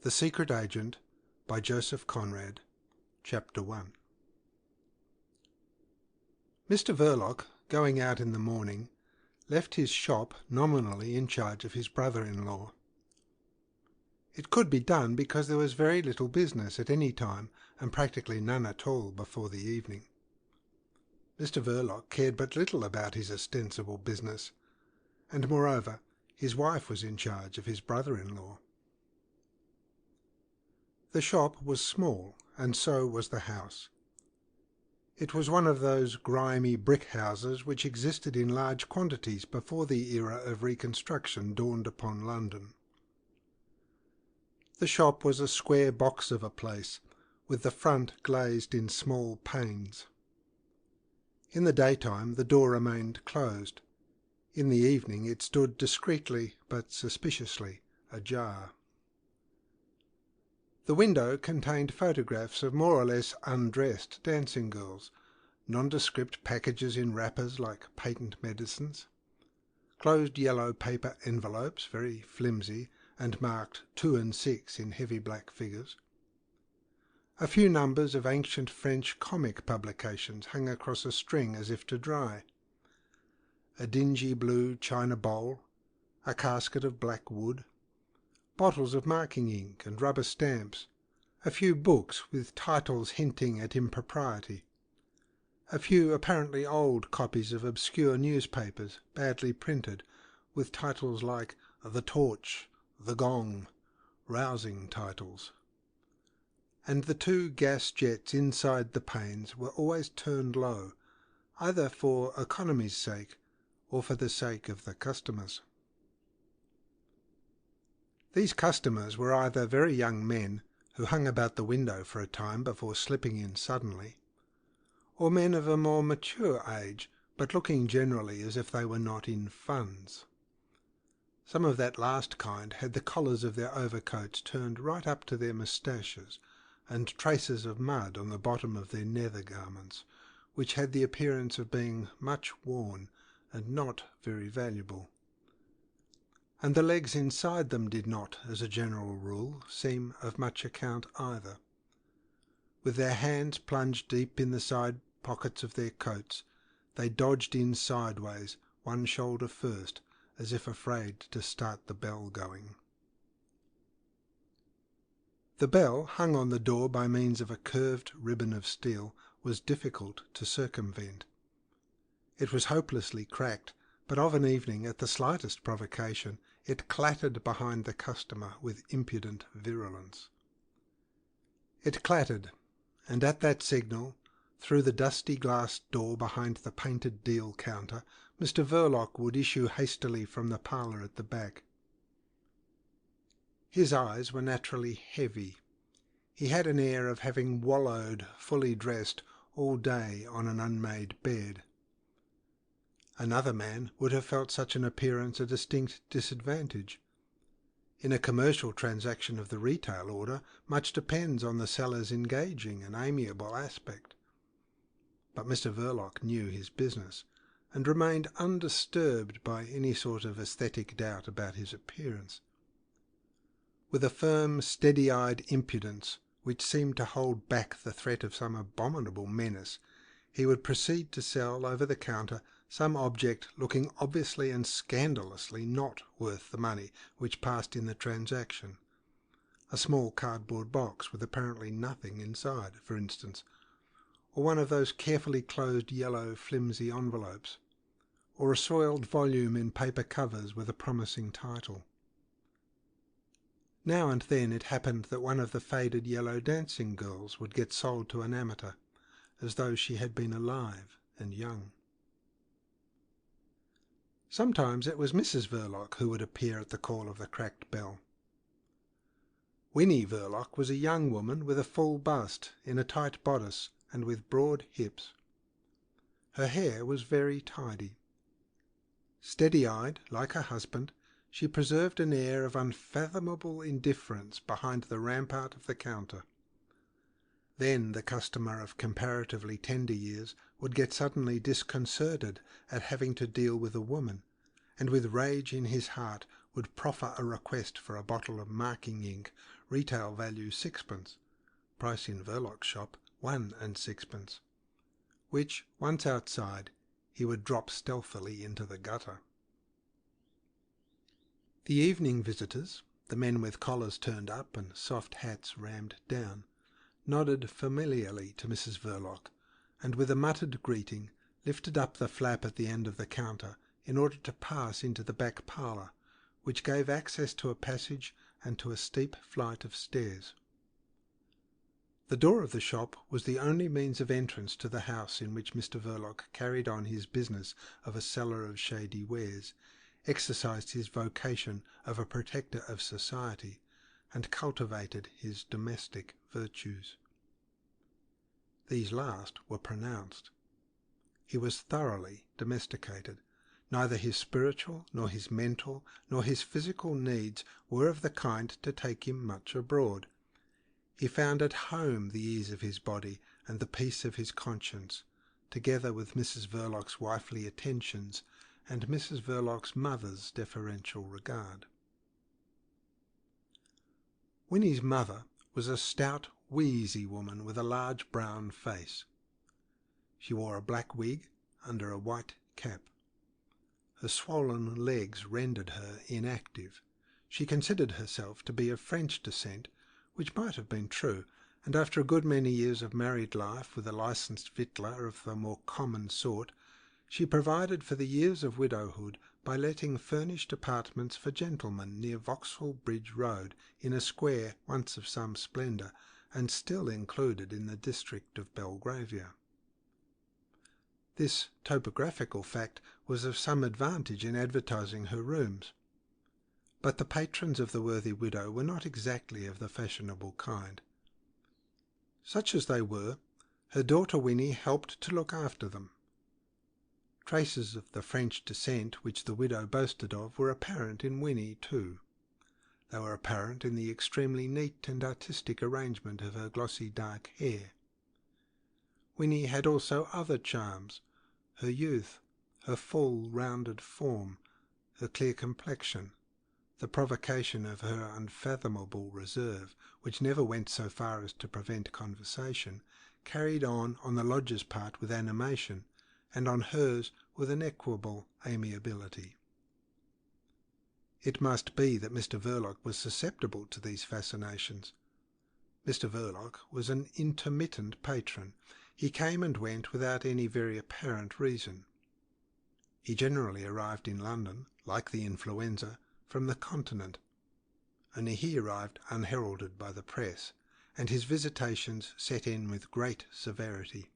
The Secret Agent by Joseph Conrad. Chapter 1. Mr. Verloc, going out in the morning, left his shop nominally in charge of his brother-in-law. It could be done because there was very little business at any time and practically none at all before the evening. Mr. Verloc cared but little about his ostensible business, and moreover his wife was in charge of his brother-in-law. The shop was small, and so was the house. It was one of those grimy brick houses which existed in large quantities before the era of reconstruction dawned upon London. The shop was a square box of a place, with the front glazed in small panes. In the daytime the door remained closed. In the evening it stood discreetly but suspiciously ajar. The window contained photographs of more or less undressed dancing girls, nondescript packages in wrappers like patent medicines, closed yellow paper envelopes, very flimsy, and marked 2 and 6 in heavy black figures. A few numbers of ancient French comic publications hung across a string as if to dry. A dingy blue china bowl, a casket of black wood, bottles of marking ink and rubber stamps, a few books with titles hinting at impropriety, a few apparently old copies of obscure newspapers, badly printed, with titles like The Torch, The Gong, rousing titles. And the 2 gas jets inside the panes were always turned low, either for economy's sake or for the sake of the customers. These customers were either very young men who hung about the window for a time before slipping in suddenly, or men of a more mature age, but looking generally as if they were not in funds. Some of that last kind had the collars of their overcoats turned right up to their moustaches, and traces of mud on the bottom of their nether garments, which had the appearance of being much worn and not very valuable. And the legs inside them did not, as a general rule, seem of much account either. With their hands plunged deep in the side pockets of their coats, they dodged in sideways, one shoulder first, as if afraid to start the bell going. The bell, hung on the door by means of a curved ribbon of steel, was difficult to circumvent. It was hopelessly cracked, but of an evening, at the slightest provocation, it clattered behind the customer with impudent virulence. It clattered, and at that signal, through the dusty glass door behind the painted deal counter, Mr. Verloc would issue hastily from the parlour at the back. His eyes were naturally heavy. He had an air of having wallowed, fully dressed, all day on an unmade bed. Another man would have felt such an appearance a distinct disadvantage. In a commercial transaction of the retail order, much depends on the seller's engaging and amiable aspect. But Mr. Verloc knew his business, and remained undisturbed by any sort of aesthetic doubt about his appearance. With a firm, steady-eyed impudence, which seemed to hold back the threat of some abominable menace, he would proceed to sell over the counter some object looking obviously and scandalously not worth the money which passed in the transaction. A small cardboard box with apparently nothing inside, for instance, or one of those carefully closed yellow flimsy envelopes, or a soiled volume in paper covers with a promising title. Now and then it happened that one of the faded yellow dancing girls would get sold to an amateur, as though she had been alive and young. Sometimes it was Mrs. Verloc who would appear at the call of the cracked bell. Winnie Verloc was a young woman with a full bust, in a tight bodice, and with broad hips. Her hair was very tidy. Steady-eyed, like her husband, she preserved an air of unfathomable indifference behind the rampart of the counter. Then the customer of comparatively tender years would get suddenly disconcerted at having to deal with a woman, and with rage in his heart would proffer a request for a bottle of marking ink retail value 6d, price in Verloc's shop 1 and 6d, which, once outside, he would drop stealthily into the gutter. The evening visitors, the men with collars turned up and soft hats rammed down, nodded familiarly to Mrs. Verloc, and with a muttered greeting lifted up the flap at the end of the counter in order to pass into the back parlour, which gave access to a passage and to a steep flight of stairs. The door of the shop was the only means of entrance to the house in which Mr. Verloc carried on his business of a seller of shady wares, exercised his vocation of a protector of society, and cultivated his domestic virtues. These last were pronounced. He was thoroughly domesticated. Neither his spiritual, nor his mental, nor his physical needs were of the kind to take him much abroad. He found at home the ease of his body and the peace of his conscience, together with Mrs. Verloc's wifely attentions and Mrs. Verloc's mother's deferential regard. Winnie's mother was a stout, wheezy woman with a large brown face. She wore a black wig under a white cap. Her swollen legs rendered her inactive. She considered herself to be of French descent, which might have been true, and after a good many years of married life with a licensed victualler of the more common sort, she provided for the years of widowhood by letting furnished apartments for gentlemen near Vauxhall Bridge Road, in a square once of some splendour, and still included in the district of Belgravia. This topographical fact was of some advantage in advertising her rooms. But the patrons of the worthy widow were not exactly of the fashionable kind. Such as they were, her daughter Winnie helped to look after them. Traces of the French descent which the widow boasted of were apparent in Winnie too. They were apparent in the extremely neat and artistic arrangement of her glossy dark hair. Winnie had also other charms: her youth, her full rounded form, her clear complexion, the provocation of her unfathomable reserve, which never went so far as to prevent conversation, carried on the lodger's part with animation, and on hers with an equable amiability. It must be that Mr. Verloc was susceptible to these fascinations. Mr. Verloc was an intermittent patron. He came and went without any very apparent reason. He generally arrived in London, like the influenza, from the Continent. Only he arrived unheralded by the press, and his visitations set in with great severity.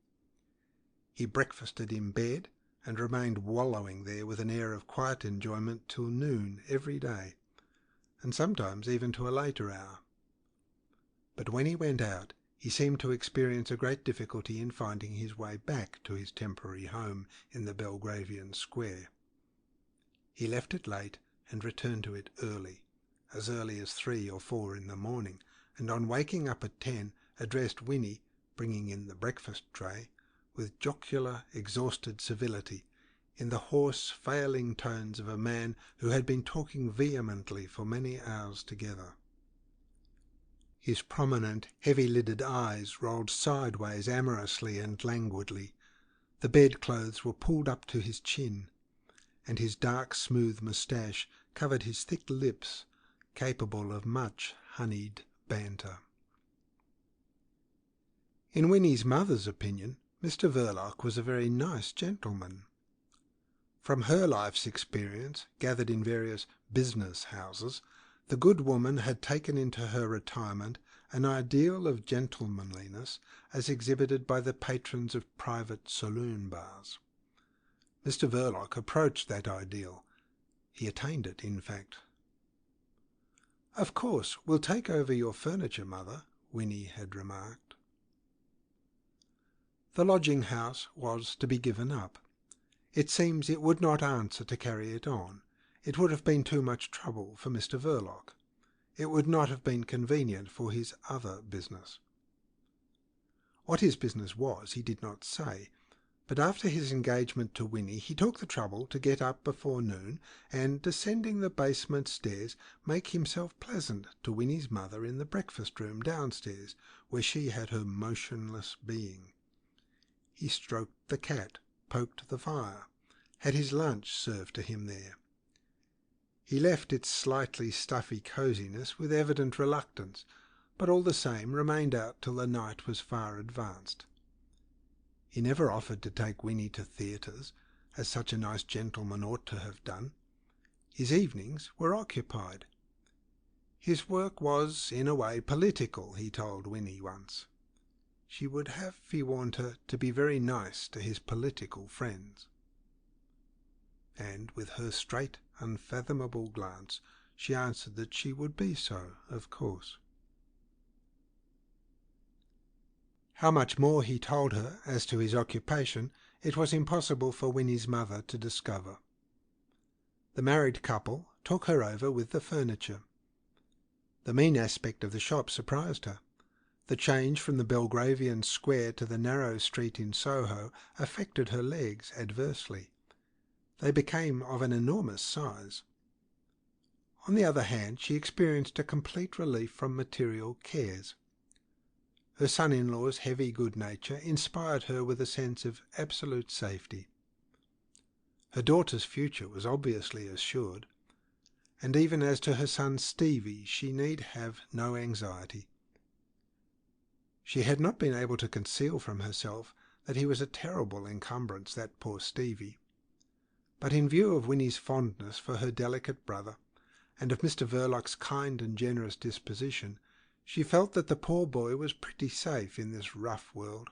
He breakfasted in bed, and remained wallowing there with an air of quiet enjoyment till noon every day, and sometimes even to a later hour. But when he went out, he seemed to experience a great difficulty in finding his way back to his temporary home in the Belgravian Square. He left it late and returned to it early, as early as 3 or 4 in the morning, and on waking up at 10 addressed Winnie, bringing in the breakfast tray, with jocular, exhausted civility, in the hoarse, failing tones of a man who had been talking vehemently for many hours together. His prominent, heavy-lidded eyes rolled sideways amorously and languidly. The bedclothes were pulled up to his chin, and his dark, smooth moustache covered his thick lips, capable of much honeyed banter. In Winnie's mother's opinion, Mr. Verloc was a very nice gentleman. From her life's experience, gathered in various business houses, the good woman had taken into her retirement an ideal of gentlemanliness as exhibited by the patrons of private saloon bars. Mr. Verloc approached that ideal. He attained it, in fact. "Of course, we'll take over your furniture, Mother," Winnie had remarked. The lodging-house was to be given up. It seems it would not answer to carry it on. It would have been too much trouble for Mr. Verloc. It would not have been convenient for his other business. What his business was he did not say, But after his engagement to Winnie, he took the trouble to get up before noon and, descending the basement stairs, make himself pleasant to Winnie's mother in the breakfast room downstairs, where she had her motionless being. He stroked the cat, poked the fire, had his lunch served to him there. He left its slightly stuffy cosiness with evident reluctance, but all the same remained out till the night was far advanced. He never offered to take Winnie to theatres, as such a nice gentleman ought to have done. His evenings were occupied. His work was, in a way, political, he told Winnie once. She would have, he warned her, to be very nice to his political friends. And with her straight, unfathomable glance, she answered that she would be so, of course. How much more he told her as to his occupation it was impossible for Winnie's mother to discover. The married couple took her over with the furniture. The mean aspect of the shop surprised her. The change from the Belgravian square to the narrow street in Soho affected her legs adversely. They became of an enormous size. On the other hand, she experienced a complete relief from material cares. Her son-in-law's heavy good nature inspired her with a sense of absolute safety. Her daughter's future was obviously assured, and even as to her son Stevie she need have no anxiety. She had not been able to conceal from herself that he was a terrible encumbrance, that poor Stevie. But in view of Winnie's fondness for her delicate brother, and of Mr. Verloc's kind and generous disposition, she felt that the poor boy was pretty safe in this rough world.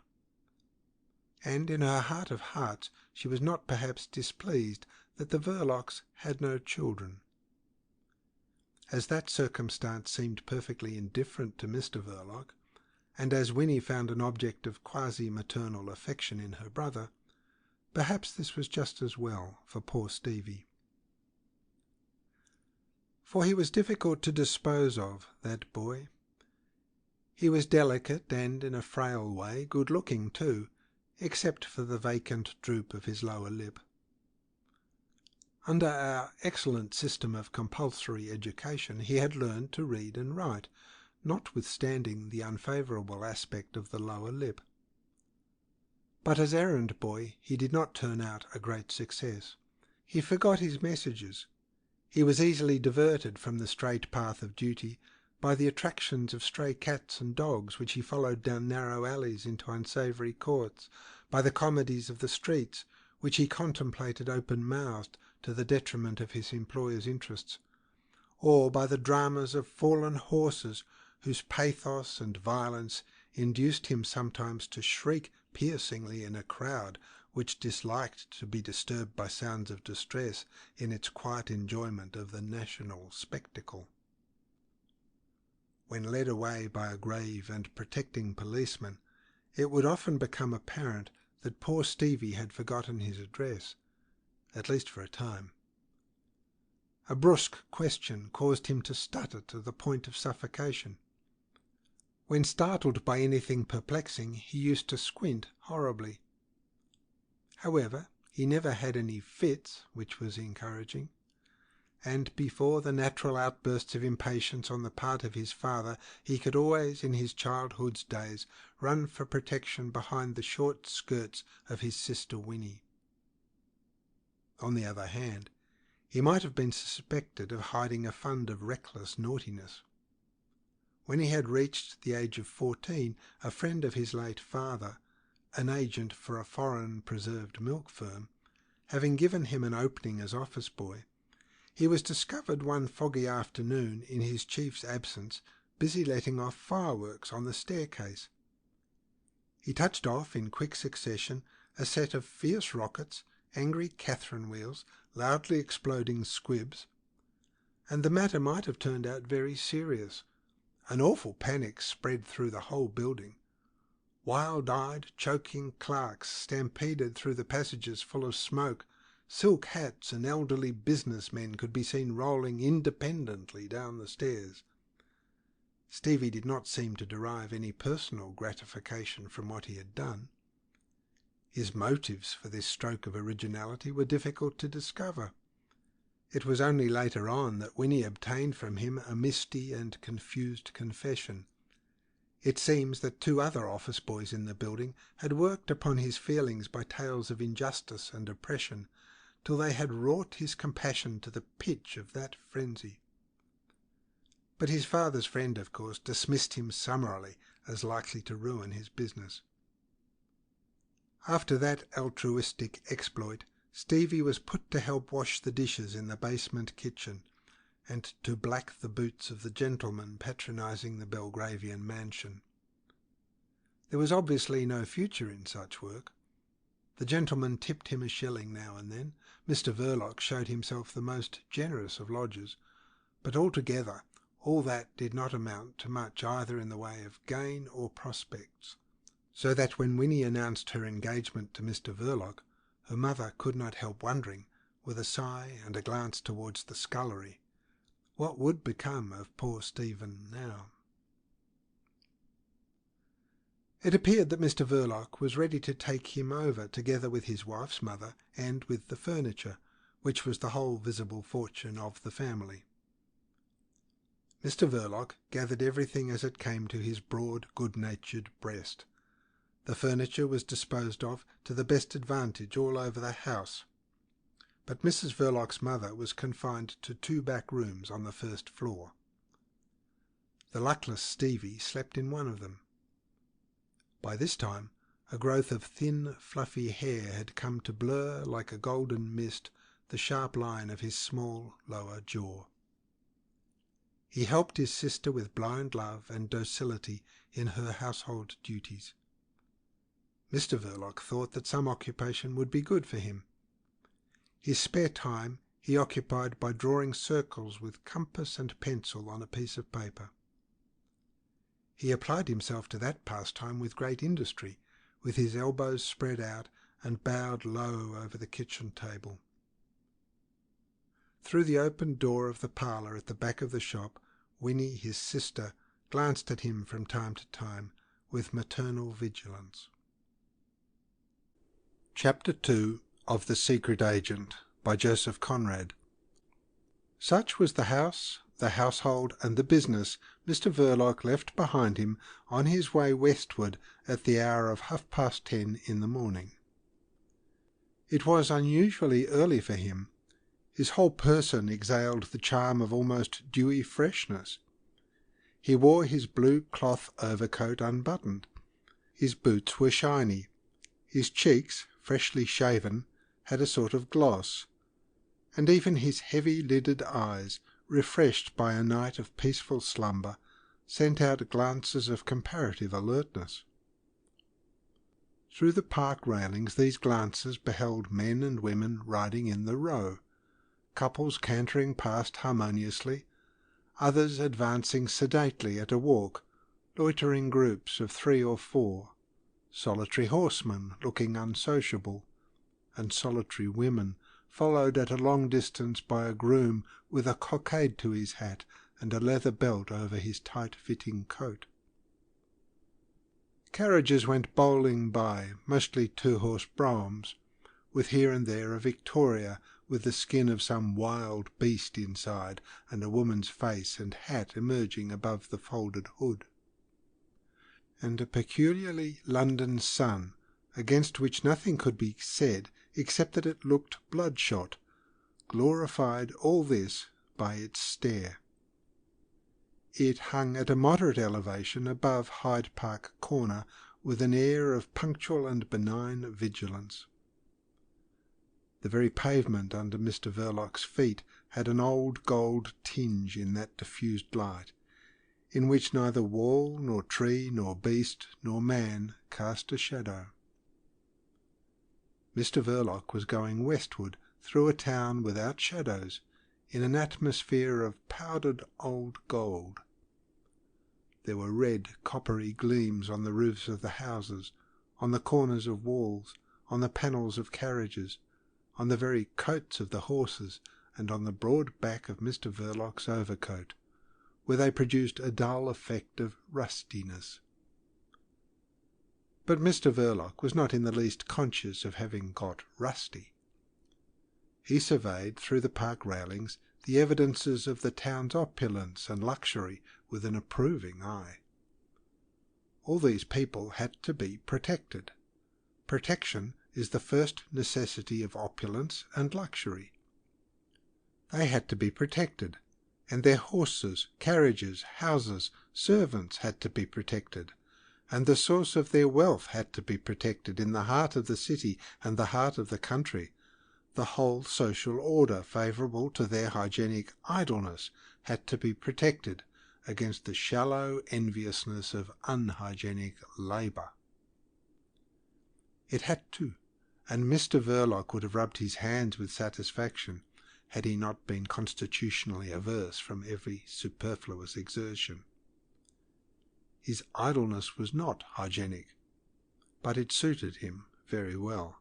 And in her heart of hearts she was not perhaps displeased that the Verlocs had no children. As that circumstance seemed perfectly indifferent to Mr. Verloc, and as Winnie found an object of quasi-maternal affection in her brother, perhaps this was just as well for poor Stevie. For he was difficult to dispose of, that boy. He was delicate and, in a frail way, good-looking too, except for the vacant droop of his lower lip. Under our excellent system of compulsory education he had learned to read and write, notwithstanding the unfavourable aspect of the lower lip. But as errand boy he did not turn out a great success. He forgot his messages. He was easily diverted from the straight path of duty by the attractions of stray cats and dogs which he followed down narrow alleys into unsavoury courts, by the comedies of the streets which he contemplated open-mouthed to the detriment of his employer's interests, or by the dramas of fallen horses whose pathos and violence induced him sometimes to shriek piercingly in a crowd which disliked to be disturbed by sounds of distress in its quiet enjoyment of the national spectacle. When led away by a grave and protecting policeman, it would often become apparent that poor Stevie had forgotten his address, at least for a time. A brusque question caused him to stutter to the point of suffocation. When startled by anything perplexing, he used to squint horribly. However, he never had any fits, which was encouraging, and before the natural outbursts of impatience on the part of his father he could always, in his childhood's days, run for protection behind the short skirts of his sister Winnie. On the other hand, he might have been suspected of hiding a fund of reckless naughtiness. When he had reached the age of 14, a friend of his late father, an agent for a foreign preserved milk firm, having given him an opening as office boy, he was discovered one foggy afternoon in his chief's absence busy letting off fireworks on the staircase. He touched off in quick succession a set of fierce rockets, angry Catherine wheels, loudly exploding squibs, and the matter might have turned out very serious. An awful panic spread through the whole building. Wild-eyed, choking clerks stampeded through the passages full of smoke. Silk hats and elderly businessmen could be seen rolling independently down the stairs. Stevie did not seem to derive any personal gratification from what he had done. His motives for this stroke of originality were difficult to discover. It was only later on that Winnie obtained from him a misty and confused confession. It seems that 2 other office boys in the building had worked upon his feelings by tales of injustice and oppression, till they had wrought his compassion to the pitch of that frenzy. But his father's friend, of course, dismissed him summarily as likely to ruin his business. After that altruistic exploit, Stevie was put to help wash the dishes in the basement kitchen, and to black the boots of the gentlemen patronising the Belgravian mansion. There was obviously no future in such work. The gentlemen tipped him a shilling now and then. Mr. Verloc showed himself the most generous of lodgers, but altogether all that did not amount to much either in the way of gain or prospects, so that when Winnie announced her engagement to Mr. Verloc, her mother could not help wondering, with a sigh and a glance towards the scullery, what would become of poor Stephen now. It appeared that Mr. Verloc was ready to take him over, together with his wife's mother and with the furniture, which was the whole visible fortune of the family. Mr. Verloc gathered everything as it came to his broad, good-natured breast. The furniture was disposed of to the best advantage all over the house, but Mrs. Verloc's mother was confined to 2 back rooms on the first floor. The luckless Stevie slept in one of them. By this time a growth of thin, fluffy hair had come to blur like a golden mist the sharp line of his small lower jaw. He helped his sister with blind love and docility in her household duties. Mr. Verloc thought that some occupation would be good for him. His spare time he occupied by drawing circles with compass and pencil on a piece of paper. He applied himself to that pastime with great industry, with his elbows spread out and bowed low over the kitchen table. Through the open door of the parlour at the back of the shop, Winnie, his sister, glanced at him from time to time with maternal vigilance. Chapter 2 of The Secret Agent by Joseph Conrad. Such was the house, the household, and the business Mr. Verloc left behind him on his way westward at the hour of 10:30 in the morning. It was unusually early for him. His whole person exhaled the charm of almost dewy freshness. He wore his blue cloth overcoat unbuttoned. His boots were shiny. His cheeks, freshly shaven, had a sort of gloss, and even his heavy-lidded eyes, refreshed by a night of peaceful slumber, sent out glances of comparative alertness. Through the park railings these glances beheld men and women riding in the Row, couples cantering past harmoniously, others advancing sedately at a walk, loitering groups of 3 or 4, solitary horsemen looking unsociable, and solitary women followed at a long distance by a groom with a cockade to his hat and a leather belt over his tight-fitting coat. Carriages went bowling by, mostly 2-horse broughams, with here and there a Victoria with the skin of some wild beast inside and a woman's face and hat emerging above the folded hood. And a peculiarly London sun, against which nothing could be said except that it looked bloodshot, glorified all this by its stare. It hung at a moderate elevation above Hyde Park Corner with an air of punctual and benign vigilance. The very pavement under Mr. Verloc's feet had an old gold tinge in that diffused light, in which neither wall nor tree nor beast nor man cast a shadow. Mr. Verloc was going westward through a town without shadows, in an atmosphere of powdered old gold. There were red, coppery gleams on the roofs of the houses, on the corners of walls, on the panels of carriages, on the very coats of the horses, and on the broad back of Mr. Verloc's overcoat, where they produced a dull effect of rustiness. But Mr. Verloc was not in the least conscious of having got rusty. He surveyed through the park railings the evidences of the town's opulence and luxury with an approving eye. All these people had to be protected. Protection is the first necessity of opulence and luxury. They had to be protected, and their horses, carriages, houses, servants had to be protected, and the source of their wealth had to be protected in the heart of the city and the heart of the country. The whole social order favourable to their hygienic idleness had to be protected against the shallow enviousness of unhygienic labour. It had to, and Mr. Verloc would have rubbed his hands with satisfaction had he not been constitutionally averse from every superfluous exertion. His idleness was not hygienic, but it suited him very well.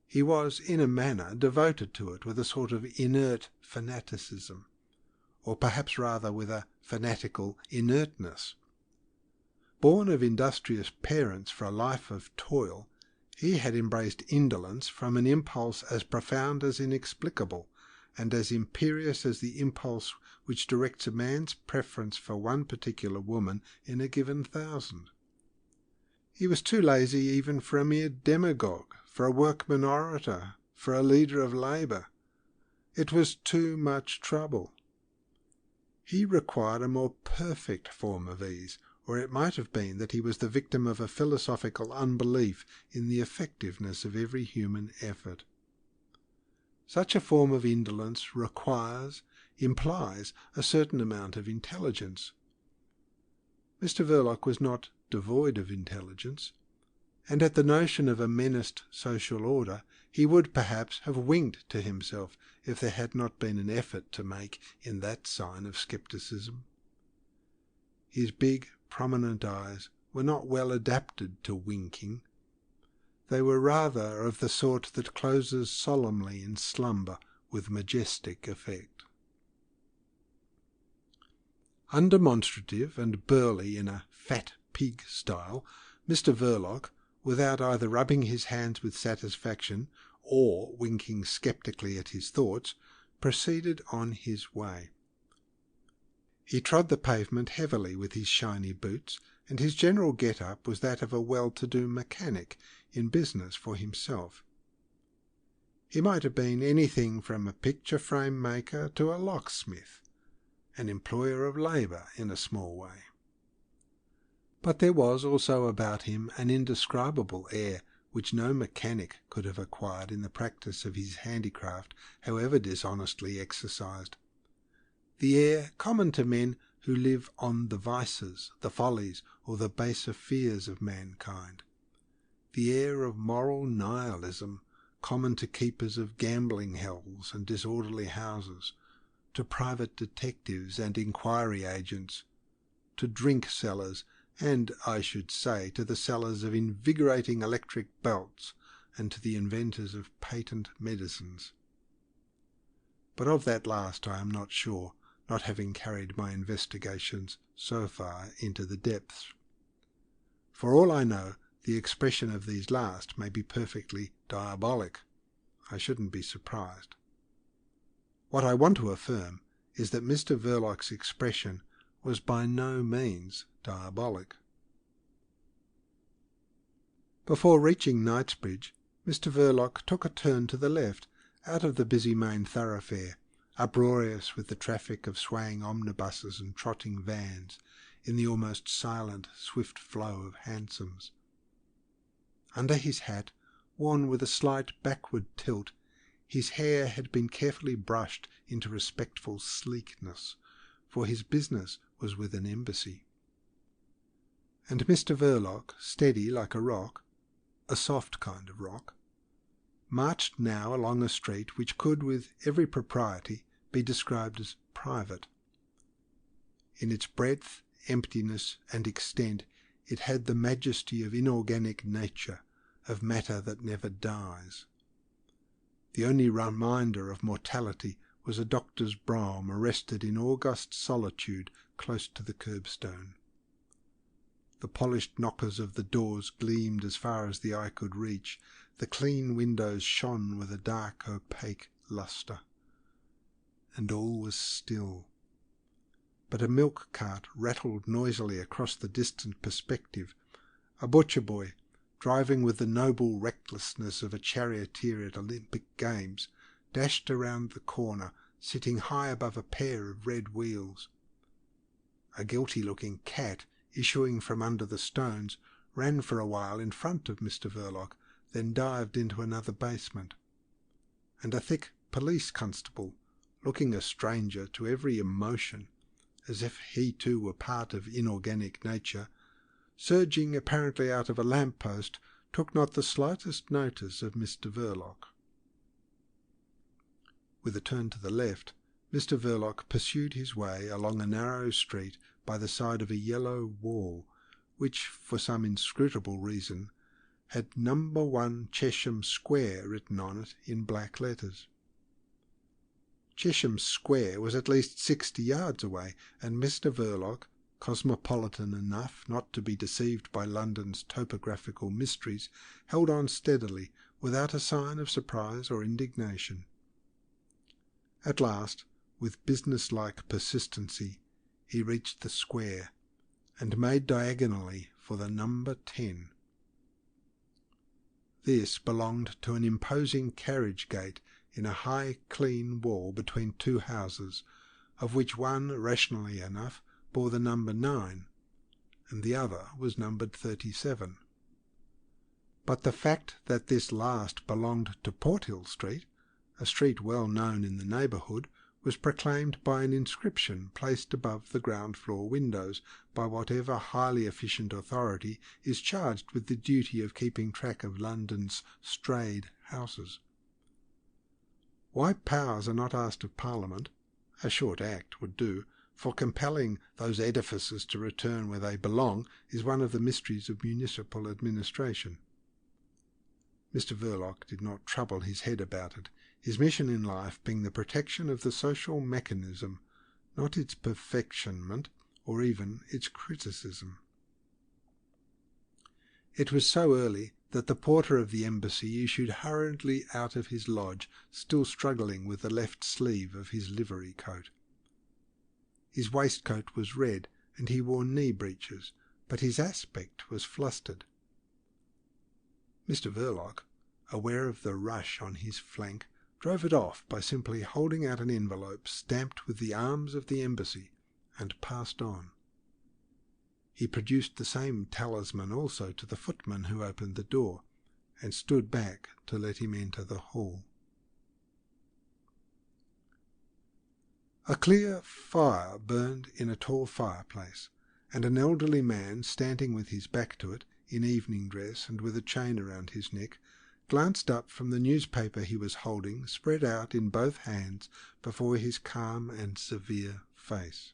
He was, in a manner, devoted to it with a sort of inert fanaticism, or perhaps rather with a fanatical inertness. Born of industrious parents for a life of toil, he had embraced indolence from an impulse as profound as inexplicable, and as imperious as the impulse which directs a man's preference for one particular woman in a given 1,000. He was too lazy even for a mere demagogue, for a workman orator, for a leader of labour. It was too much trouble. He required a more perfect form of ease, or it might have been that he was the victim of a philosophical unbelief in the effectiveness of every human effort. Such a form of indolence implies a certain amount of intelligence. Mr. Verloc was not devoid of intelligence, and at the notion of a menaced social order he would perhaps have winked to himself if there had not been an effort to make in that sign of scepticism. His big, prominent eyes were not well adapted to winking. They were rather of the sort that closes solemnly in slumber with majestic effect. Undemonstrative and burly in a fat pig style, Mr. Verloc, without either rubbing his hands with satisfaction or winking sceptically at his thoughts, proceeded on his way. He trod the pavement heavily with his shiny boots, and his general get-up was that of a well-to-do mechanic in business for himself. He might have been anything from a picture-frame maker to a locksmith, an employer of labour in a small way. But there was also about him an indescribable air which no mechanic could have acquired in the practice of his handicraft, however dishonestly exercised. The air common to men who live on the vices, the follies, or the baser fears of mankind. The air of moral nihilism common to keepers of gambling hells and disorderly houses, to private detectives and inquiry agents, to drink sellers, and, I should say, to the sellers of invigorating electric belts, and to the inventors of patent medicines. But of that last I am not sure, not having carried my investigations so far into the depths. For all I know, the expression of these last may be perfectly diabolic. I shouldn't be surprised. What I want to affirm is that Mr. Verloc's expression was by no means diabolic. Before reaching Knightsbridge, Mr. Verloc took a turn to the left, out of the busy main thoroughfare, uproarious with the traffic of swaying omnibuses and trotting vans, in the almost silent, swift flow of hansoms. Under his hat, worn with a slight backward tilt, his hair had been carefully brushed into respectful sleekness, for his business was with an embassy. And Mr. Verloc, steady like a rock, a soft kind of rock, marched now along a street which could with every propriety be described as private. In its breadth, emptiness, and extent it had the majesty of inorganic nature, of matter that never dies. The only reminder of mortality was a doctor's brougham arrested in august solitude close to the curbstone. The polished knockers of the doors gleamed as far as the eye could reach. The clean windows shone with a dark, opaque lustre. And all was still. But a milk cart rattled noisily across the distant perspective. A butcher boy, driving with the noble recklessness of a charioteer at Olympic Games, dashed around the corner, sitting high above a pair of red wheels. A guilty-looking cat, issuing from under the stones, ran for a while in front of Mr. Verloc, then dived into another basement. And a thick police constable, looking a stranger to every emotion, as if he too were part of inorganic nature, surging apparently out of a lamp-post, took not the slightest notice of Mr. Verloc. With a turn to the left, Mr. Verloc pursued his way along a narrow street by the side of a yellow wall, which, for some inscrutable reason, had Number 1 Chesham Square written on it in black letters. Chesham Square was at least 60 yards away, and Mr. Verloc, cosmopolitan enough not to be deceived by London's topographical mysteries, held on steadily, without a sign of surprise or indignation. At last, with business-like persistency, he reached the square, and made diagonally for the number 10. This belonged to an imposing carriage gate in a high, clean wall between two houses, of which one, rationally enough, bore the number 9, and the other was numbered 37. But the fact that this last belonged to Porthill Street, a street well known in the neighbourhood, was proclaimed by an inscription placed above the ground-floor windows by whatever highly efficient authority is charged with the duty of keeping track of London's strayed houses. Why powers are not asked of Parliament, a short act would do, for compelling those edifices to return where they belong, is one of the mysteries of municipal administration. Mr. Verloc did not trouble his head about it, his mission in life being the protection of the social mechanism, not its perfectionment or even its criticism. It was so early that the porter of the embassy issued hurriedly out of his lodge, still struggling with the left sleeve of his livery coat. His waistcoat was red, and he wore knee breeches, but his aspect was flustered. Mr. Verloc, aware of the rush on his flank, drove it off by simply holding out an envelope stamped with the arms of the embassy, and passed on. He produced the same talisman also to the footman who opened the door, and stood back to let him enter the hall. A clear fire burned in a tall fireplace, and an elderly man, standing with his back to it, in evening dress and with a chain around his neck, glanced up from the newspaper he was holding, spread out in both hands before his calm and severe face.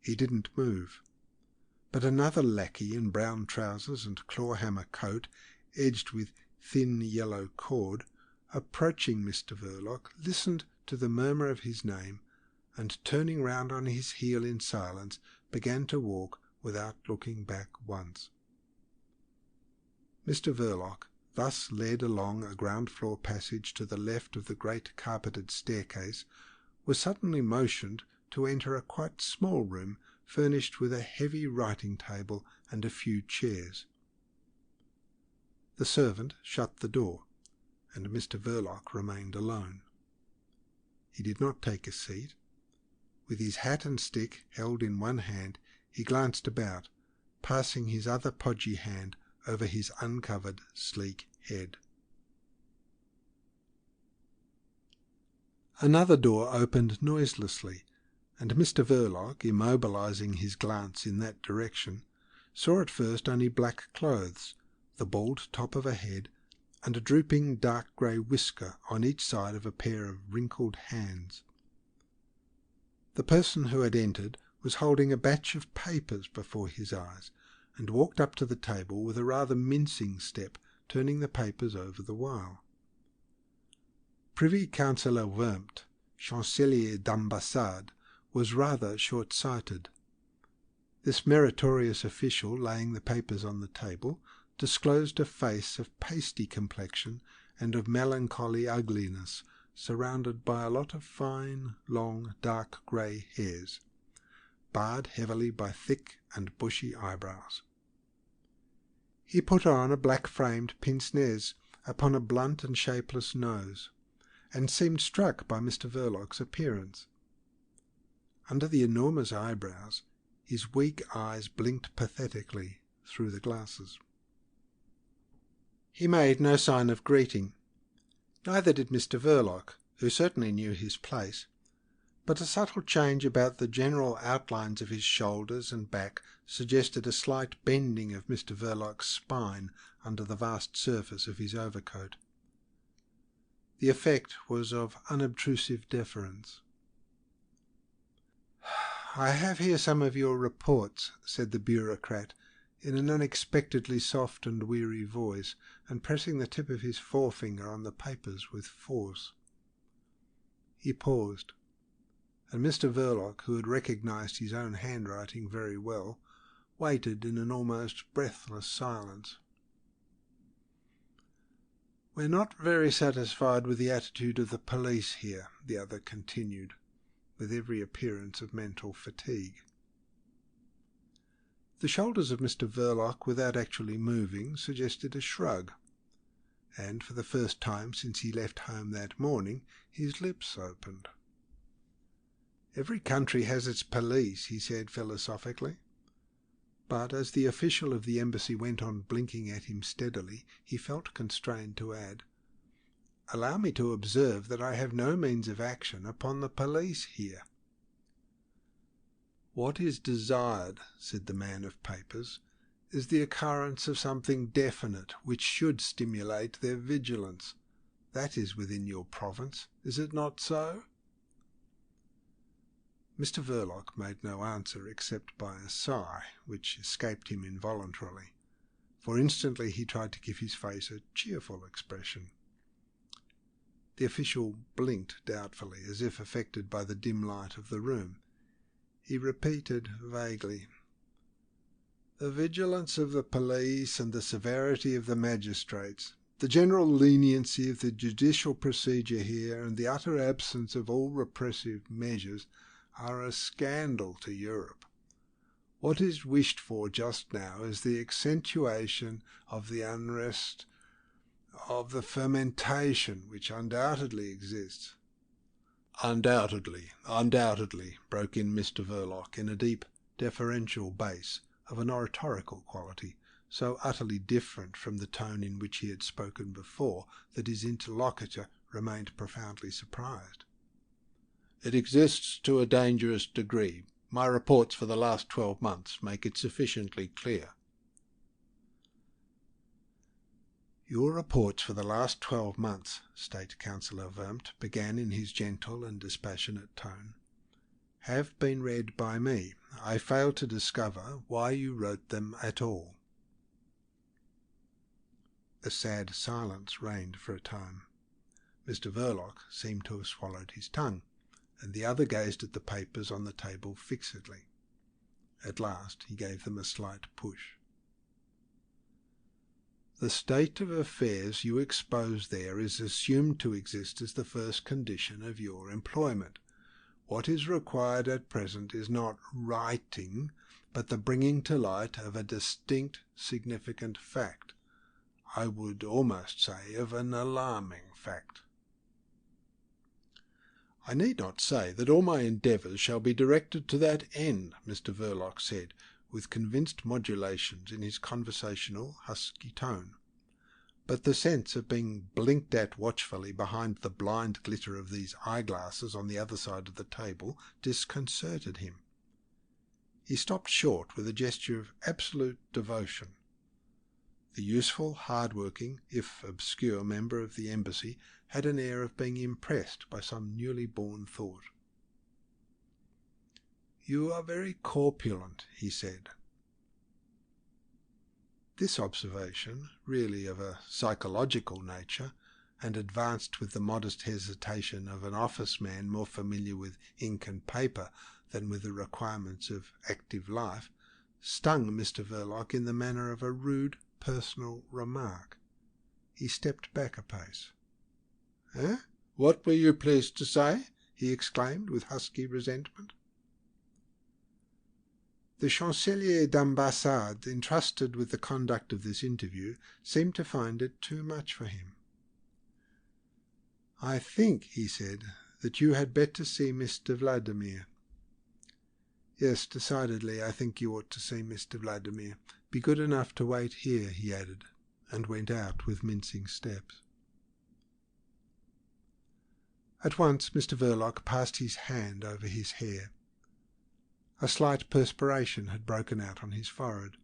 He didn't move, but another lackey in brown trousers and clawhammer coat, edged with thin yellow cord, approaching Mr. Verloc, listened to the murmur of his name, and turning round on his heel in silence, began to walk without looking back once. Mr. Verloc, thus led along a ground-floor passage to the left of the great carpeted staircase, was suddenly motioned to enter a quite small room furnished with a heavy writing table and a few chairs. The servant shut the door, and Mr. Verloc remained alone. He did not take a seat. With his hat and stick held in one hand, he glanced about, passing his other podgy hand over his uncovered, sleek head. Another door opened noiselessly, and Mr. Verloc, immobilizing his glance in that direction, saw at first only black clothes, the bald top of a head, and a drooping dark grey whisker on each side of a pair of wrinkled hands. The person who had entered was holding a batch of papers before his eyes, and walked up to the table with a rather mincing step, turning the papers over the while. Privy Councillor Wurmt, Chancelier d'Ambassade, was rather short-sighted. This meritorious official, laying the papers on the table, disclosed a face of pasty complexion and of melancholy ugliness, surrounded by a lot of fine, long, dark grey hairs, barred heavily by thick and bushy eyebrows. He put on a black-framed pince-nez upon a blunt and shapeless nose, and seemed struck by Mr. Verloc's appearance. Under the enormous eyebrows, his weak eyes blinked pathetically through the glasses. He made no sign of greeting. Neither did Mr. Verloc, who certainly knew his place, but a subtle change about the general outlines of his shoulders and back suggested a slight bending of Mr. Verloc's spine under the vast surface of his overcoat. The effect was of unobtrusive deference. "I have here some of your reports," said the bureaucrat, in an unexpectedly soft and weary voice, and pressing the tip of his forefinger on the papers with force. He paused, and Mr. Verloc, who had recognised his own handwriting very well, waited in an almost breathless silence. "We're not very satisfied with the attitude of the police here," the other continued, with every appearance of mental fatigue. The shoulders of Mr. Verloc, without actually moving, suggested a shrug, and for the first time since he left home that morning his lips opened. "Every country has its police," he said philosophically. But as the official of the embassy went on blinking at him steadily, he felt constrained to add, "Allow me to observe that I have no means of action upon the police here." "What is desired," said the man of papers, "is the occurrence of something definite which should stimulate their vigilance. That is within your province, is it not so?" Mr. Verloc made no answer except by a sigh, which escaped him involuntarily, for instantly he tried to give his face a cheerful expression. The official blinked doubtfully, as if affected by the dim light of the room. He repeated vaguely, "The vigilance of the police and the severity of the magistrates, the general leniency of the judicial procedure here, and the utter absence of all repressive measures are a scandal to Europe. What is wished for just now is the accentuation of the unrest, of the fermentation which undoubtedly exists." "Undoubtedly, undoubtedly," broke in Mr. Verloc in a deep, deferential bass of an oratorical quality, so utterly different from the tone in which he had spoken before that his interlocutor remained profoundly surprised. "It exists to a dangerous degree. My reports for the last 12 months make it sufficiently clear." "Your reports for the last 12 months, State Councillor Vermt began in his gentle and dispassionate tone, "have been read by me. I fail to discover why you wrote them at all." A sad silence reigned for a time. Mr. Verloc seemed to have swallowed his tongue, and the other gazed at the papers on the table fixedly. At last he gave them a slight push. "The state of affairs you expose there is assumed to exist as the first condition of your employment. What is required at present is not writing, but the bringing to light of a distinct, significant fact. I would almost say of an alarming fact." "I need not say that all my endeavours shall be directed to that end," Mr. Verloc said, with convinced modulations in his conversational, husky tone. But the sense of being blinked at watchfully behind the blind glitter of these eyeglasses on the other side of the table disconcerted him. He stopped short with a gesture of absolute devotion. The useful, hard-working, if obscure member of the embassy had an air of being impressed by some newly born thought. "You are very corpulent," he said. This observation, really of a psychological nature, and advanced with the modest hesitation of an office man more familiar with ink and paper than with the requirements of active life, stung Mr. Verloc in the manner of a rude personal remark. He stepped back a pace. "Eh? What were you pleased to say?" he exclaimed with husky resentment. The Chancelier d'Ambassade, entrusted with the conduct of this interview, seemed to find it too much for him. "I think," he said, "that you had better see Mr. Vladimir." "Yes, decidedly, I think you ought to see Mr. Vladimir. Be good enough to wait here," he added, and went out with mincing steps. At once Mr. Verloc passed his hand over his hair. A slight perspiration had broken out on his forehead.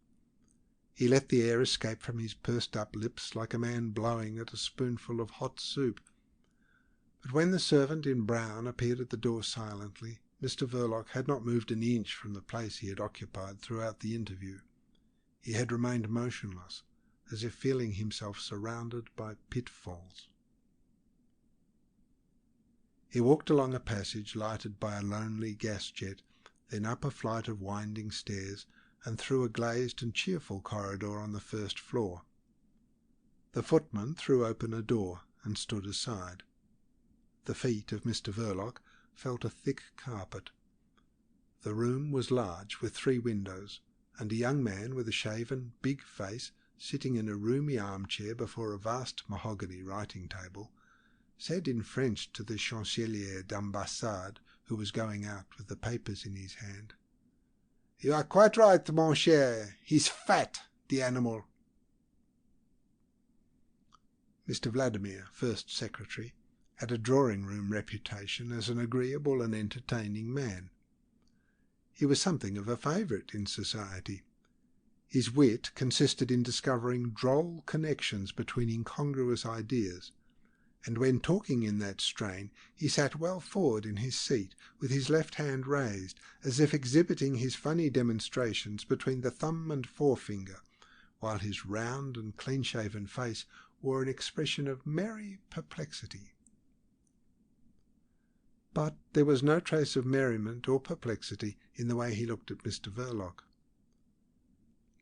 He let the air escape from his pursed-up lips like a man blowing at a spoonful of hot soup. But when the servant in brown appeared at the door silently, Mr. Verloc had not moved an inch from the place he had occupied throughout the interview. He had remained motionless, as if feeling himself surrounded by pitfalls. He walked along a passage lighted by a lonely gas jet, then up a flight of winding stairs, and through a glazed and cheerful corridor on the first floor. The footman threw open a door and stood aside. The feet of Mr. Verloc felt a thick carpet. The room was large, with 3 windows, and a young man with a shaven, big face, sitting in a roomy armchair before a vast mahogany writing table, said in French to the Chancelier d'Ambassade, who was going out with the papers in his hand, "You are quite right, mon cher. He's fat, the animal." Mr. Vladimir, first secretary, had a drawing-room reputation as an agreeable and entertaining man. He was something of a favourite in society. His wit consisted in discovering droll connections between incongruous ideas, and when talking in that strain he sat well forward in his seat, with his left hand raised, as if exhibiting his funny demonstrations between the thumb and forefinger, while his round and clean-shaven face wore an expression of merry perplexity. But there was no trace of merriment or perplexity in the way he looked at Mr. Verloc.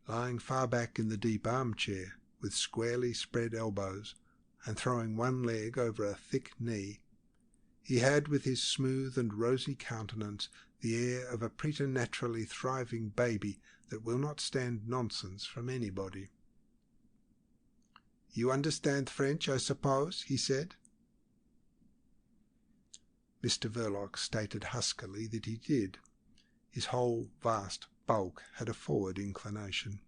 Lying far back in the deep armchair, with squarely spread elbows, and throwing one leg over a thick knee, he had, with his smooth and rosy countenance, the air of a preternaturally thriving baby that will not stand nonsense from anybody. "You understand French, I suppose?" he said. Mr. Verloc stated huskily that he did. His whole vast bulk had a forward inclination.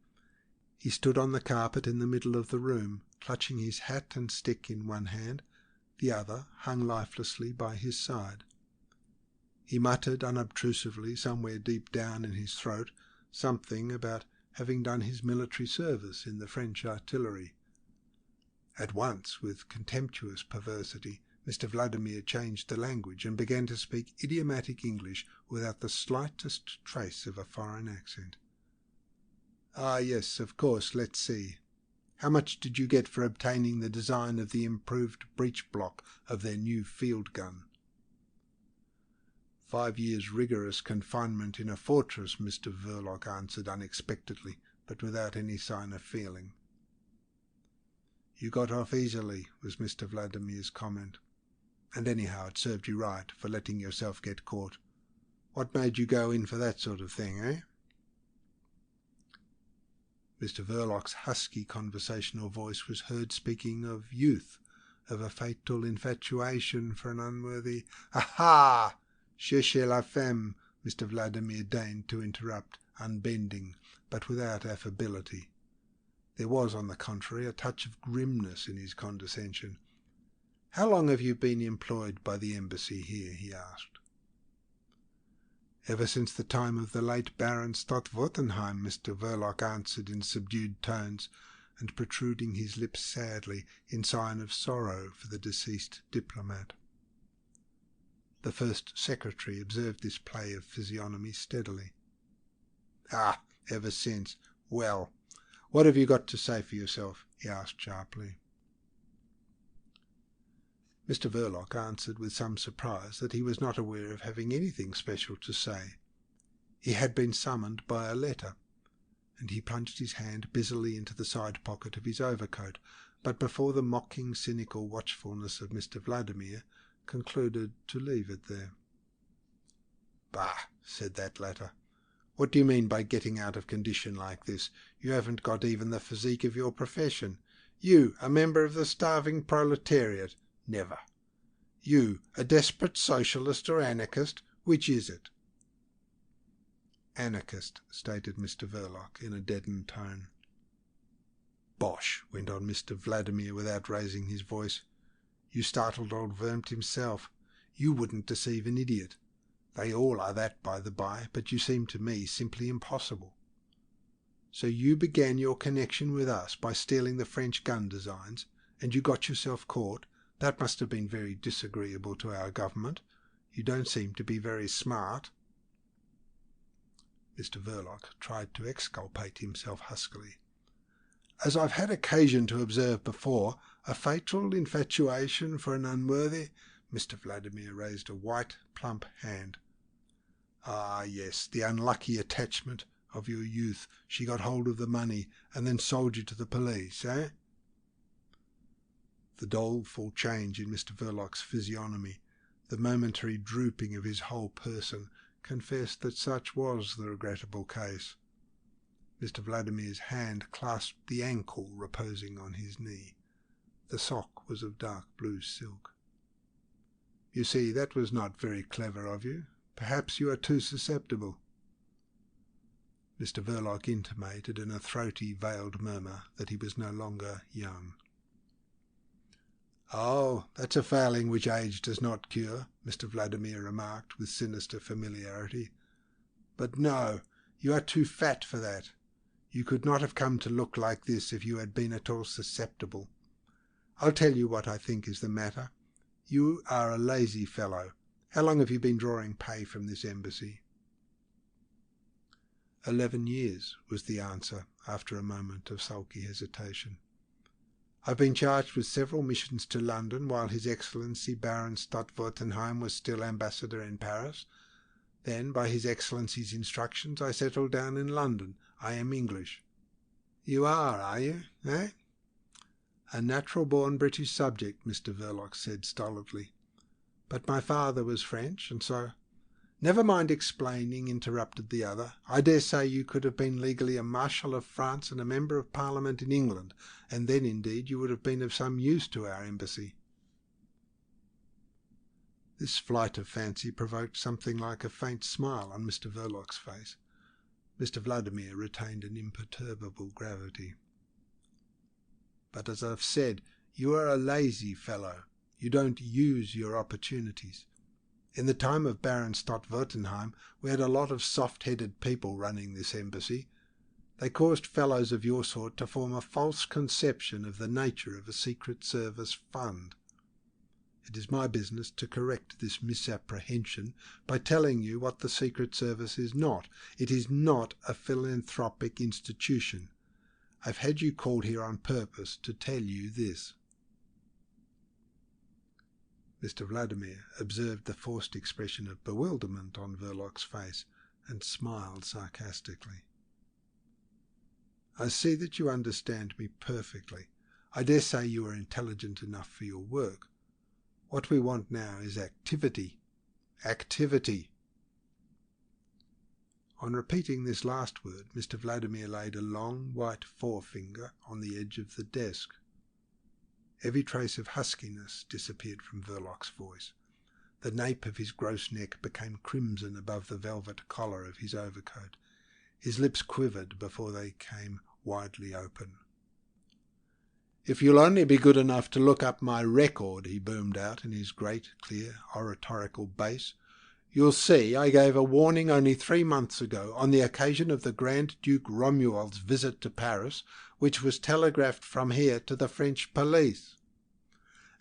He stood on the carpet in the middle of the room, clutching his hat and stick in one hand, the other hung lifelessly by his side. He muttered unobtrusively somewhere deep down in his throat something about having done his military service in the French artillery. At once, with contemptuous perversity, Mr. Vladimir changed the language and began to speak idiomatic English without the slightest trace of a foreign accent. "Ah, yes, of course, let's see. How much did you get for obtaining the design of the improved breech block of their new field gun?" 5 years' rigorous confinement in a fortress, Mr. Verloc answered unexpectedly, but without any sign of feeling. "You got off easily," was Mr. Vladimir's comment. "And anyhow, it served you right for letting yourself get caught. What made you go in for that sort of thing, eh?" Mr. Verloc's husky conversational voice was heard speaking of youth, of a fatal infatuation for an unworthy... "Aha! Cherchez la femme," Mr. Vladimir deigned to interrupt, unbending, but without affability. There was, on the contrary, a touch of grimness in his condescension. "How long have you been employed by the embassy here?" he asked. "Ever since the time of the late Baron Stott-Wartenheim," Mr. Verloc answered in subdued tones, and protruding his lips sadly in sign of sorrow for the deceased diplomat. The first secretary observed this play of physiognomy steadily. "Ah, ever since. Well, what have you got to say for yourself?" he asked sharply. Mr. Verloc answered with some surprise that he was not aware of having anything special to say. He had been summoned by a letter. and he plunged his hand busily into the side pocket of his overcoat, but before the mocking, cynical watchfulness of Mr. Vladimir, concluded to leave it there. "Bah," said that latter. "What do you mean by getting out of condition like this? You haven't got even the physique of your profession. You, a member of the starving proletariat? Never. You, a desperate socialist or anarchist? Which is it?" "Anarchist," stated Mr. Verloc in a deadened tone. "Bosh," went on Mr. Vladimir without raising his voice. "You startled old Vermt himself. You wouldn't deceive an idiot. They all are that, by the by, but you seem to me simply impossible. So you began your connection with us by stealing the French gun designs, and you got yourself caught. That must have been very disagreeable to our government. You don't seem to be very smart." Mr. Verloc tried to exculpate himself huskily. "As I've had occasion to observe before, a fatal infatuation for an unworthy—" Mr. Vladimir raised a white, plump hand. "Ah, yes, the unlucky attachment of your youth. She got hold of the money and then sold you to the police, eh?" The doleful change in Mr. Verloc's physiognomy, the momentary drooping of his whole person, confessed that such was the regrettable case. Mr. Vladimir's hand clasped the ankle reposing on his knee. The sock was of dark blue silk. "You see, that was not very clever of you. Perhaps you are too susceptible." Mr. Verloc intimated in a throaty, veiled murmur that he was no longer young. "Oh, that's a failing which age does not cure," Mr. Vladimir remarked with sinister familiarity. "But no, you are too fat for that. You could not have come to look like this if you had been at all susceptible. I'll tell you what I think is the matter. You are a lazy fellow. How long have you been drawing pay from this embassy?" 11 years, was the answer, after a moment of sulky hesitation. "I've been charged with several missions to London while His Excellency Baron Stadtwertenheim was still ambassador in Paris. Then, by His Excellency's instructions, I settled down in London. I am English." "You are you, eh?" "A natural-born British subject," Mr. Verloc said stolidly. "But my father was French, and so—" "Never mind explaining," interrupted the other. "I dare say you could have been legally a Marshal of France and a Member of Parliament in England, and then, indeed, you would have been of some use to our embassy." This flight of fancy provoked something like a faint smile on Mr. Verloc's face. Mr. Vladimir retained an imperturbable gravity. "But as I've said, you are a lazy fellow. You don't use your opportunities. In the time of Baron Stadtwertenheim we had a lot of soft-headed people running this embassy. They caused fellows of your sort to form a false conception of the nature of a Secret Service fund. It is my business to correct this misapprehension by telling you what the Secret Service is not. It is not a philanthropic institution. I've had you called here on purpose to tell you this." Mr. Vladimir observed the forced expression of bewilderment on Verloc's face and smiled sarcastically. "I see that you understand me perfectly. I dare say you are intelligent enough for your work. What we want now is activity. Activity." On repeating this last word, Mr. Vladimir laid a long white forefinger on the edge of the desk. Every trace of huskiness disappeared from Verloc's voice. The nape of his gross neck became crimson above the velvet collar of his overcoat. His lips quivered before they came widely open. "If you'll only be good enough to look up my record," he boomed out in his great, clear, oratorical bass, "you'll see I gave a warning only 3 months ago on the occasion of the Grand Duke Romuald's visit to Paris, which was telegraphed from here to the French police."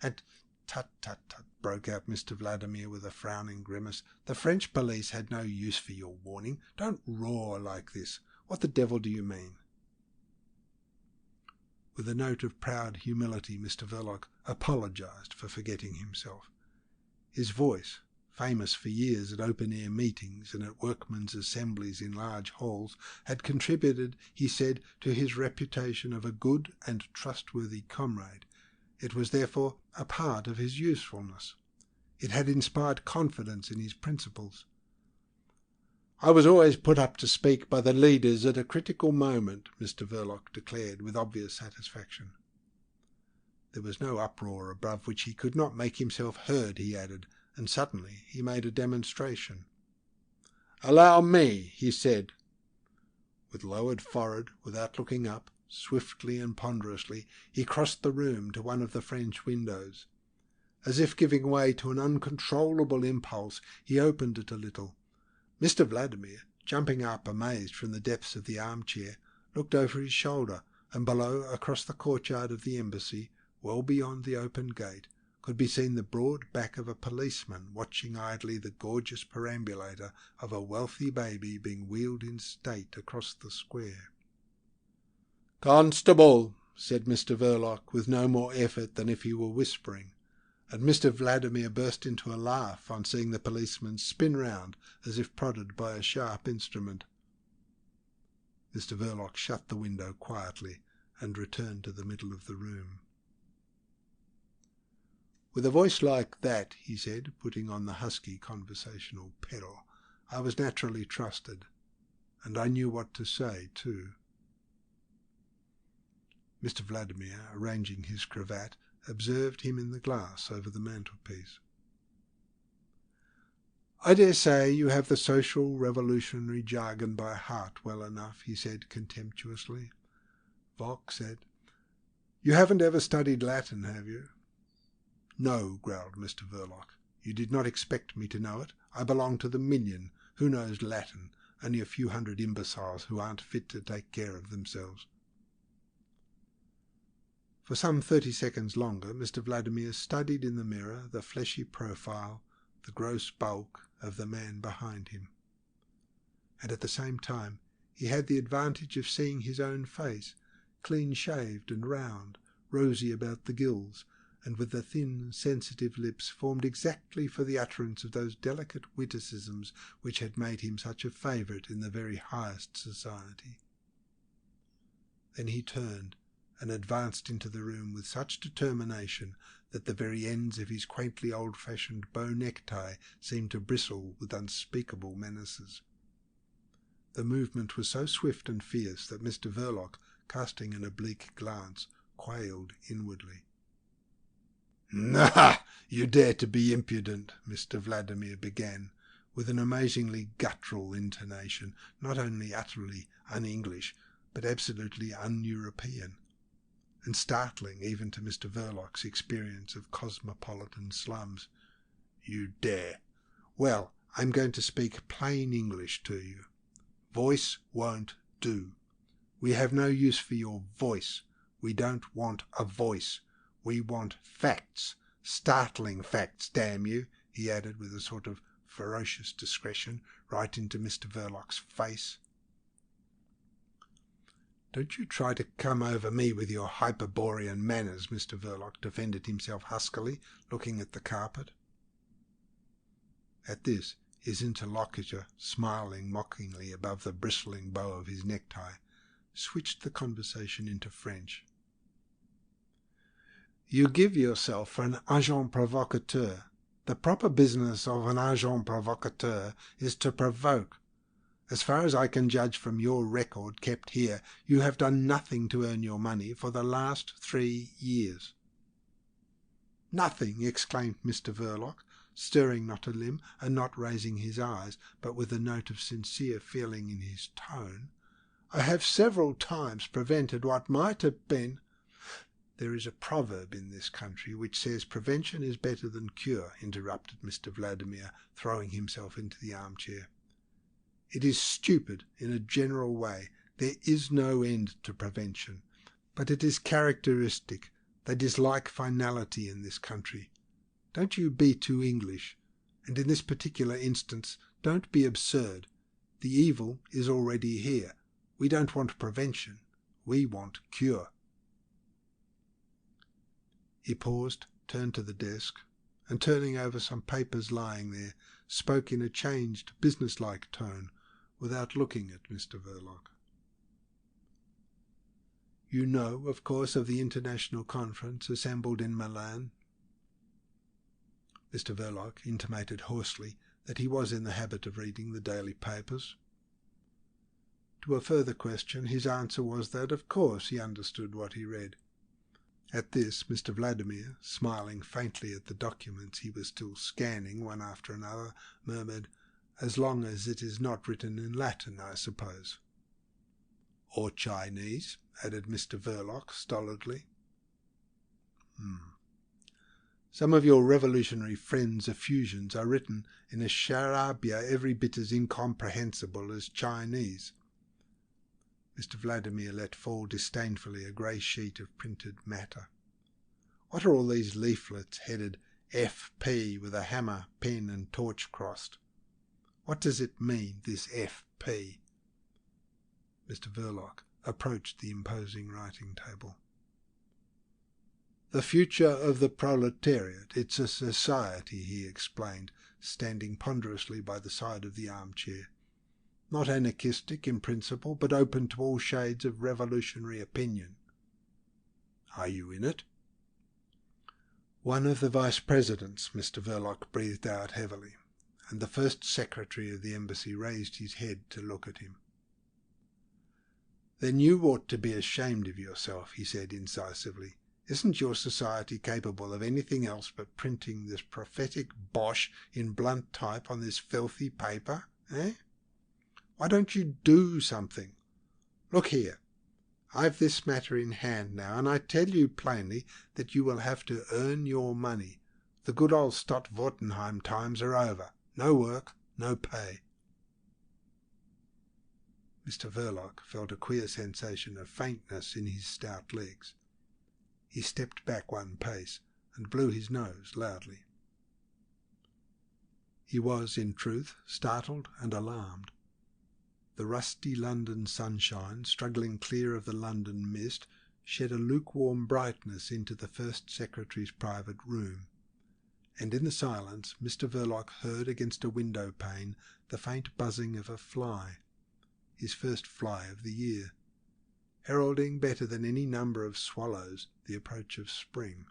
"And tut, tut, tut," broke out Mr. Vladimir with a frowning grimace. "The French police had no use for your warning. Don't roar like this. What the devil do you mean?" With a note of proud humility, Mr. Verloc apologized for forgetting himself. His voice, famous for years at open-air meetings and at workmen's assemblies in large halls, had contributed, he said, to his reputation of a good and trustworthy comrade. It was therefore a part of his usefulness. It had inspired confidence in his principles. "I was always put up to speak by the leaders at a critical moment," Mr. Verloc declared with obvious satisfaction. There was no uproar above which he could not make himself heard, he added, and suddenly he made a demonstration. "Allow me," he said. With lowered forehead, without looking up, swiftly and ponderously, he crossed the room to one of the French windows. As if giving way to an uncontrollable impulse, he opened it a little. Mr. Vladimir, jumping up amazed from the depths of the armchair, looked over his shoulder, and below, across the courtyard of the embassy, well beyond the open gate, could be seen the broad back of a policeman watching idly the gorgeous perambulator of a wealthy baby being wheeled in state across the square. "Constable," said Mr. Verloc, with no more effort than if he were whispering, and Mr. Vladimir burst into a laugh on seeing the policeman spin round as if prodded by a sharp instrument. Mr. Verloc shut the window quietly and returned to the middle of the room. "With a voice like that," he said, putting on the husky conversational pedal, "I was naturally trusted, and I knew what to say too." Mr. Vladimir, arranging his cravat, observed him in the glass over the mantelpiece. "I dare say you have the social revolutionary jargon by heart well enough," he said contemptuously. Vox said, "You haven't ever studied Latin, have you?" "No," growled Mr. Verloc. "You did not expect me to know it. I belong to the million. Who knows Latin? Only a few hundred imbeciles who aren't fit to take care of themselves." For some 30 seconds longer Mr. Vladimir studied in the mirror the fleshy profile, the gross bulk of the man behind him. And at the same time he had the advantage of seeing his own face, clean-shaved and round, rosy about the gills, and with the thin, sensitive lips formed exactly for the utterance of those delicate witticisms which had made him such a favourite in the very highest society. Then he turned and advanced into the room with such determination that the very ends of his quaintly old-fashioned bow necktie seemed to bristle with unspeakable menaces. The movement was so swift and fierce that Mr. Verloc, casting an oblique glance, quailed inwardly. "Ah, you dare to be impudent," Mr. Vladimir began, with an amazingly guttural intonation, not only utterly un-English, but absolutely un-European, and startling even to Mr. Verloc's experience of cosmopolitan slums. "You dare. Well, I'm going to speak plain English to you. Voice won't do. We have no use for your voice. We don't want a voice. We want facts, startling facts, damn you," he added with a sort of ferocious discretion, right into Mr. Verloc's face. "Don't you try to come over me with your Hyperborean manners," Mr. Verloc defended himself huskily, looking at the carpet. At this, his interlocutor, smiling mockingly above the bristling bow of his necktie, switched the conversation into French. "You give yourself for an agent provocateur. The proper business of an agent provocateur is to provoke. As far as I can judge from your record kept here, you have done nothing to earn your money for the last 3 years. "Nothing!" exclaimed Mr. Verloc, stirring not a limb and not raising his eyes, but with a note of sincere feeling in his tone. "I have several times prevented what might have been—" "There is a proverb in this country which says prevention is better than cure," interrupted Mr. Vladimir, throwing himself into the armchair. "It is stupid in a general way. There is no end to prevention. But it is characteristic. They dislike finality in this country. Don't you be too English. And in this particular instance, don't be absurd. The evil is already here. We don't want prevention. We want cure." He paused, turned to the desk, and turning over some papers lying there, spoke in a changed, businesslike tone, without looking at Mr. Verloc. "You know, of course, of the international conference assembled in Milan?" Mr. Verloc intimated hoarsely that he was in the habit of reading the daily papers. To a further question, his answer was that, of course, he understood what he read. At this, Mr. Vladimir, smiling faintly at the documents he was still scanning one after another, murmured, "As long as it is not written in Latin, I suppose." "Or Chinese," added Mr. Verloc stolidly. "Some of your revolutionary friends' effusions are written in a charabia every bit as incomprehensible as Chinese." Mr. Vladimir let fall disdainfully a grey sheet of printed matter. "What are all these leaflets headed F.P. with a hammer, pen and torch crossed? What does it mean, this F.P.?" Mr. Verloc approached the imposing writing table. "The future of the proletariat. It's a society," he explained, standing ponderously by the side of the armchair. "Not anarchistic in principle, but open to all shades of revolutionary opinion." "Are you in it?" "One of the vice-presidents," Mr. Verloc breathed out heavily, and the first secretary of the embassy raised his head to look at him. "Then you ought to be ashamed of yourself," he said incisively. "Isn't your society capable of anything else but printing this prophetic bosh in blunt type on this filthy paper, eh? Why don't you do something? Look here, I've this matter in hand now, and I tell you plainly that you will have to earn your money. The good old Stott-Wartenheim times are over. No work, no pay." Mr. Verloc felt a queer sensation of faintness in his stout legs. He stepped back one pace and blew his nose loudly. He was, in truth, startled and alarmed. The rusty London sunshine, struggling clear of the London mist, shed a lukewarm brightness into the First Secretary's private room, and in the silence Mr. Verloc heard against a window pane the faint buzzing of a fly, his first fly of the year, heralding better than any number of swallows the approach of spring.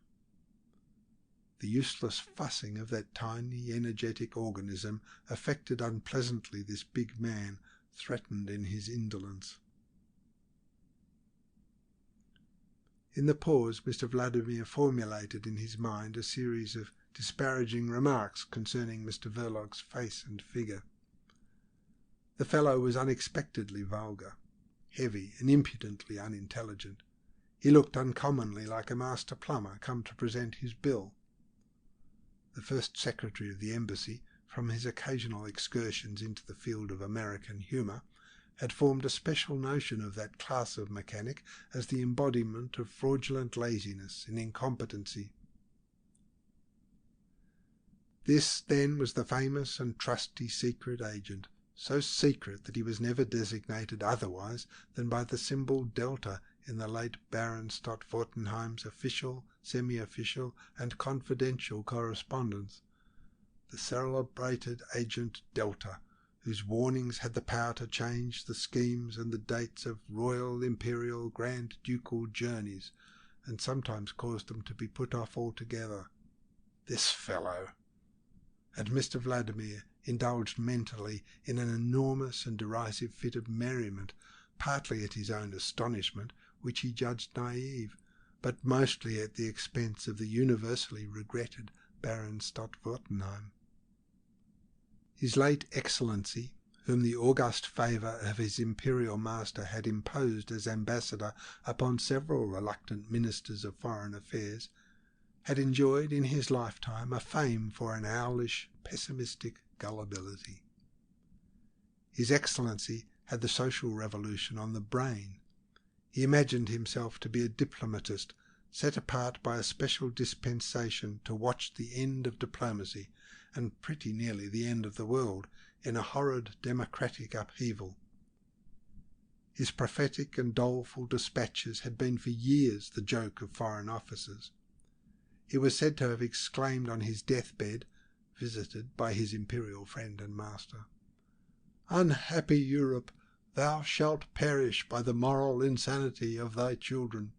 The useless fussing of that tiny, energetic organism affected unpleasantly this big man, threatened in his indolence. In the pause, Mr. Vladimir formulated in his mind a series of disparaging remarks concerning Mr. Verloc's face and figure. The fellow was unexpectedly vulgar, heavy and impudently unintelligent. He looked uncommonly like a master plumber come to present his bill. The First Secretary of the Embassy, from his occasional excursions into the field of American humour, had formed a special notion of that class of mechanic as the embodiment of fraudulent laziness and incompetency. This, then, was the famous and trusty secret agent, so secret that he was never designated otherwise than by the symbol delta in the late Baron Stott-Wartenheim's official, semi-official and confidential correspondence. The celebrated agent Delta, whose warnings had the power to change the schemes and the dates of royal, imperial, grand ducal journeys, and sometimes caused them to be put off altogether. This fellow! And Mr. Vladimir indulged mentally in an enormous and derisive fit of merriment, partly at his own astonishment, which he judged naive, but mostly at the expense of the universally regretted Baron Stott-Wartenheim. His late Excellency, whom the august favour of his imperial master had imposed as ambassador upon several reluctant ministers of foreign affairs, had enjoyed in his lifetime a fame for an owlish, pessimistic gullibility. His Excellency had the social revolution on the brain. He imagined himself to be a diplomatist, set apart by a special dispensation to watch the end of diplomacy, and pretty nearly the end of the world, in a horrid democratic upheaval. His prophetic and doleful dispatches had been for years the joke of foreign officers. He was said to have exclaimed on his deathbed, visited by his imperial friend and master, "Unhappy Europe, thou shalt perish by the moral insanity of thy children."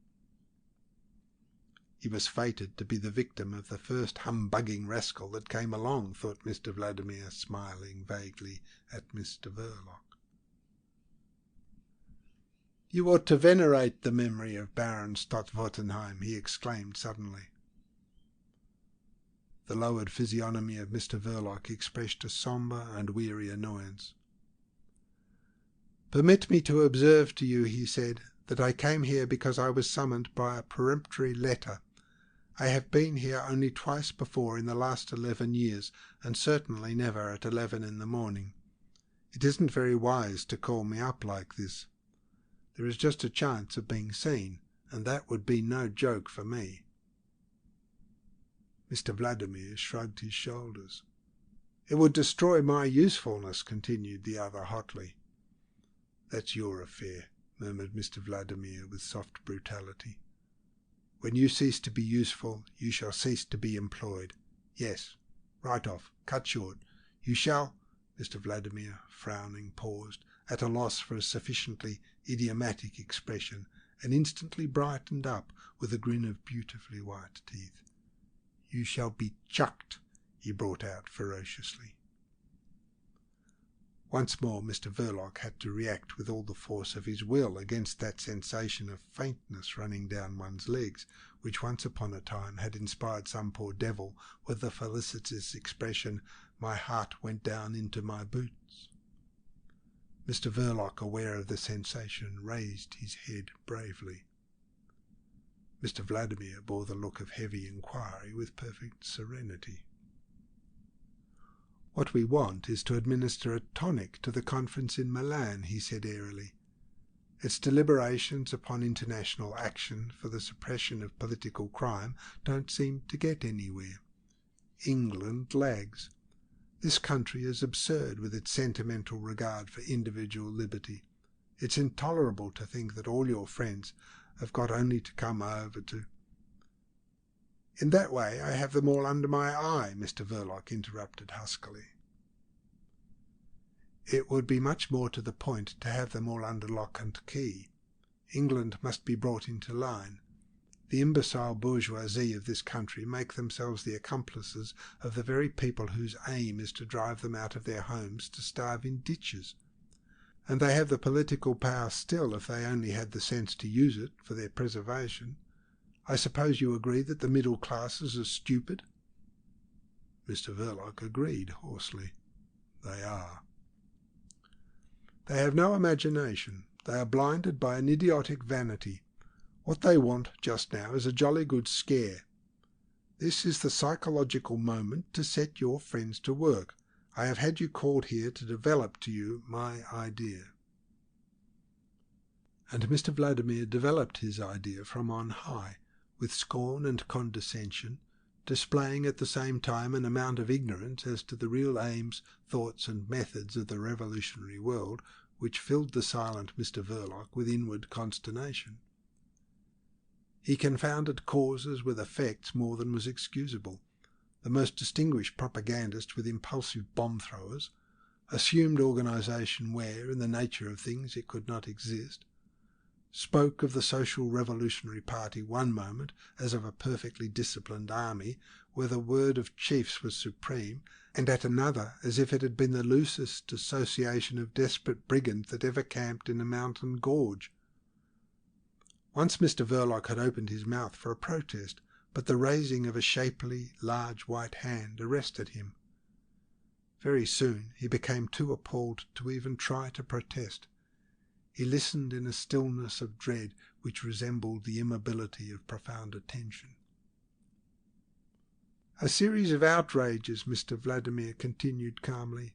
He was fated to be the victim of the first humbugging rascal that came along, thought Mr. Vladimir, smiling vaguely at Mr. Verloc. "You ought to venerate the memory of Baron Stott-Wartenheim," he exclaimed suddenly. The lowered physiognomy of Mr. Verloc expressed a sombre and weary annoyance. "Permit me to observe to you," he said, "that I came here because I was summoned by a peremptory letter. I have been here only twice before in the last 11 years, and certainly never at 11 in the morning. It isn't very wise to call me up like this. There is just a chance of being seen, and that would be no joke for me." Mr. Vladimir shrugged his shoulders. "It would destroy my usefulness," continued the other hotly. "That's your affair," murmured Mr. Vladimir with soft brutality. "When you cease to be useful, you shall cease to be employed. Yes, right off, cut short. You shall—" Mr. Vladimir, frowning, paused, at a loss for a sufficiently idiomatic expression, and instantly brightened up with a grin of beautifully white teeth. "You shall be chucked," he brought out ferociously. Once more Mr. Verloc had to react with all the force of his will against that sensation of faintness running down one's legs, which once upon a time had inspired some poor devil with the felicitous expression, "My heart went down into my boots." Mr. Verloc, aware of the sensation, raised his head bravely. Mr. Vladimir bore the look of heavy inquiry with perfect serenity. "What we want is to administer a tonic to the conference in Milan," he said airily. "Its deliberations upon international action for the suppression of political crime don't seem to get anywhere. England lags. This country is absurd with its sentimental regard for individual liberty. It's intolerable to think that all your friends have got only to come over to—" "In that way I have them all under my eye," Mr. Verloc interrupted huskily. "It would be much more to the point to have them all under lock and key. England must be brought into line. The imbecile bourgeoisie of this country make themselves the accomplices of the very people whose aim is to drive them out of their homes to starve in ditches. And they have the political power still if they only had the sense to use it for their preservation. I suppose you agree that the middle classes are stupid?" Mr. Verloc agreed hoarsely. "They are. They have no imagination. They are blinded by an idiotic vanity. What they want just now is a jolly good scare. This is the psychological moment to set your friends to work. I have had you called here to develop to you my idea." And Mr. Vladimir developed his idea from on high, with scorn and condescension, displaying at the same time an amount of ignorance as to the real aims, thoughts and methods of the revolutionary world which filled the silent Mr. Verloc with inward consternation. He confounded causes with effects more than was excusable, the most distinguished propagandist with impulsive bomb-throwers, assumed organisation where, in the nature of things, it could not exist, spoke of the Social Revolutionary Party one moment as of a perfectly disciplined army where the word of chiefs was supreme, and at another as if it had been the loosest association of desperate brigands that ever camped in a mountain gorge. Once Mr. Verloc had opened his mouth for a protest, but the raising of a shapely, large white hand arrested him. Very soon he became too appalled to even try to protest. He listened in a stillness of dread which resembled the immobility of profound attention. "A series of outrages," Mr. Vladimir continued calmly,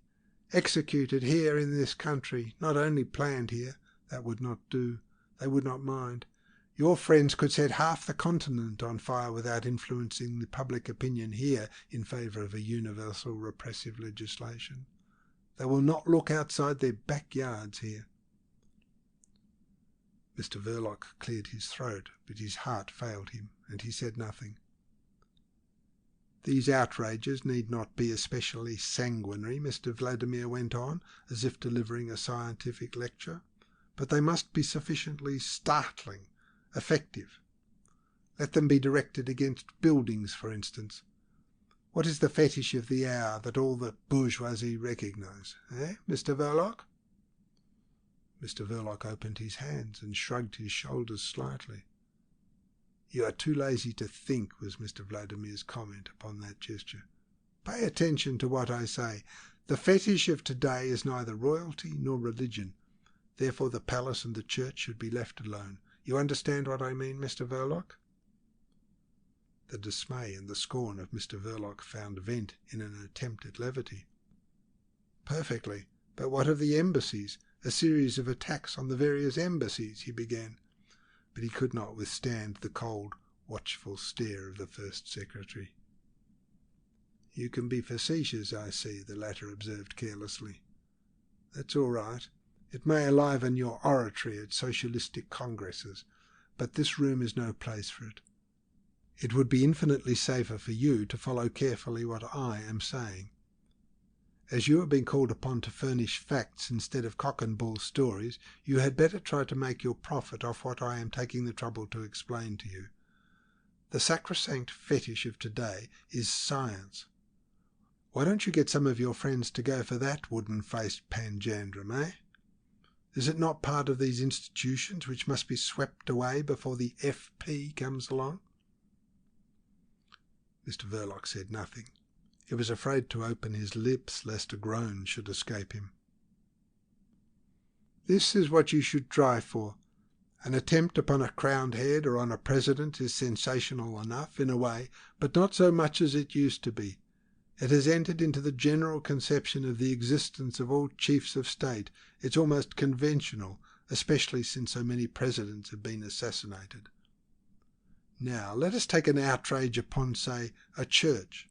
"executed here in this country, not only planned here. That would not do. They would not mind. Your friends could set half the continent on fire without influencing the public opinion here in favour of a universal repressive legislation. They will not look outside their backyards here." Mr. Verloc cleared his throat, but his heart failed him, and he said nothing. These outrages need not be especially sanguinary, Mr. Vladimir went on, as if delivering a scientific lecture, but they must be sufficiently startling, effective. Let them be directed against buildings, for instance. What is the fetish of the hour that all the bourgeoisie recognise, Mr. Verloc? Mr. Verloc opened his hands and shrugged his shoulders slightly. "You are too lazy to think," was Mr. Vladimir's comment upon that gesture. "Pay attention to what I say. The fetish of today is neither royalty nor religion. Therefore the palace and the church should be left alone. You understand what I mean, Mr. Verloc?" The dismay and the scorn of Mr. Verloc found vent in an attempt at levity. "Perfectly. But what of the embassies? A series of attacks on the various embassies," he began. But he could not withstand the cold, watchful stare of the First Secretary. "You can be facetious, I see," the latter observed carelessly. "That's all right. It may enliven your oratory at socialistic congresses, but this room is no place for it. It would be infinitely safer for you to follow carefully what I am saying. As you have been called upon to furnish facts instead of cock-and-bull stories, you had better try to make your profit off what I am taking the trouble to explain to you. The sacrosanct fetish of today is science. Why don't you get some of your friends to go for that wooden-faced panjandrum, Is it not part of these institutions which must be swept away before the F.P. comes along?" Mr. Verloc said nothing. He was afraid to open his lips lest a groan should escape him. "This is what you should try for. An attempt upon a crowned head or on a president is sensational enough, in a way, but not so much as it used to be. It has entered into the general conception of the existence of all chiefs of state. It's almost conventional, especially since so many presidents have been assassinated. Now, let us take an outrage upon, say, a church.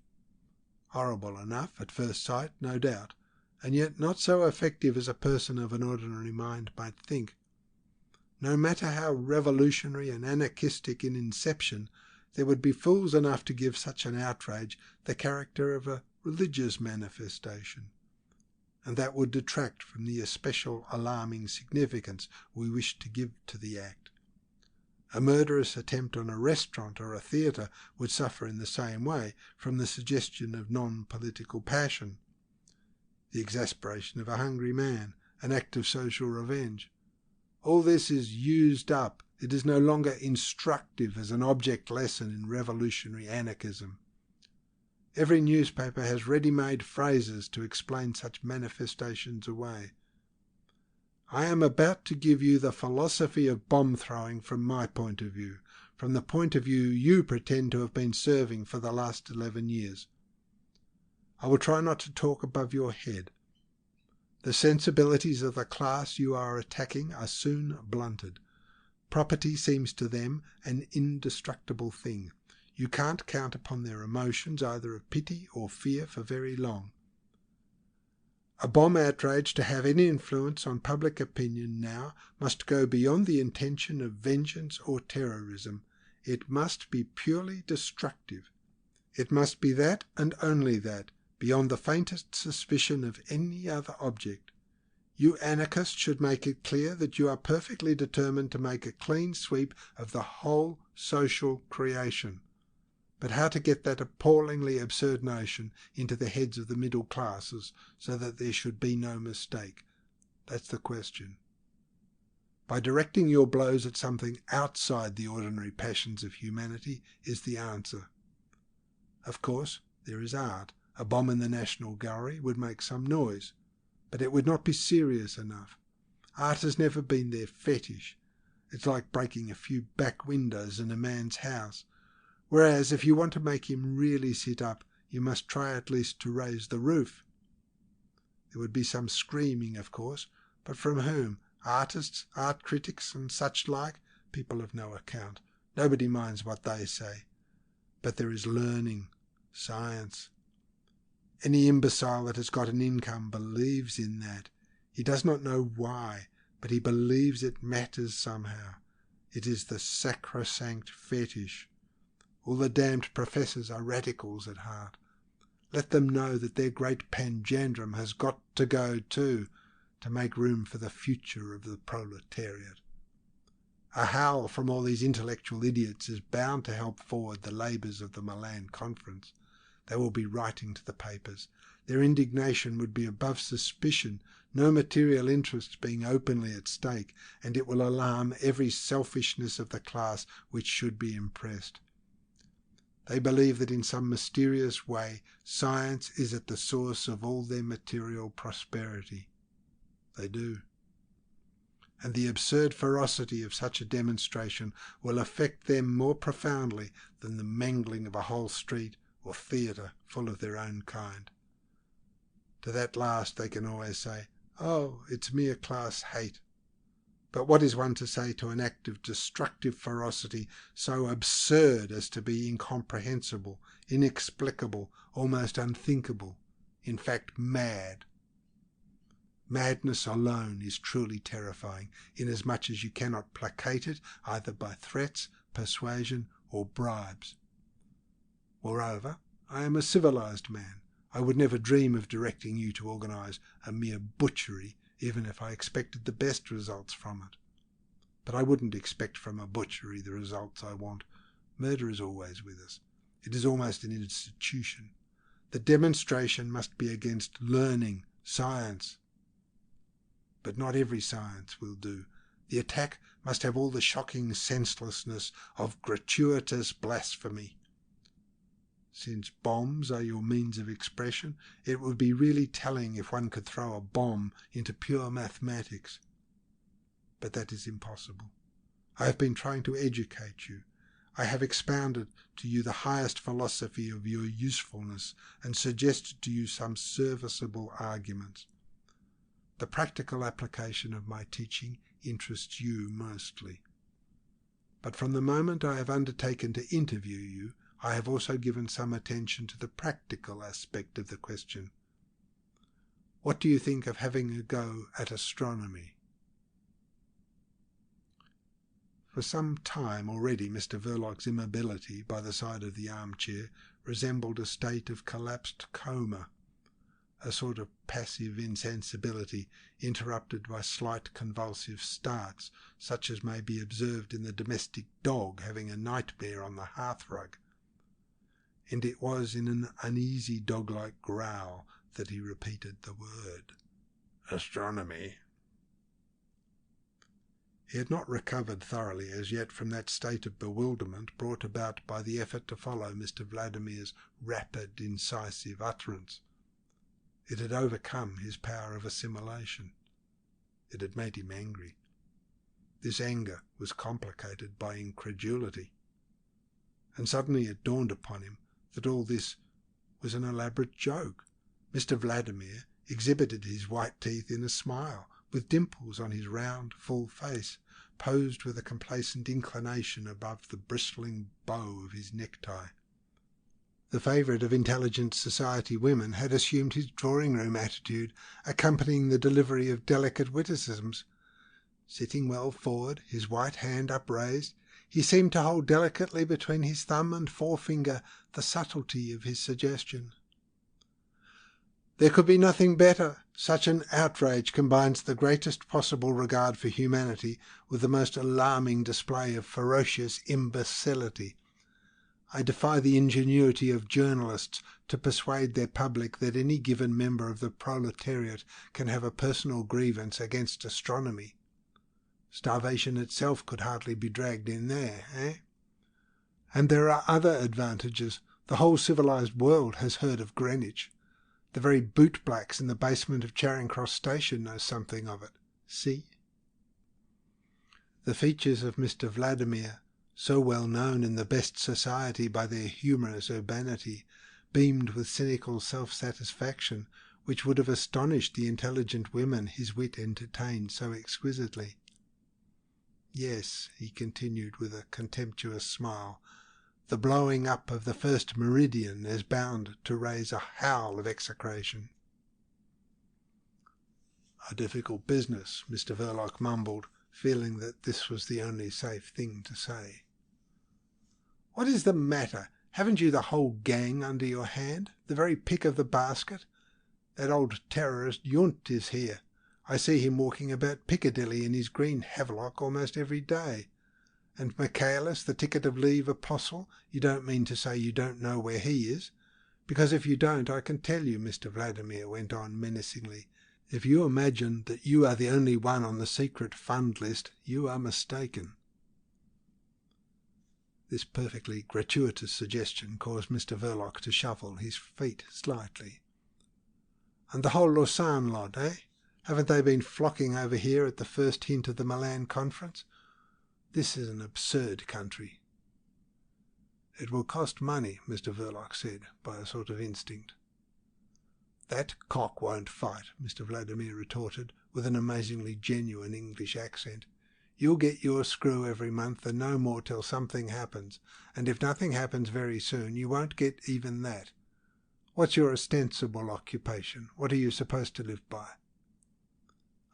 Horrible enough at first sight, no doubt, and yet not so effective as a person of an ordinary mind might think. No matter how revolutionary and anarchistic in inception, there would be fools enough to give such an outrage the character of a religious manifestation, and that would detract from the especial alarming significance we wish to give to the act. A murderous attempt on a restaurant or a theatre would suffer in the same way from the suggestion of non-political passion. The exasperation of a hungry man, an act of social revenge. All this is used up. It is no longer instructive as an object lesson in revolutionary anarchism. Every newspaper has ready-made phrases to explain such manifestations away. I am about to give you the philosophy of bomb-throwing from my point of view, from the point of view you pretend to have been serving for the last 11 years. I will try not to talk above your head. The sensibilities of the class you are attacking are soon blunted. Property seems to them an indestructible thing. You can't count upon their emotions either of pity or fear for very long. A bomb outrage to have any influence on public opinion now must go beyond the intention of vengeance or terrorism. It must be purely destructive. It must be that and only that, beyond the faintest suspicion of any other object. You anarchists should make it clear that you are perfectly determined to make a clean sweep of the whole social creation. But how to get that appallingly absurd notion into the heads of the middle classes so that there should be no mistake? That's the question. By directing your blows at something outside the ordinary passions of humanity is the answer. Of course, there is art. A bomb in the National Gallery would make some noise, but it would not be serious enough. Art has never been their fetish. It's like breaking a few back windows in a man's house. Whereas if you want to make him really sit up, you must try at least to raise the roof. There would be some screaming, of course, but from whom? Artists, art critics, and such like? People of no account. Nobody minds what they say. But there is learning, science. Any imbecile that has got an income believes in that. He does not know why, but he believes it matters somehow. It is the sacrosanct fetish. All the damned professors are radicals at heart. Let them know that their great panjandrum has got to go too, to make room for the future of the proletariat. A howl from all these intellectual idiots is bound to help forward the labours of the Milan Conference. They will be writing to the papers. Their indignation would be above suspicion, no material interests being openly at stake, and it will alarm every selfishness of the class which should be impressed. They believe that in some mysterious way science is at the source of all their material prosperity. They do. And the absurd ferocity of such a demonstration will affect them more profoundly than the mangling of a whole street or theatre full of their own kind. To that last they can always say, "Oh, it's mere class hate." But what is one to say to an act of destructive ferocity so absurd as to be incomprehensible, inexplicable, almost unthinkable, in fact mad? Madness alone is truly terrifying, inasmuch as you cannot placate it either by threats, persuasion, or bribes. Moreover, I am a civilized man. I would never dream of directing you to organize a mere butchery, even if I expected the best results from it. But I wouldn't expect from a butchery the results I want. Murder is always with us. It is almost an institution. The demonstration must be against learning, science. But not every science will do. The attack must have all the shocking senselessness of gratuitous blasphemy. Since bombs are your means of expression, it would be really telling if one could throw a bomb into pure mathematics. But that is impossible. I have been trying to educate you. I have expounded to you the highest philosophy of your usefulness and suggested to you some serviceable arguments. The practical application of my teaching interests you mostly. But from the moment I have undertaken to interview you, I have also given some attention to the practical aspect of the question. What do you think of having a go at astronomy? For some time already Mr. Verloc's immobility by the side of the armchair resembled a state of collapsed coma, a sort of passive insensibility interrupted by slight convulsive starts, such as may be observed in the domestic dog having a nightmare on the hearthrug. And it was in an uneasy dog-like growl that he repeated the word, "Astronomy." He had not recovered thoroughly as yet from that state of bewilderment brought about by the effort to follow Mr. Vladimir's rapid, incisive utterance. It had overcome his power of assimilation. It had made him angry. This anger was complicated by incredulity. And suddenly it dawned upon him that all this was an elaborate joke. Mr. Vladimir exhibited his white teeth in a smile, with dimples on his round, full face, posed with a complacent inclination above the bristling bow of his necktie. The favourite of intelligent society women had assumed his drawing-room attitude, accompanying the delivery of delicate witticisms. Sitting well forward, his white hand upraised, he seemed to hold delicately between his thumb and forefinger the subtlety of his suggestion. There could be nothing better. Such an outrage combines the greatest possible regard for humanity with the most alarming display of ferocious imbecility. I defy the ingenuity of journalists to persuade their public that any given member of the proletariat can have a personal grievance against astronomy. Starvation itself could hardly be dragged in there, eh? And there are other advantages. The whole civilized world has heard of Greenwich. The very bootblacks in the basement of Charing Cross Station know something of it. See? The features of Mr. Vladimir, so well known in the best society by their humorous urbanity, beamed with cynical self-satisfaction, which would have astonished the intelligent women his wit entertained so exquisitely. Yes, he continued with a contemptuous smile, the blowing up of the first meridian is bound to raise a howl of execration. A difficult business, Mr. Verloc mumbled, feeling that this was the only safe thing to say. What is the matter? Haven't you the whole gang under your hand? The very pick of the basket? That old terrorist Yunt is here. I see him walking about Piccadilly in his green havelock almost every day. And Michaelis, the ticket of leave apostle, you don't mean to say you don't know where he is? Because if you don't, I can tell you, Mr. Vladimir went on menacingly, if you imagine that you are the only one on the secret fund list, you are mistaken. This perfectly gratuitous suggestion caused Mr. Verloc to shuffle his feet slightly. And the whole Lausanne lot, eh? Haven't they been flocking over here at the first hint of the Milan Conference? This is an absurd country. It will cost money, Mr. Verloc said, by a sort of instinct. That cock won't fight, Mr. Vladimir retorted, with an amazingly genuine English accent. You'll get your screw every month and no more till something happens, and if nothing happens very soon, you won't get even that. What's your ostensible occupation? What are you supposed to live by?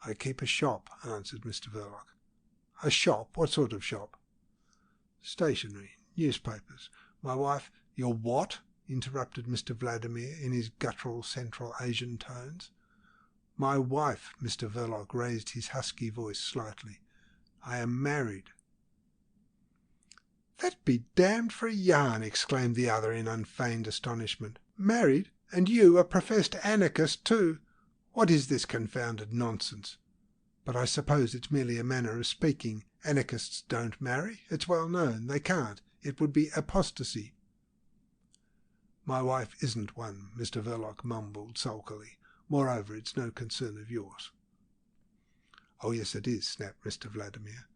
I keep a shop, answered Mr. Verloc. A shop? What sort of shop? Stationery, newspapers. My wife... Your what? Interrupted Mr. Vladimir in his guttural Central Asian tones. My wife, Mr. Verloc raised his husky voice slightly. I am married. That be damned for a yarn, exclaimed the other in unfeigned astonishment. Married? And you a professed anarchist too? What is this confounded nonsense? But I suppose it's merely a manner of speaking. Anarchists don't marry. It's well known. They can't. It would be apostasy. My wife isn't one, Mr. Verloc mumbled sulkily. Moreover, it's no concern of yours. Oh, yes, it is, snapped Mr. Vladimir.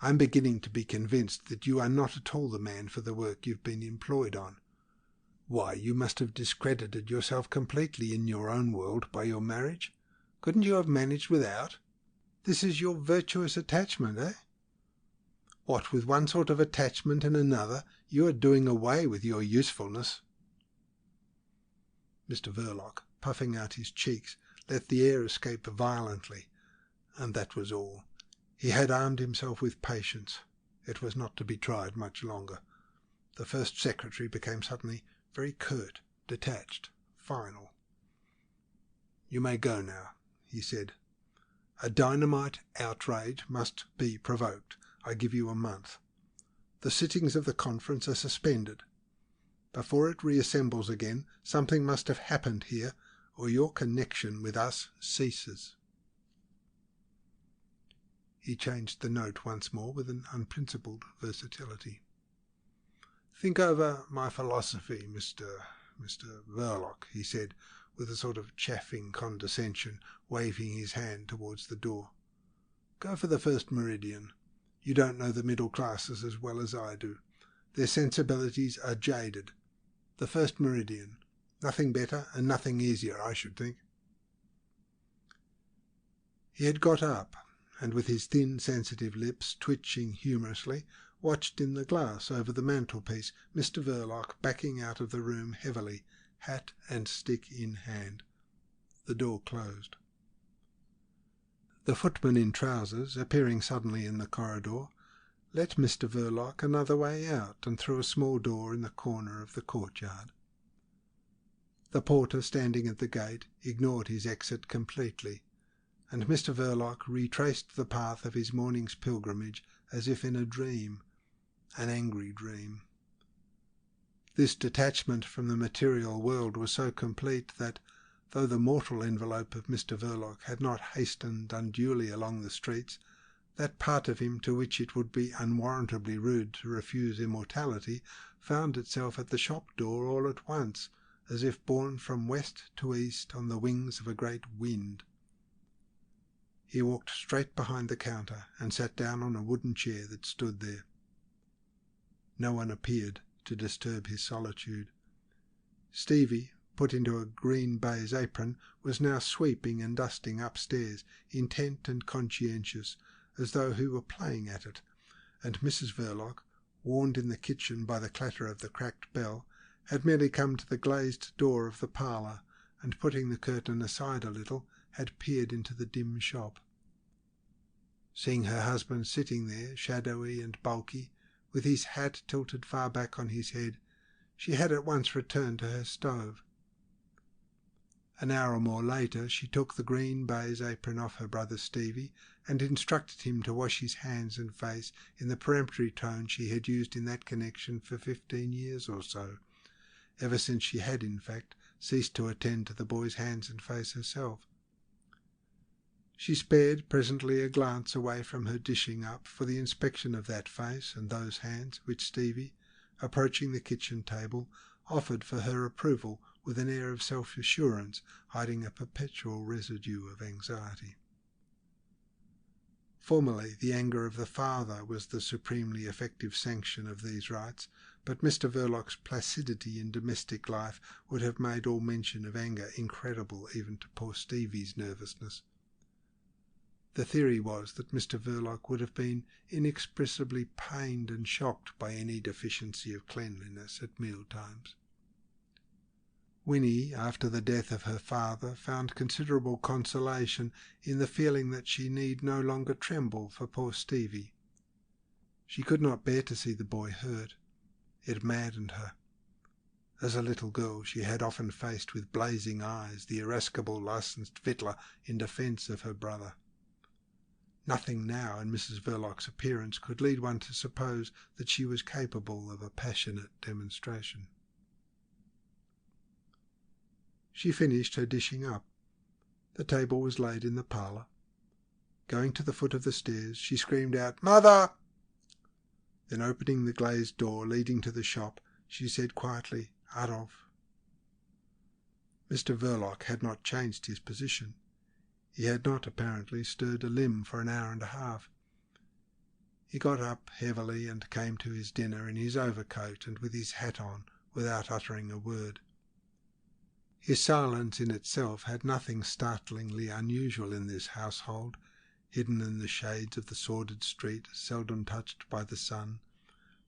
I'm beginning to be convinced that you are not at all the man for the work you've been employed on. Why, you must have discredited yourself completely in your own world by your marriage. Couldn't you have managed without? This is your virtuous attachment, eh? What, with one sort of attachment and another, you are doing away with your usefulness. Mr. Verloc, puffing out his cheeks, let the air escape violently, and that was all. He had armed himself with patience. It was not to be tried much longer. The first secretary became suddenly very curt, detached, final. You may go now, he said. A dynamite outrage must be provoked. I give you a month. The sittings of the conference are suspended. Before it reassembles again, something must have happened here, or your connection with us ceases. He changed the note once more with an unprincipled versatility. Think over my philosophy, Mr. Verloc, he said, with a sort of chaffing condescension, waving his hand towards the door. Go for the first meridian. You don't know the middle classes as well as I do. Their sensibilities are jaded. The first meridian. Nothing better and nothing easier, I should think. He had got up, and with his thin, sensitive lips twitching humorously, watched in the glass over the mantelpiece Mr. Verloc backing out of the room heavily, hat and stick in hand. The door closed. The footman in trousers, appearing suddenly in the corridor, let Mr. Verloc another way out and through a small door in the corner of the courtyard. The porter standing at the gate ignored his exit completely, and Mr. Verloc retraced the path of his morning's pilgrimage as if in a dream, an angry dream. This detachment from the material world was so complete that, though the mortal envelope of Mr. Verloc had not hastened unduly along the streets, that part of him to which it would be unwarrantably rude to refuse immortality found itself at the shop door all at once, as if borne from west to east on the wings of a great wind. He walked straight behind the counter and sat down on a wooden chair that stood there. No one appeared to disturb his solitude. Stevie, put into a green baize apron, was now sweeping and dusting upstairs, intent and conscientious, as though he were playing at it, and Mrs. Verloc, warned in the kitchen by the clatter of the cracked bell, had merely come to the glazed door of the parlour, and putting the curtain aside a little, had peered into the dim shop. Seeing her husband sitting there, shadowy and bulky, with his hat tilted far back on his head, she had at once returned to her stove. An hour or more later she took the green baize apron off her brother Stevie and instructed him to wash his hands and face in the peremptory tone she had used in that connection for 15 years or so, ever since she had, in fact, ceased to attend to the boy's hands and face herself. She spared presently a glance away from her dishing up for the inspection of that face and those hands which Stevie, approaching the kitchen table, offered for her approval with an air of self-assurance hiding a perpetual residue of anxiety. Formerly the anger of the father was the supremely effective sanction of these rites, but Mr. Verloc's placidity in domestic life would have made all mention of anger incredible even to poor Stevie's nervousness. The theory was that Mr. Verloc would have been inexpressibly pained and shocked by any deficiency of cleanliness at meal times. Winnie, after the death of her father, found considerable consolation in the feeling that she need no longer tremble for poor Stevie. She could not bear to see the boy hurt. It maddened her. As a little girl she had often faced with blazing eyes the irascible licensed victualler in defence of her brother. Nothing now in Mrs. Verloc's appearance could lead one to suppose that she was capable of a passionate demonstration. She finished her dishing up. The table was laid in the parlour. Going to the foot of the stairs, she screamed out, "Mother!" Then opening the glazed door leading to the shop, she said quietly, "Adolf." Mr. Verloc had not changed his position. He had not, apparently, stirred a limb for an hour and a half. He got up heavily and came to his dinner in his overcoat and with his hat on, without uttering a word. His silence in itself had nothing startlingly unusual in this household, hidden in the shades of the sordid street, seldom touched by the sun,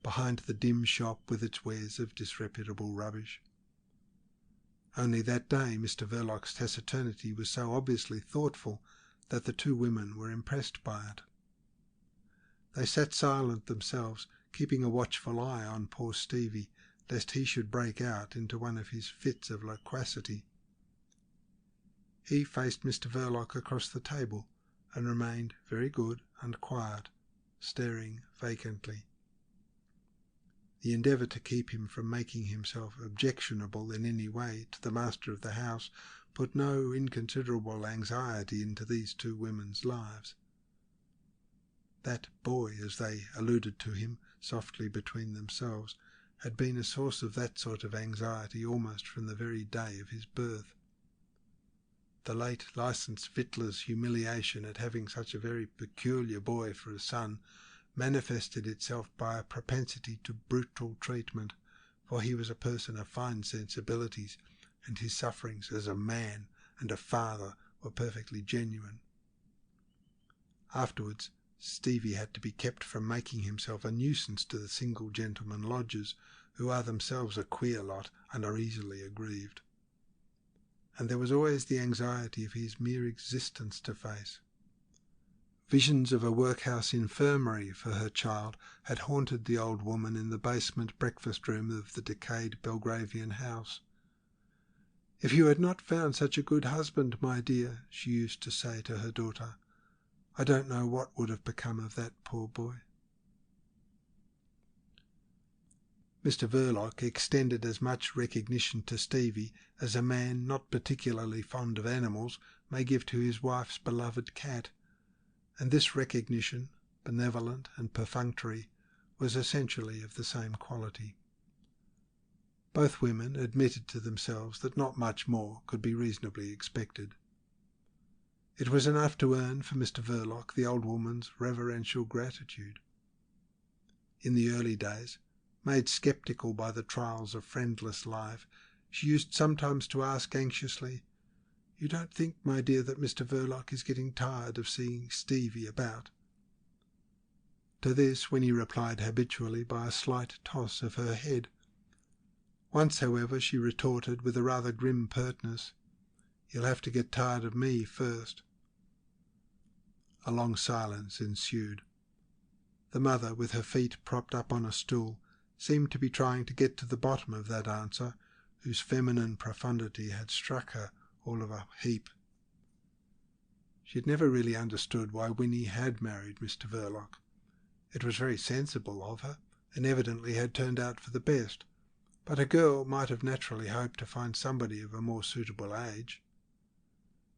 behind the dim shop with its wares of disreputable rubbish. Only that day Mr. Verloc's taciturnity was so obviously thoughtful that the two women were impressed by it. They sat silent themselves, keeping a watchful eye on poor Stevie, lest he should break out into one of his fits of loquacity. He faced Mr. Verloc across the table and remained very good and quiet, staring vacantly. The endeavour to keep him from making himself objectionable in any way to the master of the house put no inconsiderable anxiety into these two women's lives. That boy, as they alluded to him softly between themselves, had been a source of that sort of anxiety almost from the very day of his birth. The late licensed victualler's humiliation at having such a very peculiar boy for a son manifested itself by a propensity to brutal treatment, for he was a person of fine sensibilities, and his sufferings as a man and a father were perfectly genuine. Afterwards, Stevie had to be kept from making himself a nuisance to the single gentlemen lodgers, who are themselves a queer lot and are easily aggrieved. And there was always the anxiety of his mere existence to face. Visions of a workhouse infirmary for her child had haunted the old woman in the basement breakfast room of the decayed Belgravian house. "If you had not found such a good husband, my dear," she used to say to her daughter, "I don't know what would have become of that poor boy." Mr. Verloc extended as much recognition to Stevie as a man not particularly fond of animals may give to his wife's beloved cat, and this recognition, benevolent and perfunctory, was essentially of the same quality. Both women admitted to themselves that not much more could be reasonably expected. It was enough to earn for Mr. Verloc the old woman's reverential gratitude. In the early days, made sceptical by the trials of friendless life, she used sometimes to ask anxiously, "You don't think, my dear, that Mr. Verloc is getting tired of seeing Stevie about?" To this Winnie replied habitually by a slight toss of her head. Once, however, she retorted with a rather grim pertness, "He'll have to get tired of me first." A long silence ensued. The mother, with her feet propped up on a stool, seemed to be trying to get to the bottom of that answer, whose feminine profundity had struck her all of a heap. She had never really understood why Winnie had married Mr. Verloc. It was very sensible of her, and evidently had turned out for the best, but a girl might have naturally hoped to find somebody of a more suitable age.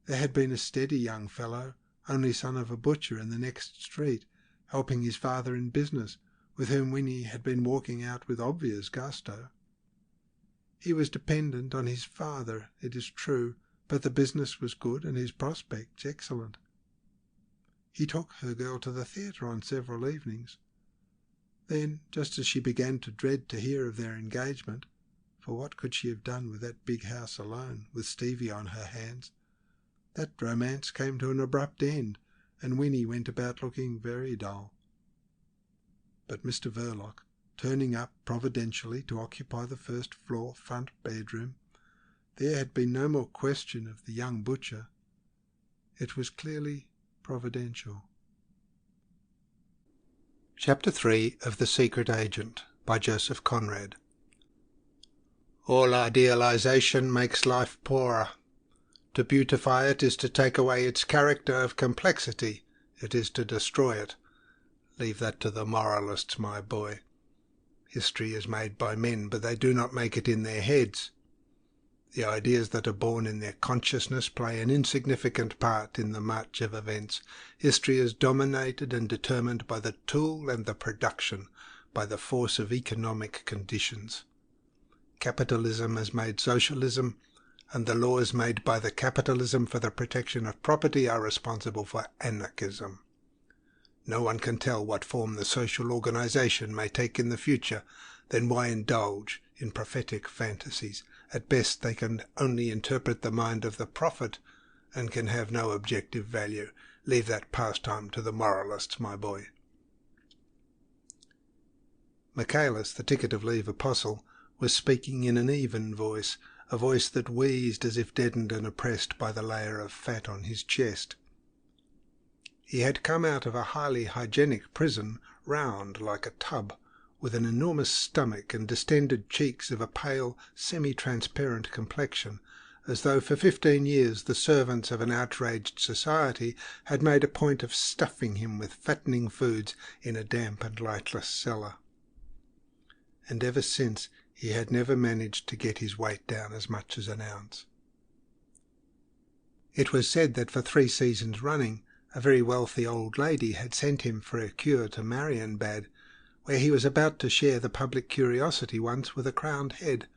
There had been a steady young fellow, only son of a butcher in the next street, helping his father in business, with whom Winnie had been walking out with obvious gusto. He was dependent on his father, it is true, but the business was good and his prospects excellent. He took her girl to the theatre on several evenings. Then, just as she began to dread to hear of their engagement, for what could she have done with that big house alone, with Stevie on her hands, that romance came to an abrupt end, and Winnie went about looking very dull. But Mr. Verloc, turning up providentially to occupy the first-floor front bedroom, there had been no more question of the young butcher. It was clearly providential. Chapter 3 of The Secret Agent by Joseph Conrad. All idealization makes life poorer. To beautify it is to take away its character of complexity. It is to destroy it. Leave that to the moralists, my boy. History is made by men, but they do not make it in their heads. The ideas that are born in their consciousness play an insignificant part in the march of events. History is dominated and determined by the tool and the production, by the force of economic conditions. Capitalism has made socialism, and the laws made by the capitalism for the protection of property are responsible for anarchism. No one can tell what form the social organization may take in the future, then why indulge in prophetic fantasies? At best they can only interpret the mind of the prophet, and can have no objective value. Leave that pastime to the moralists, my boy. Michaelis, the ticket of leave apostle, was speaking in an even voice, a voice that wheezed as if deadened and oppressed by the layer of fat on his chest. He had come out of a highly hygienic prison, round like a tub, with an enormous stomach and distended cheeks of a pale, semi-transparent complexion, as though for 15 years the servants of an outraged society had made a point of stuffing him with fattening foods in a damp and lightless cellar. And ever since he had never managed to get his weight down as much as an ounce. It was said that for 3 seasons running a very wealthy old lady had sent him for a cure to Marienbad, where he was about to share the public curiosity once with a crowned head,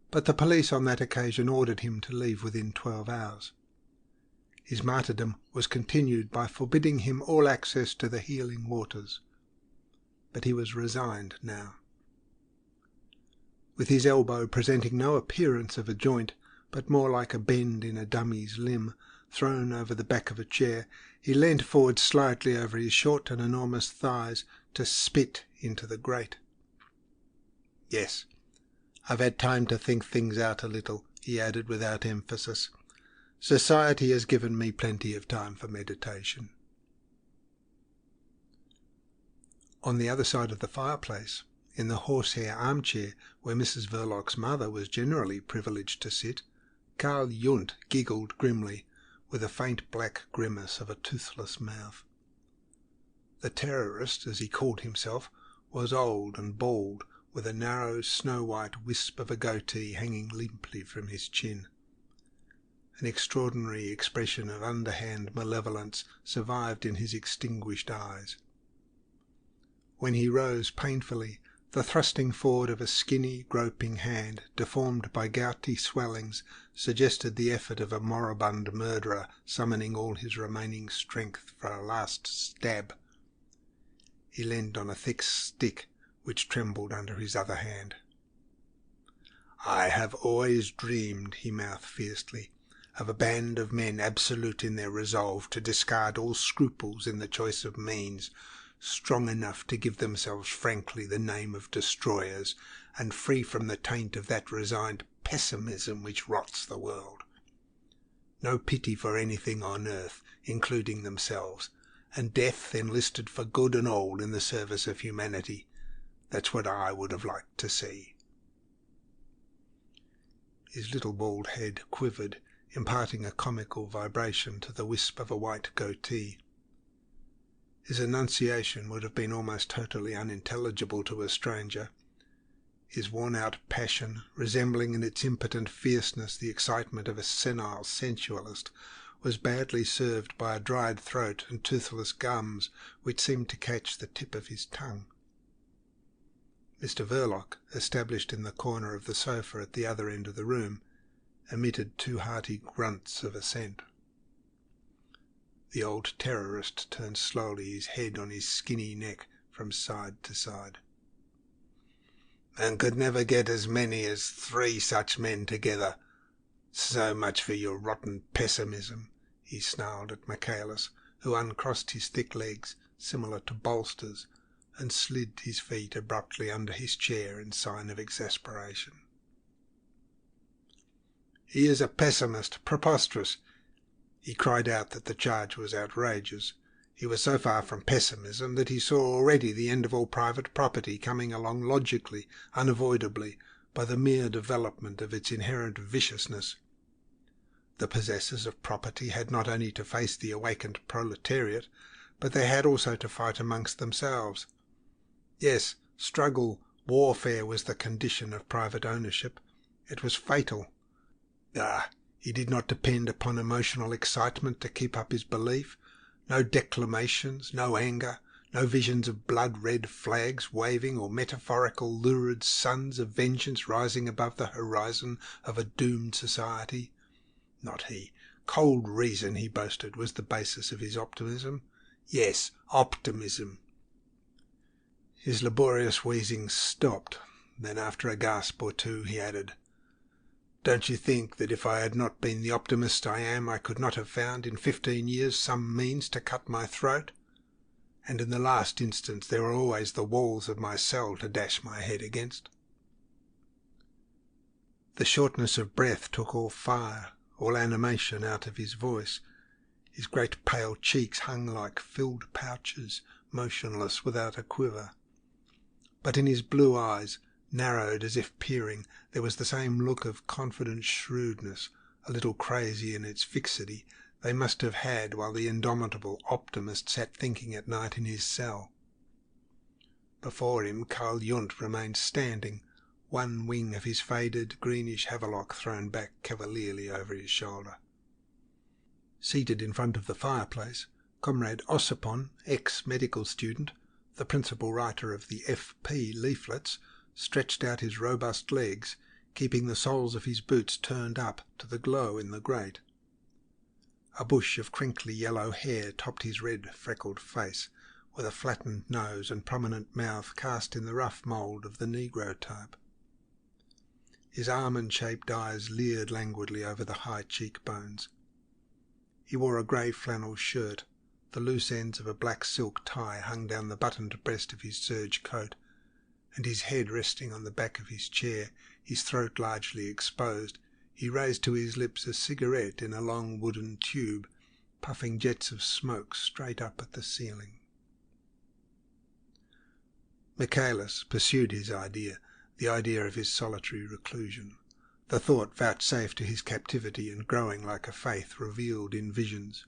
but the police on that occasion ordered him to leave within 12 hours. His martyrdom was continued by forbidding him all access to the healing waters. But he was resigned now. With his elbow presenting no appearance of a joint, but more like a bend in a dummy's limb, thrown over the back of a chair, he leant forward slightly over his short and enormous thighs to spit into the grate. "Yes, I've had time to think things out a little," he added without emphasis. "Society has given me plenty of time for meditation." On the other side of the fireplace, in the horsehair armchair where Mrs. Verloc's mother was generally privileged to sit, Karl Yundt giggled grimly, with a faint black grimace of a toothless mouth. The terrorist, as he called himself, was old and bald, with a narrow snow-white wisp of a goatee hanging limply from his chin. An extraordinary expression of underhand malevolence survived in his extinguished eyes. When he rose painfully, the thrusting forward of a skinny, groping hand, deformed by gouty swellings, suggested the effort of a moribund murderer summoning all his remaining strength for a last stab. He leaned on a thick stick, which trembled under his other hand. "I have always dreamed," he mouthed fiercely, "of a band of men absolute in their resolve to discard all scruples in the choice of means, strong enough to give themselves frankly the name of destroyers, and free from the taint of that resigned pessimism which rots the world. No pity for anything on earth, including themselves, and death enlisted for good and all in the service of humanity. That's what I would have liked to see." His little bald head quivered, imparting a comical vibration to the wisp of a white goatee. His enunciation would have been almost totally unintelligible to a stranger. His worn-out passion, resembling in its impotent fierceness the excitement of a senile sensualist, was badly served by a dried throat and toothless gums which seemed to catch the tip of his tongue. Mr. Verloc, established in the corner of the sofa at the other end of the room, emitted 2 hearty grunts of assent. The old terrorist turned slowly his head on his skinny neck from side to side. "And could never get as many as 3 such men together. So much for your rotten pessimism," he snarled at Michaelis, who uncrossed his thick legs, similar to bolsters, and slid his feet abruptly under his chair in sign of exasperation. "He is a pessimist, preposterous." He cried out that the charge was outrageous. He was so far from pessimism that he saw already the end of all private property coming along logically, unavoidably, by the mere development of its inherent viciousness. The possessors of property had not only to face the awakened proletariat, but they had also to fight amongst themselves. Yes, struggle, warfare was the condition of private ownership. It was fatal. He did not depend upon emotional excitement to keep up his belief. No declamations, no anger, no visions of blood-red flags waving or metaphorical lurid suns of vengeance rising above the horizon of a doomed society. Not he. Cold reason, he boasted, was the basis of his optimism. Yes, optimism. His laborious wheezing stopped. Then, after a gasp or two, he added, "Don't you think that if I had not been the optimist I am, I could not have found in 15 years some means to cut my throat? And in the last instance there are always the walls of my cell to dash my head against." The shortness of breath took all fire, all animation out of his voice. His great pale cheeks hung like filled pouches, motionless without a quiver. But in his blue eyes, narrowed as if peering, there was the same look of confident shrewdness, a little crazy in its fixity, they must have had while the indomitable optimist sat thinking at night in his cell. Before him Karl Yundt remained standing, one wing of his faded greenish havelock thrown back cavalierly over his shoulder. Seated in front of the fireplace, Comrade Ossipon, ex-medical student, the principal writer of the F.P. leaflets, stretched out his robust legs, keeping the soles of his boots turned up to the glow in the grate. A bush of crinkly yellow hair topped his red, freckled face, with a flattened nose and prominent mouth cast in the rough mould of the Negro type. His almond-shaped eyes leered languidly over the high cheekbones. He wore a grey flannel shirt. The loose ends of a black silk tie hung down the buttoned breast of his serge coat, and his head resting on the back of his chair, his throat largely exposed, he raised to his lips a cigarette in a long wooden tube, puffing jets of smoke straight up at the ceiling. Michaelis pursued his idea, the idea of his solitary reclusion, the thought vouchsafed to his captivity and growing like a faith revealed in visions.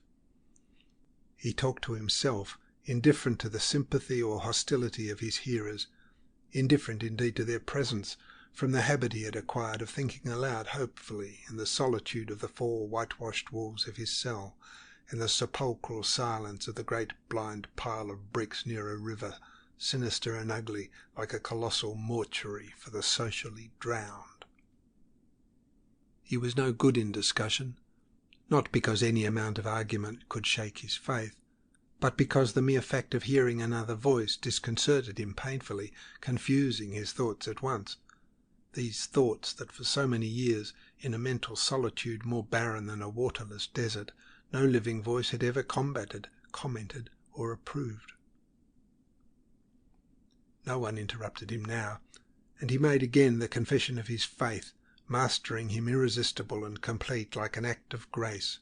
He talked to himself, indifferent to the sympathy or hostility of his hearers, indifferent indeed to their presence, from the habit he had acquired of thinking aloud hopefully in the solitude of the 4 whitewashed walls of his cell, in the sepulchral silence of the great blind pile of bricks near a river, sinister and ugly, like a colossal mortuary for the socially drowned. He was no good in discussion, not because any amount of argument could shake his faith, but because the mere fact of hearing another voice disconcerted him painfully, confusing his thoughts at once. These thoughts that for so many years, in a mental solitude more barren than a waterless desert, no living voice had ever combated, commented, or approved. No one interrupted him now, and he made again the confession of his faith, mastering him irresistible and complete like an act of grace.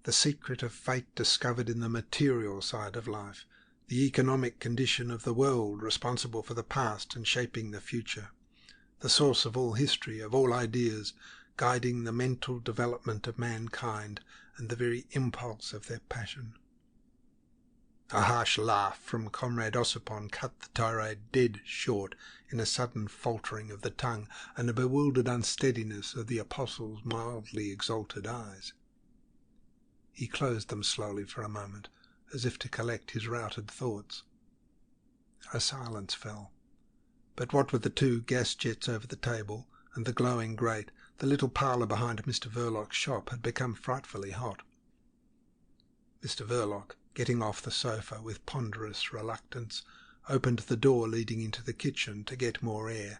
the secret of fate discovered in the material side of life, the economic condition of the world responsible for the past and shaping the future, the source of all history, of all ideas, guiding the mental development of mankind and the very impulse of their passion. A harsh laugh from Conrad cut the tirade dead short in a sudden faltering of the tongue and a bewildered unsteadiness of the apostle's mildly exalted eyes. He closed them slowly for a moment, as if to collect his routed thoughts. A silence fell. But what with the 2 gas jets over the table and the glowing grate, the little parlour behind Mr. Verloc's shop had become frightfully hot. Mr. Verloc, getting off the sofa with ponderous reluctance, opened the door leading into the kitchen to get more air,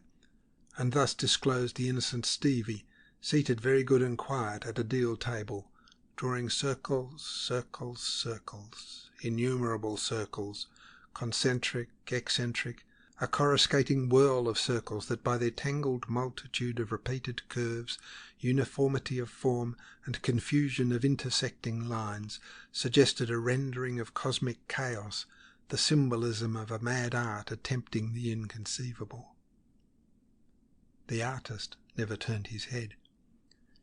and thus disclosed the innocent Stevie, seated very good and quiet at a deal table, drawing circles, circles, circles, innumerable circles, concentric, eccentric, a coruscating whirl of circles that by their tangled multitude of repeated curves, uniformity of form, and confusion of intersecting lines, suggested a rendering of cosmic chaos, the symbolism of a mad art attempting the inconceivable. The artist never turned his head,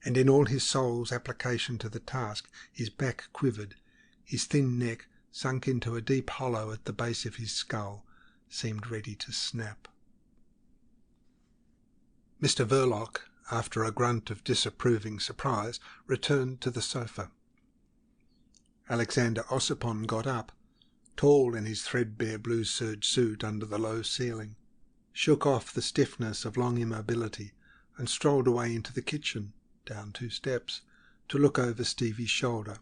and in all his soul's application to the task his back quivered, his thin neck, sunk into a deep hollow at the base of his skull, seemed ready to snap. Mr. Verloc, after a grunt of disapproving surprise, returned to the sofa. Alexander Ossipon got up, tall in his threadbare blue serge suit under the low ceiling, shook off the stiffness of long immobility, and strolled away into the kitchen, down 2 steps, to look over Stevie's shoulder.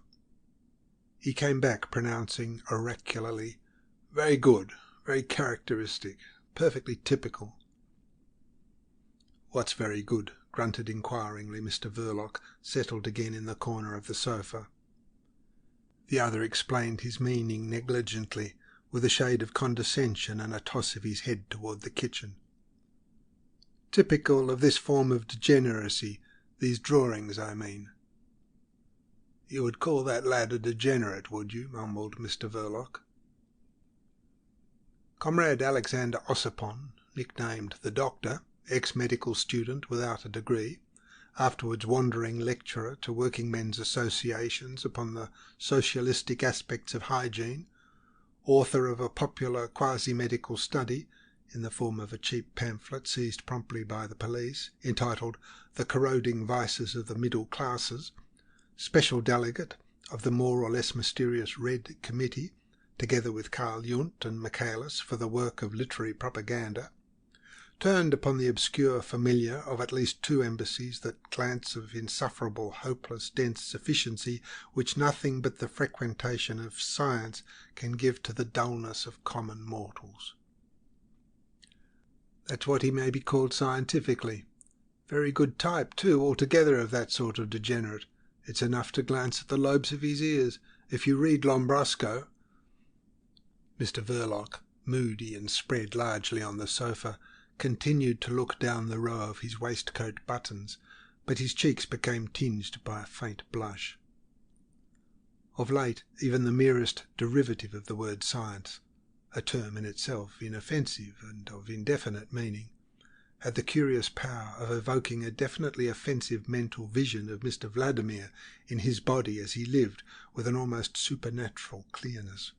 He came back pronouncing oracularly, "Very good, very characteristic, perfectly typical." "What's very good?" grunted inquiringly Mr. Verloc, settled again in the corner of the sofa. The other explained his meaning negligently, with a shade of condescension and a toss of his head toward the kitchen. "Typical of this form of degeneracy, these drawings, I mean." "You would call that lad a degenerate, would you?" mumbled Mr. Verloc. Comrade Alexander Ossipon, nicknamed the Doctor, ex-medical student without a degree, afterwards wandering lecturer to working men's associations upon the socialistic aspects of hygiene, author of a popular quasi-medical study, in the form of a cheap pamphlet seized promptly by the police, entitled The Corroding Vices of the Middle Classes, special delegate of the more or less mysterious Red Committee, together with Carl Jund and Michaelis for the work of literary propaganda, turned upon the obscure familiar of at least 2 embassies that glance of insufferable, hopeless, dense sufficiency which nothing but the frequentation of science can give to the dullness of common mortals. That's what he may be called scientifically. Very good type, too, altogether, of that sort of degenerate. It's enough to glance at the lobes of his ears. If you read Lombroso—" Mr. Verloc, moody and spread largely on the sofa, continued to look down the row of his waistcoat buttons, but his cheeks became tinged by a faint blush. Of late, even the merest derivative of the word science, a term in itself inoffensive and of indefinite meaning, had the curious power of evoking a definitely offensive mental vision of Mr. Vladimir in his body as he lived, with an almost supernatural clearness.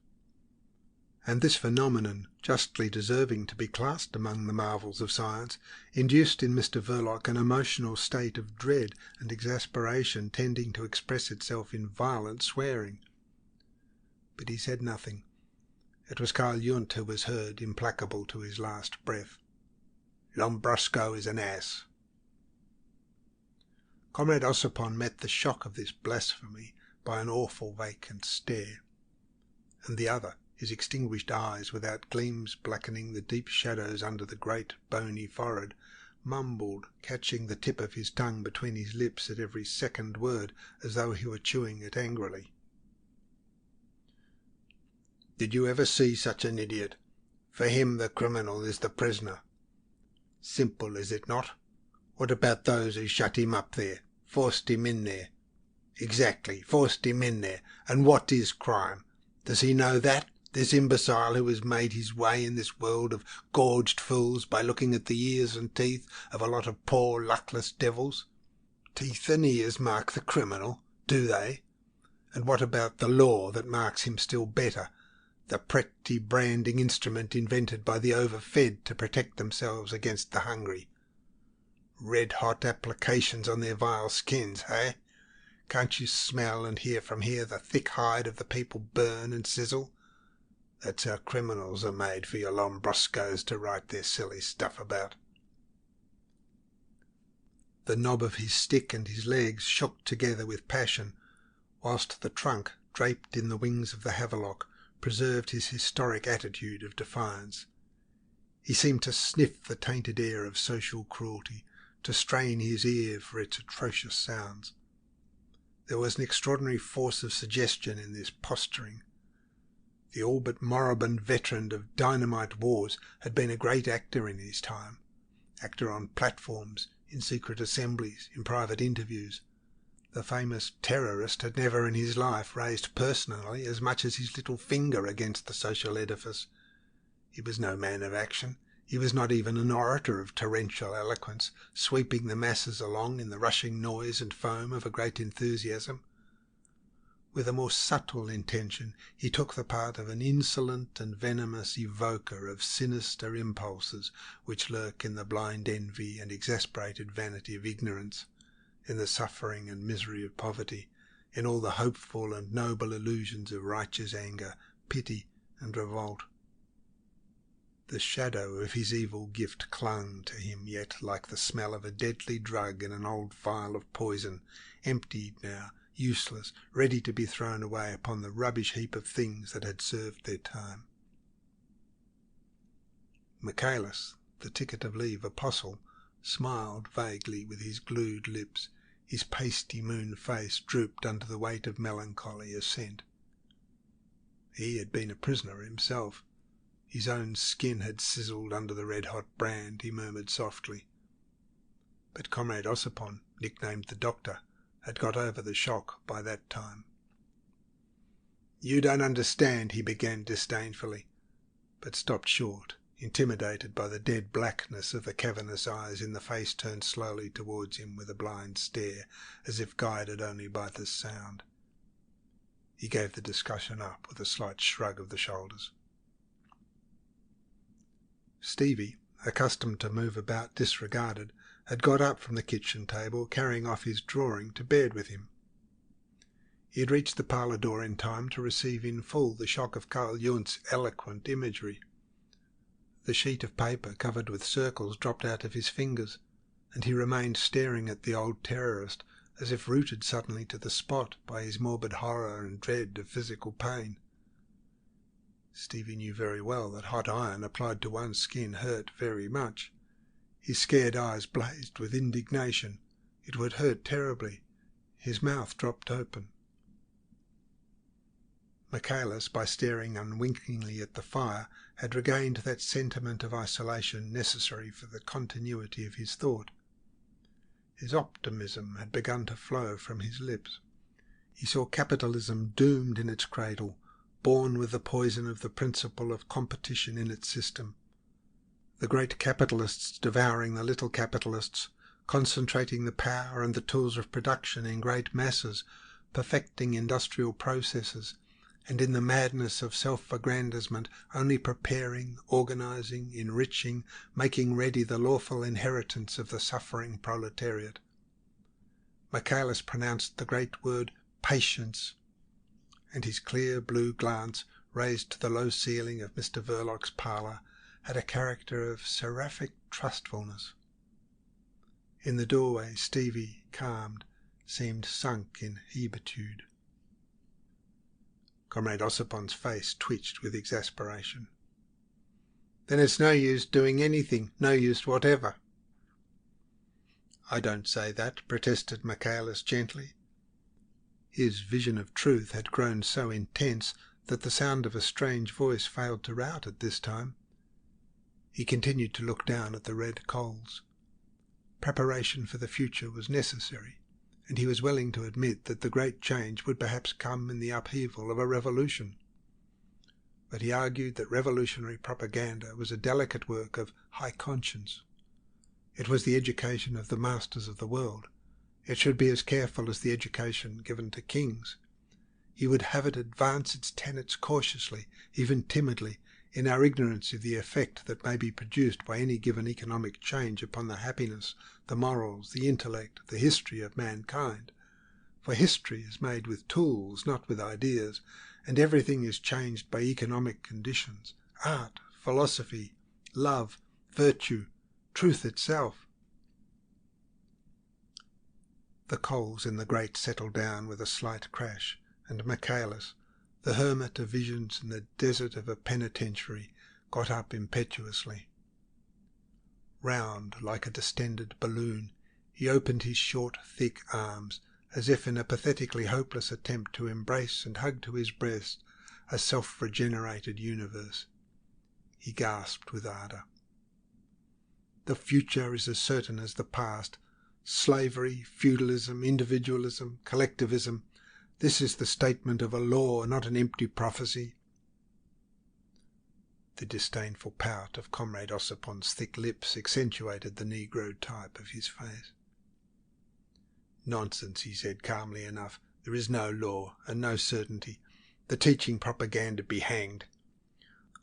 And this phenomenon, justly deserving to be classed among the marvels of science, induced in Mr. Verloc an emotional state of dread and exasperation tending to express itself in violent swearing. But he said nothing. It was Carl Jund who was heard, implacable to his last breath. "Lombroso is an ass." Comrade Ossipon met the shock of this blasphemy by an awful vacant stare, and the other, his extinguished eyes without gleams blackening the deep shadows under the great bony forehead, mumbled, catching the tip of his tongue between his lips at every second word, as though he were chewing it angrily. "Did you ever see such an idiot? For him the criminal is the prisoner. Simple, is it not? What about those who shut him up there, forced him in there? Exactly, forced him in there. And what is crime? Does he know that? This imbecile who has made his way in this world of gorged fools by looking at the ears and teeth of a lot of poor luckless devils? Teeth and ears mark the criminal, do they? And what about the law that marks him still better? The pretty branding instrument invented by the overfed to protect themselves against the hungry. Red-hot applications on their vile skins, eh? Can't you smell and hear from here the thick hide of the people burn and sizzle? That's how criminals are made for your Lombroscos to write their silly stuff about. The knob of his stick and his legs shook together with passion, whilst the trunk, draped in the wings of the havelock, preserved his historic attitude of defiance. He seemed to sniff the tainted air of social cruelty, to strain his ear for its atrocious sounds. There was an extraordinary force of suggestion in this posturing. The all but moribund veteran of dynamite wars had been a great actor in his time, actor on platforms, in secret assemblies, in private interviews. The famous terrorist had never in his life raised personally as much as his little finger against the social edifice. He was no man of action. He was not even an orator of torrential eloquence, sweeping the masses along in the rushing noise and foam of a great enthusiasm. With a more subtle intention, he took the part of an insolent and venomous evoker of sinister impulses which lurk in the blind envy and exasperated vanity of ignorance, in the suffering and misery of poverty, in all the hopeful and noble illusions of righteous anger, pity, and revolt. The shadow of his evil gift clung to him yet like the smell of a deadly drug in an old vial of poison, emptied now, useless, ready to be thrown away upon the rubbish heap of things that had served their time. Michaelis, the ticket of leave apostle, smiled vaguely with his glued lips. His pasty moon face drooped under the weight of melancholy assent. He had been a prisoner himself. His own skin had sizzled under the red-hot brand, he murmured softly. But Comrade Ossipon, nicknamed the Doctor, had got over the shock by that time. "You don't understand," he began disdainfully, but stopped short, intimidated by the dead blackness of the cavernous eyes in the face turned slowly towards him with a blind stare, as if guided only by the sound. He gave the discussion up with a slight shrug of the shoulders. Stevie, accustomed to move about disregarded, had got up from the kitchen table, carrying off his drawing to bed with him. He had reached the parlour door in time to receive in full the shock of Carl Jundt's eloquent imagery. The sheet of paper covered with circles dropped out of his fingers, and he remained staring at the old terrorist as if rooted suddenly to the spot by his morbid horror and dread of physical pain. Stevie knew very well that hot iron applied to one's skin hurt very much. His scared eyes blazed with indignation. It would hurt terribly. His mouth dropped open. Michaelis, by staring unwinkingly at the fire, had regained that sentiment of isolation necessary for the continuity of his thought. His optimism had begun to flow from his lips. He saw capitalism doomed in its cradle, born with the poison of the principle of competition in its system. The great capitalists devouring the little capitalists, concentrating the power and the tools of production in great masses, perfecting industrial processes, and in the madness of self-aggrandizement only preparing, organizing, enriching, making ready the lawful inheritance of the suffering proletariat. Michaelis pronounced the great word patience, and his clear blue glance, raised to the low ceiling of Mr. Verloc's parlour, had a character of seraphic trustfulness. In the doorway Stevie, calmed, seemed sunk in hebetude. Comrade Ossipon's face twitched with exasperation. "Then it's no use doing anything, no use whatever." "I don't say that," protested Michaelis gently. His vision of truth had grown so intense that the sound of a strange voice failed to rout it this time. He continued to look down at the red coals. Preparation for the future was necessary, and he was willing to admit that the great change would perhaps come in the upheaval of a revolution. But he argued that revolutionary propaganda was a delicate work of high conscience. It was the education of the masters of the world. It should be as careful as the education given to kings. He would have it advance its tenets cautiously, even timidly, in our ignorance of the effect that may be produced by any given economic change upon the happiness, the morals, the intellect, the history of mankind. For history is made with tools, not with ideas, and everything is changed by economic conditions, art, philosophy, love, virtue, truth itself. The coals in the grate settled down with a slight crash, and Michaelis, the hermit of visions in the desert of a penitentiary, got up impetuously. Round, like a distended balloon, he opened his short, thick arms, as if in a pathetically hopeless attempt to embrace and hug to his breast a self-regenerated universe. He gasped with ardour. The future is as certain as the past. Slavery, feudalism, individualism, collectivism. This is the statement of a law, not an empty prophecy. The disdainful pout of Comrade Ossopon's thick lips accentuated the Negro type of his face. "Nonsense," he said calmly enough. "There is no law, and no certainty. The teaching propaganda be hanged.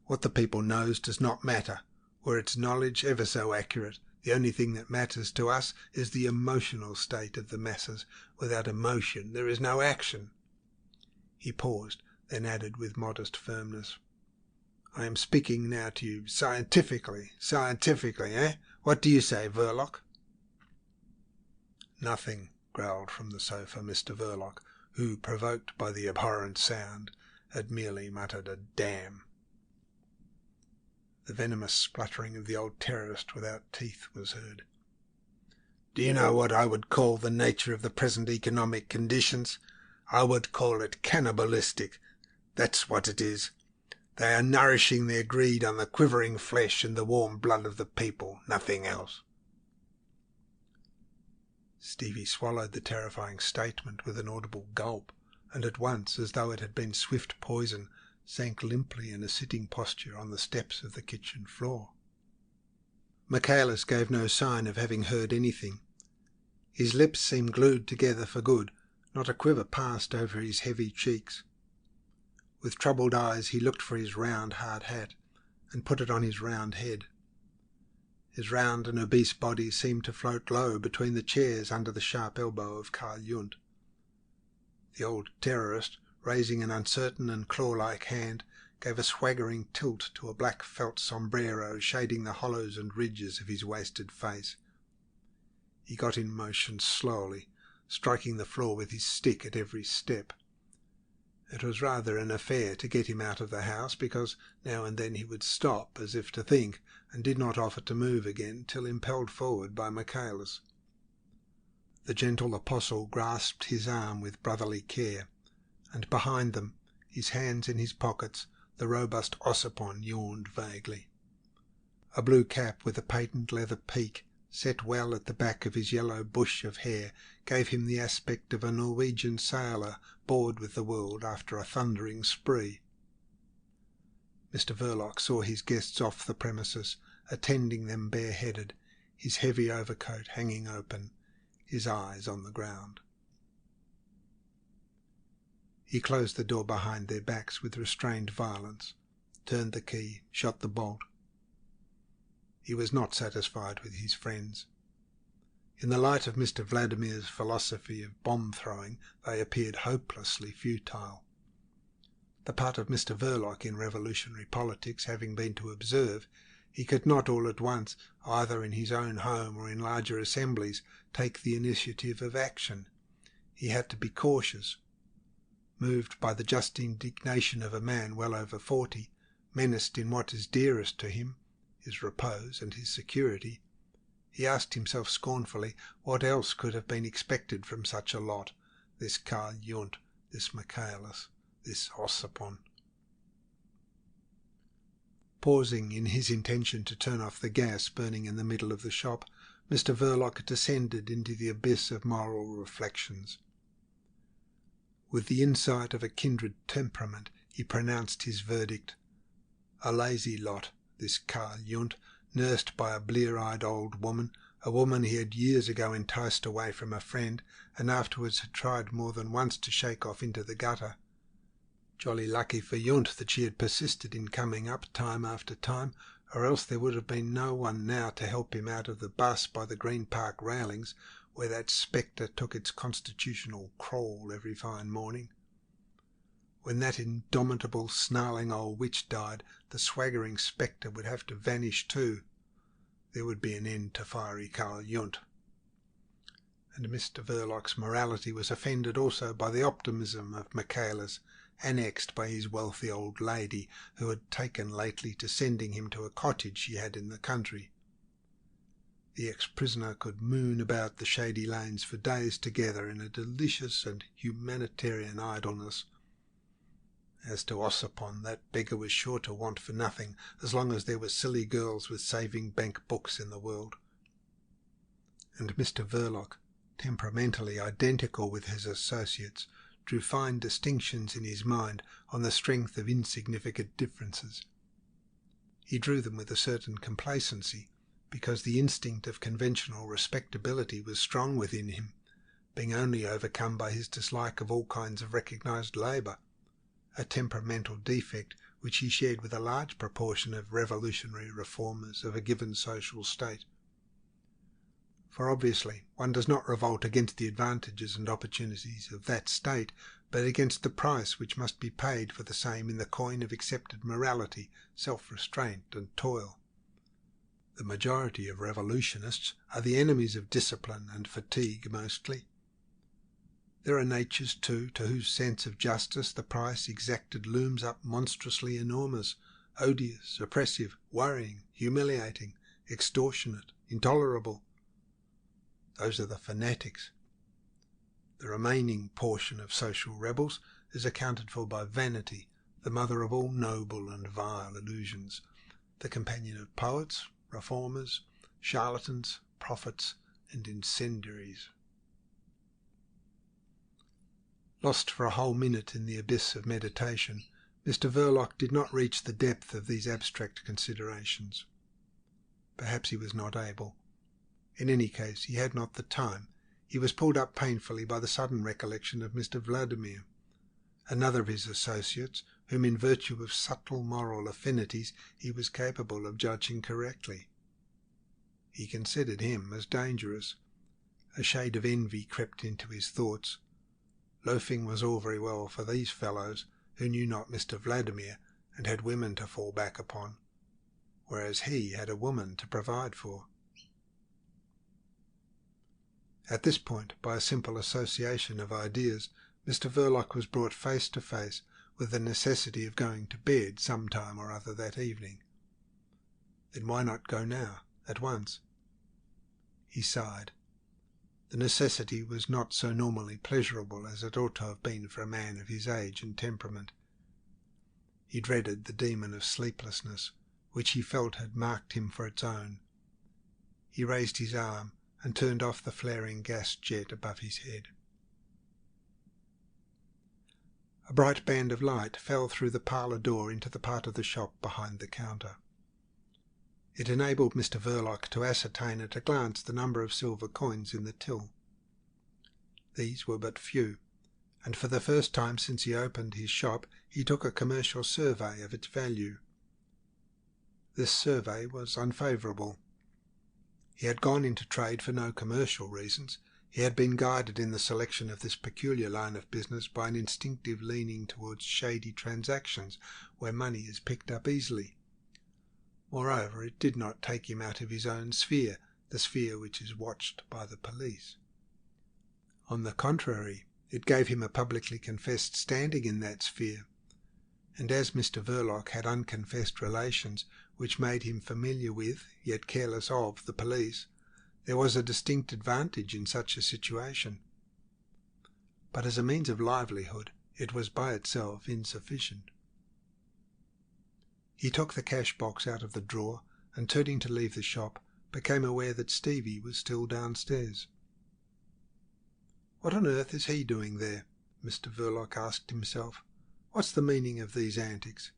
What the people knows does not matter. Were its knowledge ever so accurate, the only thing that matters to us is the emotional state of the masses. Without emotion there is no action." He paused, then added with modest firmness, "I am speaking now to you scientifically, eh? What do you say, Verloc?" "Nothing," growled from the sofa Mr. Verloc, who, provoked by the abhorrent sound, had merely muttered a damn. The venomous spluttering of the old terrorist without teeth was heard. "Do you know what I would call the nature of the present economic conditions? I would call it cannibalistic. That's what it is. They are nourishing their greed on the quivering flesh and the warm blood of the people, nothing else." Stevie swallowed the terrifying statement with an audible gulp, and at once, as though it had been swift poison, sank limply in a sitting posture on the steps of the kitchen floor. Michaelis gave no sign of having heard anything. His lips seemed glued together for good. Not a quiver passed over his heavy cheeks. With troubled eyes he looked for his round, hard hat, and put it on his round head. His round and obese body seemed to float low between the chairs under the sharp elbow of Karl Yundt. The old terrorist, raising an uncertain and claw-like hand, gave a swaggering tilt to a black felt sombrero shading the hollows and ridges of his wasted face. He got in motion slowly, striking the floor with his stick at every step. It was rather an affair to get him out of the house, because now and then he would stop as if to think, and did not offer to move again till impelled forward by Michaelis. The gentle apostle grasped his arm with brotherly care, and behind them, his hands in his pockets, the robust Ossipon yawned vaguely. A blue cap with a patent leather peak, set well at the back of his yellow bush of hair, gave him the aspect of a Norwegian sailor bored with the world after a thundering spree. Mr. Verloc saw his guests off the premises, attending them bareheaded, his heavy overcoat hanging open, his eyes on the ground. He closed the door behind their backs with restrained violence, turned the key, shot the bolt. He was not satisfied with his friends. In the light of Mr. Vladimir's philosophy of bomb-throwing, they appeared hopelessly futile. The part of Mr. Verloc in revolutionary politics having been to observe, he could not all at once, either in his own home or in larger assemblies, take the initiative of action. He had to be cautious. Moved by the just indignation of a man well over 40, menaced in what is dearest to him, his repose and his security, he asked himself scornfully what else could have been expected from such a lot, this Karl Yundt, this Michaelis, this Ossipon. Pausing in his intention to turn off the gas burning in the middle of the shop, Mr. Verloc descended into the abyss of moral reflections. With the insight of a kindred temperament, he pronounced his verdict. A lazy lot, this Karl Yundt, nursed by a blear-eyed old woman, a woman he had years ago enticed away from a friend, and afterwards had tried more than once to shake off into the gutter. Jolly lucky for Yundt that she had persisted in coming up time after time, or else there would have been no one now to help him out of the bus by the Green Park railings, where that spectre took its constitutional crawl every fine morning. When that indomitable, snarling old witch died, the swaggering spectre would have to vanish too. There would be an end to fiery Karl Yundt. And Mr. Verloc's morality was offended also by the optimism of Michaelis, annexed by his wealthy old lady, who had taken lately to sending him to a cottage she had in the country. The ex-prisoner could moon about the shady lanes for days together in a delicious and humanitarian idleness. As to Ossipon, that beggar was sure to want for nothing, as long as there were silly girls with saving bank books in the world. And Mr. Verloc, temperamentally identical with his associates, drew fine distinctions in his mind on the strength of insignificant differences. He drew them with a certain complacency, because the instinct of conventional respectability was strong within him, being only overcome by his dislike of all kinds of recognised labour, a temperamental defect which he shared with a large proportion of revolutionary reformers of a given social state. For obviously one does not revolt against the advantages and opportunities of that state, but against the price which must be paid for the same in the coin of accepted morality, self-restraint and toil. The majority of revolutionists are the enemies of discipline and fatigue mostly. There are natures, too, to whose sense of justice the price exacted looms up monstrously enormous, odious, oppressive, worrying, humiliating, extortionate, intolerable. Those are the fanatics. The remaining portion of social rebels is accounted for by vanity, the mother of all noble and vile illusions, the companion of poets, reformers, charlatans, prophets, and incendiaries. Lost for a whole minute in the abyss of meditation, Mr. Verloc did not reach the depth of these abstract considerations. Perhaps he was not able. In any case, he had not the time. He was pulled up painfully by the sudden recollection of Mr. Vladimir, another of his associates, whom in virtue of subtle moral affinities he was capable of judging correctly. He considered him as dangerous. A shade of envy crept into his thoughts. Loafing was all very well for these fellows, who knew not Mr. Vladimir and had women to fall back upon, whereas he had a woman to provide for. At this point, by a simple association of ideas, Mr. Verloc was brought face to face with the necessity of going to bed some time or other that evening. Then why not go now, at once? He sighed. The necessity was not so normally pleasurable as it ought to have been for a man of his age and temperament. He dreaded the demon of sleeplessness, which he felt had marked him for its own. He raised his arm and turned off the flaring gas jet above his head. A bright band of light fell through the parlour door into the part of the shop behind the counter. It enabled Mr. Verloc to ascertain at a glance the number of silver coins in the till. These were but few, and for the first time since he opened his shop he took a commercial survey of its value. This survey was unfavourable. He had gone into trade for no commercial reasons. He had been guided in the selection of this peculiar line of business by an instinctive leaning towards shady transactions where money is picked up easily. Moreover, it did not take him out of his own sphere, the sphere which is watched by the police. On the contrary, it gave him a publicly confessed standing in that sphere, and as Mr. Verloc had unconfessed relations which made him familiar with, yet careless of, the police, there was a distinct advantage in such a situation. But as a means of livelihood, it was by itself insufficient. He took the cash box out of the drawer, and turning to leave the shop, became aware that Stevie was still downstairs. "What on earth is he doing there?" Mr. Verloc asked himself. "What's the meaning of these antics?"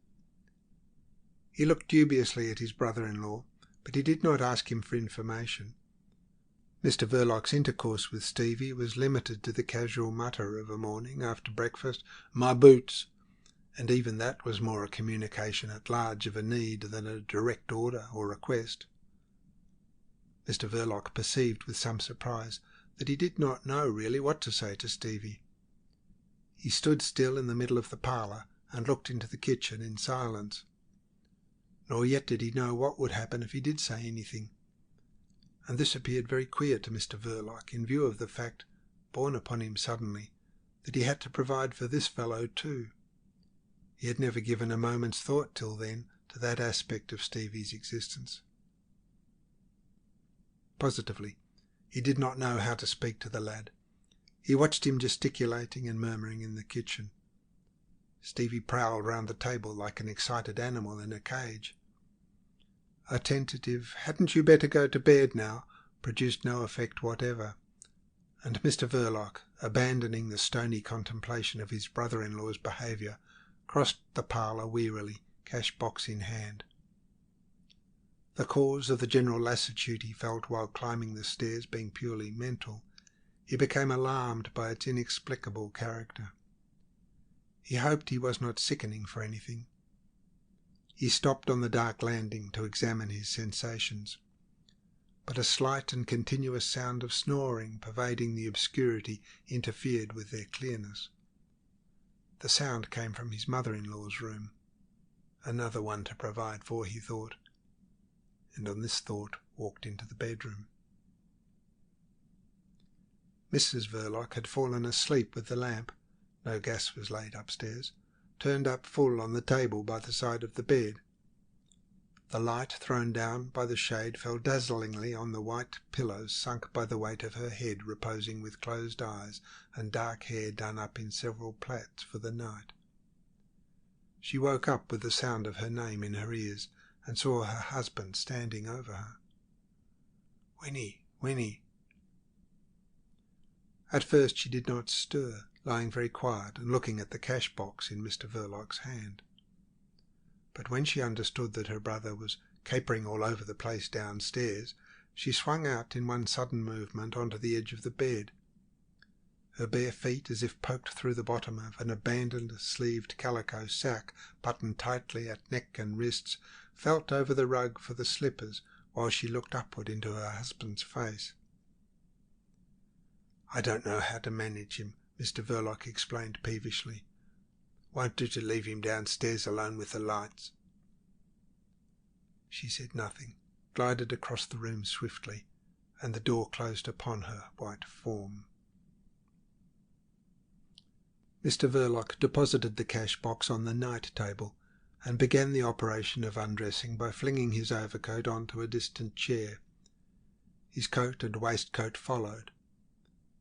He looked dubiously at his brother-in-law, but he did not ask him for information. Mr. Verloc's intercourse with Stevie was limited to the casual mutter of a morning after breakfast, "My boots," and even that was more a communication at large of a need than a direct order or request. Mr. Verloc perceived with some surprise that he did not know really what to say to Stevie. He stood still in the middle of the parlour and looked into the kitchen in silence. Nor yet did he know what would happen if he did say anything. And this appeared very queer to Mr. Verloc in view of the fact, borne upon him suddenly, that he had to provide for this fellow too. He had never given a moment's thought till then to that aspect of Stevie's existence. Positively, he did not know how to speak to the lad. He watched him gesticulating and murmuring in the kitchen. Stevie prowled round the table like an excited animal in a cage. A tentative "hadn't you better go to bed now" produced no effect whatever, and Mr. Verloc, abandoning the stony contemplation of his brother-in-law's behaviour, crossed the parlour wearily, cash-box in hand. The cause of the general lassitude he felt while climbing the stairs being purely mental, he became alarmed by its inexplicable character. He hoped he was not sickening for anything. He stopped on the dark landing to examine his sensations, but a slight and continuous sound of snoring pervading the obscurity interfered with their clearness. The sound came from his mother-in-law's room. Another one to provide for, he thought, and on this thought walked into the bedroom. Mrs. Verloc had fallen asleep with the lamp, no gas was laid upstairs, turned up full on the table by the side of the bed. The light thrown down by the shade fell dazzlingly on the white pillows sunk by the weight of her head reposing with closed eyes and dark hair done up in several plaits for the night. She woke up with the sound of her name in her ears and saw her husband standing over her. "Winnie, Winnie." At first she did not stir, lying very quiet and looking at the cash-box in Mr. Verloc's hand. But when she understood that her brother was capering all over the place downstairs, she swung out in one sudden movement onto the edge of the bed. Her bare feet, as if poked through the bottom of an abandoned sleeved calico sack buttoned tightly at neck and wrists, felt over the rug for the slippers while she looked upward into her husband's face. "I don't know how to manage him," Mr. Verloc explained peevishly. "Won't do to leave him downstairs alone with the lights." She said nothing, glided across the room swiftly, and the door closed upon her white form. Mr. Verloc deposited the cash-box on the night table and began the operation of undressing by flinging his overcoat onto a distant chair. His coat and waistcoat followed.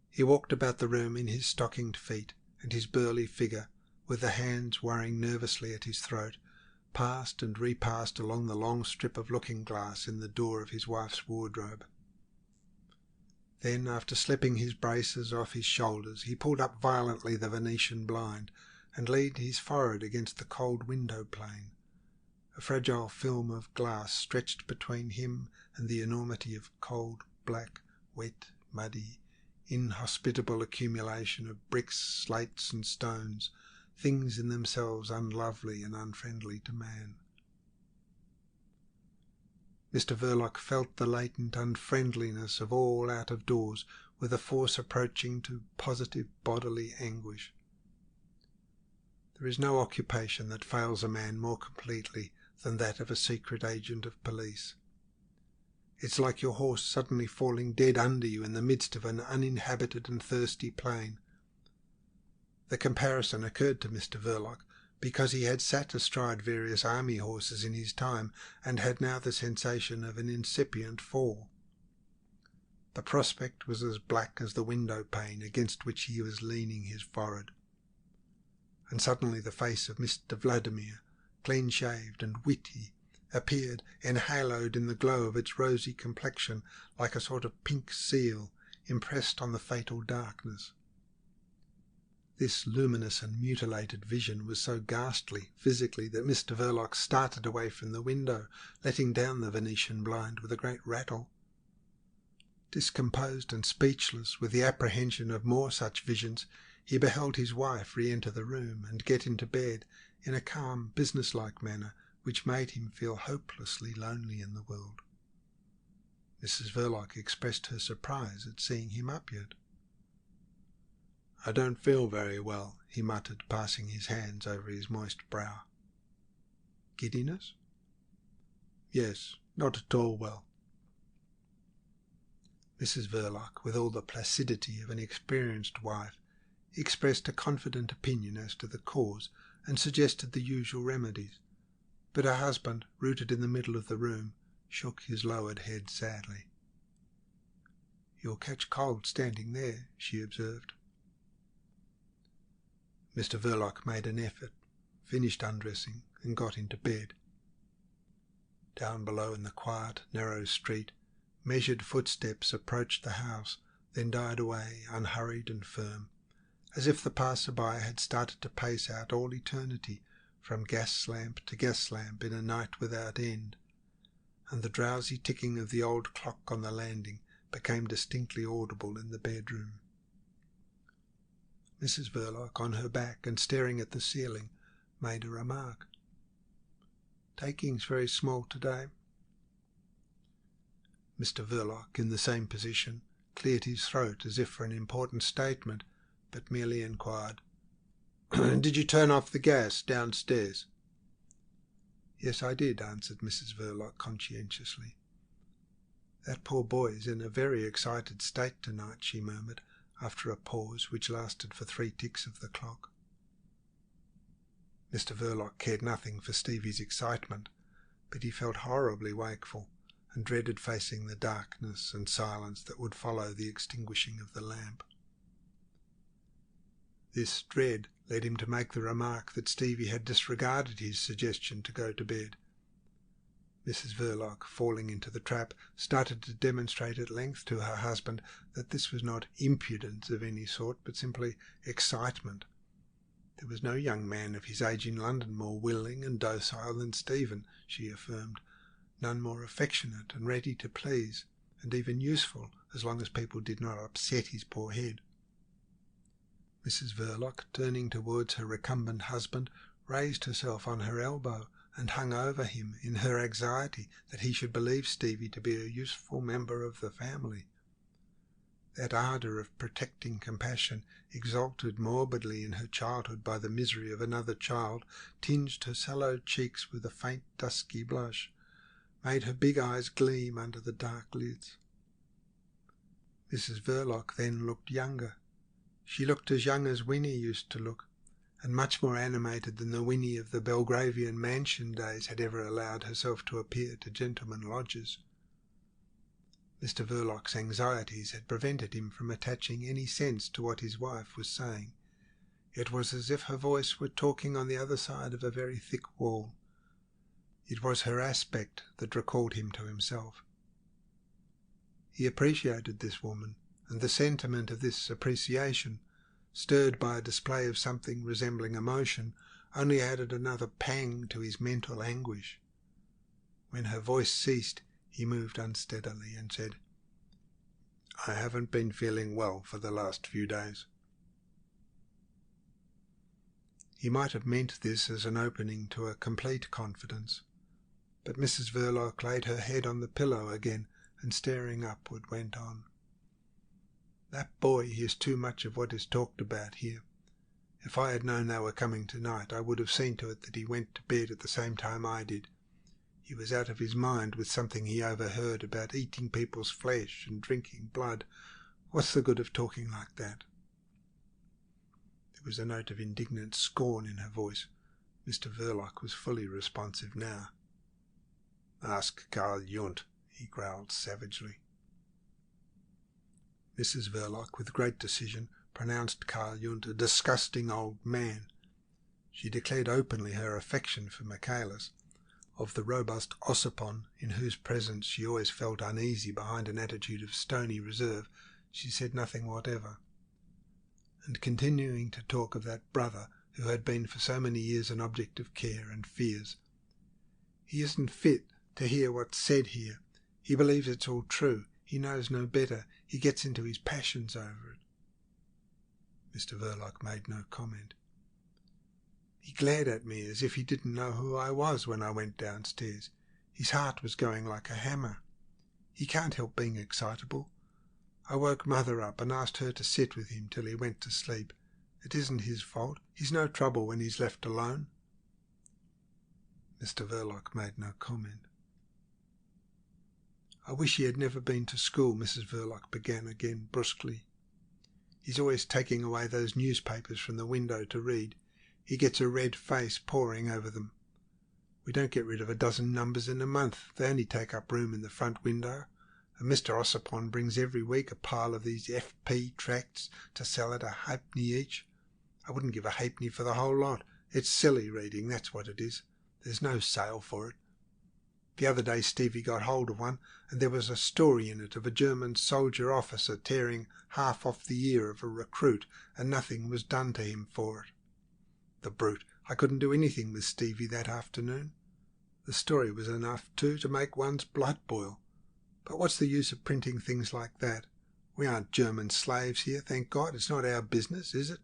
He walked about the room in his stockinged feet, and his burly figure, with the hands worrying nervously at his throat, passed and repassed along the long strip of looking-glass in the door of his wife's wardrobe. Then, after slipping his braces off his shoulders, he pulled up violently the Venetian blind and leaned his forehead against the cold window-pane. A fragile film of glass stretched between him and the enormity of cold, black, wet, muddy, inhospitable accumulation of bricks, slates and stones, things in themselves unlovely and unfriendly to man. Mr. Verloc felt the latent unfriendliness of all out of doors with a force approaching to positive bodily anguish. There is no occupation that fails a man more completely than that of a secret agent of police. It's like your horse suddenly falling dead under you in the midst of an uninhabited and thirsty plain. The comparison occurred to Mr. Verloc because he had sat astride various army horses in his time and had now the sensation of an incipient fall. The prospect was as black as the window-pane against which he was leaning his forehead. And suddenly the face of Mr. Vladimir, clean-shaved and witty, appeared enhaloed in the glow of its rosy complexion like a sort of pink seal impressed on the fatal darkness. This luminous and mutilated vision was so ghastly physically that Mr. Verloc started away from the window, letting down the Venetian blind with a great rattle. Discomposed and speechless with the apprehension of more such visions, he beheld his wife re-enter the room and get into bed in a calm, businesslike manner which made him feel hopelessly lonely in the world. Mrs. Verloc expressed her surprise at seeing him up yet. "I don't feel very well," he muttered, passing his hands over his moist brow. "Giddiness?" "Yes, not at all well." Mrs. Verloc, with all the placidity of an experienced wife, expressed a confident opinion as to the cause and suggested the usual remedies, but her husband, rooted in the middle of the room, shook his lowered head sadly. "You'll catch cold standing there," she observed. Mr. Verloc made an effort, finished undressing, and got into bed. Down below in the quiet, narrow street, measured footsteps approached the house, then died away, unhurried and firm, as if the passer-by had started to pace out all eternity from gas lamp to gas lamp in a night without end, and the drowsy ticking of the old clock on the landing became distinctly audible in the bedroom. Mrs. Verloc, on her back and staring at the ceiling, made a remark. "Taking's very small today." Mr. Verloc, in the same position, cleared his throat as if for an important statement, but merely inquired, "Did you turn off the gas downstairs?" "Yes, I did," answered Mrs. Verloc conscientiously. "That poor boy's in a very excited state tonight," she murmured, after a pause which lasted for 3 ticks of the clock. Mr. Verloc cared nothing for Stevie's excitement, but he felt horribly wakeful and dreaded facing the darkness and silence that would follow the extinguishing of the lamp. This dread led him to make the remark that Stevie had disregarded his suggestion to go to bed. Mrs. Verloc, falling into the trap, started to demonstrate at length to her husband that this was not impudence of any sort, but simply excitement. There was no young man of his age in London more willing and docile than Stephen, she affirmed, none more affectionate and ready to please, and even useful, as long as people did not upset his poor head. Mrs. Verloc, turning towards her recumbent husband, raised herself on her elbow and hung over him in her anxiety that he should believe Stevie to be a useful member of the family. That ardour of protecting compassion, exalted morbidly in her childhood by the misery of another child, tinged her sallow cheeks with a faint dusky blush, made her big eyes gleam under the dark lids. Mrs. Verloc then looked younger. She looked as young as Winnie used to look, and much more animated than the Winnie of the Belgravian mansion days had ever allowed herself to appear to gentlemen lodgers. Mr. Verloc's anxieties had prevented him from attaching any sense to what his wife was saying. It was as if her voice were talking on the other side of a very thick wall. It was her aspect that recalled him to himself. He appreciated this woman, and the sentiment of this appreciation, stirred by a display of something resembling emotion, only added another pang to his mental anguish. When her voice ceased, he moved unsteadily and said, "I haven't been feeling well for the last few days." He might have meant this as an opening to a complete confidence, but Mrs. Verloc laid her head on the pillow again and, staring upward, went on. "That boy is too much of what is talked about here. If I had known they were coming tonight, I would have seen to it that he went to bed at the same time I did. He was out of his mind with something he overheard about eating people's flesh and drinking blood. What's the good of talking like that?" There was a note of indignant scorn in her voice. Mr. Verloc was fully responsive now. "Ask Karl Jund," he growled savagely. Mrs. Verloc, with great decision, pronounced Karl Jund a disgusting old man. She declared openly her affection for Michaelis, Of the robust Ossipon, in whose presence she always felt uneasy behind an attitude of stony reserve, she said nothing whatever. And continuing to talk of that brother who had been for so many years an object of care and fears. "He isn't fit to hear what's said here. He believes it's all true. He knows no better. He gets into his passions over it." Mr. Verloc made no comment. "He glared at me as if he didn't know who I was when I went downstairs. His heart was going like a hammer. He can't help being excitable. I woke Mother up and asked her to sit with him till he went to sleep. It isn't his fault. He's no trouble when he's left alone." Mr. Verloc made no comment. "I wish he had never been to school," Mrs. Verloc began again brusquely. "He's always taking away those newspapers from the window to read. He gets a red face poring over them. We don't get rid of a dozen numbers in a month. They only take up room in the front window. And Mr. Ossipon brings every week a pile of these F.P. tracts to sell at a halfpenny each. I wouldn't give a halfpenny for the whole lot. It's silly reading, that's what it is. There's no sale for it. The other day Stevie got hold of one, and there was a story in it of a German soldier officer tearing half off the ear of a recruit, and nothing was done to him for it. The brute! I couldn't do anything with Stevie that afternoon. The story was enough, too, to make one's blood boil. But what's the use of printing things like that? We aren't German slaves here, thank God. It's not our business, is it?"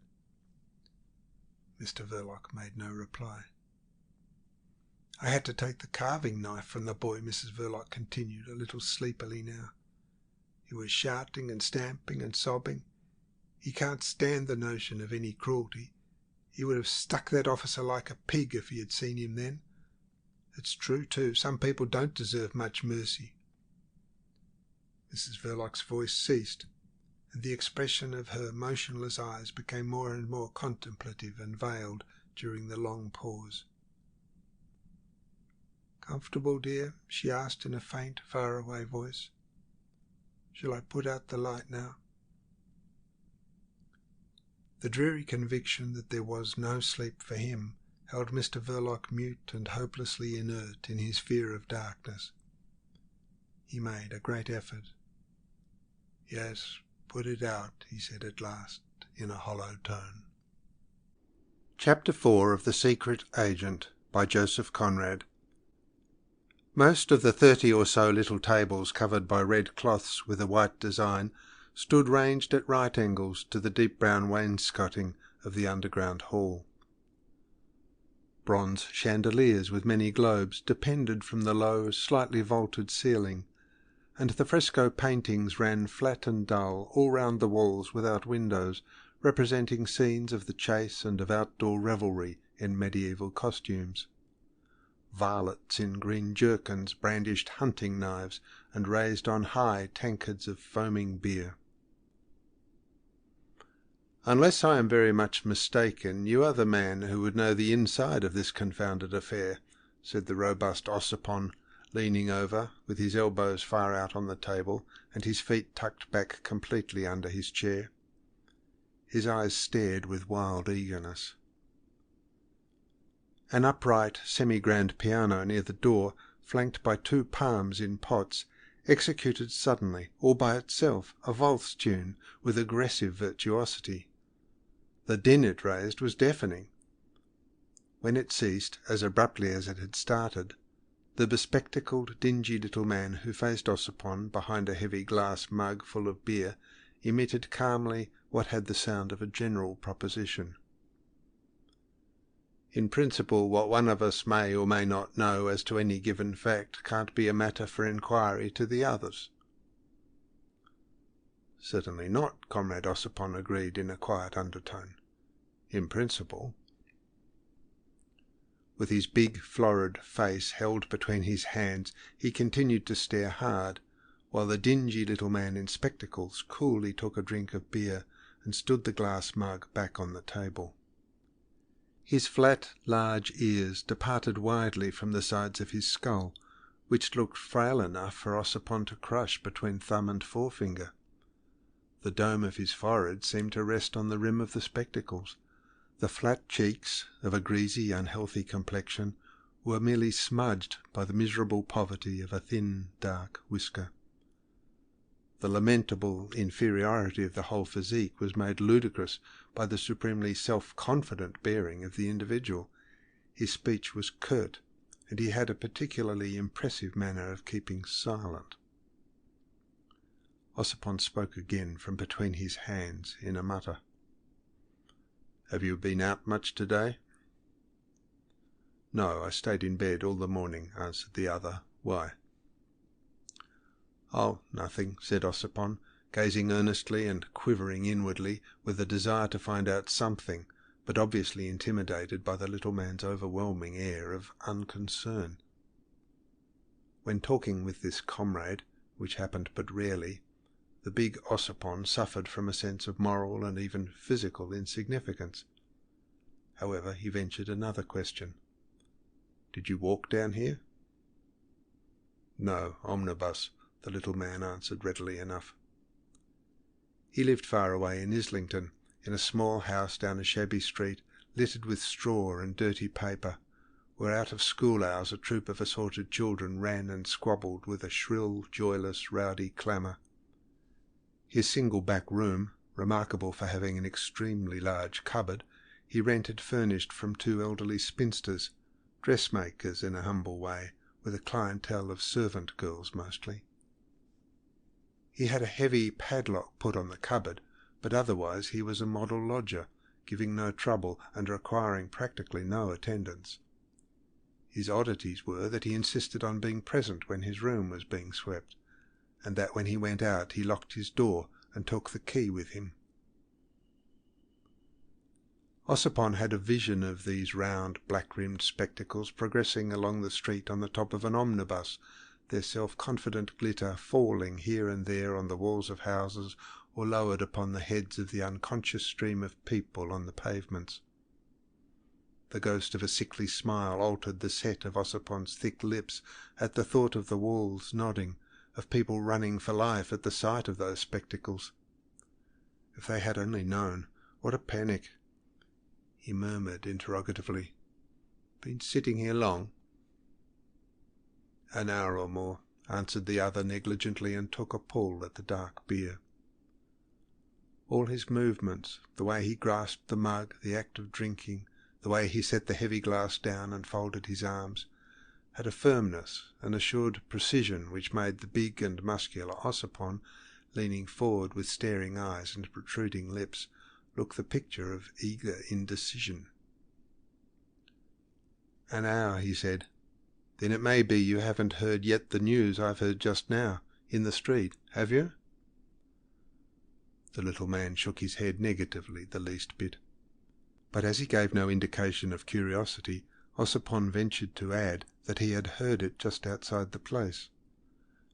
Mr. Verloc made no reply. "I had to take the carving knife from the boy," Mrs. Verloc continued, a little sleepily now. "He was shouting and stamping and sobbing. He can't stand the notion of any cruelty. He would have stuck that officer like a pig if he had seen him then. It's true, too. Some people don't deserve much mercy." Mrs. Verloc's voice ceased, and the expression of her motionless eyes became more and more contemplative and veiled during the long pause. "Comfortable, dear?" she asked in a faint, far-away voice. "Shall I put out the light now?" The dreary conviction that there was no sleep for him held Mr. Verloc mute and hopelessly inert in his fear of darkness. He made a great effort. "Yes, put it out," he said at last, in a hollow tone. Chapter 4 of The Secret Agent by Joseph Conrad. Most of the 30 or so little tables covered by red cloths with a white design stood ranged at right angles to the deep brown wainscoting of the underground hall. Bronze chandeliers with many globes depended from the low, slightly vaulted ceiling, and the fresco paintings ran flat and dull all round the walls without windows, representing scenes of the chase and of outdoor revelry in medieval costumes. Varlets in green jerkins brandished hunting knives and raised on high tankards of foaming beer. "Unless I am very much mistaken, you are the man who would know the inside of this confounded affair," said the robust Ossipon, leaning over, with his elbows far out on the table and his feet tucked back completely under his chair. His eyes stared with wild eagerness. An upright, semi-grand piano near the door, flanked by 2 palms in pots, executed suddenly, all by itself, a valse tune with aggressive virtuosity. The din it raised was deafening. When it ceased, as abruptly as it had started, the bespectacled, dingy little man who faced Ossipon behind a heavy glass mug full of beer emitted calmly what had the sound of a general proposition. "In principle, what one of us may or may not know as to any given fact can't be a matter for inquiry to the others." "Certainly not," Comrade Ossipon agreed in a quiet undertone. "In principle." With his big, florid face held between his hands, he continued to stare hard, while the dingy little man in spectacles coolly took a drink of beer and stood the glass mug back on the table. His flat, large ears departed widely from the sides of his skull, which looked frail enough for Ossipon to crush between thumb and forefinger. The dome of his forehead seemed to rest on the rim of the spectacles. The flat cheeks, of a greasy, unhealthy complexion, were merely smudged by the miserable poverty of a thin, dark whisker. The lamentable inferiority of the whole physique was made ludicrous by the supremely self-confident bearing of the individual. His speech was curt, and he had a particularly impressive manner of keeping silent. Ossipon spoke again from between his hands in a mutter. "Have you been out much today?" "No, I stayed in bed all the morning," answered the other. "Why?" "Oh, nothing," said Ossipon, gazing earnestly and quivering inwardly with a desire to find out something, but obviously intimidated by the little man's overwhelming air of unconcern. When talking with this comrade, which happened but rarely, the big Ossipon suffered from a sense of moral and even physical insignificance. However, he ventured another question. "Did you walk down here?" "No, omnibus," the little man answered readily enough. He lived far away in Islington, in a small house down a shabby street, littered with straw and dirty paper, where out of school hours a troop of assorted children ran and squabbled with a shrill, joyless, rowdy clamour. His single back room, remarkable for having an extremely large cupboard, he rented furnished from two elderly spinsters, dressmakers in a humble way, with a clientele of servant girls mostly. He had a heavy padlock put on the cupboard, but otherwise he was a model lodger, giving no trouble and requiring practically no attendance. His oddities were that he insisted on being present when his room was being swept, and that when he went out he locked his door and took the key with him. Ossipon had a vision of these round, black-rimmed spectacles progressing along the street on the top of an omnibus, their self-confident glitter falling here and there on the walls of houses or lowered upon the heads of the unconscious stream of people on the pavements. The ghost of a sickly smile altered the set of Ossipon's thick lips at the thought of the walls nodding, of people running for life at the sight of those spectacles. If they had only known, what a panic! He murmured interrogatively, "Been sitting here long?" "An hour or more," answered the other negligently, and took a pull at the dark beer. All his movements, the way he grasped the mug, the act of drinking, the way he set the heavy glass down and folded his arms, had a firmness, an assured precision which made the big and muscular Ossipon, leaning forward with staring eyes and protruding lips, look the picture of eager indecision. "An hour," he said. "Then it may be you haven't heard yet the news I've heard just now, in the street, have you?" The little man shook his head negatively the least bit. But as he gave no indication of curiosity, Ossipon ventured to add that he had heard it just outside the place.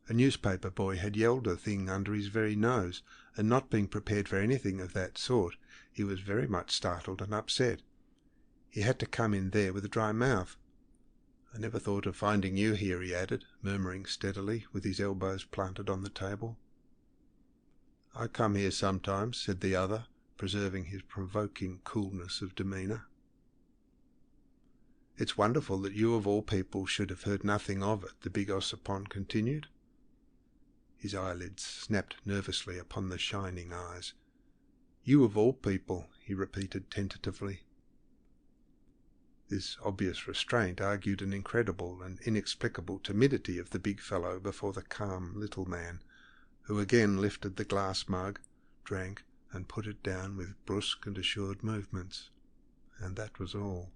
A newspaper boy had yelled a thing under his very nose, and not being prepared for anything of that sort, he was very much startled and upset. He had to come in there with a dry mouth. "I never thought of finding you here," he added, murmuring steadily, with his elbows planted on the table. "I come here sometimes," said the other, preserving his provoking coolness of demeanour. "It's wonderful that you of all people should have heard nothing of it," the big Ossipon continued. His eyelids snapped nervously upon the shining eyes. "You of all people," he repeated tentatively. This obvious restraint argued an incredible and inexplicable timidity of the big fellow before the calm little man, who again lifted the glass mug, drank, and put it down with brusque and assured movements. And that was all.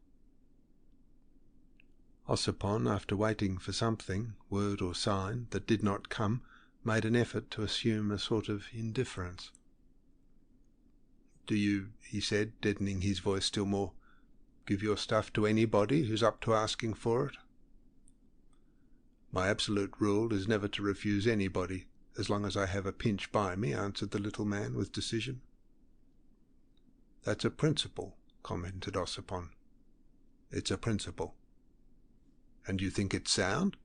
Ossipon, after waiting for something, word or sign, that did not come, made an effort to assume a sort of indifference. "Do you," he said, deadening his voice still more, "give your stuff to anybody who's up to asking for it?" "My absolute rule is never to refuse anybody, as long as I have a pinch by me," answered the little man with decision. "That's a principle," commented Ossipon. "It's a principle." "And you think it's sound?"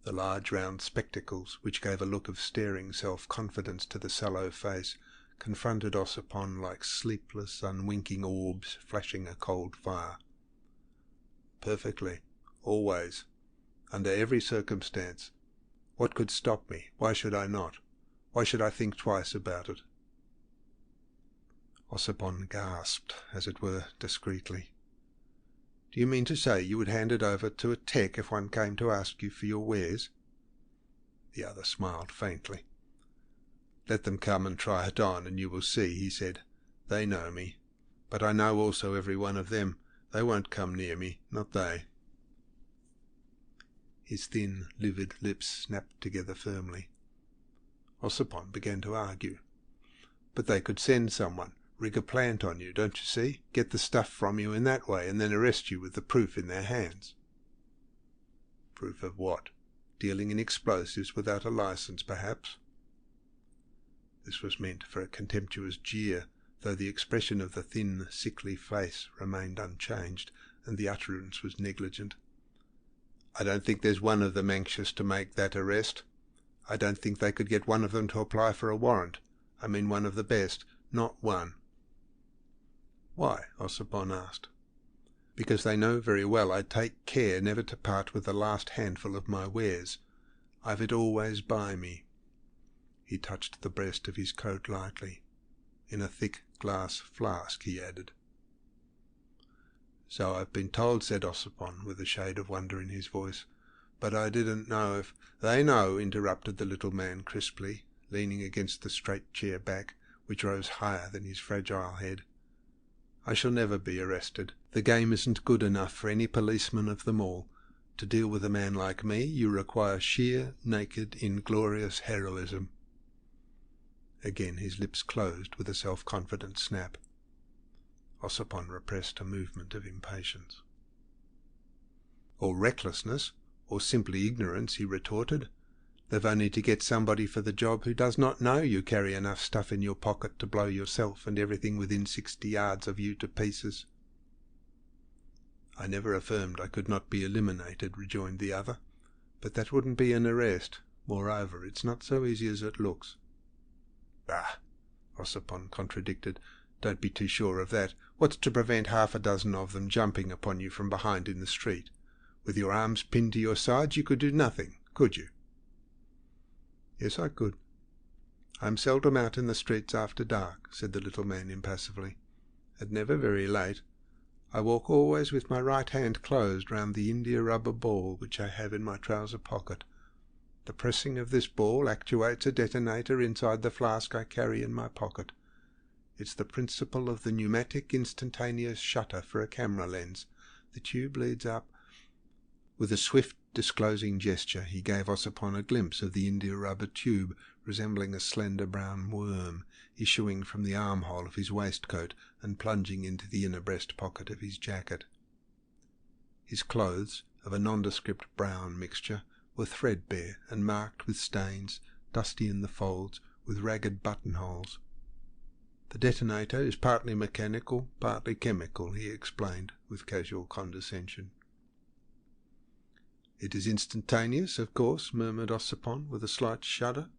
The large round spectacles, which gave a look of staring self-confidence to the sallow face, confronted Ossipon like sleepless, unwinking orbs flashing a cold fire. Perfectly. Always. Under every circumstance. What could stop me? Why should I not? Why should I think twice about it? Ossipon gasped, as it were, discreetly. Do you mean to say you would hand it over to a tech if one came to ask you for your wares? The other smiled faintly. Let them come and try it on, and you will see, he said. They know me. But I know also every one of them. They won't come near me, not they. His thin, livid lips snapped together firmly. Ossipon began to argue. But they could send someone, rig a plant on you, don't you see? Get the stuff from you in that way, and then arrest you with the proof in their hands. Proof of what? Dealing in explosives without a license, perhaps? This was meant for a contemptuous jeer, though the expression of the thin, sickly face remained unchanged, and the utterance was negligent. I don't think there's one of them anxious to make that arrest. I don't think they could get one of them to apply for a warrant. I mean one of the best, not one. Why? Ossipon asked. Because they know very well I take care never to part with the last handful of my wares. I've it always by me. He touched the breast of his coat lightly. In a thick glass flask, he added. So I've been told, said Ossipon, with a shade of wonder in his voice. But I didn't know if— They know, interrupted the little man crisply, leaning against the straight chair back, which rose higher than his fragile head. I shall never be arrested. The game isn't good enough for any policeman of them all. To deal with a man like me, you require sheer, naked, inglorious heroism. Again his lips closed with a self-confident snap. Ossipon repressed a movement of impatience. Or recklessness, or simply ignorance, he retorted. They've only to get somebody for the job who does not know you carry enough stuff in your pocket to blow yourself and everything within 60 yards of you to pieces. I never affirmed I could not be eliminated, rejoined the other, but that wouldn't be an arrest. Moreover, it's not so easy as it looks. Bah! Ossipon contradicted. Don't be too sure of that. What's to prevent half a dozen of them jumping upon you from behind in the street? With your arms pinned to your sides you could do nothing, could you? Yes, I could. I am seldom out in the streets after dark, said the little man impassively, and never very late. I walk always with my right hand closed round the india-rubber ball which I have in my trouser pocket. The pressing of this ball actuates a detonator inside the flask I carry in my pocket. It's the principle of the pneumatic instantaneous shutter for a camera lens. The tube leads up. With a swift, disclosing gesture, he gave Ossipon a glimpse of the india-rubber tube, resembling a slender brown worm, issuing from the armhole of his waistcoat and plunging into the inner breast pocket of his jacket. His clothes, of a nondescript brown mixture, were threadbare and marked with stains, dusty in the folds, with ragged buttonholes. The detonator is partly mechanical, partly chemical, he explained, with casual condescension. It is instantaneous, of course, murmured Ossipon, with a slight shudder.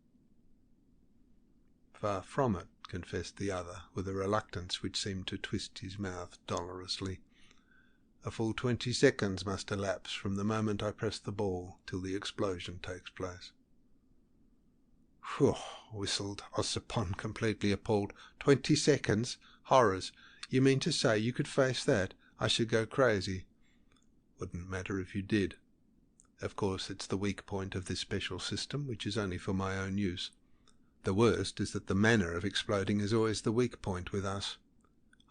Far from it, confessed the other, with a reluctance which seemed to twist his mouth dolorously. A full 20 seconds must elapse from the moment I press the ball till the explosion takes place. Whew, whistled Ossipon, completely appalled. 20 seconds? Horrors! You mean to say you could face that? I should go crazy. Wouldn't matter if you did. Of course, it's the weak point of this special system, which is only for my own use. The worst is that the manner of exploding is always the weak point with us.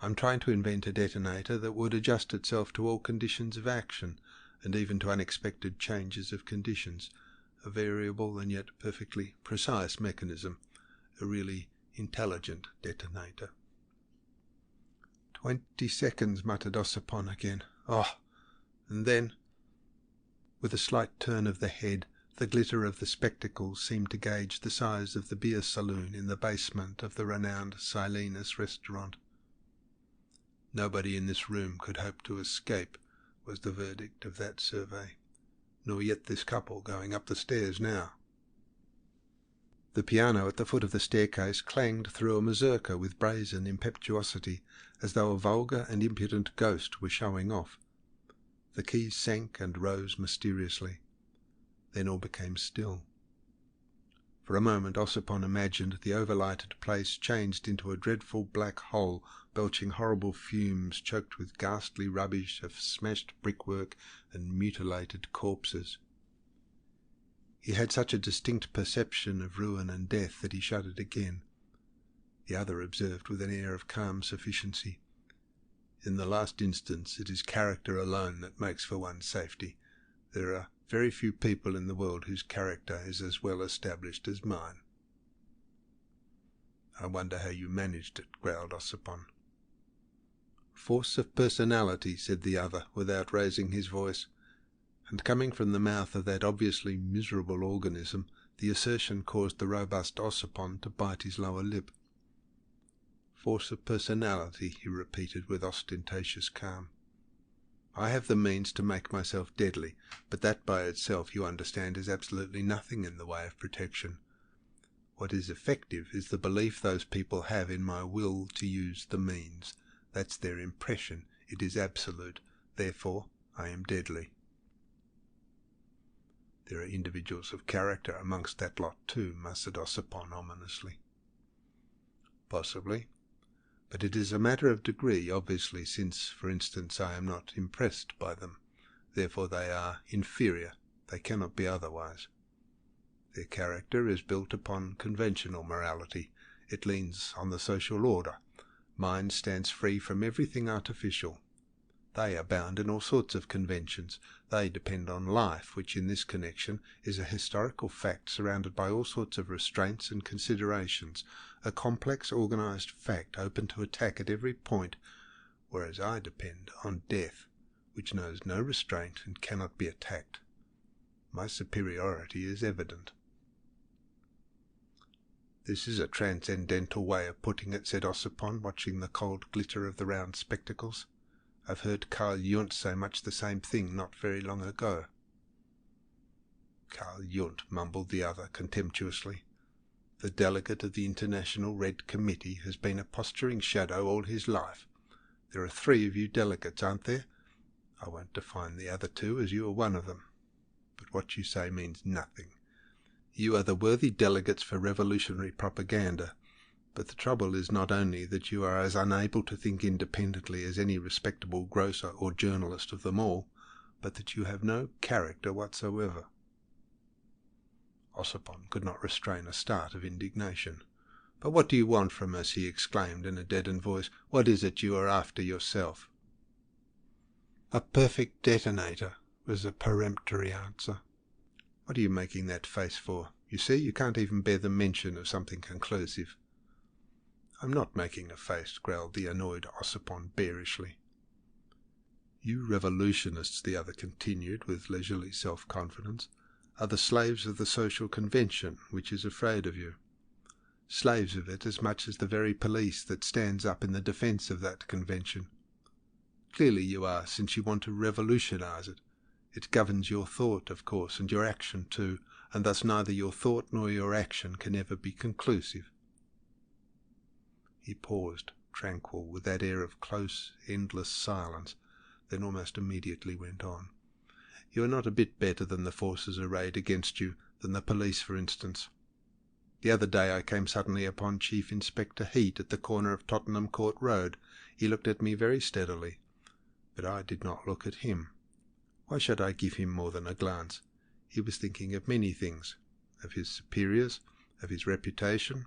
I'm trying to invent a detonator that would adjust itself to all conditions of action, and even to unexpected changes of conditions, a variable and yet perfectly precise mechanism, a really intelligent detonator. 20 seconds, muttered Ossipon again. Oh, and then— With a slight turn of the head, the glitter of the spectacles seemed to gauge the size of the beer saloon in the basement of the renowned Silenus restaurant. Nobody in this room could hope to escape, was the verdict of that survey, nor yet this couple going up the stairs now. The piano at the foot of the staircase clanged through a mazurka with brazen impetuosity, as though a vulgar and impudent ghost were showing off. The keys sank and rose mysteriously. Then all became still. For a moment Ossipon imagined the overlighted place changed into a dreadful black hole, belching horrible fumes, choked with ghastly rubbish of smashed brickwork and mutilated corpses. He had such a distinct perception of ruin and death that he shuddered again. The other observed with an air of calm sufficiency, "In the last instance it is character alone that makes for one's safety. There are very few people in the world whose character is as well established as mine." "I wonder how you managed it," growled Ossipon. "Force of personality," said the other, without raising his voice, and coming from the mouth of that obviously miserable organism, the assertion caused the robust Ossipon to bite his lower lip. "Force of personality," he repeated with ostentatious calm. "I have the means to make myself deadly, but that by itself, you understand, is absolutely nothing in the way of protection. What is effective is the belief those people have in my will to use the means. That's their impression. It is absolute. Therefore, I am deadly." "There are individuals of character amongst that lot too," muttered Ossipon ominously. "Possibly. But it is a matter of degree, obviously, since, for instance, I am not impressed by them. Therefore they are inferior. They cannot be otherwise. Their character is built upon conventional morality. It leans on the social order. Mine stands free from everything artificial. They are bound in all sorts of conventions. They depend on life, which in this connection is a historical fact surrounded by all sorts of restraints and considerations, a complex organized fact open to attack at every point, whereas I depend on death, which knows no restraint and cannot be attacked. My superiority is evident." "This is a transcendental way of putting it," said Ossipon, watching the cold glitter of the round spectacles. "I've heard Karl Jung say much the same thing not very long ago." "Karl Jung," mumbled the other contemptuously. "The delegate of the International Red Committee has been a posturing shadow all his life. There are 3 of you delegates, aren't there? I won't define the other 2, as you are one of them. But what you say means nothing. You are the worthy delegates for revolutionary propaganda. But the trouble is not only that you are as unable to think independently as any respectable grocer or journalist of them all, but that you have no character whatsoever." Ossipon could not restrain a start of indignation. "But what do you want from us?" he exclaimed in a deadened voice. "What is it you are after yourself?" "A perfect detonator," was the peremptory answer. "What are you making that face for? You see, you can't even bear the mention of something conclusive." "I'm not making a face," growled the annoyed Ossipon bearishly. "You revolutionists," the other continued with leisurely self-confidence, "are the slaves of the social convention, which is afraid of you. Slaves of it as much as the very police that stands up in the defence of that convention. Clearly you are, since you want to revolutionize it. It governs your thought, of course, and your action too, and thus neither your thought nor your action can ever be conclusive." He paused, tranquil, with that air of close, endless silence, then almost immediately went on. "You are not a bit better than the forces arrayed against you, than the police, for instance. The other day I came suddenly upon Chief Inspector Heat at the corner of Tottenham Court Road. He looked at me very steadily, but I did not look at him. Why should I give him more than a glance? He was thinking of many things, of his superiors, of his reputation,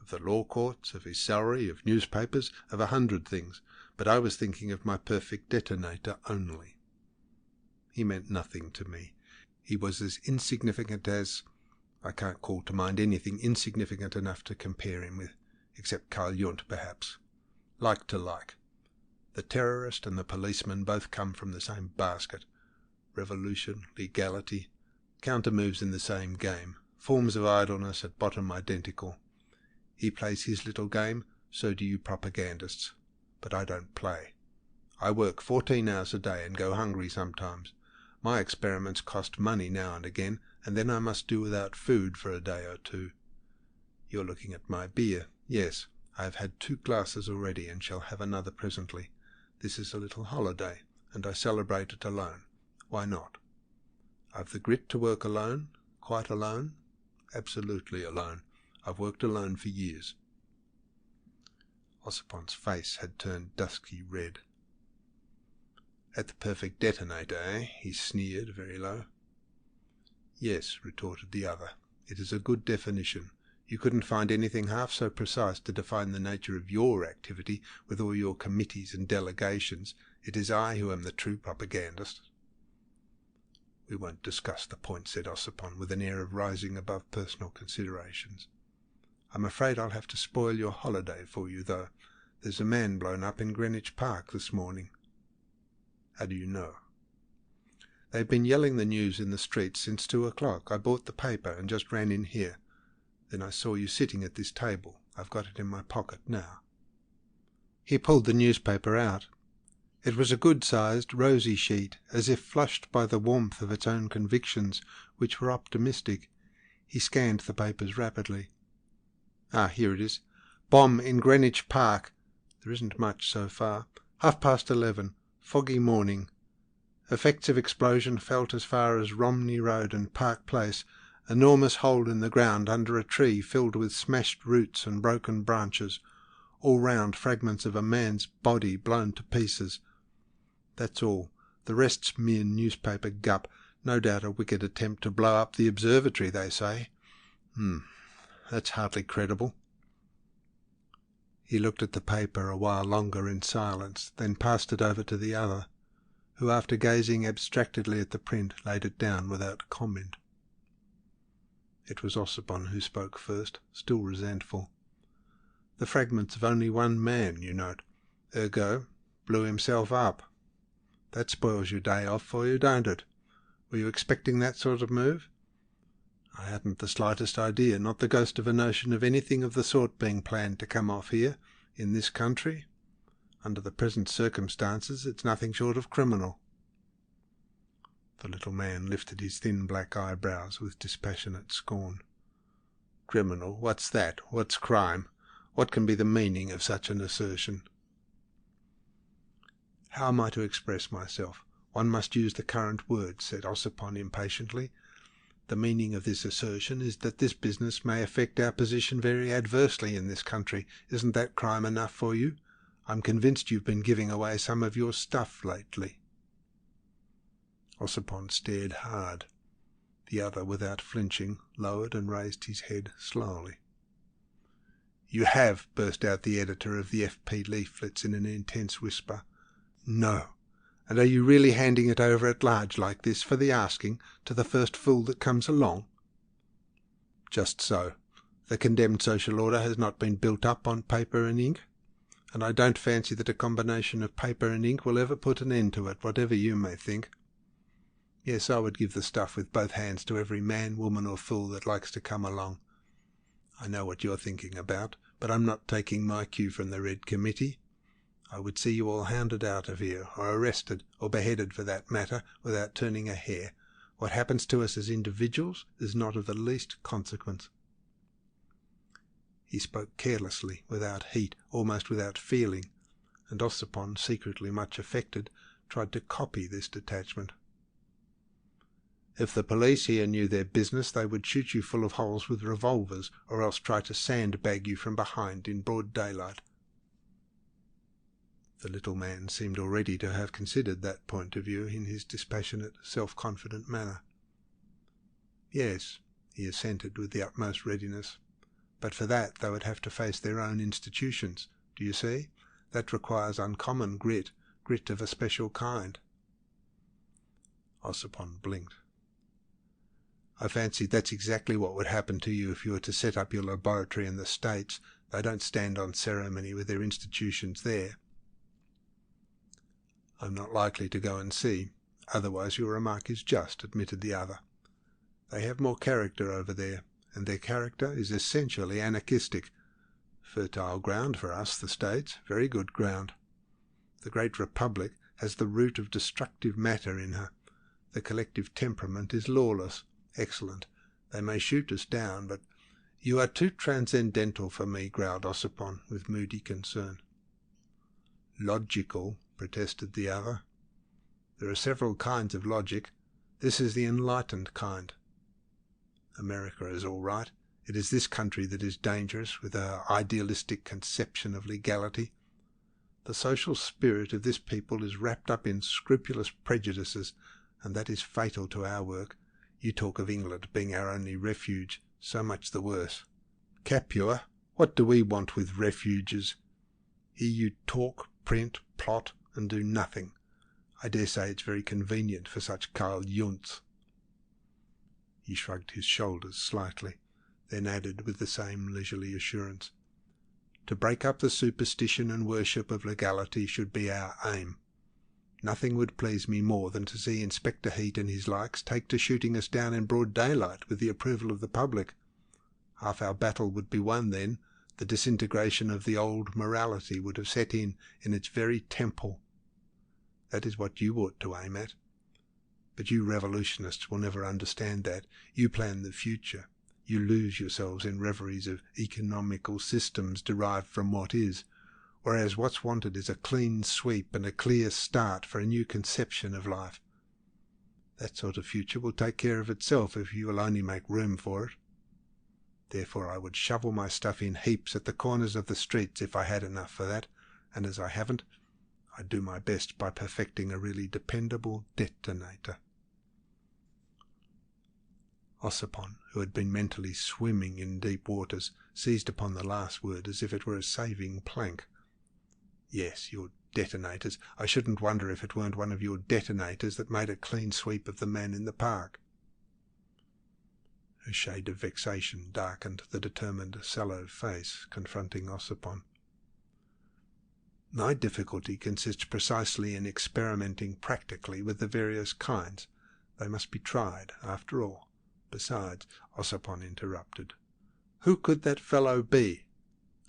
of the law courts, of his salary, of newspapers, of 100 things, but I was thinking of my perfect detonator only. He meant nothing to me. He was as insignificant as... I can't call to mind anything insignificant enough to compare him with, except Karl Jung, perhaps. Like to like. The terrorist and the policeman both come from the same basket. Revolution, legality, counter-moves in the same game, forms of idleness at bottom identical. He plays his little game, so do you propagandists. But I don't play. I work 14 hours a day and go hungry sometimes. My experiments cost money now and again, and then I must do without food for a day or 2. You're looking at my beer. Yes, I have had 2 glasses already and shall have another presently. This is a little holiday, and I celebrate it alone. Why not? I've the grit to work alone, quite alone, absolutely alone. I've worked alone for years. Ossipon's face had turned dusky red. At the perfect detonator, eh? He sneered very low. Yes, retorted the other. It is a good definition. You couldn't find anything half so precise to define the nature of your activity with all your committees and delegations. It is I who am the true propagandist. We won't discuss the point, said Ossipon, with an air of rising above personal considerations. I'm afraid I'll have to spoil your holiday for you, though. There's a man blown up in Greenwich Park this morning. How do you know? They've been yelling the news in the streets since 2 o'clock. I bought the paper and just ran in here. Then I saw you sitting at this table. I've got it in my pocket now. He pulled the newspaper out. It was a good-sized, rosy sheet, as if flushed by the warmth of its own convictions, which were optimistic. He scanned the papers rapidly. Ah, here it is. Bomb in Greenwich Park. There isn't much so far. 11:30. Foggy morning. Effects of explosion felt as far as Romney Road and Park Place. Enormous hole in the ground under a tree filled with smashed roots and broken branches. All round fragments of a man's body blown to pieces. That's all. The rest's mere newspaper gup. No doubt a wicked attempt to blow up the observatory, they say. That's hardly credible. He looked at the paper a while longer in silence, then passed it over to the other, who, after gazing abstractedly at the print, laid it down without comment. It was Ossipon who spoke first, still resentful. The fragments of only one man, you note. Ergo, blew himself up. That spoils your day off for you, don't it? Were you expecting that sort of move? I hadn't the slightest idea, not the ghost of a notion of anything of the sort being planned to come off here, in this country. Under the present circumstances, it's nothing short of criminal. The little man lifted his thin black eyebrows with dispassionate scorn. Criminal? What's that? What's crime? What can be the meaning of such an assertion? How am I to express myself? One must use the current words, said Ossipon impatiently. The meaning of this assertion is that this business may affect our position very adversely in this country. Isn't that crime enough for you? I'm convinced you've been giving away some of your stuff lately. Ossipon stared hard. The other, without flinching, lowered and raised his head slowly. You have, burst out the editor of the FP leaflets in an intense whisper. No. And are you really handing it over at large like this for the asking to the first fool that comes along? Just so. The condemned social order has not been built up on paper and ink, and I don't fancy that a combination of paper and ink will ever put an end to it, whatever you may think. Yes, I would give the stuff with both hands to every man, woman or fool that likes to come along. I know what you're thinking about, but I'm not taking my cue from the Red Committee. I would see you all hounded out of here, or arrested, or beheaded for that matter, without turning a hair. What happens to us as individuals is not of the least consequence. He spoke carelessly, without heat, almost without feeling, and Ossipon, secretly much affected, tried to copy this detachment. If the police here knew their business, they would shoot you full of holes with revolvers, or else try to sandbag you from behind in broad daylight. The little man seemed already to have considered that point of view in his dispassionate, self-confident manner. Yes, he assented with the utmost readiness. But for that they would have to face their own institutions. Do you see? That requires uncommon grit, grit of a special kind. Ossipon blinked. I fancy that's exactly what would happen to you if you were to set up your laboratory in the States. They don't stand on ceremony with their institutions there. I'm not likely to go and see. Otherwise your remark is just, admitted the other. They have more character over there, and their character is essentially anarchistic. Fertile ground for us, the States, very good ground. The great Republic has the root of destructive matter in her. The collective temperament is lawless. Excellent. They may shoot us down, but you are too transcendental for me, growled Ossipon, with moody concern. Logical, protested the other. There are several kinds of logic. This is the enlightened kind. America is all right. It is this country that is dangerous, with her idealistic conception of legality. The social spirit of this people is wrapped up in scrupulous prejudices, and that is fatal to our work. You talk of England being our only refuge. So much the worse. Capua, what do we want with refuges? Here you talk, print, plot, and do nothing. I dare say it's very convenient for such Karl Junts. He shrugged his shoulders slightly, then added with the same leisurely assurance, to break up the superstition and worship of legality should be our aim. Nothing would please me more than to see Inspector Heat and his likes take to shooting us down in broad daylight with the approval of the public. Half our battle would be won then. The disintegration of the old morality would have set in its very temple. That is what you ought to aim at. But you revolutionists will never understand that. You plan the future. You lose yourselves in reveries of economical systems derived from what is, whereas what's wanted is a clean sweep and a clear start for a new conception of life. That sort of future will take care of itself if you will only make room for it. Therefore I would shovel my stuff in heaps at the corners of the streets if I had enough for that, and as I haven't, I do my best by perfecting a really dependable detonator. Ossipon, who had been mentally swimming in deep waters, seized upon the last word as if it were a saving plank. Yes, your detonators. I shouldn't wonder if it weren't one of your detonators that made a clean sweep of the man in the park. A shade of vexation darkened the determined, sallow face confronting Ossipon. My difficulty consists precisely in experimenting practically with the various kinds. They must be tried, after all. Besides, Ossipon interrupted, who could that fellow be?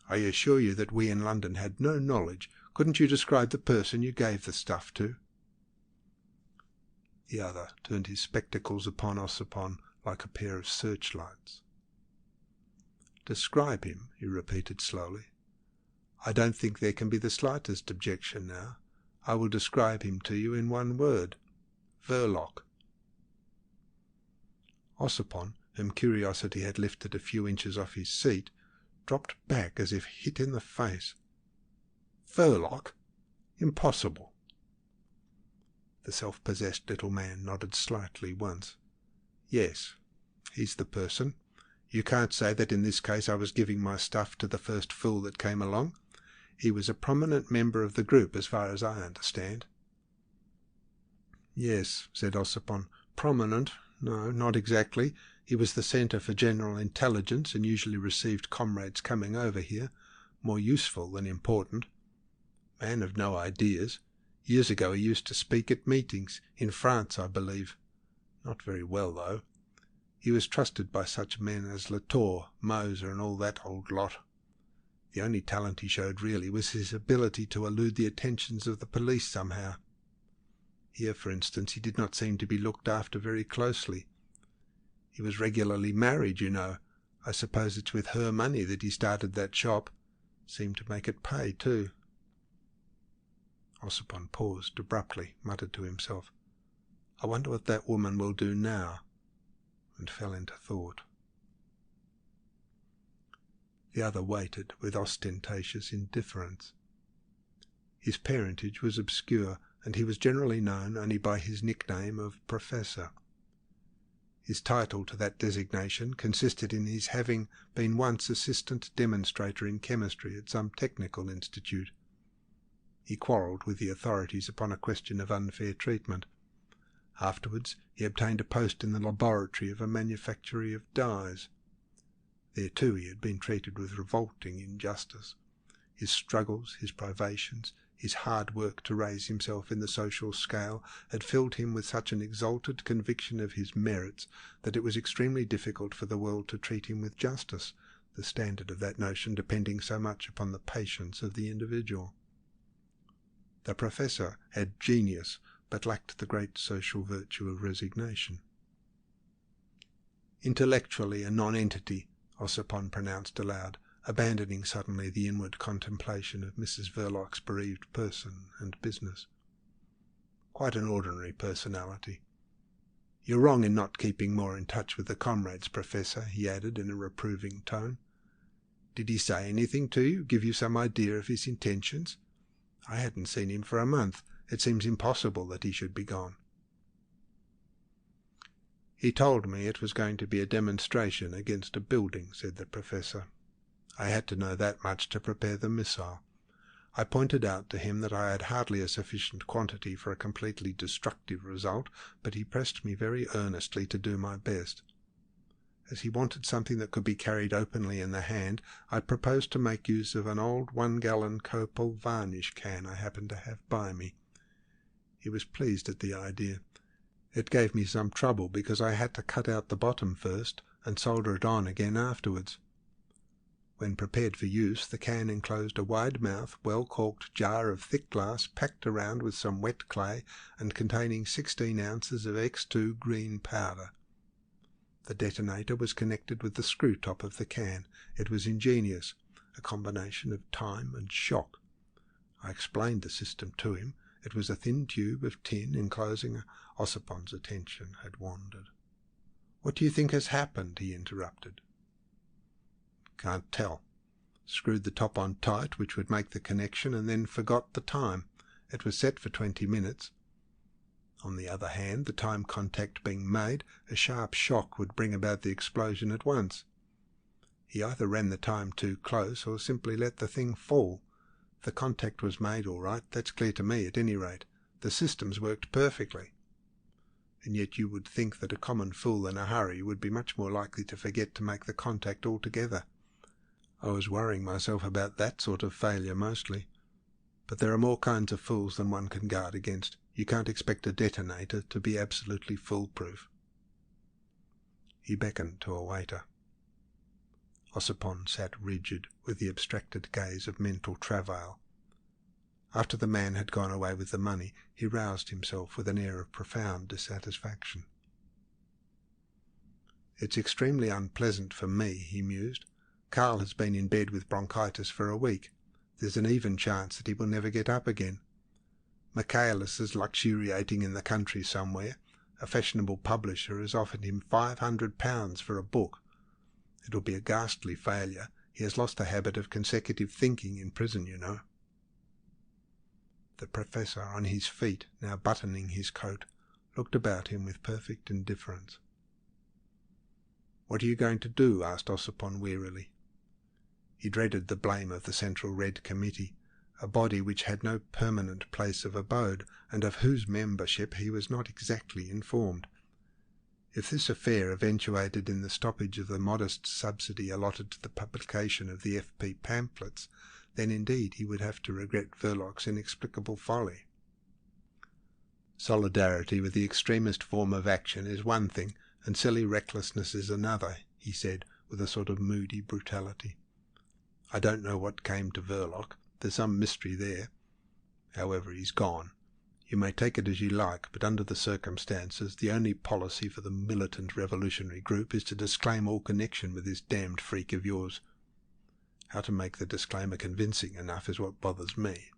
I assure you that we in London had no knowledge. Couldn't you describe the person you gave the stuff to? The other turned his spectacles upon Ossipon like a pair of searchlights. Describe him, he repeated slowly. I don't think there can be the slightest objection now. I will describe him to you in one word. Verloc. Ossipon, whom curiosity had lifted a few inches off his seat, dropped back as if hit in the face. Verloc? Impossible. The self-possessed little man nodded slightly once. Yes, he's the person. You can't say that in this case I was giving my stuff to the first fool that came along. He was a prominent member of the group, as far as I understand. Yes, said Ossipon. Prominent? No, not exactly. He was the centre for general intelligence and usually received comrades coming over here. More useful than important. Man of no ideas. Years ago he used to speak at meetings, in France, I believe. Not very well, though. He was trusted by such men as Latour, Moser, and all that old lot. The only talent he showed really was his ability to elude the attentions of the police somehow. Here, for instance, he did not seem to be looked after very closely. He was regularly married, you know. I suppose it's with her money that he started that shop. Seemed to make it pay, too. Ossipon paused abruptly, muttered to himself, I wonder what that woman will do now, and fell into thought. The other waited with ostentatious indifference. His parentage was obscure, and he was generally known only by his nickname of Professor. His title to that designation consisted in his having been once assistant demonstrator in chemistry at some technical institute. He quarrelled with the authorities upon a question of unfair treatment. Afterwards he obtained a post in the laboratory of a manufactory of dyes. There too he had been treated with revolting injustice. His struggles, his privations, his hard work to raise himself in the social scale had filled him with such an exalted conviction of his merits that it was extremely difficult for the world to treat him with justice, the standard of that notion depending so much upon the patience of the individual. The professor had genius, but lacked the great social virtue of resignation. Intellectually a nonentity, Ossipon pronounced aloud, abandoning suddenly the inward contemplation of Mrs. Verloc's bereaved person and business. Quite an ordinary personality. "You're wrong in not keeping more in touch with the comrades, Professor," he added in a reproving tone. "Did he say anything to you, give you some idea of his intentions? I hadn't seen him for a month. It seems impossible that he should be gone." "He told me it was going to be a demonstration against a building," said the Professor. "I had to know that much to prepare the missile. I pointed out to him that I had hardly a sufficient quantity for a completely destructive result, but he pressed me very earnestly to do my best. As he wanted something that could be carried openly in the hand, I proposed to make use of an old 1-gallon copal varnish can I happened to have by me. He was pleased at the idea. It gave me some trouble because I had to cut out the bottom first and solder it on again afterwards. When prepared for use, the can enclosed a wide-mouthed, well-corked jar of thick glass packed around with some wet clay and containing 16 ounces of X2 green powder. The detonator was connected with the screw top of the can. It was ingenious, a combination of time and shock. I explained the system to him. It was a thin tube of tin enclosing Ossopon's attention had wandered. "What do you think has happened?" he interrupted. "Can't tell. Screwed the top on tight, which would make the connection, and then forgot the time. It was set for 20 minutes. On the other hand, the time contact being made, a sharp shock would bring about the explosion at once. He either ran the time too close or simply let the thing fall. The contact was made all right, that's clear to me at any rate. The systems worked perfectly. And yet you would think that a common fool in a hurry would be much more likely to forget to make the contact altogether. I was worrying myself about that sort of failure mostly. But there are more kinds of fools than one can guard against. You can't expect a detonator to be absolutely foolproof." He beckoned to a waiter. Ossipon sat rigid, with the abstracted gaze of mental travail. After the man had gone away with the money, he roused himself with an air of profound dissatisfaction. "It's extremely unpleasant for me," he mused. "Carl has been in bed with bronchitis for a week. There's an even chance that he will never get up again. Michaelis is luxuriating in the country somewhere. A fashionable publisher has offered him £500 for a book. It'll be a ghastly failure. He has lost the habit of consecutive thinking in prison, you know." The Professor, on his feet, now buttoning his coat, looked about him with perfect indifference. "What are you going to do?" asked Ossipon wearily. He dreaded the blame of the Central Red Committee, a body which had no permanent place of abode, and of whose membership he was not exactly informed. If this affair eventuated in the stoppage of the modest subsidy allotted to the publication of the FP pamphlets, then indeed he would have to regret Verloc's inexplicable folly. "Solidarity with the extremist form of action is one thing, and silly recklessness is another," he said, with a sort of moody brutality. "I don't know what came to Verloc. There's some mystery there. However, he's gone. You may take it as you like, but under the circumstances, the only policy for the militant revolutionary group is to disclaim all connection with this damned freak of yours. How to make the disclaimer convincing enough is what bothers me."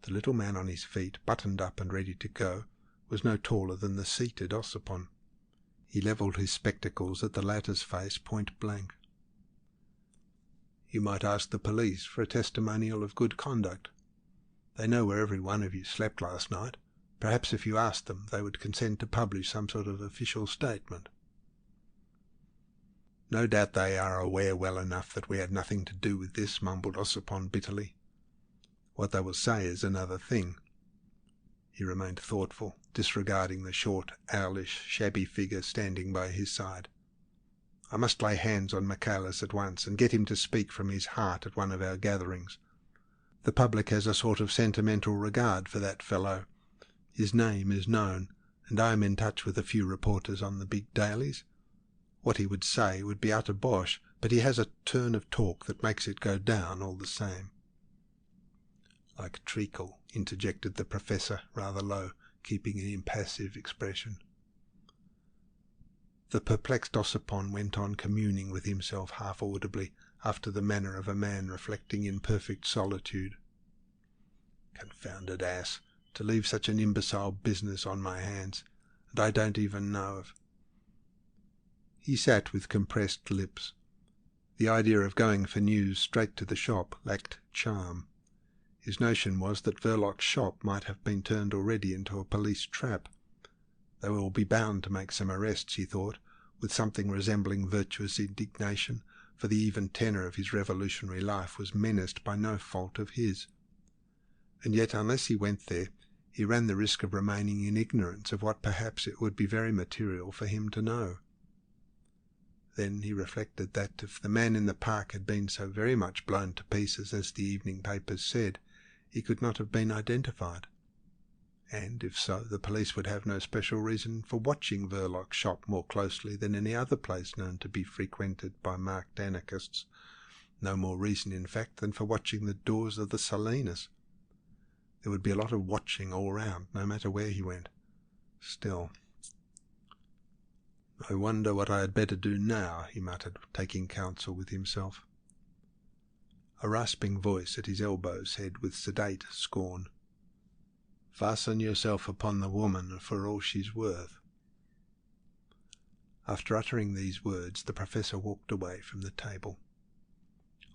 The little man on his feet, buttoned up and ready to go, was no taller than the seated Ossipon. He levelled his spectacles at the latter's face point blank. "You might ask the police for a testimonial of good conduct. They know where every one of you slept last night. Perhaps if you asked them, they would consent to publish some sort of official statement." "No doubt they are aware well enough that we had nothing to do with this," mumbled Ossipon bitterly. "What they will say is another thing." He remained thoughtful, disregarding the short, owlish, shabby figure standing by his side. "I must lay hands on Michaelis at once and get him to speak from his heart at one of our gatherings. The public has a sort of sentimental regard for that fellow. His name is known, and I am in touch with a few reporters on the big dailies. What he would say would be utter bosh, but he has a turn of talk that makes it go down all the same." "Like treacle," interjected the Professor, rather low, keeping an impassive expression. The perplexed Ossipon went on communing with himself half audibly, after the manner of a man reflecting in perfect solitude. "Confounded ass! to leave such an imbecile business on my hands, and I don't even know of—" He sat with compressed lips. The idea of going for news straight to the shop lacked charm. His notion was that Verloc's shop might have been turned already into a police trap. They will be bound to make some arrests, he thought, with something resembling virtuous indignation, for the even tenor of his revolutionary life was menaced by no fault of his. And yet, unless he went there, he ran the risk of remaining in ignorance of what perhaps it would be very material for him to know. Then he reflected that if the man in the park had been so very much blown to pieces as the evening papers said, he could not have been identified. And if so, the police would have no special reason for watching Verloc's shop more closely than any other place known to be frequented by marked anarchists. No more reason, in fact, than for watching the doors of the Salinas. There would be a lot of watching all round, no matter where he went. Still, "I wonder what I had better do now," he muttered, taking counsel with himself. A rasping voice at his elbow said with sedate scorn, "Fasten yourself upon the woman for all she's worth." After uttering these words, the professor walked away from the table.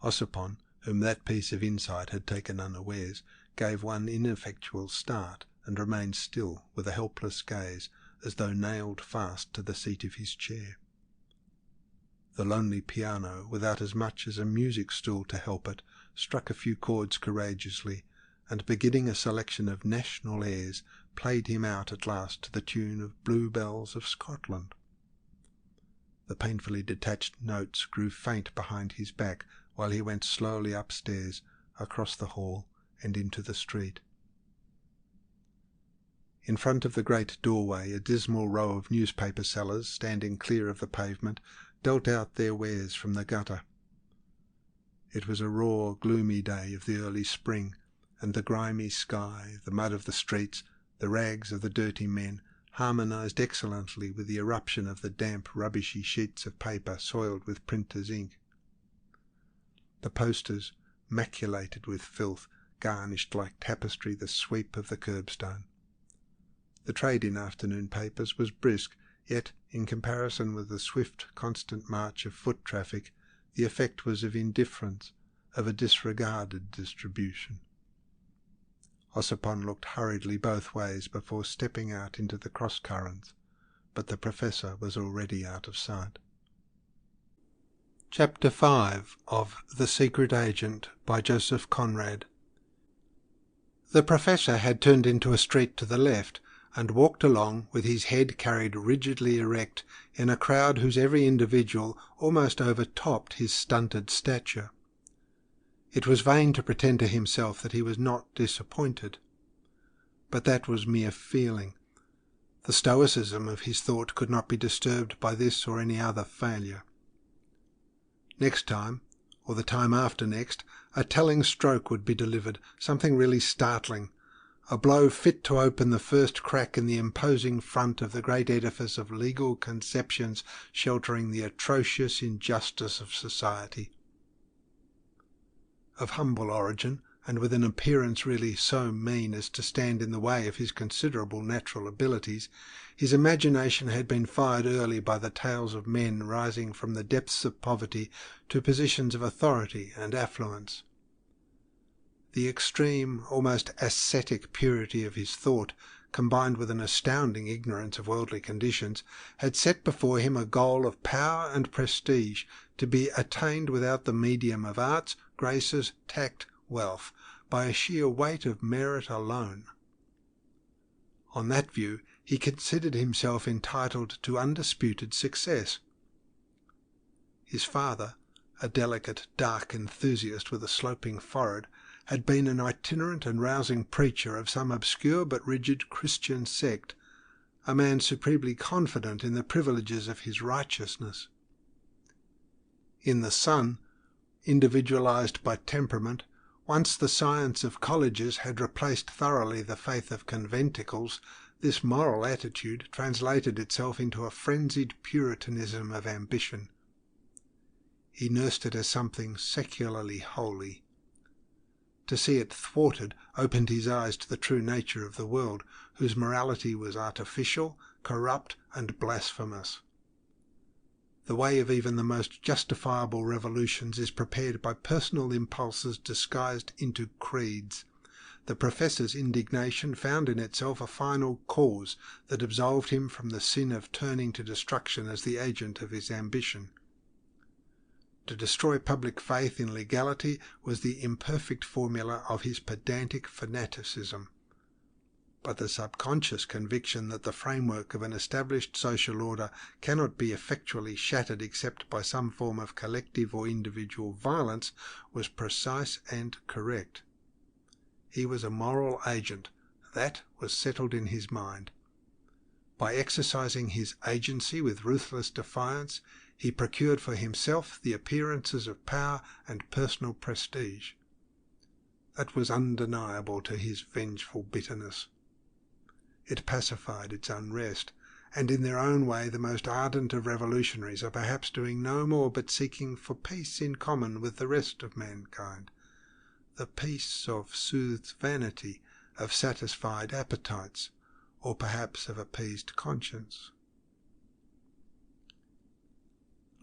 Ossipon, whom that piece of insight had taken unawares, gave one ineffectual start and remained still, with a helpless gaze, as though nailed fast to the seat of his chair. The lonely piano, without as much as a music stool to help it, struck a few chords courageously, and beginning a selection of national airs, played him out at last to the tune of Bluebells of Scotland. The painfully detached notes grew faint behind his back while he went slowly upstairs, across the hall, and into the street. In front of the great doorway a dismal row of newspaper sellers, standing clear of the pavement, dealt out their wares from the gutter. It was a raw, gloomy day of the early spring, and the grimy sky, the mud of the streets, the rags of the dirty men, harmonized excellently with the eruption of the damp, rubbishy sheets of paper soiled with printer's ink. The posters, maculated with filth, garnished like tapestry the sweep of the curbstone. The trade in afternoon papers was brisk, yet, in comparison with the swift, constant march of foot traffic, the effect was of indifference, of a disregarded distribution. Ossipon looked hurriedly both ways before stepping out into the cross-currents, but the professor was already out of sight. Chapter 5 of The Secret Agent by Joseph Conrad. The professor had turned into a street to the left, and walked along with his head carried rigidly erect in a crowd whose every individual almost overtopped his stunted stature. It was vain to pretend to himself that he was not disappointed. But that was mere feeling. The stoicism of his thought could not be disturbed by this or any other failure. Next time, or the time after next, a telling stroke would be delivered, something really startling, a blow fit to open the first crack in the imposing front of the great edifice of legal conceptions sheltering the atrocious injustice of society. Of humble origin, and with an appearance really so mean as to stand in the way of his considerable natural abilities, his imagination had been fired early by the tales of men rising from the depths of poverty to positions of authority and affluence. The extreme, almost ascetic purity of his thought, combined with an astounding ignorance of worldly conditions, had set before him a goal of power and prestige to be attained without the medium of arts, graces, tact, wealth, by a sheer weight of merit alone. On that view, he considered himself entitled to undisputed success. His father, a delicate, dark enthusiast with a sloping forehead, had been an itinerant and rousing preacher of some obscure but rigid Christian sect, a man supremely confident in the privileges of his righteousness. In the son, individualized by temperament, once the science of colleges had replaced thoroughly the faith of conventicles, this moral attitude translated itself into a frenzied puritanism of ambition. He nursed it as something secularly holy. To see it thwarted opened his eyes to the true nature of the world, whose morality was artificial, corrupt, and blasphemous. The way of even the most justifiable revolutions is prepared by personal impulses disguised into creeds. The professor's indignation found in itself a final cause that absolved him from the sin of turning to destruction as the agent of his ambition. To destroy public faith in legality was the imperfect formula of his pedantic fanaticism. But the subconscious conviction that the framework of an established social order cannot be effectually shattered except by some form of collective or individual violence was precise and correct. He was a moral agent. That was settled in his mind. By exercising his agency with ruthless defiance, he procured for himself the appearances of power and personal prestige. That was undeniable to his vengeful bitterness. It pacified its unrest, and in their own way the most ardent of revolutionaries are perhaps doing no more but seeking for peace in common with the rest of mankind, the peace of soothed vanity, of satisfied appetites, or perhaps of appeased conscience.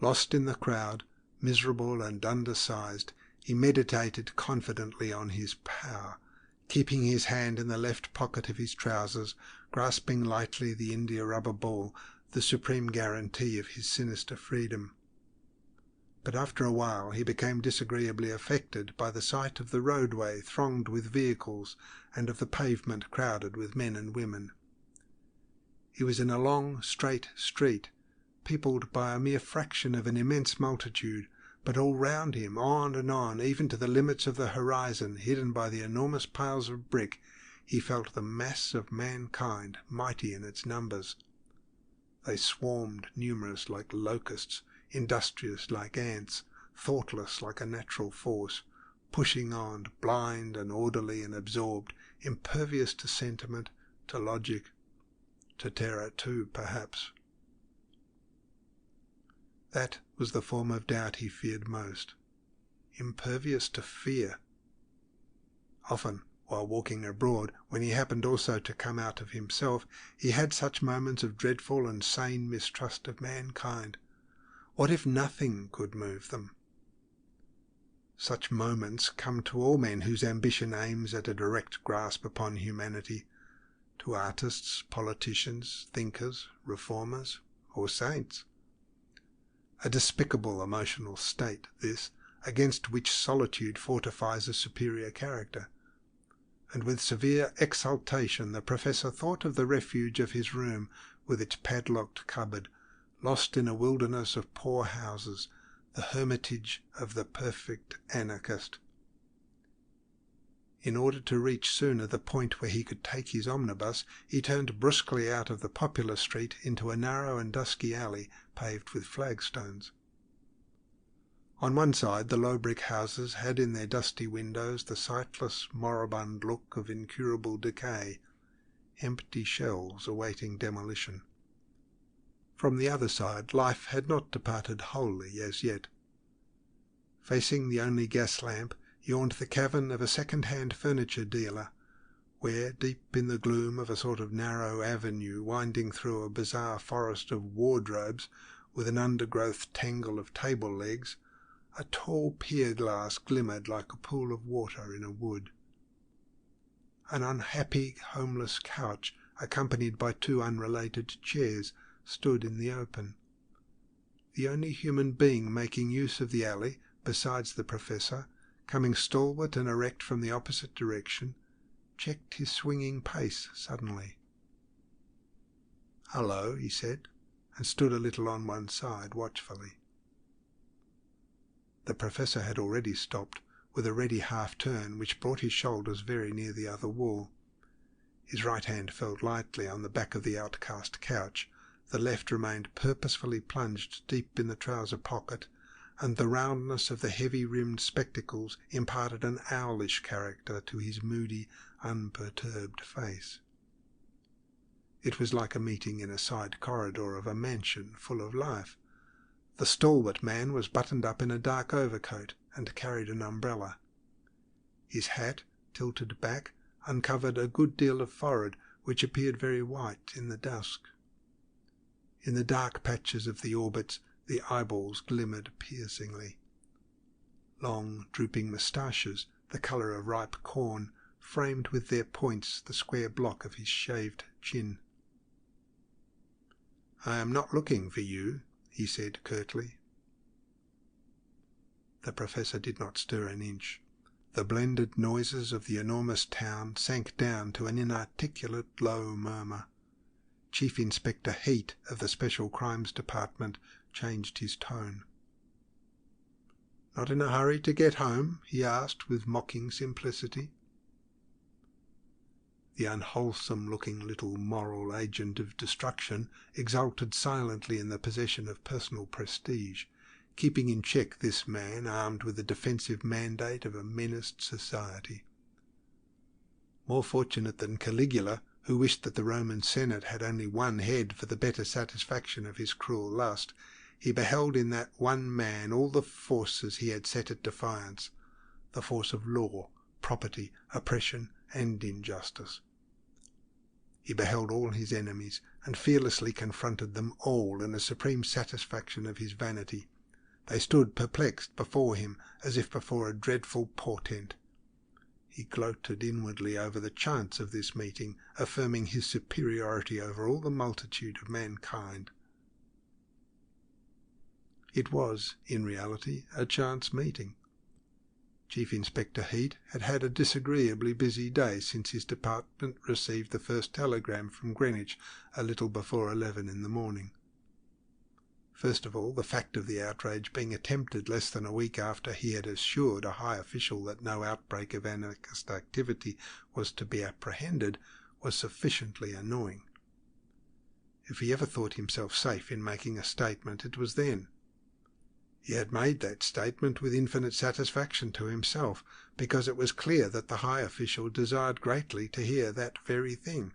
Lost in the crowd, miserable and undersized, he meditated confidently on his power, keeping his hand in the left pocket of his trousers, grasping lightly the india-rubber ball, the supreme guarantee of his sinister freedom. But after a while he became disagreeably affected by the sight of the roadway thronged with vehicles and of the pavement crowded with men and women. He was in a long, straight street, peopled by a mere fraction of an immense multitude, but all round him, on and on, even to the limits of the horizon, hidden by the enormous piles of brick, he felt the mass of mankind, mighty in its numbers. They swarmed numerous like locusts, industrious like ants, thoughtless like a natural force, pushing on, blind and orderly and absorbed, impervious to sentiment, to logic, to terror too, perhaps. That was the form of doubt he feared most. Impervious to fear. Often, while walking abroad, when he happened also to come out of himself, he had such moments of dreadful and sane mistrust of mankind. What if nothing could move them? Such moments come to all men whose ambition aims at a direct grasp upon humanity, to artists, politicians, thinkers, reformers, or saints. A despicable emotional state, this, against which solitude fortifies a superior character. And with severe exultation the professor thought of the refuge of his room with its padlocked cupboard, lost in a wilderness of poor houses, the hermitage of the perfect anarchist. In order to reach sooner the point where he could take his omnibus, he turned brusquely out of the popular street into a narrow and dusky alley paved with flagstones. On one side the low brick houses had in their dusty windows the sightless, moribund look of incurable decay, empty shells awaiting demolition. From the other side life had not departed wholly as yet. Facing the only gas lamp yawned the cavern of a second-hand furniture dealer, where, deep in the gloom of a sort of narrow avenue winding through a bizarre forest of wardrobes with an undergrowth tangle of table legs, a tall pier-glass glimmered like a pool of water in a wood. An unhappy, homeless couch, accompanied by two unrelated chairs, stood in the open. The only human being making use of the alley, besides the professor, coming stalwart and erect from the opposite direction, checked his swinging pace suddenly. "Hullo," he said, and stood a little on one side watchfully. The professor had already stopped, with a ready half-turn which brought his shoulders very near the other wall. His right hand felt lightly on the back of the outcast couch, the left remained purposefully plunged deep in the trouser pocket, and the roundness of the heavy-rimmed spectacles imparted an owlish character to his moody, unperturbed face. It was like a meeting in a side corridor of a mansion full of life. The stalwart man was buttoned up in a dark overcoat and carried an umbrella. His hat, tilted back, uncovered a good deal of forehead, which appeared very white in the dusk. In the dark patches of the orbits the eyeballs glimmered piercingly. Long, drooping moustaches, the colour of ripe corn, framed with their points the square block of his shaved chin. "I am not looking for you," he said curtly. The Professor did not stir an inch. The blended noises of the enormous town sank down to an inarticulate low murmur. Chief Inspector Heat of the Special Crimes Department changed his tone. "Not in a hurry to get home?" he asked with mocking simplicity. The unwholesome-looking little moral agent of destruction exulted silently in the possession of personal prestige, keeping in check this man armed with the defensive mandate of a menaced society. More fortunate than Caligula, who wished that the Roman Senate had only one head for the better satisfaction of his cruel lust, he beheld in that one man all the forces he had set at defiance, the force of law, property, oppression, and injustice. He beheld all his enemies, and fearlessly confronted them all in a supreme satisfaction of his vanity. They stood perplexed before him, as if before a dreadful portent. He gloated inwardly over the chance of this meeting, affirming his superiority over all the multitude of mankind. It was, in reality, a chance meeting. Chief Inspector Heat had had a disagreeably busy day since his department received the first telegram from Greenwich a little before 11 in the morning. First of all, the fact of the outrage being attempted less than a week after he had assured a high official that no outbreak of anarchist activity was to be apprehended was sufficiently annoying. If he ever thought himself safe in making a statement, it was then. He had made that statement with infinite satisfaction to himself, because it was clear that the high official desired greatly to hear that very thing.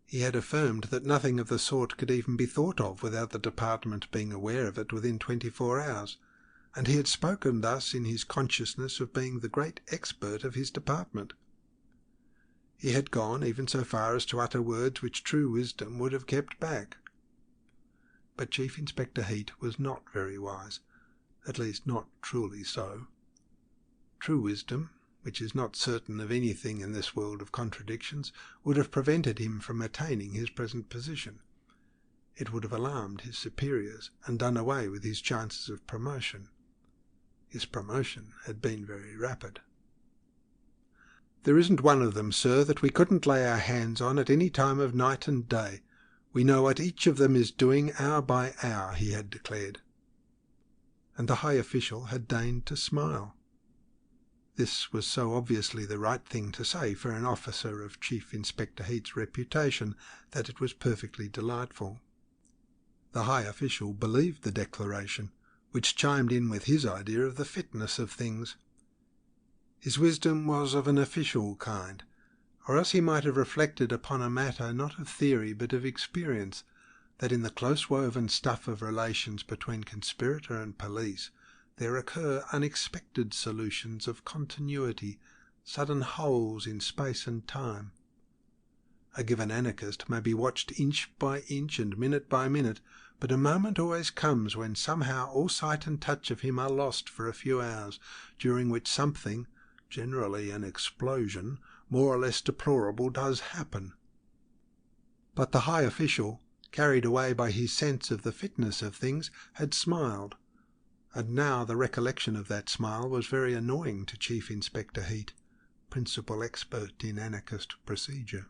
He had affirmed that nothing of the sort could even be thought of without the department being aware of it within 24 hours, and he had spoken thus in his consciousness of being the great expert of his department. He had gone even so far as to utter words which true wisdom would have kept back. But Chief Inspector Heat was not very wise, at least not truly so. True wisdom, which is not certain of anything in this world of contradictions, would have prevented him from attaining his present position. It would have alarmed his superiors and done away with his chances of promotion. His promotion had been very rapid. "There isn't one of them, sir, that we couldn't lay our hands on at any time of night and day. We know what each of them is doing hour by hour," he had declared. And the high official had deigned to smile. This was so obviously the right thing to say for an officer of Chief Inspector Heat's reputation that it was perfectly delightful. The high official believed the declaration, which chimed in with his idea of the fitness of things. His wisdom was of an official kind, or else he might have reflected upon a matter not of theory but of experience, that in the close-woven stuff of relations between conspirator and police there occur unexpected solutions of continuity, sudden holes in space and time. A given anarchist may be watched inch by inch and minute by minute, but a moment always comes when somehow all sight and touch of him are lost for a few hours, during which something, generally an explosion, more or less deplorable, does happen. But the high official, carried away by his sense of the fitness of things, had smiled, and now the recollection of that smile was very annoying to Chief Inspector Heat, principal expert in anarchist procedure.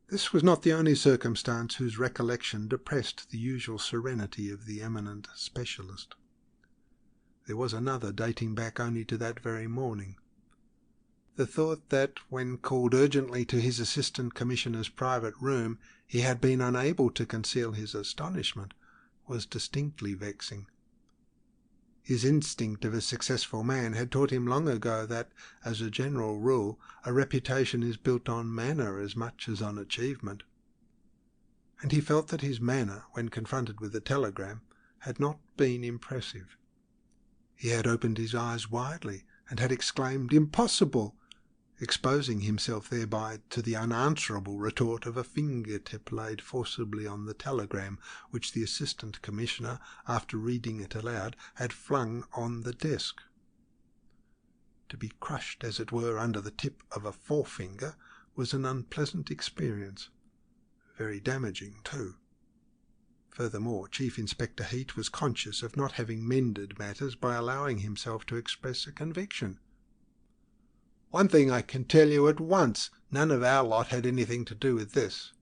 This was not the only circumstance whose recollection depressed the usual serenity of the eminent specialist. There was another dating back only to that very morning. The thought that, when called urgently to his assistant commissioner's private room, he had been unable to conceal his astonishment was distinctly vexing. His instinct of a successful man had taught him long ago that, as a general rule, a reputation is built on manner as much as on achievement. And he felt that his manner, when confronted with the telegram, had not been impressive. He had opened his eyes widely and had exclaimed, "Impossible!" exposing himself thereby to the unanswerable retort of a finger-tip laid forcibly on the telegram which the Assistant Commissioner, after reading it aloud, had flung on the desk. To be crushed, as it were, under the tip of a forefinger was an unpleasant experience, very damaging too. Furthermore, Chief Inspector Heat was conscious of not having mended matters by allowing himself to express a conviction. "One thing I can tell you at once, none of our lot had anything to do with this."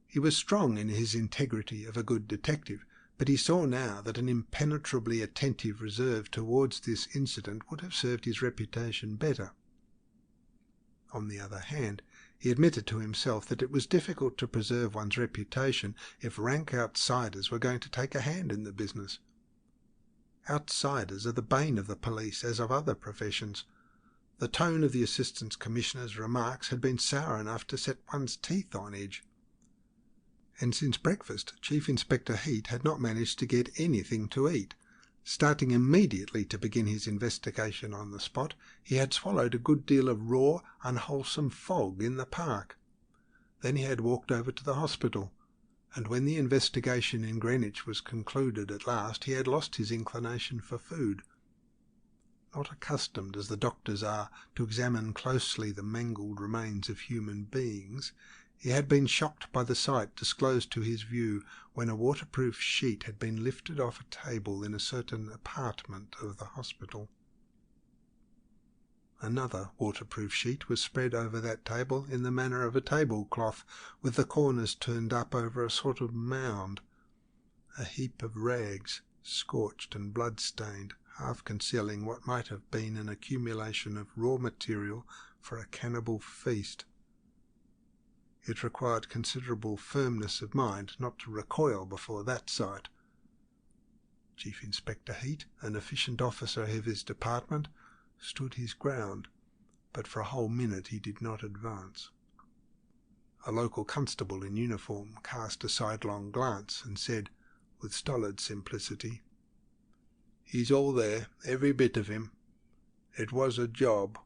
He was strong in his integrity of a good detective, but he saw now that an impenetrably attentive reserve towards this incident would have served his reputation better. On the other hand, he admitted to himself that it was difficult to preserve one's reputation if rank outsiders were going to take a hand in the business. Outsiders are the bane of the police as of other professions. The tone of the Assistant Commissioner's remarks had been sour enough to set one's teeth on edge. And since breakfast, Chief Inspector Heat had not managed to get anything to eat. Starting immediately to begin his investigation on the spot, he had swallowed a good deal of raw, unwholesome fog in the park. Then he had walked over to the hospital, and when the investigation in Greenwich was concluded at last, he had lost his inclination for food. Not accustomed as the doctors are to examine closely the mangled remains of human beings, he had been shocked by the sight disclosed to his view when a waterproof sheet had been lifted off a table in a certain apartment of the hospital. Another waterproof sheet was spread over that table in the manner of a tablecloth, with the corners turned up over a sort of mound. A heap of rags, scorched and blood-stained, half concealing what might have been an accumulation of raw material for a cannibal feast. It required considerable firmness of mind not to recoil before that sight. Chief Inspector Heat, an efficient officer of his department, stood his ground, but for a whole minute he did not advance. A local constable in uniform cast a sidelong glance and said, with stolid simplicity, "He's all there, every bit of him. It was a job."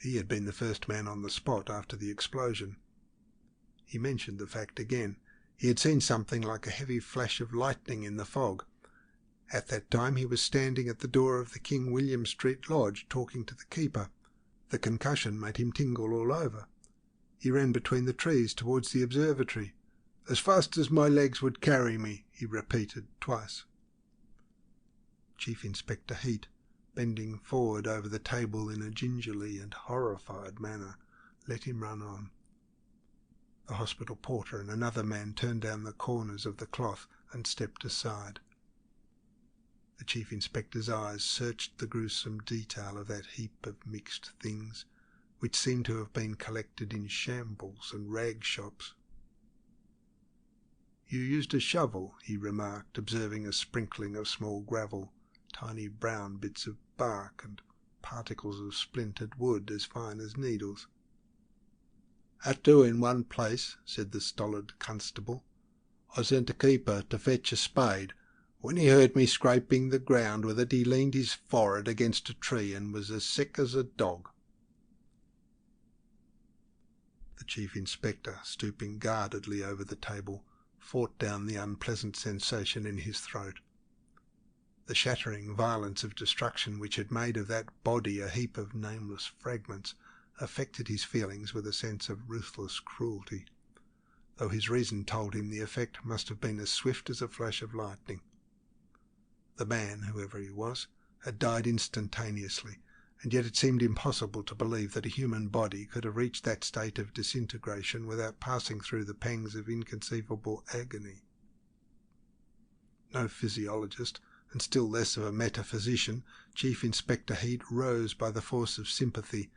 He had been the first man on the spot after the explosion. He mentioned the fact again. He had seen something like a heavy flash of lightning in the fog. At that time he was standing at the door of the King William Street Lodge talking to the keeper. The concussion made him tingle all over. He ran between the trees towards the observatory. "As fast as my legs would carry me," he repeated twice. Chief Inspector Heat, bending forward over the table in a gingerly and horrified manner, let him run on. The hospital porter and another man turned down the corners of the cloth and stepped aside. The Chief Inspector's eyes searched the gruesome detail of that heap of mixed things, which seemed to have been collected in shambles and rag shops. "You used a shovel," he remarked, observing a sprinkling of small gravel, tiny brown bits of bark, and particles of splintered wood as fine as needles. "Had to in one place," said the stolid constable. "I sent a keeper to fetch a spade. When he heard me scraping the ground with it, he leaned his forehead against a tree and was as sick as a dog." The Chief Inspector, stooping guardedly over the table, fought down the unpleasant sensation in his throat. The shattering violence of destruction which had made of that body a heap of nameless fragments affected his feelings with a sense of ruthless cruelty, though his reason told him the effect must have been as swift as a flash of lightning. The man, whoever he was, had died instantaneously, and yet it seemed impossible to believe that a human body could have reached that state of disintegration without passing through the pangs of inconceivable agony. No physiologist, and still less of a metaphysician, Chief Inspector Heat rose by the force of sympathy,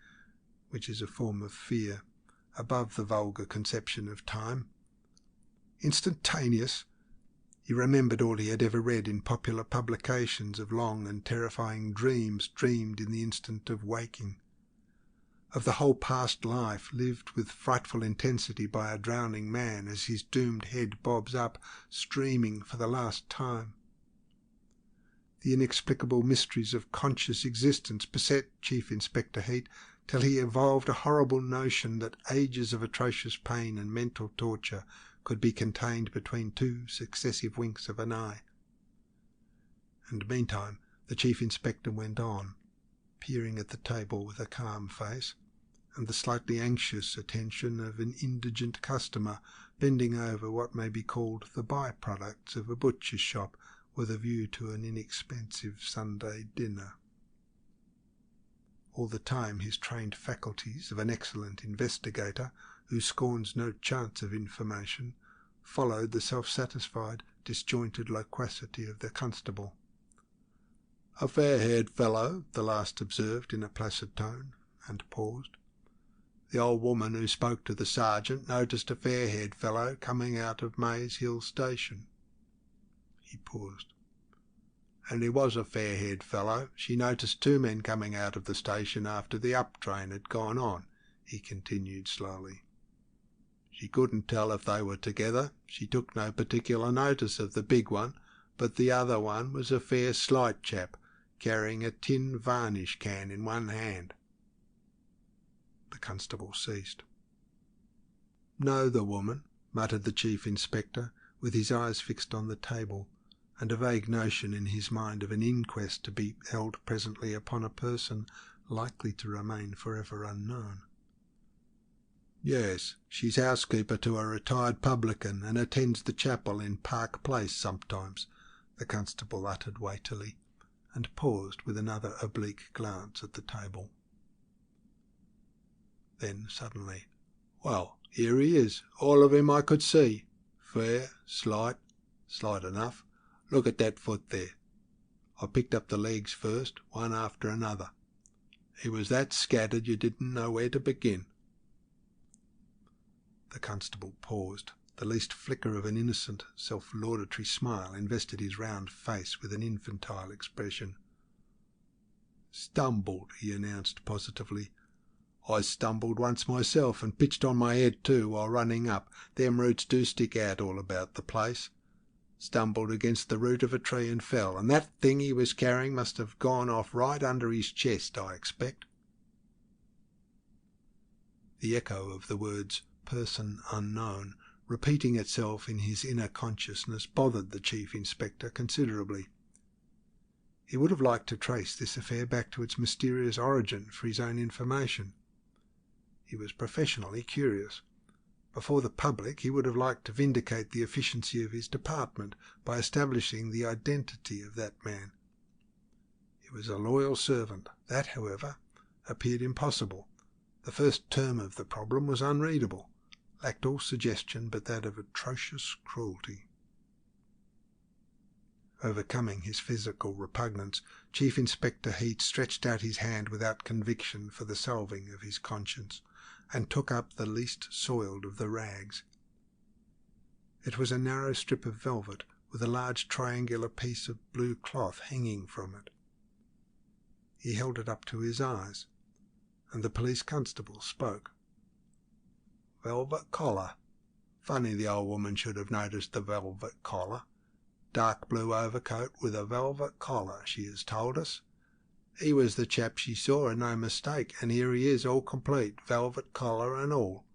which is a form of fear, above the vulgar conception of time. Instantaneous! He remembered all he had ever read in popular publications of long and terrifying dreams dreamed in the instant of waking. of the whole past life lived with frightful intensity by a drowning man as his doomed head bobs up, streaming for the last time. The inexplicable mysteries of conscious existence beset Chief Inspector Heat till he evolved a horrible notion that ages of atrocious pain and mental torture could be contained between two successive winks of an eye. And meantime the Chief Inspector went on, peering at the table with a calm face, and the slightly anxious attention of an indigent customer bending over what may be called the by-products of a butcher's shop with a view to an inexpensive Sunday dinner. All the time his trained faculties of an excellent investigator, who scorns no chance of information, followed the self-satisfied, disjointed loquacity of the constable. "A fair-haired fellow," the last observed in a placid tone, and paused. "The old woman who spoke to the sergeant noticed a fair-haired fellow coming out of Maze Hill Station." He paused. "And he was a fair-haired fellow. She noticed two men coming out of the station after the up train had gone on," he continued slowly. "She couldn't tell if they were together. She took no particular notice of the big one, but the other one was a fair slight chap, carrying a tin varnish can in one hand." The constable ceased. "Know the woman?" muttered the Chief Inspector, with his eyes fixed on the table, and a vague notion in his mind of an inquest to be held presently upon a person likely to remain forever unknown. "Yes, she's housekeeper to a retired publican, and attends the chapel in Park Place sometimes," the constable uttered weightily, and paused with another oblique glance at the table. Then suddenly, "Well, here he is, all of him I could see. Fair, slight enough. Look at that foot there. I picked up the legs first, one after another. He was that scattered you didn't know where to begin." The constable paused. The least flicker of an innocent, self-laudatory smile invested his round face with an infantile expression. "Stumbled," he announced positively. "I stumbled once myself, and pitched on my head too while running up. Them roots do stick out all about the place. Stumbled against the root of a tree and fell, and that thing he was carrying must have gone off right under his chest, I expect." The echo of the words "person unknown" repeating itself in his inner consciousness bothered the Chief Inspector considerably. He would have liked to trace this affair back to its mysterious origin for his own information. He was professionally curious. Before the public he would have liked to vindicate the efficiency of his department by establishing the identity of that man. He was a loyal servant. That, however, appeared impossible. The first term of the problem was unreadable, lacked all suggestion but that of atrocious cruelty. Overcoming his physical repugnance, Chief Inspector Heat stretched out his hand without conviction for the salving of his conscience, and took up the least soiled of the rags. It was a narrow strip of velvet with a large triangular piece of blue cloth hanging from it. He held it up to his eyes, and the police constable spoke. "Velvet collar. Funny the old woman should have noticed the velvet collar. Dark blue overcoat with a velvet collar, she has told us. He was the chap she saw, and no mistake, and here he is all complete, velvet collar and all.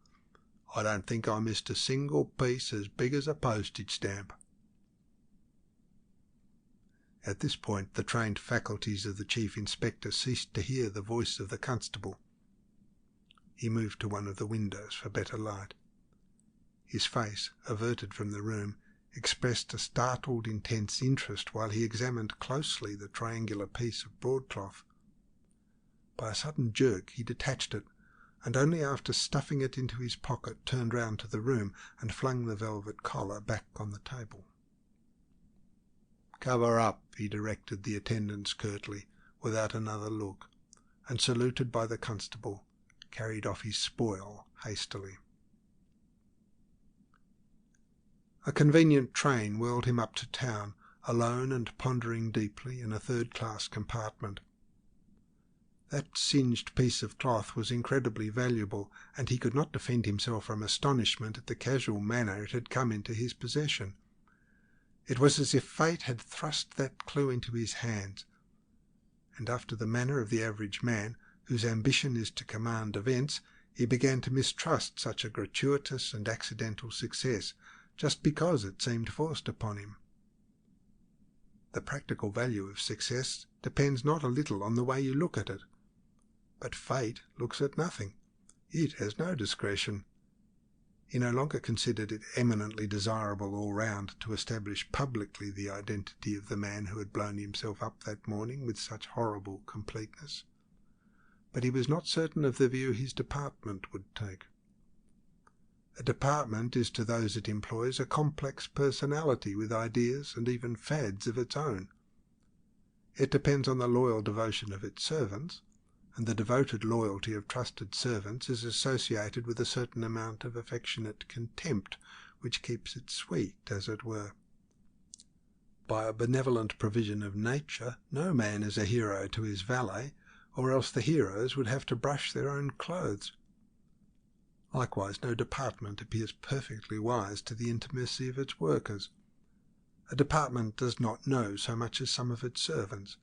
I don't think I missed a single piece as big as a postage stamp." At this point the trained faculties of the Chief Inspector ceased to hear the voice of the constable. He moved to one of the windows for better light. His face, averted from the room, expressed a startled, intense interest while he examined closely the triangular piece of broadcloth. By a sudden jerk he detached it, and only after stuffing it into his pocket turned round to the room and flung the velvet collar back on the table. "Cover up," he directed the attendants curtly, without another look, and, saluted by the constable, carried off his spoil hastily. A convenient train whirled him up to town, alone and pondering deeply in a third-class compartment. That singed piece of cloth was incredibly valuable, and he could not defend himself from astonishment at the casual manner it had come into his possession. It was as if fate had thrust that clue into his hands, and after the manner of the average man, whose ambition is to command events, he began to mistrust such a gratuitous and accidental success, just because it seemed forced upon him. The practical value of success depends not a little on the way you look at it. But fate looks at nothing. It has no discretion. He no longer considered it eminently desirable all round to establish publicly the identity of the man who had blown himself up that morning with such horrible completeness. But he was not certain of the view his department would take. A department is to those it employs a complex personality with ideas and even fads of its own. It depends on the loyal devotion of its servants, and the devoted loyalty of trusted servants is associated with a certain amount of affectionate contempt which keeps it sweet, as it were. By a benevolent provision of nature, no man is a hero to his valet, or else the heroes would have to brush their own clothes. Likewise, no department appears perfectly wise to the intimacy of its workers. A department does not know so much as some of its servants.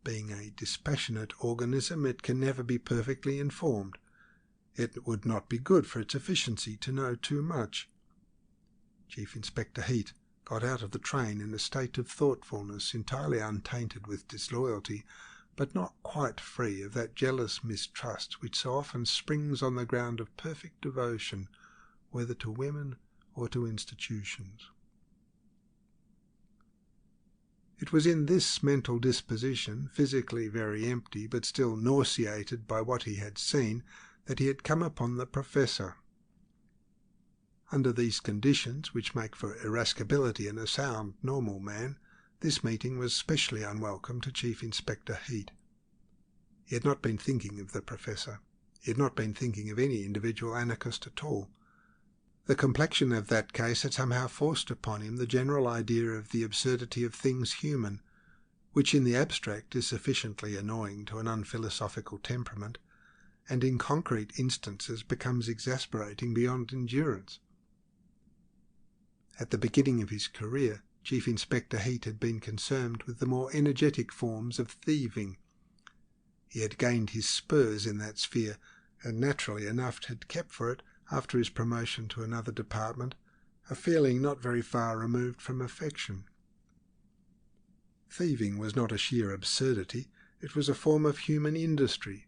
Being a dispassionate organism, it can never be perfectly informed. It would not be good for its efficiency to know too much. Chief Inspector Heat got out of the train in a state of thoughtfulness entirely untainted with disloyalty, but not quite free of that jealous mistrust which so often springs on the ground of perfect devotion, whether to women or to institutions. It was in this mental disposition, physically very empty, but still nauseated by what he had seen, that he had come upon the Professor. Under these conditions, which make for irascibility in a sound, normal man, this meeting was specially unwelcome to Chief Inspector Heat. He had not been thinking of the Professor. He had not been thinking of any individual anarchist at all. The complexion of that case had somehow forced upon him the general idea of the absurdity of things human, which in the abstract is sufficiently annoying to an unphilosophical temperament, and in concrete instances becomes exasperating beyond endurance. At the beginning of his career, Chief Inspector Heat had been concerned with the more energetic forms of thieving. He had gained his spurs in that sphere, and naturally enough had kept for it, after his promotion to another department, a feeling not very far removed from affection. Thieving was not a sheer absurdity, it was a form of human industry,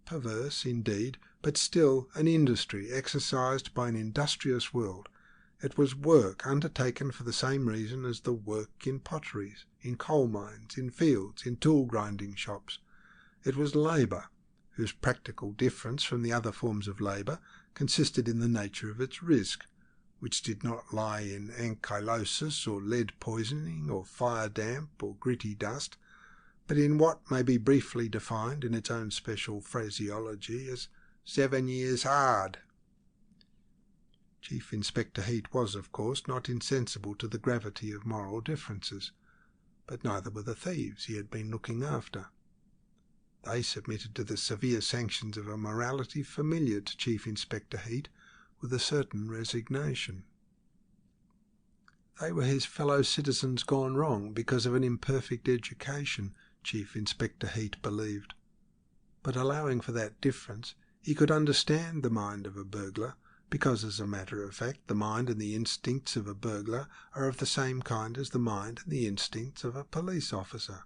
perverse indeed, but still an industry exercised by an industrious world. It was work undertaken for the same reason as the work in potteries, in coal mines, in fields, in tool-grinding shops. It was labour, whose practical difference from the other forms of labour consisted in the nature of its risk, which did not lie in ankylosis or lead poisoning or fire damp or gritty dust, but in what may be briefly defined in its own special phraseology as 7 years hard. Chief Inspector Heat was, of course, not insensible to the gravity of moral differences, but neither were the thieves he had been looking after. They submitted to the severe sanctions of a morality familiar to Chief Inspector Heat with a certain resignation. They were his fellow citizens gone wrong because of an imperfect education, Chief Inspector Heat believed. But allowing for that difference, he could understand the mind of a burglar, because, as a matter of fact, the mind and the instincts of a burglar are of the same kind as the mind and the instincts of a police officer.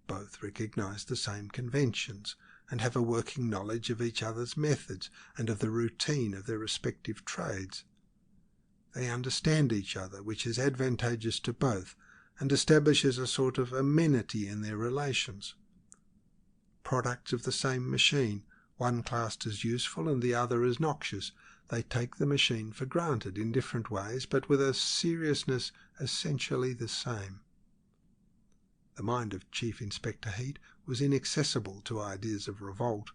Both recognize the same conventions, and have a working knowledge of each other's methods and of the routine of their respective trades. They understand each other, which is advantageous to both, and establishes a sort of amenity in their relations. Products of the same machine, one classed as useful and the other as noxious, they take the machine for granted in different ways, but with a seriousness essentially the same. The mind of Chief Inspector Heat was inaccessible to ideas of revolt.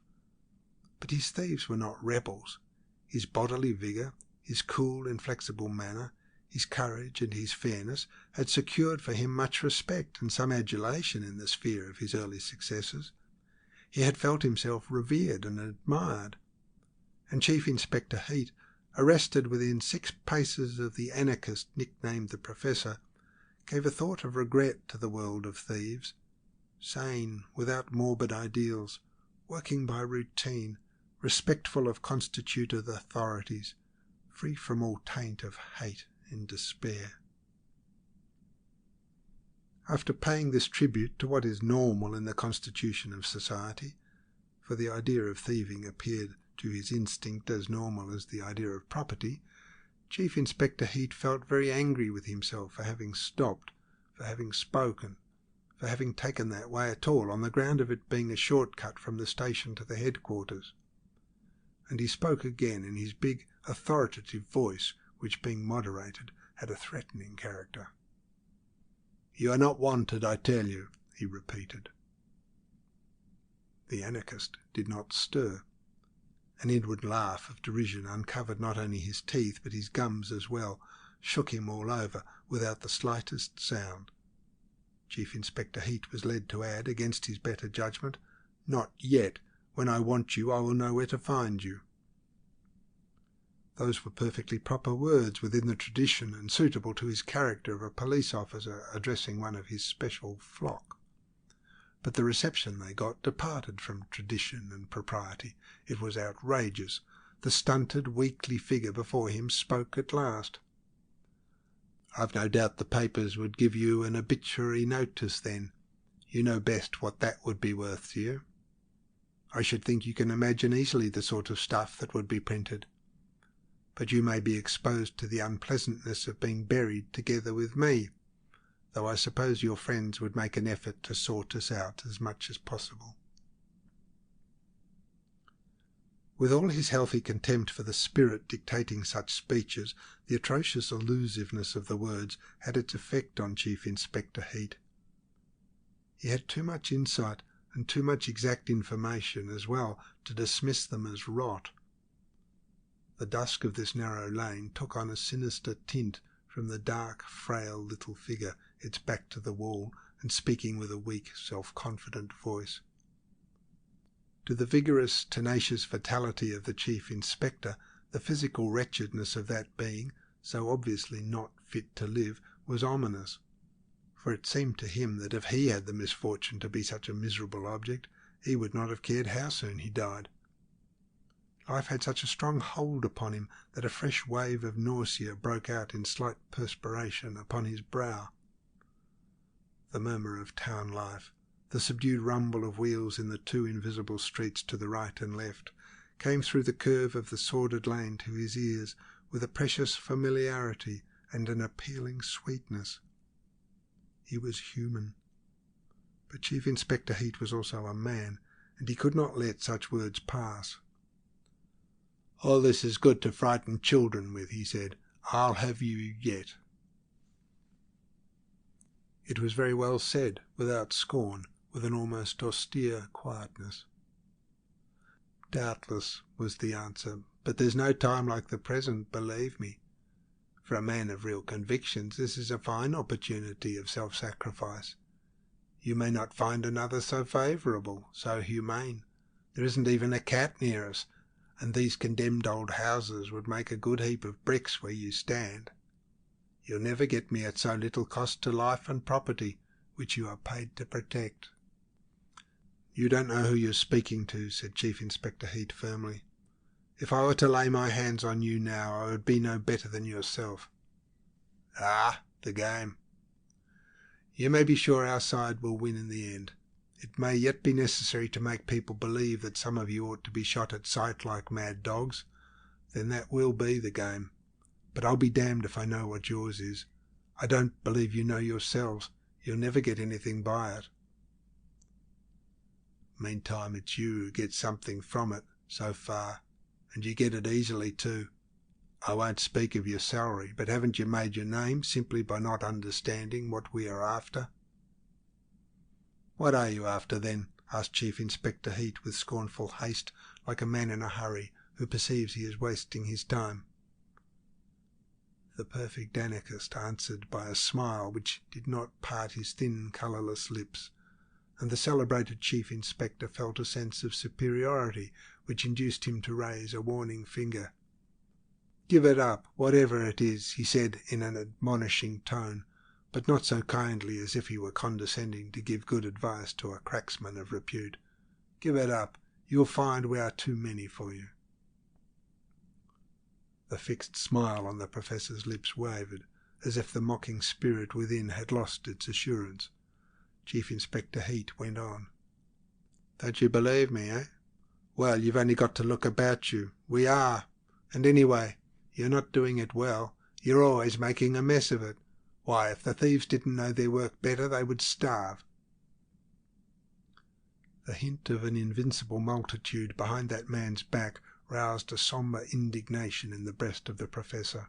But his thieves were not rebels. His bodily vigour, his cool, inflexible manner, his courage and his fairness had secured for him much respect and some adulation in the sphere of his early successes. He had felt himself revered and admired. And Chief Inspector Heat, arrested within 6 paces of the anarchist nicknamed the Professor, gave a thought of regret to the world of thieves, sane, without morbid ideals, working by routine, respectful of constituted authorities, free from all taint of hate and despair. After paying this tribute to what is normal in the constitution of society, for the idea of thieving appeared to his instinct as normal as the idea of property, Chief Inspector Heat felt very angry with himself for having stopped, for having spoken, for having taken that way at all, on the ground of it being a short-cut from the station to the headquarters. And he spoke again in his big, authoritative voice, which, being moderated, had a threatening character. "You are not wanted, I tell you," he repeated. The anarchist did not stir. An inward laugh of derision uncovered not only his teeth but his gums as well, shook him all over, without the slightest sound. Chief Inspector Heat was led to add, against his better judgment, "Not yet. When I want you, I will know where to find you." Those were perfectly proper words within the tradition and suitable to his character of a police officer addressing one of his special flock. But the reception they got departed from tradition and propriety. It was outrageous. The stunted, weakly figure before him spoke at last. "I've no doubt the papers would give you an obituary notice then. You know best what that would be worth to you. I should think you can imagine easily the sort of stuff that would be printed. But you may be exposed to the unpleasantness of being buried together with me, though I suppose your friends would make an effort to sort us out as much as possible." With all his healthy contempt for the spirit dictating such speeches, the atrocious allusiveness of the words had its effect on Chief Inspector Heat. He had too much insight and too much exact information as well to dismiss them as rot. The dusk of this narrow lane took on a sinister tint from the dark, frail little figure, its back to the wall, and speaking with a weak, self-confident voice. To the vigorous, tenacious vitality of the Chief Inspector, the physical wretchedness of that being, so obviously not fit to live, was ominous, for it seemed to him that if he had the misfortune to be such a miserable object, he would not have cared how soon he died. Life had such a strong hold upon him that a fresh wave of nausea broke out in slight perspiration upon his brow. The murmur of town life, the subdued rumble of wheels in the 2 invisible streets to the right and left, came through the curve of the sordid lane to his ears with a precious familiarity and an appealing sweetness. He was human. But Chief Inspector Heat was also a man, and he could not let such words pass. "All this is good to frighten children with," he said. "I'll have you yet." It was very well said, without scorn, with an almost austere quietness. "Doubtless," was the answer, "but there's no time like the present, believe me. For a man of real convictions, this is a fine opportunity of self-sacrifice. You may not find another so favourable, so humane. There isn't even a cat near us, and these condemned old houses would make a good heap of bricks where you stand. You'll never get me at so little cost to life and property, which you are paid to protect." "You don't know who you're speaking to," said Chief Inspector Heat firmly. "If I were to lay my hands on you now, I would be no better than yourself." "Ah, the game." "You may be sure our side will win in the end. It may yet be necessary to make people believe that some of you ought to be shot at sight like mad dogs. Then that will be the game. But I'll be damned if I know what yours is. I don't believe you know yourselves. You'll never get anything by it. Meantime, it's you who get something from it, so far, and you get it easily too. I won't speak of your salary, but haven't you made your name simply by not understanding what we are after?" "What are you after, then?" asked Chief Inspector Heat with scornful haste, like a man in a hurry who perceives he is wasting his time. The perfect anarchist answered by a smile which did not part his thin, colourless lips, and the celebrated Chief Inspector felt a sense of superiority which induced him to raise a warning finger. "Give it up, whatever it is," he said in an admonishing tone, but not so kindly as if he were condescending to give good advice to a cracksman of repute. "Give it up. You'll find we are too many for you." The fixed smile on the Professor's lips wavered, as if the mocking spirit within had lost its assurance. Chief Inspector Heat went on. "Don't you believe me, eh? Well, you've only got to look about you. We are. And anyway, you're not doing it well. You're always making a mess of it. Why, if the thieves didn't know their work better, they would starve." The hint of an invincible multitude behind that man's back roused a sombre indignation in the breast of the Professor.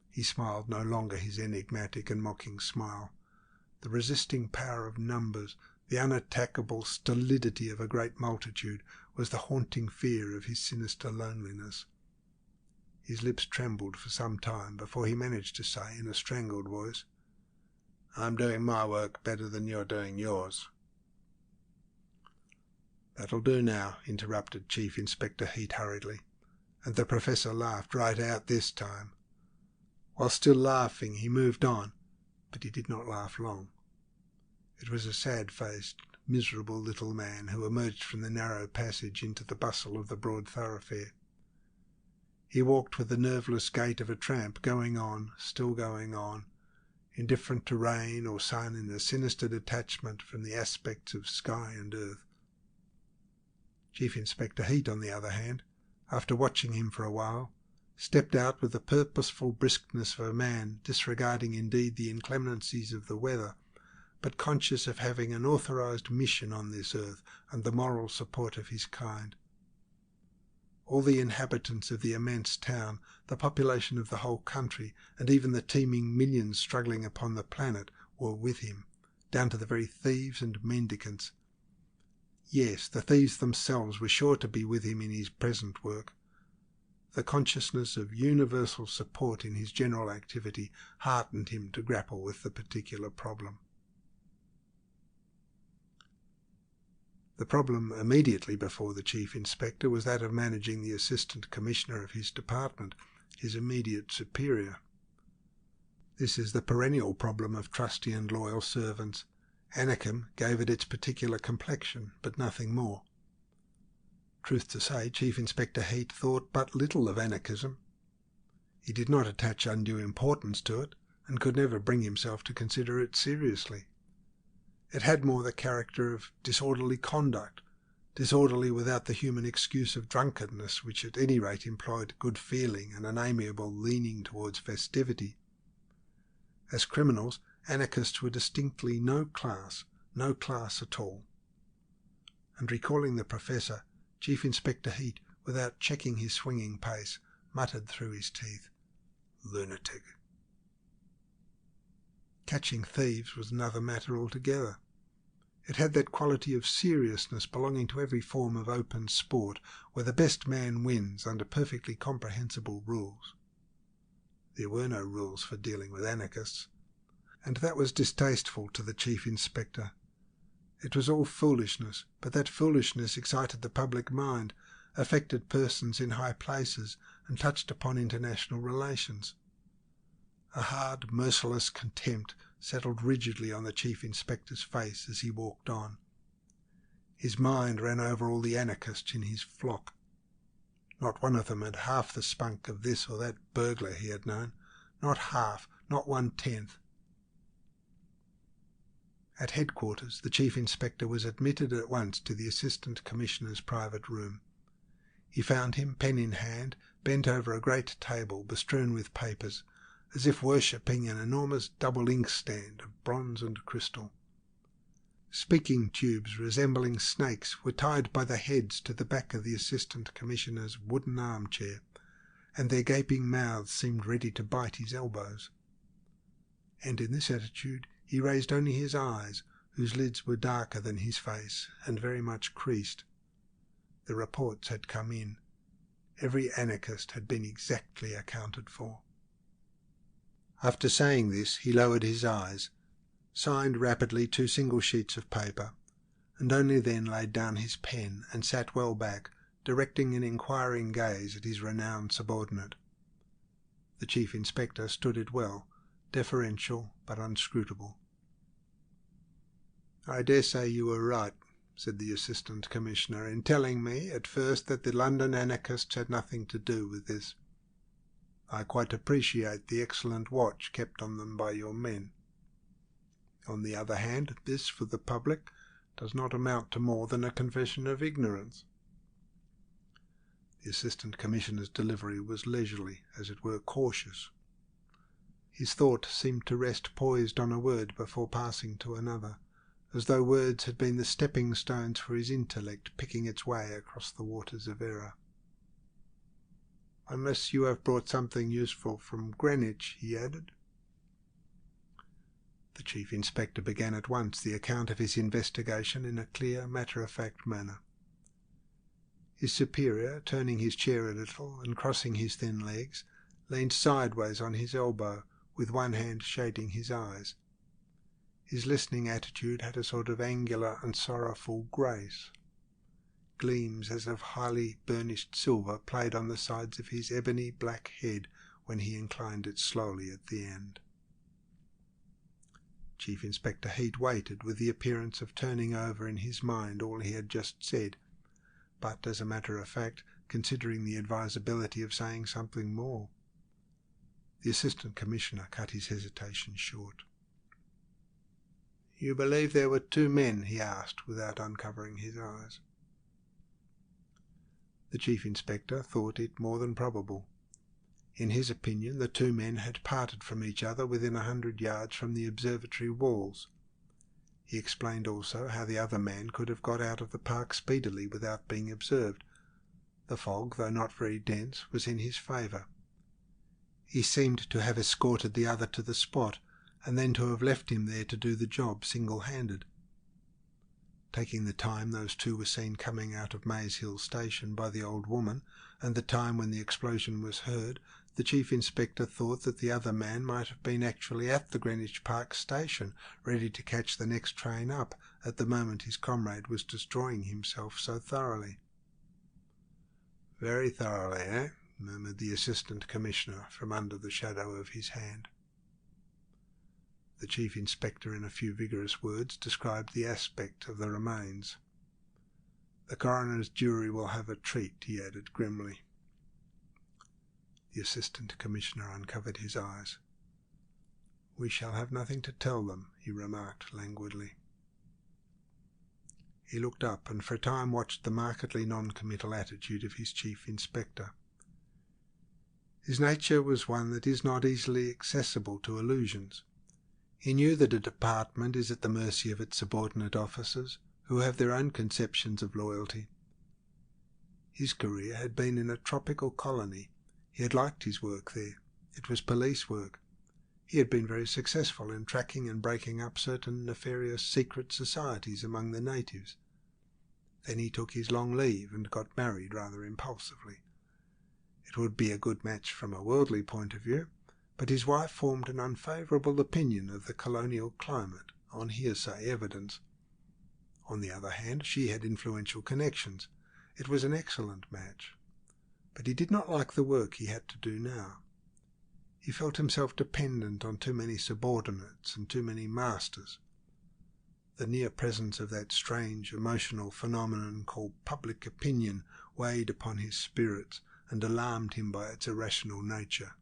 He smiled no longer his enigmatic and mocking smile. The resisting power of numbers, the unattackable stolidity of a great multitude, was the haunting fear of his sinister loneliness. His lips trembled for some time before he managed to say in a strangled voice, "I'm doing my work better than you're doing yours." "That'll do now," interrupted Chief Inspector Heat hurriedly, and the Professor laughed right out this time. While still laughing he moved on, but he did not laugh long. It was a sad-faced, miserable little man who emerged from the narrow passage into the bustle of the broad thoroughfare. He walked with the nerveless gait of a tramp, going on, still going on, indifferent to rain or sun, in a sinister detachment from the aspects of sky and earth. Chief Inspector Heat, on the other hand, after watching him for a while, stepped out with the purposeful briskness of a man disregarding indeed the inclemencies of the weather, but conscious of having an authorized mission on this earth and the moral support of his kind. All the inhabitants of the immense town, the population of the whole country, and even the teeming millions struggling upon the planet were with him, down to the very thieves and mendicants. Yes, the thieves themselves were sure to be with him in his present work. The consciousness of universal support in his general activity heartened him to grapple with the particular problem. The problem immediately before the Chief Inspector was that of managing the Assistant Commissioner of his department, his immediate superior. This is the perennial problem of trusty and loyal servants. Anarchism gave it its particular complexion, but nothing more. Truth to say, Chief Inspector Heat thought but little of anarchism. He did not attach undue importance to it, and could never bring himself to consider it seriously. It had more the character of disorderly conduct, disorderly without the human excuse of drunkenness, which at any rate employed good feeling and an amiable leaning towards festivity. As criminals, anarchists were distinctly no class at all. And recalling the Professor, Chief Inspector Heat, without checking his swinging pace, muttered through his teeth, "Lunatic." Catching thieves was another matter altogether. It had that quality of seriousness belonging to every form of open sport, where the best man wins under perfectly comprehensible rules. There were no rules for dealing with anarchists, and that was distasteful to the Chief Inspector. It was all foolishness, but that foolishness excited the public mind, affected persons in high places, and touched upon international relations. A hard, merciless contempt settled rigidly on the Chief Inspector's face as he walked on. His mind ran over all the anarchists in his flock. Not one of them had half the spunk of this or that burglar he had known. Not half, not 1/10. At headquarters, the Chief Inspector was admitted at once to the Assistant Commissioner's private room. He found him, pen in hand, bent over a great table bestrewn with papers, as if worshipping an enormous double inkstand of bronze and crystal. Speaking tubes resembling snakes were tied by the heads to the back of the Assistant Commissioner's wooden armchair, and their gaping mouths seemed ready to bite his elbows. And in this attitude he raised only his eyes, whose lids were darker than his face and very much creased. The reports had come in. Every anarchist had been exactly accounted for. After saying this, he lowered his eyes, signed rapidly 2 single sheets of paper, and only then laid down his pen and sat well back, directing an inquiring gaze at his renowned subordinate. The Chief Inspector stood it well, deferential but inscrutable. "I dare say you were right," said the Assistant Commissioner, "in telling me at first that the London anarchists had nothing to do with this. I quite appreciate the excellent watch kept on them by your men. On the other hand, this, for the public, does not amount to more than a confession of ignorance." The Assistant Commissioner's delivery was leisurely, as it were cautious. His thought seemed to rest poised on a word before passing to another, as though words had been the stepping stones for his intellect picking its way across the waters of error. "Unless you have brought something useful from Greenwich," he added. The Chief Inspector began at once the account of his investigation in a clear, matter-of-fact manner. His superior, turning his chair a little and crossing his thin legs, leaned sideways on his elbow, with one hand shading his eyes. His listening attitude had a sort of angular and sorrowful grace. Gleams as of highly burnished silver played on the sides of his ebony black head when he inclined it slowly at the end. Chief Inspector Heat waited with the appearance of turning over in his mind all he had just said, but, as a matter of fact, considering the advisability of saying something more. The Assistant Commissioner cut his hesitation short. "You believe there were 2 men?" he asked, without uncovering his eyes. The Chief Inspector thought it more than probable. In his opinion, the 2 men had parted from each other within 100 yards from the observatory walls. He explained also how the other man could have got out of the park speedily without being observed. The fog, though not very dense, was in his favour. He seemed to have escorted the other to the spot, and then to have left him there to do the job single-handed. Taking the time those 2 were seen coming out of Maze Hill Station by the old woman, and the time when the explosion was heard, the Chief Inspector thought that the other man might have been actually at the Greenwich Park station, ready to catch the next train up at the moment his comrade was destroying himself so thoroughly. "Very thoroughly, eh?" murmured the Assistant Commissioner from under the shadow of his hand. The Chief Inspector, in a few vigorous words, described the aspect of the remains. "The coroner's jury will have a treat," he added grimly. The Assistant Commissioner uncovered his eyes. "We shall have nothing to tell them," he remarked languidly. He looked up and for a time watched the markedly non-committal attitude of his Chief Inspector. His nature was one that is not easily accessible to illusions. He knew that a department is at the mercy of its subordinate officers, who have their own conceptions of loyalty. His career had been in a tropical colony. He had liked his work there. It was police work. He had been very successful in tracking and breaking up certain nefarious secret societies among the natives. Then he took his long leave and got married rather impulsively. It would be a good match from a worldly point of view, but his wife formed an unfavourable opinion of the colonial climate, on hearsay evidence. On the other hand, she had influential connections. It was an excellent match. But he did not like the work he had to do now. He felt himself dependent on too many subordinates and too many masters. The near presence of that strange emotional phenomenon called public opinion weighed upon his spirits and alarmed him by its irrational nature.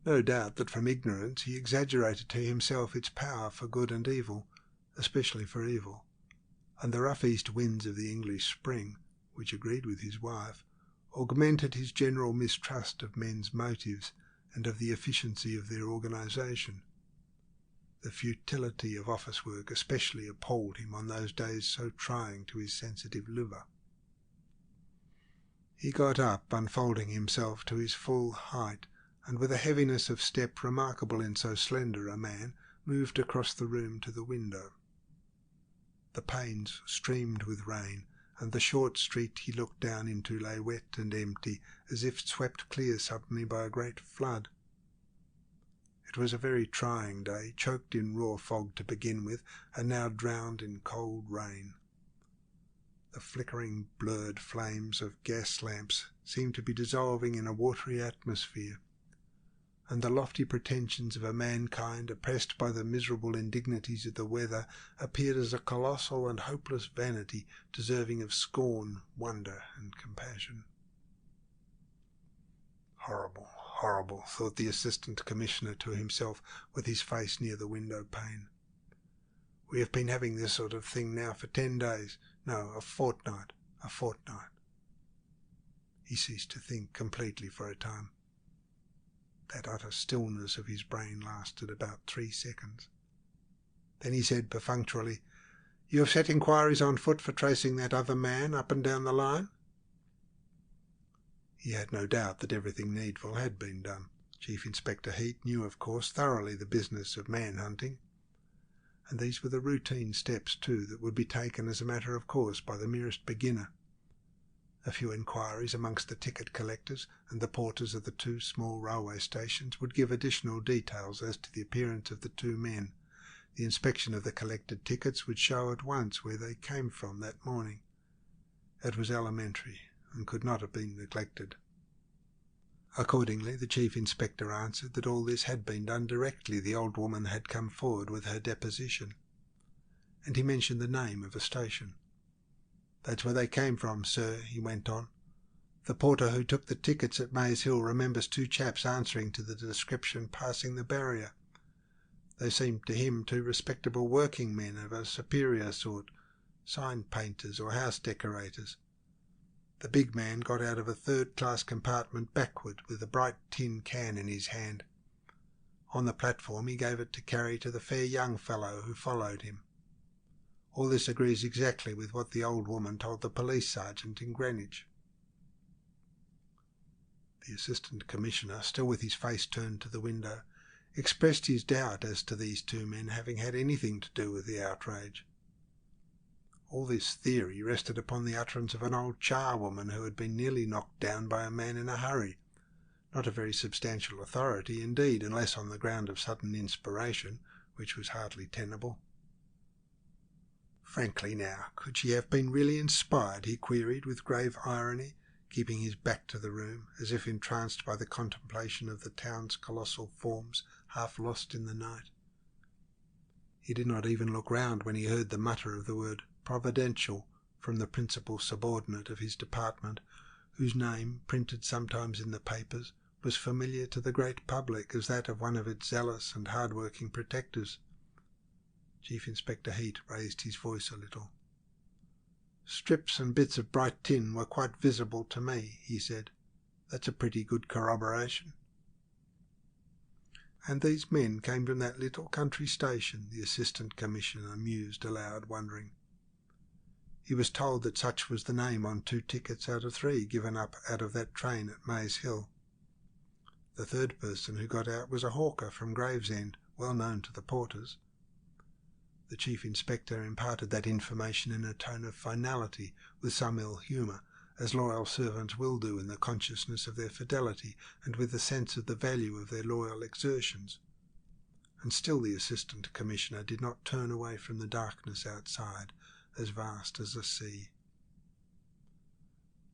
No doubt that from ignorance he exaggerated to himself its power for good and evil, especially for evil, and the rough east winds of the English spring, which agreed with his wife, augmented his general mistrust of men's motives and of the efficiency of their organisation. The futility of office work especially appalled him on those days so trying to his sensitive liver. He got up, unfolding himself to his full height, and with a heaviness of step remarkable in so slender a man, moved across the room to the window. The panes streamed with rain, and the short street he looked down into lay wet and empty, as if swept clear suddenly by a great flood. It was a very trying day, choked in raw fog to begin with, and now drowned in cold rain. The flickering, blurred flames of gas lamps seemed to be dissolving in a watery atmosphere, and the lofty pretensions of a mankind oppressed by the miserable indignities of the weather appeared as a colossal and hopeless vanity deserving of scorn, wonder, and compassion. Horrible, horrible, thought the Assistant Commissioner to himself, with his face near the window pane. We have been having this sort of thing now for 10 days. No, a fortnight. He ceased to think completely for a time. That utter stillness of his brain lasted about 3 seconds. Then he said perfunctorily, "You have set inquiries on foot for tracing that other man up and down the line?" He had no doubt that everything needful had been done. Chief Inspector Heat knew, of course, thoroughly the business of man-hunting, and these were the routine steps, too, that would be taken as a matter of course by the merest beginner. A few inquiries amongst the ticket collectors and the porters of the 2 small railway stations would give additional details as to the appearance of the 2 men. The inspection of the collected tickets would show at once where they came from that morning. It was elementary, and could not have been neglected. Accordingly, the Chief Inspector answered that all this had been done directly the old woman had come forward with her deposition, and he mentioned the name of a station. "That's where they came from, sir," he went on. "The porter who took the tickets at Maze Hill remembers 2 chaps answering to the description passing the barrier. They seemed to him 2 respectable working men of a superior sort, sign painters or house decorators. The big man got out of a 3rd-class compartment backward with a bright tin can in his hand. On the platform he gave it to carry to the fair young fellow who followed him. All this agrees exactly with what the old woman told the police sergeant in Greenwich." The Assistant Commissioner, still with his face turned to the window, expressed his doubt as to these 2 men having had anything to do with the outrage. All this theory rested upon the utterance of an old charwoman who had been nearly knocked down by a man in a hurry. Not a very substantial authority, indeed, unless on the ground of sudden inspiration, which was hardly tenable. "Frankly now, could she have been really inspired?" he queried with grave irony, keeping his back to the room, as if entranced by the contemplation of the town's colossal forms, half lost in the night. He did not even look round when he heard the mutter of the word "providential" from the principal subordinate of his department, whose name, printed sometimes in the papers, was familiar to the great public as that of one of its zealous and hard-working protectors. Chief Inspector Heat raised his voice a little. "Strips and bits of bright tin were quite visible to me," he said. "That's a pretty good corroboration." "And these men came from that little country station," the Assistant Commissioner mused aloud, wondering. He was told that such was the name on 2 tickets out of 3 given up out of that train at Maze Hill. The 3rd person who got out was a hawker from Gravesend, well known to the porters. The Chief Inspector imparted that information in a tone of finality, with some ill humour, as loyal servants will do in the consciousness of their fidelity and with the sense of the value of their loyal exertions. And still the Assistant Commissioner did not turn away from the darkness outside, as vast as the sea.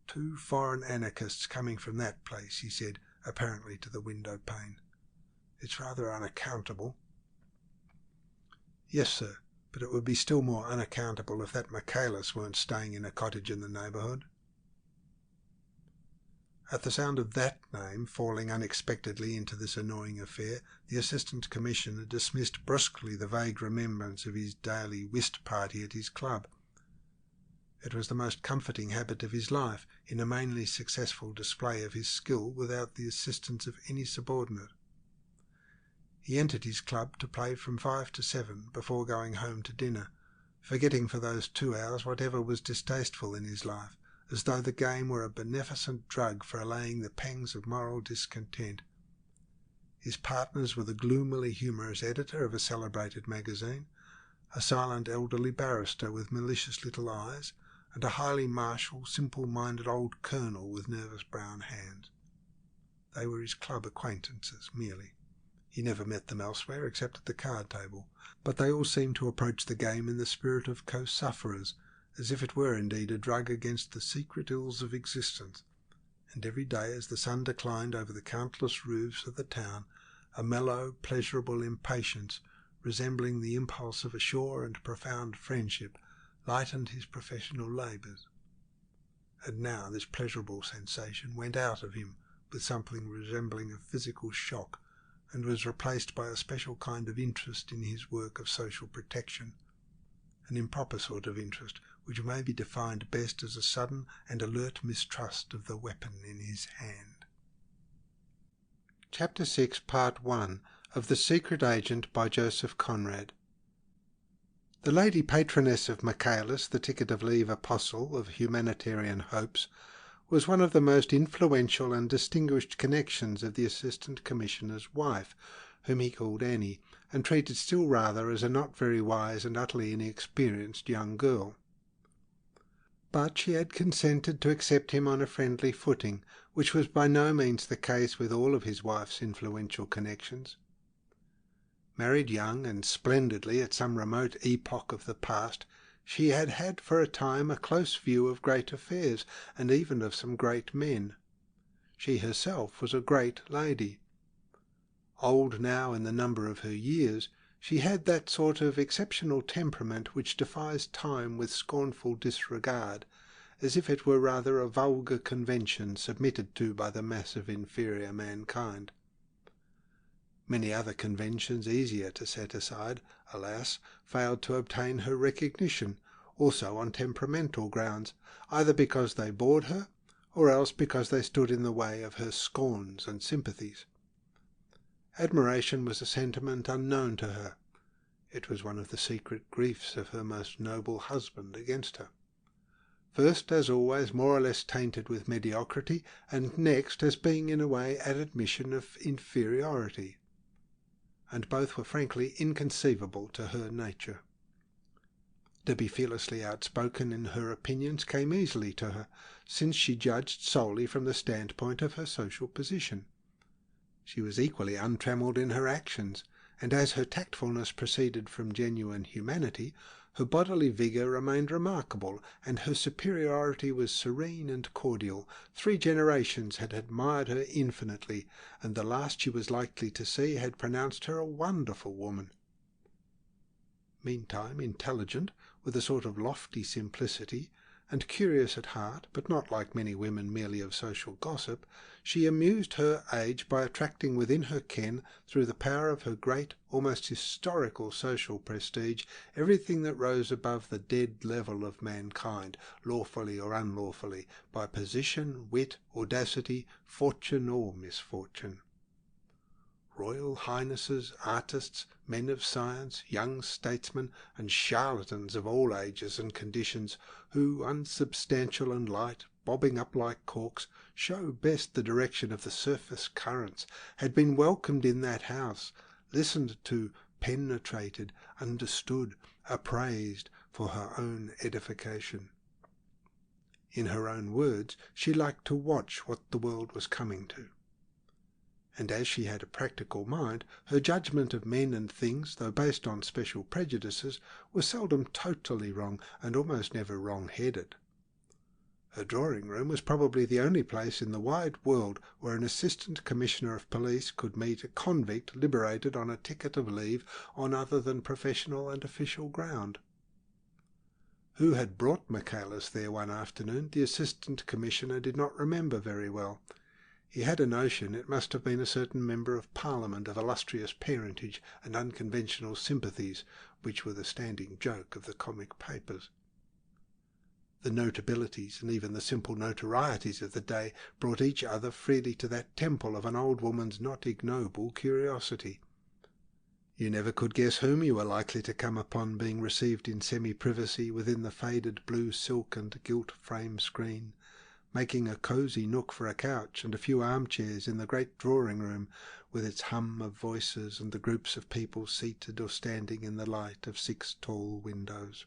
"2 foreign anarchists coming from that place," he said, apparently to the window pane. "It's rather unaccountable." "Yes, sir, but it would be still more unaccountable if that Michaelis weren't staying in a cottage in the neighbourhood." At the sound of that name falling unexpectedly into this annoying affair, the Assistant Commissioner dismissed brusquely the vague remembrance of his daily whist party at his club. It was the most comforting habit of his life, in a mainly successful display of his skill without the assistance of any subordinate. He entered his club to play from 5 to 7 before going home to dinner, forgetting for those 2 hours whatever was distasteful in his life, as though the game were a beneficent drug for allaying the pangs of moral discontent. His partners were the gloomily humorous editor of a celebrated magazine, a silent elderly barrister with malicious little eyes, and a highly martial, simple-minded old colonel with nervous brown hands. They were his club acquaintances merely. He never met them elsewhere except at the card table, but they all seemed to approach the game in the spirit of co-sufferers, as if it were indeed a drug against the secret ills of existence. And every day as the sun declined over the countless roofs of the town, a mellow, pleasurable impatience, resembling the impulse of a sure and profound friendship, lightened his professional labours. And now this pleasurable sensation went out of him with something resembling a physical shock, and was replaced by a special kind of interest in his work of social protection, an improper sort of interest which may be defined best as a sudden and alert mistrust of the weapon in his hand. Chapter 6, Part 1 of The Secret Agent by Joseph Conrad. The lady patroness of Michaelis, the ticket of leave apostle of humanitarian hopes, was one of the most influential and distinguished connections of the Assistant Commissioner's wife, whom he called Annie, and treated still rather as a not very wise and utterly inexperienced young girl. But she had consented to accept him on a friendly footing, which was by no means the case with all of his wife's influential connections. Married young and splendidly at some remote epoch of the past, she had had for a time a close view of great affairs, and even of some great men. She herself was a great lady. Old now in the number of her years, she had that sort of exceptional temperament which defies time with scornful disregard, as if it were rather a vulgar convention submitted to by the mass of inferior mankind. Many other conventions easier to set aside, alas, failed to obtain her recognition, also on temperamental grounds, either because they bored her, or else because they stood in the way of her scorns and sympathies. Admiration was a sentiment unknown to her. It was one of the secret griefs of her most noble husband against her. First, as always, more or less tainted with mediocrity, and next as being in a way an admission of inferiority. And both were frankly inconceivable to her nature. To be fearlessly outspoken in her opinions came easily to her, since she judged solely from the standpoint of her social position. She was equally untrammelled in her actions, and as her tactfulness proceeded from genuine humanity, her bodily vigour remained remarkable, and her superiority was serene and cordial. 3 generations had admired her infinitely, and the last she was likely to see had pronounced her a wonderful woman. Meantime, intelligent, with a sort of lofty simplicity, and curious at heart, but not like many women merely of social gossip, she amused her age by attracting within her ken, through the power of her great, almost historical social prestige, everything that rose above the dead level of mankind, lawfully or unlawfully, by position, wit, audacity, fortune or misfortune. Royal highnesses, artists, men of science, young statesmen, and charlatans of all ages and conditions, who, unsubstantial and light, bobbing up like corks, show best the direction of the surface currents, had been welcomed in that house, listened to, penetrated, understood, appraised for her own edification. In her own words, she liked to watch what the world was coming to. And as she had a practical mind, her judgment of men and things, though based on special prejudices, was seldom totally wrong, and almost never wrong-headed. Her drawing-room was probably the only place in the wide world where an assistant commissioner of police could meet a convict liberated on a ticket of leave on other than professional and official ground. Who had brought Michaelis there one afternoon, the assistant commissioner did not remember very well. He had a notion it must have been a certain member of Parliament of illustrious parentage and unconventional sympathies, which were the standing joke of the comic papers. The notabilities and even the simple notorieties of the day brought each other freely to that temple of an old woman's not ignoble curiosity. You never could guess whom you were likely to come upon being received in semi-privacy within the faded blue silk and gilt frame screen, making a cosy nook for a couch and a few armchairs in the great drawing-room, with its hum of voices and the groups of people seated or standing in the light of 6 tall windows.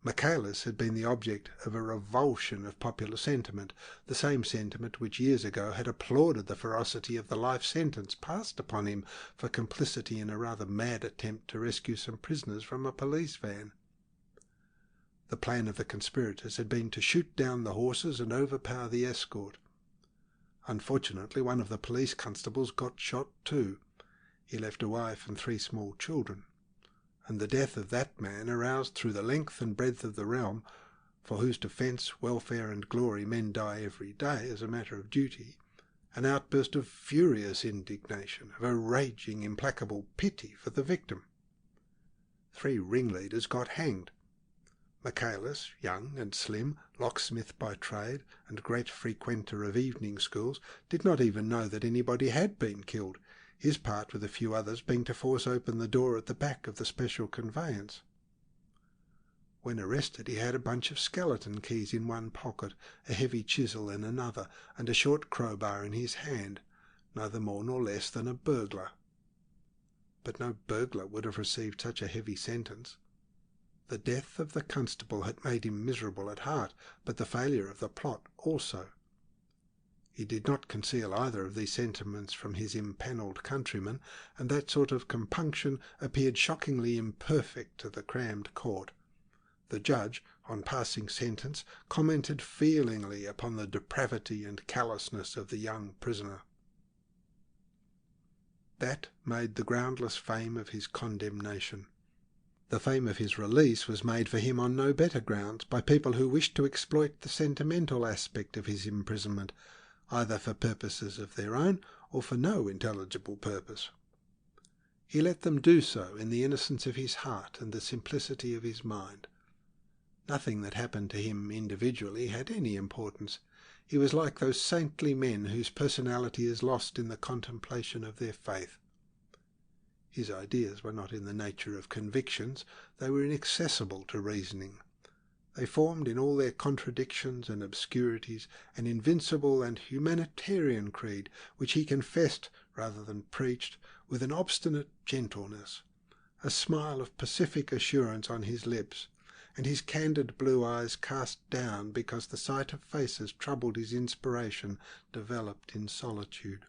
Michaelis had been the object of a revulsion of popular sentiment, the same sentiment which years ago had applauded the ferocity of the life sentence passed upon him for complicity in a rather mad attempt to rescue some prisoners from a police van. The plan of the conspirators had been to shoot down the horses and overpower the escort. Unfortunately, one of the police constables got shot too. He left a wife and 3 small children, and the death of that man aroused through the length and breadth of the realm, for whose defence, welfare and glory men die every day as a matter of duty, an outburst of furious indignation, of a raging, implacable pity for the victim. 3 ringleaders got hanged. Michaelis, young and slim, locksmith by trade, and great frequenter of evening schools, did not even know that anybody had been killed, his part with a few others being to force open the door at the back of the special conveyance. When arrested, he had a bunch of skeleton keys in one pocket, a heavy chisel in another, and a short crowbar in his hand, neither more nor less than a burglar. But no burglar would have received such a heavy sentence. The death of the constable had made him miserable at heart, but the failure of the plot also. He did not conceal either of these sentiments from his impanelled countrymen, and that sort of compunction appeared shockingly imperfect to the crammed court. The judge, on passing sentence, commented feelingly upon the depravity and callousness of the young prisoner. That made the groundless fame of his condemnation. The fame of his release was made for him on no better grounds, by people who wished to exploit the sentimental aspect of his imprisonment, either for purposes of their own or for no intelligible purpose. He let them do so in the innocence of his heart and the simplicity of his mind. Nothing that happened to him individually had any importance. He was like those saintly men whose personality is lost in the contemplation of their faith. His ideas were not in the nature of convictions, they were inaccessible to reasoning. They formed in all their contradictions and obscurities an invincible and humanitarian creed, which he confessed rather than preached with an obstinate gentleness, a smile of pacific assurance on his lips, and his candid blue eyes cast down because the sight of faces troubled his inspiration developed in solitude.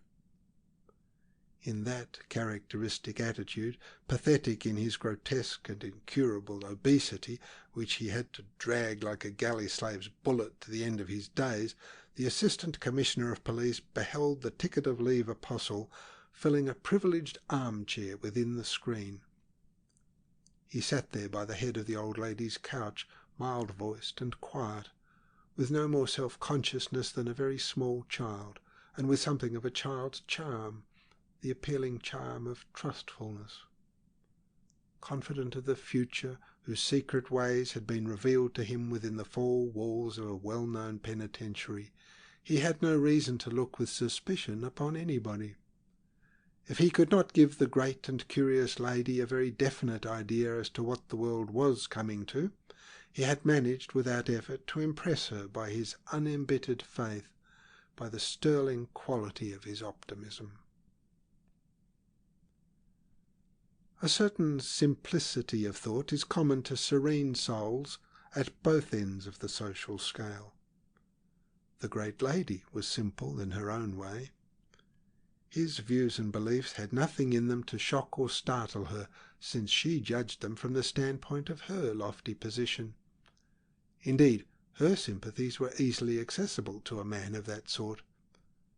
In that characteristic attitude, pathetic in his grotesque and incurable obesity, which he had to drag like a galley slave's bullet to the end of his days, the Assistant Commissioner of Police beheld the ticket of leave apostle filling a privileged armchair within the screen. He sat there by the head of the old lady's couch, mild-voiced and quiet, with no more self-consciousness than a very small child, and with something of a child's charm, the appealing charm of trustfulness. Confident of the future, whose secret ways had been revealed to him within the 4 walls of a well-known penitentiary, he had no reason to look with suspicion upon anybody. If he could not give the great and curious lady a very definite idea as to what the world was coming to, he had managed without effort to impress her by his unembittered faith, by the sterling quality of his optimism. A certain simplicity of thought is common to serene souls at both ends of the social scale. The great lady was simple in her own way. His views and beliefs had nothing in them to shock or startle her, since she judged them from the standpoint of her lofty position. Indeed, her sympathies were easily accessible to a man of that sort.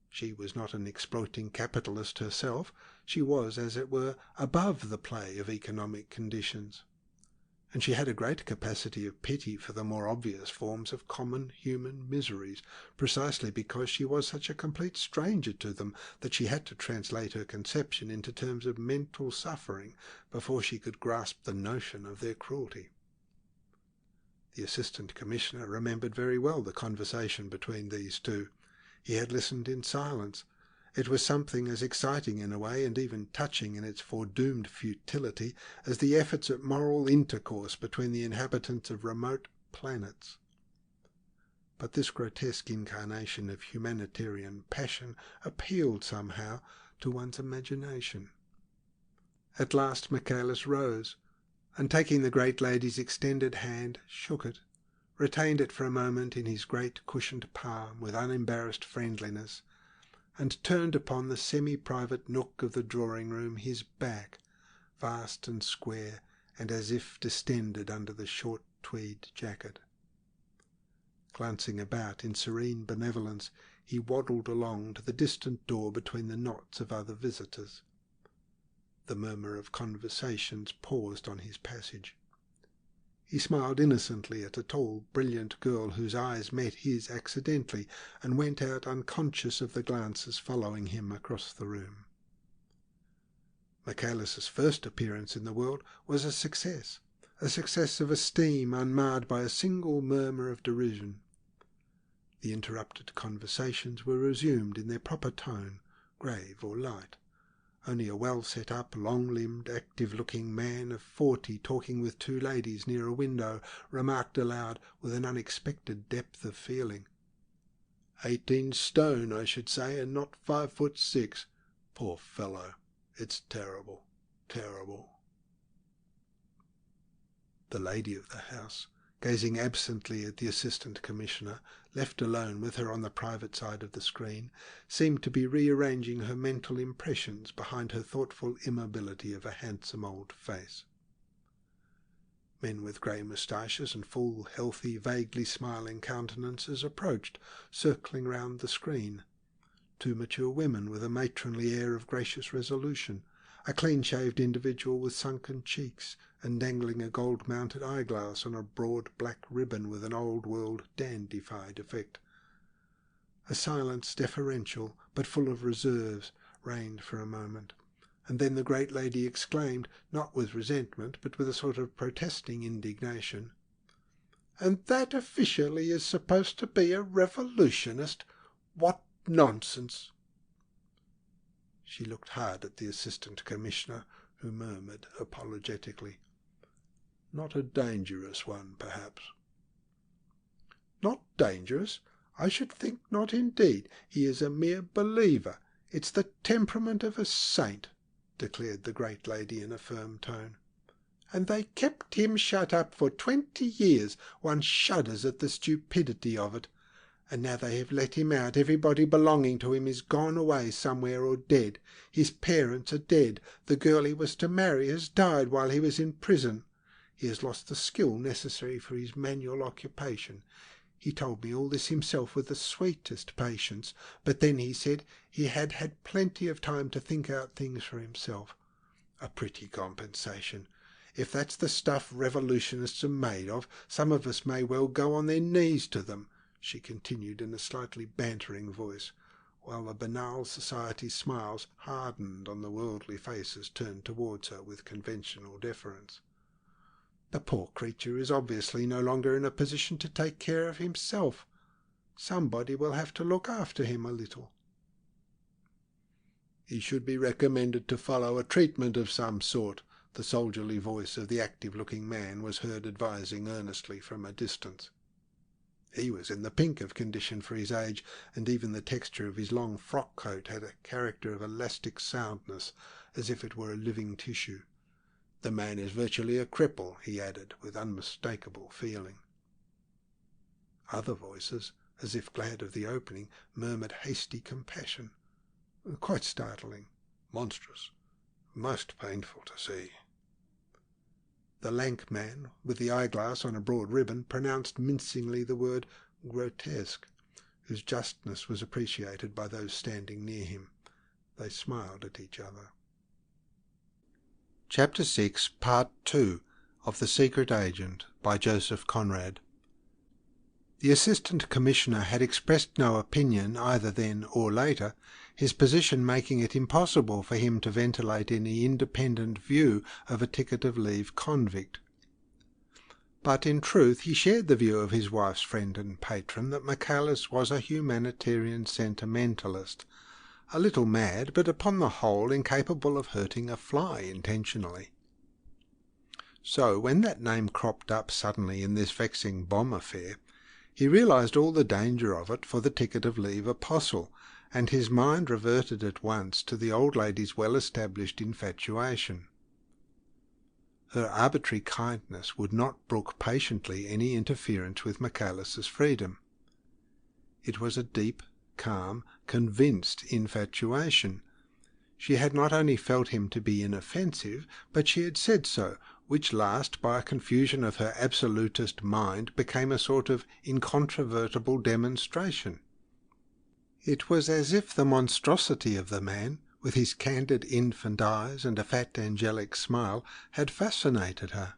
She was not an exploiting capitalist herself. She was, as it were, above the play of economic conditions. And she had a great capacity of pity for the more obvious forms of common human miseries, precisely because she was such a complete stranger to them that she had to translate her conception into terms of mental suffering before she could grasp the notion of their cruelty. The Assistant Commissioner remembered very well the conversation between these two. He had listened in silence. It was something as exciting in a way, and even touching in its foredoomed futility, as the efforts at moral intercourse between the inhabitants of remote planets. But this grotesque incarnation of humanitarian passion appealed somehow to one's imagination. At last Michaelis rose. and taking the great lady's extended hand, shook it, retained it for a moment in his great cushioned palm with unembarrassed friendliness, and turned upon the semi-private nook of the drawing-room his back, vast and square, and as if distended under the short tweed jacket. Glancing about in serene benevolence, he waddled along to the distant door between the knots of other visitors. The murmur of conversations paused on his passage. He smiled innocently at a tall, brilliant girl whose eyes met his accidentally, and went out unconscious of the glances following him across the room. Michaelis's first appearance in the world was a success of esteem unmarred by a single murmur of derision. The interrupted conversations were resumed in their proper tone, grave or light. Only a well-set-up, long-limbed, active-looking man of 40 talking with 2 ladies near a window remarked aloud with an unexpected depth of feeling, 18 stone, I should say, and not 5'6". Poor fellow. It's terrible, terrible. The lady of the house, gazing absently at the Assistant Commissioner, left alone with her on the private side of the screen, seemed to be rearranging her mental impressions behind her thoughtful immobility of a handsome old face. Men with grey moustaches and full, healthy, vaguely smiling countenances approached, circling round the screen. 2 mature women with a matronly air of gracious resolution, a clean-shaved individual with sunken cheeks and dangling a gold-mounted eyeglass on a broad black ribbon with an old-world dandified effect. A silence deferential, but full of reserves, reigned for a moment, and then the great lady exclaimed, not with resentment, but with a sort of protesting indignation, "And that officially is supposed to be a revolutionist? What nonsense!" She looked hard at the Assistant Commissioner, who murmured apologetically, "Not a dangerous one, perhaps." "Not dangerous? I should think not indeed. He is a mere believer. It's the temperament of a saint," declared the great lady in a firm tone. "And they kept him shut up for 20 years. One shudders at the stupidity of it. And now they have let him out. Everybody belonging to him is gone away somewhere or dead. His parents are dead. The girl he was to marry has died while he was in prison. He has lost the skill necessary for his manual occupation. He told me all this himself with the sweetest patience, but then he said he had had plenty of time to think out things for himself. A pretty compensation. If that's the stuff revolutionists are made of, some of us may well go on their knees to them," she continued in a slightly bantering voice, while the banal society smiles hardened on the worldly faces turned towards her with conventional deference. "The poor creature is obviously no longer in a position to take care of himself. Somebody will have to look after him a little." "He should be recommended to follow a treatment of some sort," the soldierly voice of the active-looking man was heard advising earnestly from a distance. He was in the pink of condition for his age, and even the texture of his long frock-coat had a character of elastic soundness, as if it were a living tissue. "The man is virtually a cripple," he added, with unmistakable feeling. Other voices, as if glad of the opening, murmured hasty compassion. "Quite startling. Monstrous. Most painful to see." The lank man, with the eyeglass on a broad ribbon, pronounced mincingly the word grotesque, whose justness was appreciated by those standing near him. They smiled at each other. Chapter 6, Part 2 of The Secret Agent by Joseph Conrad. The Assistant Commissioner had expressed no opinion either then or later, his position making it impossible for him to ventilate any independent view of a ticket of leave convict. But in truth he shared the view of his wife's friend and patron that Michaelis was a humanitarian sentimentalist, a little mad, but upon the whole incapable of hurting a fly intentionally. So when that name cropped up suddenly in this vexing bomb affair, he realized all the danger of it for the ticket of leave apostle, and his mind reverted at once to the old lady's well-established infatuation. Her arbitrary kindness would not brook patiently any interference with Michaelis's freedom. It was a deep, calm, convinced infatuation. She had not only felt him to be inoffensive, but she had said so, which last, by a confusion of her absolutist mind, became a sort of incontrovertible demonstration. It was as if the monstrosity of the man, with his candid infant eyes and a fat angelic smile, had fascinated her.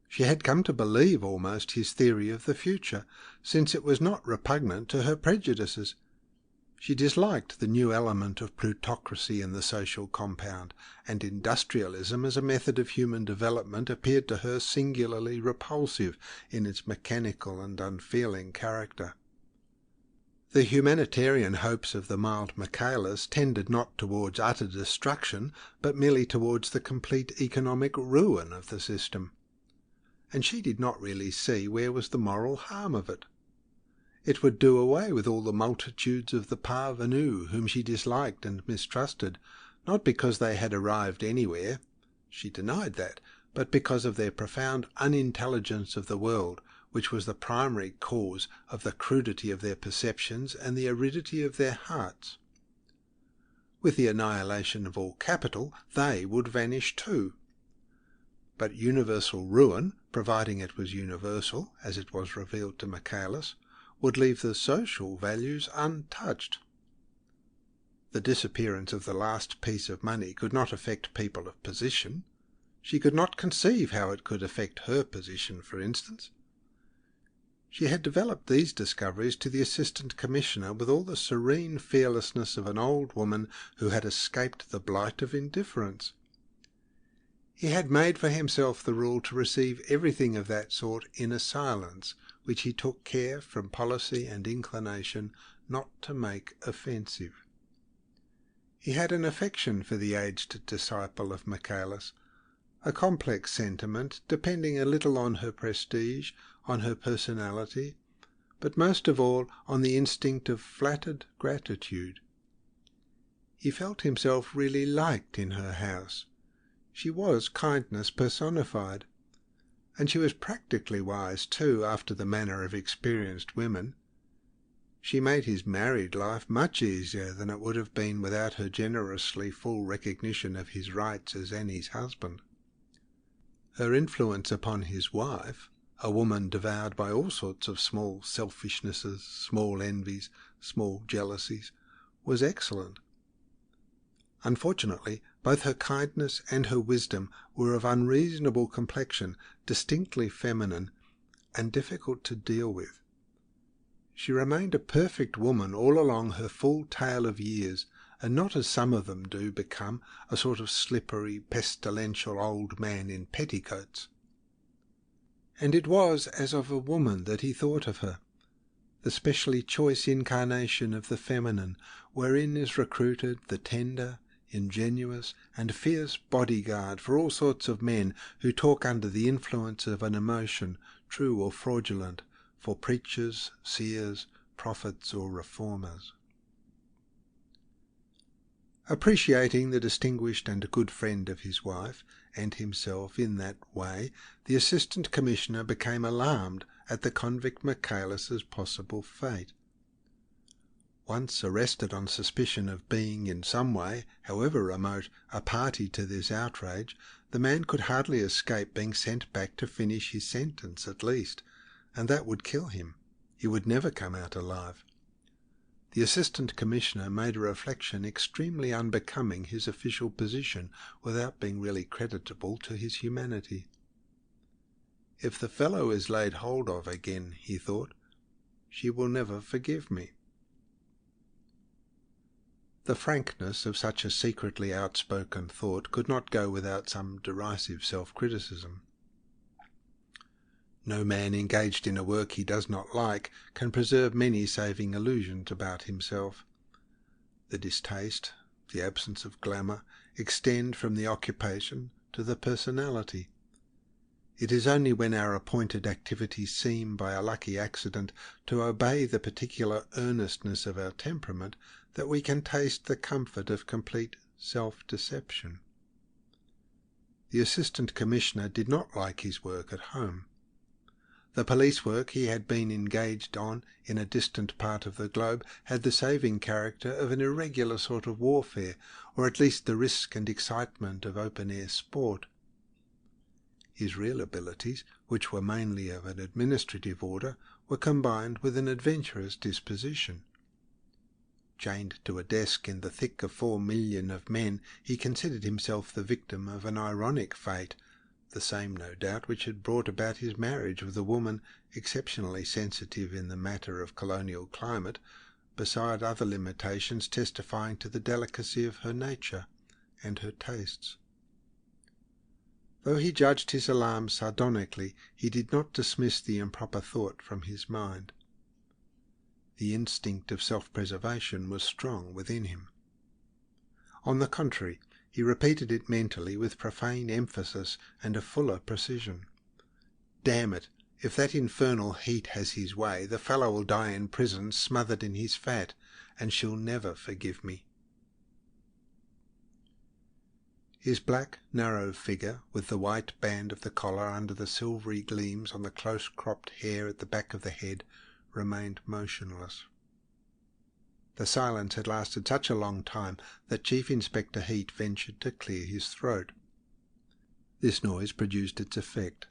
She had come to believe almost his theory of the future, since it was not repugnant to her prejudices. She disliked the new element of plutocracy in the social compound, and industrialism as a method of human development appeared to her singularly repulsive in its mechanical and unfeeling character. The humanitarian hopes of the mild Michaelis tended not towards utter destruction, but merely towards the complete economic ruin of the system. And she did not really see where was the moral harm of it. It would do away with all the multitudes of the parvenus whom she disliked and mistrusted, not because they had arrived anywhere, she denied that, but because of their profound unintelligence of the world, which was the primary cause of the crudity of their perceptions and the aridity of their hearts. With the annihilation of all capital, they would vanish too. But universal ruin, providing it was universal, as it was revealed to Michaelis, would leave the social values untouched. The disappearance of the last piece of money could not affect people of position. She could not conceive how it could affect her position, for instance. She had developed these discoveries to the Assistant Commissioner with all the serene fearlessness of an old woman who had escaped the blight of indifference. He had made for himself the rule to receive everything of that sort in a silence, which he took care from policy and inclination not to make offensive. He had an affection for the aged disciple of Michaelis, a complex sentiment depending a little on her prestige, on her personality, but most of all on the instinct of flattered gratitude. He felt himself really liked in her house. She was kindness personified, and she was practically wise too, after the manner of experienced women. She made his married life much easier than it would have been without her generously full recognition of his rights as Annie's husband. Her influence upon his wife, a woman devoured by all sorts of small selfishnesses, small envies, small jealousies, was excellent. Unfortunately, both her kindness and her wisdom were of unreasonable complexion, distinctly feminine, and difficult to deal with. She remained a perfect woman all along her full tale of years, and not, as some of them do, become a sort of slippery, pestilential old man in petticoats. And it was as of a woman that he thought of her, the specially choice incarnation of the feminine, wherein is recruited the tender, ingenuous, and fierce bodyguard for all sorts of men who talk under the influence of an emotion, true or fraudulent, for preachers, seers, prophets, or reformers. Appreciating the distinguished and good friend of his wife, and himself in that way, the Assistant Commissioner became alarmed at the convict Michaelis's possible fate. Once arrested on suspicion of being in some way, however remote, a party to this outrage, the man could hardly escape being sent back to finish his sentence at least, and that would kill him. He would never come out alive. The Assistant Commissioner made a reflection extremely unbecoming his official position without being really creditable to his humanity. If the fellow is laid hold of again, he thought, she will never forgive me. The frankness of such a secretly outspoken thought could not go without some derisive self-criticism. No man engaged in a work he does not like can preserve many saving illusions about himself. The distaste, the absence of glamour, extend from the occupation to the personality. It is only when our appointed activities seem, by a lucky accident, to obey the particular earnestness of our temperament that we can taste the comfort of complete self-deception. The Assistant Commissioner did not like his work at home. The police work he had been engaged on in a distant part of the globe had the saving character of an irregular sort of warfare, or at least the risk and excitement of open-air sport. His real abilities, which were mainly of an administrative order, were combined with an adventurous disposition. Chained to a desk in the thick of 4 million of men, he considered himself the victim of an ironic fate, the same, no doubt, which had brought about his marriage with a woman exceptionally sensitive in the matter of colonial climate, beside other limitations testifying to the delicacy of her nature and her tastes. Though he judged his alarm sardonically, he did not dismiss the improper thought from his mind. The instinct of self-preservation was strong within him. On the contrary, he repeated it mentally with profane emphasis and a fuller precision. "Damn it, if that infernal heat has his way, the fellow will die in prison smothered in his fat, and she'll never forgive me." His black, narrow figure, with the white band of the collar under the silvery gleams on the close-cropped hair at the back of the head, remained motionless. The silence had lasted such a long time that Chief Inspector Heat ventured to clear his throat. This noise produced its effect.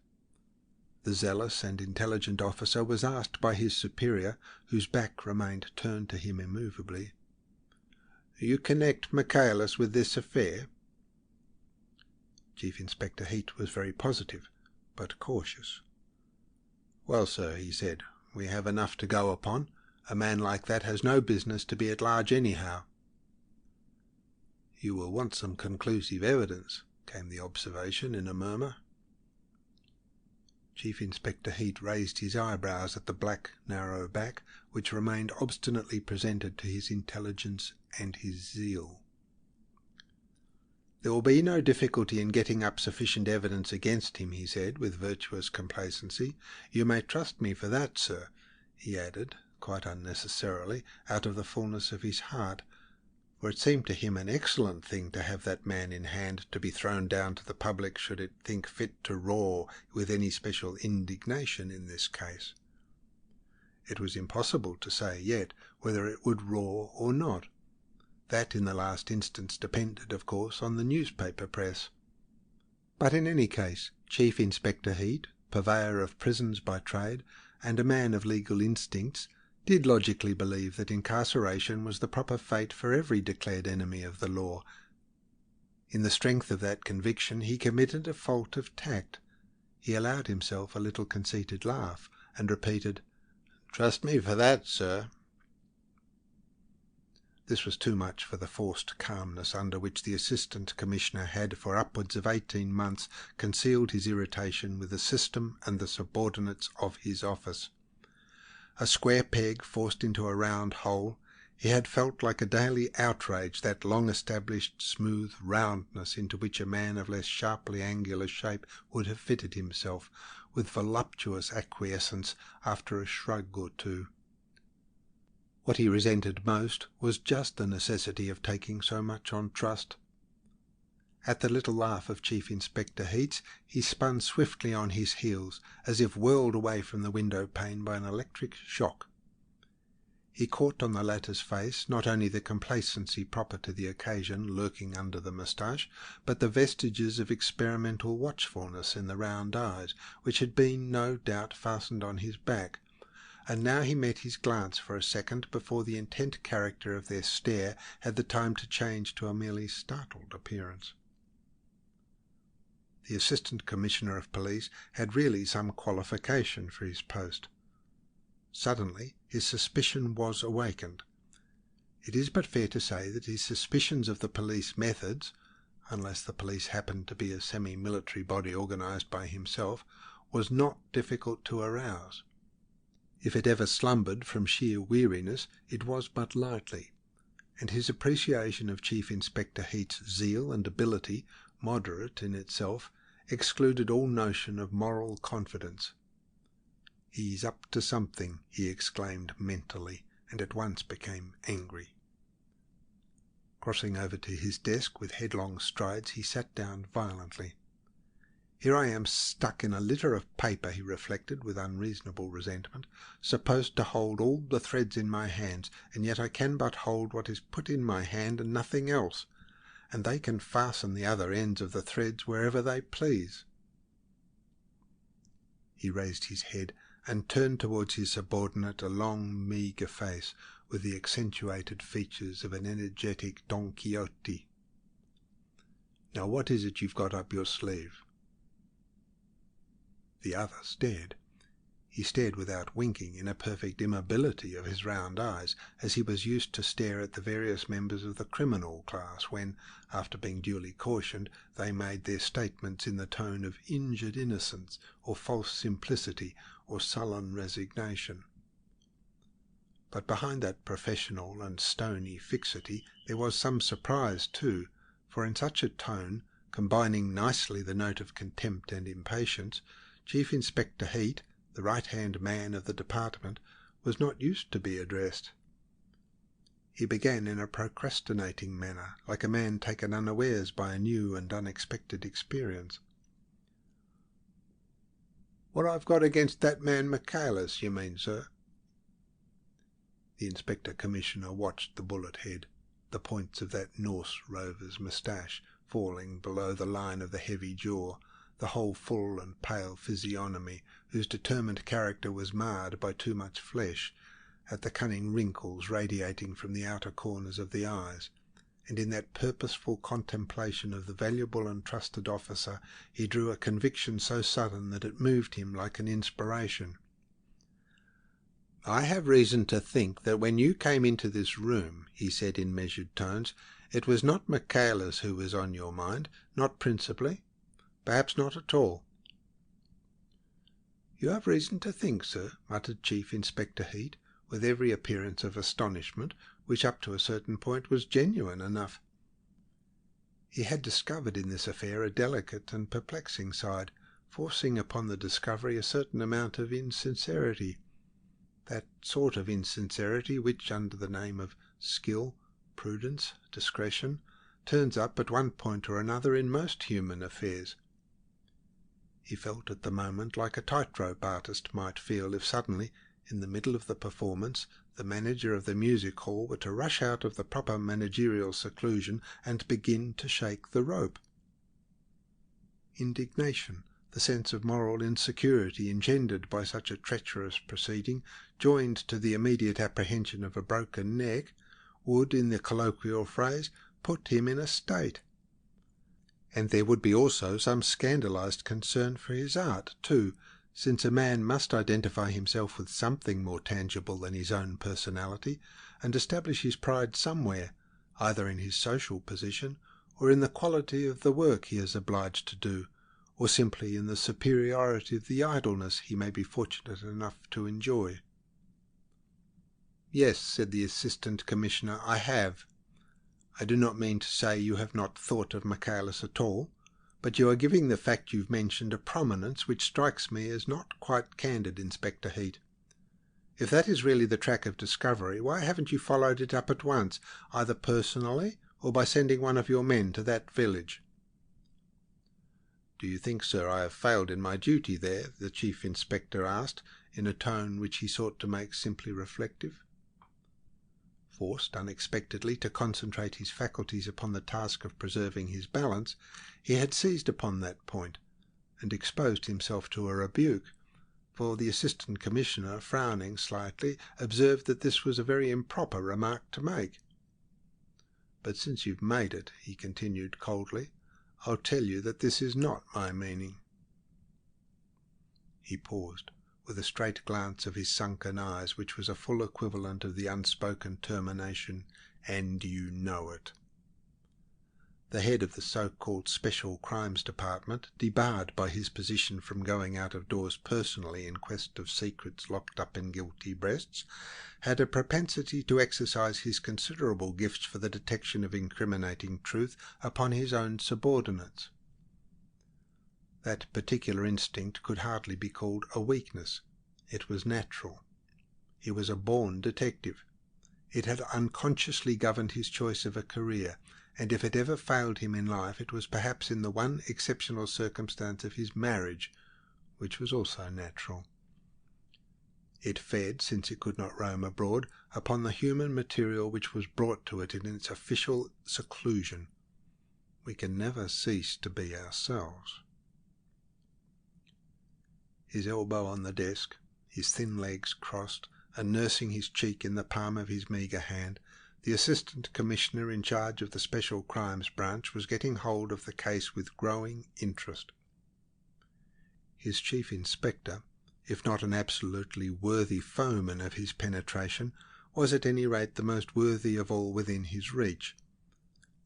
The zealous and intelligent officer was asked by his superior, whose back remained turned to him immovably, "You connect Michaelis with this affair?" Chief Inspector Heat was very positive, but cautious. "Well, sir," he said, "we have enough to go upon. A man like that has no business to be at large anyhow." "You will want some conclusive evidence," came the observation in a murmur. Chief Inspector Heat raised his eyebrows at the black, narrow back, which remained obstinately presented to his intelligence and his zeal. "There will be no difficulty in getting up sufficient evidence against him," he said, with virtuous complacency. "You may trust me for that, sir," he added, quite unnecessarily, out of the fullness of his heart, for it seemed to him an excellent thing to have that man in hand to be thrown down to the public should it think fit to roar with any special indignation in this case. It was impossible to say yet whether it would roar or not. That in the last instance depended, of course, on the newspaper press. But in any case, Chief Inspector Heat, purveyor of prisons by trade, and a man of legal instincts, did logically believe that incarceration was the proper fate for every declared enemy of the law. In the strength of that conviction he committed a fault of tact. He allowed himself a little conceited laugh, and repeated, "Trust me for that, sir." This was too much for the forced calmness under which the Assistant Commissioner had for upwards of 18 months concealed his irritation with the system and the subordinates of his office. A square peg forced into a round hole, he had felt like a daily outrage that long-established smooth roundness into which a man of less sharply angular shape would have fitted himself, with voluptuous acquiescence after a shrug or two. What he resented most was just the necessity of taking so much on trust. At the little laugh of Chief Inspector Heat's, he spun swiftly on his heels, as if whirled away from the window pane by an electric shock. He caught on the latter's face not only the complacency proper to the occasion lurking under the moustache, but the vestiges of experimental watchfulness in the round eyes, which had been, no doubt, fastened on his back. And now he met his glance for a second before the intent character of their stare had the time to change to a merely startled appearance. The Assistant Commissioner of Police had really some qualification for his post. Suddenly his suspicion was awakened. It is but fair to say that his suspicions of the police methods, unless the police happened to be a semi-military body organised by himself, was not difficult to arouse. If it ever slumbered from sheer weariness, it was but lightly, and his appreciation of Chief Inspector Heat's zeal and ability, moderate in itself, excluded all notion of moral confidence. "He's up to something," he exclaimed mentally, and at once became angry. Crossing over to his desk with headlong strides, he sat down violently. Here I am stuck in a litter of paper, he reflected with unreasonable resentment, supposed to hold all the threads in my hands, and yet I can but hold what is put in my hand and nothing else, and they can fasten the other ends of the threads wherever they please. He raised his head and turned towards his subordinate a long, meagre face with the accentuated features of an energetic Don Quixote. "Now what is it you've got up your sleeve?" The other stared. He stared without winking, in a perfect immobility of his round eyes, as he was used to stare at the various members of the criminal class when, after being duly cautioned, they made their statements in the tone of injured innocence, or false simplicity, or sullen resignation. But behind that professional and stony fixity there was some surprise too, for in such a tone, combining nicely the note of contempt and impatience, Chief Inspector Heat, the right-hand man of the department, was not used to be addressed. He began in a procrastinating manner, like a man taken unawares by a new and unexpected experience. "What I've got against that man Michaelis, you mean, sir?" The Inspector Commissioner watched the bullet head, the points of that Norse rover's moustache falling below the line of the heavy jaw, the whole full and pale physiognomy, whose determined character was marred by too much flesh, at the cunning wrinkles radiating from the outer corners of the eyes, and in that purposeful contemplation of the valuable and trusted officer he drew a conviction so sudden that it moved him like an inspiration. "I have reason to think that when you came into this room," he said in measured tones, "it was not Michaelis who was on your mind, not principally. Perhaps not at all." "You have reason to think, sir," muttered Chief Inspector Heat, with every appearance of astonishment, which up to a certain point was genuine enough. He had discovered in this affair a delicate and perplexing side, forcing upon the discovery a certain amount of insincerity, that sort of insincerity which, under the name of skill, prudence, discretion, turns up at one point or another in most human affairs. He felt at the moment like a tightrope artist might feel if suddenly, in the middle of the performance, the manager of the music hall were to rush out of the proper managerial seclusion and begin to shake the rope. Indignation, the sense of moral insecurity engendered by such a treacherous proceeding, joined to the immediate apprehension of a broken neck, would, in the colloquial phrase, put him in a state. And there would be also some scandalized concern for his art, too, since a man must identify himself with something more tangible than his own personality, and establish his pride somewhere, either in his social position, or in the quality of the work he is obliged to do, or simply in the superiority of the idleness he may be fortunate enough to enjoy. "Yes," said the Assistant Commissioner, "I have. I do not mean to say you have not thought of Michaelis at all, but you are giving the fact you've mentioned a prominence which strikes me as not quite candid, Inspector Heat. If that is really the track of discovery, why haven't you followed it up at once, either personally or by sending one of your men to that village?" "Do you think, sir, I have failed in my duty there?" the Chief Inspector asked, in a tone which he sought to make simply reflective. Forced unexpectedly to concentrate his faculties upon the task of preserving his balance, he had seized upon that point, and exposed himself to a rebuke, for the Assistant Commissioner, frowning slightly, observed that this was a very improper remark to make. "But since you've made it," he continued coldly, "I'll tell you that this is not my meaning." He paused, with a straight glance of his sunken eyes which was a full equivalent of the unspoken termination, "and you know it." The head of the so-called Special Crimes Department, debarred by his position from going out of doors personally in quest of secrets locked up in guilty breasts, had a propensity to exercise his considerable gifts for the detection of incriminating truth upon his own subordinates. That particular instinct could hardly be called a weakness. It was natural. He was a born detective. It had unconsciously governed his choice of a career, and if it ever failed him in life it was perhaps in the one exceptional circumstance of his marriage, which was also natural. It fed, since it could not roam abroad, upon the human material which was brought to it in its official seclusion. We can never cease to be ourselves. His elbow on the desk, his thin legs crossed, and nursing his cheek in the palm of his meagre hand, the Assistant Commissioner in charge of the Special Crimes Branch was getting hold of the case with growing interest. His Chief Inspector, if not an absolutely worthy foeman of his penetration, was at any rate the most worthy of all within his reach.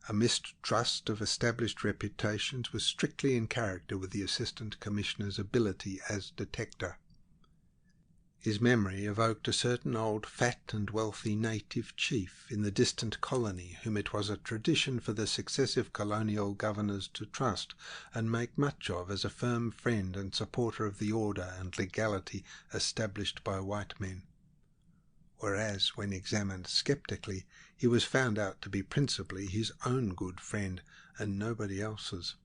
A mistrust of established reputations was strictly in character with the Assistant Commissioner's ability as detector. His memory evoked a certain old fat and wealthy native chief in the distant colony whom it was a tradition for the successive colonial governors to trust and make much of as a firm friend and supporter of the order and legality established by white men, whereas when examined sceptically he was found out to be principally his own good friend and nobody else's.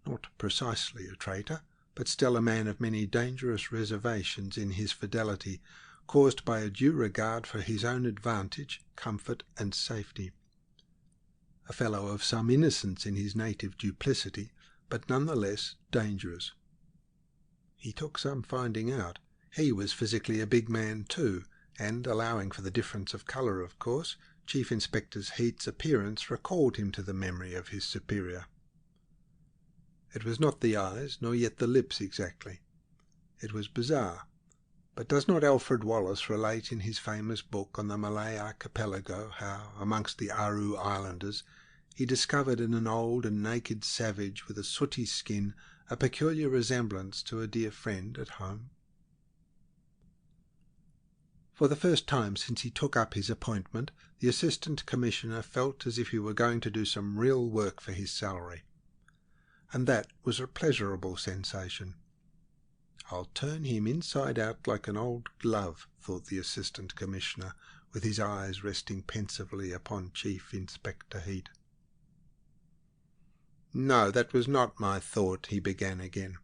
Not precisely a traitor, but still a man of many dangerous reservations in his fidelity, caused by a due regard for his own advantage, comfort, and safety. A fellow of some innocence in his native duplicity, but none the less dangerous. He took some finding out. He was physically a big man too, and, allowing for the difference of colour of course, Chief Inspector Heat's appearance recalled him to the memory of his superior. It was not the eyes, nor yet the lips exactly. It was bizarre. But does not Alfred Wallace relate in his famous book on the Malay archipelago how, amongst the Aru Islanders, he discovered in an old and naked savage with a sooty skin a peculiar resemblance to a dear friend at home? For the first time since he took up his appointment, the Assistant Commissioner felt as if he were going to do some real work for his salary. And that was a pleasurable sensation. "I'll turn him inside out like an old glove," thought the Assistant Commissioner, with his eyes resting pensively upon Chief Inspector Heat. "No, that was not my thought," he began again.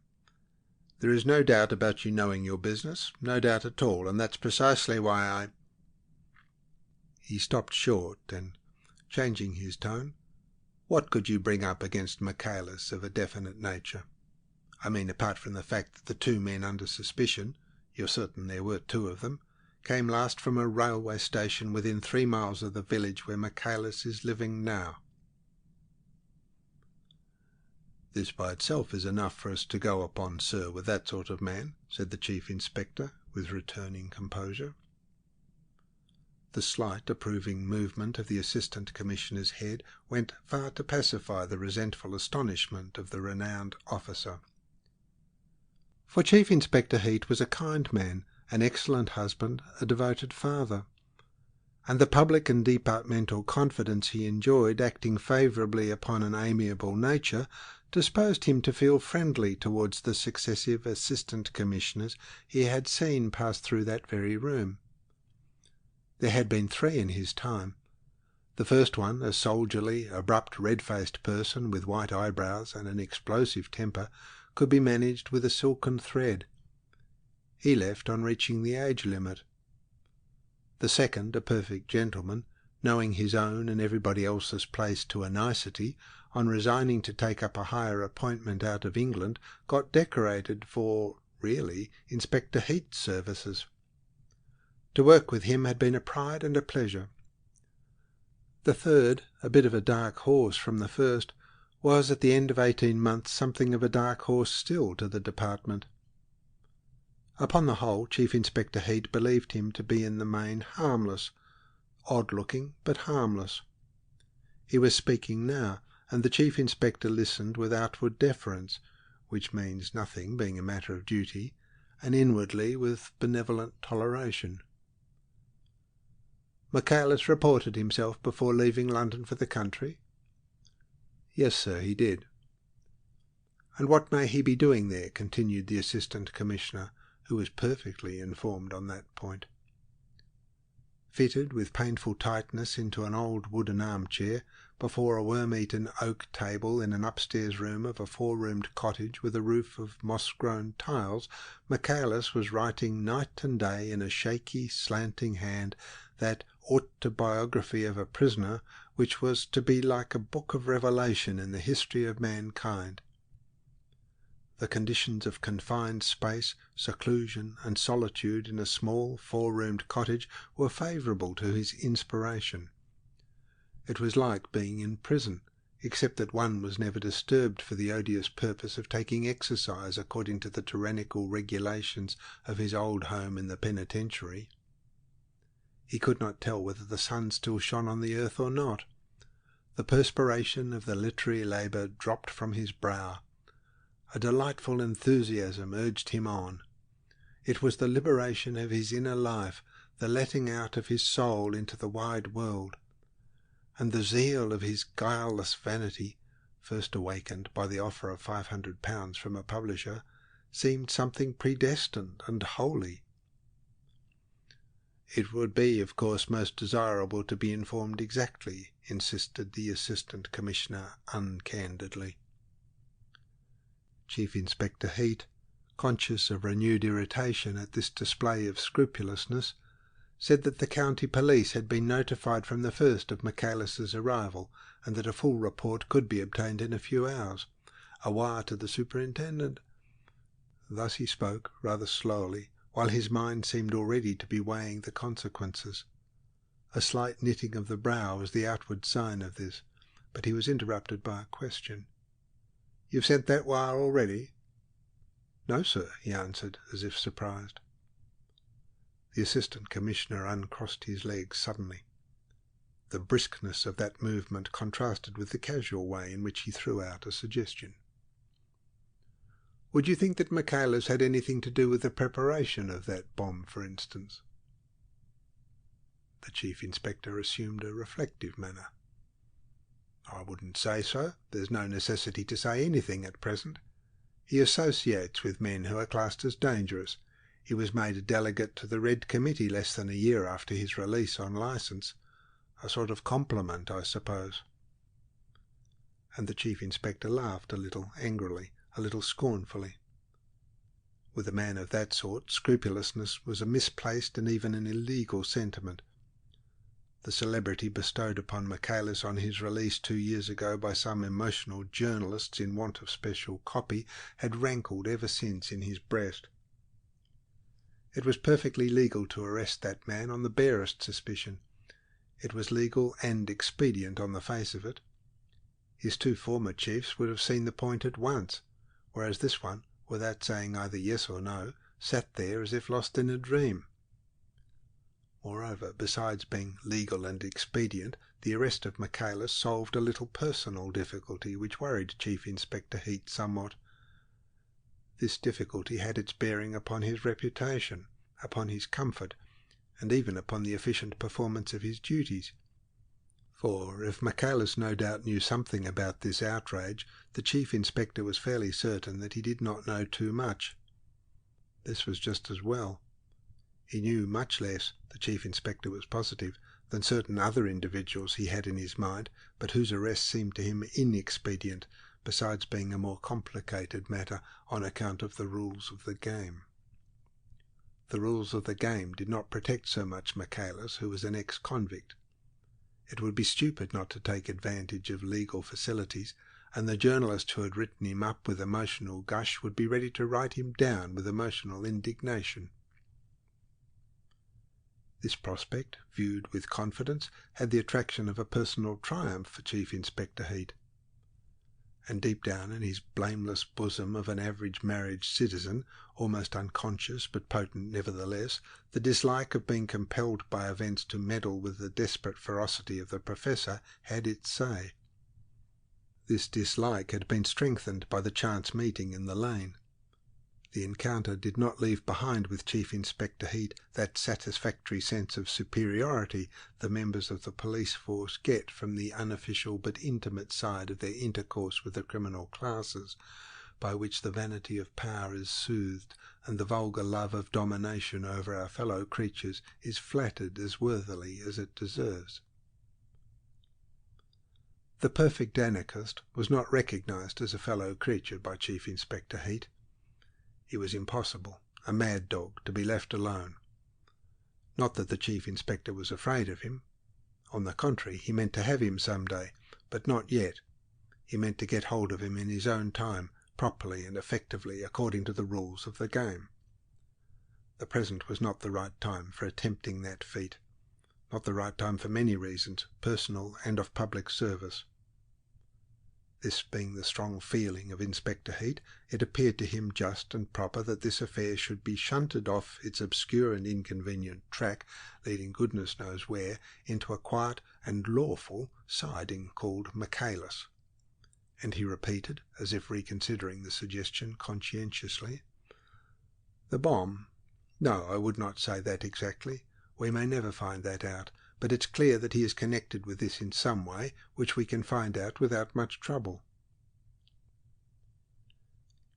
"There is no doubt about you knowing your business, no doubt at all, and that's precisely why I—" He stopped short and, changing his tone, "What could you bring up against Michaelis of a definite nature? I mean, apart from the fact that the two men under suspicion, you're certain there were two of them, came last from a railway station within 3 miles of the village where Michaelis is living now." "This by itself is enough for us to go upon, sir, with that sort of man," said the Chief Inspector, with returning composure. The slight approving movement of the Assistant Commissioner's head went far to pacify the resentful astonishment of the renowned officer. For Chief Inspector Heat was a kind man, an excellent husband, a devoted father, and the public and departmental confidence he enjoyed, acting favourably upon an amiable nature, disposed him to feel friendly towards the successive Assistant Commissioners he had seen pass through that very room. There had been 3 in his time. The first one, a soldierly, abrupt, red-faced person with white eyebrows and an explosive temper, could be managed with a silken thread. He left on reaching the age limit. The second, a perfect gentleman, knowing his own and everybody else's place to a nicety, on resigning to take up a higher appointment out of England, got decorated for, really, Inspector Heat's services. To work with him had been a pride and a pleasure. The third, a bit of a dark horse from the first, was at the end of 18 months something of a dark horse still to the department. Upon the whole, Chief Inspector Heat believed him to be in the main harmless, odd-looking but harmless. He was speaking now, and the Chief Inspector listened with outward deference, which means nothing being a matter of duty, and inwardly with benevolent toleration. "Michaelis reported himself before leaving London for the country?" "Yes, sir, he did." "And what may he be doing there?" continued the Assistant Commissioner, who was perfectly informed on that point. fitted with painful tightness into an old wooden armchair, before a worm-eaten oak table in an upstairs room of a four-roomed cottage with a roof of moss-grown tiles, Michaelis was writing night and day in a shaky, slanting hand that autobiography of a prisoner which was to be like a book of revelation in the history of mankind. The conditions of confined space, seclusion, and solitude in a small, four-roomed cottage were favourable to his inspiration. It was like being in prison, except that one was never disturbed for the odious purpose of taking exercise according to the tyrannical regulations of his old home in the penitentiary. He could not tell whether the sun still shone on the earth or not. The perspiration of the literary labour dropped from his brow. A delightful enthusiasm urged him on. It was the liberation of his inner life, the letting out of his soul into the wide world. And the zeal of his guileless vanity, first awakened by the offer of £500 from a publisher, seemed something predestined and holy. "It would be, of course, most desirable to be informed exactly," insisted the Assistant Commissioner uncandidly. Chief Inspector Heat, conscious of renewed irritation at this display of scrupulousness, said that the county police had been notified from the first of Michaelis's arrival, and that a full report could be obtained in a few hours. A wire to the superintendent. Thus he spoke, rather slowly, while his mind seemed already to be weighing the consequences. A slight knitting of the brow was the outward sign of this, but he was interrupted by a question. "You've sent that wire already?" "No, sir," he answered, as if surprised. The Assistant Commissioner uncrossed his legs suddenly. The briskness of that movement contrasted with the casual way in which he threw out a suggestion. "Would you think that Michaelis had anything to do with the preparation of that bomb, for instance?" The Chief Inspector assumed a reflective manner. "I wouldn't say so. There's no necessity to say anything at present. He associates with men who are classed as dangerous. He was made a delegate to the Red Committee less than a year after his release on licence. A sort of compliment, I suppose." And the Chief Inspector laughed a little angrily, a little scornfully. With a man of that sort, scrupulousness was a misplaced and even an illegal sentiment. The celebrity bestowed upon Michaelis on his release 2 years ago by some emotional journalists in want of special copy had rankled ever since in his breast. It was perfectly legal to arrest that man on the barest suspicion. It was legal and expedient on the face of it. His 2 former chiefs would have seen the point at once, whereas this one, without saying either yes or no, sat there as if lost in a dream. Moreover, besides being legal and expedient, the arrest of Michaelis solved a little personal difficulty which worried Chief Inspector Heat somewhat. This difficulty had its bearing upon his reputation, upon his comfort, and even upon the efficient performance of his duties. For, if Michaelis no doubt knew something about this outrage, the Chief Inspector was fairly certain that he did not know too much. This was just as well. He knew much less, the Chief Inspector was positive, than certain other individuals he had in his mind, but whose arrest seemed to him inexpedient, besides being a more complicated matter on account of the rules of the game. The rules of the game did not protect so much Michaelis, who was an ex-convict. It would be stupid not to take advantage of legal facilities, and the journalist who had written him up with emotional gush would be ready to write him down with emotional indignation. This prospect, viewed with confidence, had the attraction of a personal triumph for Chief Inspector Heat. And deep down in his blameless bosom of an average marriage citizen, almost unconscious but potent nevertheless, the dislike of being compelled by events to meddle with the desperate ferocity of the Professor had its say. This dislike had been strengthened by the chance meeting in the lane. The encounter did not leave behind with Chief Inspector Heat that satisfactory sense of superiority the members of the police force get from the unofficial but intimate side of their intercourse with the criminal classes, by which the vanity of power is soothed and the vulgar love of domination over our fellow creatures is flattered as worthily as it deserves. The perfect anarchist was not recognised as a fellow creature by Chief Inspector Heat. It was impossible, a mad dog, to be left alone. Not that the Chief Inspector was afraid of him. On the contrary, he meant to have him some day, but not yet. He meant to get hold of him in his own time, properly and effectively according to the rules of the game. The present was not the right time for attempting that feat. Not the right time for many reasons, personal and of public service. This being the strong feeling of Inspector Heat, it appeared to him just and proper that this affair should be shunted off its obscure and inconvenient track, leading goodness knows where, into a quiet and lawful siding called Michaelis. And he repeated, as if reconsidering the suggestion conscientiously, "The bomb? No, I would not say that exactly. We may never find that out, but it's clear that he is connected with this in some way, which we can find out without much trouble."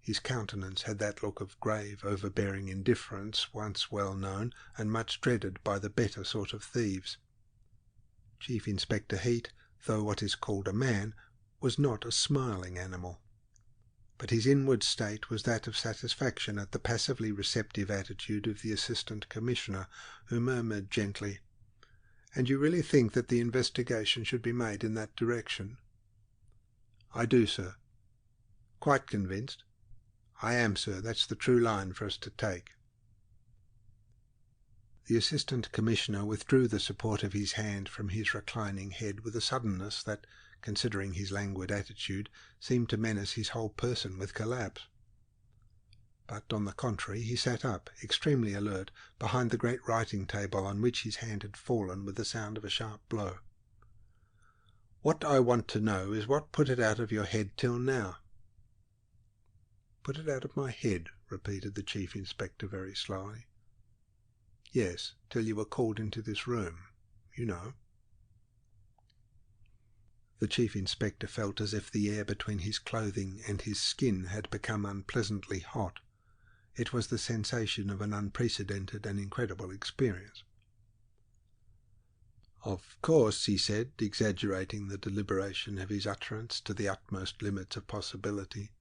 His countenance had that look of grave, overbearing indifference once well known and much dreaded by the better sort of thieves. Chief Inspector Heat, though what is called a man, was not a smiling animal. But his inward state was that of satisfaction at the passively receptive attitude of the Assistant Commissioner, who murmured gently, "And you really think that the investigation should be made in that direction?" "I do, sir." "Quite convinced?" "I am, sir. That's the true line for us to take." The Assistant Commissioner withdrew the support of his hand from his reclining head with a suddenness that, considering his languid attitude, seemed to menace his whole person with collapse. But, on the contrary, he sat up, extremely alert, behind the great writing table on which his hand had fallen with the sound of a sharp blow. "What I want to know is what put it out of your head till now." "Put it out of my head," repeated the Chief Inspector very slowly. "Yes, till you were called into this room, you know." The Chief Inspector felt as if the air between his clothing and his skin had become unpleasantly hot. It was the sensation of an unprecedented and incredible experience. "Of course," he said, exaggerating the deliberation of his utterance to the utmost limits of possibility,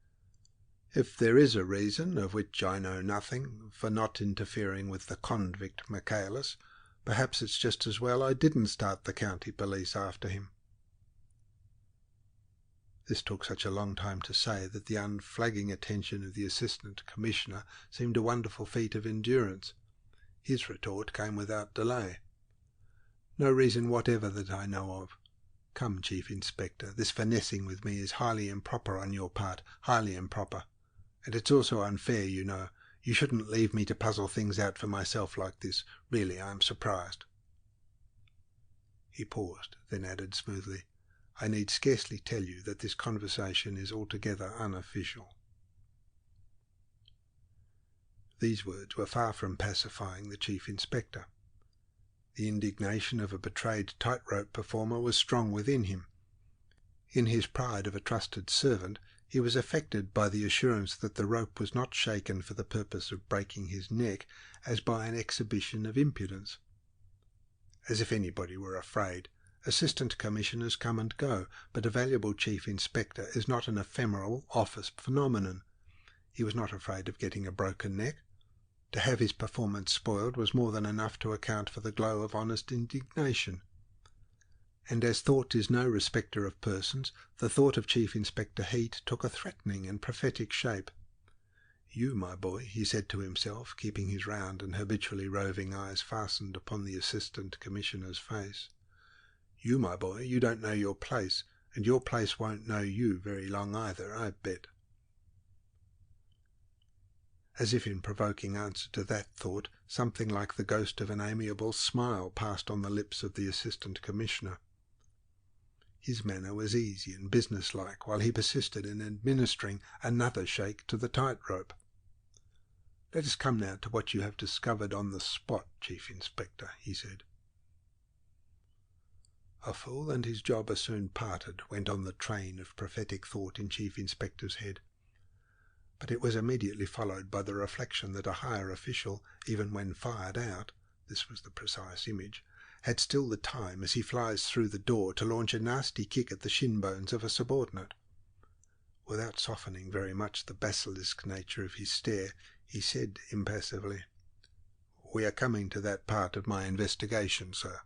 "if there is a reason, of which I know nothing, for not interfering with the convict Michaelis, perhaps it's just as well I didn't start the county police after him." This took such a long time to say that the unflagging attention of the Assistant Commissioner seemed a wonderful feat of endurance. His retort came without delay. "No reason whatever that I know of. Come, Chief Inspector, this finessing with me is highly improper on your part, highly improper. And it's also unfair, you know. You shouldn't leave me to puzzle things out for myself like this. Really, I am surprised." He paused, then added smoothly, "I need scarcely tell you that this conversation is altogether unofficial." These words were far from pacifying the Chief Inspector. The indignation of a betrayed tightrope performer was strong within him. In his pride of a trusted servant, he was affected by the assurance that the rope was not shaken for the purpose of breaking his neck, as by an exhibition of impudence. As if anybody were afraid! Assistant Commissioners come and go, but a valuable Chief Inspector is not an ephemeral office phenomenon. He was not afraid of getting a broken neck. To have his performance spoiled was more than enough to account for the glow of honest indignation. And as thought is no respecter of persons, the thought of Chief Inspector Heat took a threatening and prophetic shape. "You, my boy," he said to himself, keeping his round and habitually roving eyes fastened upon the Assistant Commissioner's face, "you, my boy, you don't know your place, and your place won't know you very long either, I bet." As if in provoking answer to that thought, something like the ghost of an amiable smile passed on the lips of the Assistant Commissioner. His manner was easy and businesslike while he persisted in administering another shake to the tightrope. "Let us come now to what you have discovered on the spot, Chief Inspector," he said. "A fool and his job are soon parted," went on the train of prophetic thought in Chief Inspector's head. but it was immediately followed by the reflection that a higher official, even when fired out, this was the precise image, had still the time as he flies through the door to launch a nasty kick at the shin bones of a subordinate. Without softening very much the basilisk nature of his stare, he said impassively, "We are coming to that part of my investigation, sir."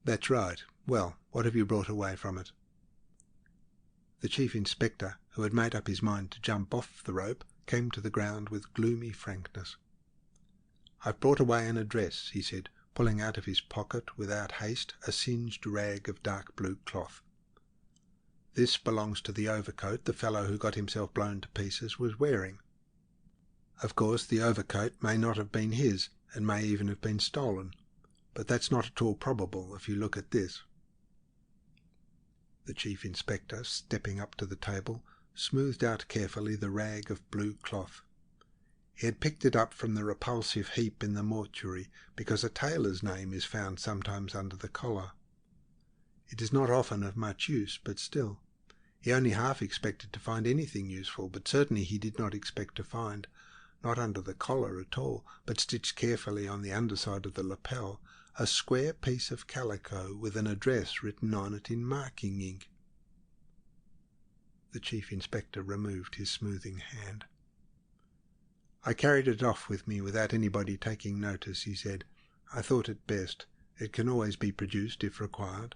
"That's right. Well, what have you brought away from it?" The Chief Inspector, who had made up his mind to jump off the rope, came to the ground with gloomy frankness. "I've brought away an address," he said, pulling out of his pocket without haste a singed rag of dark blue cloth. "This belongs to the overcoat the fellow who got himself blown to pieces was wearing. Of course, the overcoat may not have been his, and may even have been stolen, but that's not at all probable if you look at this." The Chief Inspector, stepping up to the table, smoothed out carefully the rag of blue cloth. He had picked it up from the repulsive heap in the mortuary, because a tailor's name is found sometimes under the collar. It is not often of much use, but still. He only half expected to find anything useful, but certainly he did not expect to find, not under the collar at all, but stitched carefully on the underside of the lapel, a square piece of calico with an address written on it in marking ink. The Chief Inspector removed his smoothing hand. "I carried it off with me without anybody taking notice," he said. "I thought it best. It can always be produced if required."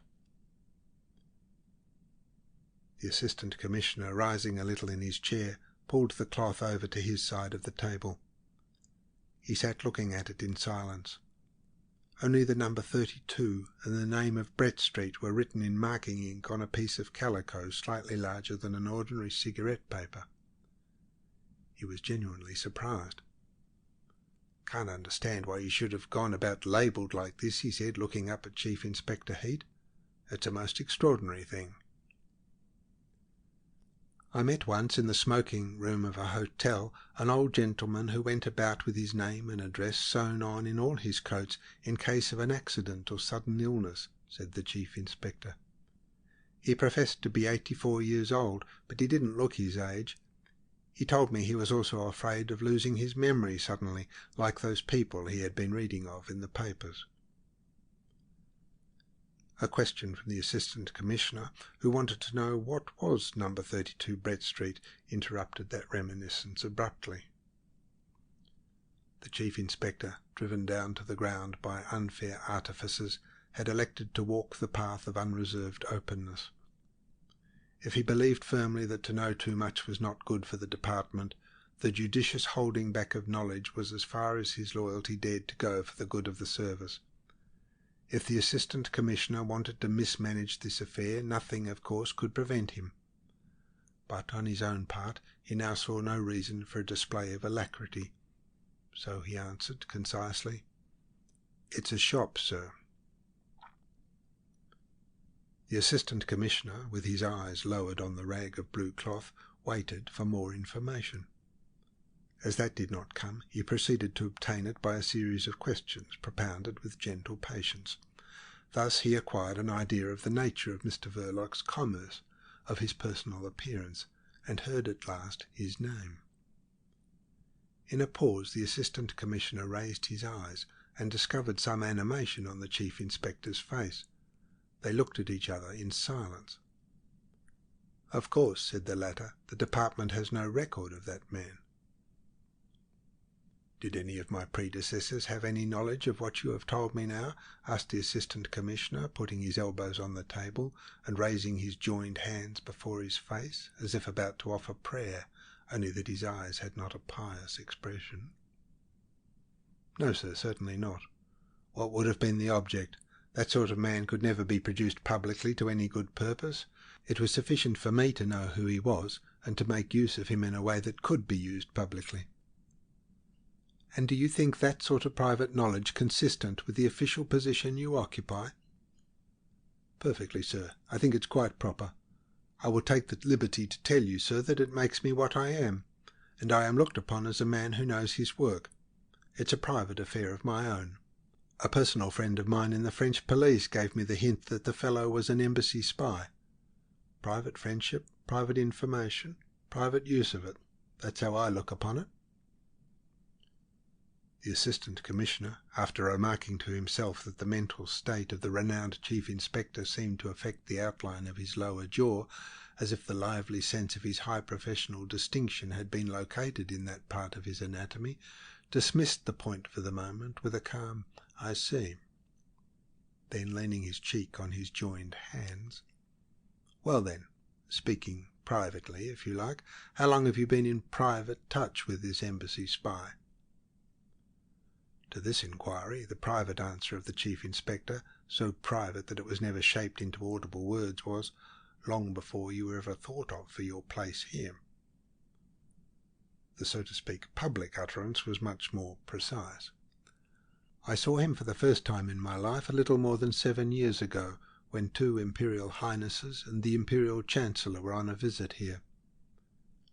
The Assistant Commissioner, rising a little in his chair, pulled the cloth over to his side of the table. He sat looking at it in silence. Only the number 32 and the name of Brett Street were written in marking ink on a piece of calico slightly larger than an ordinary cigarette paper. He was genuinely surprised. "Can't understand why you should have gone about labelled like this," he said, looking up at Chief Inspector Heat. "It's a most extraordinary thing." "I met once in the smoking room of a hotel an old gentleman who went about with his name and address sewn on in all his coats in case of an accident or sudden illness," said the Chief Inspector. "He professed to be 84 years old, but he didn't look his age. He told me he was also afraid of losing his memory suddenly, like those people he had been reading of in the papers." A question from the Assistant Commissioner, who wanted to know what was number 32 Brett Street, interrupted that reminiscence abruptly. The Chief Inspector, driven down to the ground by unfair artificers, had elected to walk the path of unreserved openness. If he believed firmly that to know too much was not good for the department, the judicious holding back of knowledge was as far as his loyalty dared to go for the good of the service. If the Assistant Commissioner wanted to mismanage this affair, nothing, of course, could prevent him. But on his own part, he now saw no reason for a display of alacrity. So he answered concisely, "It's a shop, sir." The Assistant Commissioner, with his eyes lowered on the rag of blue cloth, waited for more information. As that did not come, he proceeded to obtain it by a series of questions propounded with gentle patience. Thus he acquired an idea of the nature of Mr. Verloc's commerce, of his personal appearance, and heard at last his name. In a pause the Assistant Commissioner raised his eyes and discovered some animation on the Chief Inspector's face. They looked at each other in silence. "Of course," said the latter, "the department has no record of that man." "Did any of my predecessors have any knowledge of what you have told me now?" asked the Assistant Commissioner, putting his elbows on the table and raising his joined hands before his face, as if about to offer prayer, only that his eyes had not a pious expression. "No, sir, certainly not. What would have been the object? That sort of man could never be produced publicly to any good purpose. It was sufficient for me to know who he was, and to make use of him in a way that could be used publicly." "And do you think that sort of private knowledge consistent with the official position you occupy?" "Perfectly, sir. I think it's quite proper. I will take the liberty to tell you, sir, that it makes me what I am, and I am looked upon as a man who knows his work. It's a private affair of my own. A personal friend of mine in the French police gave me the hint that the fellow was an embassy spy. Private friendship, private information, private use of it. That's how I look upon it." The Assistant Commissioner, after remarking to himself that the mental state of the renowned Chief Inspector seemed to affect the outline of his lower jaw, as if the lively sense of his high professional distinction had been located in that part of his anatomy, dismissed the point for the moment with a calm "I see." Then, leaning his cheek on his joined hands, "Well then, speaking privately, if you like, how long have you been in private touch with this embassy spy?" To this inquiry, the private answer of the Chief Inspector, so private that it was never shaped into audible words, was, "Long before you were ever thought of for your place here." The, so to speak, public utterance was much more precise. "I saw him for the first time in my life a little more than 7 years ago, when 2 Imperial Highnesses and the Imperial Chancellor were on a visit here.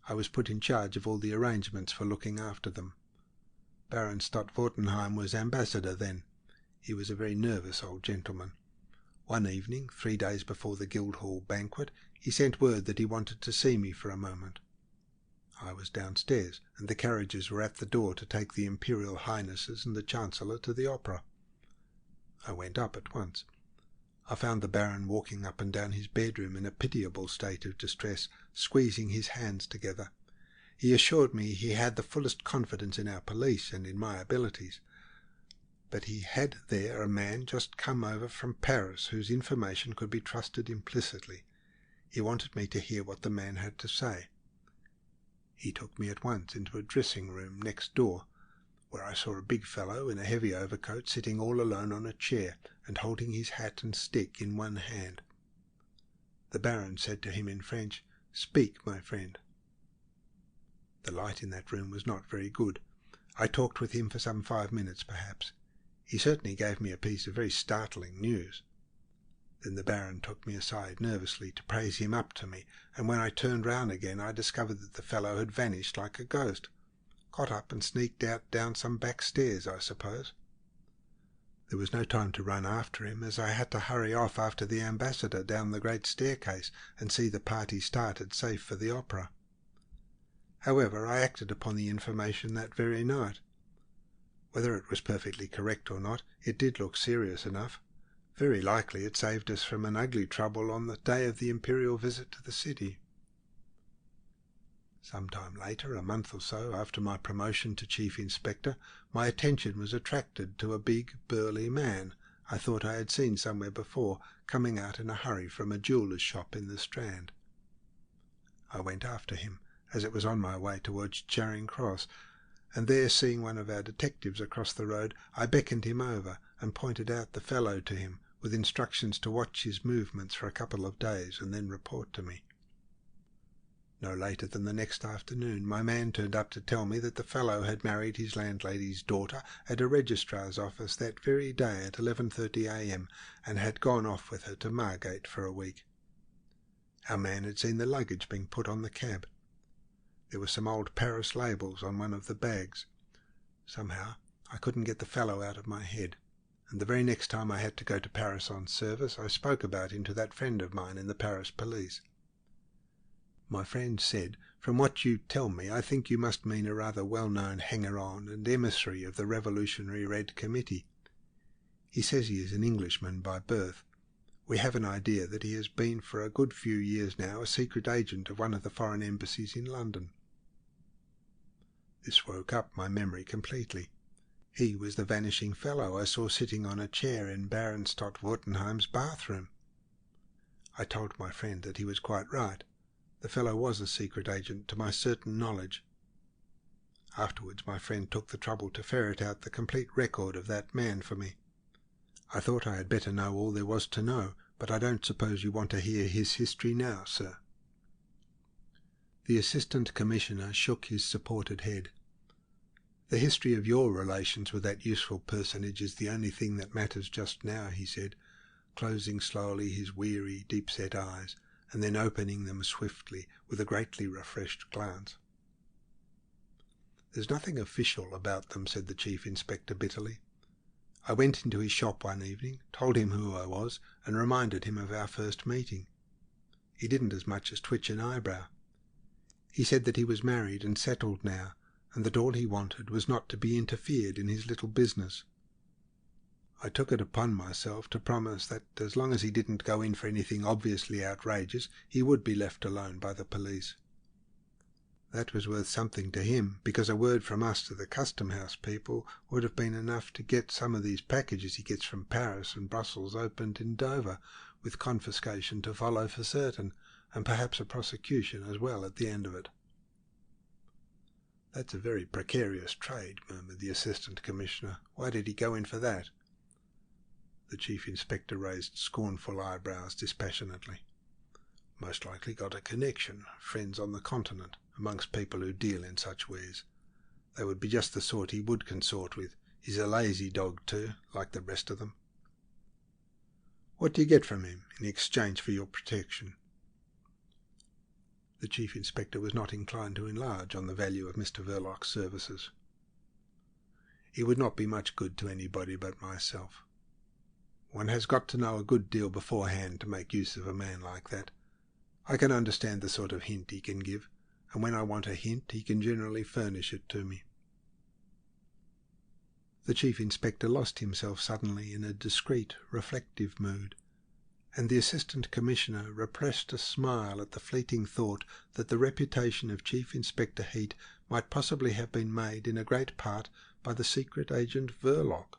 I was put in charge of all the arrangements for looking after them. Baron Stott-Wartenheim was ambassador then. He was a very nervous old gentleman. One evening, 3 days before the Guildhall banquet, he sent word that he wanted to see me for a moment. I was downstairs, and the carriages were at the door to take the Imperial Highnesses and the Chancellor to the opera. I went up at once. I found the Baron walking up and down his bedroom in a pitiable state of distress, squeezing his hands together. He assured me he had the fullest confidence in our police and in my abilities, but he had there a man just come over from Paris whose information could be trusted implicitly. He wanted me to hear what the man had to say. He took me at once into a dressing-room next door, where I saw a big fellow in a heavy overcoat sitting all alone on a chair and holding his hat and stick in one hand. The Baron said to him in French, "Speak, my friend." The light in that room was not very good. I talked with him for some 5 minutes, perhaps. He certainly gave me a piece of very startling news. Then the Baron took me aside nervously to praise him up to me, and when I turned round again I discovered that the fellow had vanished like a ghost. Got up and sneaked out down some back stairs, I suppose. There was no time to run after him, as I had to hurry off after the ambassador down the great staircase and see the party started safe for the opera. However, I acted upon the information that very night. Whether it was perfectly correct or not, it did look serious enough. Very likely it saved us from an ugly trouble on the day of the imperial visit to the city. Some time later, a month or so after my promotion to Chief Inspector, my attention was attracted to a big, burly man I thought I had seen somewhere before, coming out in a hurry from a jeweller's shop in the Strand. I went after him, as it was on my way towards Charing Cross, and there, seeing one of our detectives across the road, I beckoned him over and pointed out the fellow to him, with instructions to watch his movements for a couple of days and then report to me. No later than the next afternoon my man turned up to tell me that the fellow had married his landlady's daughter at a registrar's office that very day at 11:30 a.m. and had gone off with her to Margate for a week. Our man had seen the luggage being put on the cab. There were some old Paris labels on one of the bags. Somehow I couldn't get the fellow out of my head, and the very next time I had to go to Paris on service I spoke about him to that friend of mine in the Paris police. My friend said, "From what you tell me, I think you must mean a rather well-known hanger-on and emissary of the Revolutionary Red Committee. He says he is an Englishman by birth. We have an idea that he has been for a good few years now a secret agent of one of the foreign embassies in London." This woke up my memory completely. He was the vanishing fellow I saw sitting on a chair in Baron Stott-Wartenheim's bathroom. I told my friend that he was quite right. The fellow was a secret agent, to my certain knowledge. Afterwards my friend took the trouble to ferret out the complete record of that man for me. I thought I had better know all there was to know, but I don't suppose you want to hear his history now, sir. The Assistant Commissioner shook his supported head. "The history of your relations with that useful personage is the only thing that matters just now," he said, closing slowly his weary, deep-set eyes, and then opening them swiftly with a greatly refreshed glance. "There's nothing official about them," said the Chief Inspector bitterly. "I went into his shop one evening, told him who I was, and reminded him of our first meeting. He didn't as much as twitch an eyebrow. He said that he was married and settled now, and that all he wanted was not to be interfered in his little business. I took it upon myself to promise that as long as he didn't go in for anything obviously outrageous, he would be left alone by the police. That was worth something to him, because a word from us to the custom house people would have been enough to get some of these packages he gets from Paris and Brussels opened in Dover, with confiscation to follow for certain, and perhaps a prosecution as well at the end of it. "That's a very precarious trade," murmured the Assistant Commissioner. "Why did he go in for that?" The Chief Inspector raised scornful eyebrows dispassionately. "Most likely got a connection, friends on the continent, amongst people who deal in such wares. They would be just the sort he would consort with. He's a lazy dog too, like the rest of them." "What do you get from him in exchange for your protection?" The Chief Inspector was not inclined to enlarge on the value of Mr. Verloc's services. "He would not be much good to anybody but myself. One has got to know a good deal beforehand to make use of a man like that. I can understand the sort of hint he can give, and when I want a hint he can generally furnish it to me." The Chief Inspector lost himself suddenly in a discreet, reflective mood, and the Assistant Commissioner repressed a smile at the fleeting thought that the reputation of Chief Inspector Heat might possibly have been made in a great part by the secret agent Verloc.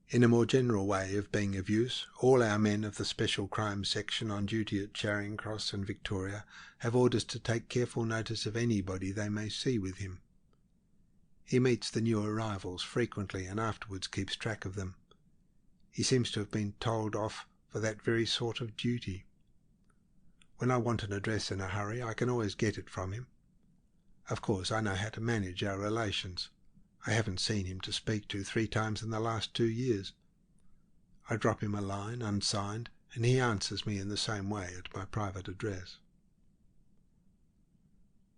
In a more general way of being of use, all our men of the Special Crimes Section on duty at Charing Cross and Victoria have orders to take careful notice of anybody they may see with him. He meets the new arrivals frequently and afterwards keeps track of them. He seems to have been told off for that very sort of duty. When I want an address in a hurry, I can always get it from him. Of course, I know how to manage our relations. I haven't seen him to speak to 3 times in the last 2 years. I drop him a line, unsigned, and he answers me in the same way at my private address."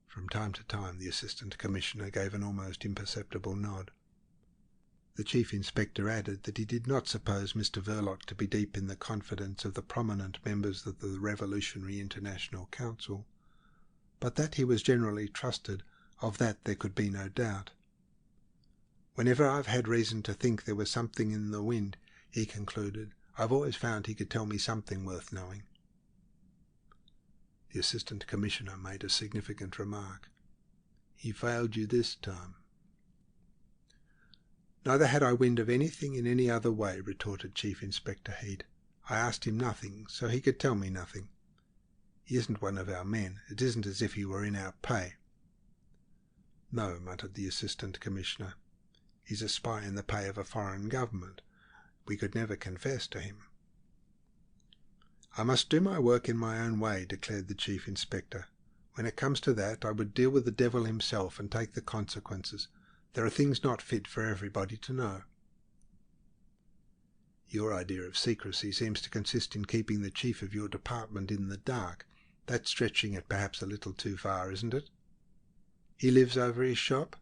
From time to time the Assistant Commissioner gave an almost imperceptible nod. The Chief Inspector added that he did not suppose Mr. Verloc to be deep in the confidence of the prominent members of the Revolutionary International Council, but that he was generally trusted, of that there could be no doubt. "Whenever I've had reason to think there was something in the wind," he concluded, "I've always found he could tell me something worth knowing." The Assistant Commissioner made a significant remark. "He failed you this time." "Neither had I wind of anything in any other way," retorted Chief Inspector Heat. "I asked him nothing, so he could tell me nothing. He isn't one of our men. It isn't as if he were in our pay." "No," muttered the Assistant Commissioner. "He's a spy in the pay of a foreign government. We could never confess to him." "I must do my work in my own way," declared the Chief Inspector. "When it comes to that, I would deal with the devil himself and take the consequences. There are things not fit for everybody to know." "Your idea of secrecy seems to consist in keeping the chief of your department in the dark. That's stretching it perhaps a little too far, isn't it?" "He lives over his shop?"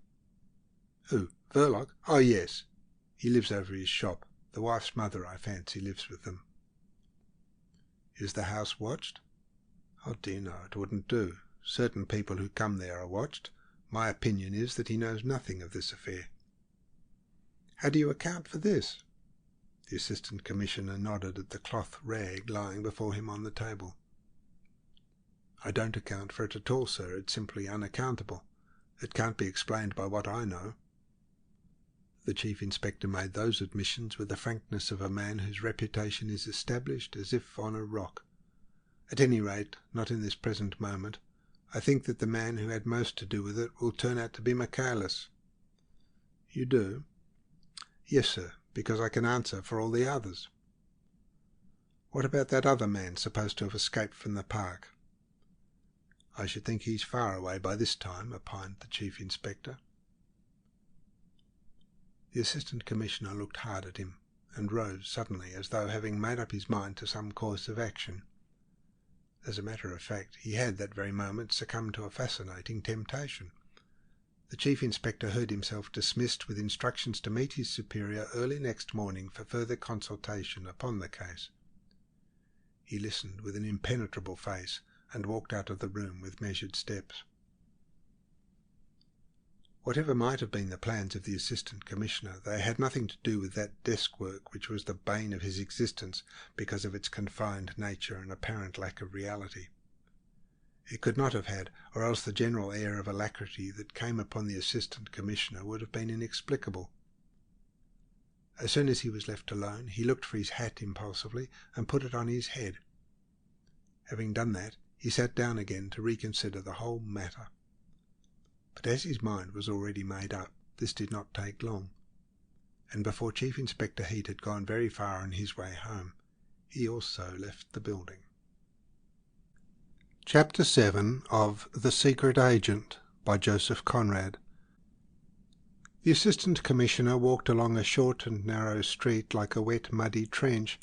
"Who? Verloc? Oh, yes. He lives over his shop. The wife's mother, I fancy, lives with them." "Is the house watched?" "Oh dear no, it wouldn't do. Certain people who come there are watched. My opinion is that he knows nothing of this affair." "How do you account for this?" The Assistant Commissioner nodded at the cloth rag lying before him on the table. "I don't account for it at all, sir. It's simply unaccountable. It can't be explained by what I know." The Chief Inspector made those admissions with the frankness of a man whose reputation is established as if on a rock. "At any rate, not in this present moment. I think that the man who had most to do with it will turn out to be Michaelis." "You do?" "Yes, sir, because I can answer for all the others." "What about that other man supposed to have escaped from the park?" "I should think he's far away by this time," opined the Chief Inspector. The Assistant Commissioner looked hard at him, and rose suddenly as though having made up his mind to some course of action. As a matter of fact, he had that very moment succumbed to a fascinating temptation. The Chief Inspector heard himself dismissed with instructions to meet his superior early next morning for further consultation upon the case. He listened with an impenetrable face and walked out of the room with measured steps. Whatever might have been the plans of the Assistant Commissioner, they had nothing to do with that desk work which was the bane of his existence because of its confined nature and apparent lack of reality. It could not have had, or else the general air of alacrity that came upon the Assistant Commissioner would have been inexplicable. As soon as he was left alone, he looked for his hat impulsively and put it on his head. Having done that, he sat down again to reconsider the whole matter. But as his mind was already made up, this did not take long, and before Chief Inspector Heat had gone very far on his way home, he also left the building. Chapter 7 of The Secret Agent by Joseph Conrad. The Assistant Commissioner walked along a short and narrow street like a wet, muddy trench,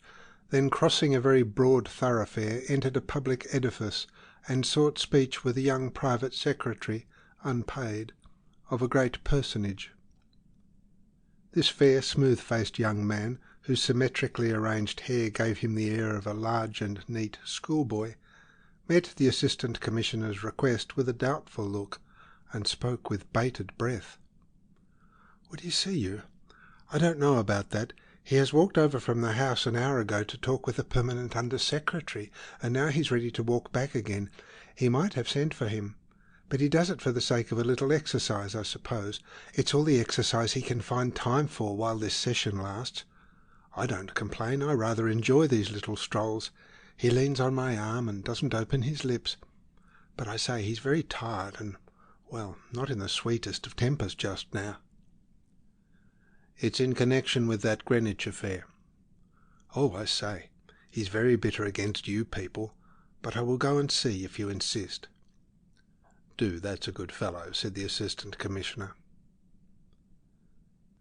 then crossing a very broad thoroughfare, entered a public edifice and sought speech with a young private secretary, unpaid, of a great personage. This fair, smooth-faced young man, whose symmetrically arranged hair gave him the air of a large and neat schoolboy, met the Assistant Commissioner's request with a doubtful look, and spoke with bated breath. "Would he see you? I don't know about that. He has walked over from the house an hour ago to talk with the permanent Under-Secretary, and now he's ready to walk back again. He might have sent for him. But he does it for the sake of a little exercise, I suppose. It's all the exercise he can find time for while this session lasts. I don't complain. I rather enjoy these little strolls. He leans on my arm and doesn't open his lips. But I say, he's very tired and, well, not in the sweetest of tempers just now." "It's in connection with that Greenwich affair." "Oh, I say, he's very bitter against you people, but I will go and see if you insist." "Do, that's a good fellow," said the Assistant Commissioner.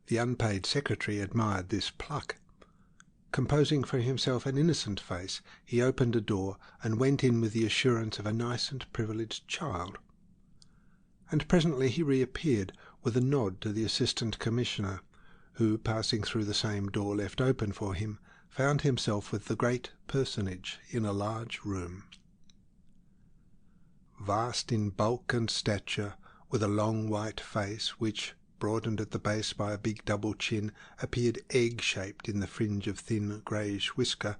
The unpaid secretary admired this pluck. Composing for himself an innocent face, he opened a door and went in with the assurance of a nice and privileged child. And presently he reappeared with a nod to the Assistant Commissioner, who, passing through the same door left open for him, found himself with the great personage in a large room. Vast in bulk and stature, with a long white face which, broadened at the base by a big double chin, appeared egg-shaped in the fringe of thin greyish whisker,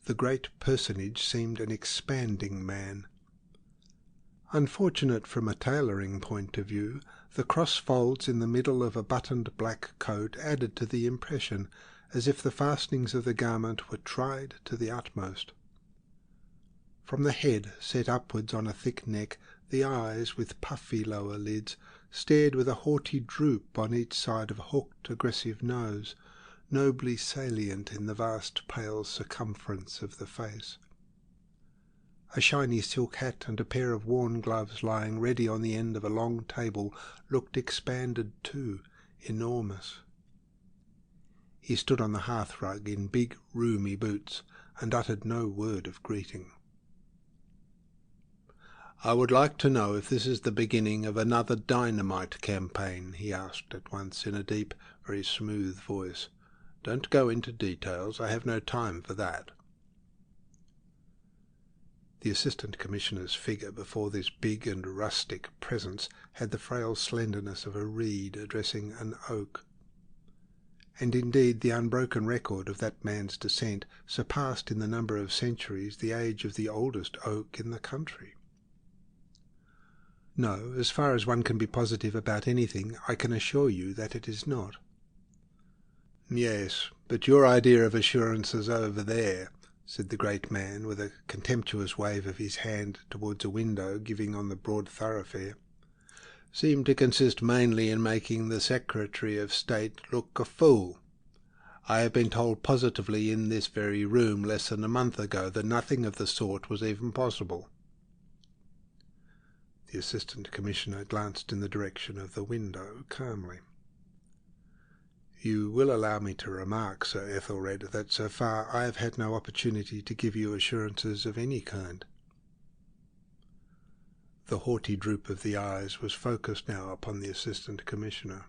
the great personage seemed an expanding man. Unfortunate from a tailoring point of view, the cross folds in the middle of a buttoned black coat added to the impression, as if the fastenings of the garment were tried to the utmost. From the head, set upwards on a thick neck, the eyes, with puffy lower lids, stared with a haughty droop on each side of a hooked, aggressive nose, nobly salient in the vast pale circumference of the face. A shiny silk hat and a pair of worn gloves lying ready on the end of a long table looked expanded too, enormous. He stood on the hearth-rug in big, roomy boots, and uttered no word of greeting. "I would like to know if this is the beginning of another dynamite campaign," he asked at once in a deep, very smooth voice. "Don't go into details. I have no time for that." The Assistant Commissioner's figure before this big and rustic presence had the frail slenderness of a reed addressing an oak. And indeed the unbroken record of that man's descent surpassed in the number of centuries the age of the oldest oak in the country. No, as far as one can be positive about anything, I can assure you that it is not. "Yes, but your idea of assurances over there," said the great man, with a contemptuous wave of his hand towards a window giving on the broad thoroughfare, "seem to consist mainly in making the Secretary of State look a fool. I have been told positively in this very room less than a month ago that nothing of the sort was even possible." The Assistant Commissioner glanced in the direction of the window calmly. "You will allow me to remark, Sir Ethelred, that so far I have had no opportunity to give you assurances of any kind." The haughty droop of the eyes was focused now upon the Assistant Commissioner.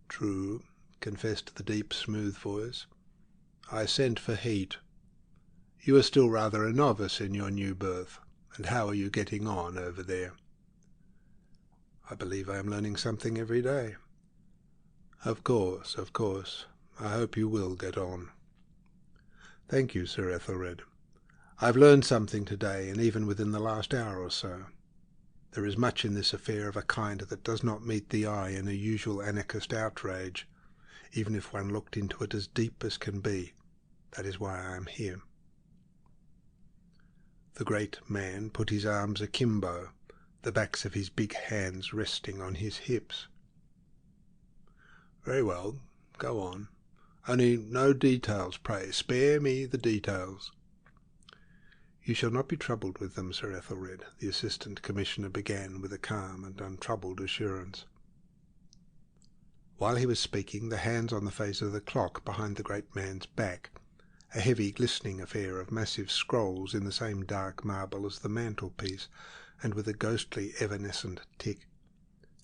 "True," confessed the deep, smooth voice. "I sent for Heat. You are still rather a novice in your new berth. And how are you getting on over there?" "I believe I am learning something every day." Of course. I hope you will get on." "Thank you, Sir Ethelred. I've learned something today, and even within the last hour or so. There is much in this affair of a kind that does not meet the eye in a usual anarchist outrage, even if one looked into it as deep as can be. That is why I am here." The great man put his arms akimbo, the backs of his big hands resting on his hips. "Very well, go on. Only no details, pray. Spare me the details." "You shall not be troubled with them, Sir Ethelred," the Assistant Commissioner began with a calm and untroubled assurance. While he was speaking, the hands on the face of the clock behind the great man's back, a heavy glistening affair of massive scrolls in the same dark marble as the mantelpiece, and with a ghostly evanescent tick,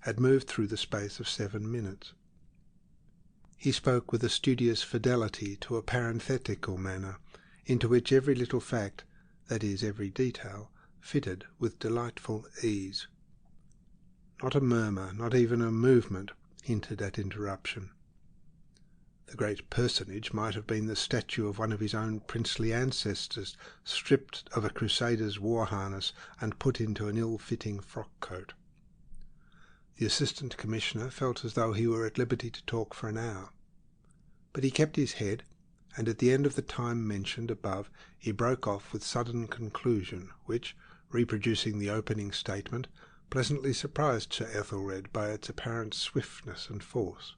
had moved through the space of 7 minutes. He spoke with a studious fidelity to a parenthetical manner, into which every little fact, that is, every detail, fitted with delightful ease. Not a murmur, not even a movement, hinted at interruption. The great personage might have been the statue of one of his own princely ancestors, stripped of a crusader's war harness and put into an ill-fitting frock-coat. The Assistant Commissioner felt as though he were at liberty to talk for an hour. But he kept his head, and at the end of the time mentioned above he broke off with sudden conclusion, which, reproducing the opening statement, pleasantly surprised Sir Ethelred by its apparent swiftness and force.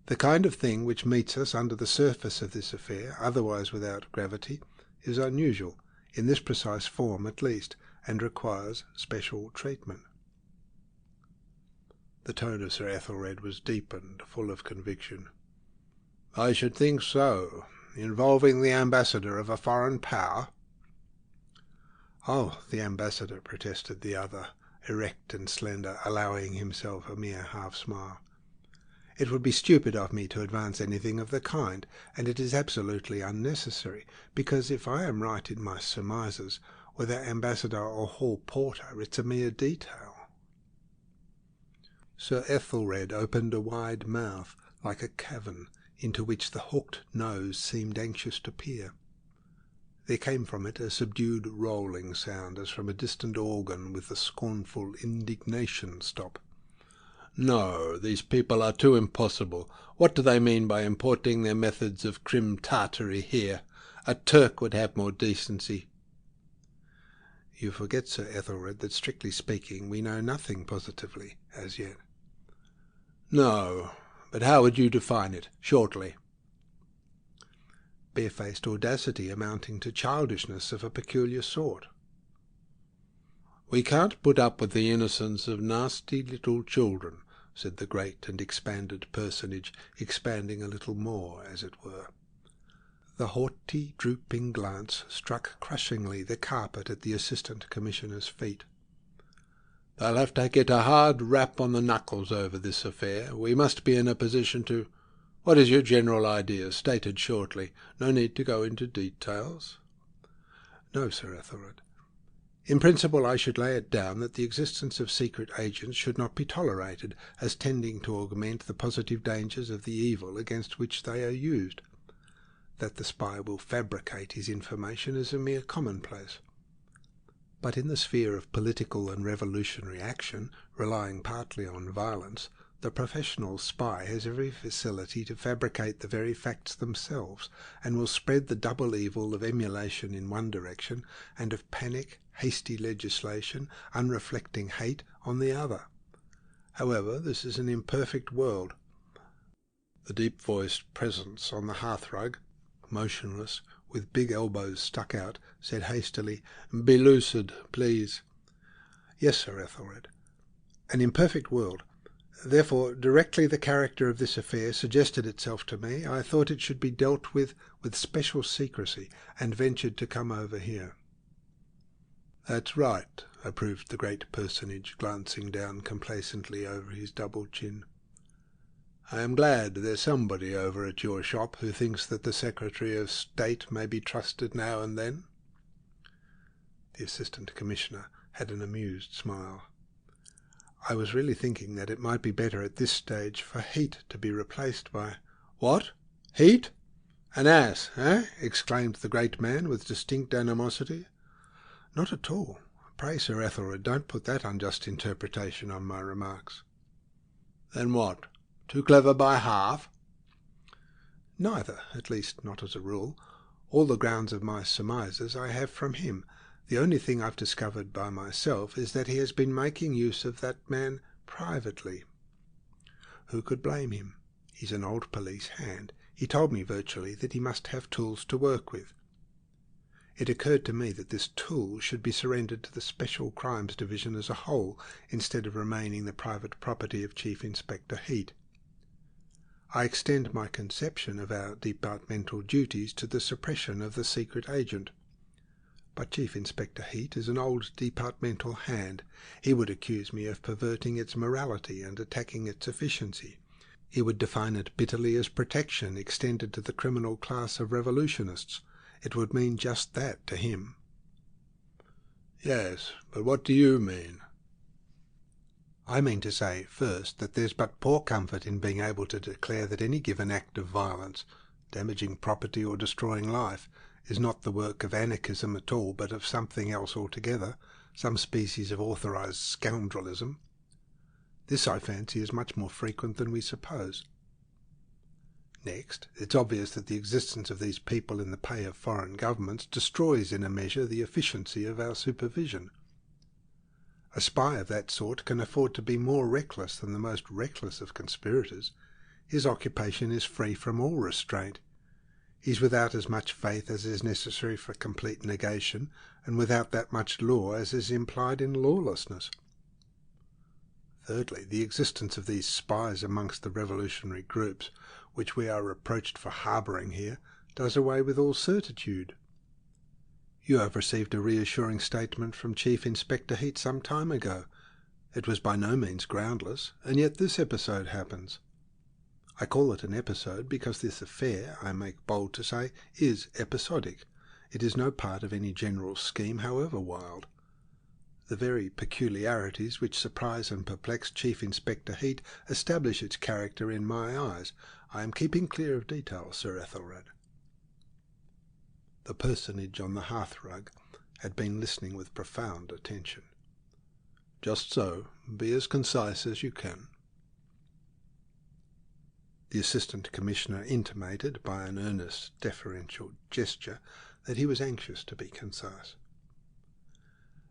"The kind of thing which meets us under the surface of this affair, otherwise without gravity, is unusual, in this precise form at least, and requires special treatment." The tone of Sir Ethelred was deep and full of conviction. "I should think so. Involving the ambassador of a foreign power?" "Oh, the ambassador," protested the other, erect and slender, allowing himself a mere half-smile. "It would be stupid of me to advance anything of the kind, and it is absolutely unnecessary, because if I am right in my surmises, whether ambassador or hall porter, it's a mere detail." Sir Ethelred opened a wide mouth, like a cavern, into which the hooked nose seemed anxious to peer. There came from it a subdued rolling sound, as from a distant organ with the scornful indignation stop. "No, these people are too impossible. What do they mean by importing their methods of Crim-Tartary here? A Turk would have more decency." "You forget, Sir Ethelred, that strictly speaking we know nothing positively as yet." "No, but how would you define it, shortly?" "Barefaced audacity amounting to childishness of a peculiar sort." "We can't put up with the innocence of nasty little children," said the great and expanded personage, expanding a little more, as it were. The haughty, drooping glance struck crushingly the carpet at the Assistant Commissioner's feet. "They'll have to get a hard rap on the knuckles over this affair. We must be in a position to— What is your general idea, stated shortly? No need to go into details." "No, Sir Ethelred. In principle I should lay it down that the existence of secret agents should not be tolerated, as tending to augment the positive dangers of the evil against which they are used. That the spy will fabricate his information is a mere commonplace. But in the sphere of political and revolutionary action, relying partly on violence, the professional spy has every facility to fabricate the very facts themselves, and will spread the double evil of emulation in one direction, and of panic, hasty legislation, unreflecting hate on the other. However, this is an imperfect world." The deep-voiced presence on the hearthrug, motionless, with big elbows stuck out, said hastily, "Be lucid, please." "Yes, Sir Ethelred. An imperfect world. Therefore, directly the character of this affair suggested itself to me, I thought it should be dealt with special secrecy, and ventured to come over here." "That's right," approved the great personage, glancing down complacently over his double chin. "I am glad there's somebody over at your shop who thinks that the Secretary of State may be trusted now and then." The Assistant Commissioner had an amused smile. "I was really thinking that it might be better at this stage for Heat to be replaced by—" "What? Heat? An ass, eh?" exclaimed the great man with distinct animosity. "Not at all. Pray, Sir Ethelred, don't put that unjust interpretation on my remarks." "Then what? Too clever by half?" "Neither, at least not as a rule. All the grounds of my surmises I have from him. The only thing I've discovered by myself is that he has been making use of that man privately. Who could blame him? He's an old police hand. He told me virtually that he must have tools to work with. It occurred to me that this tool should be surrendered to the Special Crimes Division as a whole, instead of remaining the private property of Chief Inspector Heat. I extend my conception of our departmental duties to the suppression of the secret agent. But Chief Inspector Heat is an old departmental hand. He would accuse me of perverting its morality and attacking its efficiency. He would define it bitterly as protection extended to the criminal class of revolutionists. It would mean just that to him." "Yes, but what do you mean?" "I mean to say, first, that there's but poor comfort in being able to declare that any given act of violence, damaging property or destroying life, is not the work of anarchism at all, but of something else altogether, some species of authorized scoundrelism. This, I fancy, is much more frequent than we suppose. Next, it's obvious that the existence of these people in the pay of foreign governments destroys in a measure the efficiency of our supervision. A spy of that sort can afford to be more reckless than the most reckless of conspirators. His occupation is free from all restraint. He's without as much faith as is necessary for complete negation, and without that much law as is implied in lawlessness. Thirdly, the existence of these spies amongst the revolutionary groups, which we are reproached for harbouring here, does away with all certitude. You have received a reassuring statement from Chief Inspector Heat some time ago. It was by no means groundless, and yet this episode happens. I call it an episode because this affair, I make bold to say, is episodic. It is no part of any general scheme, however wild. The very peculiarities which surprise and perplex Chief Inspector Heat establish its character in my eyes. I am keeping clear of details, Sir Ethelred." The personage on the hearthrug had been listening with profound attention. "Just so. Be as concise as you can." The Assistant Commissioner intimated by an earnest, deferential gesture that he was anxious to be concise.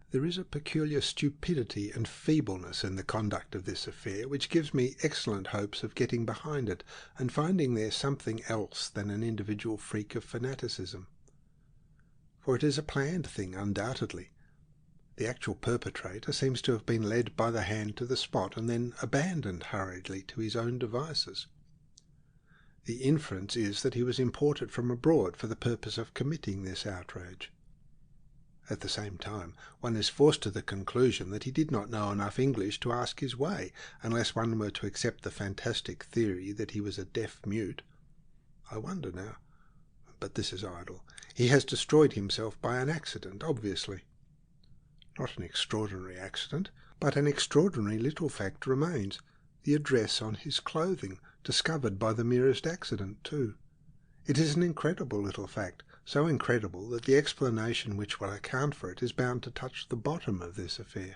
"There is a peculiar stupidity and feebleness in the conduct of this affair which gives me excellent hopes of getting behind it and finding there something else than an individual freak of fanaticism. For it is a planned thing, undoubtedly. The actual perpetrator seems to have been led by the hand to the spot and then abandoned hurriedly to his own devices. The inference is that he was imported from abroad for the purpose of committing this outrage. At the same time, one is forced to the conclusion that he did not know enough English to ask his way, unless one were to accept the fantastic theory that he was a deaf mute. I wonder now, but this is idle. He has destroyed himself by an accident, obviously. Not an extraordinary accident, but an extraordinary little fact remains, the address on his clothing, discovered by the merest accident, too. It is an incredible little fact, so incredible that the explanation which will account for it is bound to touch the bottom of this affair.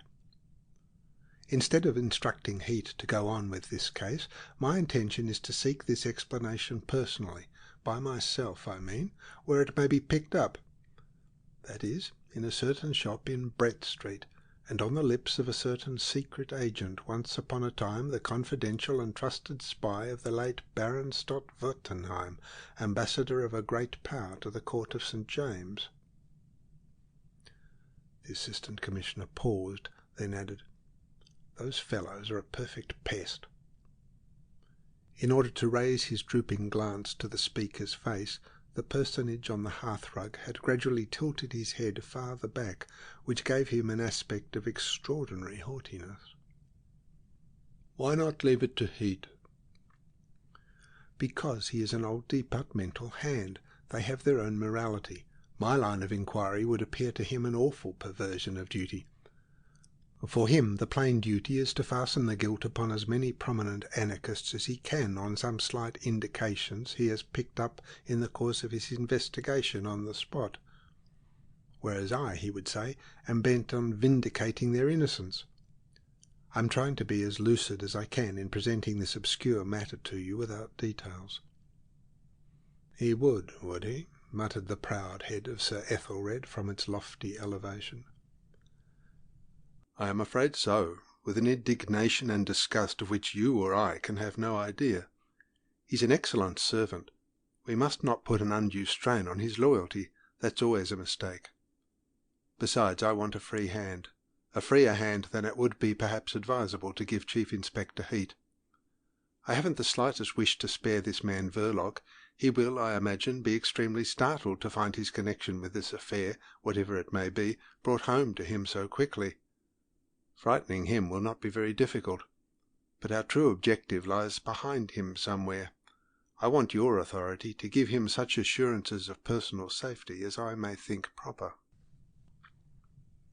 Instead of instructing Heat to go on with this case, my intention is to seek this explanation personally, by myself, I mean, where it may be picked up. That is, in a certain shop in Brett Street, and on the lips of a certain secret agent, once upon a time the confidential and trusted spy of the late Baron Stott-Wertenheim, ambassador of a great power to the court of St. James." The Assistant Commissioner paused, then added, "Those fellows are a perfect pest." In order to raise his drooping glance to the speaker's face, the personage on the hearthrug had gradually tilted his head farther back, which gave him an aspect of extraordinary haughtiness. "Why not leave it to Heat?" "Because he is an old departmental hand. They have their own morality. My line of inquiry would appear to him an awful perversion of duty. For him the plain duty is to fasten the guilt upon as many prominent anarchists as he can on some slight indications he has picked up in the course of his investigation on the spot. Whereas I, he would say, am bent on vindicating their innocence. I'm trying to be as lucid as I can in presenting this obscure matter to you without details." "He would he?" muttered the proud head of Sir Ethelred from its lofty elevation. "I am afraid so, with an indignation and disgust of which you or I can have no idea. He's an excellent servant. We must not put an undue strain on his loyalty. That's always a mistake. Besides, I want a free hand. A freer hand than it would be perhaps advisable to give Chief Inspector Heat. I haven't the slightest wish to spare this man Verloc. He will, I imagine, be extremely startled to find his connection with this affair, whatever it may be, brought home to him so quickly. Frightening him will not be very difficult, but our true objective lies behind him somewhere. I want your authority to give him such assurances of personal safety as I may think proper."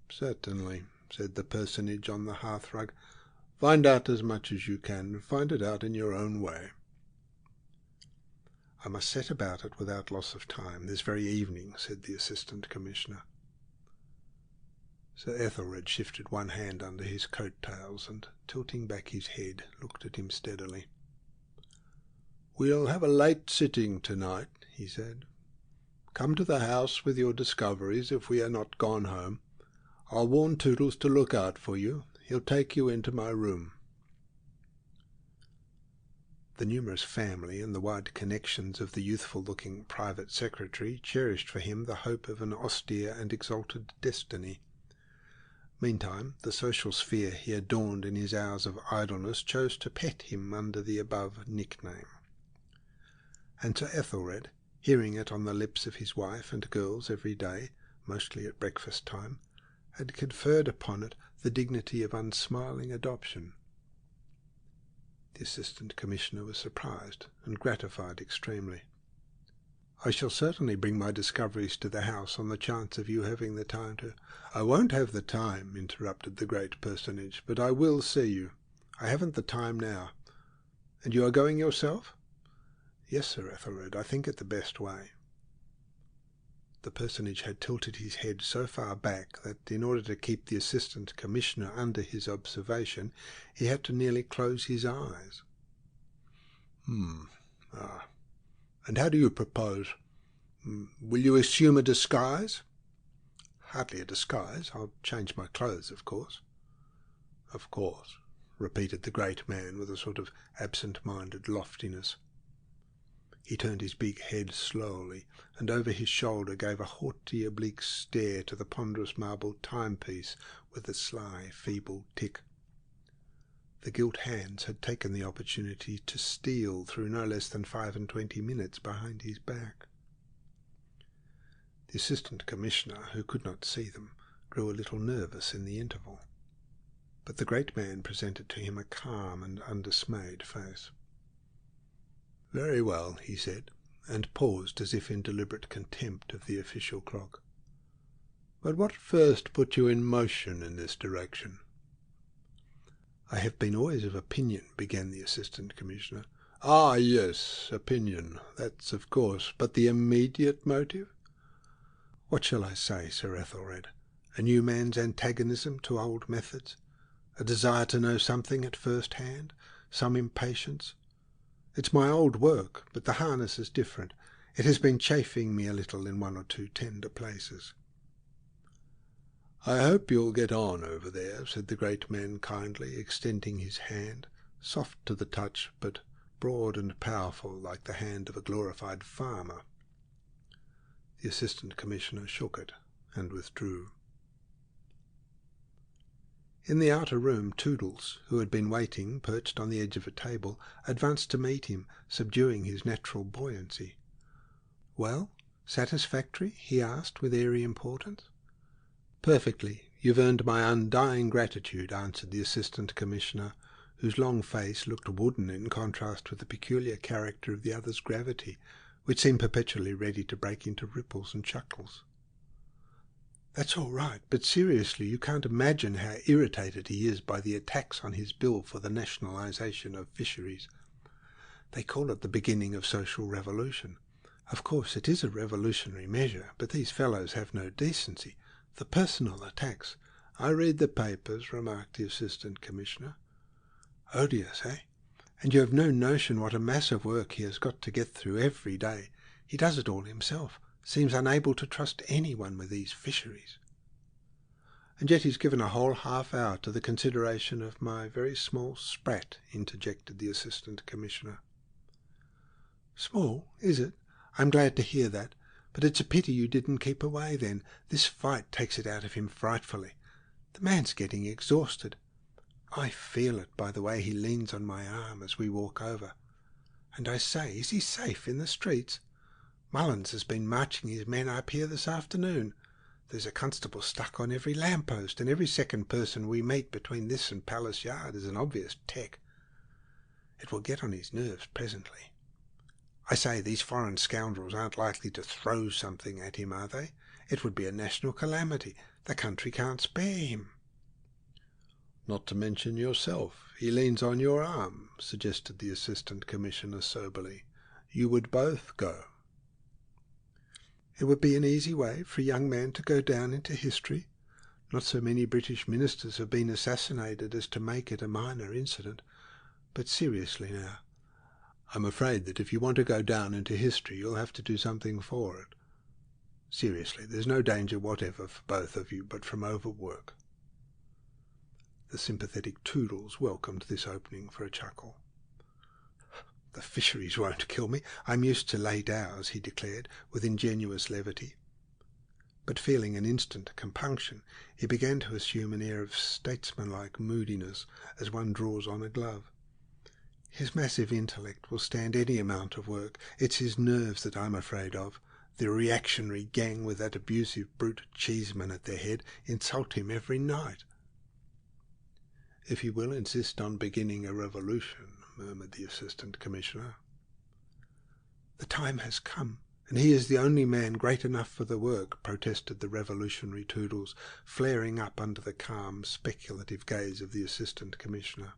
"Certainly," said the personage on the hearthrug. "Find out as much as you can. Find it out in your own way." "I must set about it without loss of time, this very evening," said the Assistant Commissioner. Sir Ethelred shifted one hand under his coat-tails and, tilting back his head, looked at him steadily. "We'll have a late sitting tonight," he said. "Come to the house with your discoveries if we are not gone home. I'll warn Toodles to look out for you. He'll take you into my room." The numerous family and the wide connections of the youthful-looking private secretary cherished for him the hope of an austere and exalted destiny. Meantime, the social sphere he adorned in his hours of idleness chose to pet him under the above nickname. And Sir Ethelred, hearing it on the lips of his wife and girls every day, mostly at breakfast time, had conferred upon it the dignity of unsmiling adoption. The Assistant Commissioner was surprised and gratified extremely. "I shall certainly bring my discoveries to the house on the chance of you having the time to—" "I won't have the time," interrupted the great personage, "but I will see you. I haven't the time now. And you are going yourself?" "Yes, Sir Ethelred, I think it the best way." The personage had tilted his head so far back that, in order to keep the Assistant Commissioner under his observation, he had to nearly close his eyes. And how do you propose? Will you assume a disguise?" "Hardly a disguise. I'll change my clothes, of course." "Of course," repeated the great man with a sort of absent-minded loftiness. He turned his big head slowly, and over his shoulder gave a haughty oblique stare to the ponderous marble timepiece with a sly, feeble tick. The gilt hands had taken the opportunity to steal through no less than 25 minutes behind his back. The Assistant Commissioner, who could not see them, grew a little nervous in the interval. But the great man presented to him a calm and undismayed face. "Very well," he said, and paused as if in deliberate contempt of the official clock. "But what first put you in motion in this direction?" "I have been always of opinion," began the Assistant Commissioner. "Ah, yes, opinion. That's of course. But the immediate motive?" "What shall I say, Sir Ethelred? A new man's antagonism to old methods? A desire to know something at first hand? Some impatience? It's my old work, but the harness is different. It has been chafing me a little in one or two tender places." "I hope you'll get on over there," said the great man kindly, extending his hand, soft to the touch, but broad and powerful like the hand of a glorified farmer. The Assistant Commissioner shook it and withdrew. In the outer room, Toodles, who had been waiting, perched on the edge of a table, advanced to meet him, subduing his natural buoyancy. "Well, satisfactory?" he asked with airy importance. "Perfectly. You've earned my undying gratitude," answered the Assistant Commissioner, whose long face looked wooden in contrast with the peculiar character of the other's gravity, which seemed perpetually ready to break into ripples and chuckles. That's all right, but seriously, you can't imagine how irritated he is by the attacks on his bill for the nationalisation of fisheries. They call it the beginning of social revolution. Of course, it is a revolutionary measure, but these fellows have no decency. The personal attacks. I read the papers, remarked the Assistant Commissioner. Odious, eh? And you have no notion what a mass of work he has got to get through every day. He does it all himself, seems unable to trust anyone with these fisheries. And yet he's given a whole half hour to the consideration of my very small sprat, interjected the Assistant Commissioner. Small, is it? I'm glad to hear that. But it's a pity you didn't keep away then. This fight takes it out of him frightfully. The man's getting exhausted. I feel it by the way he leans on my arm as we walk over. And I say, is he safe in the streets? Mullins has been marching his men up here this afternoon. There's a constable stuck on every lamppost, and every second person we meet between this and Palace Yard is an obvious tech. It will get on his nerves presently. I say, these foreign scoundrels aren't likely to throw something at him, are they? It would be a national calamity. The country can't spare him. Not to mention yourself. He leans on your arm, suggested the Assistant Commissioner soberly. You would both go. It would be an easy way for a young man to go down into history. Not so many British ministers have been assassinated as to make it a minor incident. But seriously now, I'm afraid that if you want to go down into history, you'll have to do something for it. Seriously, there's no danger whatever for both of you but from overwork. The sympathetic Toodles welcomed this opening for a chuckle. The fisheries won't kill me. I'm used to late hours, he declared, with ingenuous levity. But feeling an instant compunction, he began to assume an air of statesmanlike moodiness as one draws on a glove. His massive intellect will stand any amount of work. It's his nerves that I'm afraid of. The reactionary gang with that abusive brute Cheeseman at their head insult him every night. If he will insist on beginning a revolution, murmured the Assistant Commissioner. The time has come, and he is the only man great enough for the work, protested the revolutionary Toodles, flaring up under the calm, speculative gaze of the Assistant Commissioner.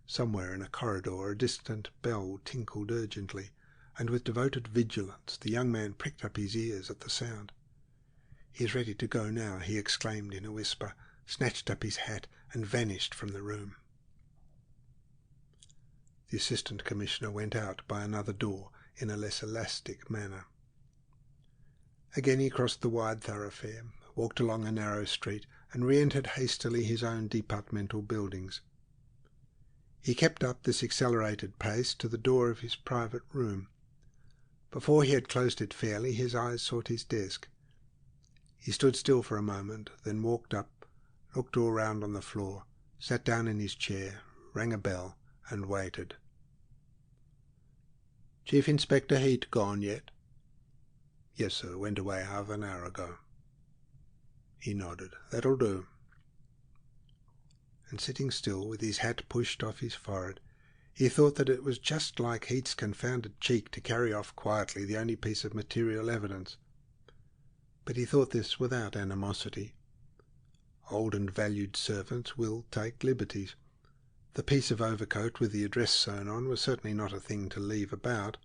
Somewhere in a corridor a distant bell tinkled urgently, and with devoted vigilance the young man pricked up his ears at the sound. He is ready to go now, he exclaimed in a whisper, snatched up his hat, and vanished from the room. The Assistant Commissioner went out by another door in a less elastic manner. Again he crossed the wide thoroughfare, walked along a narrow street, and re-entered hastily his own departmental buildings. He kept up this accelerated pace to the door of his private room. Before he had closed it fairly, his eyes sought his desk. He stood still for a moment, then walked up, looked all round on the floor, sat down in his chair, rang a bell, and waited. "Chief Inspector Heat gone yet?" "Yes, sir, went away half an hour ago." He nodded. "That'll do." And sitting still, with his hat pushed off his forehead, he thought that it was just like Heat's confounded cheek to carry off quietly the only piece of material evidence. But he thought this without animosity. Old and valued servants will take liberties. The piece of overcoat with the address sewn on was certainly not a thing to leave about.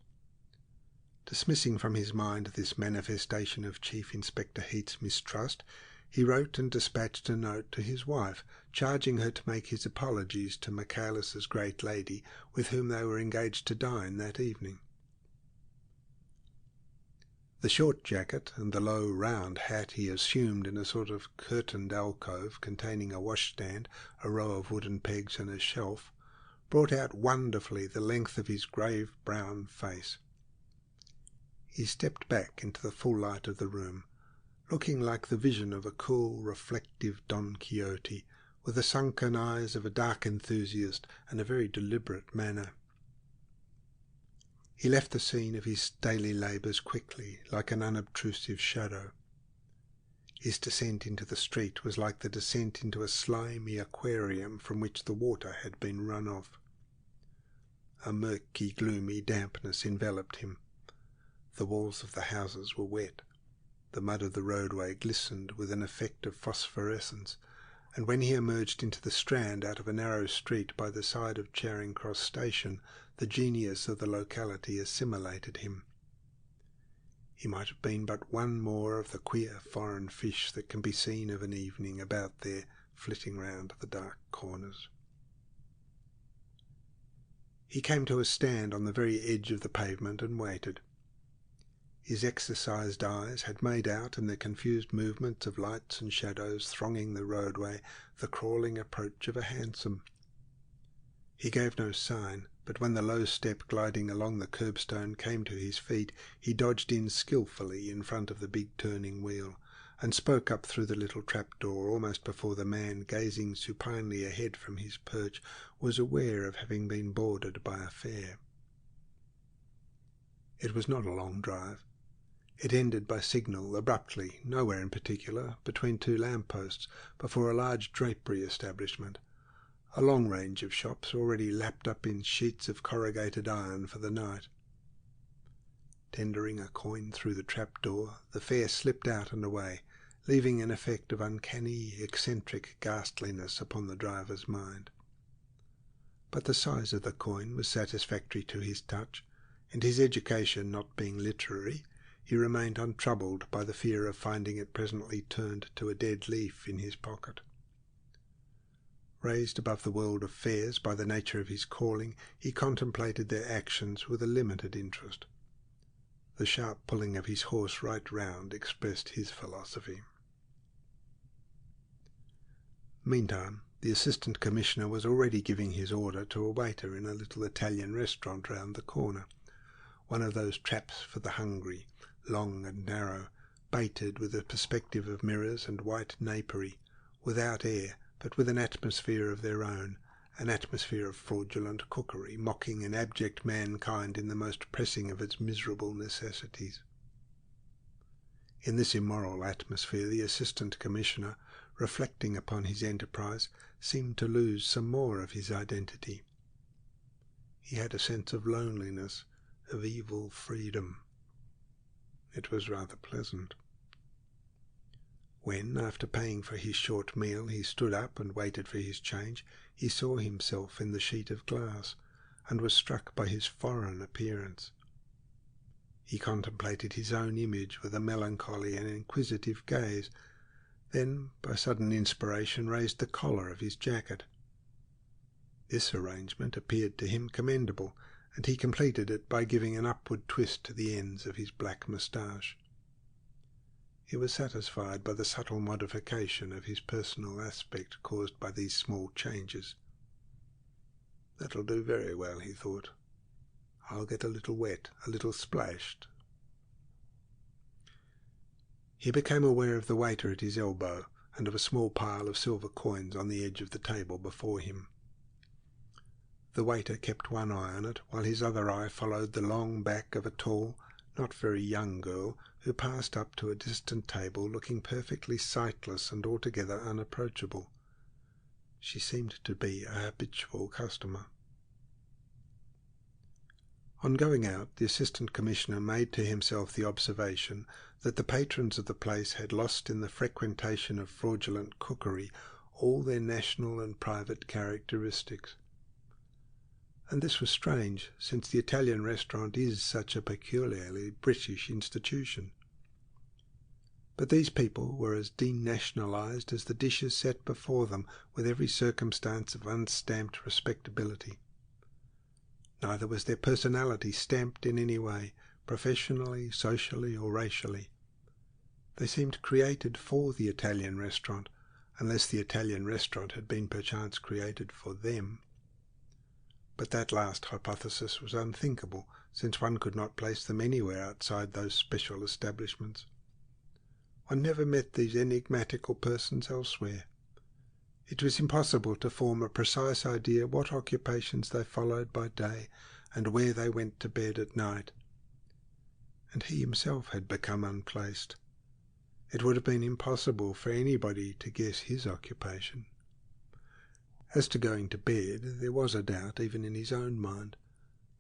Dismissing from his mind this manifestation of Chief Inspector Heat's mistrust, he wrote and dispatched a note to his wife, charging her to make his apologies to Michaelis's great lady, with whom they were engaged to dine that evening. The short jacket and the low round hat he assumed in a sort of curtained alcove containing a washstand, a row of wooden pegs, and a shelf, brought out wonderfully the length of his grave brown face. He stepped back into the full light of the room, looking like the vision of a cool, reflective Don Quixote, with the sunken eyes of a dark enthusiast and a very deliberate manner. He left the scene of his daily labours quickly, like an unobtrusive shadow. His descent into the street was like the descent into a slimy aquarium from which the water had been run off. A murky, gloomy dampness enveloped him. The walls of the houses were wet. The mud of the roadway glistened with an effect of phosphorescence, and when he emerged into the Strand out of a narrow street by the side of Charing Cross Station, the genius of the locality assimilated him. He might have been but one more of the queer foreign fish that can be seen of an evening about there, flitting round the dark corners. He came to a stand on the very edge of the pavement and waited. His exercised eyes had made out in the confused movements of lights and shadows thronging the roadway the crawling approach of a hansom. He gave no sign, but when the low step gliding along the curbstone came to his feet, he dodged in skilfully in front of the big turning wheel, and spoke up through the little trapdoor almost before the man, gazing supinely ahead from his perch, was aware of having been boarded by a fare. It was not a long drive. It ended by signal, abruptly, nowhere in particular, between two lamp-posts, before a large drapery establishment, a long range of shops already lapped up in sheets of corrugated iron for the night. Tendering a coin through the trapdoor, the fare slipped out and away, leaving an effect of uncanny, eccentric ghastliness upon the driver's mind. But the size of the coin was satisfactory to his touch, and his education not being literary, he remained untroubled by the fear of finding it presently turned to a dead leaf in his pocket. Raised above the world of fares by the nature of his calling, he contemplated their actions with a limited interest. The sharp pulling of his horse right round expressed his philosophy. Meantime, the Assistant Commissioner was already giving his order to a waiter in a little Italian restaurant round the corner, one of those traps for the hungry, long and narrow, baited with a perspective of mirrors and white napery, without air, but with an atmosphere of their own, an atmosphere of fraudulent cookery, mocking an abject mankind in the most pressing of its miserable necessities. In this immoral atmosphere the Assistant Commissioner, reflecting upon his enterprise, seemed to lose some more of his identity. He had a sense of loneliness, of evil freedom. It was rather pleasant. When, after paying for his short meal, he stood up and waited for his change, he saw himself in the sheet of glass, and was struck by his foreign appearance. He contemplated his own image with a melancholy and inquisitive gaze, then, by sudden inspiration, raised the collar of his jacket. This arrangement appeared to him commendable, and he completed it by giving an upward twist to the ends of his black moustache. He was satisfied by the subtle modification of his personal aspect caused by these small changes. "That'll do very well," he thought. "I'll get a little wet, a little splashed." He became aware of the waiter at his elbow, and of a small pile of silver coins on the edge of the table before him. The waiter kept one eye on it, while his other eye followed the long back of a tall, not very young girl, who passed up to a distant table looking perfectly sightless and altogether unapproachable. She seemed to be a habitual customer. On going out, the Assistant Commissioner made to himself the observation that the patrons of the place had lost in the frequentation of fraudulent cookery all their national and private characteristics. And this was strange, since the Italian restaurant is such a peculiarly British institution. But these people were as denationalized as the dishes set before them, with every circumstance of unstamped respectability. Neither was their personality stamped in any way, professionally, socially, or racially. They seemed created for the Italian restaurant, unless the Italian restaurant had been perchance created for them. But that last hypothesis was unthinkable, since one could not place them anywhere outside those special establishments. One never met these enigmatical persons elsewhere. It was impossible to form a precise idea what occupations they followed by day and where they went to bed at night. And he himself had become unplaced. It would have been impossible for anybody to guess his occupation. As to going to bed, there was a doubt even in his own mind,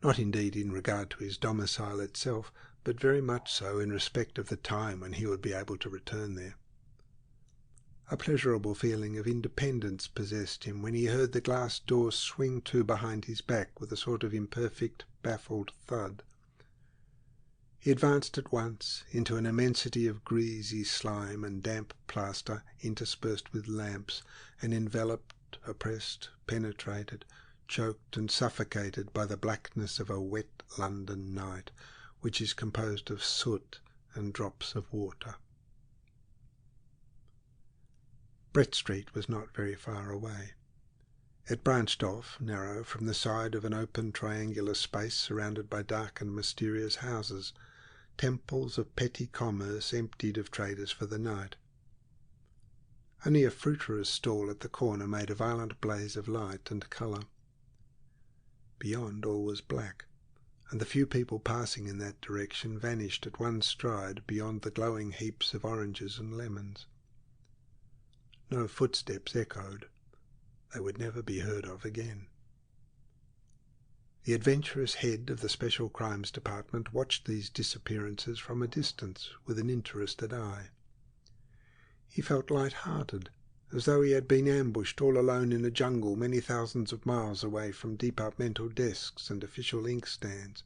not indeed in regard to his domicile itself, but very much so in respect of the time when he would be able to return there. A pleasurable feeling of independence possessed him when he heard the glass door swing to behind his back with a sort of imperfect, baffled thud. He advanced at once into an immensity of greasy slime and damp plaster interspersed with lamps, and enveloped, oppressed, penetrated, choked and suffocated by the blackness of a wet London night, which is composed of soot and drops of water. Brett Street was not very far away. It branched off, narrow, from the side of an open triangular space surrounded by dark and mysterious houses, temples of petty commerce emptied of traders for the night. Only a fruiterer's stall at the corner made a violent blaze of light and colour. Beyond all was black, and the few people passing in that direction vanished at one stride beyond the glowing heaps of oranges and lemons. No footsteps echoed. They would never be heard of again. The adventurous head of the Special Crimes Department watched these disappearances from a distance with an interested eye. He felt light-hearted, as though he had been ambushed all alone in a jungle many thousands of miles away from departmental desks and official inkstands.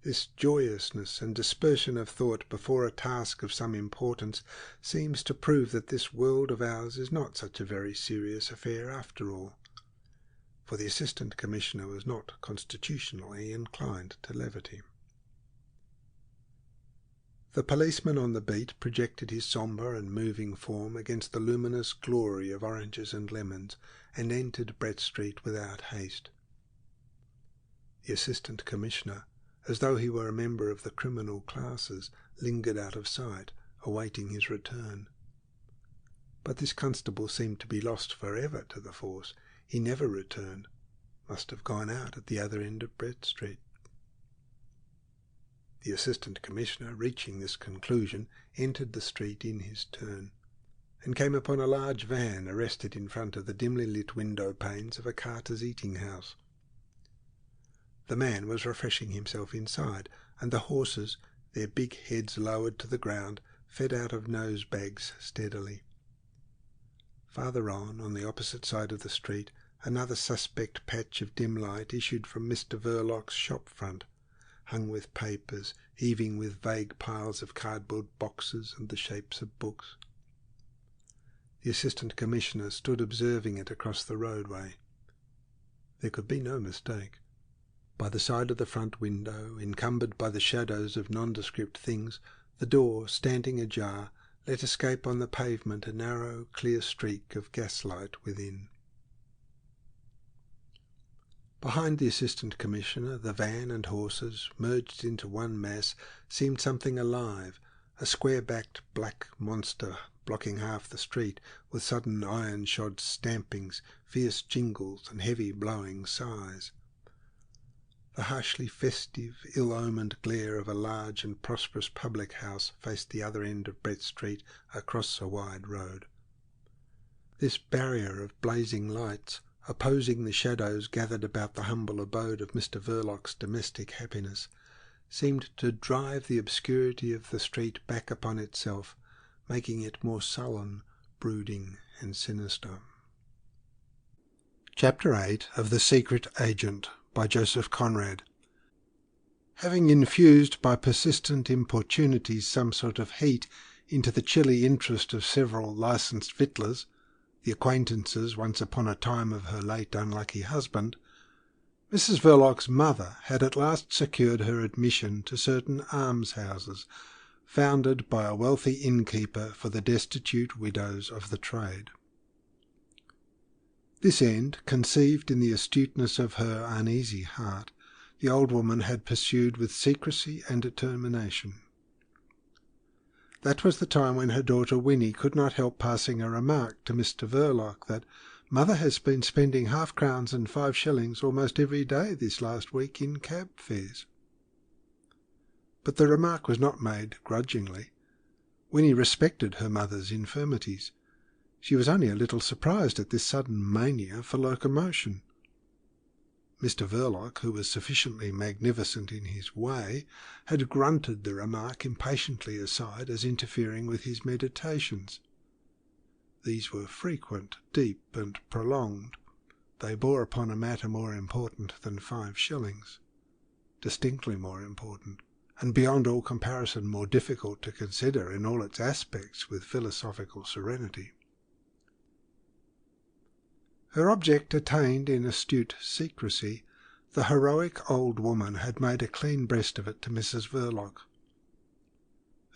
This joyousness and dispersion of thought before a task of some importance seems to prove that this world of ours is not such a very serious affair after all, for the Assistant Commissioner was not constitutionally inclined to levity. The policeman on the beat projected his sombre and moving form against the luminous glory of oranges and lemons, and entered Brett Street without haste. The Assistant Commissioner, as though he were a member of the criminal classes, lingered out of sight, awaiting his return. But this constable seemed to be lost for ever to the force. He never returned, must have gone out at the other end of Brett Street. The Assistant Commissioner, reaching this conclusion, entered the street in his turn, and came upon a large van arrested in front of the dimly lit window panes of a carter's eating-house. The man was refreshing himself inside, and the horses, their big heads lowered to the ground, fed out of nose-bags steadily. Farther on the opposite side of the street, another suspect patch of dim light issued from Mr. Verloc's shop front, hung with papers, heaving with vague piles of cardboard boxes and the shapes of books. The Assistant Commissioner stood observing it across the roadway. There could be no mistake. By the side of the front window, encumbered by the shadows of nondescript things, the door, standing ajar, let escape on the pavement a narrow, clear streak of gaslight within. Behind the Assistant Commissioner, the van and horses, merged into one mass, seemed something alive, a square-backed black monster blocking half the street, with sudden iron-shod stampings, fierce jingles, and heavy blowing sighs. The harshly festive, ill-omened glare of a large and prosperous public house faced the other end of Brett Street across a wide road. This barrier of blazing lights, opposing the shadows gathered about the humble abode of Mr. Verloc's domestic happiness, seemed to drive the obscurity of the street back upon itself, making it more sullen, brooding, and sinister. Chapter 8 of The Secret Agent by Joseph Conrad. Having infused by persistent importunities some sort of heat into the chilly interest of several licensed victuallers, the acquaintances once upon a time of her late unlucky husband, Mrs. Verloc's mother had at last secured her admission to certain almshouses founded by a wealthy innkeeper for the destitute widows of the trade. This end, conceived in the astuteness of her uneasy heart, the old woman had pursued with secrecy and determination. That was the time when her daughter Winnie could not help passing a remark to Mr. Verloc that "Mother has been spending half-crowns and 5 shillings almost every day this last week in cab fares." But the remark was not made grudgingly. Winnie respected her mother's infirmities. She was only a little surprised at this sudden mania for locomotion. Mr. Verloc, who was sufficiently magnificent in his way, had grunted the remark impatiently aside as interfering with his meditations. These were frequent, deep, and prolonged. They bore upon a matter more important than 5 shillings, distinctly more important, and beyond all comparison more difficult to consider in all its aspects with philosophical serenity. Her object attained in astute secrecy, the heroic old woman had made a clean breast of it to Mrs. Verloc.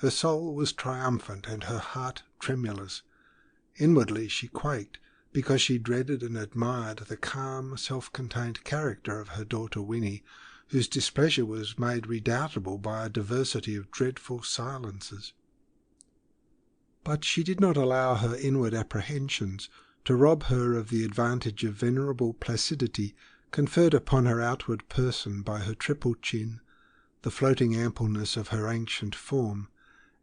Her soul was triumphant and her heart tremulous. Inwardly she quaked, because she dreaded and admired the calm, self-contained character of her daughter Winnie, whose displeasure was made redoubtable by a diversity of dreadful silences. But she did not allow her inward apprehensions to rob her of the advantage of venerable placidity conferred upon her outward person by her triple chin, the floating ampleness of her ancient form,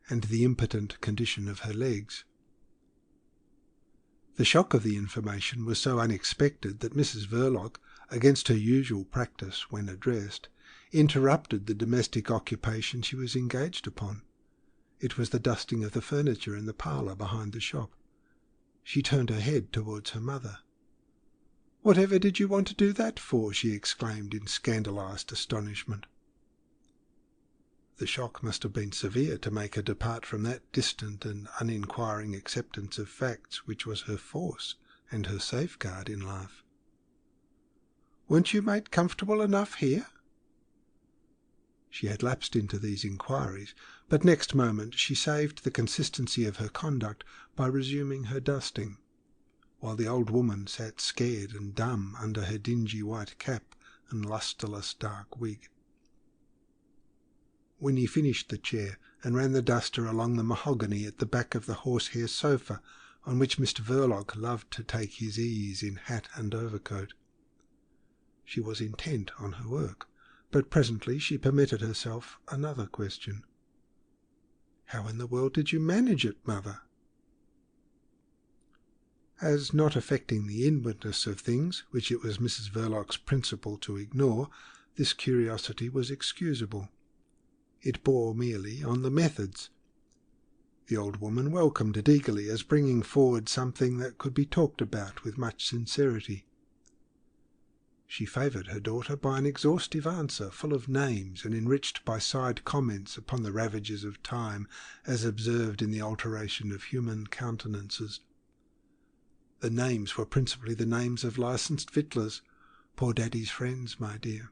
and the impotent condition of her legs. The shock of the information was so unexpected that Mrs. Verloc, against her usual practice when addressed, interrupted the domestic occupation she was engaged upon. It was the dusting of the furniture in the parlour behind the shop. She turned her head towards her mother. "Whatever did you want to do that for?" she exclaimed in scandalised astonishment. The shock must have been severe to make her depart from that distant and uninquiring acceptance of facts which was her force and her safeguard in life. "Weren't you made comfortable enough here?" She had lapsed into these inquiries, but next moment she saved the consistency of her conduct by resuming her dusting, while the old woman sat scared and dumb under her dingy white cap and lustreless dark wig. Winnie finished the chair and ran the duster along the mahogany at the back of the horsehair sofa on which Mr. Verloc loved to take his ease in hat and overcoat. She was intent on her work, but presently she permitted herself another question. "How in the world did you manage it, mother?" As not affecting the inwardness of things, which it was Mrs. Verloc's principle to ignore, this curiosity was excusable. It bore merely on the methods. The old woman welcomed it eagerly as bringing forward something that could be talked about with much sincerity. She favoured her daughter by an exhaustive answer full of names and enriched by side comments upon the ravages of time as observed in the alteration of human countenances. The names were principally the names of licensed victuallers, poor daddy's friends, my dear.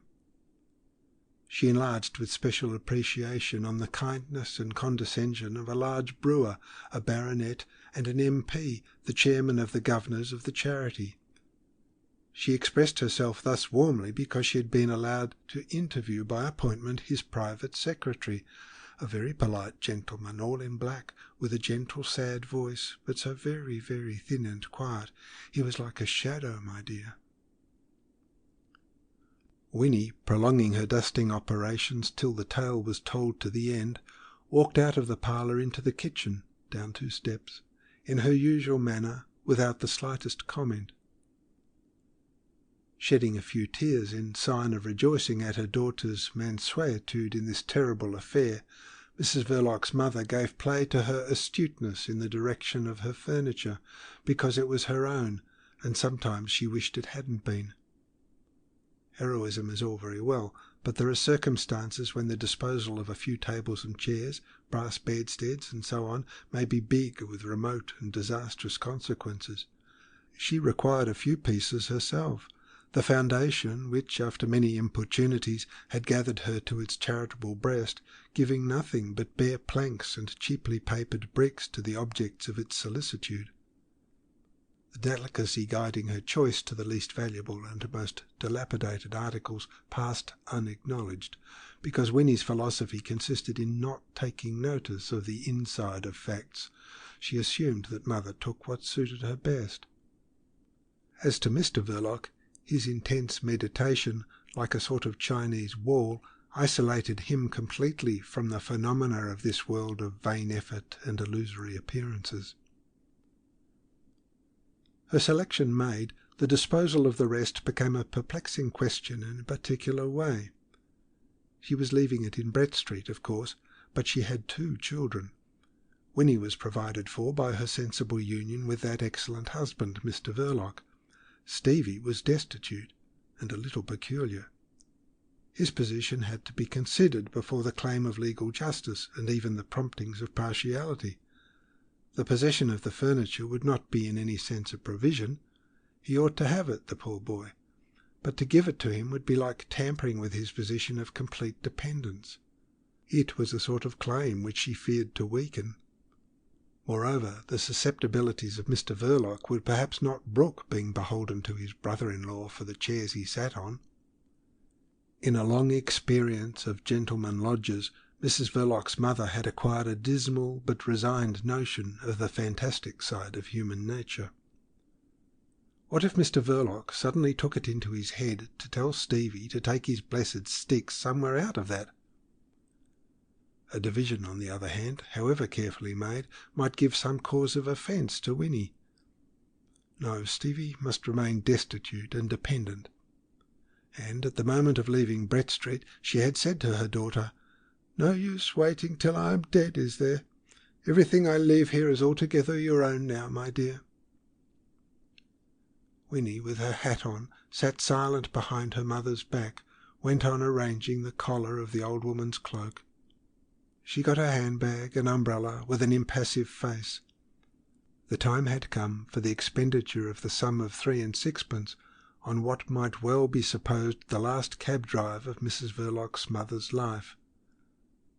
She enlarged with special appreciation on the kindness and condescension of a large brewer, a baronet, and an MP, the chairman of the governors of the charity. She expressed herself thus warmly because she had been allowed to interview by appointment his private secretary, a very polite gentleman, all in black, with a gentle, sad voice, but so very, very thin and quiet. He was like a shadow, my dear. Winnie, prolonging her dusting operations till the tale was told to the end, walked out of the parlour into the kitchen, down 2 steps, in her usual manner, without the slightest comment. Shedding a few tears in sign of rejoicing at her daughter's mansuetude in this terrible affair, Mrs. Verloc's mother gave play to her astuteness in the direction of her furniture, because it was her own, and sometimes she wished it hadn't been. Heroism is all very well, but there are circumstances when the disposal of a few tables and chairs, brass bedsteads, and so on, may be big with remote and disastrous consequences. She required a few pieces herself. The foundation, which, after many importunities, had gathered her to its charitable breast, giving nothing but bare planks and cheaply papered bricks to the objects of its solicitude. The delicacy guiding her choice to the least valuable and most dilapidated articles passed unacknowledged, because Winnie's philosophy consisted in not taking notice of the inside of facts. She assumed that mother took what suited her best. As to Mr. Verloc, his intense meditation, like a sort of Chinese wall, isolated him completely from the phenomena of this world of vain effort and illusory appearances. Her selection made, the disposal of the rest became a perplexing question in a particular way. She was leaving it in Brett Street, of course, but she had 2 children. Winnie was provided for by her sensible union with that excellent husband, Mr. Verloc. Stevie was destitute and a little peculiar. His position had to be considered before the claim of legal justice and even the promptings of partiality. The possession of the furniture would not be in any sense a provision. He ought to have it, the poor boy, but to give it to him would be like tampering with his position of complete dependence. It was a sort of claim which she feared to weaken. Moreover, the susceptibilities of Mr. Verloc would perhaps not brook being beholden to his brother-in-law for the chairs he sat on. In a long experience of gentlemen lodgers, Mrs. Verloc's mother had acquired a dismal but resigned notion of the fantastic side of human nature. What if Mr. Verloc suddenly took it into his head to tell Stevie to take his blessed sticks somewhere out of that? A division, on the other hand, however carefully made, might give some cause of offence to Winnie. No, Stevie must remain destitute and dependent. And at the moment of leaving Brett Street she had said to her daughter, "No use waiting till I am dead, is there? Everything I leave here is altogether your own now, my dear." Winnie, with her hat on, sat silent behind her mother's back, went on arranging the collar of the old woman's cloak. She got her handbag and umbrella with an impassive face. The time had come for the expenditure of the sum of 3 and 6pence on what might well be supposed the last cab drive of Mrs. Verloc's mother's life.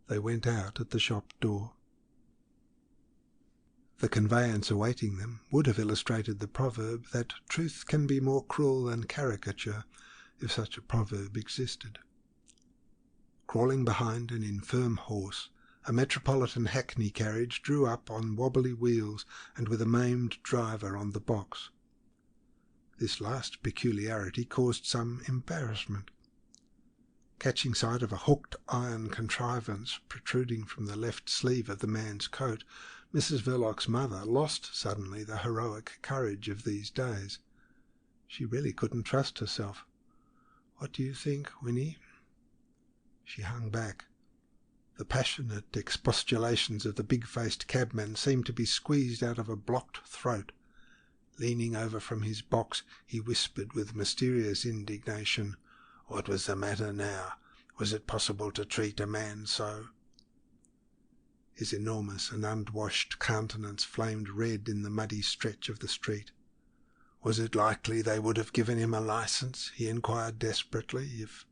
They went out at the shop door. The conveyance awaiting them would have illustrated the proverb that truth can be more cruel than caricature, if such a proverb existed. Crawling behind an infirm horse, a metropolitan hackney carriage drew up on wobbly wheels and with a maimed driver on the box. This last peculiarity caused some embarrassment. Catching sight of a hooked iron contrivance protruding from the left sleeve of the man's coat, Mrs. Verloc's mother lost suddenly the heroic courage of these days. She really couldn't trust herself. "What do you think, Winnie?" She hung back. The passionate expostulations of the big-faced cabman seemed to be squeezed out of a blocked throat. Leaning over from his box, he whispered with mysterious indignation, "What was the matter now? Was it possible to treat a man so?" His enormous and unwashed countenance flamed red in the muddy stretch of the street. Was it likely they would have given him a licence, he inquired desperately, if...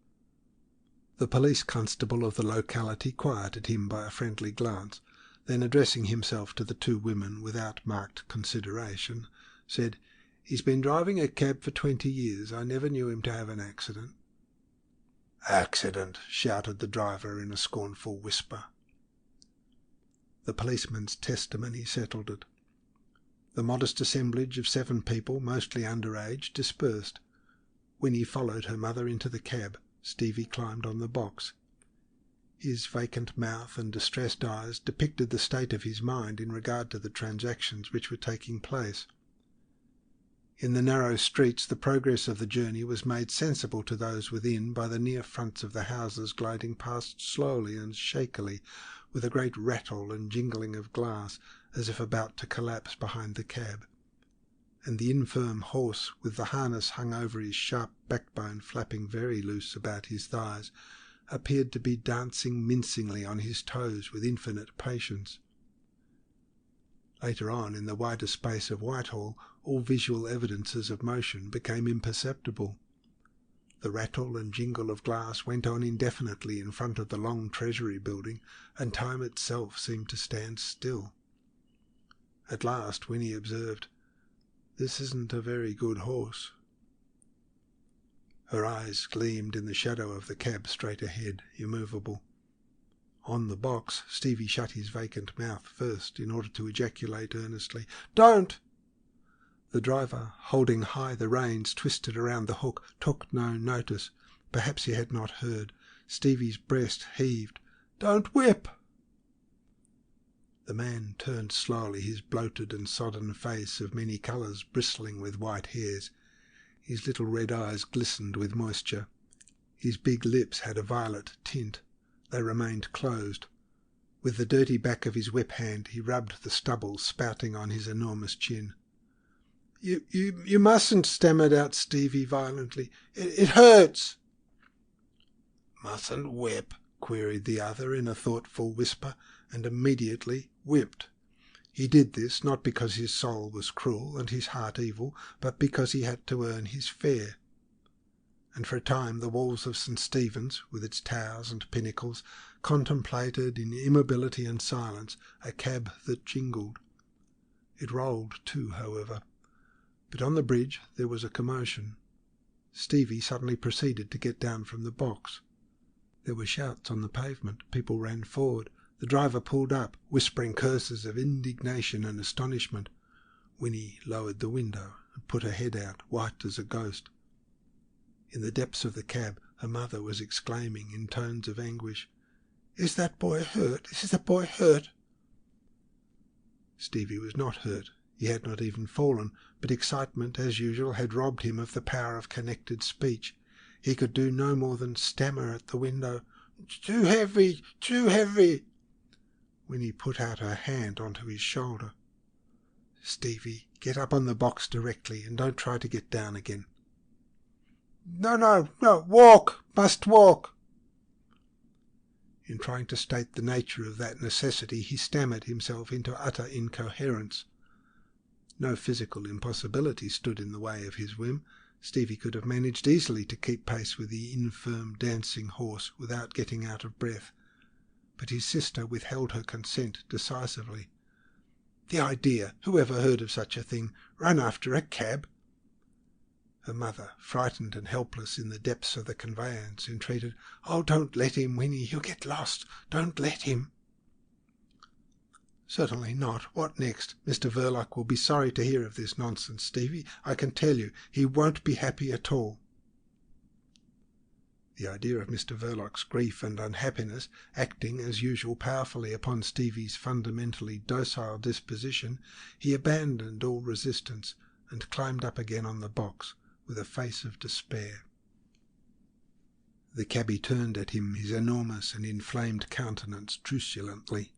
The police constable of the locality quieted him by a friendly glance, then addressing himself to the 2 women without marked consideration, said, "He's been driving a cab for 20 years. I never knew him to have an accident." "Accident!" shouted the driver in a scornful whisper. The policeman's testimony settled it. The modest assemblage of 7 people, mostly underage, dispersed. Winnie followed her mother into the cab. Stevie climbed on the box. His vacant mouth and distressed eyes depicted the state of his mind in regard to the transactions which were taking place. In the narrow streets the progress of the journey was made sensible to those within by the near fronts of the houses gliding past slowly and shakily, with a great rattle and jingling of glass, as if about to collapse behind the cab. And the infirm horse, with the harness hung over his sharp backbone flapping very loose about his thighs, appeared to be dancing mincingly on his toes with infinite patience. Later on, in the wider space of Whitehall, all visual evidences of motion became imperceptible. The rattle and jingle of glass went on indefinitely in front of the long Treasury building, and time itself seemed to stand still. At last Winnie observed, "This isn't a very good horse." Her eyes gleamed in the shadow of the cab straight ahead, immovable. On the box, Stevie shut his vacant mouth first in order to ejaculate earnestly, "Don't!" The driver, holding high the reins twisted around the hook, took no notice. Perhaps he had not heard. Stevie's breast heaved. "Don't whip!" The man turned slowly, his bloated and sodden face of many colours bristling with white hairs. His little red eyes glistened with moisture. His big lips had a violet tint. They remained closed. With the dirty back of his whip hand he rubbed the stubble spouting on his enormous chin. You mustn't," stammered out Stevie violently. It hurts." "Mustn't whip?" queried the other in a thoughtful whisper, and immediately whipped. He did this not because his soul was cruel and his heart evil, but because he had to earn his fare. And for a time the walls of St. Stephen's, with its towers and pinnacles, contemplated in immobility and silence a cab that jingled. It rolled too, however. But on the bridge there was a commotion. Stevie suddenly proceeded to get down from the box. There were shouts on the pavement. People ran forward. The driver pulled up, whispering curses of indignation and astonishment. Winnie lowered the window and put her head out, white as a ghost. In the depths of the cab her mother was exclaiming in tones of anguish, "Is that boy hurt? Is the boy hurt?" Stevie was not hurt. He had not even fallen, but excitement, as usual, had robbed him of the power of connected speech. He could do no more than stammer at the window, "Too heavy, too heavy." Winnie put out her hand onto his shoulder. "Stevie, get up on the box directly, and don't try to get down again." No, walk, must walk." In trying to state the nature of that necessity, he stammered himself into utter incoherence. No physical impossibility stood in the way of his whim. Stevie could have managed easily to keep pace with the infirm dancing horse without getting out of breath. But his sister withheld her consent decisively. The idea! Who ever heard of such a thing? Run after a cab! Her mother, frightened and helpless in the depths of the conveyance, entreated, "Oh, don't let him, Winnie. He'll get lost. Don't let him." "Certainly not. What next? Mr. Verloc will be sorry to hear of this nonsense, Stevie. I can tell you. He won't be happy at all." The idea of Mr. Verloc's grief and unhappiness, acting as usual powerfully upon Stevie's fundamentally docile disposition, he abandoned all resistance and climbed up again on the box with a face of despair. The cabby turned at him his enormous and inflamed countenance truculently.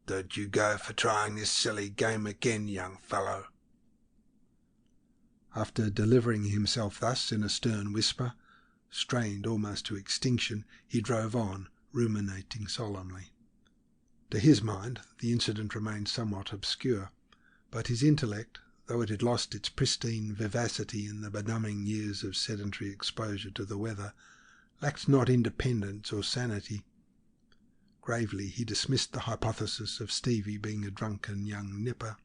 "Don't you go for trying this silly game again, young fellow." After delivering himself thus in a stern whisper, strained almost to extinction, he drove on, ruminating solemnly. To his mind the incident remained somewhat obscure, but his intellect, though it had lost its pristine vivacity in the benumbing years of sedentary exposure to the weather, lacked not independence or sanity. Gravely he dismissed the hypothesis of Stevie being a drunken young nipper.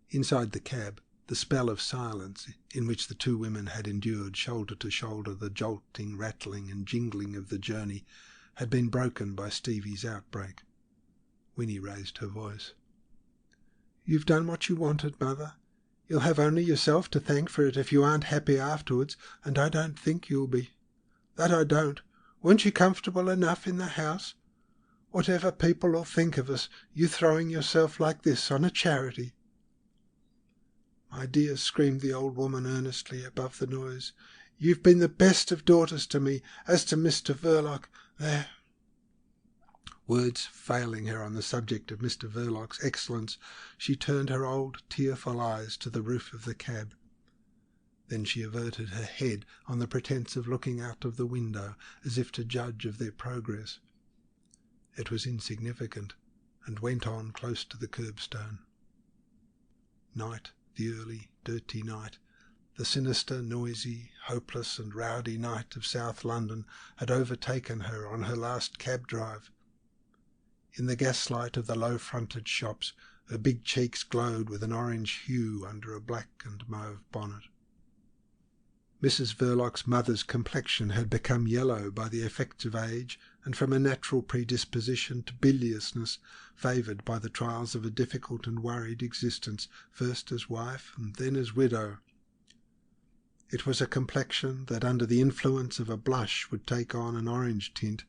Inside the cab, the spell of silence in which the two women had endured shoulder to shoulder the jolting, rattling and jingling of the journey had been broken by Stevie's outbreak. Winnie raised her voice. "You've done what you wanted, Mother. You'll have only yourself to thank for it if you aren't happy afterwards, and I don't think you'll be. That I don't. Weren't you comfortable enough in the house? Whatever people'll think of us, you throwing yourself like this on a charity." "My dear," screamed the old woman earnestly above the noise, "you've been the best of daughters to me. As to Mr. Verloc, there—" Words failing her on the subject of Mr. Verloc's excellence, she turned her old tearful eyes to the roof of the cab. Then she averted her head on the pretence of looking out of the window as if to judge of their progress. It was insignificant, and went on close to the curbstone. Night, the early, dirty night, the sinister, noisy, hopeless and rowdy night of South London had overtaken her on her last cab drive. In the gaslight of the low-fronted shops, her big cheeks glowed with an orange hue under a black and mauve bonnet. Mrs. Verloc's mother's complexion had become yellow by the effects of age and from a natural predisposition to biliousness, favoured by the trials of a difficult and worried existence, first as wife and then as widow. It was a complexion that under the influence of a blush would take on an orange tint.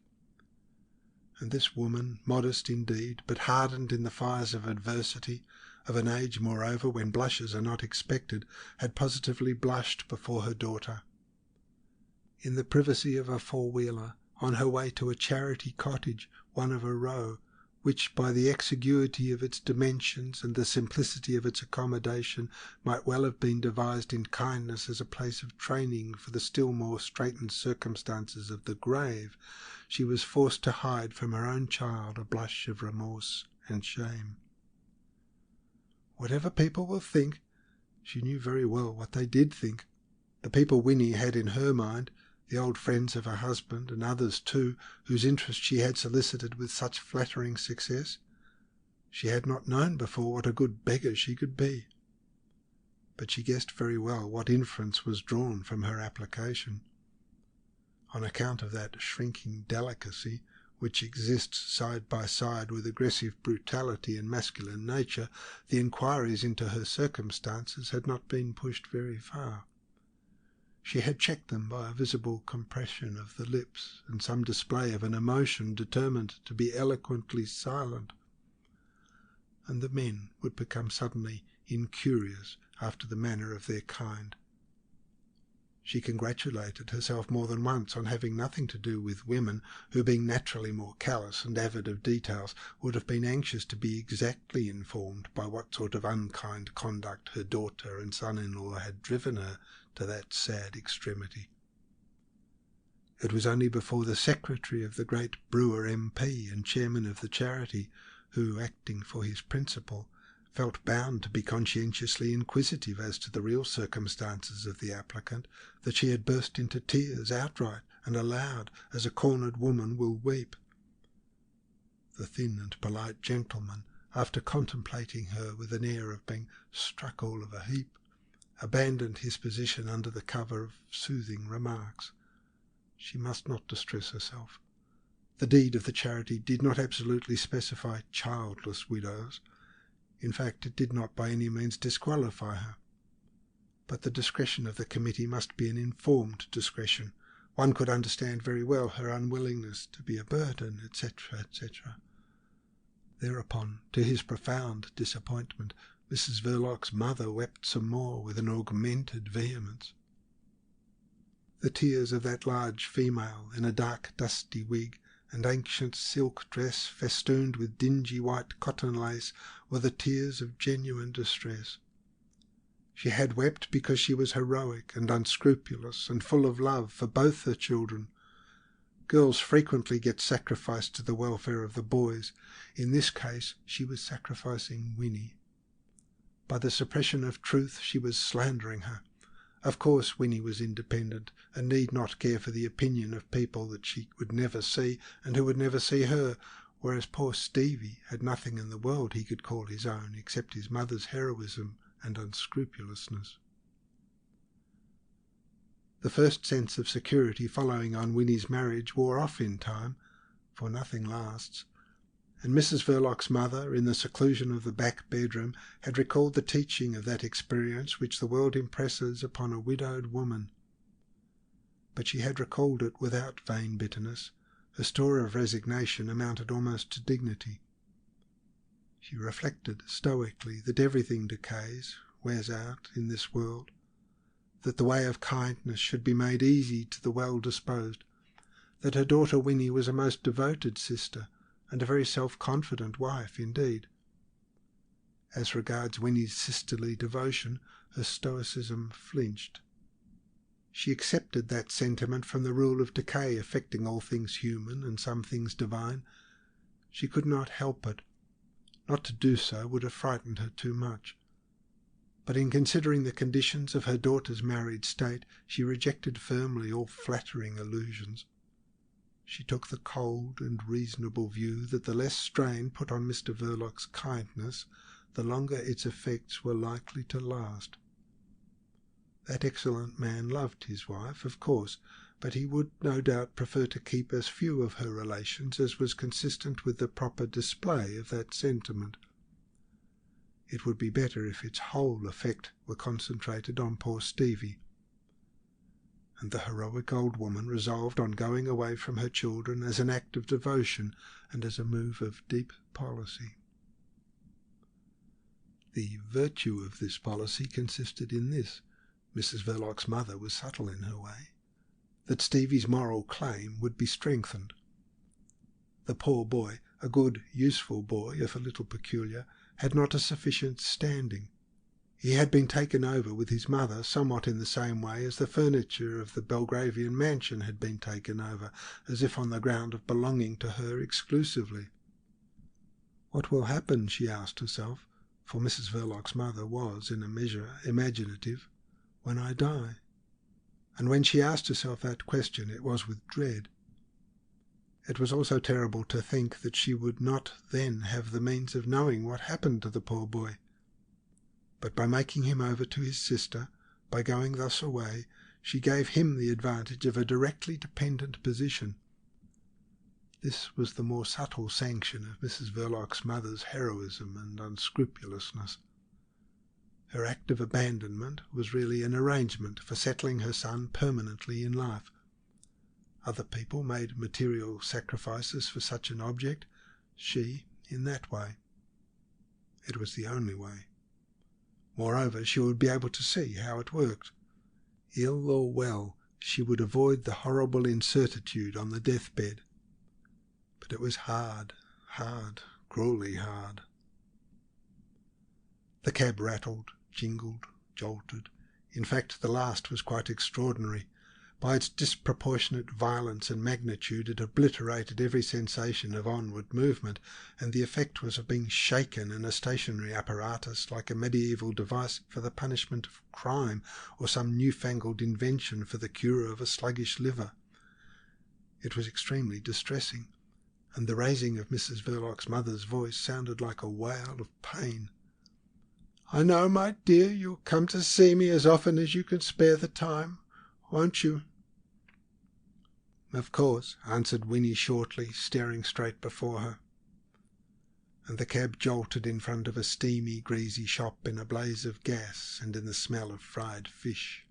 And this woman, modest indeed, but hardened in the fires of adversity, of an age, moreover, when blushes are not expected, had positively blushed before her daughter. In the privacy of a four-wheeler, on her way to a charity cottage, one of a row, which by the exiguity of its dimensions and the simplicity of its accommodation might well have been devised in kindness as a place of training for the still more straitened circumstances of the grave, she was forced to hide from her own child a blush of remorse and shame. Whatever people will think, she knew very well what they did think. The people Winnie had in her mind, the old friends of her husband, and others too, whose interest she had solicited with such flattering success. She had not known before what a good beggar she could be. But she guessed very well what inference was drawn from her application. On account of that shrinking delicacy which exists side by side with aggressive brutality in masculine nature, the inquiries into her circumstances had not been pushed very far. She had checked them by a visible compression of the lips and some display of an emotion determined to be eloquently silent. And the men would become suddenly incurious after the manner of their kind. She congratulated herself more than once on having nothing to do with women who, being naturally more callous and avid of details, would have been anxious to be exactly informed by what sort of unkind conduct her daughter and son-in-law had driven her to that sad extremity. It was only before the secretary of the great Brewer MP and chairman of the charity, who, acting for his principal, felt bound to be conscientiously inquisitive as to the real circumstances of the applicant, that she had burst into tears outright and aloud, as a cornered woman will weep. The thin and polite gentleman, after contemplating her with an air of being struck all of a heap, abandoned his position under the cover of soothing remarks. She must not distress herself. The deed of the charity did not absolutely specify childless widows. In fact, it did not by any means disqualify her. But the discretion of the committee must be an informed discretion. One could understand very well her unwillingness to be a burden, etc., etc. Thereupon, to his profound disappointment, Mrs. Verloc's mother wept some more with an augmented vehemence. The tears of that large female in a dark dusty wig and ancient silk dress festooned with dingy white cotton lace were the tears of genuine distress. She had wept because she was heroic and unscrupulous and full of love for both her children. Girls frequently get sacrificed to the welfare of the boys. In this case she was sacrificing Winnie. By the suppression of truth she was slandering her. Of course Winnie was independent, and need not care for the opinion of people that she would never see and who would never see her, whereas poor Stevie had nothing in the world he could call his own except his mother's heroism and unscrupulousness. The first sense of security following on Winnie's marriage wore off in time, for nothing lasts, and Mrs. Verloc's mother, in the seclusion of the back bedroom, had recalled the teaching of that experience which the world impresses upon a widowed woman. But she had recalled it without vain bitterness. Her store of resignation amounted almost to dignity. She reflected stoically that everything decays, wears out in this world, that the way of kindness should be made easy to the well-disposed, that her daughter Winnie was a most devoted sister, and a very self-confident wife indeed. As regards Winnie's sisterly devotion, her stoicism flinched. She accepted that sentiment from the rule of decay affecting all things human and some things divine. She could not help it. Not to do so would have frightened her too much. But in considering the conditions of her daughter's married state, she rejected firmly all flattering illusions. She took the cold and reasonable view that the less strain put on Mr. Verloc's kindness, the longer its effects were likely to last. That excellent man loved his wife, of course, but he would no doubt prefer to keep as few of her relations as was consistent with the proper display of that sentiment. It would be better if its whole effect were concentrated on poor Stevie. And the heroic old woman resolved on going away from her children as an act of devotion and as a move of deep policy. The virtue of this policy consisted in this: Mrs. Verloc's mother was subtle in her way, that Stevie's moral claim would be strengthened. The poor boy, a good, useful boy, if a little peculiar, had not a sufficient standing. He had been taken over with his mother somewhat in the same way as the furniture of the Belgravian mansion had been taken over, as if on the ground of belonging to her exclusively. What will happen, she asked herself, for Mrs. Verloc's mother was, in a measure, imaginative, when I die? And when she asked herself that question, it was with dread. It was also terrible to think that she would not then have the means of knowing what happened to the poor boy. But by making him over to his sister, by going thus away, she gave him the advantage of a directly dependent position. This was the more subtle sanction of Mrs. Verloc's mother's heroism and unscrupulousness. Her act of abandonment was really an arrangement for settling her son permanently in life. Other people made material sacrifices for such an object, she in that way. It was the only way. Moreover, she would be able to see how it worked. Ill or well, she would avoid the horrible incertitude on the deathbed. But it was hard, cruelly hard. The cab rattled, jingled, jolted. In fact, the last was quite extraordinary. By its disproportionate violence and magnitude it obliterated every sensation of onward movement, and the effect was of being shaken in a stationary apparatus like a medieval device for the punishment of crime, or some newfangled invention for the cure of a sluggish liver. It was extremely distressing, and the raising of Mrs. Verloc's mother's voice sounded like a wail of pain. "I know, my dear, you'll come to see me as often as you can spare the time, won't you?" "Of course," answered Winnie shortly, staring straight before her. And the cab jolted in front of a steamy, greasy shop in a blaze of gas and in the smell of fried fish.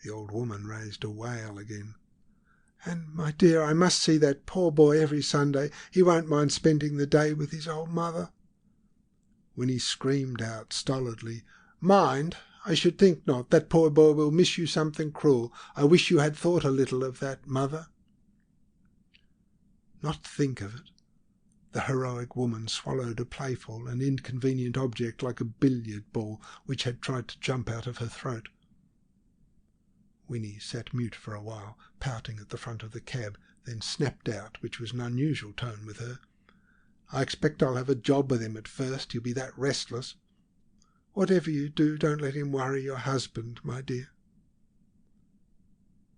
The old woman raised a wail again. "And, my dear, I must see that poor boy every Sunday. He won't mind spending the day with his old mother." Winnie screamed out stolidly, "Mind? I should think not. That poor boy will miss you something cruel. I wish you had thought a little of that, mother." Not think of it. The heroic woman swallowed a playful and inconvenient object like a billiard ball which had tried to jump out of her throat. Winnie sat mute for a while, pouting at the front of the cab, then snapped out, which was an unusual tone with her, "I expect I'll have a job with him at first. He'll be that restless. Whatever you do, don't let him worry your husband, my dear."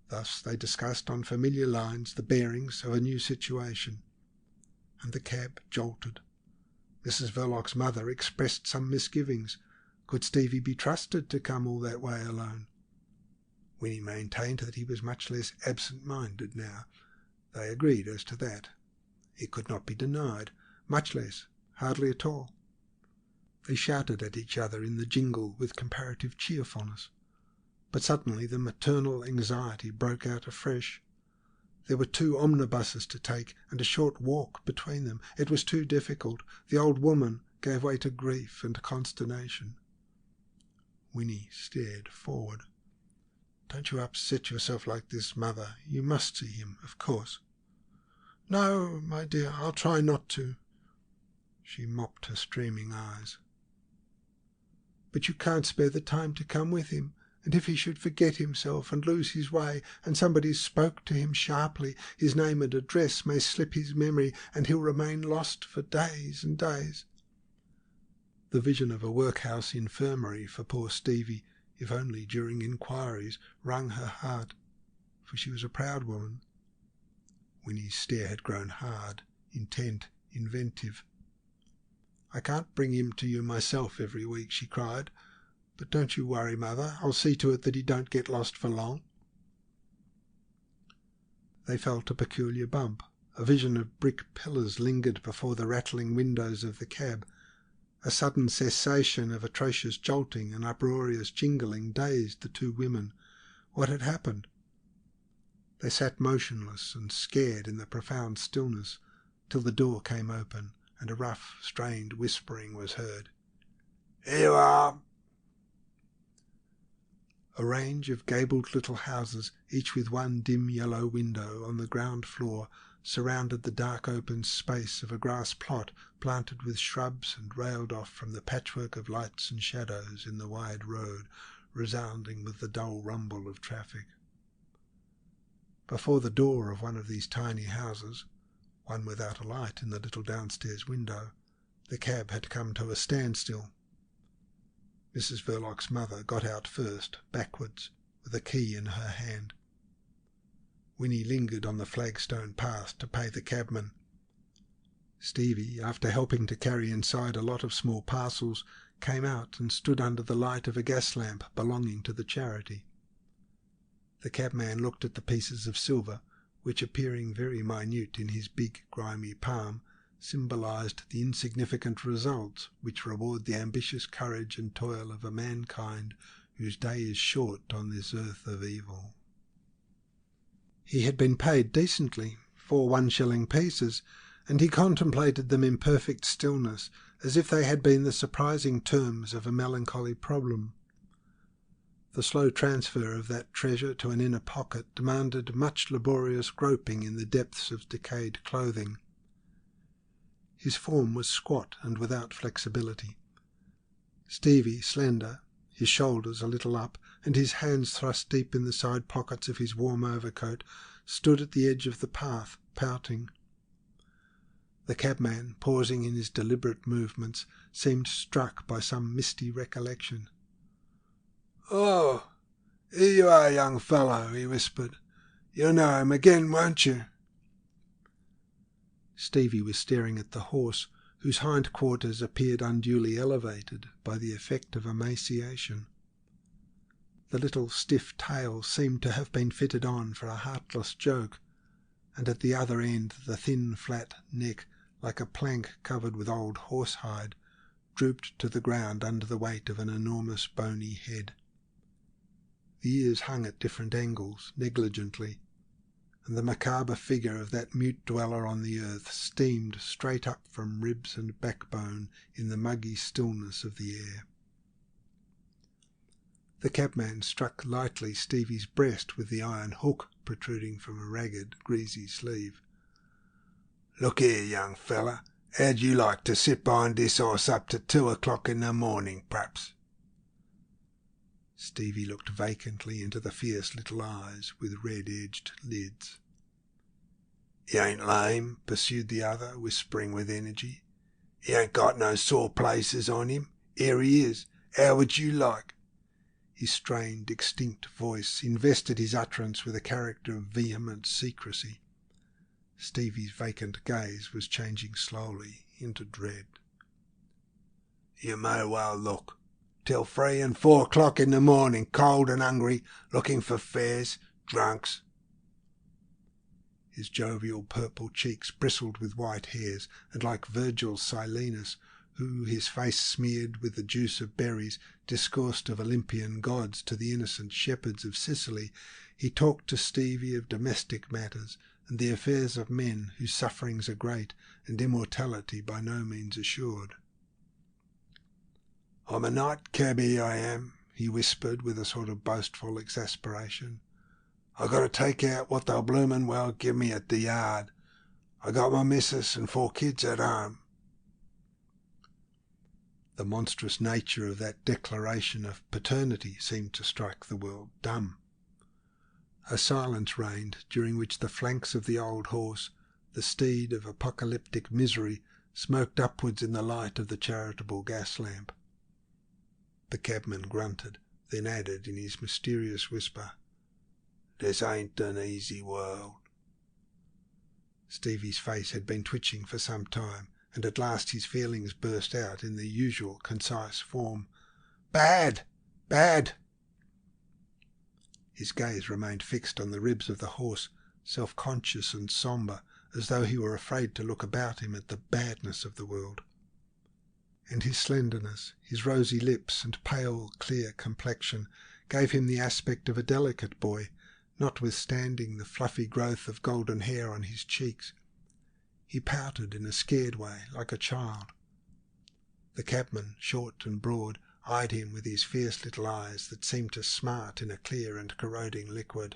Thus they discussed on familiar lines the bearings of a new situation, and the cab jolted. Mrs. Verloc's mother expressed some misgivings. Could Stevie be trusted to come all that way alone? Winnie maintained that he was much less absent-minded now. They agreed as to that. It could not be denied. Much less, hardly at all. They shouted at each other in the jingle with comparative cheerfulness. But suddenly the maternal anxiety broke out afresh. There were 2 omnibuses to take, and a short walk between them. It was too difficult. The old woman gave way to grief and consternation. Winnie stared forward. "Don't you upset yourself like this, mother. You must see him, of course." "No, my dear, I'll try not to." She mopped her streaming eyes. "But you can't spare the time to come with him. And if he should forget himself and lose his way, and somebody spoke to him sharply, his name and address may slip his memory, and he'll remain lost for days and days." The vision of a workhouse infirmary for poor Stevie, if only during inquiries, wrung her heart, for she was a proud woman. Winnie's stare had grown hard, intent, inventive. "I can't bring him to you myself every week," she cried. "But don't you worry, mother. I'll see to it that he don't get lost for long." They felt a peculiar bump. A vision of brick pillars lingered before the rattling windows of the cab. A sudden cessation of atrocious jolting and uproarious jingling dazed the 2 women. What had happened? They sat motionless and scared in the profound stillness, till the door came open, and a rough, strained whispering was heard. Here you are. A range of gabled little houses, each with one dim yellow window on the ground floor, surrounded the dark open space of a grass plot planted with shrubs and railed off from the patchwork of lights and shadows in the wide road, resounding with the dull rumble of traffic. Before the door of one of these tiny houses, one without a light in the little downstairs window, the cab had come to a standstill. Mrs. Verloc's mother got out first, backwards, with a key in her hand. Winnie lingered on the flagstone path to pay the cabman. Stevie, after helping to carry inside a lot of small parcels, came out and stood under the light of a gas lamp belonging to the charity. The cabman looked at the pieces of silver, which, appearing very minute in his big, grimy palm, symbolized the insignificant results which reward the ambitious courage and toil of a mankind whose day is short on this earth of evil. He had been paid decently, 4 one-shilling pieces, and he contemplated them in perfect stillness, as if they had been the surprising terms of a melancholy problem. The slow transfer of that treasure to an inner pocket demanded much laborious groping in the depths of decayed clothing. His form was squat and without flexibility. Stevie, slender, his shoulders a little up, and his hands thrust deep in the side pockets of his warm overcoat, stood at the edge of the path, pouting. The cabman, pausing in his deliberate movements, seemed struck by some misty recollection. "Oh, here you are, young fellow," he whispered. "You'll know him again, won't you?" Stevie was staring at the horse, whose hindquarters appeared unduly elevated by the effect of emaciation. The little stiff tail seemed to have been fitted on for a heartless joke, and at the other end the thin flat neck, like a plank covered with old horsehide, drooped to the ground under the weight of an enormous bony head. The ears hung at different angles, negligently, and the macabre figure of that mute dweller on the earth steamed straight up from ribs and backbone in the muggy stillness of the air. The cabman struck lightly Stevie's breast with the iron hook protruding from a ragged, greasy sleeve. "Look here, young fella, how'd you like to sit behind this horse up to 2 o'clock in the morning, perhaps?" Stevie looked vacantly into the fierce little eyes with red-edged lids. "He ain't lame," pursued the other, whispering with energy. "He ain't got no sore places on him. Here he is. How would you like?" His strained, extinct voice invested his utterance with a character of vehement secrecy. Stevie's vacant gaze was changing slowly into dread. "You may well look. Till 3 and 4 o'clock in the morning, cold and hungry, looking for fares, drunks." His jovial purple cheeks bristled with white hairs, and like Virgil's Silenus, who, his face smeared with the juice of berries, discoursed of Olympian gods to the innocent shepherds of Sicily, he talked to Stevie of domestic matters and the affairs of men whose sufferings are great and immortality by no means assured. "I'm a night cabby, I am," he whispered with a sort of boastful exasperation. "I got to take out what they'll bloomin' well give me at the yard. I got my missus and 4 kids at home." The monstrous nature of that declaration of paternity seemed to strike the world dumb. A silence reigned, during which the flanks of the old horse, the steed of apocalyptic misery, smoked upwards in the light of the charitable gas lamp. The cabman grunted, then added in his mysterious whisper, "This ain't an easy world." Stevie's face had been twitching for some time, and at last his feelings burst out in the usual concise form. "Bad! Bad!" His gaze remained fixed on the ribs of the horse, self-conscious and sombre, as though he were afraid to look about him at the badness of the world. And his slenderness, his rosy lips and pale, clear complexion gave him the aspect of a delicate boy, notwithstanding the fluffy growth of golden hair on his cheeks. He pouted in a scared way, like a child. The cabman, short and broad, eyed him with his fierce little eyes that seemed to smart in a clear and corroding liquid.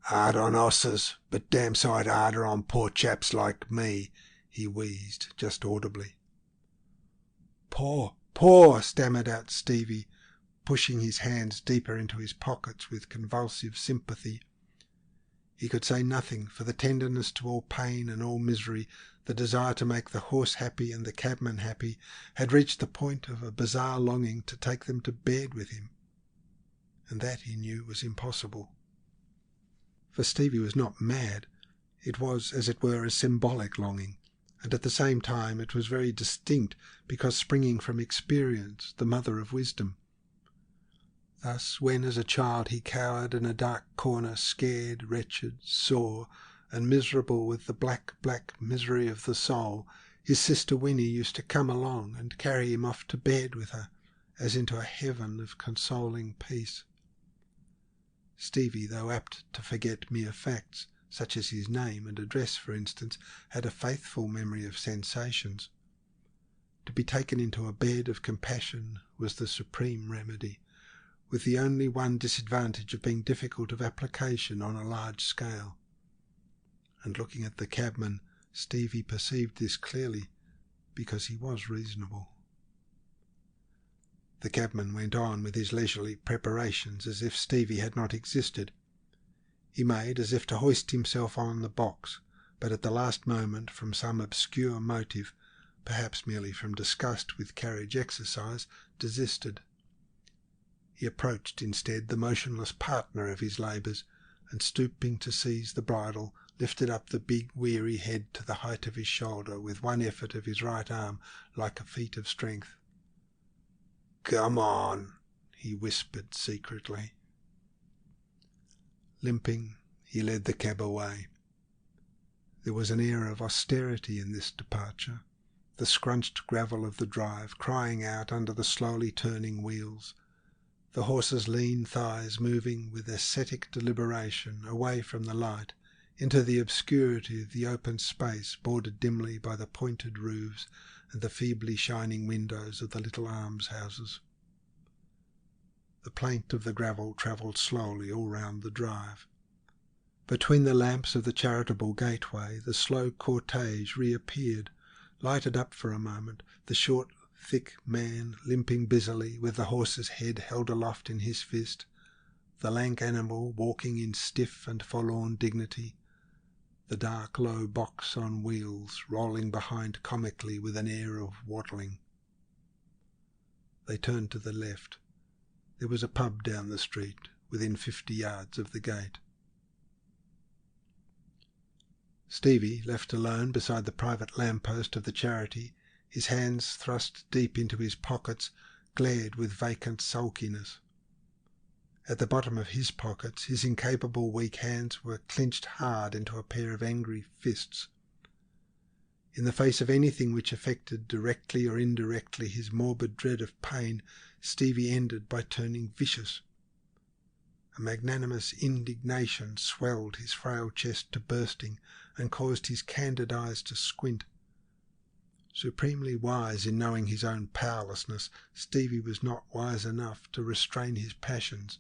"Hard on osses, but damn sight harder on poor chaps like me," he wheezed, just audibly. "Poor, poor," stammered out Stevie, pushing his hands deeper into his pockets with convulsive sympathy. He could say nothing, for the tenderness to all pain and all misery, the desire to make the horse happy and the cabman happy, had reached the point of a bizarre longing to take them to bed with him. And that, he knew, was impossible. For Stevie was not mad. It was, as it were, a symbolic longing, and at the same time it was very distinct because springing from experience, the mother of wisdom. Thus, when as a child he cowered in a dark corner, scared, wretched, sore, and miserable with the black, black misery of the soul, his sister Winnie used to come along and carry him off to bed with her, as into a heaven of consoling peace. Stevie, though apt to forget mere facts, such as his name and address, for instance, had a faithful memory of sensations. To be taken into a bed of compassion was the supreme remedy, with the only one disadvantage of being difficult of application on a large scale. And looking at the cabman, Stevie perceived this clearly, because he was reasonable. The cabman went on with his leisurely preparations as if Stevie had not existed. He made as if to hoist himself on the box, but at the last moment, from some obscure motive, perhaps merely from disgust with carriage exercise, desisted. He approached instead the motionless partner of his labours, and stooping to seize the bridle, lifted up the big weary head to the height of his shoulder with one effort of his right arm, like a feat of strength. "Come on," he whispered secretly. Limping, he led the cab away. There was an air of austerity in this departure, the scrunched gravel of the drive crying out under the slowly turning wheels, the horse's lean thighs moving with ascetic deliberation away from the light into the obscurity of the open space bordered dimly by the pointed roofs and the feebly shining windows of the little almshouses. The plaint of the gravel travelled slowly all round the drive. Between the lamps of the charitable gateway the slow cortege reappeared, lighted up for a moment, the short, thick man limping busily with the horse's head held aloft in his fist, the lank animal walking in stiff and forlorn dignity, the dark low box on wheels rolling behind comically with an air of waddling. They turned to the left. There was a pub down the street, within 50 yards of the gate. Stevie, left alone beside the private lamp-post of the charity, his hands thrust deep into his pockets, glared with vacant sulkiness. At the bottom of his pockets his incapable weak hands were clenched hard into a pair of angry fists. In the face of anything which affected directly or indirectly his morbid dread of pain, Stevie ended by turning vicious. A magnanimous indignation swelled his frail chest to bursting and caused his candid eyes to squint. Supremely wise in knowing his own powerlessness, Stevie was not wise enough to restrain his passions.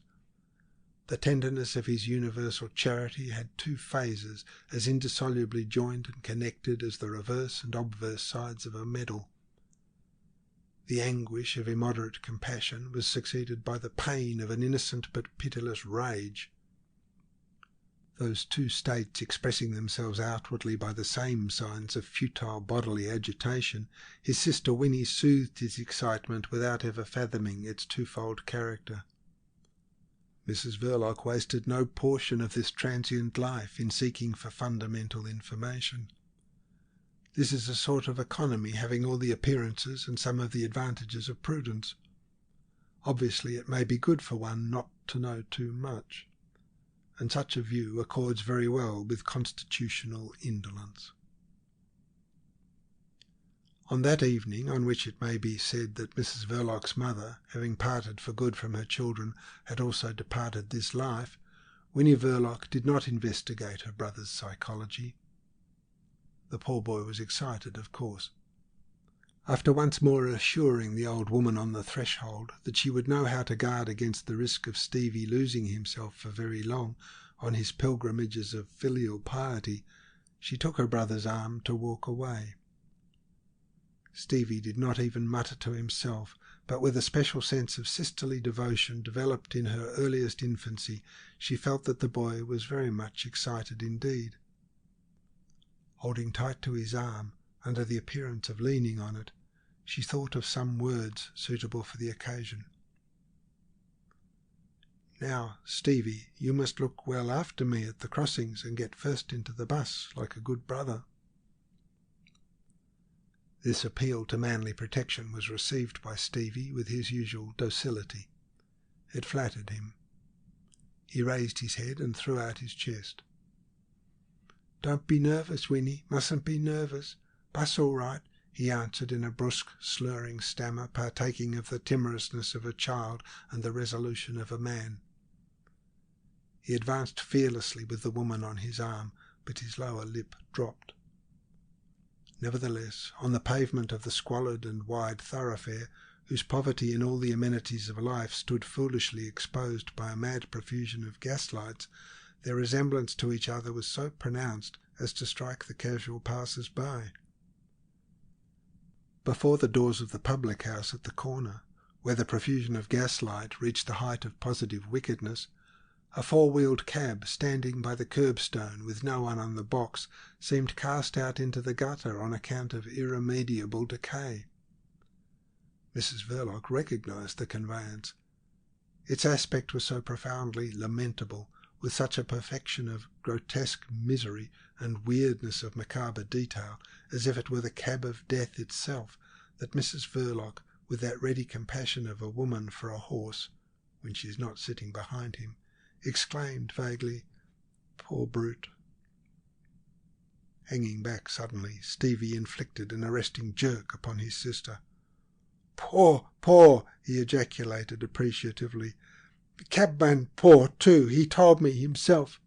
The tenderness of his universal charity had two phases, as indissolubly joined and connected as the reverse and obverse sides of a medal. The anguish of immoderate compassion was succeeded by the pain of an innocent but pitiless rage. Those two states expressing themselves outwardly by the same signs of futile bodily agitation, his sister Winnie soothed his excitement without ever fathoming its twofold character. Mrs. Verloc wasted no portion of this transient life in seeking for fundamental information. This is a sort of economy having all the appearances and some of the advantages of prudence. Obviously it may be good for one not to know too much, and such a view accords very well with constitutional indolence. On that evening, on which it may be said that Mrs. Verloc's mother, having parted for good from her children, had also departed this life, Winnie Verloc did not investigate her brother's psychology. The poor boy was excited, of course. After once more assuring the old woman on the threshold that she would know how to guard against the risk of Stevie losing himself for very long on his pilgrimages of filial piety, she took her brother's arm to walk away. Stevie did not even mutter to himself, but with a special sense of sisterly devotion developed in her earliest infancy, she felt that the boy was very much excited indeed. Holding tight to his arm, under the appearance of leaning on it, she thought of some words suitable for the occasion. "Now, Stevie, you must look well after me at the crossings and get first into the bus, like a good brother." This appeal to manly protection was received by Stevie with his usual docility. It flattered him. He raised his head and threw out his chest. "Don't be nervous, Winnie, mustn't be nervous. Bus all right," he answered in a brusque, slurring stammer, partaking of the timorousness of a child and the resolution of a man. He advanced fearlessly with the woman on his arm, but his lower lip dropped. Nevertheless, on the pavement of the squalid and wide thoroughfare, whose poverty in all the amenities of life stood foolishly exposed by a mad profusion of gaslights, their resemblance to each other was so pronounced as to strike the casual passers-by. Before the doors of the public house at the corner, where the profusion of gaslight reached the height of positive wickedness, a four-wheeled cab standing by the curbstone with no one on the box seemed cast out into the gutter on account of irremediable decay. Mrs. Verloc recognised the conveyance. Its aspect was so profoundly lamentable, with such a perfection of grotesque misery and weirdness of macabre detail, as if it were the cab of death itself, that Mrs. Verloc, with that ready compassion of a woman for a horse, when she is not sitting behind him, exclaimed vaguely, "Poor brute." Hanging back suddenly, Stevie inflicted an arresting jerk upon his sister. "Poor, poor," he ejaculated appreciatively. "The cabman poor, too. He told me himself."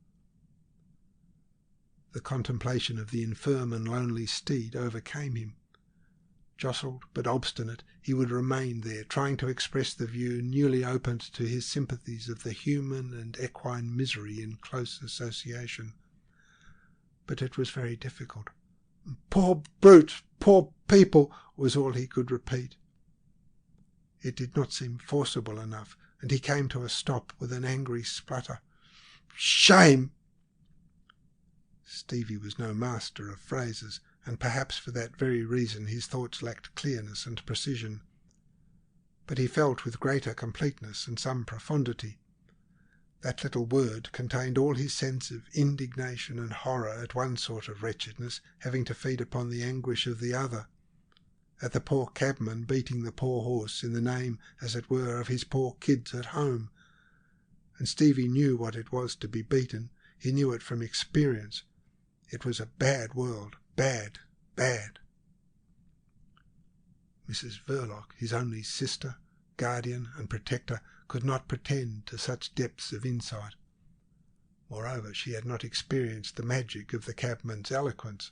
The contemplation of the infirm and lonely steed overcame him. Jostled but obstinate, he would remain there, trying to express the view newly opened to his sympathies of the human and equine misery in close association. But it was very difficult. "Poor brute, poor people," was all he could repeat. It did not seem forcible enough, and he came to a stop with an angry splutter. "Shame!" Stevie was no master of phrases, and perhaps for that very reason his thoughts lacked clearness and precision. But he felt with greater completeness and some profundity. That little word contained all his sense of indignation and horror at one sort of wretchedness having to feed upon the anguish of the other, at the poor cabman beating the poor horse in the name, as it were, of his poor kids at home. And Stevie knew what it was to be beaten. He knew it from experience. It was a bad world. Bad, bad. Mrs. Verloc, his only sister, guardian and protector, could not pretend to such depths of insight. Moreover, she had not experienced the magic of the cabman's eloquence.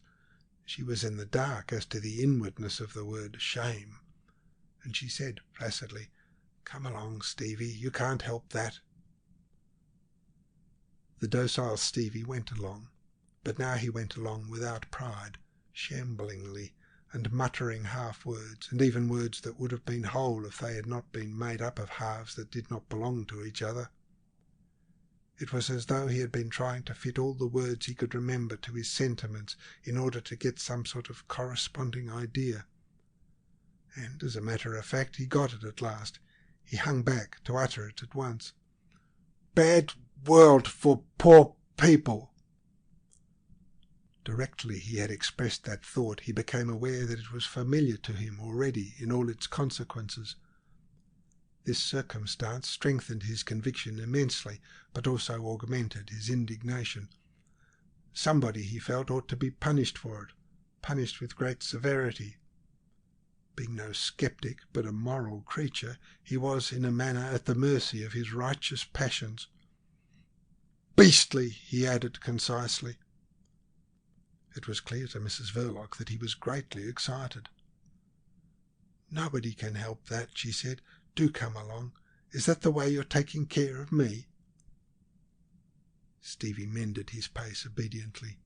She was in the dark as to the inwardness of the word shame, and she said placidly, "Come along, Stevie, you can't help that." The docile Stevie went along, but now he went along without pride, shamblingly, and muttering half-words, and even words that would have been whole if they had not been made up of halves that did not belong to each other. It was as though he had been trying to fit all the words he could remember to his sentiments in order to get some sort of corresponding idea. And, as a matter of fact, he got it at last. He hung back to utter it at once. "Bad world for poor people." Directly he had expressed that thought, he became aware that it was familiar to him already in all its consequences. This circumstance strengthened his conviction immensely, but also augmented his indignation. Somebody, he felt, ought to be punished for it, punished with great severity. Being no sceptic, but a moral creature, he was in a manner at the mercy of his righteous passions. "Beastly," he added concisely. It was clear to Mrs. Verloc that he was greatly excited. "Nobody can help that," she said. "Do come along. Is that the way you're taking care of me?" Stevie mended his pace obediently.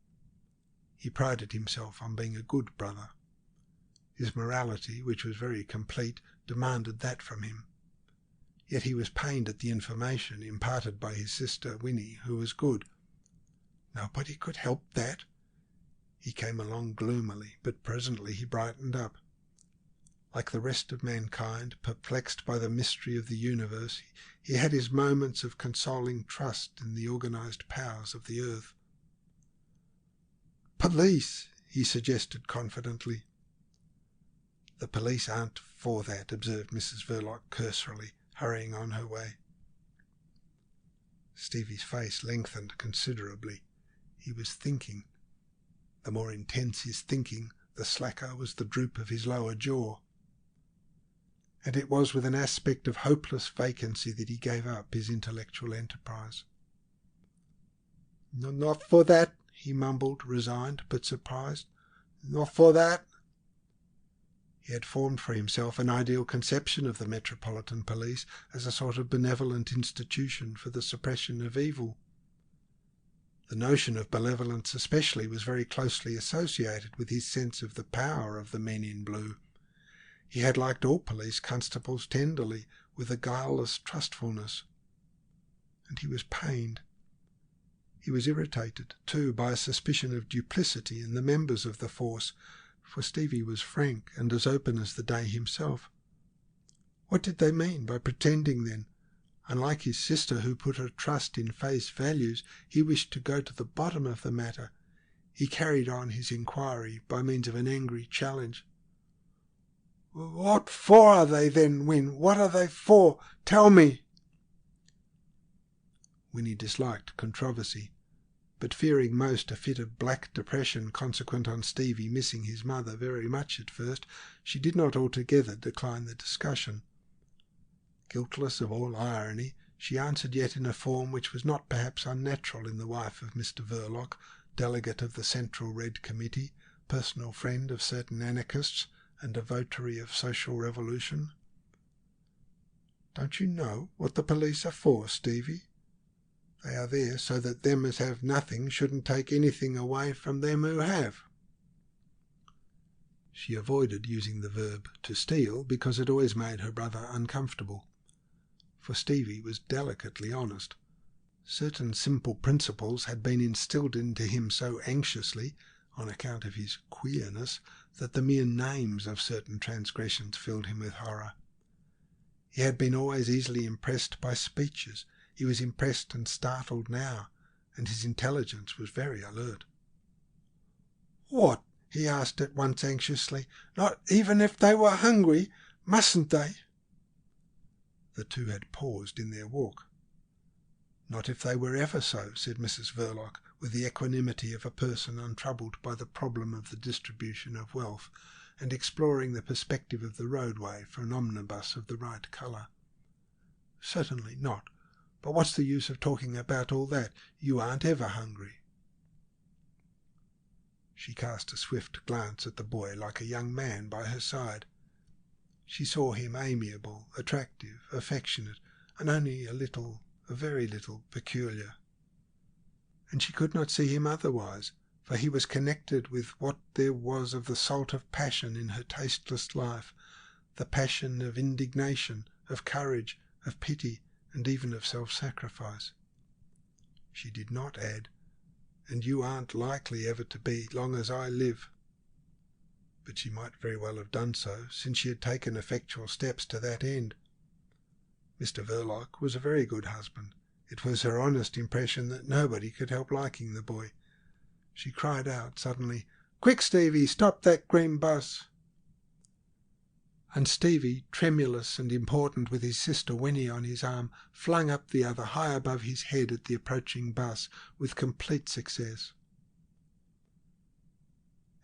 He prided himself on being a good brother. His morality, which was very complete, demanded that from him. Yet he was pained at the information imparted by his sister Winnie, who was good. Nobody could help that. He came along gloomily, but presently he brightened up. Like the rest of mankind, perplexed by the mystery of the universe, he had his moments of consoling trust in the organised powers of the earth. "Police," he suggested confidently. "The police aren't for that," observed Mrs. Verloc cursorily, hurrying on her way. Stevie's face lengthened considerably. He was thinking. The more intense his thinking, the slacker was the droop of his lower jaw. And it was with an aspect of hopeless vacancy that he gave up his intellectual enterprise. "Not for that," he mumbled, resigned but surprised. "Not for that." He had formed for himself an ideal conception of the Metropolitan Police as a sort of benevolent institution for the suppression of evil. The notion of benevolence especially was very closely associated with his sense of the power of the men in blue. He had liked all police constables tenderly, with a guileless trustfulness. And he was pained. He was irritated, too, by a suspicion of duplicity in the members of the force, for Stevie was frank and as open as the day himself. What did they mean by pretending, then? Unlike his sister, who put her trust in face values, he wished to go to the bottom of the matter. He carried on his inquiry by means of an angry challenge. "What for are they, then, Win? What are they for? Tell me." Winnie disliked controversy, but fearing most a fit of black depression consequent on Stevie missing his mother very much at first, she did not altogether decline the discussion. Guiltless of all irony, she answered yet in a form which was not perhaps unnatural in the wife of Mr. Verloc, delegate of the Central Red Committee, personal friend of certain anarchists, and a votary of social revolution. "Don't you know what the police are for, Stevie? They are there so that them as have nothing shouldn't take anything away from them who have." She avoided using the verb to steal because it always made her brother uncomfortable. For Stevie was delicately honest. Certain simple principles had been instilled into him so anxiously, on account of his queerness, that the mere names of certain transgressions filled him with horror. He had been always easily impressed by speeches. He was impressed and startled now, and his intelligence was very alert. "What?" he asked at once anxiously. "Not even if they were hungry? Mustn't they?" The two had paused in their walk. "Not if they were ever so," said Mrs. Verloc, with the equanimity of a person untroubled by the problem of the distribution of wealth, and exploring the perspective of the roadway for an omnibus of the right colour. "Certainly not. But what's the use of talking about all that? You aren't ever hungry." She cast a swift glance at the boy like a young man by her side. She saw him amiable, attractive, affectionate, and only a very little, peculiar. And she could not see him otherwise, for he was connected with what there was of the salt of passion in her tasteless life, the passion of indignation, of courage, of pity, and even of self-sacrifice. She did not add, "And you aren't likely ever to be long as I live." But she might very well have done so, since she had taken effectual steps to that end. Mr. Verloc was a very good husband. It was her honest impression that nobody could help liking the boy. She cried out suddenly, "Quick, Stevie, stop that green bus!" And Stevie, tremulous and important with his sister Winnie on his arm, flung up the other high above his head at the approaching bus, with complete success.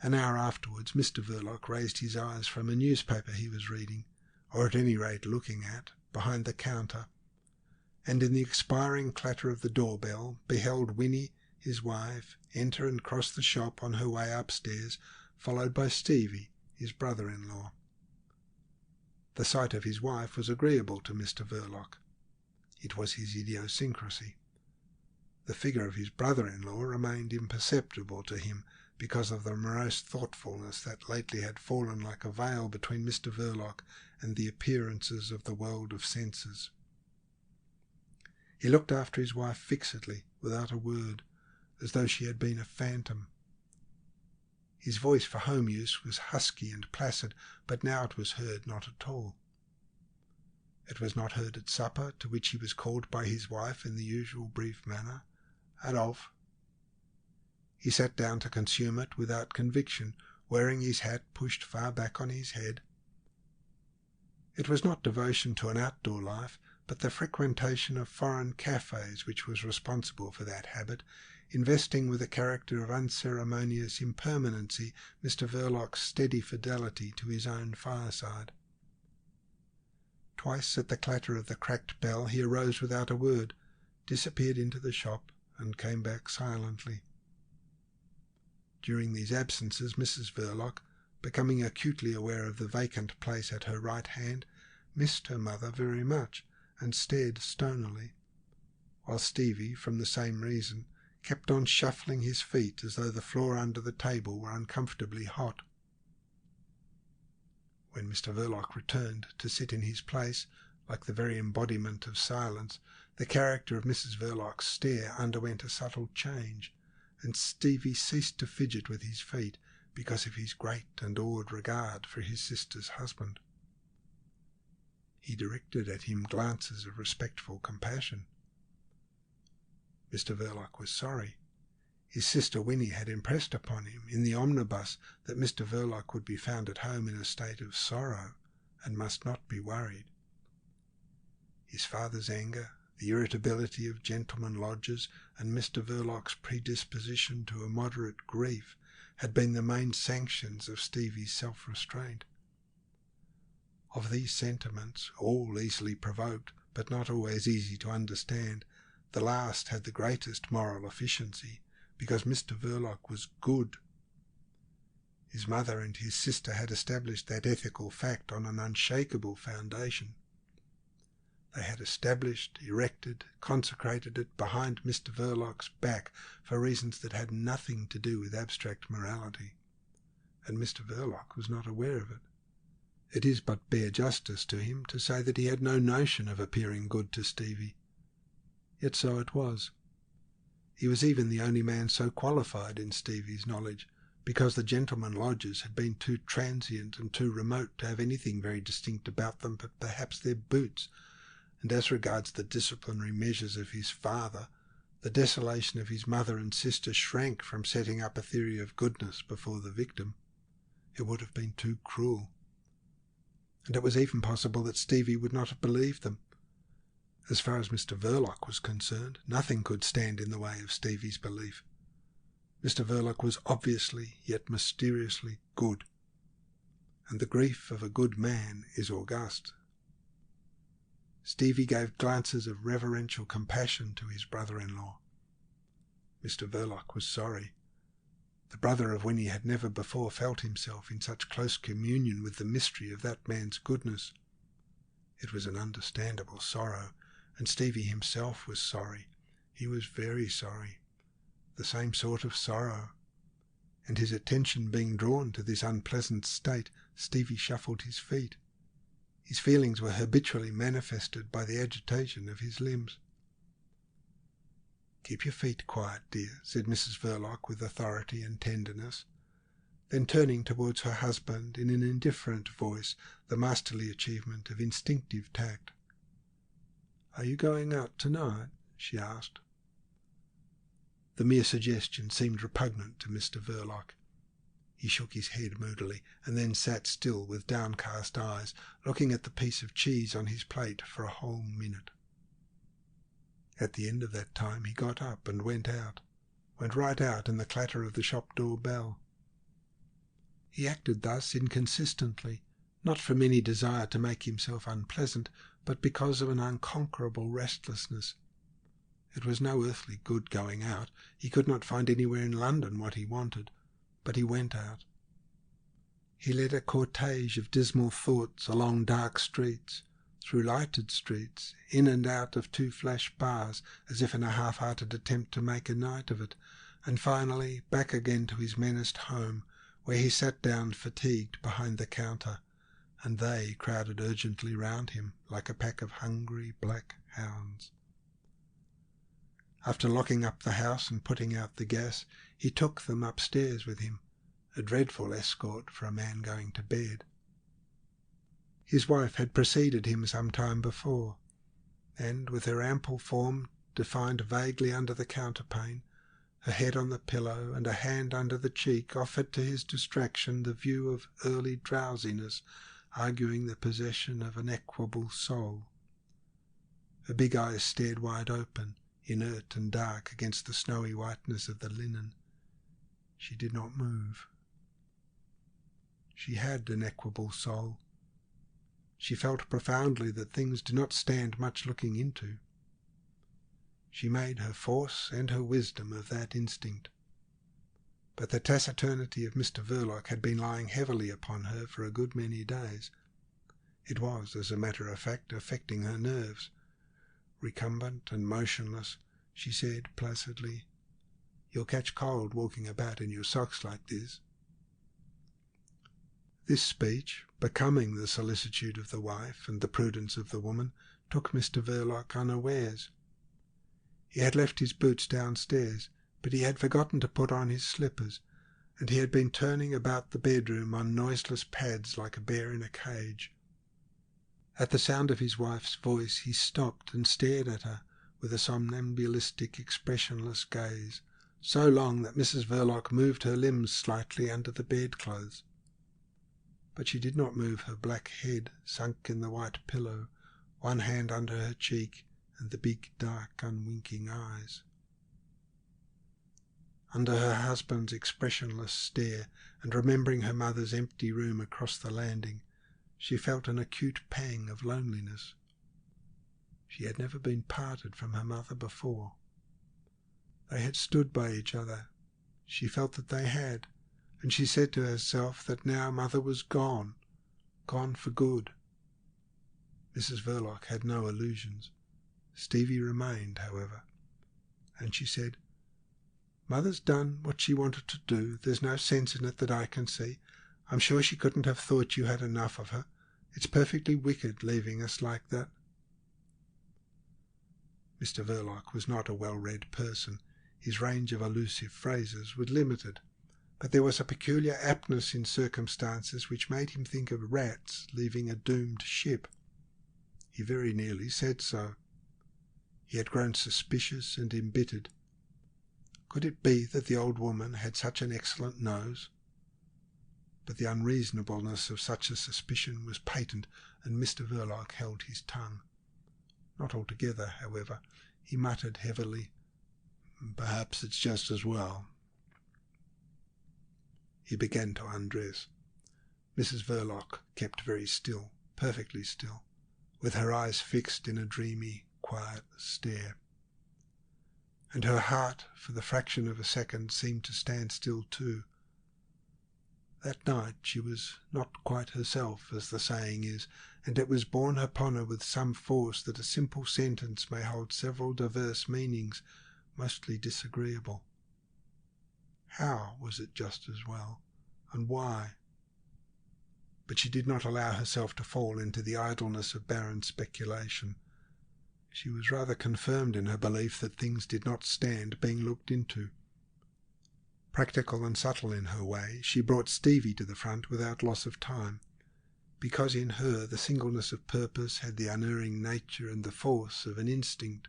An hour afterwards Mr. Verloc raised his eyes from a newspaper he was reading, or at any rate looking at, behind the counter, and in the expiring clatter of the doorbell beheld Winnie, his wife, enter and cross the shop on her way upstairs, followed by Stevie, his brother-in-law. The sight of his wife was agreeable to Mr. Verloc. It was his idiosyncrasy. The figure of his brother-in-law remained imperceptible to him because of the morose thoughtfulness that lately had fallen like a veil between Mr. Verloc and the appearances of the world of senses. He looked after his wife fixedly, without a word, as though she had been a phantom. His voice for home use was husky and placid, but now it was heard not at all. It was not heard at supper, to which he was called by his wife in the usual brief manner, "Adolf." He sat down to consume it without conviction, wearing his hat pushed far back on his head. It was not devotion to an outdoor life, but the frequentation of foreign cafes which was responsible for that habit, investing with a character of unceremonious impermanency Mr. Verloc's steady fidelity to his own fireside. Twice at the clatter of the cracked bell he arose without a word, disappeared into the shop, and came back silently. During these absences Mrs. Verloc, becoming acutely aware of the vacant place at her right hand, missed her mother very much, and stared stonily, while Stevie, from the same reason, kept on shuffling his feet as though the floor under the table were uncomfortably hot. When Mr. Verloc returned to sit in his place, like the very embodiment of silence, the character of Mrs. Verloc's stare underwent a subtle change, and Stevie ceased to fidget with his feet because of his great and awed regard for his sister's husband. He directed at him glances of respectful compassion. Mr. Verloc was sorry. His sister Winnie had impressed upon him in the omnibus that Mr. Verloc would be found at home in a state of sorrow and must not be worried. His father's anger, the irritability of gentlemen lodgers, and Mr. Verloc's predisposition to a moderate grief had been the main sanctions of Stevie's self-restraint. Of these sentiments, all easily provoked, but not always easy to understand, the last had the greatest moral efficiency, because Mr. Verloc was good. His mother and his sister had established that ethical fact on an unshakable foundation. They had established, erected, consecrated it behind Mr. Verloc's back for reasons that had nothing to do with abstract morality, and Mr. Verloc was not aware of it. It is but bare justice to him to say that he had no notion of appearing good to Stevie. Yet so it was. He was even the only man so qualified in Stevie's knowledge, because the gentlemen lodgers had been too transient and too remote to have anything very distinct about them but perhaps their boots, and as regards the disciplinary measures of his father, the desolation of his mother and sister shrank from setting up a theory of goodness before the victim. It would have been too cruel. And it was even possible that Stevie would not have believed them. As far as Mr. Verloc was concerned, nothing could stand in the way of Stevie's belief. Mr. Verloc was obviously, yet mysteriously, good, and the grief of a good man is august. Stevie gave glances of reverential compassion to his brother-in-law. Mr. Verloc was sorry. The brother of Winnie had never before felt himself in such close communion with the mystery of that man's goodness. It was an understandable sorrow, and Stevie himself was sorry. He was very sorry. The same sort of sorrow. And his attention being drawn to this unpleasant state, Stevie shuffled his feet. His feelings were habitually manifested by the agitation of his limbs. "Keep your feet quiet, dear," said Mrs. Verloc with authority and tenderness. Then turning towards her husband in an indifferent voice, the masterly achievement of instinctive tact. "Are you going out tonight?" she asked. The mere suggestion seemed repugnant to Mr. Verloc. He shook his head moodily, and then sat still with downcast eyes, looking at the piece of cheese on his plate for a whole minute. At the end of that time he got up and went right out in the clatter of the shop door bell. He acted thus inconsistently, not from any desire to make himself unpleasant, but because of an unconquerable restlessness. It was no earthly good going out. He could not find anywhere in London what he wanted, but he went out. He led a cortege of dismal thoughts along dark streets, through lighted streets, in and out of 2 flash bars, as if in a half-hearted attempt to make a night of it, and finally back again to his menaced home, where he sat down fatigued behind the counter, and they crowded urgently round him like a pack of hungry black hounds. After locking up the house and putting out the gas, he took them upstairs with him, a dreadful escort for a man going to bed. His wife had preceded him some time before, and with her ample form defined vaguely under the counterpane, her head on the pillow and a hand under the cheek, offered to his distraction the view of early drowsiness, arguing the possession of an equable soul. Her big eyes stared wide open, inert and dark against the snowy whiteness of the linen. She did not move. She had an equable soul. She felt profoundly that things do not stand much looking into. She made her force and her wisdom of that instinct. But the taciturnity of Mr. Verloc had been lying heavily upon her for a good many days. It was, as a matter of fact, affecting her nerves. Recumbent and motionless, she said placidly, "You'll catch cold walking about in your socks like this." This speech, becoming the solicitude of the wife and the prudence of the woman, took Mr. Verloc unawares. He had left his boots downstairs, but he had forgotten to put on his slippers, and he had been turning about the bedroom on noiseless pads like a bear in a cage. At the sound of his wife's voice he stopped and stared at her with a somnambulistic, expressionless gaze, so long that Mrs. Verloc moved her limbs slightly under the bedclothes. But she did not move her black head, sunk in the white pillow, one hand under her cheek, and the big, dark, unwinking eyes. Under her husband's expressionless stare, and remembering her mother's empty room across the landing, she felt an acute pang of loneliness. She had never been parted from her mother before. They had stood by each other. She felt that they had, and she said to herself that now mother was gone for good. Mrs. Verloc had no illusions. Stevie remained, however, and she said, "Mother's done what she wanted to do. There's no sense in it that I can see. I'm sure she couldn't have thought you had enough of her. It's perfectly wicked leaving us like that." Mr. Verloc was not a well-read person. His range of elusive phrases was limited, but there was a peculiar aptness in circumstances which made him think of rats leaving a doomed ship. He very nearly said so. He had grown suspicious and embittered. Could it be that the old woman had such an excellent nose? But the unreasonableness of such a suspicion was patent, and Mr. Verloc held his tongue. Not altogether, however. He muttered heavily, "Perhaps it's just as well." He began to undress. Mrs. Verloc kept very still, perfectly still, with her eyes fixed in a dreamy, quiet stare. And her heart, for the fraction of a second, seemed to stand still too. That night she was not quite herself, as the saying is, and it was borne upon her with some force that a simple sentence may hold several diverse meanings, mostly disagreeable. How was it just as well, and why? But she did not allow herself to fall into the idleness of barren speculation. She was rather confirmed in her belief that things did not stand being looked into. Practical and subtle in her way, she brought Stevie to the front without loss of time, because in her the singleness of purpose had the unerring nature and the force of an instinct.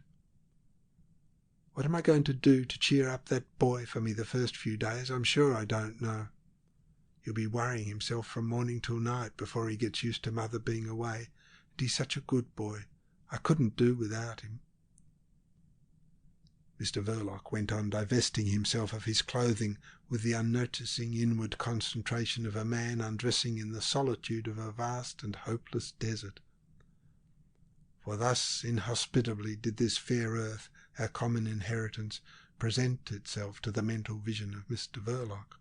"What am I going to do to cheer up that boy for me the first few days? I'm sure I don't know. He'll be worrying himself from morning till night before he gets used to mother being away, and he's such a good boy. I couldn't do without him." Mr. Verloc went on divesting himself of his clothing with the unnoticing inward concentration of a man undressing in the solitude of a vast and hopeless desert. For thus inhospitably did this fair earth, our common inheritance, present itself to the mental vision of Mr. Verloc.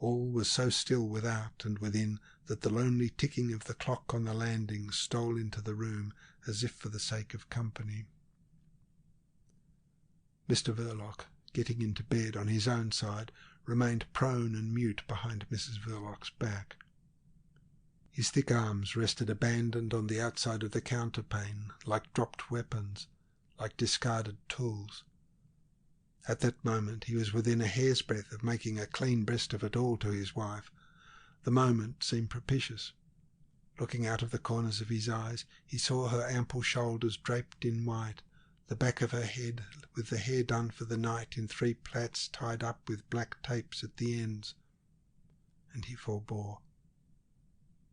All was so still without and within that the lonely ticking of the clock on the landing stole into the room as if for the sake of company. Mr. Verloc, getting into bed on his own side, remained prone and mute behind Mrs. Verloc's back. His thick arms rested abandoned on the outside of the counterpane, like dropped weapons, like discarded tools. At that moment he was within a hair's breadth of making a clean breast of it all to his wife. The moment seemed propitious. Looking out of the corners of his eyes, he saw her ample shoulders draped in white, the back of her head with the hair done for the night in 3 plaits tied up with black tapes at the ends. And he forbore.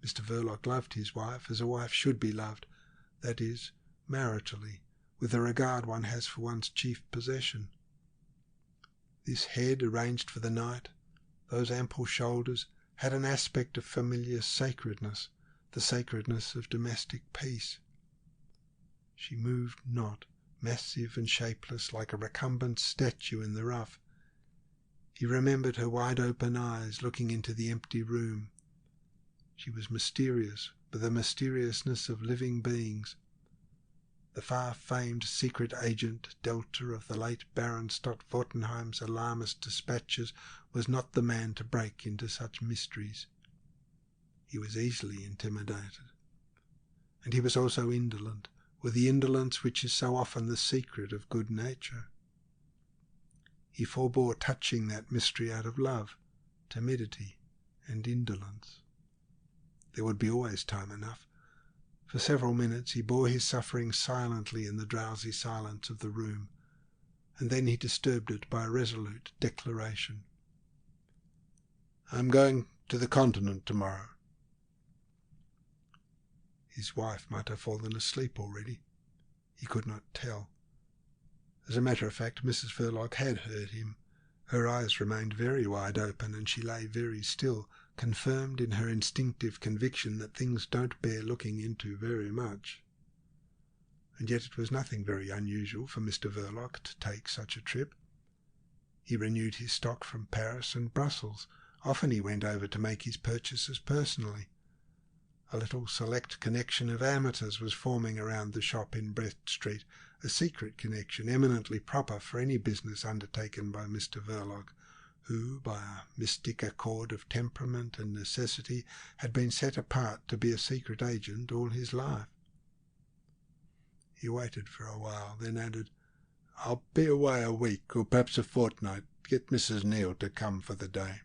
Mr. Verloc loved his wife as a wife should be loved, that is, maritally, with the regard one has for one's chief possession. This head arranged for the night, those ample shoulders, had an aspect of familiar sacredness, the sacredness of domestic peace. She moved not, massive and shapeless, like a recumbent statue in the rough. He remembered her wide-open eyes looking into the empty room. She was mysterious, with the mysteriousness of living beings. The far-famed secret agent, Delta, of the late Baron Stott-Wartenheim's alarmist dispatches, was not the man to break into such mysteries. He was easily intimidated. And he was also indolent, with the indolence which is so often the secret of good nature. He forbore touching that mystery out of love, timidity, and indolence. There would be always time enough. For several minutes he bore his suffering silently in the drowsy silence of the room, and then he disturbed it by a resolute declaration. "I am going to the Continent tomorrow." His wife might have fallen asleep already. He could not tell. As a matter of fact, Mrs. Verloc had heard him. Her eyes remained very wide open, and she lay very still, confirmed in her instinctive conviction that things don't bear looking into very much. And yet it was nothing very unusual for Mr. Verloc to take such a trip. He renewed his stock from Paris and Brussels. Often he went over to make his purchases personally. A little select connection of amateurs was forming around the shop in Brett Street, a secret connection eminently proper for any business undertaken by Mr. Verloc, who, by a mystic accord of temperament and necessity, had been set apart to be a secret agent all his life. He waited for a while, then added, "I'll be away a week, or perhaps a fortnight. Get Mrs. Neal to come for the day."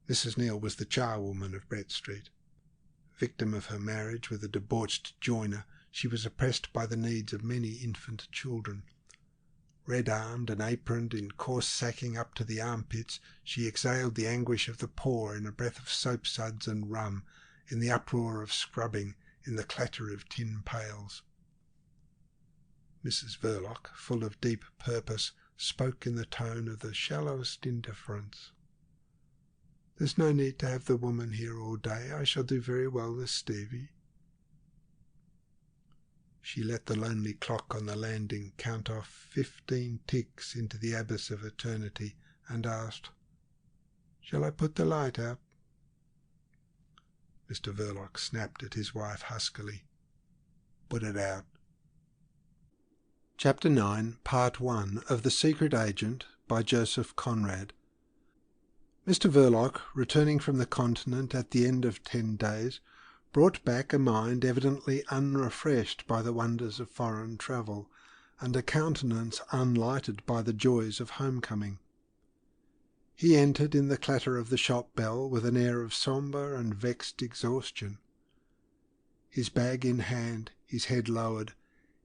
Mrs. Neal was the charwoman of Brett Street. Victim of her marriage with a debauched joiner, she was oppressed by the needs of many infant children. Red-armed and aproned, in coarse sacking up to the armpits, she exhaled the anguish of the poor in a breath of soap-suds and rum, in the uproar of scrubbing, in the clatter of tin pails. Mrs. Verloc, full of deep purpose, spoke in the tone of the shallowest indifference. "There's no need to have the woman here all day. I shall do very well with Stevie." She let the lonely clock on the landing count off 15 ticks into the abyss of eternity, and asked, "Shall I put the light out?" Mr. Verloc snapped at his wife huskily. "Put it out." Chapter 9, Part 1 of The Secret Agent by Joseph Conrad. Mr. Verloc, returning from the Continent at the end of 10 days, brought back a mind evidently unrefreshed by the wonders of foreign travel, and a countenance unlighted by the joys of homecoming. He entered in the clatter of the shop bell with an air of sombre and vexed exhaustion. His bag in hand, his head lowered,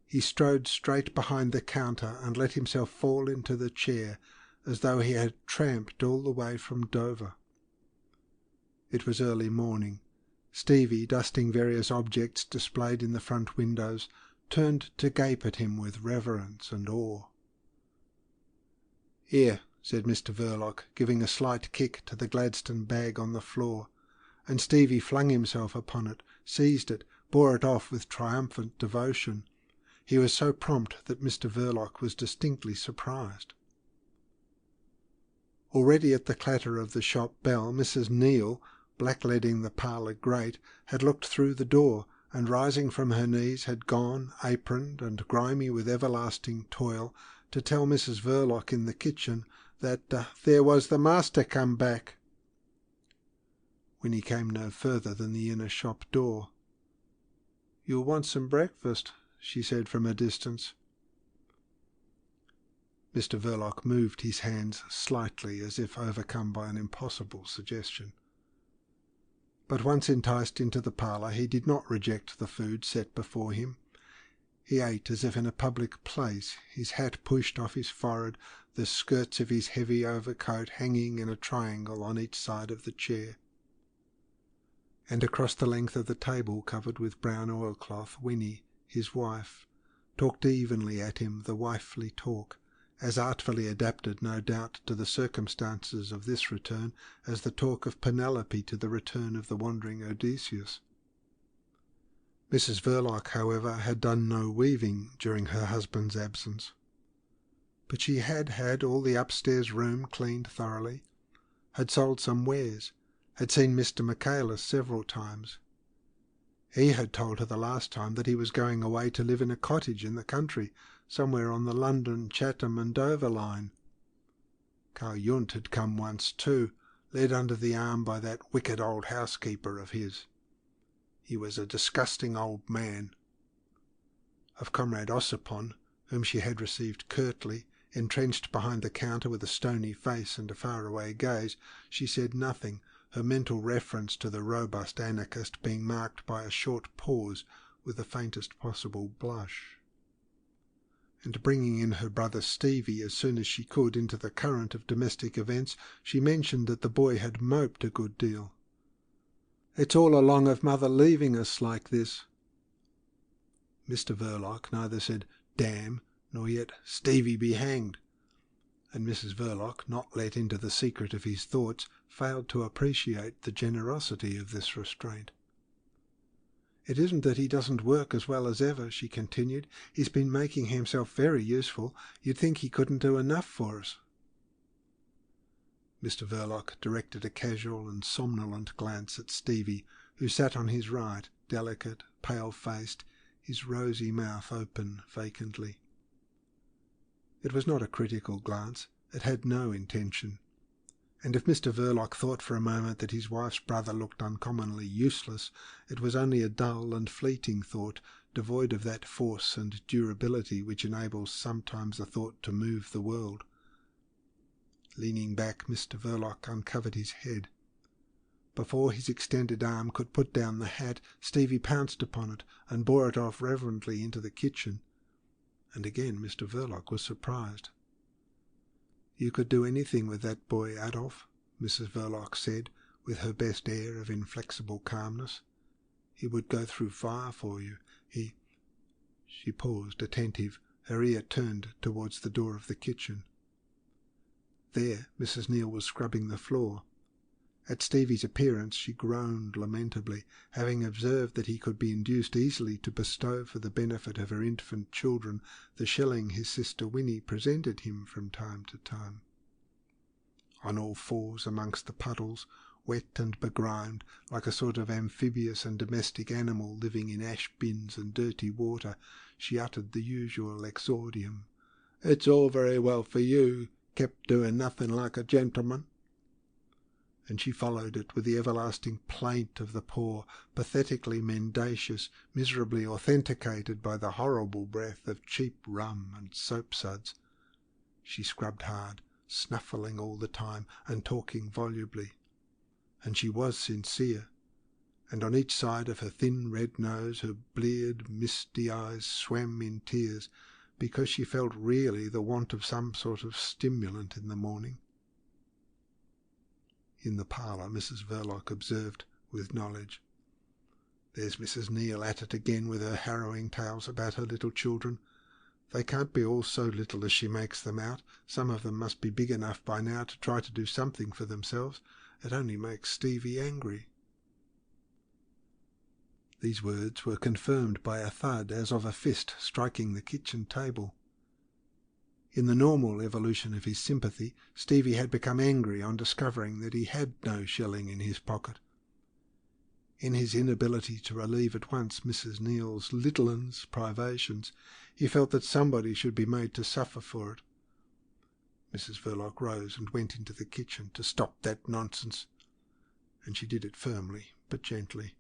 he strode straight behind the counter and let himself fall into the chair as though he had tramped all the way from Dover. It was early morning. Stevie, dusting various objects displayed in the front windows, turned to gape at him with reverence and awe. "Here," said Mr. Verloc, giving a slight kick to the Gladstone bag on the floor, and Stevie flung himself upon it, seized it, bore it off with triumphant devotion. He was so prompt that Mr. Verloc was distinctly surprised. Already at the clatter of the shop bell, Mrs. Neale, blackleading the parlour grate, had looked through the door, and rising from her knees had gone, aproned and grimy with everlasting toil, to tell Mrs. Verloc in the kitchen that there was the master come back. Winnie came no further than the inner shop door. "You'll want some breakfast," she said from a distance. Mr. Verloc moved his hands slightly as if overcome by an impossible suggestion. But once enticed into the parlour, he did not reject the food set before him. He ate as if in a public place, his hat pushed off his forehead, the skirts of his heavy overcoat hanging in a triangle on each side of the chair. And across the length of the table covered with brown oilcloth, Winnie, his wife, talked evenly at him the wifely talk, as artfully adapted, no doubt, to the circumstances of this return as the talk of Penelope to the return of the wandering Odysseus. Mrs. Verloc, however, had done no weaving during her husband's absence. But she had had all the upstairs room cleaned thoroughly, had sold some wares, had seen Mr. Michaelis several times. He had told her the last time that he was going away to live in a cottage in the country, somewhere on the London, Chatham and Dover line. Carl Jund had come once too, led under the arm by that wicked old housekeeper of his. He was a disgusting old man. Of Conrad Ossipon, whom she had received curtly, entrenched behind the counter with a stony face and a faraway gaze, she said nothing, her mental reference to the robust anarchist being marked by a short pause with the faintest possible blush. And bringing in her brother Stevie as soon as she could into the current of domestic events, she mentioned that the boy had moped a good deal. "It's all along of mother leaving us like this." Mr. Verloc neither said "damn" nor yet "Stevie be hanged," and Mrs. Verloc, not let into the secret of his thoughts, failed to appreciate the generosity of this restraint. "It isn't that he doesn't work as well as ever," she continued. "He's been making himself very useful. You'd think he couldn't do enough for us." Mr. Verloc directed a casual and somnolent glance at Stevie, who sat on his right, delicate, pale-faced, his rosy mouth open vacantly. It was not a critical glance. It had no intention. And if Mr. Verloc thought for a moment that his wife's brother looked uncommonly useless, it was only a dull and fleeting thought, devoid of that force and durability which enables sometimes a thought to move the world. Leaning back, Mr. Verloc uncovered his head. Before his extended arm could put down the hat, Stevie pounced upon it and bore it off reverently into the kitchen. And again Mr. Verloc was surprised. "You could do anything with that boy, Adolf," Mrs. Verloc said, with her best air of inflexible calmness. "He would go through fire for you. He—" She paused, attentive, her ear turned towards the door of the kitchen. There Mrs. Neale was scrubbing the floor. At Stevie's appearance she groaned lamentably, having observed that he could be induced easily to bestow for the benefit of her infant children the shilling his sister Winnie presented him from time to time. On all fours amongst the puddles, wet and begrimed, like a sort of amphibious and domestic animal living in ash-bins and dirty water, she uttered the usual exordium. "It's all very well for you, kept doing nothing like a gentleman." And she followed it with the everlasting plaint of the poor, pathetically mendacious, miserably authenticated by the horrible breath of cheap rum and soap-suds. She scrubbed hard, snuffling all the time and talking volubly. And she was sincere, and on each side of her thin red nose her bleared, misty eyes swam in tears, because she felt really the want of some sort of stimulant in the morning. In the parlour Mrs. Verloc observed with knowledge, "There's Mrs. Neale at it again with her harrowing tales about her little children. They can't be all so little as she makes them out. Some of them must be big enough by now to try to do something for themselves. It only makes Stevie angry." These words were confirmed by a thud as of a fist striking the kitchen table. In the normal evolution of his sympathy, Stevie had become angry on discovering that he had no shilling in his pocket. In his inability to relieve at once Mrs. Neale's little one's privations, he felt that somebody should be made to suffer for it. Mrs. Verloc rose and went into the kitchen to stop that nonsense, and she did it firmly but gently.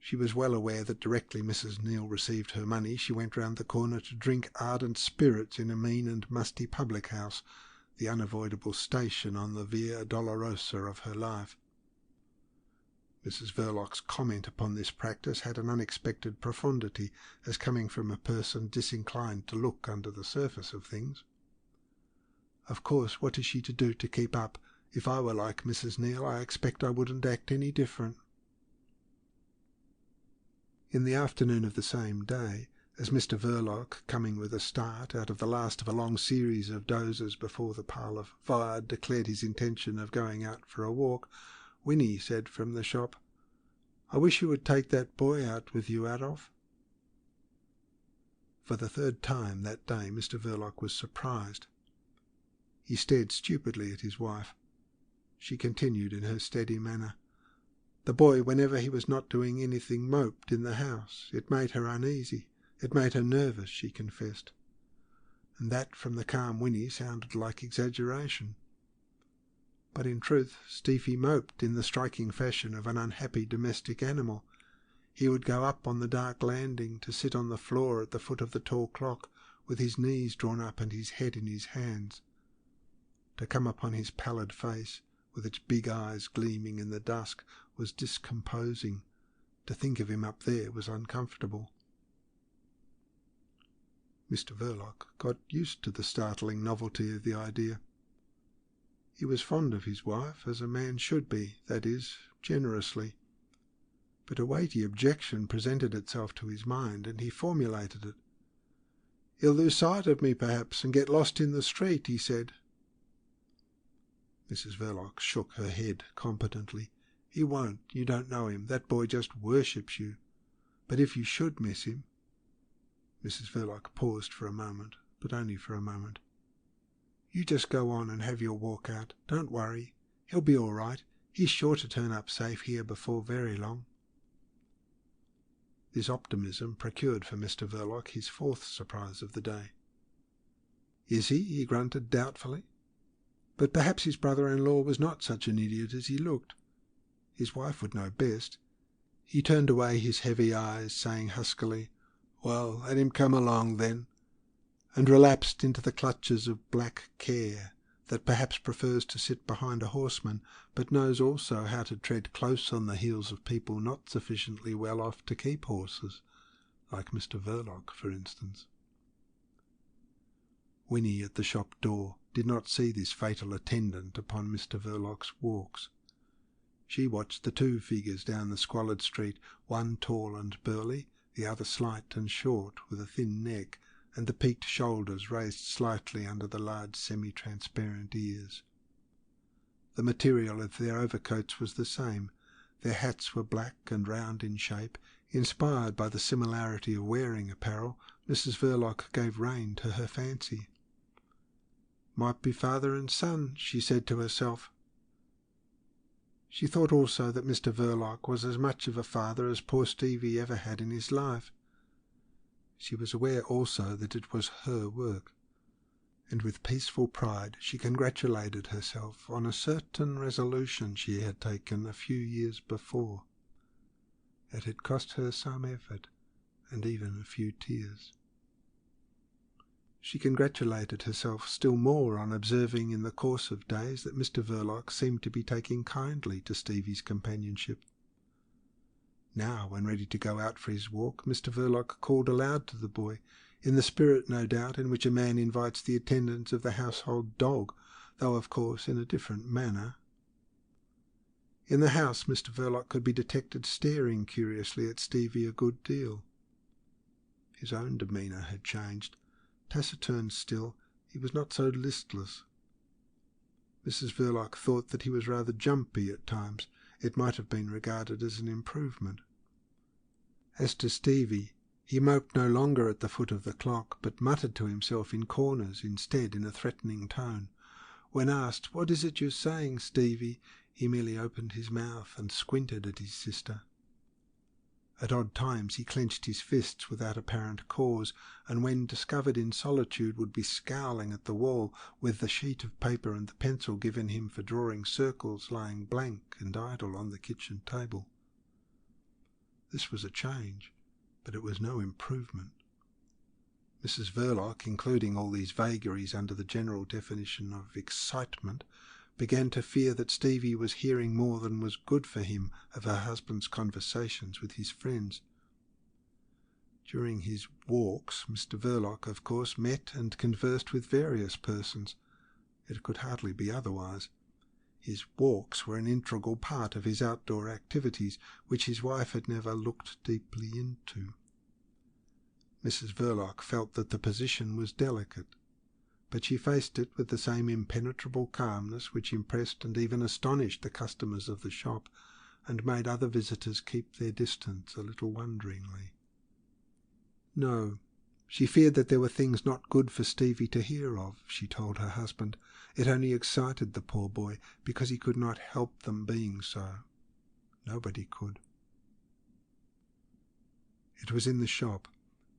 She was well aware that directly Mrs. Neale received her money she went round the corner to drink ardent spirits in a mean and musty public house, the unavoidable station on the Via Dolorosa of her life. Mrs. Verloc's comment upon this practice had an unexpected profundity, as coming from a person disinclined to look under the surface of things. Of course, what is she to do to keep up? If I were like Mrs. Neale, I expect I wouldn't act any different. In the afternoon of the same day, as Mr. Verloc, coming with a start out of the last of a long series of dozes before the parlour fire, declared his intention of going out for a walk, Winnie said from the shop, "I wish you would take that boy out with you, Adolf." For the third time that day Mr. Verloc was surprised. He stared stupidly at his wife. She continued in her steady manner. The boy, whenever he was not doing anything, moped in the house. It made her uneasy. It made her nervous, she confessed. And that, from the calm Winnie, sounded like exaggeration. But in truth, Stevie moped in the striking fashion of an unhappy domestic animal. He would go up on the dark landing to sit on the floor at the foot of the tall clock, with his knees drawn up and his head in his hands. To come upon his pallid face, with its big eyes gleaming in the dusk, was discomposing. To think of him up there was uncomfortable. Mr. Verloc got used to the startling novelty of the idea. He was fond of his wife, as a man should be, that is, generously. But a weighty objection presented itself to his mind, and he formulated it. "He'll lose sight of me, perhaps, and get lost in the street," he said. Mrs. Verloc shook her head competently. "He won't. You don't know him. That boy just worships you. But if you should miss him—" Mrs. Verloc paused for a moment, but only for a moment. "You just go on and have your walk out. Don't worry. He'll be all right. He's sure to turn up safe here before very long." This optimism procured for Mr. Verloc his fourth surprise of the day. "Is he?" he grunted doubtfully. But perhaps his brother-in-law was not such an idiot as he looked. His wife would know best. He turned away his heavy eyes, saying huskily, "Well, let him come along then," and relapsed into the clutches of black care that perhaps prefers to sit behind a horseman, but knows also how to tread close on the heels of people not sufficiently well off to keep horses, like Mr. Verloc, for instance. Winnie at the shop door did not see this fatal attendant upon Mr. Verloc's walks. She watched the two figures down the squalid street, one tall and burly, the other slight and short, with a thin neck, and the peaked shoulders raised slightly under the large semi-transparent ears. The material of their overcoats was the same. Their hats were black and round in shape. Inspired by the similarity of wearing apparel, Mrs. Verloc gave rein to her fancy. "Might be father and son," she said to herself. She thought also that Mr. Verloc was as much of a father as poor Stevie ever had in his life. She was aware also that it was her work, and with peaceful pride she congratulated herself on a certain resolution she had taken a few years before. It had cost her some effort, and even a few tears. She congratulated herself still more on observing in the course of days that Mr. Verloc seemed to be taking kindly to Stevie's companionship. Now, when ready to go out for his walk, Mr. Verloc called aloud to the boy, in the spirit, no doubt, in which a man invites the attendance of the household dog, though, of course, in a different manner. In the house Mr. Verloc could be detected staring curiously at Stevie a good deal. His own demeanour had changed. Taciturn still, he was not so listless. Mrs. Verloc thought that he was rather jumpy at times. It might have been regarded as an improvement. As to Stevie, He moped no longer at the foot of the clock, but muttered to himself in corners instead in a threatening tone. When asked, "What is it you're saying, Stevie?" he merely opened his mouth and squinted at his sister. At odd times he clenched his fists without apparent cause, and when discovered in solitude would be scowling at the wall, with the sheet of paper and the pencil given him for drawing circles lying blank and idle on the kitchen table. This was a change, but it was no improvement. Mrs. Verloc, including all these vagaries under the general definition of excitement, began to fear that Stevie was hearing more than was good for him of her husband's conversations with his friends. During his walks, Mr. Verloc, of course, met and conversed with various persons. It could hardly be otherwise. His walks were an integral part of his outdoor activities, which his wife had never looked deeply into. Mrs. Verloc felt that the position was delicate, but she faced it with the same impenetrable calmness which impressed and even astonished the customers of the shop, and made other visitors keep their distance a little wonderingly. No, she feared that there were things not good for Stevie to hear of, she told her husband. It only excited the poor boy, because he could not help them being so. Nobody could. It was in the shop.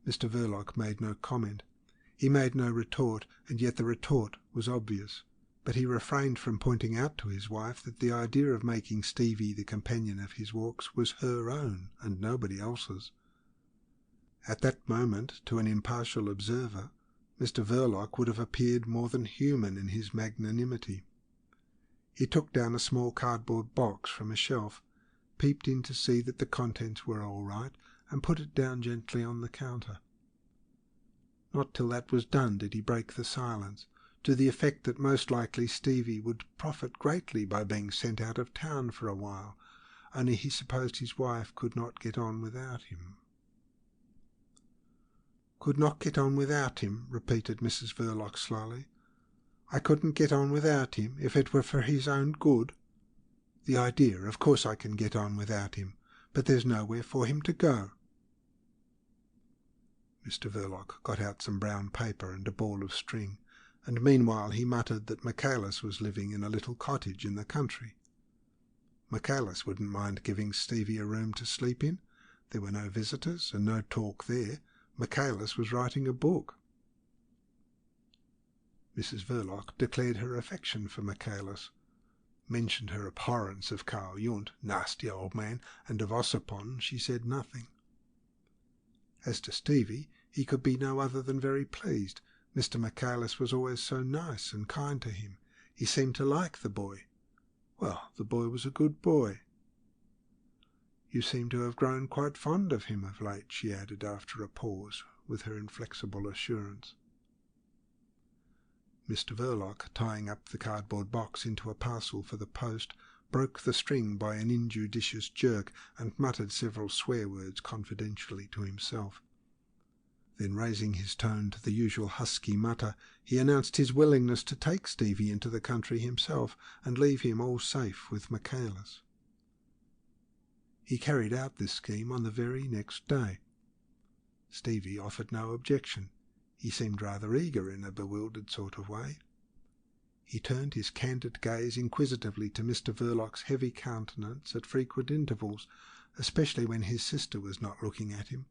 Mr. Verloc made no comment. He made no retort, and yet the retort was obvious. But he refrained from pointing out to his wife that the idea of making Stevie the companion of his walks was her own and nobody else's. At that moment, to an impartial observer, Mr. Verloc would have appeared more than human in his magnanimity. He took down a small cardboard box from a shelf, peeped in to see that the contents were all right, and put it down gently on the counter. Not till that was done did he break the silence, to the effect that most likely Stevie would profit greatly by being sent out of town for a while, only he supposed his wife could not get on without him. "Could not get on without him," repeated Mrs. Verloc slowly. "I couldn't get on without him if it were for his own good. The idea, of course I can get on without him, but there's nowhere for him to go." Mr. Verloc got out some brown paper and a ball of string, and meanwhile he muttered that Michaelis was living in a little cottage in the country. Michaelis wouldn't mind giving Stevie a room to sleep in. There were no visitors and no talk there. Michaelis was writing a book. Mrs. Verloc declared her affection for Michaelis, mentioned her abhorrence of Carl Jund, nasty old man, and of Ossipon she said nothing. As to Stevie, he could be no other than very pleased. Mr. Michaelis was always so nice and kind to him. He seemed to like the boy. Well, the boy was a good boy. "You seem to have grown quite fond of him of late," she added after a pause, with her inflexible assurance. Mr. Verloc, tying up the cardboard box into a parcel for the post, broke the string by an injudicious jerk and muttered several swear words confidentially to himself. Then, raising his tone to the usual husky mutter, he announced his willingness to take Stevie into the country himself and leave him all safe with Michaelis. He carried out this scheme on the very next day. Stevie offered no objection. He seemed rather eager in a bewildered sort of way. He turned his candid gaze inquisitively to Mr. Verloc's heavy countenance at frequent intervals, especially when his sister was not looking at him.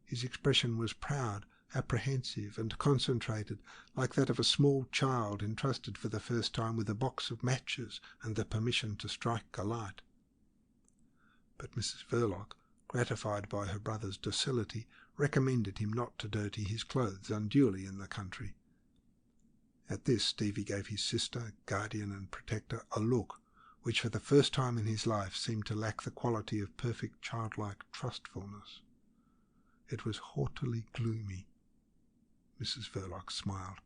His expression was proud, apprehensive, and concentrated, like that of a small child entrusted for the first time with a box of matches and the permission to strike a light. But Mrs. Verloc, gratified by her brother's docility, recommended him not to dirty his clothes unduly in the country. At this Stevie gave his sister, guardian and protector, a look which for the first time in his life seemed to lack the quality of perfect childlike trustfulness. It was haughtily gloomy. Mrs. Verloc smiled.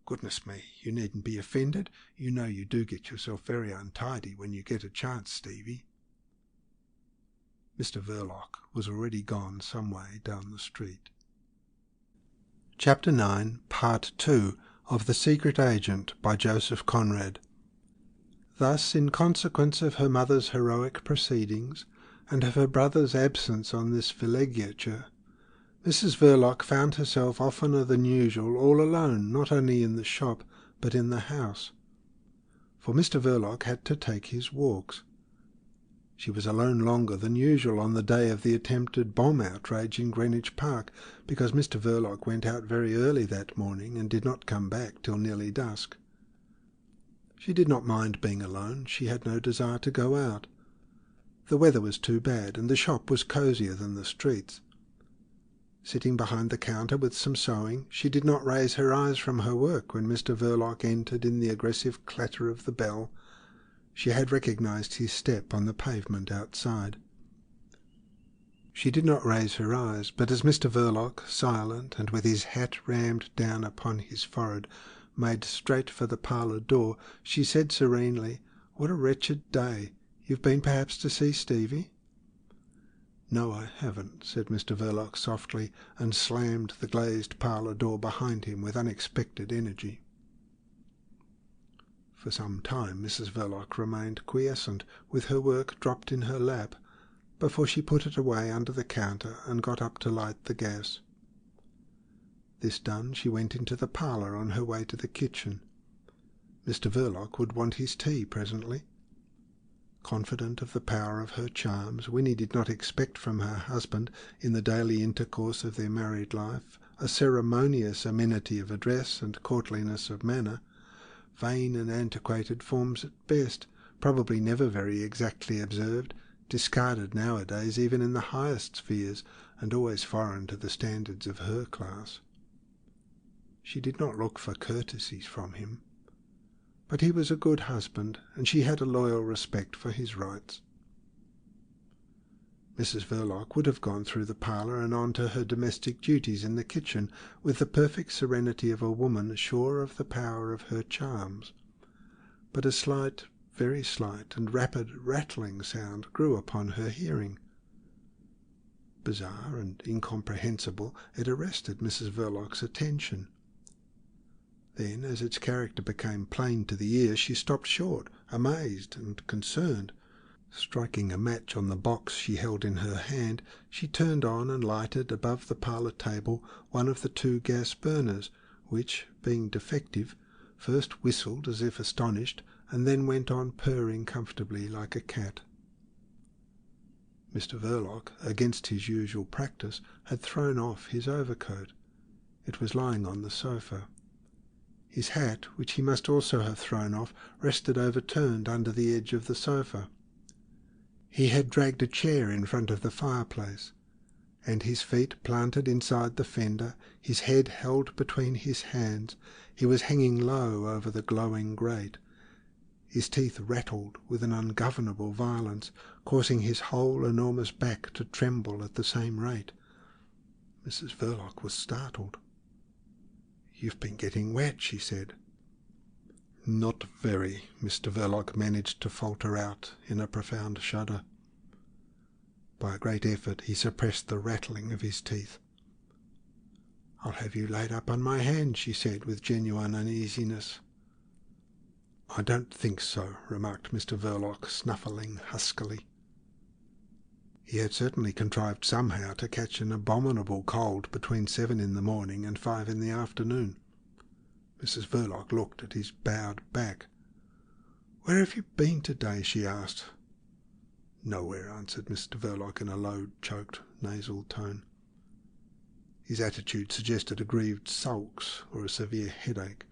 "Goodness me, you needn't be offended. You know you do get yourself very untidy when you get a chance, Stevie." Mr. Verloc was already gone some way down the street. Chapter 9, Part 2 of The Secret Agent by Joseph Conrad. Thus, in consequence of her mother's heroic proceedings, and of her brother's absence on this villeggiature, Mrs. Verloc found herself oftener than usual all alone, not only in the shop, but in the house. For Mr. Verloc had to take his walks. She was alone longer than usual on the day of the attempted bomb outrage in Greenwich Park, because Mr. Verloc went out very early that morning and did not come back till nearly dusk. She did not mind being alone. She had no desire to go out. The weather was too bad, and the shop was cosier than the streets. Sitting behind the counter with some sewing, she did not raise her eyes from her work when Mr. Verloc entered in the aggressive clatter of the bell. She had recognized his step on the pavement outside. She did not raise her eyes, but as Mr. Verloc, silent and with his hat rammed down upon his forehead, made straight for the parlour door, she said serenely, "What a wretched day! You've been perhaps to see Stevie?" "No, I haven't," said Mr. Verloc softly, and slammed the glazed parlour door behind him with unexpected energy. For some time Mrs. Verloc remained quiescent, with her work dropped in her lap, before she put it away under the counter and got up to light the gas. This done, she went into the parlour on her way to the kitchen. Mr. Verloc would want his tea presently. Confident of the power of her charms, Winnie did not expect from her husband, in the daily intercourse of their married life, a ceremonious amenity of address and courtliness of manner. Vain and antiquated forms at best, probably never very exactly observed, discarded nowadays even in the highest spheres, and always foreign to the standards of her class. She did not look for courtesies from him. But he was a good husband, and she had a loyal respect for his rights. Mrs. Verloc would have gone through the parlour and on to her domestic duties in the kitchen with the perfect serenity of a woman sure of the power of her charms. But a slight, very slight and rapid rattling sound grew upon her hearing. Bizarre and incomprehensible, it arrested Mrs. Verloc's attention. Then, as its character became plain to the ear, she stopped short, amazed and concerned. Striking a match on the box she held in her hand, she turned on and lighted above the parlour table one of the 2 gas burners, which, being defective, first whistled as if astonished, and then went on purring comfortably like a cat. Mr. Verloc, against his usual practice, had thrown off his overcoat. It was lying on the sofa. His hat, which he must also have thrown off, rested overturned under the edge of the sofa. He had dragged a chair in front of the fireplace, and his feet planted inside the fender, his head held between his hands, he was hanging low over the glowing grate. His teeth rattled with an ungovernable violence, causing his whole enormous back to tremble at the same rate. Mrs. Verloc was startled. "You've been getting wet," she said. "Not very," Mr. Verloc managed to falter out in a profound shudder. By a great effort he suppressed the rattling of his teeth. "I'll have you laid up on my hand," she said with genuine uneasiness. "I don't think so," remarked Mr. Verloc, snuffling huskily. He had certainly contrived somehow to catch an abominable cold between 7 in the morning and 5 in the afternoon. Mrs. Verloc looked at his bowed back. "Where have you been today?" she asked. "Nowhere," answered Mr. Verloc in a low, choked, nasal tone. His attitude suggested aggrieved sulks or a severe headache.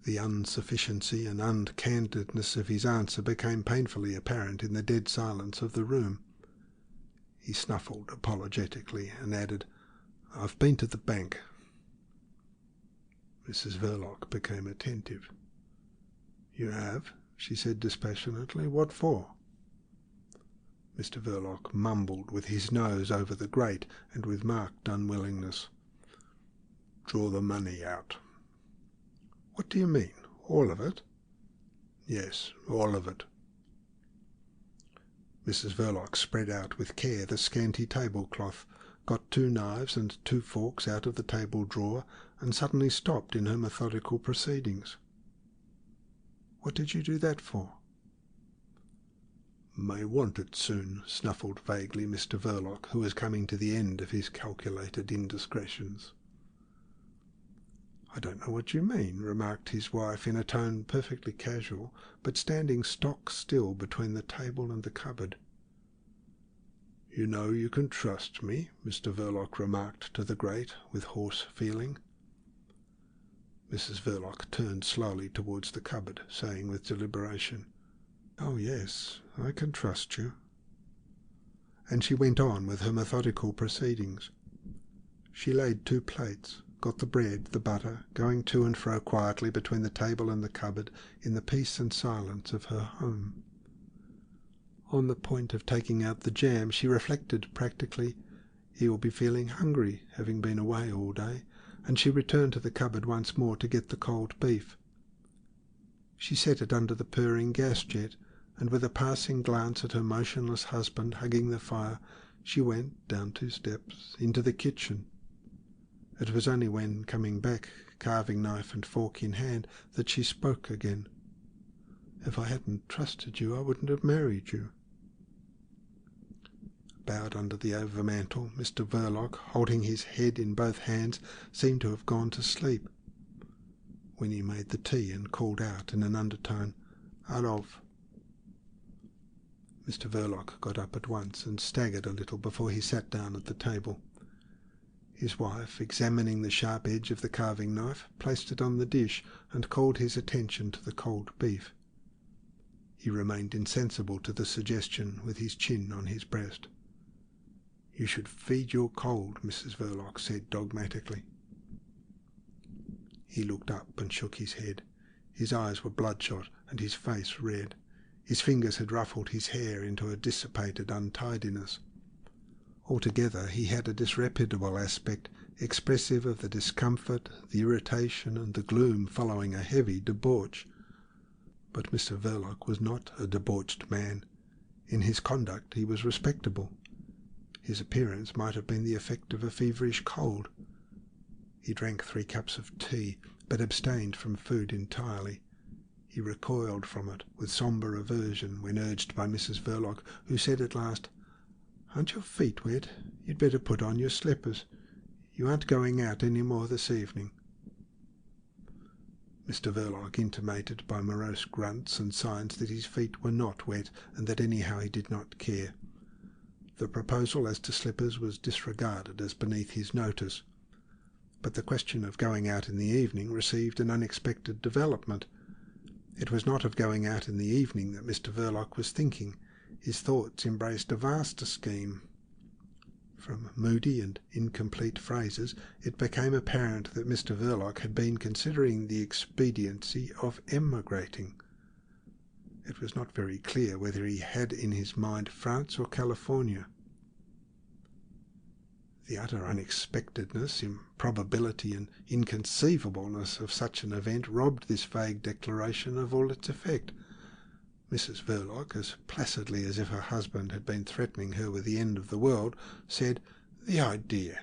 The insufficiency and uncandidness of his answer became painfully apparent in the dead silence of the room. He snuffled apologetically and added, "I've been to the bank." Mrs. Verloc became attentive. "You have?" she said dispassionately. "What for?" Mr. Verloc mumbled with his nose over the grate and with marked unwillingness. "Draw the money out." "What do you mean? All of it?" "Yes, all of it." Mrs. Verloc spread out with care the scanty tablecloth, got 2 knives and 2 forks out of the table drawer, and suddenly stopped in her methodical proceedings. "What did you do that for?" "May want it soon," snuffled vaguely Mr. Verloc, who was coming to the end of his calculated indiscretions. "I don't know what you mean," remarked his wife in a tone perfectly casual, but standing stock still between the table and the cupboard. "You know you can trust me," Mr. Verloc remarked to the grate with hoarse feeling. Mrs. Verloc turned slowly towards the cupboard, saying with deliberation, "Oh yes, I can trust you." And she went on with her methodical proceedings. She laid 2 plates, got the bread, the butter, going to and fro quietly between the table and the cupboard in the peace and silence of her home. On the point of taking out the jam, she reflected practically, he will be feeling hungry, having been away all day, and she returned to the cupboard once more to get the cold beef. She set it under the purring gas jet, and with a passing glance at her motionless husband hugging the fire, she went down 2 steps into the kitchen. It was only when, coming back, carving knife and fork in hand, that she spoke again. "If I hadn't trusted you, I wouldn't have married you." Bowed under the overmantel, Mr. Verloc, holding his head in both hands, seemed to have gone to sleep. Winnie made the tea and called out in an undertone, "Adolf." Mr. Verloc got up at once and staggered a little before he sat down at the table. His wife, examining the sharp edge of the carving knife, placed it on the dish and called his attention to the cold beef. He remained insensible to the suggestion, with his chin on his breast. "You should feed your cold," Mrs. Verloc said dogmatically. He looked up and shook his head. His eyes were bloodshot and his face red. His fingers had ruffled his hair into a dissipated untidiness. Altogether he had a disreputable aspect, expressive of the discomfort, the irritation, and the gloom following a heavy debauch. But Mr. Verloc was not a debauched man. In his conduct he was respectable. His appearance might have been the effect of a feverish cold. He drank 3 cups of tea, but abstained from food entirely. He recoiled from it with sombre aversion when urged by Mrs. Verloc, who said at last, "Aren't your feet wet? You'd better put on your slippers. You aren't going out any more this evening." Mr. Verloc intimated by morose grunts and signs that his feet were not wet, and that anyhow he did not care. The proposal as to slippers was disregarded as beneath his notice. But the question of going out in the evening received an unexpected development. It was not of going out in the evening that Mr. Verloc was thinking. His thoughts embraced a vaster scheme. From moody and incomplete phrases, it became apparent that Mr. Verloc had been considering the expediency of emigrating. It was not very clear whether he had in his mind France or California. The utter unexpectedness, improbability, and inconceivableness of such an event robbed this vague declaration of all its effect. Mrs. Verloc, as placidly as if her husband had been threatening her with the end of the world, said, "The idea!"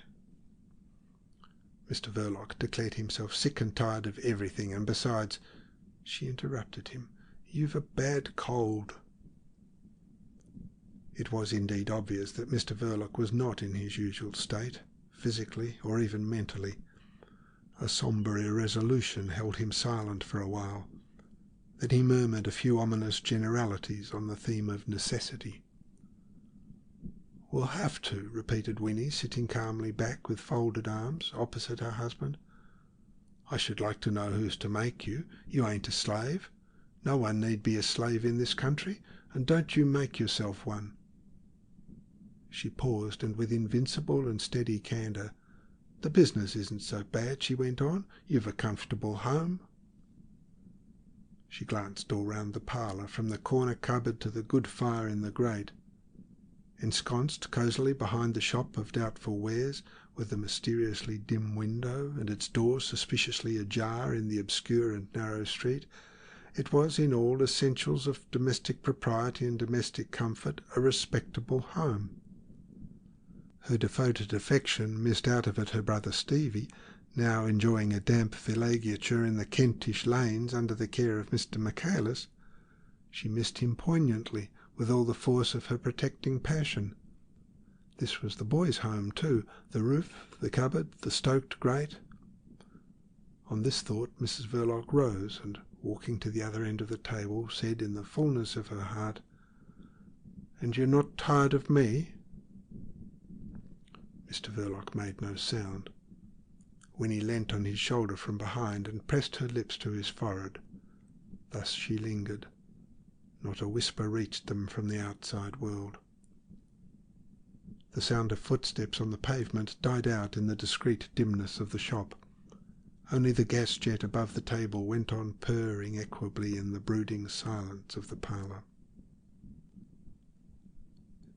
Mr. Verloc declared himself sick and tired of everything, and besides, she interrupted him, "You've a bad cold." It was indeed obvious that Mr. Verloc was not in his usual state, physically or even mentally. A sombre irresolution held him silent for a while. Then he murmured a few ominous generalities on the theme of necessity. "We'll have to," repeated Winnie, sitting calmly back with folded arms, opposite her husband. "I should like to know who's to make you. You ain't a slave. No one need be a slave in this country, and don't you make yourself one." She paused, and with invincible and steady candour, "The business isn't so bad," she went on. "You've a comfortable home." She glanced all round the parlour, from the corner cupboard to the good fire in the grate. Ensconced cosily behind the shop of doubtful wares, with the mysteriously dim window and its door suspiciously ajar in the obscure and narrow street, it was in all essentials of domestic propriety and domestic comfort a respectable home. Her devoted affection missed out of it her brother Stevie, now enjoying a damp villeggiature in the Kentish lanes under the care of Mr. Michaelis. She missed him poignantly, with all the force of her protecting passion. This was the boy's home too, the roof, the cupboard, the stoked grate. On this thought Mrs. Verloc rose and, walking to the other end of the table, said in the fullness of her heart, "And you're not tired of me?" Mr. Verloc made no sound. Winnie leant on his shoulder from behind and pressed her lips to his forehead. Thus she lingered. Not a whisper reached them from the outside world. The sound of footsteps on the pavement died out in the discreet dimness of the shop. Only the gas jet above the table went on purring equably in the brooding silence of the parlour.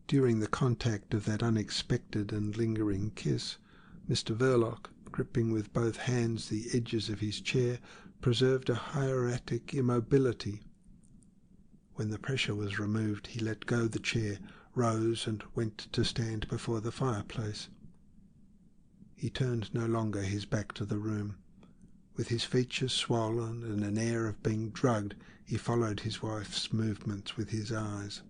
During the contact of that unexpected and lingering kiss, Mr. Verloc, gripping with both hands the edges of his chair, preserved a hieratic immobility. When the pressure was removed, he let go the chair, rose and went to stand before the fireplace. He turned no longer his back to the room. With his features swollen and an air of being drugged, he followed his wife's movements with his eyes.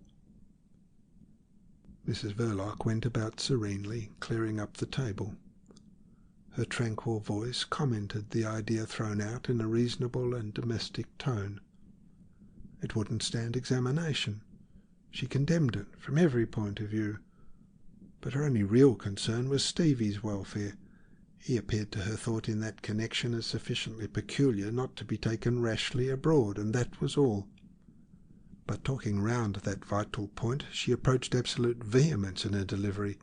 Mrs. Verloc went about serenely, clearing up the table. Her tranquil voice commented the idea thrown out in a reasonable and domestic tone. It wouldn't stand examination. She condemned it from every point of view. But her only real concern was Stevie's welfare. He appeared to her thought in that connection as sufficiently peculiar not to be taken rashly abroad, and that was all. But talking round that vital point, she approached absolute vehemence in her delivery.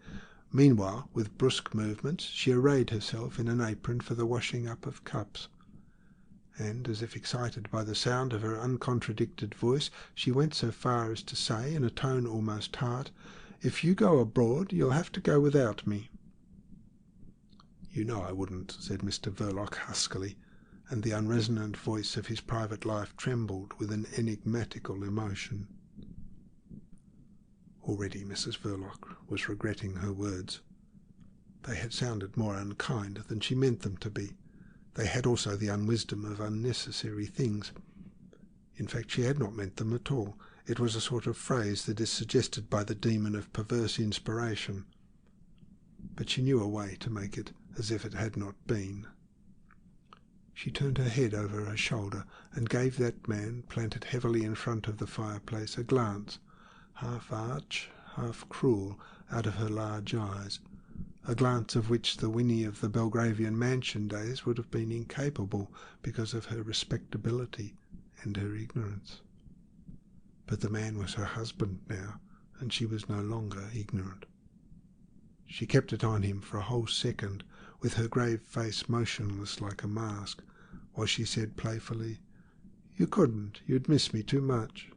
Meanwhile, with brusque movements, she arrayed herself in an apron for the washing up of cups. And, as if excited by the sound of her uncontradicted voice, she went so far as to say, in a tone almost tart, "If you go abroad, you'll have to go without me." "You know I wouldn't," said Mr. Verloc huskily, and the unresonant voice of his private life trembled with an enigmatical emotion. Already Mrs. Verloc was regretting her words. They had sounded more unkind than she meant them to be. They had also the unwisdom of unnecessary things. In fact, she had not meant them at all. It was a sort of phrase that is suggested by the demon of perverse inspiration. But she knew a way to make it as if it had not been. She turned her head over her shoulder and gave that man, planted heavily in front of the fireplace, a glance, half arch, half cruel, out of her large eyes, a glance of which the Winnie of the Belgravian mansion days would have been incapable because of her respectability and her ignorance. But the man was her husband now, and she was no longer ignorant. She kept it on him for a whole second, with her grave face motionless like a mask, while she said playfully, "You couldn't. You'd miss me too much."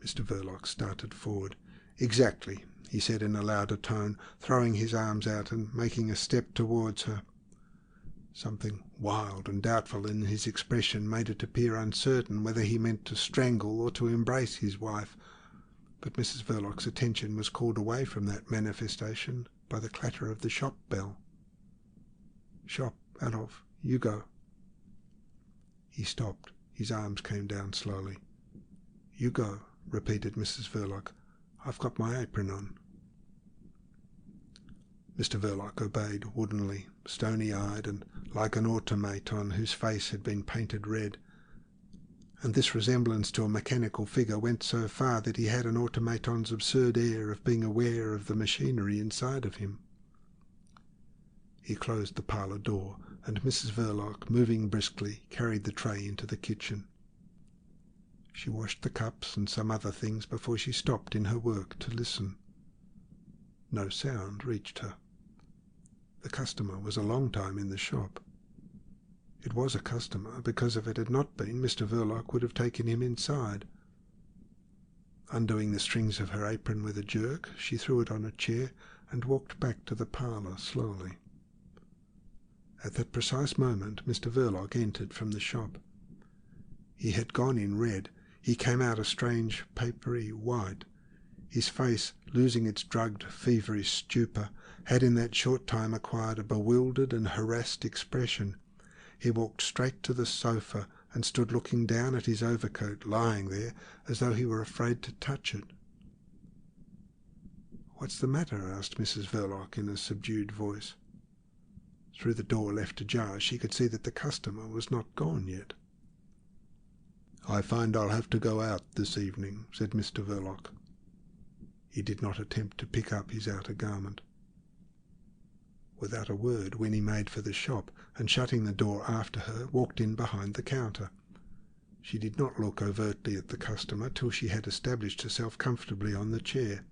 Mr. Verloc started forward. "Exactly," he said in a louder tone, throwing his arms out and making a step towards her. Something wild and doubtful in his expression made it appear uncertain whether he meant to strangle or to embrace his wife, but Mrs. Verloc's attention was called away from that manifestation by the clatter of the shop bell. "Shop, Adolf, you go." He stopped. His arms came down slowly. "You go," repeated Mrs. Verloc. "I've got my apron on." Mr. Verloc obeyed woodenly, stony-eyed and like an automaton whose face had been painted red. And this resemblance to a mechanical figure went so far that he had an automaton's absurd air of being aware of the machinery inside of him. He closed the parlour door, and Mrs. Verloc, moving briskly, carried the tray into the kitchen. She washed the cups and some other things before she stopped in her work to listen. No sound reached her. The customer was a long time in the shop. It was a customer, because if it had not been, Mr. Verloc would have taken him inside. Undoing the strings of her apron with a jerk, she threw it on a chair and walked back to the parlour slowly. At that precise moment Mr. Verloc entered from the shop. He had gone in red. He came out a strange papery white. His face, losing its drugged, feverish stupor, had in that short time acquired a bewildered and harassed expression. He walked straight to the sofa and stood looking down at his overcoat lying there as though he were afraid to touch it. "What's the matter?" asked Mrs. Verloc in a subdued voice. Through the door left ajar she could see that the customer was not gone yet. "I find I'll have to go out this evening," said Mr. Verloc. He did not attempt to pick up his outer garment. Without a word Winnie made for the shop, and shutting the door after her, walked in behind the counter. She did not look overtly at the customer till she had established herself comfortably on the chair,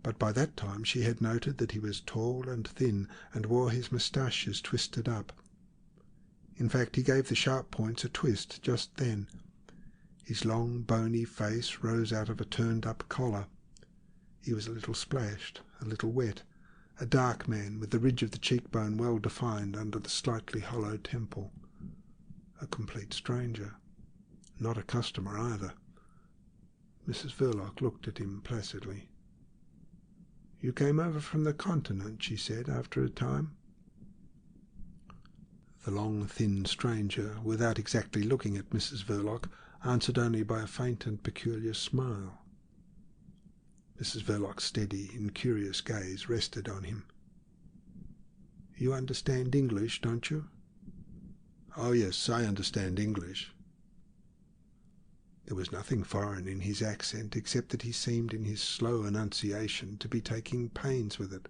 but by that time she had noted that he was tall and thin and wore his moustaches twisted up. In fact, he gave the sharp points a twist just then. His long, bony face rose out of a turned-up collar. He was a little splashed, a little wet, a dark man with the ridge of the cheekbone well defined under the slightly hollow temple. A complete stranger. Not a customer either. Mrs. Verloc looked at him placidly. "You came over from the continent," she said after a time. The long, thin stranger, without exactly looking at Mrs. Verloc, answered only by a faint and peculiar smile. Mrs. Verloc's steady, incurious gaze rested on him. "You understand English, don't you?" "Oh, yes, I understand English." There was nothing foreign in his accent except that he seemed in his slow enunciation to be taking pains with it.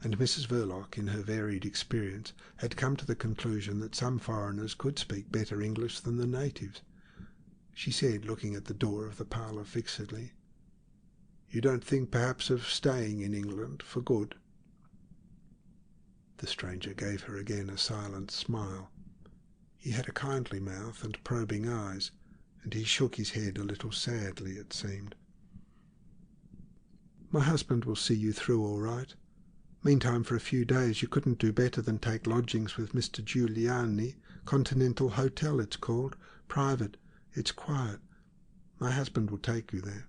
And Mrs. Verloc, in her varied experience, had come to the conclusion that some foreigners could speak better English than the natives. She said, looking at the door of the parlour fixedly, "You don't think perhaps of staying in England for good?" The stranger gave her again a silent smile. He had a kindly mouth and probing eyes, and he shook his head a little sadly, it seemed. "My husband will see you through all right. Meantime, for a few days you couldn't do better than take lodgings with Mr. Giuliani. Continental Hotel it's called. Private. It's quiet. My husband will take you there."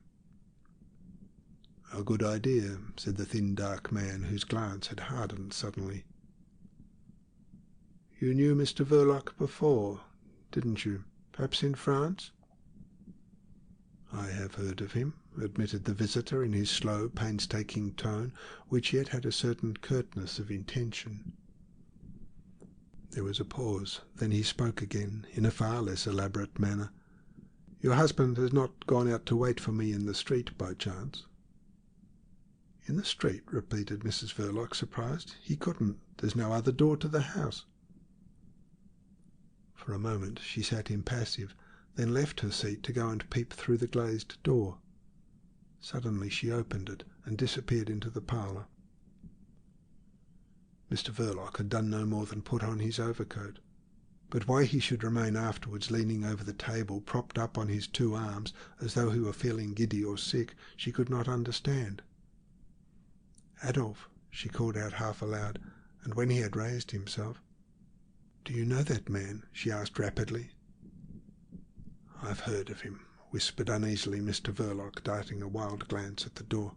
"A good idea," said the thin dark man, whose glance had hardened suddenly. "You knew Mr. Verloc before, didn't you? Perhaps in France?" "I have heard of him," admitted the visitor in his slow, painstaking tone, which yet had a certain curtness of intention. There was a pause. Then he spoke again, in a far less elaborate manner. "Your husband has not gone out to wait for me in the street by chance?" "In the street?" repeated Mrs. Verloc, surprised. "He couldn't. There's no other door to the house." For a moment she sat impassive, then left her seat to go and peep through the glazed door. Suddenly she opened it and disappeared into the parlour. Mr. Verloc had done no more than put on his overcoat, but why he should remain afterwards leaning over the table, propped up on his two arms, as though he were feeling giddy or sick, she could not understand. "Adolf," she called out half aloud, and when he had raised himself, "Do you know that man?" she asked rapidly. "I've heard of him," whispered uneasily Mr. Verloc, darting a wild glance at the door.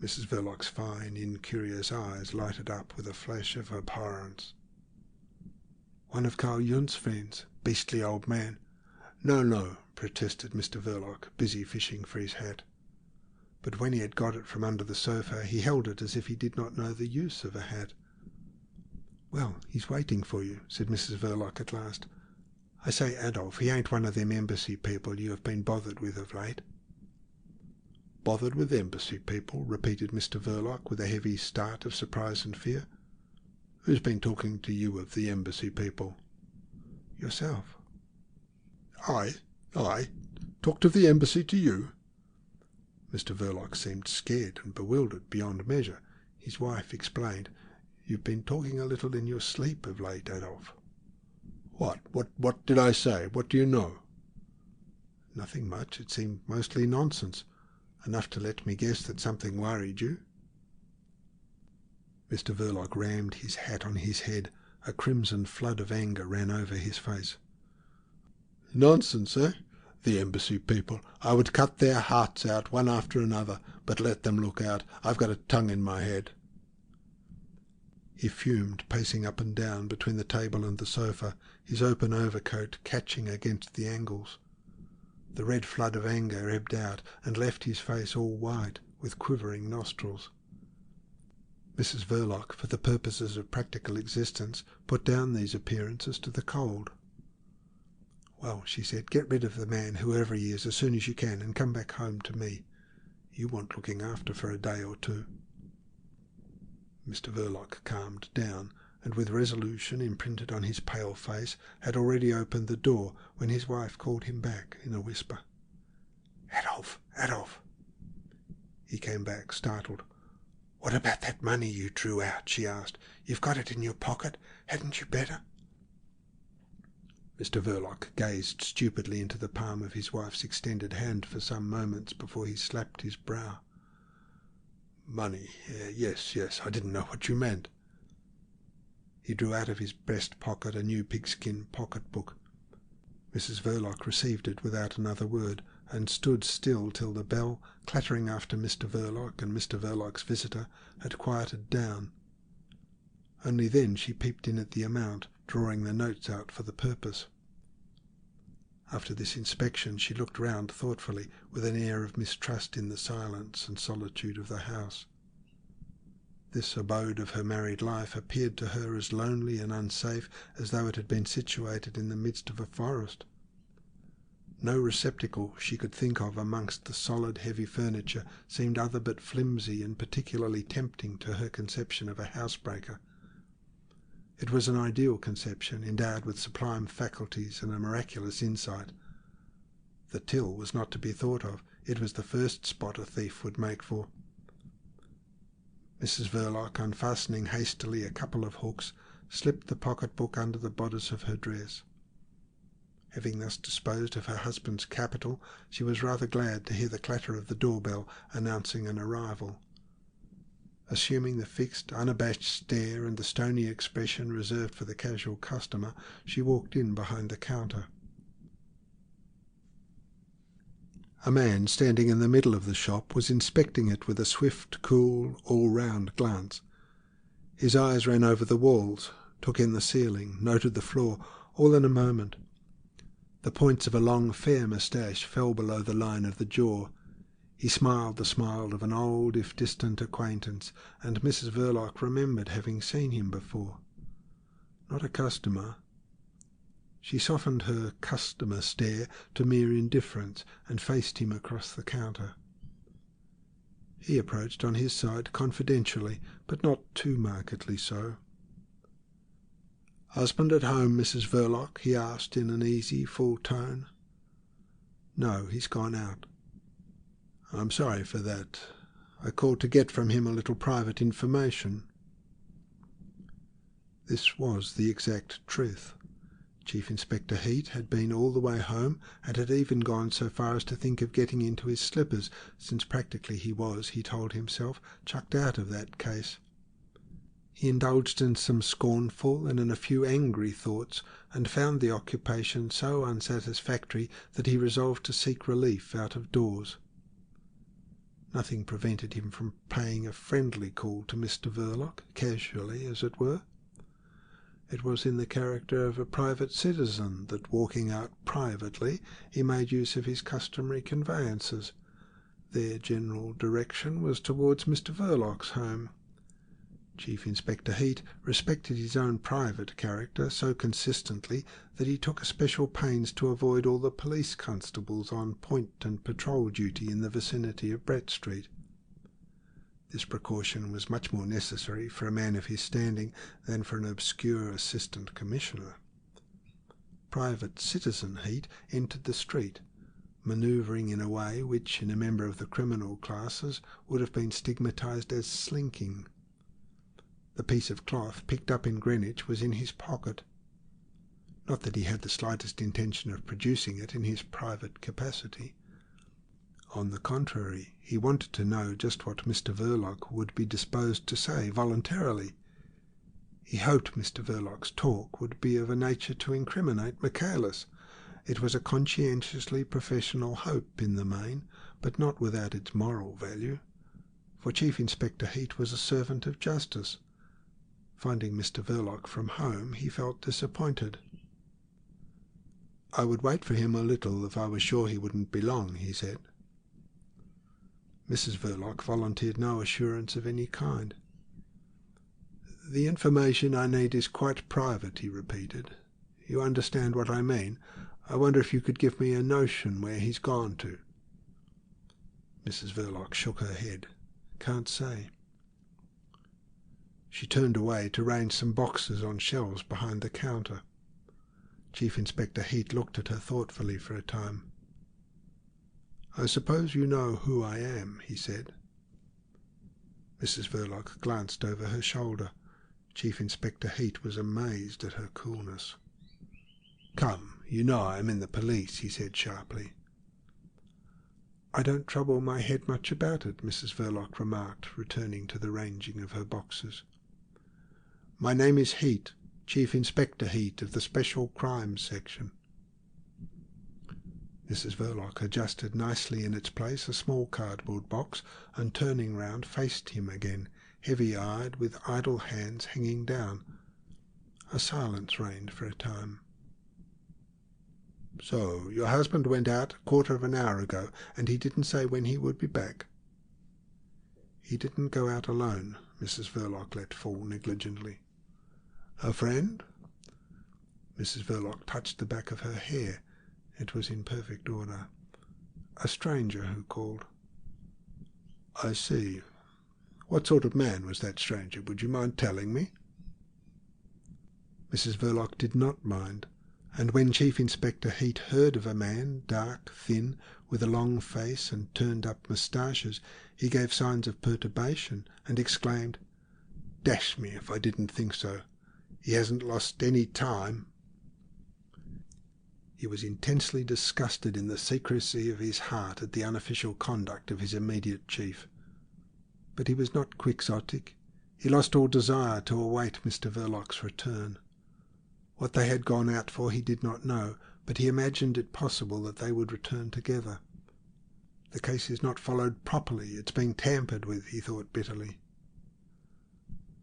Mrs. Verloc's fine, incurious eyes lighted up with a flash of abhorrence. "One of Carl Jund's friends. Beastly old man." "No, no," protested Mr. Verloc, busy fishing for his hat. But when he had got it from under the sofa, he held it as if he did not know the use of a hat. "Well, he's waiting for you," said Mrs. Verloc at last. "I say, Adolf, he ain't one of them embassy people you have been bothered with of late." "Bothered with embassy people?" repeated Mr. Verloc with a heavy start of surprise and fear. "Who's been talking to you of the embassy people?" "Yourself." "I? Talked of the embassy to you?" Mr. Verloc seemed scared and bewildered beyond measure. His wife explained. "You've been talking a little in your sleep of late, Adolf." What did I say? What do you know?" "Nothing much. It seemed mostly nonsense. Enough to let me guess that something worried you." Mr. Verloc rammed his hat on his head. A crimson flood of anger ran over his face. "Nonsense, eh? The embassy people. I would cut their hearts out one after another, but let them look out. I've got a tongue in my head." He fumed, pacing up and down between the table and the sofa, his open overcoat catching against the angles. The red flood of anger ebbed out and left his face all white, with quivering nostrils. Mrs. Verloc, for the purposes of practical existence, put down these appearances to the cold. "Well," she said, "get rid of the man, whoever he is, as soon as you can, and come back home to me. You want looking after for a day or two." Mr. Verloc calmed down, and with resolution imprinted on his pale face, had already opened the door when his wife called him back in a whisper. "Adolf! Adolf!" He came back, startled. "What about that money you drew out?" she asked. "You've got it in your pocket. Hadn't you better?" Mr. Verloc gazed stupidly into the palm of his wife's extended hand for some moments before he slapped his brow. "Money? Yes, I didn't know what you meant." He drew out of his breast pocket a new pigskin pocket-book. Mrs. Verloc received it without another word, and stood still till the bell, clattering after Mr. Verloc and Mr. Verloc's visitor, had quieted down. Only then she peeped in at the amount, drawing the notes out for the purpose. After this inspection she looked round thoughtfully, with an air of mistrust in the silence and solitude of the house. This abode of her married life appeared to her as lonely and unsafe as though it had been situated in the midst of a forest. No receptacle she could think of amongst the solid, heavy furniture seemed other but flimsy and particularly tempting to her conception of a housebreaker. It was an ideal conception, endowed with sublime faculties and a miraculous insight. The till was not to be thought of. It was the first spot a thief would make for. Mrs. Verloc, unfastening hastily a couple of hooks, slipped the pocket-book under the bodice of her dress. Having thus disposed of her husband's capital, she was rather glad to hear the clatter of the door-bell announcing an arrival. Assuming the fixed, unabashed stare and the stony expression reserved for the casual customer, she walked in behind the counter. A man standing in the middle of the shop was inspecting it with a swift, cool, all-round glance. His eyes ran over the walls, took in the ceiling, noted the floor, all in a moment. The points of a long, fair moustache fell below the line of the jaw. He smiled the smile of an old, if distant, acquaintance, and Mrs. Verloc remembered having seen him before. Not a customer. She softened her customer stare to mere indifference and faced him across the counter. He approached on his side confidentially, but not too markedly so. "Husband at home, Mrs. Verloc?" he asked in an easy, full tone. "No, he's gone out." "I'm sorry for that. I called to get from him a little private information." This was the exact truth. Chief Inspector Heat had been all the way home, and had even gone so far as to think of getting into his slippers, since practically he was, he told himself, chucked out of that case. He indulged in some scornful and in a few angry thoughts, and found the occupation so unsatisfactory that he resolved to seek relief out of doors. Nothing prevented him from paying a friendly call to Mr. Verloc, casually, as it were. It was in the character of a private citizen that, walking out privately, he made use of his customary conveyances. Their general direction was towards Mr. Verloc's home. Chief Inspector Heat respected his own private character so consistently that he took especial pains to avoid all the police constables on point and patrol duty in the vicinity of Brett Street. This precaution was much more necessary for a man of his standing than for an obscure assistant commissioner. Private citizen Heat entered the street, manoeuvring in a way which, in a member of the criminal classes, would have been stigmatized as slinking. The piece of cloth picked up in Greenwich was in his pocket. Not that he had the slightest intention of producing it in his private capacity. On the contrary, he wanted to know just what Mr. Verloc would be disposed to say voluntarily. He hoped Mr. Verloc's talk would be of a nature to incriminate Michaelis. It was a conscientiously professional hope in the main, but not without its moral value. For Chief Inspector Heat was a servant of justice. Finding Mr. Verloc from home, he felt disappointed. "I would wait for him a little if I was sure he wouldn't be long," he said. Mrs. Verloc volunteered no assurance of any kind. "The information I need is quite private," he repeated. "You understand what I mean? I wonder if you could give me a notion where he's gone to." Mrs. Verloc shook her head. "Can't say." She turned away to range some boxes on shelves behind the counter. Chief Inspector Heat looked at her thoughtfully for a time. "I suppose you know who I am," he said. Mrs. Verloc glanced over her shoulder. Chief Inspector Heat was amazed at her coolness. "Come, you know I am in the police," he said sharply. "I don't trouble my head much about it," Mrs. Verloc remarked, returning to the ranging of her boxes. "My name is Heat, Chief Inspector Heat of the Special Crimes Section." Mrs. Verloc adjusted nicely in its place a small cardboard box, and turning round faced him again, heavy-eyed, with idle hands hanging down. A silence reigned for a time. "So your husband went out a quarter of an hour ago, and he didn't say when he would be back?" "He didn't go out alone," Mrs. Verloc let fall negligently. "A friend?" Mrs. Verloc touched the back of her hair. It was in perfect order. "A stranger who called." "I see. What sort of man was that stranger? Would you mind telling me?" Mrs. Verloc did not mind, and when Chief Inspector Heat heard of a man, dark, thin, with a long face and turned-up moustaches, he gave signs of perturbation and exclaimed, "Dash me if I didn't think so. He hasn't lost any time." He was intensely disgusted in the secrecy of his heart at the unofficial conduct of his immediate chief. But he was not quixotic. He lost all desire to await Mr. Verloc's return. What they had gone out for he did not know, but he imagined it possible that they would return together. "The case is not followed properly. It's being tampered with," he thought bitterly.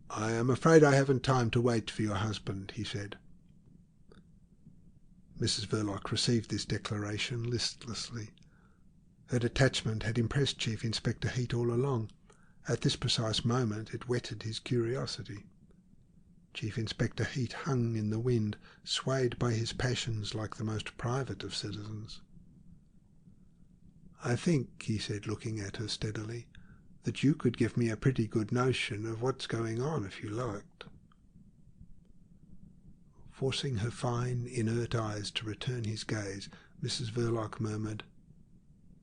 "I am afraid I haven't time to wait for your husband," he said. Mrs. Verloc received this declaration listlessly. Her detachment had impressed Chief Inspector Heat all along. At this precise moment it whetted his curiosity. Chief Inspector Heat hung in the wind, swayed by his passions like the most private of citizens. "I think," he said, looking at her steadily, "that you could give me a pretty good notion of what's going on if you liked." Forcing her fine, inert eyes to return his gaze, Mrs. Verloc murmured,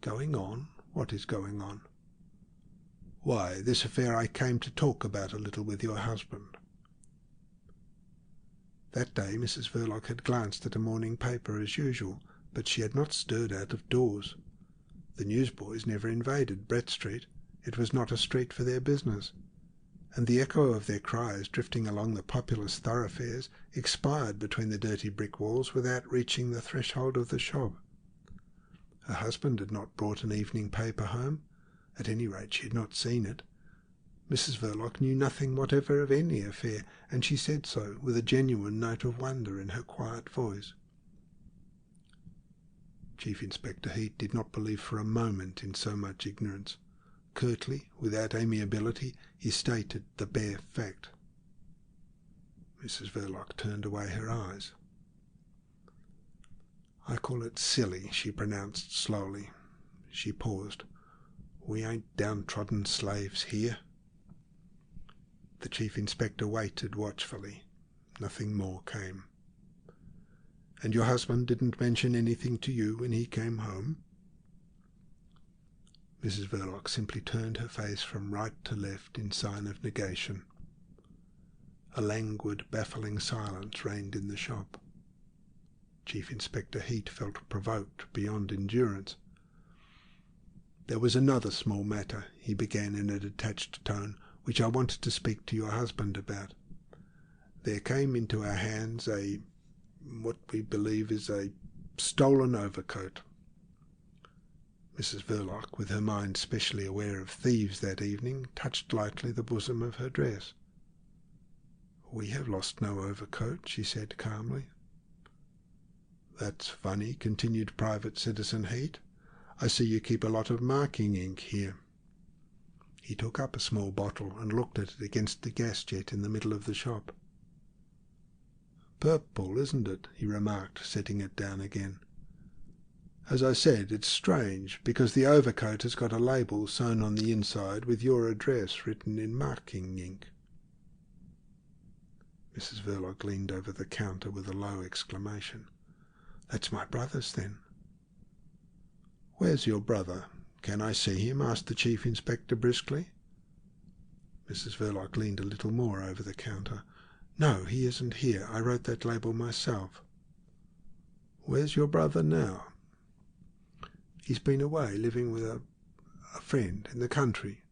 "Going on? What is going on?" "Why, this affair I came to talk about a little with your husband." That day Mrs. Verloc had glanced at a morning paper as usual, but she had not stirred out of doors. The newsboys never invaded Brett Street. It was not a street for their business. And the echo of their cries drifting along the populous thoroughfares expired between the dirty brick walls without reaching the threshold of the shop. Her husband had not brought an evening paper home. At any rate, she had not seen it. Mrs. Verloc knew nothing whatever of any affair, and she said so with a genuine note of wonder in her quiet voice. Chief Inspector Heat did not believe for a moment in so much ignorance. Curtly, without amiability, he stated the bare fact. Mrs. Verloc turned away her eyes. "I call it silly," she pronounced slowly. She paused. "We ain't downtrodden slaves here." The Chief Inspector waited watchfully. Nothing more came. "And your husband didn't mention anything to you when he came home?" Mrs. Verloc simply turned her face from right to left in sign of negation. A languid, baffling silence reigned in the shop. Chief Inspector Heat felt provoked beyond endurance. "There was another small matter," he began in a detached tone, "which I wanted to speak to your husband about. There came into our hands what we believe is a stolen overcoat." Mrs. Verloc, with her mind specially aware of thieves that evening, touched lightly the bosom of her dress. "We have lost no overcoat," she said calmly. "That's funny," continued Private Citizen Heat. "I see you keep a lot of marking ink here." He took up a small bottle and looked at it against the gas jet in the middle of the shop. "Purple, isn't it?" he remarked, setting it down again. "As I said, it's strange, because the overcoat has got a label sewn on the inside with your address written in marking ink." Mrs. Verloc leaned over the counter with a low exclamation. "That's my brother's, then." "Where's your brother? Can I see him?" asked the Chief Inspector briskly. Mrs. Verloc leaned a little more over the counter. "No, he isn't here. I wrote that label myself." "Where's your brother now?" "He's been away living with a friend in the country."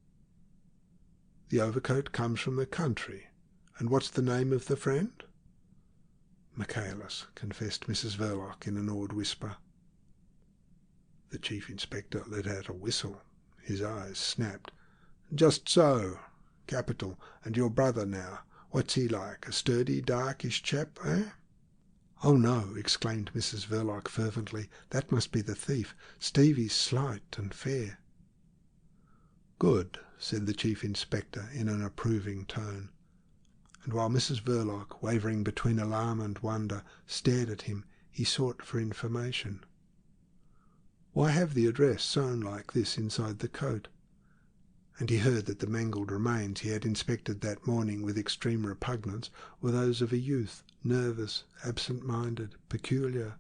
"The overcoat comes from the country. And what's the name of the friend?" "Michaelis," confessed Mrs. Verloc in an awed whisper. The Chief Inspector let out a whistle. His eyes snapped. "Just so. Capital. And your brother now, what's he like? A sturdy, darkish chap, eh?" "Oh, no," exclaimed Mrs. Verloc fervently. "That must be the thief. Stevie's slight and fair." "Good," said the Chief Inspector in an approving tone. And while Mrs. Verloc, wavering between alarm and wonder, stared at him, he sought for information. "Why have the address sewn like this inside the coat?" And he heard that the mangled remains he had inspected that morning with extreme repugnance were those of a youth, nervous, absent-minded, peculiar,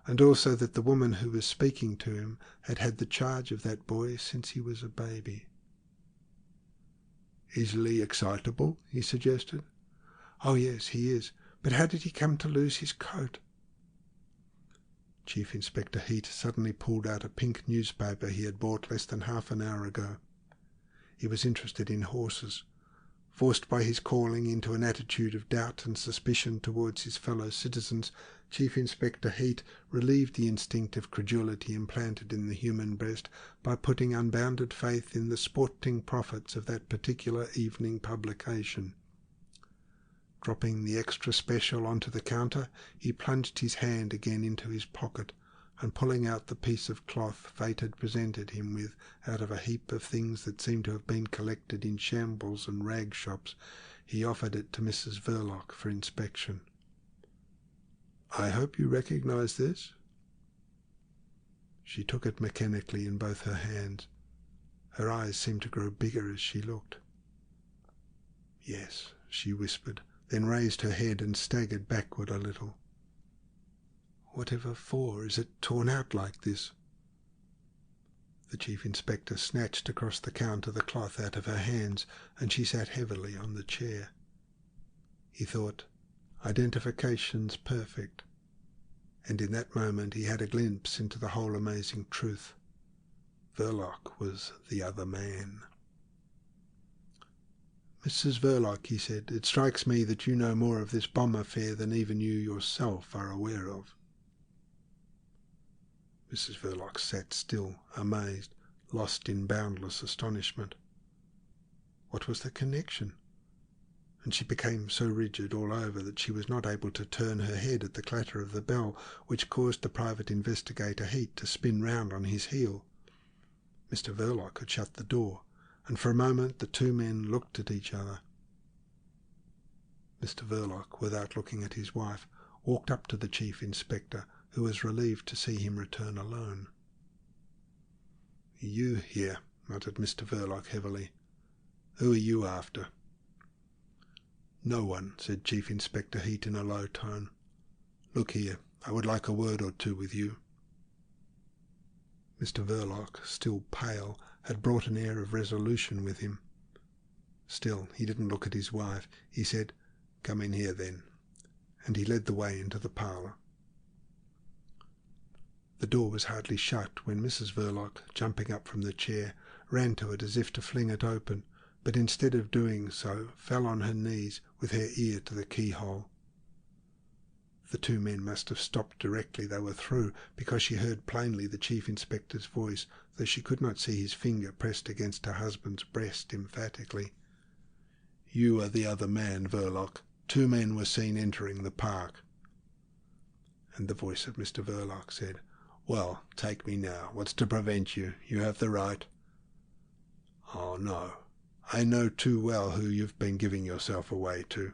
and also that the woman who was speaking to him had had the charge of that boy since he was a baby. "Easily excitable?" he suggested. "Oh, yes, he is. But how did he come to lose his coat?" Chief Inspector Heat suddenly pulled out a pink newspaper he had bought less than half an hour ago. He was interested in horses. Forced by his calling into an attitude of doubt and suspicion towards his fellow citizens, Chief Inspector Heat relieved the instinct of credulity implanted in the human breast by putting unbounded faith in the sporting profits of that particular evening publication. Dropping the extra special onto the counter, he plunged his hand again into his pocket, and pulling out the piece of cloth fate had presented him with out of a heap of things that seemed to have been collected in shambles and rag shops, he offered it to Mrs. Verloc for inspection. "I hope you recognize this?" She took it mechanically in both her hands. Her eyes seemed to grow bigger as she looked. "Yes," she whispered, then raised her head and staggered backward a little. "Whatever for? Is it torn out like this?" The Chief Inspector snatched across the counter the cloth out of her hands, and she sat heavily on the chair. He thought, identification's perfect. And in that moment he had a glimpse into the whole amazing truth. Verloc was the other man. "Mrs. Verloc," he said, "it strikes me that you know more of this bomb affair than even you yourself are aware of." Mrs. Verloc sat still, amazed, lost in boundless astonishment. What was the connection? And she became so rigid all over that she was not able to turn her head at the clatter of the bell, which caused the private investigator Heat to spin round on his heel. Mr. Verloc had shut the door, and for a moment the two men looked at each other. Mr. Verloc, without looking at his wife, walked up to the Chief Inspector, who was relieved to see him return alone. "You here," muttered Mr. Verloc heavily. "Who are you after?" "No one," said Chief Inspector Heat in a low tone. "Look here, I would like a word or two with you." Mr. Verloc, still pale, had brought an air of resolution with him. Still, he didn't look at his wife. He said, "Come in here, then," and he led the way into the parlour. The door was hardly shut when Mrs. Verloc, jumping up from the chair, ran to it as if to fling it open, but instead of doing so fell on her knees with her ear to the keyhole. The two men must have stopped directly they were through, because she heard plainly the Chief Inspector's voice, though she could not see his finger pressed against her husband's breast emphatically. "You are the other man, Verloc. 2 men were seen entering the park. And the voice of Mr. Verloc said, "Well, take me now. What's to prevent you? You have the right." "Oh, no. I know too well who you've been giving yourself away to.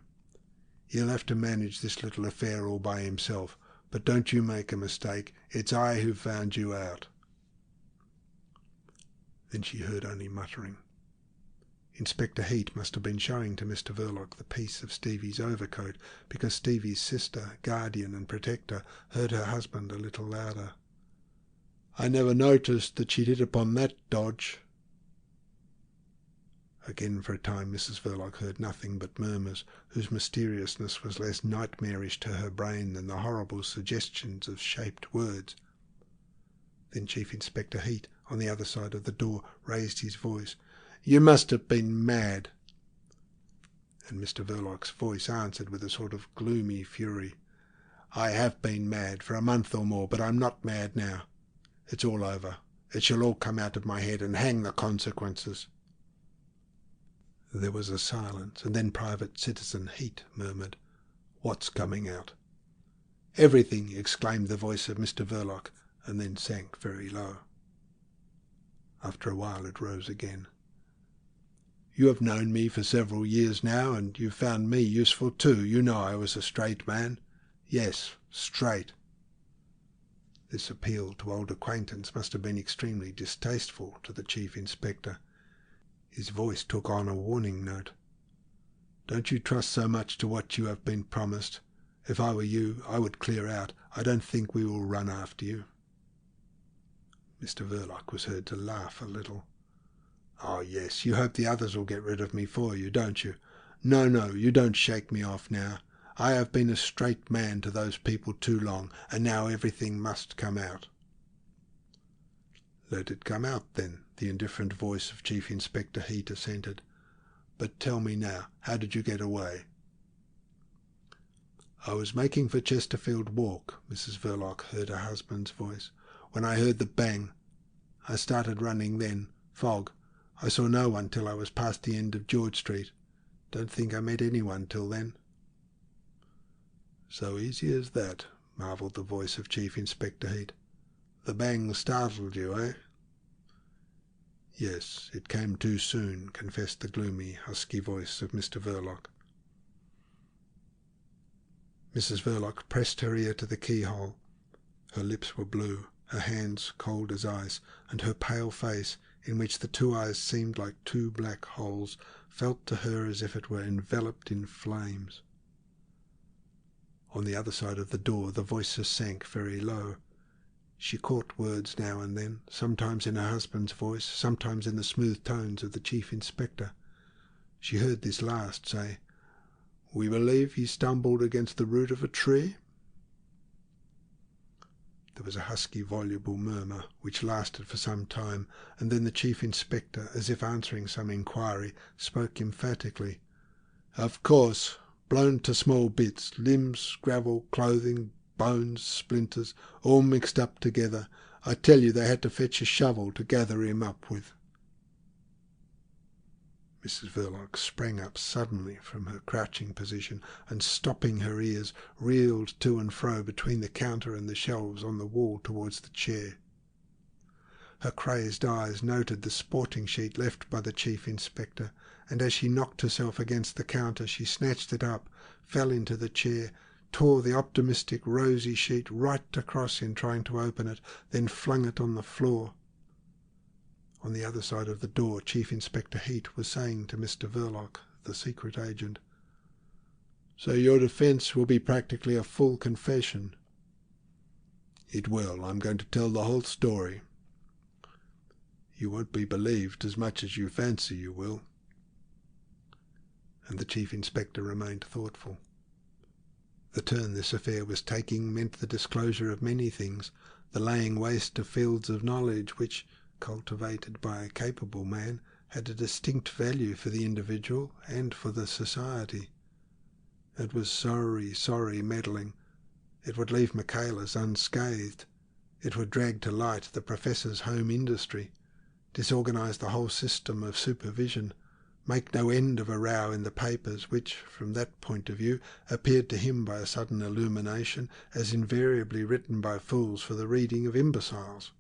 He'll have to manage this little affair all by himself, but don't you make a mistake. It's I who found you out." Then she heard only muttering. Inspector Heat must have been showing to Mr. Verloc the piece of Stevie's overcoat, because Stevie's sister, guardian and protector, heard her husband a little louder. "I never noticed that she'd hit upon that dodge." Again for a time Mrs. Verloc heard nothing but murmurs, whose mysteriousness was less nightmarish to her brain than the horrible suggestions of shaped words. Then Chief Inspector Heat, on the other side of the door, raised his voice. "You must have been mad." And Mr. Verloc's voice answered with a sort of gloomy fury. "I have been mad for a month or more, but I'm not mad now. It's all over. It shall all come out of my head, and hang the consequences." There was a silence, and then Private Citizen Heat murmured, "What's coming out?" "Everything," exclaimed the voice of Mr. Verloc, and then sank very low. After a while it rose again. "You have known me for several years now, and you've found me useful too. You know I was a straight man." "Yes, straight." This appeal to old acquaintance must have been extremely distasteful to the Chief Inspector. His voice took on a warning note. "Don't you trust so much to what you have been promised. If I were you, I would clear out. I don't think we will run after you." Mr. Verloc was heard to laugh a little. "Oh, yes, you hope the others will get rid of me for you, don't you? No, no, you don't shake me off now. I have been a straight man to those people too long, and now everything must come out." "Let it come out, then," the indifferent voice of Chief Inspector Heat assented. "But tell me now, how did you get away?" "I was making for Chesterfield Walk," Mrs. Verloc heard her husband's voice, "when I heard the bang. I started running then. Fog. I saw no one till I was past the end of George Street. Don't think I met anyone till then." "So easy as that," marvelled the voice of Chief Inspector Heat. "The bang startled you, eh?" "Yes, it came too soon," confessed the gloomy, husky voice of Mr. Verloc. Mrs. Verloc pressed her ear to the keyhole. Her lips were blue, her hands cold as ice, and her pale face, in which the 2 eyes seemed like 2 black holes, felt to her as if it were enveloped in flames. On the other side of the door the voices sank very low. She caught words now and then, sometimes in her husband's voice, sometimes in the smooth tones of the Chief Inspector. She heard this last say, "We believe he stumbled against the root of a tree." There was a husky, voluble murmur, which lasted for some time, and then the Chief Inspector, as if answering some inquiry, spoke emphatically. "Of course, blown to small bits, limbs, gravel, clothing, bones, splinters, all mixed up together. I tell you they had to fetch a shovel to gather him up with." Mrs. Verloc sprang up suddenly from her crouching position, and stopping her ears, reeled to and fro between the counter and the shelves on the wall towards the chair. Her crazed eyes noted the sporting sheet left by the Chief Inspector, and as she knocked herself against the counter she snatched it up, fell into the chair, tore the optimistic rosy sheet right across in trying to open it, then flung it on the floor. On the other side of the door Chief Inspector Heat was saying to Mr. Verloc, the secret agent, "So your defence will be practically a full confession." "It will. I'm going to tell the whole story." "You won't be believed as much as you fancy you will." And the Chief Inspector remained thoughtful. The turn this affair was taking meant the disclosure of many things, the laying waste of fields of knowledge which, cultivated by a capable man, had a distinct value for the individual and for the society. It was sorry meddling. It would leave Michaelis unscathed. It would drag to light the professor's home industry, disorganize the whole system of supervision, make no end of a row in the papers, which, from that point of view, appeared to him by a sudden illumination as invariably written by fools for the reading of imbeciles.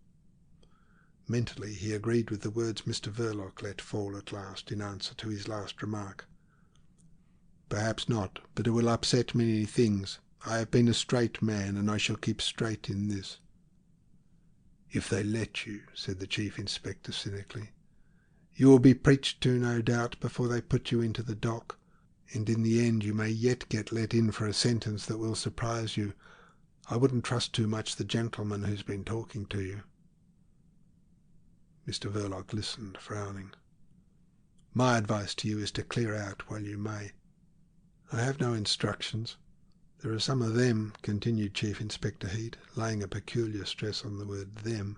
Mentally he agreed with the words Mr. Verloc let fall at last in answer to his last remark. "Perhaps not, but it will upset many things. I have been a straight man, and I shall keep straight in this." "If they let you," said the Chief Inspector cynically. "You will be preached to, no doubt, before they put you into the dock, and in the end you may yet get let in for a sentence that will surprise you. I wouldn't trust too much the gentleman who's been talking to you." Mr. Verloc listened, frowning. "My advice to you is to clear out while you may." "I have no instructions. There are some of them," continued Chief Inspector Heat, laying a peculiar stress on the word "them,"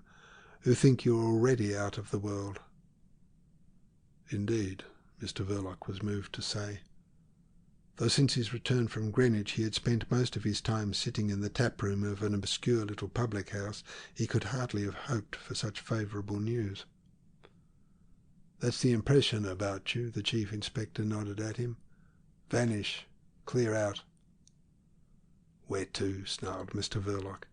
"who think you are already out of the world." "Indeed," Mr. Verloc was moved to say, though since his return from Greenwich he had spent most of his time sitting in the tap-room of an obscure little public-house, he could hardly have hoped for such favourable news. "That's the impression about you," the Chief Inspector nodded at him. "Vanish. Clear out." "Where to?" snarled Mr. Verloc.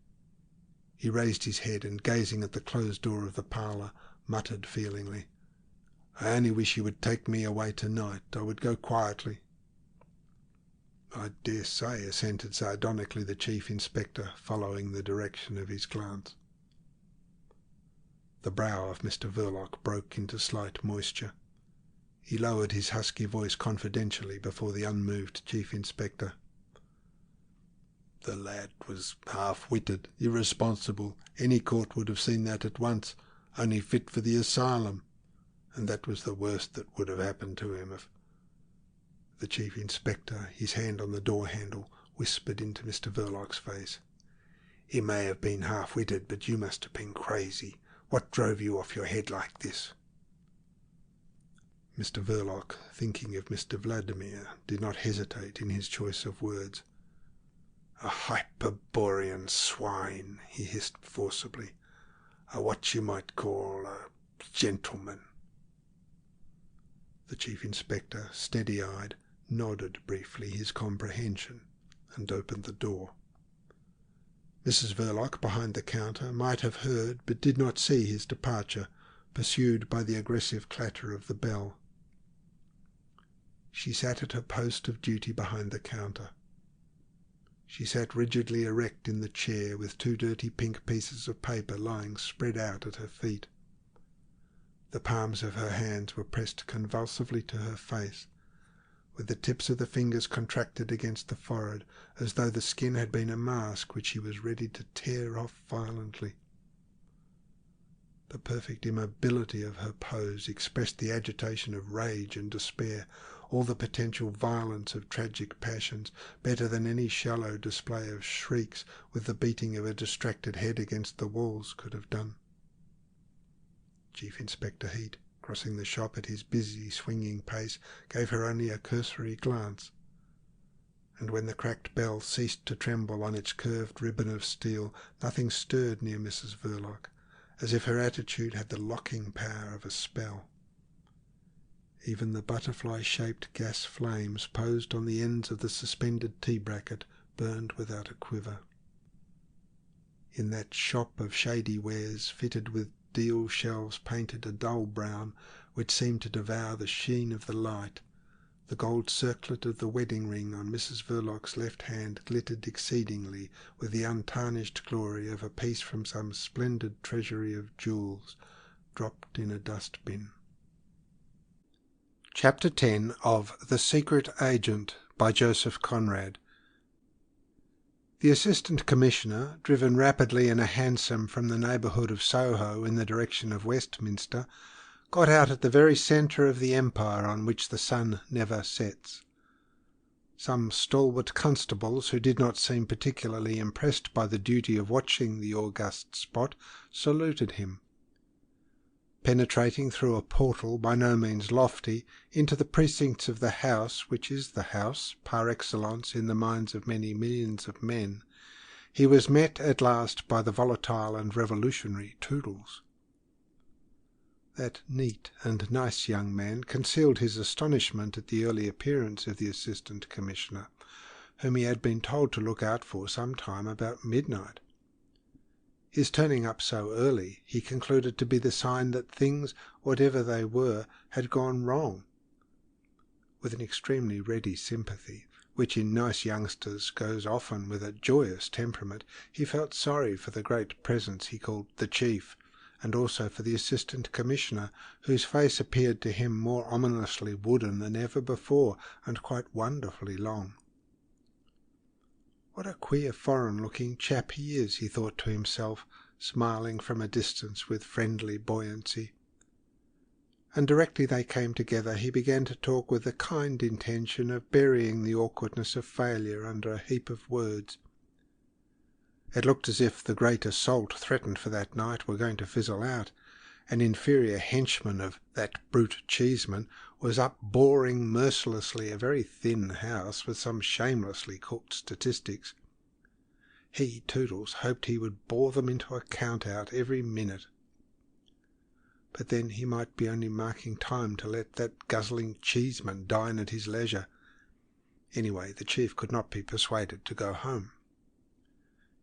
He raised his head and, gazing at the closed door of the parlour, muttered feelingly, "I only wish you would take me away tonight. I would go quietly." "I dare say," assented sardonically the Chief Inspector, following the direction of his glance. The brow of Mr. Verloc broke into slight moisture. He lowered his husky voice confidentially before the unmoved Chief Inspector. "The lad was half-witted, irresponsible. Any court would have seen that at once. Only fit for the asylum. And that was the worst that would have happened to him if—" The Chief Inspector, his hand on the door-handle, whispered into Mr. Verloc's face. "He may have been half-witted, but you must have been crazy. What drove you off your head like this?" Mr. Verloc, thinking of Mr. Vladimir, did not hesitate in his choice of words. "A Hyperborean swine," he hissed forcibly. "A what you might call a gentleman." The Chief Inspector, steady-eyed, nodded briefly his comprehension, and opened the door. Mrs. Verloc, behind the counter, might have heard but did not see his departure, pursued by the aggressive clatter of the bell. She sat at her post of duty behind the counter. She sat rigidly erect in the chair, with two dirty pink pieces of paper lying spread out at her feet. The palms of her hands were pressed convulsively to her face, with the tips of the fingers contracted against the forehead, as though the skin had been a mask which she was ready to tear off violently. The perfect immobility of her pose expressed the agitation of rage and despair, all the potential violence of tragic passions, better than any shallow display of shrieks with the beating of a distracted head against the walls could have done. Chief Inspector Heat, crossing the shop at his busy, swinging pace, gave her only a cursory glance, and when the cracked bell ceased to tremble on its curved ribbon of steel, nothing stirred near Mrs. Verloc, as if her attitude had the locking power of a spell. Even the butterfly-shaped gas flames posed on the ends of the suspended tea-bracket burned without a quiver. In that shop of shady wares, fitted with deal shelves painted a dull brown, which seemed to devour the sheen of the light, the gold circlet of the wedding ring on Mrs. Verloc's left hand glittered exceedingly with the untarnished glory of a piece from some splendid treasury of jewels, dropped in a dust-bin. Chapter 10 of The Secret Agent by Joseph Conrad. The Assistant Commissioner, driven rapidly in a hansom from the neighbourhood of Soho in the direction of Westminster, got out at the very centre of the empire on which the sun never sets. Some stalwart constables, who did not seem particularly impressed by the duty of watching the august spot, saluted him. Penetrating through a portal by no means lofty into the precincts of the house which is the house par excellence in the minds of many millions of men, he was met at last by the volatile and revolutionary Toodles. That neat and nice young man concealed his astonishment at the early appearance of the Assistant Commissioner, whom he had been told to look out for some time about midnight. His turning up so early he concluded to be the sign that things, whatever they were, had gone wrong. With an extremely ready sympathy, which in nice youngsters goes often with a joyous temperament, he felt sorry for the great presence he called the Chief, and also for the Assistant Commissioner, whose face appeared to him more ominously wooden than ever before, and quite wonderfully long. "What a queer foreign-looking chap he is," he thought to himself, smiling from a distance with friendly buoyancy. And directly they came together he began to talk with the kind intention of burying the awkwardness of failure under a heap of words. It looked as if the great assault threatened for that night were going to fizzle out. An inferior henchman of that brute Cheeseman was up boring mercilessly a very thin house with some shamelessly cooked statistics. He, Toodles, hoped he would bore them into a count-out every minute. But then he might be only marking time to let that guzzling Cheeseman dine at his leisure. Anyway, the Chief could not be persuaded to go home.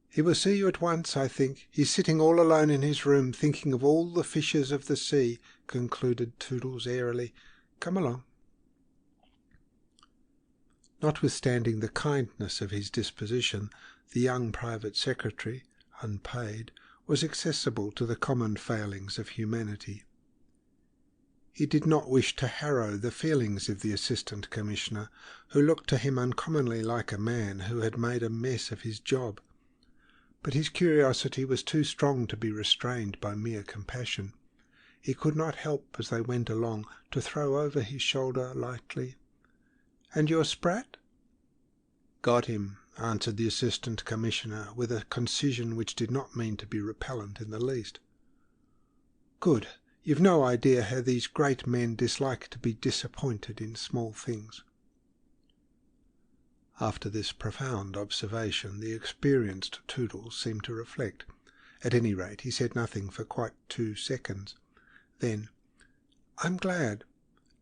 "He will see you at once, I think. He's sitting all alone in his room, thinking of all the fishes of the sea," concluded Toodles airily. "Come along." Notwithstanding the kindness of his disposition, the young private secretary, unpaid, was accessible to the common failings of humanity. He did not wish to harrow the feelings of the Assistant Commissioner, who looked to him uncommonly like a man who had made a mess of his job. But his curiosity was too strong to be restrained by mere compassion. He could not help, as they went along, to throw over his shoulder lightly, "And your Sprat?" "Got him," answered the Assistant Commissioner, with a concision which did not mean to be repellent in the least. "Good. You've no idea how these great men dislike to be disappointed in small things." After this profound observation, the experienced Toodles seemed to reflect. At any rate, he said nothing for quite 2 seconds. Then, "I'm glad.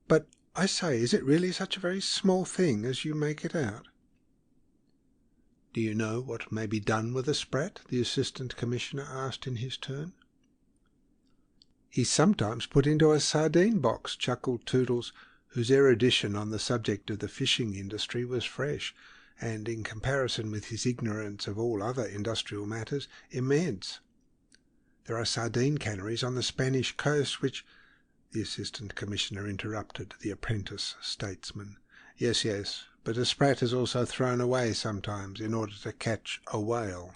But, I say, is it really such a very small thing as you make it out?" "Do you know what may be done with a Sprat?" the Assistant Commissioner asked in his turn. "He's sometimes put into a sardine box," chuckled Toodles, whose erudition on the subject of the fishing industry was fresh, and, in comparison with his ignorance of all other industrial matters, immense. "There are sardine canneries on the Spanish coast which—" The Assistant Commissioner interrupted the apprentice statesman. Yes, but a Sprat is also thrown away sometimes in order to catch a whale."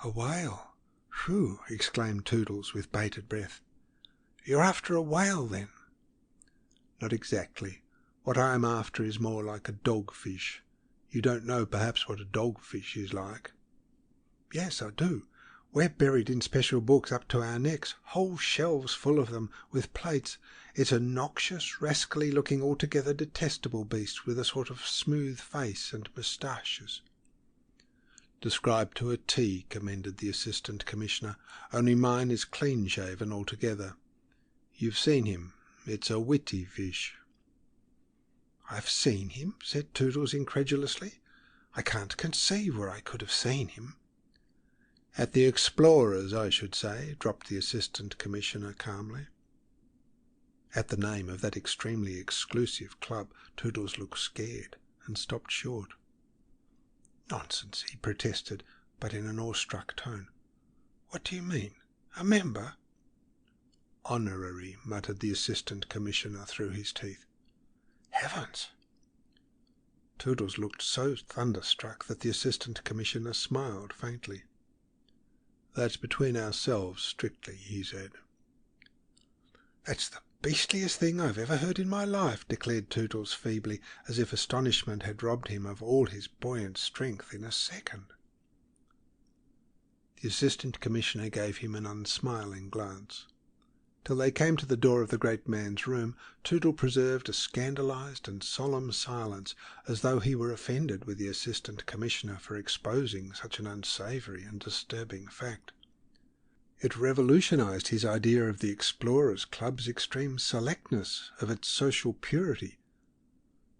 "A whale? Phew!" exclaimed Toodles with bated breath. "You're after a whale, then?" "Not exactly. What I am after is more like a dogfish. You don't know, perhaps, what a dogfish is like?" "Yes, I do. We're buried in special books up to our necks, whole shelves full of them, with plates. It's a noxious, rascally-looking, altogether detestable beast, with a sort of smooth face and moustaches." "Described to a T," commended the Assistant Commissioner, "only mine is clean-shaven altogether. You've seen him. It's a witty fish." "I've seen him?" said Toodles incredulously. "I can't conceive where I could have seen him." "At the Explorers, I should say," dropped the Assistant Commissioner calmly. At the name of that extremely exclusive club, Toodles looked scared and stopped short. "Nonsense," he protested, but in an awestruck tone. "What do you mean? A member?" "Honorary," muttered the Assistant Commissioner through his teeth. "Heavens!" Toodles looked so thunderstruck that the Assistant Commissioner smiled faintly. "That's between ourselves, strictly," he said. "That's the beastliest thing I've ever heard in my life," declared Toodles feebly, as if astonishment had robbed him of all his buoyant strength in a second. The Assistant Commissioner gave him an unsmiling glance. Till they came to the door of the great man's room, Toodle preserved a scandalized and solemn silence, as though he were offended with the Assistant Commissioner for exposing such an unsavoury and disturbing fact. It revolutionised his idea of the Explorers Club's extreme selectness, of its social purity.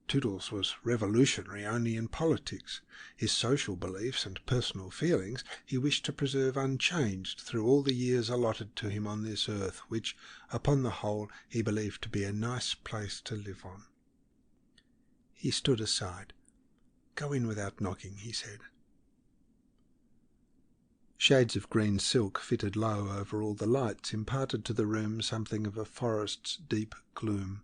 Toodles was revolutionary only in politics. His social beliefs and personal feelings he wished to preserve unchanged through all the years allotted to him on this earth, which, upon the whole, he believed to be a nice place to live on. He stood aside. "Go in without knocking," he said. Shades of green silk fitted low over all the lights imparted to the room something of a forest's deep gloom.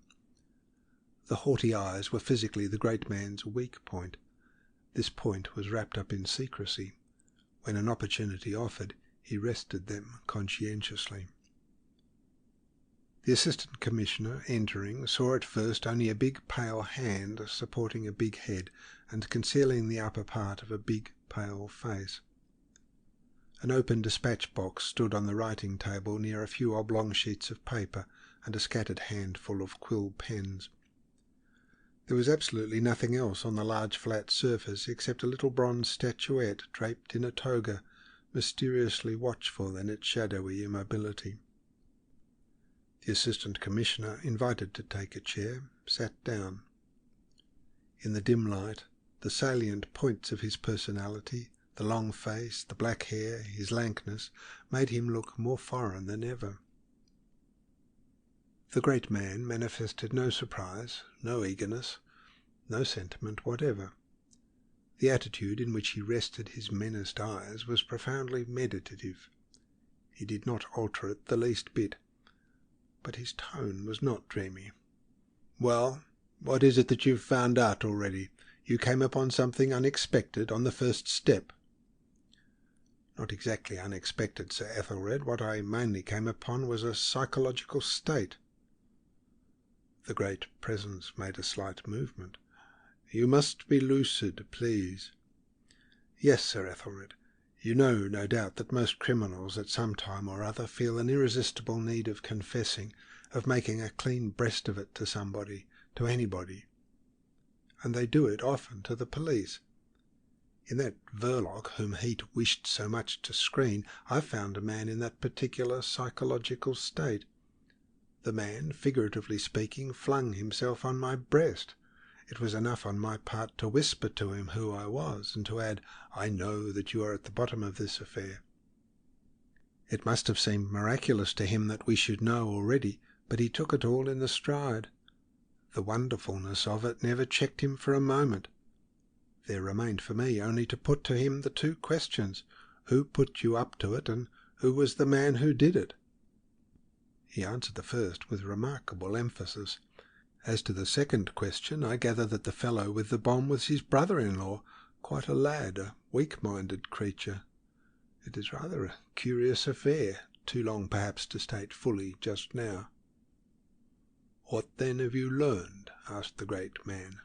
The haughty eyes were physically the great man's weak point. This point was wrapped up in secrecy. When an opportunity offered, he rested them conscientiously. The Assistant Commissioner, entering, saw at first only a big pale hand supporting a big head and concealing the upper part of a big pale face. An open dispatch box stood on the writing table near a few oblong sheets of paper and a scattered handful of quill pens. There was absolutely nothing else on the large flat surface except a little bronze statuette draped in a toga, mysteriously watchful in its shadowy immobility. The Assistant Commissioner, invited to take a chair, sat down. In the dim light, the salient points of his personality, the long face, the black hair, his lankness, made him look more foreign than ever. The great man manifested no surprise, no eagerness, no sentiment whatever. The attitude in which he rested his menaced eyes was profoundly meditative. He did not alter it the least bit, but his tone was not dreamy. "Well, what is it that you've found out already? You came upon something unexpected on the first step." "Not exactly unexpected, Sir Ethelred. What I mainly came upon was a psychological state." The great presence made a slight movement. "You must be lucid, please." "Yes, Sir Ethelred. You know, no doubt, that most criminals at some time or other feel an irresistible need of confessing, of making a clean breast of it to somebody, to anybody. And they do it often to the police. In that Verloc whom Heat wished so much to screen, I found a man in that particular psychological state. The man, figuratively speaking, flung himself on my breast. It was enough on my part to whisper to him who I was, and to add, 'I know that you are at the bottom of this affair.' It must have seemed miraculous to him that we should know already, but he took it all in the stride. The wonderfulness of it never checked him for a moment. There remained for me only to put to him the two questions: who put you up to it, and who was the man who did it?" He answered the first with remarkable emphasis. "As to the second question, I gather that the fellow with the bomb was his brother-in-law, quite a lad, a weak-minded creature. It is rather a curious affair, too long perhaps to state fully just now." "What then have you learned?" asked the great man.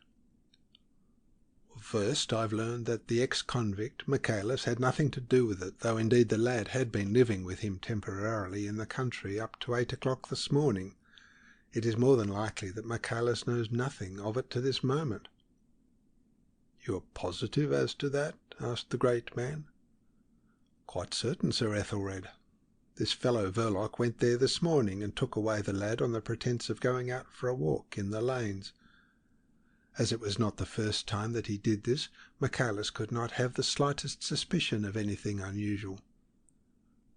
"First, I've learned that the ex-convict, Michaelis, had nothing to do with it, though indeed the lad had been living with him temporarily in the country up to 8 o'clock this morning. It is more than likely that Michaelis knows nothing of it to this moment." "You are positive as to that?" asked the great man. "Quite certain, Sir Ethelred. This fellow Verloc went there this morning and took away the lad on the pretence of going out for a walk in the lanes. As it was not the first time that he did this, Michaelis could not have the slightest suspicion of anything unusual.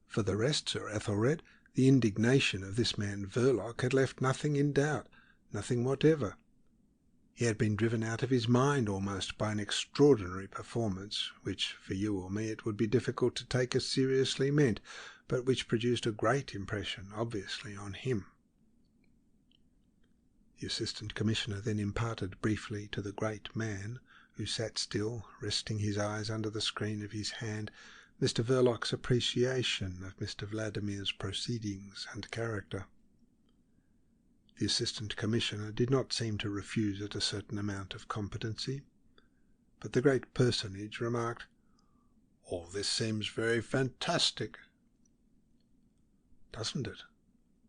For the rest, Sir Ethelred, the indignation of this man Verloc had left nothing in doubt, nothing whatever. He had been driven out of his mind almost by an extraordinary performance, which for you or me it would be difficult to take as seriously meant, but which produced a great impression, obviously, on him." The Assistant Commissioner then imparted briefly to the great man, who sat still, resting his eyes under the screen of his hand, Mr. Verloc's appreciation of Mr. Vladimir's proceedings and character. The Assistant Commissioner did not seem to refuse it a certain amount of competency, but the great personage remarked, "All this seems very fantastic." "Doesn't it?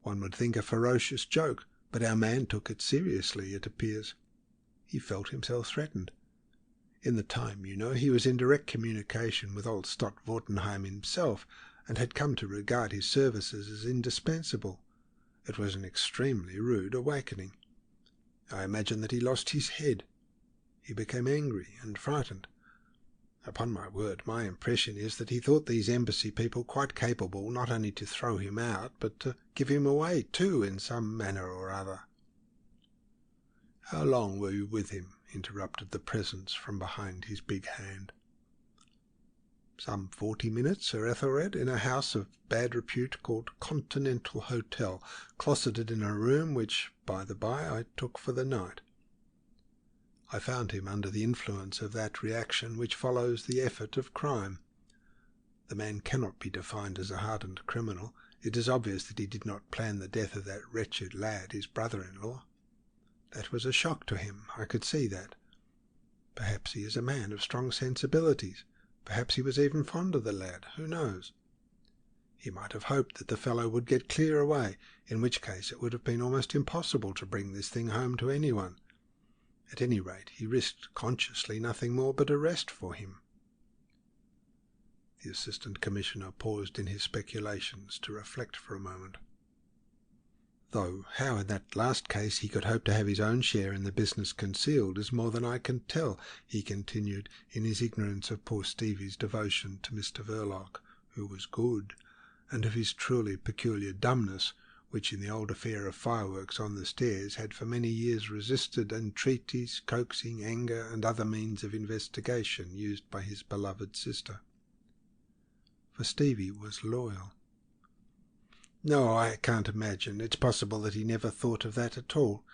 One would think a ferocious joke, but our man took it seriously, it appears. He felt himself threatened. In the time, you know, he was in direct communication with old Stott Wartenheim himself, and had come to regard his services as indispensable. It was an extremely rude awakening. I imagine that he lost his head. He became angry and frightened. Upon my word, my impression is that he thought these embassy people quite capable not only to throw him out, but to give him away too in some manner or other. "How long were you with him?" interrupted the presence from behind his big hand. "Some 40 minutes, Sir Ethelred, in a house of bad repute called Continental Hotel, closeted in a room which, by the by, I took for the night. I found him under the influence of that reaction which follows the effort of crime. The man cannot be defined as a hardened criminal. It is obvious that he did not plan the death of that wretched lad, his brother-in-law. That was a shock to him, I could see that. Perhaps he is a man of strong sensibilities. Perhaps he was even fond of the lad, who knows? He might have hoped that the fellow would get clear away, in which case it would have been almost impossible to bring this thing home to anyone. At any rate, he risked consciously nothing more but arrest for him." The Assistant Commissioner paused in his speculations to reflect for a moment. "Though how in that last case he could hope to have his own share in the business concealed is more than I can tell," he continued, in his ignorance of poor Stevie's devotion to Mr. Verloc, who was good, and of his truly peculiar dumbness, which in the old affair of fireworks on the stairs had for many years resisted entreaties, coaxing, anger, and other means of investigation used by his beloved sister. For Stevie was loyal. "No, I can't imagine. It's possible that he never thought of that at all.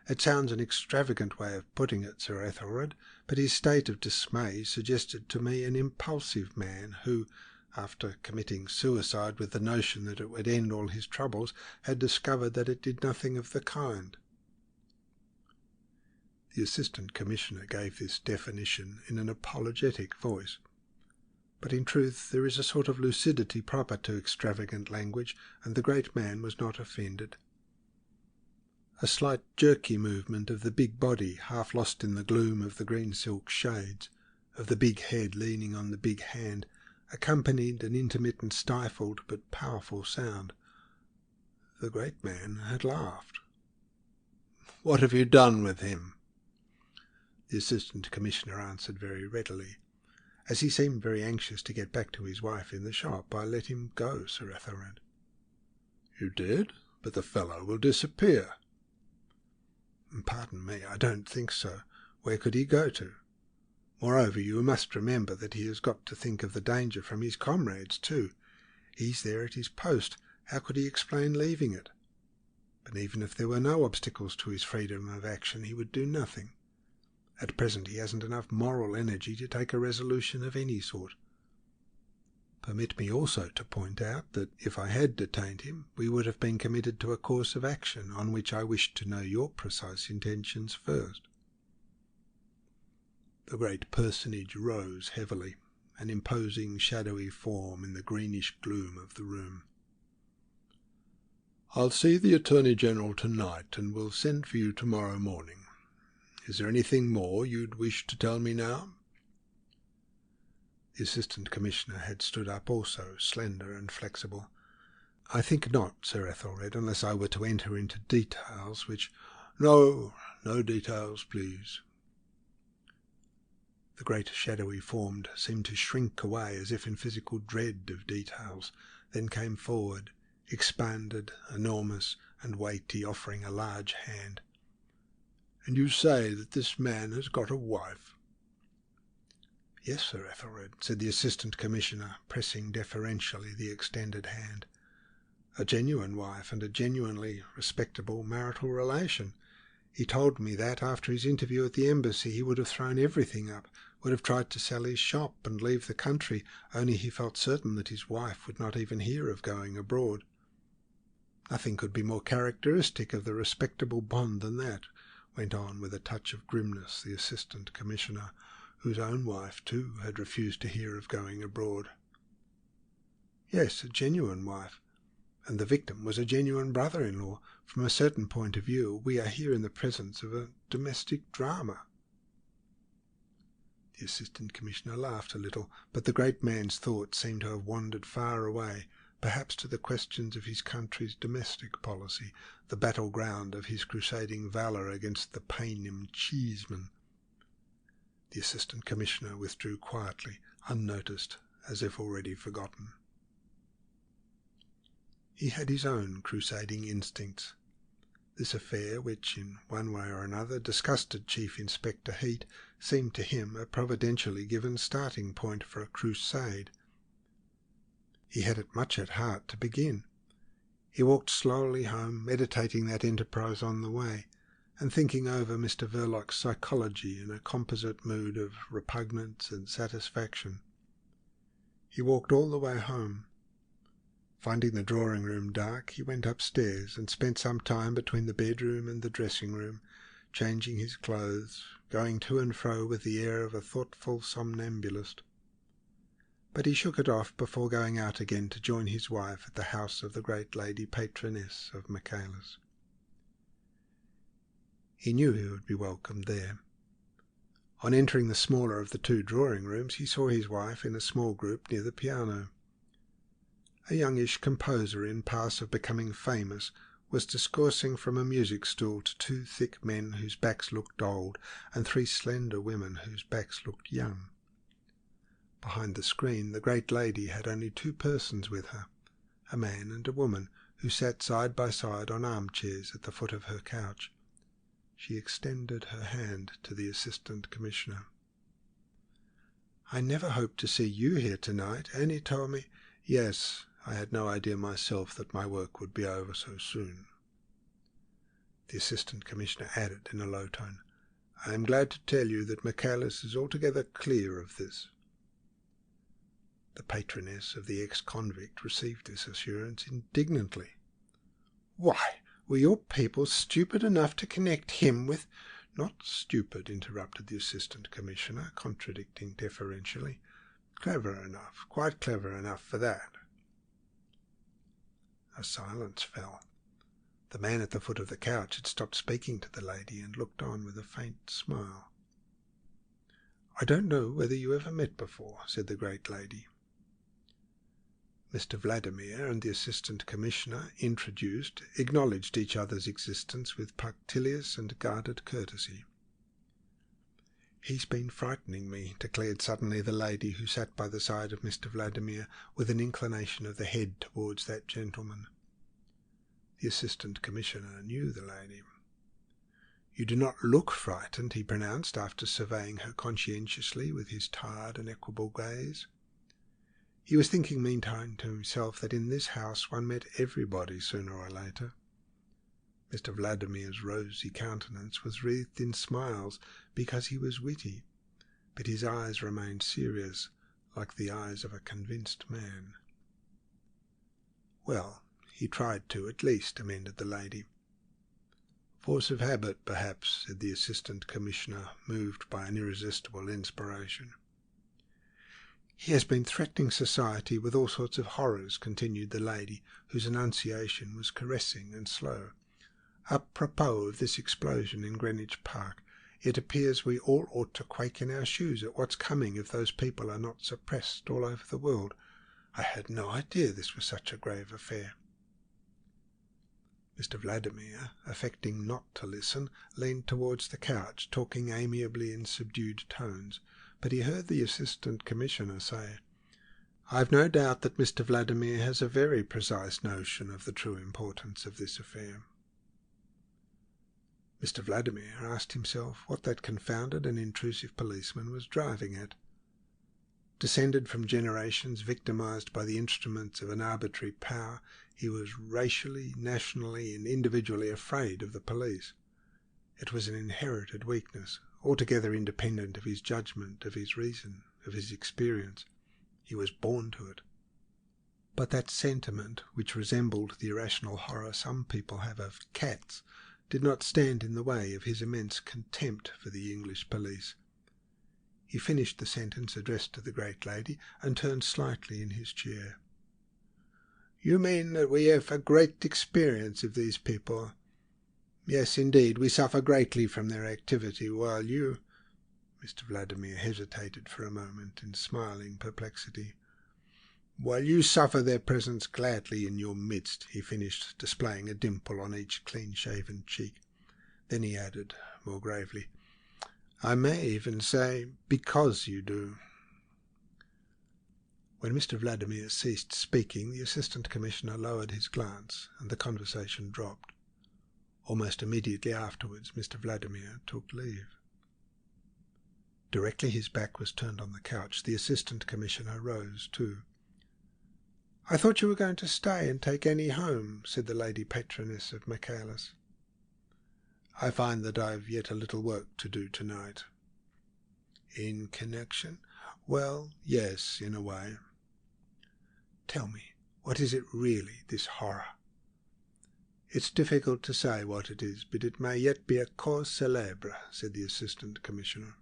It sounds an extravagant way of putting it, Sir Ethelred, but his state of dismay suggested to me an impulsive man who, after committing suicide with the notion that it would end all his troubles, had discovered that it did nothing of the kind." The Assistant Commissioner gave this definition in an apologetic voice. But in truth there is a sort of lucidity proper to extravagant language, and the great man was not offended. A slight jerky movement of the big body, half lost in the gloom of the green silk shades, of the big head leaning on the big hand, accompanied an intermittent stifled but powerful sound. The great man had laughed. "What have you done with him?" The Assistant Commissioner answered very readily. "As he seemed very anxious to get back to his wife in the shop, I let him go, Sir Ethelred." "You did? But the fellow will disappear." "Pardon me, I don't think so. Where could he go to? Moreover, you must remember that he has got to think of the danger from his comrades too. He's there at his post. How could he explain leaving it? But even if there were no obstacles to his freedom of action, he would do nothing. At present he hasn't enough moral energy to take a resolution of any sort. Permit me also to point out that if I had detained him, we would have been committed to a course of action on which I wished to know your precise intentions first." The great personage rose heavily, an imposing shadowy form in the greenish gloom of the room. "I'll see the Attorney-General tonight, and will send for you tomorrow morning. Is there anything more you'd wish to tell me now?" The Assistant Commissioner had stood up also, slender and flexible. "I think not, Sir Ethelred, unless I were to enter into details which—" "No details, please." The great shadowy form seemed to shrink away as if in physical dread of details, then came forward, expanded, enormous and weighty, offering a large hand. "And you say that this man has got a wife?" "Yes, Sir Ethelred," said the Assistant Commissioner, pressing deferentially the extended hand. "A genuine wife and a genuinely respectable marital relation. He told me that, after his interview at the embassy, he would have thrown everything up, would have tried to sell his shop and leave the country, only he felt certain that his wife would not even hear of going abroad. Nothing could be more characteristic of the respectable bond than that," went on with a touch of grimness the Assistant Commissioner, whose own wife, too, had refused to hear of going abroad. "Yes, a genuine wife. And the victim was a genuine brother-in-law. From a certain point of view, we are here in the presence of a domestic drama." The Assistant Commissioner laughed a little, but the great man's thoughts seemed to have wandered far away, perhaps to the questions of his country's domestic policy, the battleground of his crusading valour against the Paynim Cheesemen. The Assistant Commissioner withdrew quietly, unnoticed, as if already forgotten. He had his own crusading instincts. This affair, which in one way or another disgusted Chief Inspector Heat, seemed to him a providentially given starting point for a crusade. He had it much at heart to begin. He walked slowly home, meditating that enterprise on the way, and thinking over Mr. Verloc's psychology in a composite mood of repugnance and satisfaction. He walked all the way home. Finding the drawing-room dark, he went upstairs and spent some time between the bedroom and the dressing-room, changing his clothes, going to and fro with the air of a thoughtful somnambulist. But he shook it off before going out again to join his wife at the house of the great lady patroness of Michaelis. He knew he would be welcomed there. On entering the smaller of the two drawing-rooms, he saw his wife in a small group near the piano. A youngish composer in pass of becoming famous was discoursing from a music stool to two thick men whose backs looked old and three slender women whose backs looked young. Behind the screen the great lady had only two persons with her, a man and a woman, who sat side by side on armchairs at the foot of her couch. She extended her hand to the Assistant Commissioner. "I never hoped to see you here tonight. Annie told me—" "Yes, I had no idea myself that my work would be over so soon." The Assistant Commissioner added in a low tone, "I am glad to tell you that Michaelis is altogether clear of this." The patroness of the ex-convict received this assurance indignantly. "Why, were your people stupid enough to connect him with—" "Not stupid," interrupted the Assistant Commissioner, contradicting deferentially. "Clever enough, quite clever enough for that." A silence fell. The man at the foot of the couch had stopped speaking to the lady and looked on with a faint smile. "I don't know whether you ever met before," said the great lady. Mr. Vladimir and the Assistant Commissioner, introduced, acknowledged each other's existence with punctilious and guarded courtesy. "He's been frightening me," declared suddenly the lady who sat by the side of Mr. Vladimir, with an inclination of the head towards that gentleman. The Assistant Commissioner knew the lady. "You do not look frightened," he pronounced, after surveying her conscientiously with his tired and equable gaze. He was thinking meantime to himself that in this house one met everybody sooner or later. Mr. Vladimir's rosy countenance was wreathed in smiles because he was witty, but his eyes remained serious, like the eyes of a convinced man. "Well, he tried to, at least," amended the lady. "Force of habit, perhaps," said the Assistant Commissioner, moved by an irresistible inspiration. "He has been threatening society with all sorts of horrors," continued the lady, whose enunciation was caressing and slow. "Apropos of this explosion in Greenwich Park, it appears we all ought to quake in our shoes at what's coming if those people are not suppressed all over the world. I had no idea this was such a grave affair." Mr. Vladimir, affecting not to listen, leaned towards the couch, talking amiably in subdued tones, but he heard the Assistant Commissioner say, "I've no doubt that Mr. Vladimir has a very precise notion of the true importance of this affair." Mr. Vladimir asked himself what that confounded and intrusive policeman was driving at. Descended from generations victimized by the instruments of an arbitrary power, he was racially, nationally, and individually afraid of the police. It was an inherited weakness, altogether independent of his judgment, of his reason, of his experience. He was born to it. But that sentiment, which resembled the irrational horror some people have of cats, did not stand in the way of his immense contempt for the English police. He finished the sentence addressed to the great lady and turned slightly in his chair. "You mean that we have a great experience of these people?" "Yes, indeed, we suffer greatly from their activity, while you—" Mr. Vladimir hesitated for a moment in smiling perplexity. "While you suffer their presence gladly in your midst," he finished, displaying a dimple on each clean-shaven cheek. Then he added, more gravely, "I may even say, because you do." When Mr. Vladimir ceased speaking, the Assistant Commissioner lowered his glance, and the conversation dropped. Almost immediately afterwards, Mr. Vladimir took leave. Directly his back was turned on the couch, the Assistant Commissioner rose too. "I thought you were going to stay and take Annie home," said the Lady Patroness of Michaelis. "I find that I've yet a little work to do tonight." "In connection?" "Well, yes, in a way." "Tell me, what is it really, this horror?" "It's difficult to say what it is, but it may yet be a cause célèbre," said the Assistant Commissioner.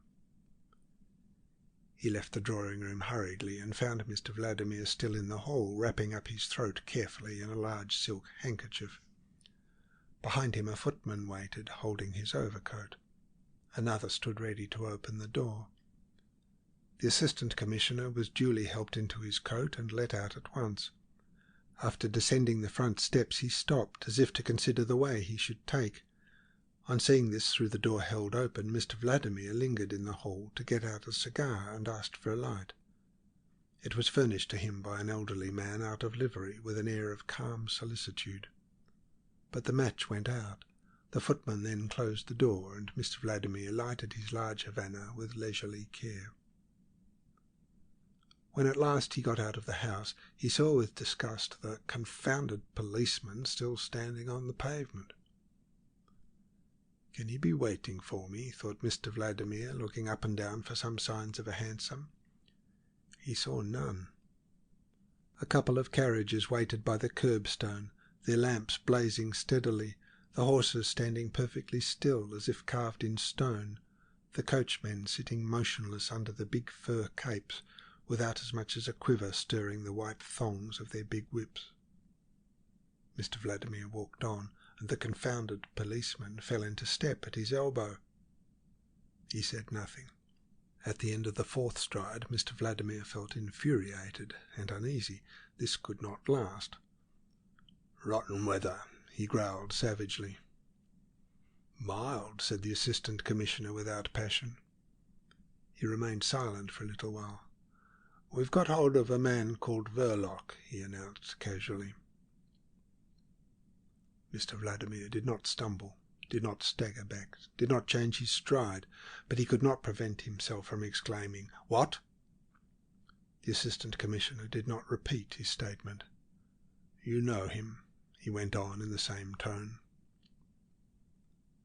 He left the drawing-room hurriedly and found Mr. Vladimir still in the hall, wrapping up his throat carefully in a large silk handkerchief. Behind him a footman waited, holding his overcoat. Another stood ready to open the door. The Assistant Commissioner was duly helped into his coat and let out at once. After descending the front steps he stopped, as if to consider the way he should take. On seeing this through the door held open, Mr. Vladimir lingered in the hall to get out a cigar and asked for a light. It was furnished to him by an elderly man out of livery, with an air of calm solicitude. But the match went out. The footman then closed the door, and Mr. Vladimir lighted his large Havana with leisurely care. When at last he got out of the house, he saw with disgust the confounded policeman still standing on the pavement. "Can he be waiting for me?" thought Mr. Vladimir, looking up and down for some signs of a hansom. He saw none. A couple of carriages waited by the curbstone, their lamps blazing steadily, the horses standing perfectly still as if carved in stone, the coachmen sitting motionless under the big fur capes, without as much as a quiver stirring the white thongs of their big whips. Mr. Vladimir walked on, and the confounded policeman fell into step at his elbow. He said nothing. At the end of the fourth stride, Mr. Vladimir felt infuriated and uneasy. This could not last. "Rotten weather," he growled savagely. "Mild," said the Assistant Commissioner without passion. He remained silent for a little while. "We've got hold of a man called Verloc," he announced casually. Mr. Vladimir did not stumble, did not stagger back, did not change his stride, but he could not prevent himself from exclaiming, "What?" The Assistant Commissioner did not repeat his statement. "You know him," he went on in the same tone.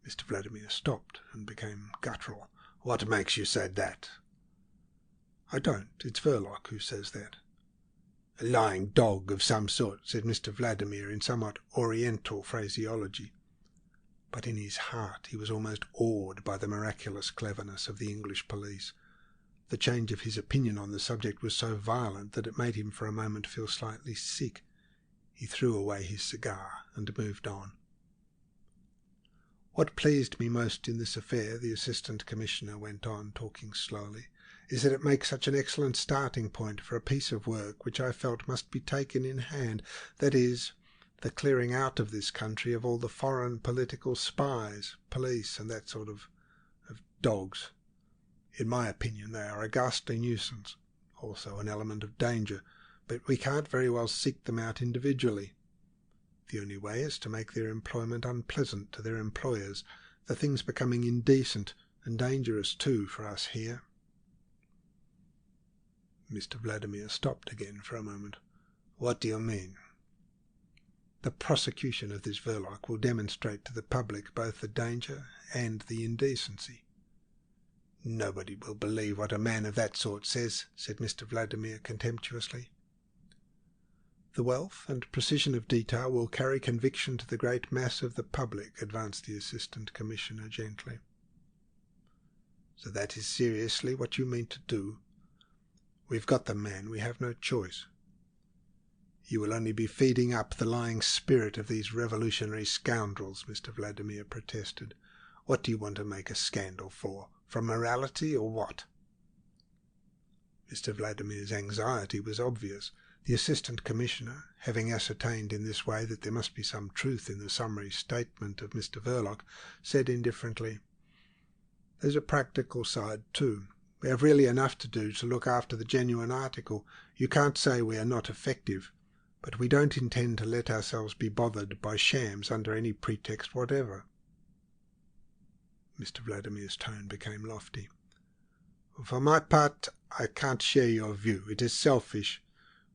Mr. Vladimir stopped and became guttural. "What makes you say that?" "I don't. It's Verloc who says that." "A lying dog of some sort," said Mr. Vladimir in somewhat oriental phraseology. But in his heart he was almost awed by the miraculous cleverness of the English police. The change of his opinion on the subject was so violent that it made him for a moment feel slightly sick. He threw away his cigar and moved on. "What pleased me most in this affair," the Assistant Commissioner went on, talking slowly, "is that it makes such an excellent starting point for a piece of work which I felt must be taken in hand, that is, the clearing out of this country of all the foreign political spies, police, and that sort of dogs. In my opinion they are a ghastly nuisance, also an element of danger, but we can't very well seek them out individually. The only way is to make their employment unpleasant to their employers, the thing's becoming indecent and dangerous too for us here." Mr. Vladimir stopped again for a moment. "What do you mean?" "The prosecution of this Verloc will demonstrate to the public both the danger and the indecency." "Nobody will believe what a man of that sort says," said Mr. Vladimir contemptuously. "The wealth and precision of detail will carry conviction to the great mass of the public," advanced the Assistant Commissioner gently. "So that is seriously what you mean to do?" "We've got the man. We have no choice." "You will only be feeding up the lying spirit of these revolutionary scoundrels," Mr. Vladimir protested. "What do you want to make a scandal for From morality or what? Mr. Vladimir's anxiety was obvious. The Assistant Commissioner, having ascertained in this way that there must be some truth in the summary statement of Mr. Verloc, said indifferently, "There's a practical side too. We have really enough to do to look after the genuine article. You can't say we are not effective, but we don't intend to let ourselves be bothered by shams under any pretext whatever." Mr. Vladimir's tone became lofty. "For my part, I can't share your view. It is selfish.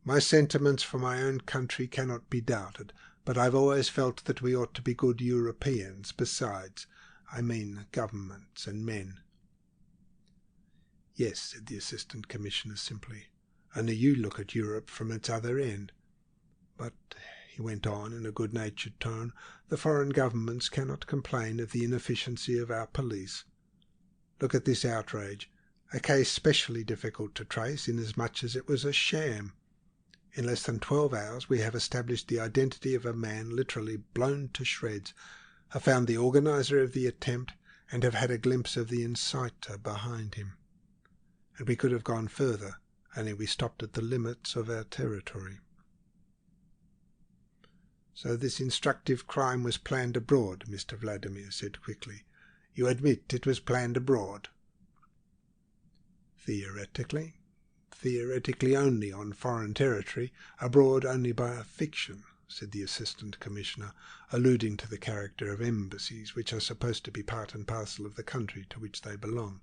My sentiments for my own country cannot be doubted, but I've always felt that we ought to be good Europeans besides. I mean governments and men." "Yes," said the Assistant Commissioner simply, "only you look at Europe from its other end. But," he went on in a good-natured tone, "the foreign governments cannot complain of the inefficiency of our police. Look at this outrage, a case specially difficult to trace inasmuch as it was a sham. In less than 12 hours we have established the identity of a man literally blown to shreds, have found the organizer of the attempt, and have had a glimpse of the inciter behind him. And we could have gone further, only we stopped at the limits of our territory." "So this instructive crime was planned abroad," Mr. Vladimir said quickly. "You admit it was planned abroad?" "Theoretically. Theoretically only on foreign territory, abroad only by a fiction," said the Assistant Commissioner, alluding to the character of embassies, which are supposed to be part and parcel of the country to which they belong.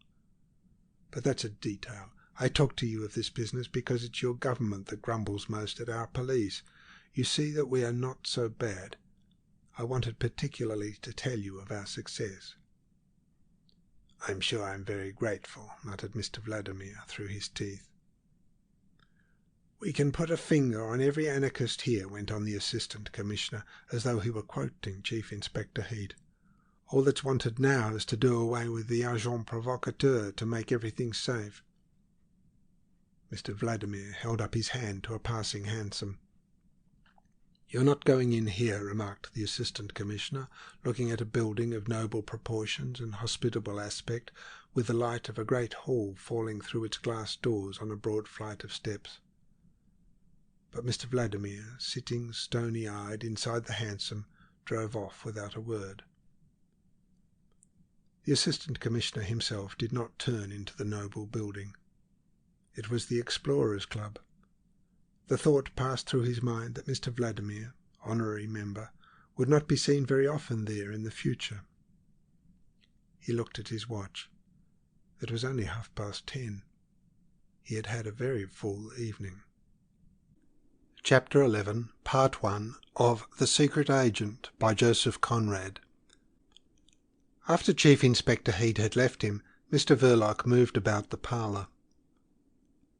"But that's a detail. I talk to you of this business because it's your government that grumbles most at our police. You see that we are not so bad. I wanted particularly to tell you of our success." "I'm sure I'm very grateful," muttered Mr. Vladimir through his teeth. "We can put a finger on every anarchist here," went on the Assistant Commissioner, as though he were quoting Chief Inspector Heat. "All that's wanted now is to do away with the agent provocateur to make everything safe." Mr. Vladimir held up his hand to a passing hansom. "You're not going in here," remarked the Assistant Commissioner, looking at a building of noble proportions and hospitable aspect, with the light of a great hall falling through its glass doors on a broad flight of steps. But Mr. Vladimir, sitting stony-eyed inside the hansom, drove off without a word. The Assistant Commissioner himself did not turn into the noble building. It was the Explorers' Club. The thought passed through his mind that Mr. Vladimir, honorary member, would not be seen very often there in the future. He looked at his watch. It was only 10:30. He had had a very full evening. Chapter 11, Part 1 of The Secret Agent by Joseph Conrad. After Chief Inspector Heat had left him, Mr. Verloc moved about the parlour.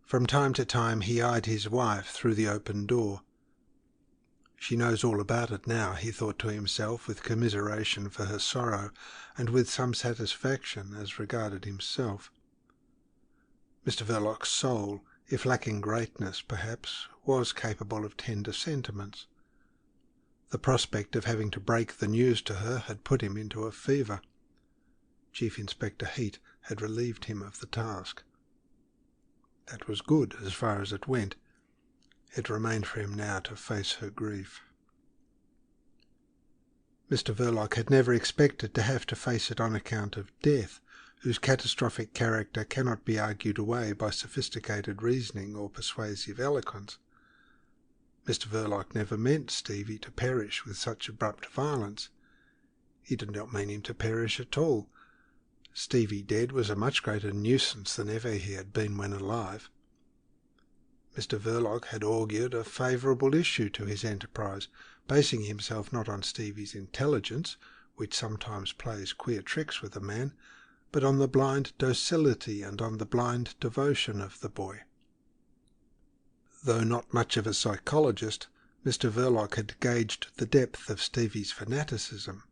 From time to time he eyed his wife through the open door. "She knows all about it now," he thought to himself, with commiseration for her sorrow, and with some satisfaction as regarded himself. Mr. Verloc's soul, if lacking greatness, perhaps, was capable of tender sentiments. The prospect of having to break the news to her had put him into a fever. Chief Inspector Heat had relieved him of the task. That was good as far as it went. It remained for him now to face her grief. Mr. Verloc had never expected to have to face it on account of death, whose catastrophic character cannot be argued away by sophisticated reasoning or persuasive eloquence. Mr. Verloc never meant Stevie to perish with such abrupt violence. He did not mean him to perish at all. Stevie dead was a much greater nuisance than ever he had been when alive. Mr. Verloc had augured a favourable issue to his enterprise, basing himself not on Stevie's intelligence, which sometimes plays queer tricks with a man, but on the blind docility and on the blind devotion of the boy. Though not much of a psychologist, Mr. Verloc had gauged the depth of Stevie's fanaticism.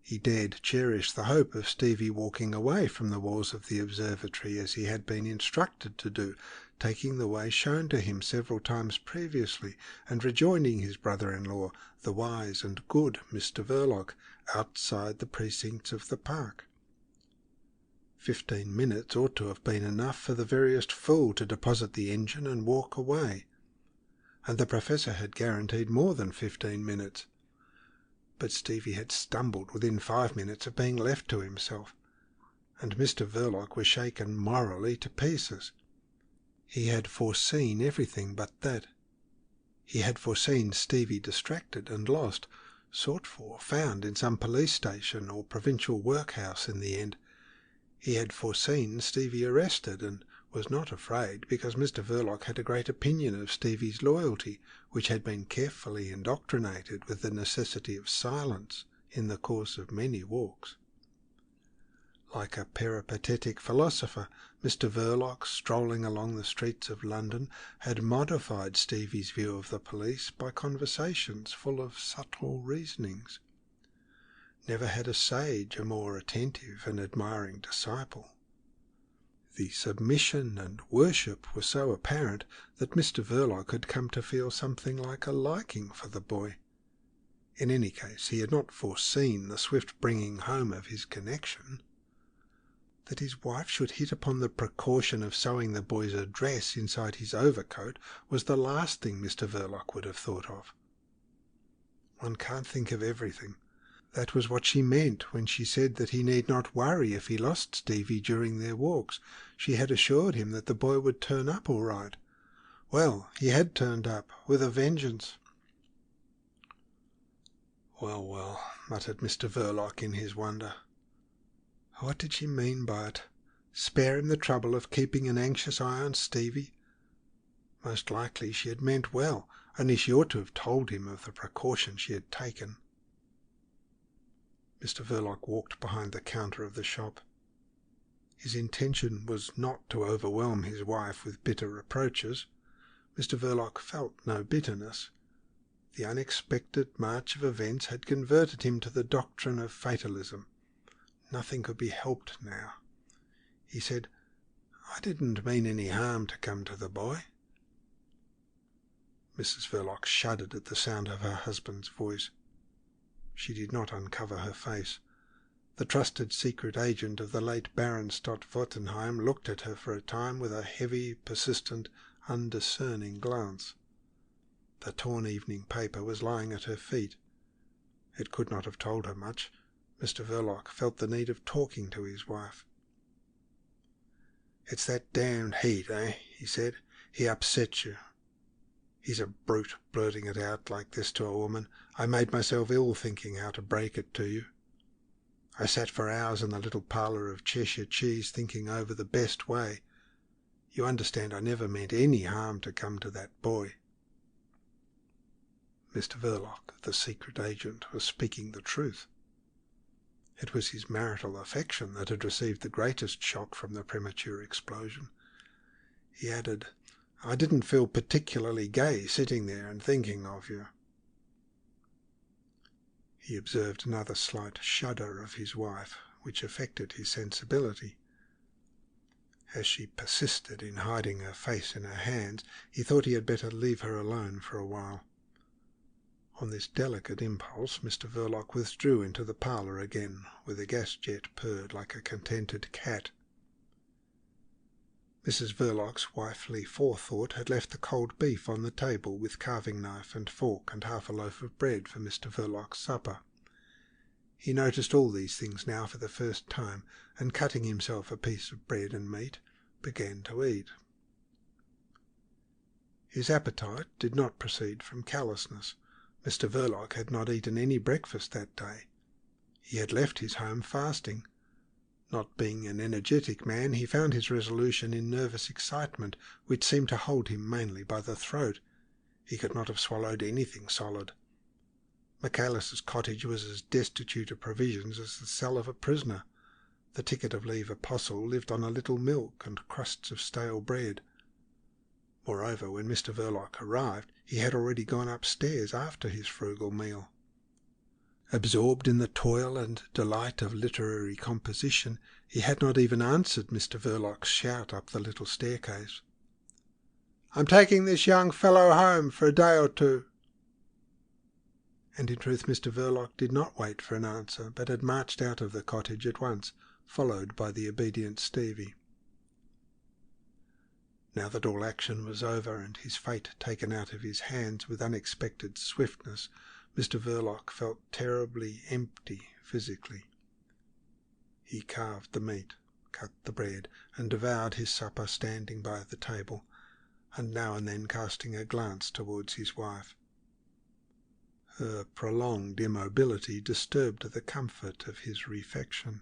He dared cherish the hope of Stevie walking away from the walls of the observatory as he had been instructed to do, taking the way shown to him several times previously, and rejoining his brother-in-law, the wise and good Mr. Verloc, outside the precincts of the park. 15 minutes ought to have been enough for the veriest fool to deposit the engine and walk away. And the Professor had guaranteed more than 15 minutes. But Stevie had stumbled within 5 minutes of being left to himself, and Mr. Verloc was shaken morally to pieces. He had foreseen everything but that. He had foreseen Stevie distracted and lost, sought for, found in some police station or provincial workhouse in the end. He had foreseen Stevie arrested, and was not afraid because Mr. Verloc had a great opinion of Stevie's loyalty, which had been carefully indoctrinated with the necessity of silence in the course of many walks. Like a peripatetic philosopher, Mr. Verloc, strolling along the streets of London, had modified Stevie's view of the police by conversations full of subtle reasonings. Never had a sage a more attentive and admiring disciple. The submission and worship were so apparent that Mr. Verloc had come to feel something like a liking for the boy. In any case, he had not foreseen the swift bringing home of his connection. That his wife should hit upon the precaution of sewing the boy's address inside his overcoat was the last thing Mr. Verloc would have thought of. One can't think of everything. That was what she meant when she said that he need not worry if he lost Stevie during their walks. She had assured him that the boy would turn up all right. Well, he had turned up, with a vengeance. Well, well, muttered Mr. Verloc in his wonder. What did she mean by it? Spare him the trouble of keeping an anxious eye on Stevie? Most likely she had meant well, only she ought to have told him of the precaution she had taken. Mr. Verloc walked behind the counter of the shop. His intention was not to overwhelm his wife with bitter reproaches. Mr. Verloc felt no bitterness. The unexpected march of events had converted him to the doctrine of fatalism. Nothing could be helped now. He said, "I didn't mean any harm to come to the boy." Mrs. Verloc shuddered at the sound of her husband's voice. She did not uncover her face. The trusted secret agent of the late Baron Stott-Wartenheim looked at her for a time with a heavy, persistent, undiscerning glance. The torn evening paper was lying at her feet. It could not have told her much. Mr. Verloc felt the need of talking to his wife. "It's that damned heat, eh?" he said. "He upsets you. He's a brute, blurting it out like this to a woman. I made myself ill thinking how to break it to you. I sat for hours in the little parlour of Cheshire cheese thinking over the best way. You understand I never meant any harm to come to that boy." Mr. Verloc, the secret agent, was speaking the truth. It was his marital affection that had received the greatest shock from the premature explosion. He added, "I didn't feel particularly gay sitting there and thinking of you." He observed another slight shudder of his wife, which affected his sensibility. As she persisted in hiding her face in her hands, he thought he had better leave her alone for a while. On this delicate impulse, Mr. Verloc withdrew into the parlour again, where the gas jet purred like a contented cat. Mrs. Verloc's wifely forethought had left the cold beef on the table with carving knife and fork and half a loaf of bread for Mr. Verloc's supper. He noticed all these things now for the first time, and cutting himself a piece of bread and meat, began to eat. His appetite did not proceed from callousness. Mr. Verloc had not eaten any breakfast that day. He had left his home fasting. Not being an energetic man, he found his resolution in nervous excitement, which seemed to hold him mainly by the throat. He could not have swallowed anything solid. Michaelis's cottage was as destitute of provisions as the cell of a prisoner. The ticket of leave apostle lived on a little milk and crusts of stale bread. Moreover, when Mr. Verloc arrived, he had already gone upstairs after his frugal meal. Absorbed in the toil and delight of literary composition, he had not even answered Mr. Verloc's shout up the little staircase. "I'm taking this young fellow home for a day or two." And in truth Mr. Verloc did not wait for an answer, but had marched out of the cottage at once, followed by the obedient Stevie. Now that all action was over and his fate taken out of his hands with unexpected swiftness, Mr. Verloc felt terribly empty physically. He carved the meat, cut the bread, and devoured his supper standing by the table, and now and then casting a glance towards his wife. Her prolonged immobility disturbed the comfort of his refection.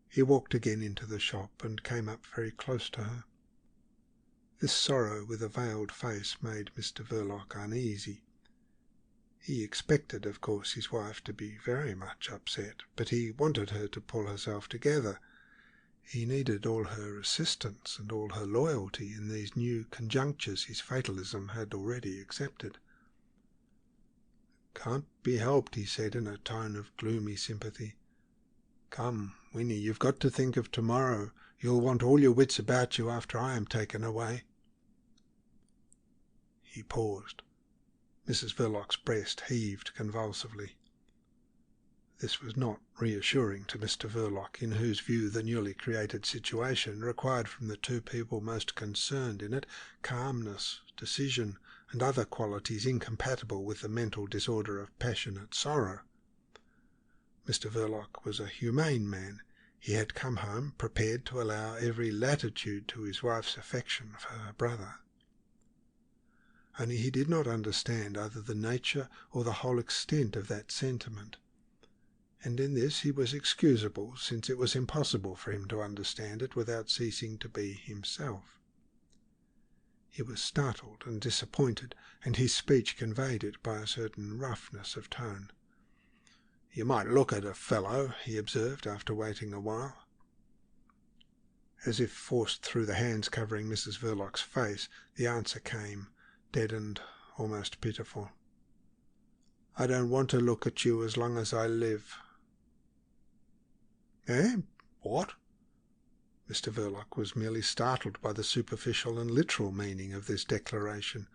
He walked again into the shop and came up very close to her. This sorrow with a veiled face made Mr. Verloc uneasy. He expected, of course, his wife to be very much upset, but he wanted her to pull herself together. He needed all her assistance and all her loyalty in these new conjunctures his fatalism had already accepted. "Can't be helped," he said in a tone of gloomy sympathy. "Come, Winnie, you've got to think of tomorrow. You'll want all your wits about you after I am taken away." He paused. Mrs. Verloc's breast heaved convulsively. This was not reassuring to Mr. Verloc, in whose view the newly created situation required from the two people most concerned in it calmness, decision, and other qualities incompatible with the mental disorder of passionate sorrow. Mr. Verloc was a humane man. He had come home prepared to allow every latitude to his wife's affection for her brother. Only he did not understand either the nature or the whole extent of that sentiment, and in this he was excusable, since it was impossible for him to understand it without ceasing to be himself. He was startled and disappointed, and his speech conveyed it by a certain roughness of tone. "You might look at a fellow," he observed, after waiting a while. As if forced through the hands covering Mrs. Verloc's face, the answer came, deadened, almost pitiful. "I don't want to look at you as long as I live." "Eh? What?" Mr. Verloc was merely startled by the superficial and literal meaning of this declaration.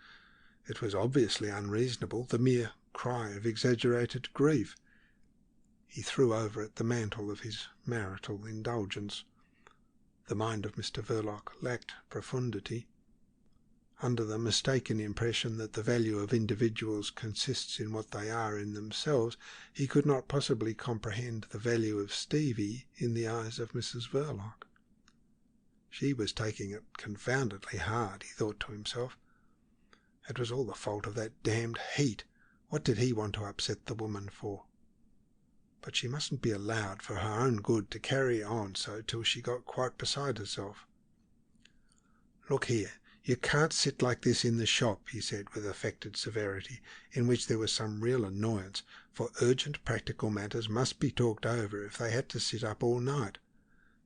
It was obviously unreasonable, the mere cry of exaggerated grief. He threw over it the mantle of his marital indulgence. The mind of Mr. Verloc lacked profundity. Under the mistaken impression that the value of individuals consists in what they are in themselves, he could not possibly comprehend the value of Stevie in the eyes of Mrs. Verloc. She was taking it confoundedly hard, he thought to himself. It was all the fault of that damned heat. What did he want to upset the woman for? But she mustn't be allowed, for her own good, to carry on so till she got quite beside herself. "Look here, you can't sit like this in the shop," he said with affected severity, in which there was some real annoyance, for urgent practical matters must be talked over if they had to sit up all night.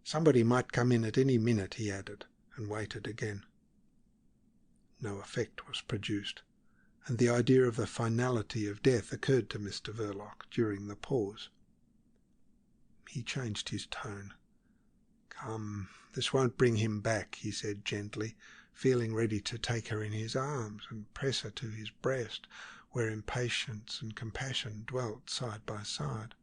Somebody might come in at any minute, he added, and waited again. No effect was produced, and the idea of the finality of death occurred to Mr. Verloc during the pause. He changed his tone. "Come, this won't bring him back," he said gently, feeling ready to take her in his arms and press her to his breast, where impatience and compassion dwelt side by side.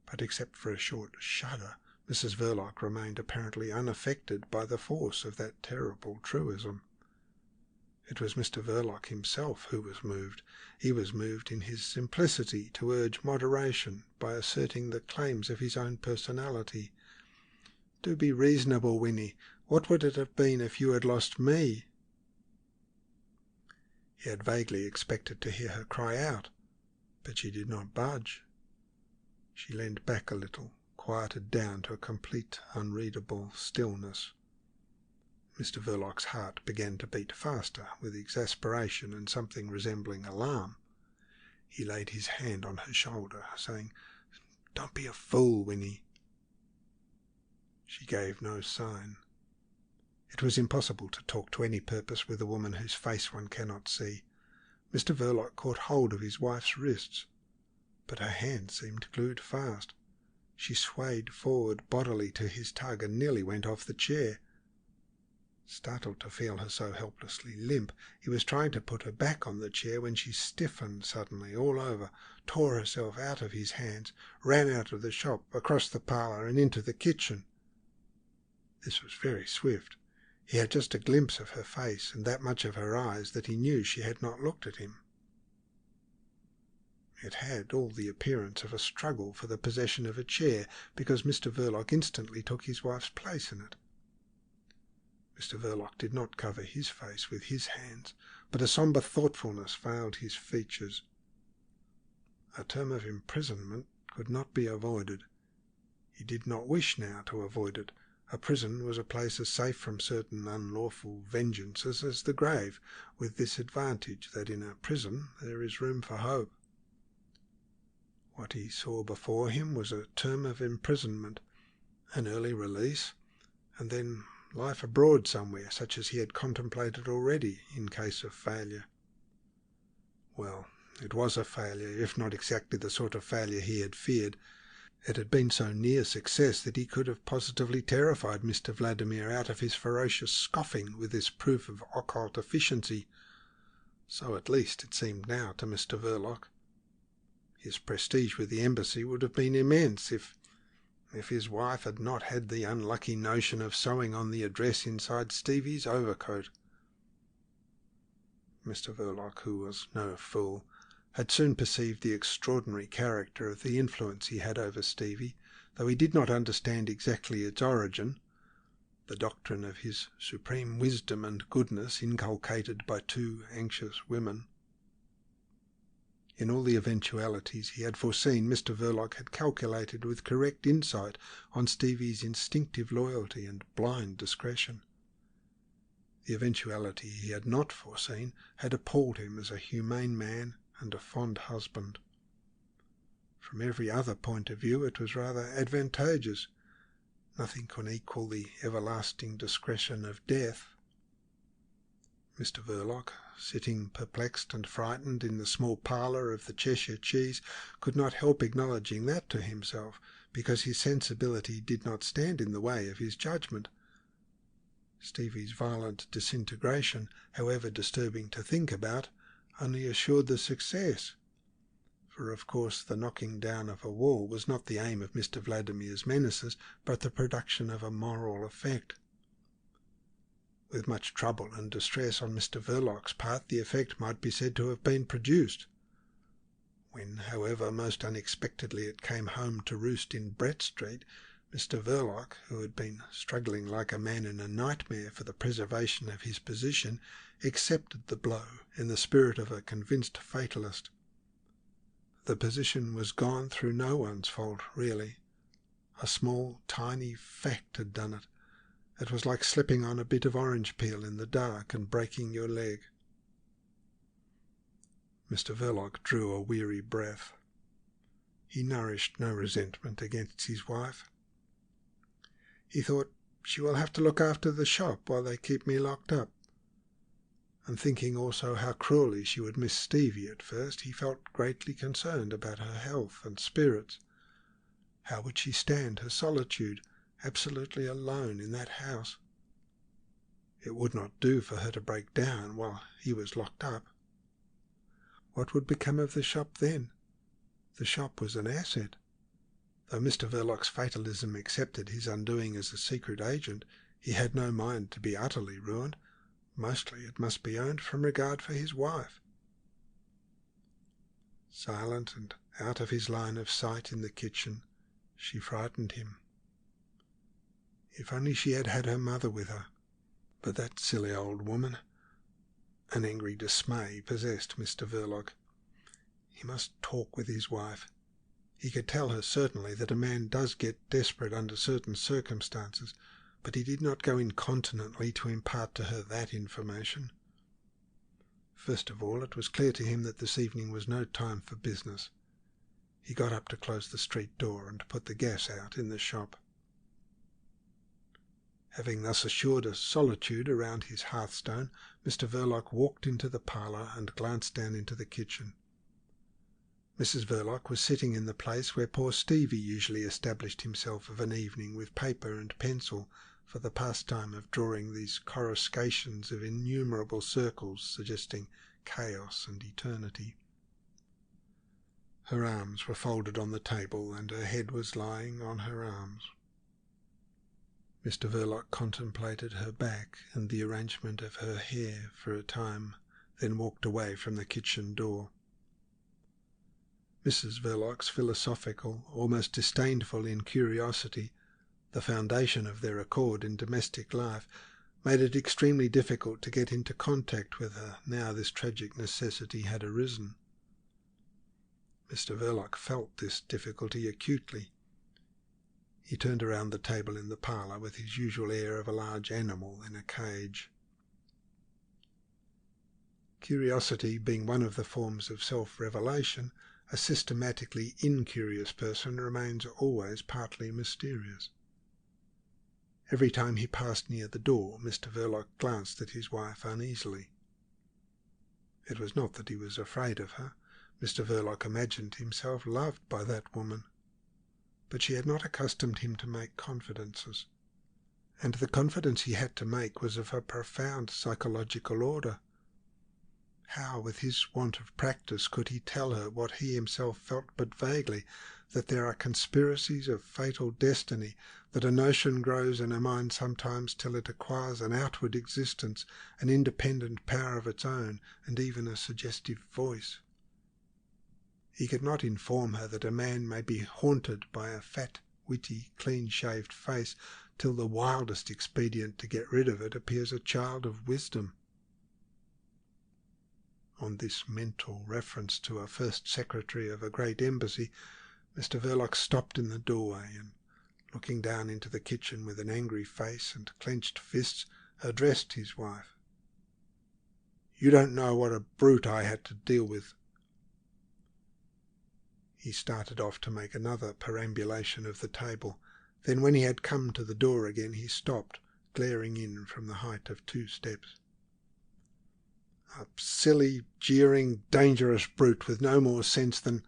But except for a short shudder, Mrs. Verloc remained apparently unaffected by the force of that terrible truism. It was Mr. Verloc himself who was moved. He was moved in his simplicity to urge moderation by asserting the claims of his own personality. "Do be reasonable, Winnie. What would it have been if you had lost me?" He had vaguely expected to hear her cry out, but she did not budge. She leaned back a little, quieted down to a complete, unreadable stillness. Mr. Verloc's heart began to beat faster with exasperation and something resembling alarm. He laid his hand on her shoulder, saying, "Don't be a fool, Winnie." She gave no sign. It was impossible to talk to any purpose with a woman whose face one cannot see. Mr. Verloc caught hold of his wife's wrists, but her hand seemed glued fast. She swayed forward bodily to his tug and nearly went off the chair. Startled to feel her so helplessly limp, he was trying to put her back on the chair when she stiffened suddenly all over, tore herself out of his hands, ran out of the shop, across the parlour and into the kitchen. This was very swift. He had just a glimpse of her face and that much of her eyes that he knew she had not looked at him. It had all the appearance of a struggle for the possession of a chair, because Mr. Verloc instantly took his wife's place in it. Mr. Verloc did not cover his face with his hands, but a sombre thoughtfulness veiled his features. A term of imprisonment could not be avoided. He did not wish now to avoid it. A prison was a place as safe from certain unlawful vengeances as the grave, with this advantage, that in a prison there is room for hope. What he saw before him was a term of imprisonment, an early release, and then life abroad somewhere, such as he had contemplated already in case of failure. Well, it was a failure, if not exactly the sort of failure he had feared. It had been so near success that he could have positively terrified Mr. Vladimir out of his ferocious scoffing with this proof of occult efficiency. So at least it seemed now to Mr. Verloc. His prestige with the embassy would have been immense if his wife had not had the unlucky notion of sewing on the address inside Stevie's overcoat. Mr. Verloc, who was no fool, had soon perceived the extraordinary character of the influence he had over Stevie, though he did not understand exactly its origin, the doctrine of his supreme wisdom and goodness inculcated by two anxious women. In all the eventualities he had foreseen, Mr. Verloc had calculated with correct insight on Stevie's instinctive loyalty and blind discretion. The eventuality he had not foreseen had appalled him as a humane man and a fond husband. From every other point of view it was rather advantageous. Nothing can equal the everlasting discretion of death. Mr. Verloc, sitting perplexed and frightened in the small parlour of the Cheshire Cheese, could not help acknowledging that to himself, because his sensibility did not stand in the way of his judgment. Stevie's violent disintegration, however disturbing to think about, only assured the success. For of course the knocking down of a wall was not the aim of Mr. Vladimir's menaces, but the production of a moral effect. With much trouble and distress on Mr. Verloc's part, the effect might be said to have been produced. When, however, most unexpectedly it came home to roost in Brett Street, Mr. Verloc, who had been struggling like a man in a nightmare for the preservation of his position, accepted the blow in the spirit of a convinced fatalist. The position was gone through no one's fault, really. A small, tiny fact had done it. It was like slipping on a bit of orange peel in the dark and breaking your leg. Mr. Verloc drew a weary breath. He nourished no resentment against his wife. He thought, she will have to look after the shop while they keep me locked up. And thinking also how cruelly she would miss Stevie at first, he felt greatly concerned about her health and spirits. How would she stand her solitude, absolutely alone in that house? It would not do for her to break down while he was locked up. What would become of the shop then? The shop was an asset. Though Mr. Verloc's fatalism accepted his undoing as a secret agent, he had no mind to be utterly ruined. Mostly, it must be owned, from regard for his wife. Silent and out of his line of sight in the kitchen, she frightened him. If only she had had her mother with her. But that silly old woman. An angry dismay possessed Mr. Verloc. He must talk with his wife. He could tell her certainly that a man does get desperate under certain circumstances, but he did not go incontinently to impart to her that information. First of all, it was clear to him that this evening was no time for business. He got up to close the street door and put the gas out in the shop. Having thus assured a solitude around his hearthstone, Mr. Verloc walked into the parlour and glanced down into the kitchen. Mrs. Verloc was sitting in the place where poor Stevie usually established himself of an evening with paper and pencil, for the pastime of drawing these coruscations of innumerable circles suggesting chaos and eternity. Her arms were folded on the table and her head was lying on her arms. Mr. Verloc contemplated her back and the arrangement of her hair for a time, then walked away from the kitchen door. Mrs. Verloc's philosophical, almost disdainful incuriosity, the foundation of their accord in domestic life, made it extremely difficult to get into contact with her now this tragic necessity had arisen. Mr. Verloc felt this difficulty acutely. He turned around the table in the parlour with his usual air of a large animal in a cage. Curiosity being one of the forms of self-revelation, a systematically incurious person remains always partly mysterious. Every time he passed near the door, Mr. Verloc glanced at his wife uneasily. It was not that he was afraid of her. Mr. Verloc imagined himself loved by that woman. But she had not accustomed him to make confidences, and the confidence he had to make was of a profound psychological order. How, with his want of practice, could he tell her what he himself felt but vaguely, that there are conspiracies of fatal destiny, that a notion grows in a mind sometimes till it acquires an outward existence, an independent power of its own, and even a suggestive voice? He could not inform her that a man may be haunted by a fat, witty, clean-shaved face till the wildest expedient to get rid of it appears a child of wisdom. On this mental reference to a first secretary of a great embassy, Mr. Verloc stopped in the doorway and, looking down into the kitchen with an angry face and clenched fists, addressed his wife. "You don't know what a brute I had to deal with." He started off to make another perambulation of the table. Then when he had come to the door again he stopped, glaring in from the height of 2 steps. "A silly, jeering, dangerous brute with no more sense than...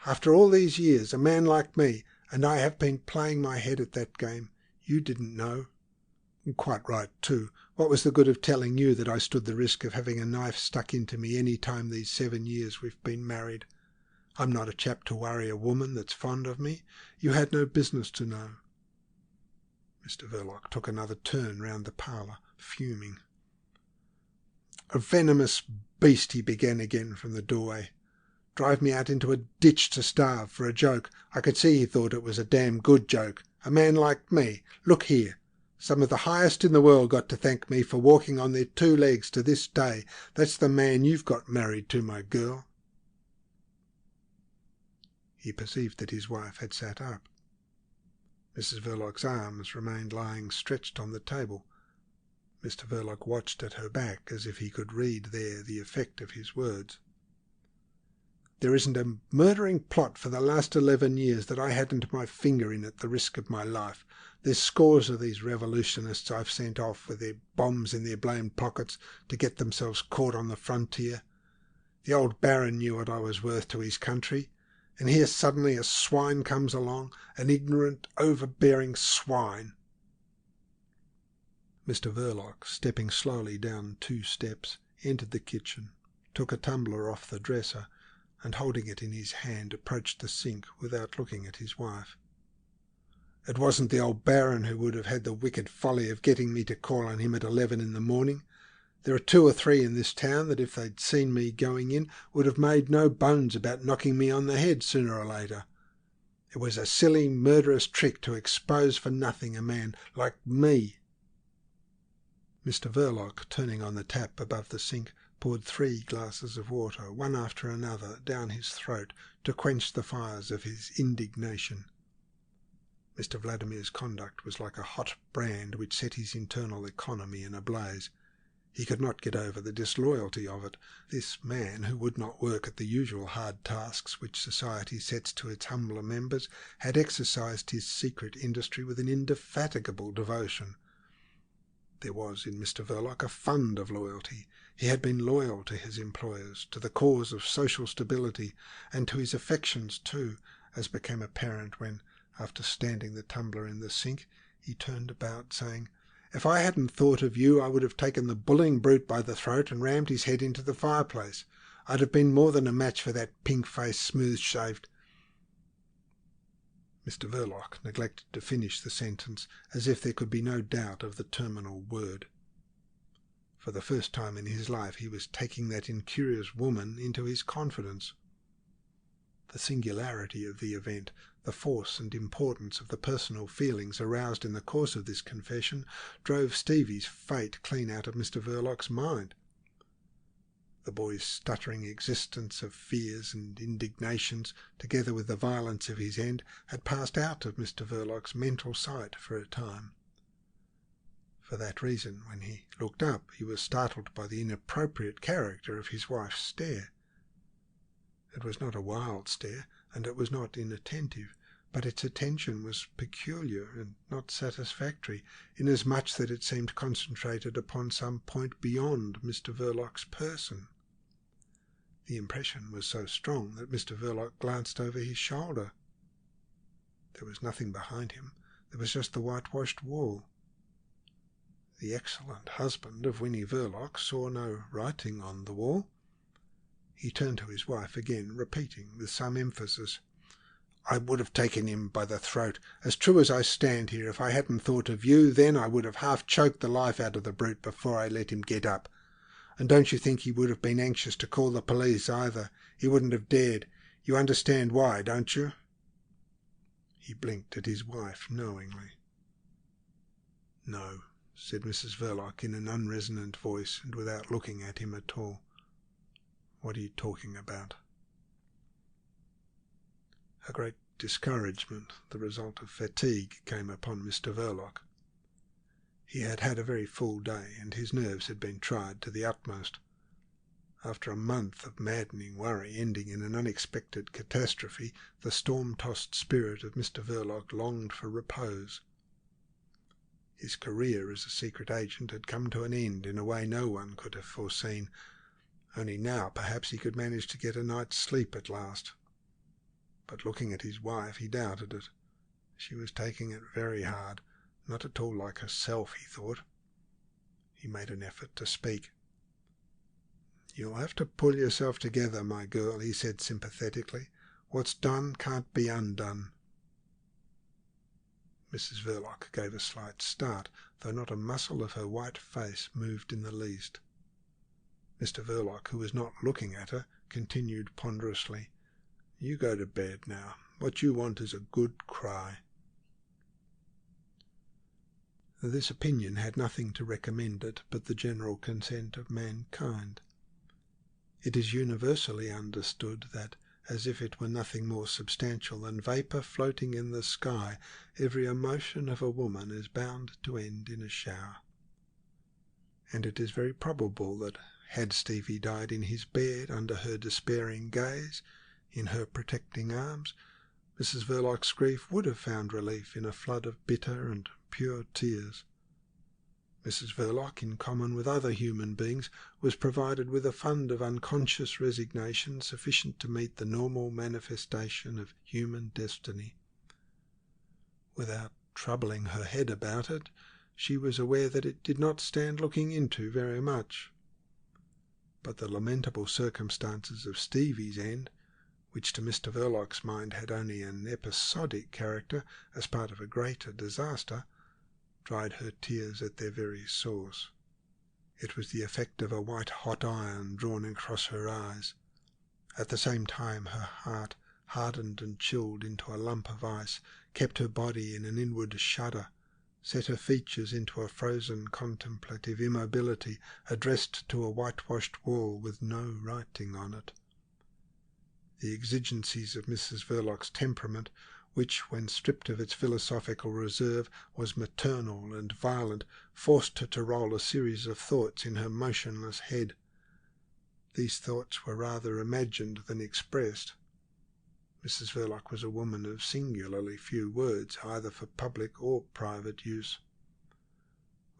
After all these years, a man like me, and I have been playing my head at that game. You didn't know." "Quite right, too. What was the good of telling you that I stood the risk of having a knife stuck into me any time these 7 years we've been married? I'm not a chap to worry a woman that's fond of me. You had no business to know." Mr. Verloc took another turn round the parlour, fuming. "A venomous beast," he began again from the doorway. "Drive me out into a ditch to starve for a joke. I could see he thought it was a damn good joke. A man like me. Look here. Some of the highest in the world got to thank me for walking on their 2 legs to this day. That's the man you've got married to, my girl." He perceived that his wife had sat up. Mrs. Verloc's arms remained lying stretched on the table. Mr. Verloc watched at her back as if he could read there the effect of his words. "There isn't a murdering plot for the last 11 years that I hadn't my finger in at the risk of my life. There's scores of these revolutionists I've sent off with their bombs in their blamed pockets to get themselves caught on the frontier. The old Baron knew what I was worth to his country. And here suddenly a swine comes along, an ignorant, overbearing swine." Mr. Verloc, stepping slowly down 2 steps, entered the kitchen, took a tumbler off the dresser, and holding it in his hand approached the sink without looking at his wife. "It wasn't the old Baron who would have had the wicked folly of getting me to call on him at 11 in the morning. There are 2 or 3 in this town that if they'd seen me going in would have made no bones about knocking me on the head sooner or later. It was a silly, murderous trick to expose for nothing a man like me." Mr. Verloc, turning on the tap above the sink, poured 3 glasses of water, one after another, down his throat to quench the fires of his indignation. Mr. Vladimir's conduct was like a hot brand which set his internal economy in a blaze. He could not get over the disloyalty of it. This man, who would not work at the usual hard tasks which society sets to its humbler members, had exercised his secret industry with an indefatigable devotion. There was in Mr. Verloc a fund of loyalty. He had been loyal to his employers, to the cause of social stability, and to his affections too, as became apparent when, after standing the tumbler in the sink, He turned about, saying, "If I hadn't thought of you, I would have taken the bullying brute by the throat and rammed his head into the fireplace. I'd have been more than a match for that pink-faced, smooth-shaved—" Mr. Verloc neglected to finish the sentence, as if there could be no doubt of the terminal word. For the first time in his life he was taking that incurious woman into his confidence. The singularity of the event, the force and importance of the personal feelings aroused in the course of this confession, drove Stevie's fate clean out of Mr. Verloc's mind. The boy's stuttering existence of fears and indignations, together with the violence of his end, had passed out of Mr. Verloc's mental sight for a time. For that reason, when he looked up, he was startled by the inappropriate character of his wife's stare. It was not a wild stare, and it was not inattentive, but its attention was peculiar and not satisfactory, inasmuch that it seemed concentrated upon some point beyond Mr. Verloc's person. The impression was so strong that Mr. Verloc glanced over his shoulder. There was nothing behind him. There was just the whitewashed wall. The excellent husband of Winnie Verloc saw no writing on the wall. He turned to his wife again, repeating with some emphasis, "I would have taken him by the throat. As true as I stand here, if I hadn't thought of you, then I would have half choked the life out of the brute before I let him get up. And don't you think he would have been anxious to call the police either? He wouldn't have dared. You understand why, don't you?" He blinked at his wife knowingly. "No," said Mrs. Verloc in an unresonant voice and without looking at him at all. "What are you talking about?" A great discouragement, the result of fatigue, came upon Mr. Verloc. He had had a very full day, and his nerves had been tried to the utmost. After a month of maddening worry ending in an unexpected catastrophe, the storm-tossed spirit of Mr. Verloc longed for repose. His career as a secret agent had come to an end in a way no one could have foreseen. Only now perhaps he could manage to get a night's sleep at last. But looking at his wife, he doubted it. She was taking it very hard, not at all like herself, he thought. He made an effort to speak. "You'll have to pull yourself together, my girl," he said sympathetically. "What's done can't be undone." Mrs. Verloc gave a slight start, though not a muscle of her white face moved in the least. Mr. Verloc, who was not looking at her, continued ponderously, "You go to bed now. What you want is a good cry." This opinion had nothing to recommend it but the general consent of mankind. It is universally understood that, as if it were nothing more substantial than vapour floating in the sky, every emotion of a woman is bound to end in a shower. And it is very probable that, had Stevie died in his bed under her despairing gaze, in her protecting arms, Mrs. Verloc's grief would have found relief in a flood of bitter and pure tears. Mrs. Verloc, in common with other human beings, was provided with a fund of unconscious resignation sufficient to meet the normal manifestation of human destiny. Without troubling her head about it, she was aware that it did not stand looking into very much. But the lamentable circumstances of Stevie's end, which to Mr. Verloc's mind had only an episodic character as part of a greater disaster, dried her tears at their very source. It was the effect of a white-hot iron drawn across her eyes. At the same time her heart, hardened and chilled into a lump of ice, kept her body in an inward shudder, set her features into a frozen contemplative immobility, addressed to a whitewashed wall with no writing on it. The exigencies of Mrs. Verloc's temperament, which, when stripped of its philosophical reserve, was maternal and violent, forced her to roll a series of thoughts in her motionless head. These thoughts were rather imagined than expressed. Mrs. Verloc was a woman of singularly few words, either for public or private use.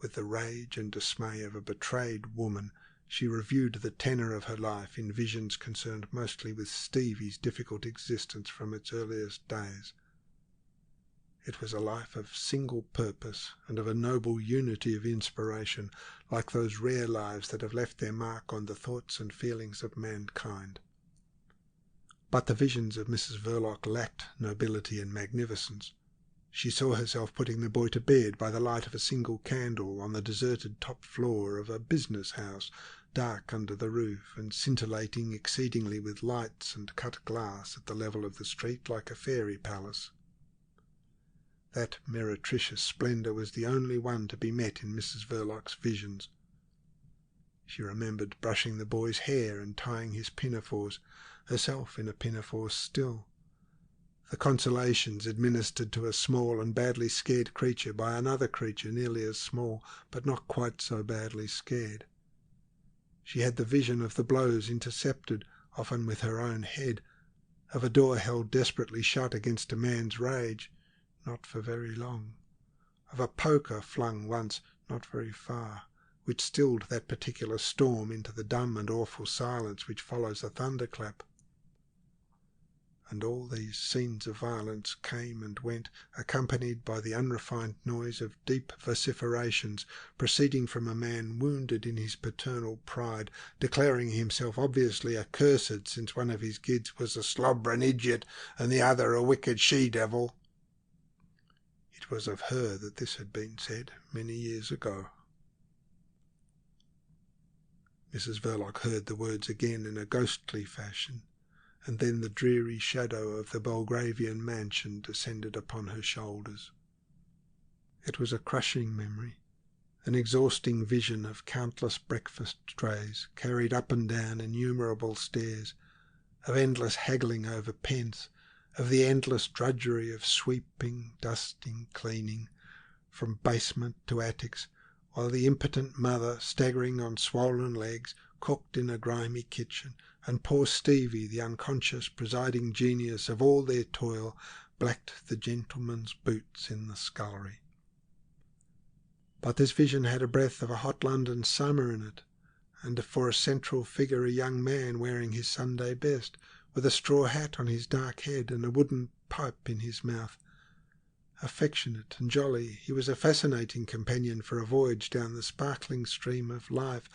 With the rage and dismay of a betrayed woman, she reviewed the tenor of her life in visions concerned mostly with Stevie's difficult existence from its earliest days. It was a life of single purpose and of a noble unity of inspiration, like those rare lives that have left their mark on the thoughts and feelings of mankind. But the visions of Mrs. Verloc lacked nobility and magnificence. She saw herself putting the boy to bed by the light of a single candle on the deserted top floor of a business house, dark under the roof and scintillating exceedingly with lights and cut glass at the level of the street like a fairy palace. That meretricious splendour was the only one to be met in Mrs. Verloc's visions. She remembered brushing the boy's hair and tying his pinafores, herself in a pinafore still. The consolations administered to a small and badly scared creature by another creature nearly as small, but not quite so badly scared. She had the vision of the blows intercepted, often with her own head, of a door held desperately shut against a man's rage, not for very long, of a poker flung once not very far, which stilled that particular storm into the dumb and awful silence which follows a thunderclap. And all these scenes of violence came and went, accompanied by the unrefined noise of deep vociferations proceeding from a man wounded in his paternal pride, declaring himself obviously accursed since one of his kids was a slobbering idiot and the other a wicked she-devil. It was of her that this had been said many years ago. Mrs. Verloc heard the words again in a ghostly fashion, and then the dreary shadow of the Belgravian mansion descended upon her shoulders. It was a crushing memory, an exhausting vision of countless breakfast trays carried up and down innumerable stairs, of endless haggling over pence, of the endless drudgery of sweeping, dusting, cleaning, from basement to attics, while the impotent mother, staggering on swollen legs, cooked in a grimy kitchen, and poor Stevie, the unconscious presiding genius of all their toil, blacked the gentleman's boots in the scullery. But this vision had a breath of a hot London summer in it, and for a central figure a young man wearing his Sunday best, with a straw hat on his dark head and a wooden pipe in his mouth. Affectionate and jolly, he was a fascinating companion for a voyage down the sparkling stream of life,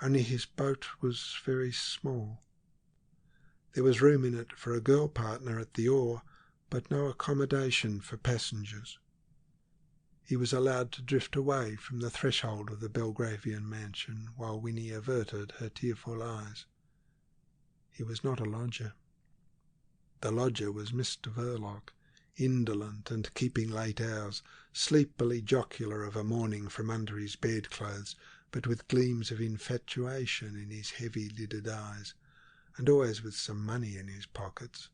only his boat was very small. There was room in it for a girl partner at the oar, but no accommodation for passengers. He was allowed to drift away from the threshold of the Belgravian mansion while Winnie averted her tearful eyes. He was not a lodger. The lodger was Mr. Verloc, indolent and keeping late hours, sleepily jocular of a morning from under his bedclothes, but with gleams of infatuation in his heavy-lidded eyes, and always with some money in his pockets.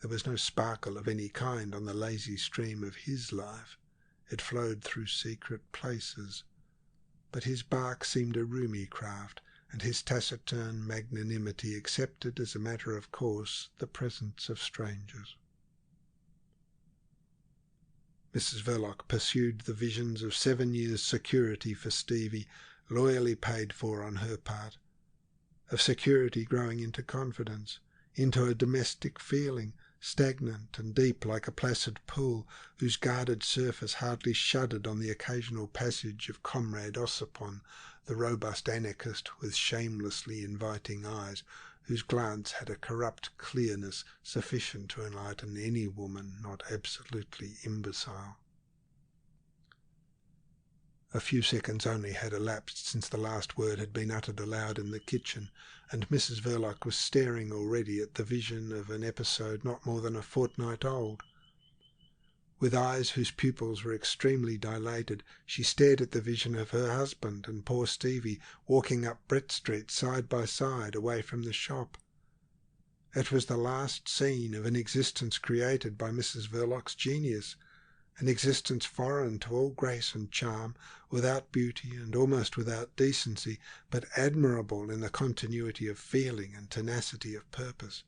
There was no sparkle of any kind on the lazy stream of his life. It flowed through secret places, but his bark seemed a roomy craft, and his taciturn magnanimity accepted as a matter of course the presence of strangers. Mrs. Verloc pursued the visions of 7 years' security for Stevie, loyally paid for on her part, of security growing into confidence, into a domestic feeling, stagnant and deep like a placid pool, whose guarded surface hardly shuddered on the occasional passage of Conrad Ossipon, the robust anarchist with shamelessly inviting eyes, whose glance had a corrupt clearness sufficient to enlighten any woman not absolutely imbecile. A few seconds only had elapsed since the last word had been uttered aloud in the kitchen, and Mrs. Verloc was staring already at the vision of an episode not more than a fortnight old. With eyes whose pupils were extremely dilated, she stared at the vision of her husband and poor Stevie walking up Brett Street side by side away from the shop. It was the last scene of an existence created by Mrs. Verloc's genius, an existence foreign to all grace and charm, without beauty and almost without decency, but admirable in the continuity of feeling and tenacity of purpose.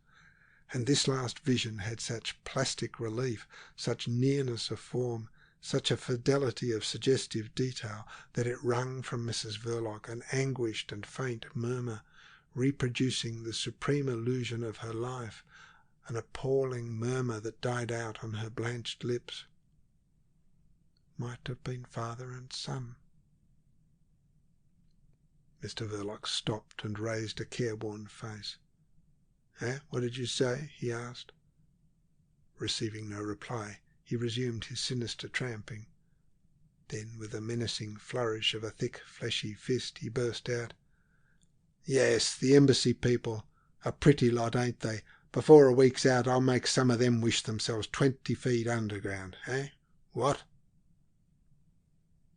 And this last vision had such plastic relief, such nearness of form, such a fidelity of suggestive detail, that it wrung from Mrs. Verloc an anguished and faint murmur, reproducing the supreme illusion of her life, an appalling murmur that died out on her blanched lips. Might have been father and son. Mr. Verloc stopped and raised a careworn face. "Eh? What did you say?" he asked. Receiving no reply, he resumed his sinister tramping. Then, with a menacing flourish of a thick, fleshy fist, he burst out, "Yes, the embassy people. A pretty lot, ain't they? Before a week's out I'll make some of them wish themselves 20 feet underground, eh? What?"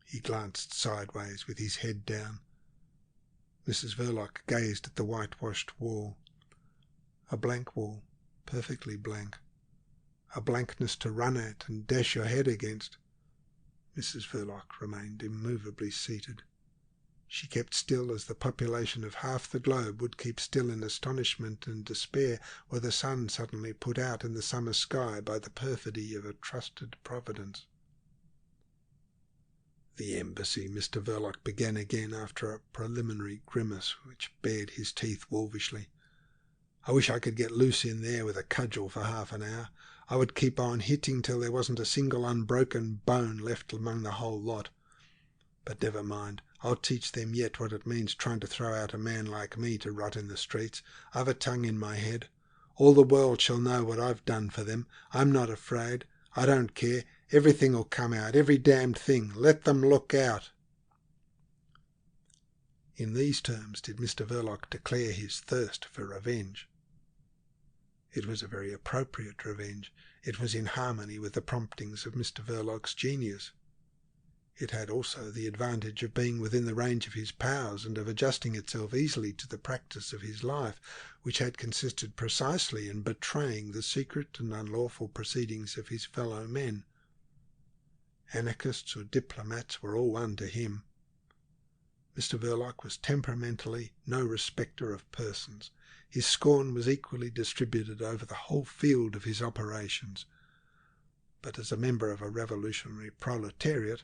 He glanced sideways with his head down. Mrs. Verloc gazed at the whitewashed wall. A blank wall, perfectly blank. A blankness to run at and dash your head against. Mrs. Verloc remained immovably seated. She kept still as the population of half the globe would keep still in astonishment and despair were the sun suddenly put out in the summer sky by the perfidy of a trusted providence. "The embassy," Mr. Verloc began again after a preliminary grimace which bared his teeth wolfishly. "I wish I could get loose in there with a cudgel for half an hour. I would keep on hitting till there wasn't a single unbroken bone left among the whole lot. But never mind, I'll teach them yet what it means trying to throw out a man like me to rot in the streets. I've a tongue in my head. All the world shall know what I've done for them. I'm not afraid. I don't care. Everything'll come out, every damned thing. Let them look out." In these terms did Mr. Verloc declare his thirst for revenge. It was a very appropriate revenge. It was in harmony with the promptings of Mr. Verloc's genius. It had also the advantage of being within the range of his powers and of adjusting itself easily to the practice of his life, which had consisted precisely in betraying the secret and unlawful proceedings of his fellow men. Anarchists or diplomats were all one to him. Mr. Verloc was temperamentally no respecter of persons. His scorn was equally distributed over the whole field of his operations. But as a member of a revolutionary proletariat,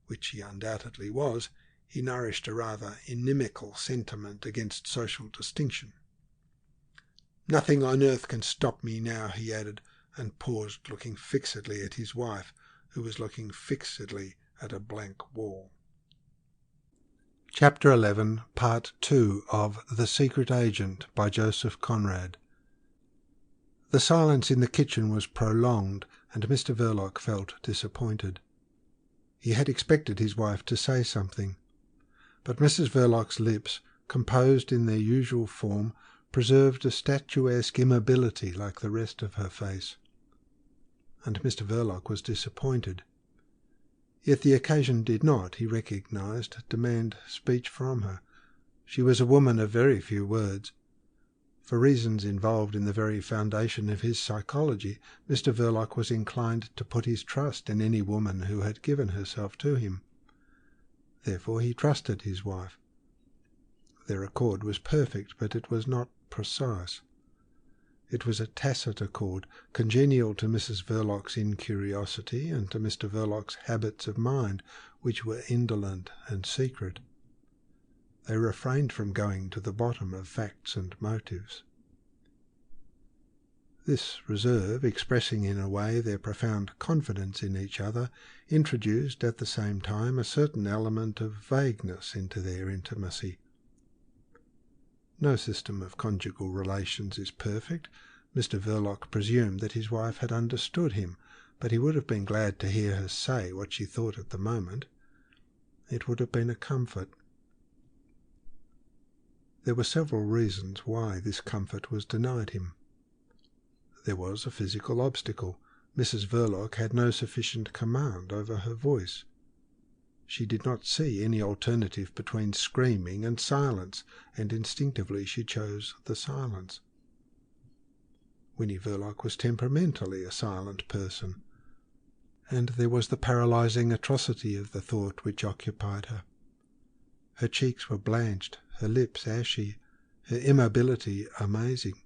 which he undoubtedly was, he nourished a rather inimical sentiment against social distinction. "Nothing on earth can stop me now," he added, and paused, looking fixedly at his wife, who was looking fixedly at a blank wall. Chapter 11, Part 2 of The Secret Agent by Joseph Conrad. The silence in the kitchen was prolonged, and Mr. Verloc felt disappointed. He had expected his wife to say something, but Mrs. Verloc's lips, composed in their usual form, preserved a statuesque immobility like the rest of her face. And Mr. Verloc was disappointed. Yet the occasion did not, he recognised, demand speech from her. She was a woman of very few words. For reasons involved in the very foundation of his psychology, Mr. Verloc was inclined to put his trust in any woman who had given herself to him. Therefore he trusted his wife. Their accord was perfect, but it was not precise. It was a tacit accord, congenial to Mrs. Verloc's incuriosity and to Mr. Verloc's habits of mind, which were indolent and secret. They refrained from going to the bottom of facts and motives. This reserve, expressing in a way their profound confidence in each other, introduced at the same time a certain element of vagueness into their intimacy. No system of conjugal relations is perfect. Mr. Verloc presumed that his wife had understood him, but he would have been glad to hear her say what she thought at the moment. It would have been a comfort. There were several reasons why this comfort was denied him. There was a physical obstacle. Mrs. Verloc had no sufficient command over her voice. She did not see any alternative between screaming and silence, and instinctively she chose the silence. Winnie Verloc was temperamentally a silent person, and there was the paralysing atrocity of the thought which occupied her. Her cheeks were blanched, her lips ashy, her immobility amazing.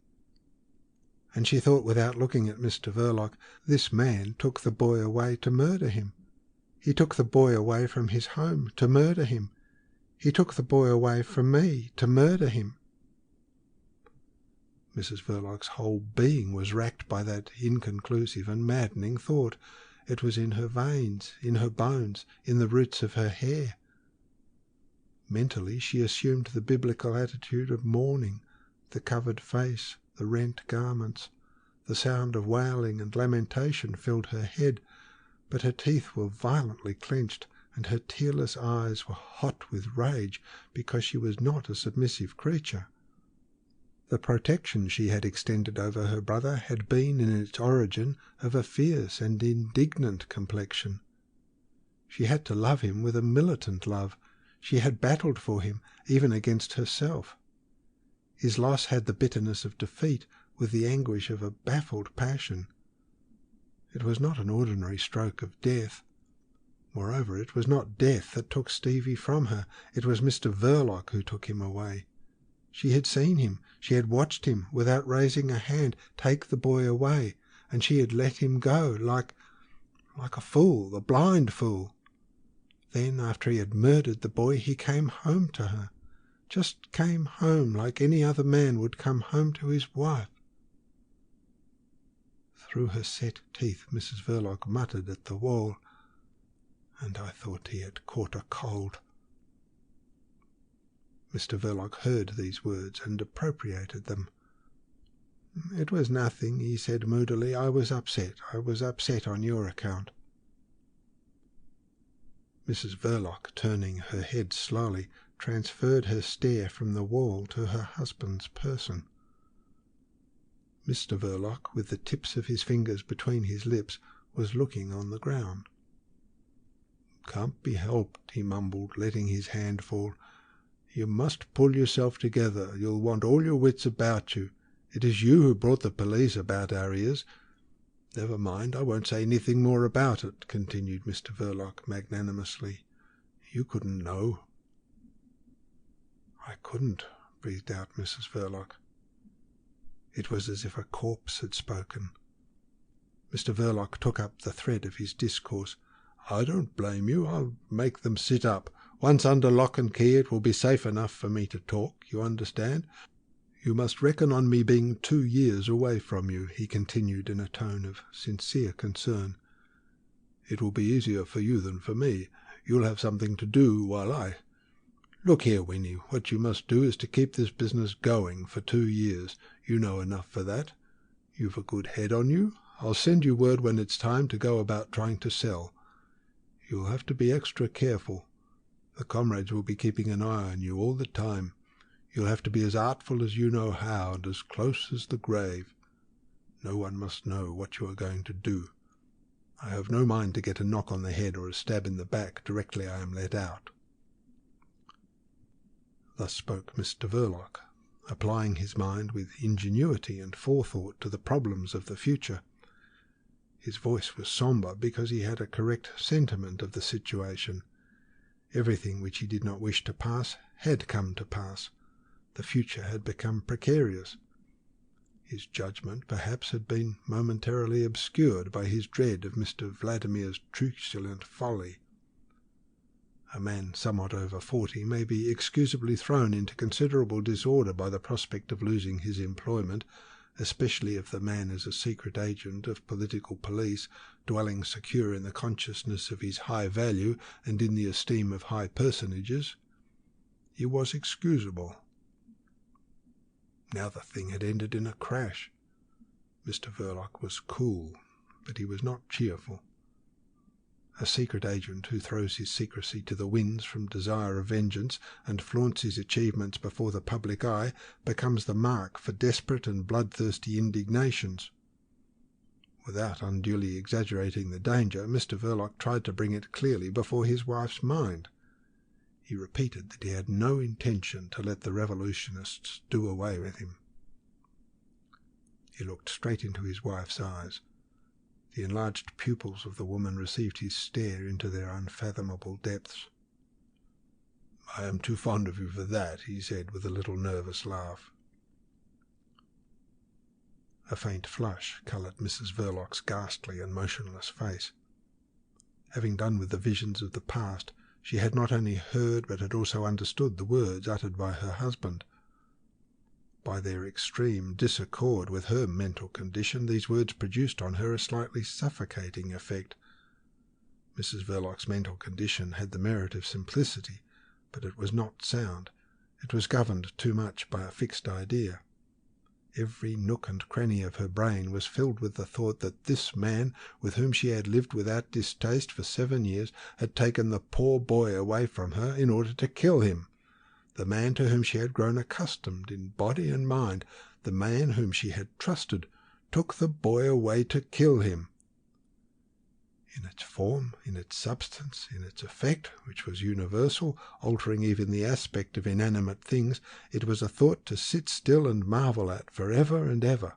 And she thought, without looking at Mr. Verloc, this man took the boy away to murder him. He took the boy away from his home to murder him. He took the boy away from me to murder him. Mrs. Verloc's whole being was racked by that inconclusive and maddening thought. It was in her veins, in her bones, in the roots of her hair. Mentally she assumed the biblical attitude of mourning, the covered face, the rent garments. The sound of wailing and lamentation filled her head, but her teeth were violently clenched, and her tearless eyes were hot with rage because she was not a submissive creature. The protection she had extended over her brother had been in its origin of a fierce and indignant complexion. She had to love him with a militant love. She had battled for him, even against herself. His loss had the bitterness of defeat, with the anguish of a baffled passion. It was not an ordinary stroke of death. Moreover, it was not death that took Stevie from her. It was Mr. Verloc who took him away. She had seen him, she had watched him, without raising a hand, take the boy away, and she had let him go, like a fool, a blind fool. Then, after he had murdered the boy, he came home to her. Just came home like any other man would come home to his wife. Through her set teeth Mrs. Verloc muttered at the wall, "And I thought he had caught a cold." Mr. Verloc heard these words and appropriated them. "It was nothing," he said moodily. I was upset on your account." Mrs. Verloc, turning her head slowly, transferred her stare from the wall to her husband's person. Mr. Verloc, with the tips of his fingers between his lips, was looking on the ground. "Can't be helped," he mumbled, letting his hand fall. "You must pull yourself together. You'll want all your wits about you. It is you who brought the police about our ears." "Never mind, I won't say anything more about it," continued Mr. Verloc magnanimously. "You couldn't know." "I couldn't," breathed out Mrs. Verloc. It was as if a corpse had spoken. Mr. Verloc took up the thread of his discourse. "I don't blame you. I'll make them sit up. Once under lock and key it will be safe enough for me to talk, you understand? You must reckon on me being 2 years away from you," he continued in a tone of sincere concern. "It will be easier for you than for me. You'll have something to do while I... Look here, Winnie, what you must do is to keep this business going for 2 years. You know enough for that. You've a good head on you. I'll send you word when it's time to go about trying to sell. You'll have to be extra careful. The comrades will be keeping an eye on you all the time. You'll have to be as artful as you know how, and as close as the grave. No one must know what you are going to do. I have no mind to get a knock on the head or a stab in the back directly I am let out." Thus spoke Mr. Verloc, applying his mind with ingenuity and forethought to the problems of the future. His voice was sombre because he had a correct sentiment of the situation. Everything which he did not wish to pass had come to pass. The future had become precarious. His judgment, perhaps, had been momentarily obscured by his dread of Mr. Vladimir's truculent folly. A man somewhat over 40 may be excusably thrown into considerable disorder by the prospect of losing his employment, especially if the man is a secret agent of political police, dwelling secure in the consciousness of his high value and in the esteem of high personages. He was excusable. Now the thing had ended in a crash. Mr. Verloc was cool, but he was not cheerful. A secret agent who throws his secrecy to the winds from desire of vengeance and flaunts his achievements before the public eye becomes the mark for desperate and bloodthirsty indignations. Without unduly exaggerating the danger, Mr. Verloc tried to bring it clearly before his wife's mind. He repeated that he had no intention to let the revolutionists do away with him. He looked straight into his wife's eyes. The enlarged pupils of the woman received his stare into their unfathomable depths. "I am too fond of you for that," he said with a little nervous laugh. A faint flush coloured Mrs. Verloc's ghastly and motionless face. Having done with the visions of the past, she had not only heard but had also understood the words uttered by her husband. By their extreme disaccord with her mental condition, these words produced on her a slightly suffocating effect. Mrs. Verloc's mental condition had the merit of simplicity, but it was not sound. It was governed too much by a fixed idea. Every nook and cranny of her brain was filled with the thought that this man, with whom she had lived without distaste for 7 years, had taken the poor boy away from her in order to kill him. The man to whom she had grown accustomed in body and mind, the man whom she had trusted, took the boy away to kill him. In its form, in its substance, in its effect, which was universal, altering even the aspect of inanimate things, it was a thought to sit still and marvel at for ever and ever.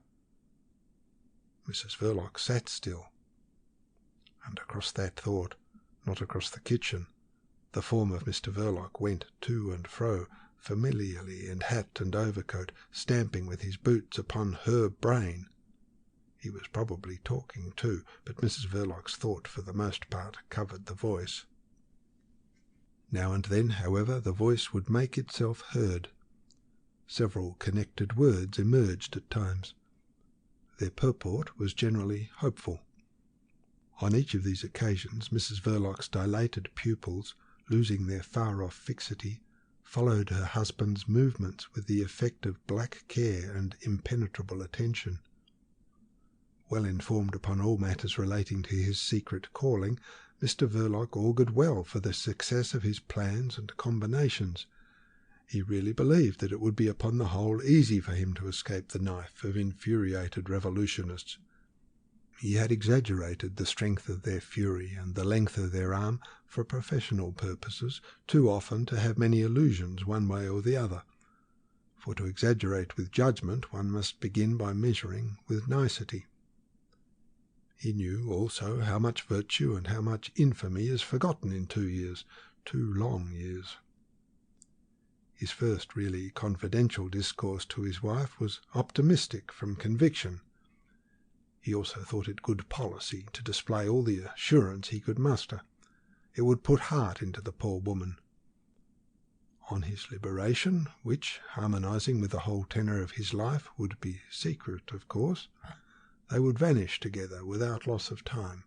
Mrs. Verloc sat still, and across that thought, not across the kitchen, the form of Mr. Verloc went to and fro, familiarly in hat and overcoat, stamping with his boots upon her brain. He was probably talking too, but Mrs. Verloc's thought for the most part covered the voice. Now and then, however, the voice would make itself heard. Several connected words emerged at times. Their purport was generally hopeful. On each of these occasions Mrs. Verloc's dilated pupils, losing their far-off fixity, followed her husband's movements with the effect of black care and impenetrable attention. Well informed upon all matters relating to his secret calling, Mr. Verloc augured well for the success of his plans and combinations. He really believed that it would be upon the whole easy for him to escape the knife of infuriated revolutionists. He had exaggerated the strength of their fury and the length of their arm for professional purposes, too often to have many illusions one way or the other. For to exaggerate with judgment one must begin by measuring with nicety. He knew also how much virtue and how much infamy is forgotten in 2 years, 2 long years. His first really confidential discourse to his wife was optimistic from conviction. He also thought it good policy to display all the assurance he could muster. It would put heart into the poor woman. On his liberation, which, harmonizing with the whole tenor of his life, would be secret, of course, they would vanish together without loss of time.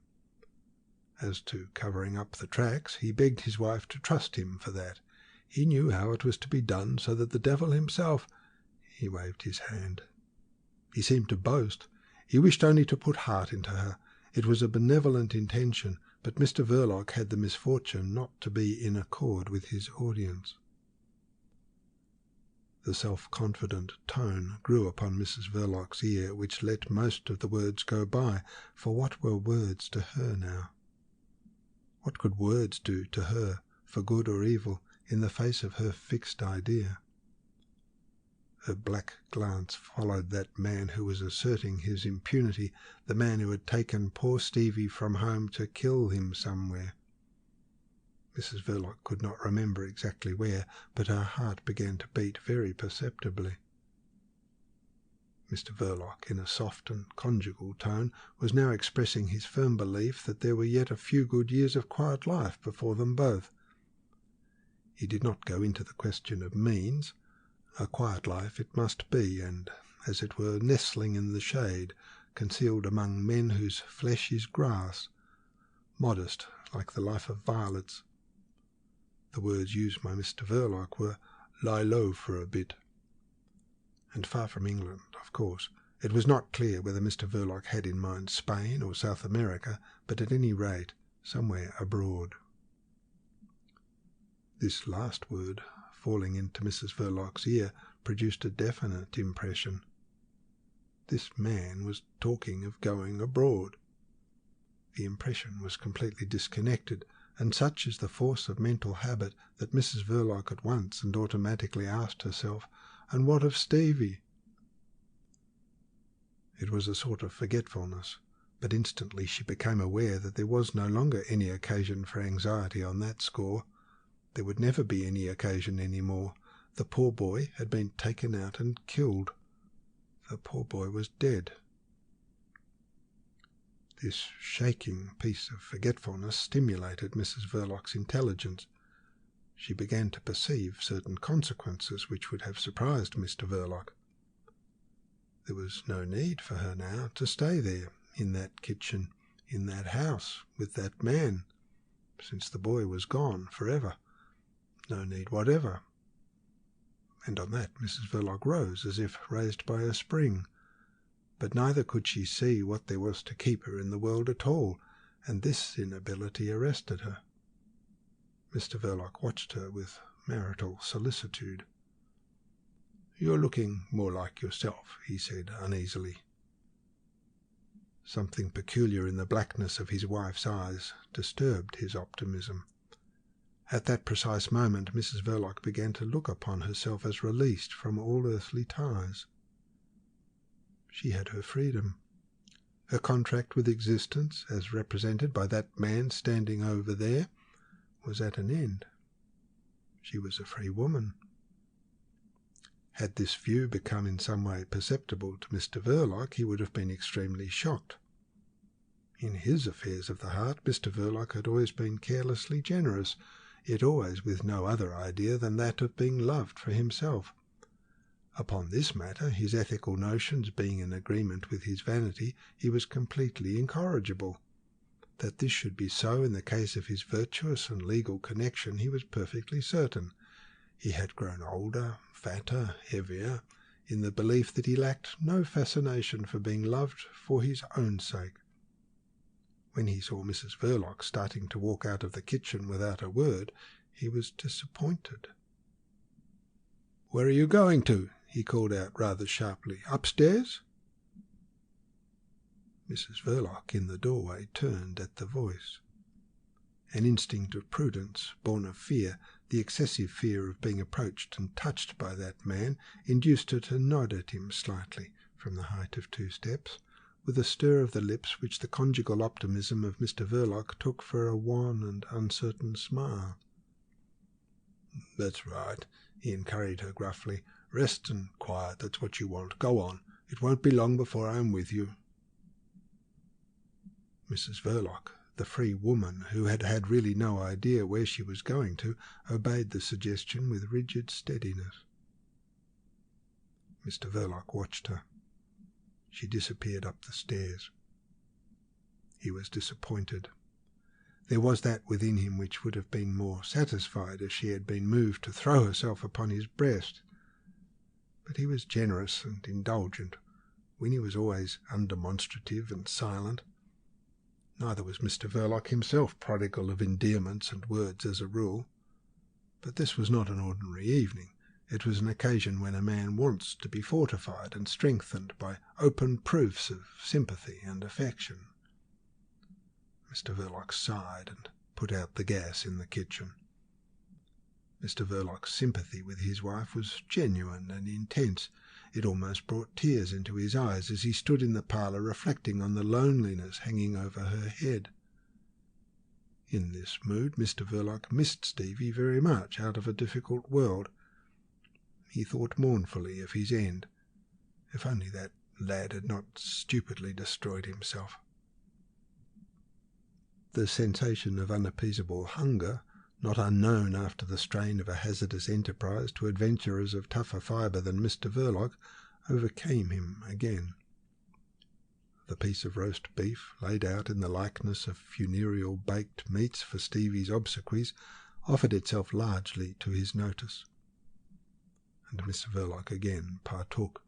As to covering up the tracks, he begged his wife to trust him for that. He knew how it was to be done, so that the devil himself— He waved his hand. He seemed to boast. He wished only to put heart into her. It was a benevolent intention, but Mr. Verloc had the misfortune not to be in accord with his audience. The self-confident tone grew upon Mrs. Verloc's ear, which let most of the words go by, for what were words to her now? What could words do to her, for good or evil, in the face of her fixed idea? Her black glance followed that man who was asserting his impunity, the man who had taken poor Stevie from home to kill him somewhere. Mrs. Verloc could not remember exactly where, but her heart began to beat very perceptibly. Mr. Verloc, in a soft and conjugal tone, was now expressing his firm belief that there were yet a few good years of quiet life before them both. He did not go into the question of means. A quiet life it must be, and, as it were, nestling in the shade, concealed among men whose flesh is grass, modest like the life of violets. The words used by Mr. Verloc were, "Lie low for a bit." And far from England, of course. It was not clear whether Mr. Verloc had in mind Spain or South America, but at any rate somewhere abroad. This last word, falling into Mrs. Verloc's ear, produced a definite impression. This man was talking of going abroad. The impression was completely disconnected, and such is the force of mental habit that Mrs. Verloc at once and automatically asked herself, "And what of Stevie?" It was a sort of forgetfulness, but instantly she became aware that there was no longer any occasion for anxiety on that score. There would never be any occasion any more. The poor boy had been taken out and killed. The poor boy was dead. This shaking piece of forgetfulness stimulated Mrs. Verloc's intelligence. She began to perceive certain consequences which would have surprised Mr. Verloc. There was no need for her now to stay there, in that kitchen, in that house, with that man, since the boy was gone forever. No need whatever. And on that Mrs. Verloc rose, as if raised by a spring. But neither could she see what there was to keep her in the world at all, and this inability arrested her. Mr. Verloc watched her with marital solicitude. "You're looking more like yourself," he said uneasily. Something peculiar in the blackness of his wife's eyes disturbed his optimism. At that precise moment Mrs. Verloc began to look upon herself as released from all earthly ties. She had her freedom. Her contract with existence, as represented by that man standing over there, was at an end. She was a free woman. Had this view become in some way perceptible to Mr. Verloc, he would have been extremely shocked. In his affairs of the heart, Mr. Verloc had always been carelessly generous, yet always with no other idea than that of being loved for himself. Upon this matter, his ethical notions being in agreement with his vanity, he was completely incorrigible. That this should be so in the case of his virtuous and legal connection he was perfectly certain. He had grown older, fatter, heavier, in the belief that he lacked no fascination for being loved for his own sake. When he saw Mrs. Verloc starting to walk out of the kitchen without a word, he was disappointed. "Where are you going to?" he called out rather sharply. "Upstairs?" Mrs. Verloc in the doorway turned at the voice. An instinct of prudence, born of fear, the excessive fear of being approached and touched by that man, induced her to nod at him slightly from the height of 2 steps, with a stir of the lips which the conjugal optimism of Mr. Verloc took for a wan and uncertain smile. "That's right," he encouraged her gruffly. "Rest and quiet, that's what you want. Go on. It won't be long before I am with you." Mrs. Verloc, the free woman who had had really no idea where she was going to, obeyed the suggestion with rigid steadiness. Mr. Verloc watched her. She disappeared up the stairs. He was disappointed. There was that within him which would have been more satisfied if she had been moved to throw herself upon his breast. But he was generous and indulgent. Winnie was always undemonstrative and silent. Neither was Mr. Verloc himself prodigal of endearments and words as a rule. But this was not an ordinary evening. It was an occasion when a man wants to be fortified and strengthened by open proofs of sympathy and affection. Mr. Verloc sighed and put out the gas in the kitchen. Mr. Verloc's sympathy with his wife was genuine and intense. It almost brought tears into his eyes as he stood in the parlour reflecting on the loneliness hanging over her head. In this mood Mr. Verloc missed Stevie very much out of a difficult world. He thought mournfully of his end. If only that lad had not stupidly destroyed himself. The sensation of unappeasable hunger, not unknown after the strain of a hazardous enterprise to adventurers of tougher fibre than Mr. Verloc, overcame him again. The piece of roast beef, laid out in the likeness of funereal baked meats for Stevie's obsequies, offered itself largely to his notice. And Mr. Verloc again partook.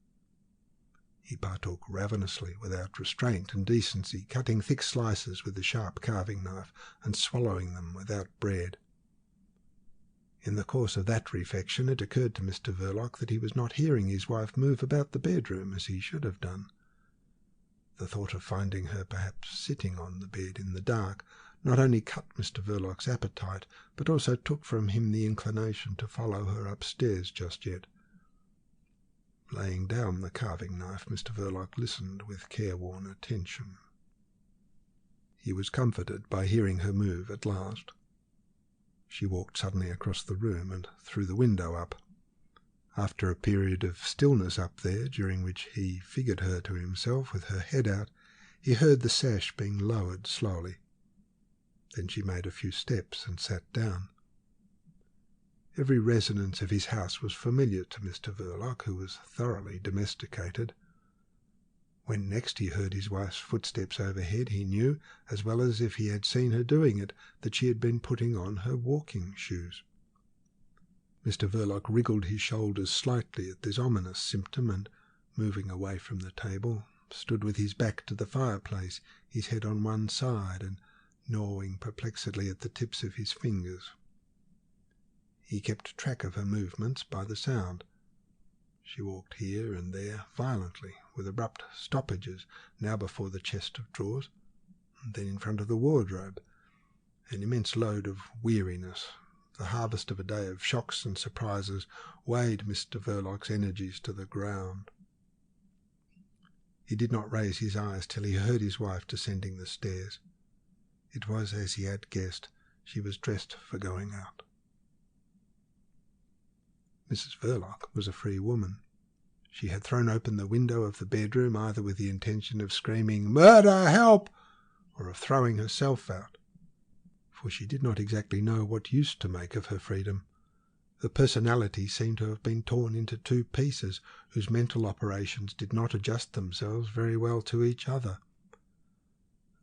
He partook ravenously, without restraint and decency, cutting thick slices with the sharp carving knife and swallowing them without bread. In the course of that refection it occurred to Mr. Verloc that he was not hearing his wife move about the bedroom as he should have done. The thought of finding her perhaps sitting on the bed in the dark not only cut Mr. Verloc's appetite, but also took from him the inclination to follow her upstairs just yet. Laying down the carving knife, Mr. Verloc listened with careworn attention. He was comforted by hearing her move at last. She walked suddenly across the room and threw the window up. After a period of stillness up there, during which he figured her to himself with her head out, he heard the sash being lowered slowly. Then she made a few steps and sat down. Every resonance of his house was familiar to Mr. Verloc, who was thoroughly domesticated. When next he heard his wife's footsteps overhead, he knew, as well as if he had seen her doing it, that she had been putting on her walking shoes. Mr. Verloc wriggled his shoulders slightly at this ominous symptom and, moving away from the table, stood with his back to the fireplace, his head on one side, and gnawing perplexedly at the tips of his fingers. He kept track of her movements by the sound. She walked here and there violently, with abrupt stoppages, now before the chest of drawers, and then in front of the wardrobe. An immense load of weariness, the harvest of a day of shocks and surprises, weighed Mr. Verloc's energies to the ground. He did not raise his eyes till he heard his wife descending the stairs. It was as he had guessed. She was dressed for going out. Mrs. Verloc was a free woman. She had thrown open the window of the bedroom either with the intention of screaming, "Murder! Help!" or of throwing herself out, for she did not exactly know what use to make of her freedom. Her personality seemed to have been torn into two pieces, whose mental operations did not adjust themselves very well to each other.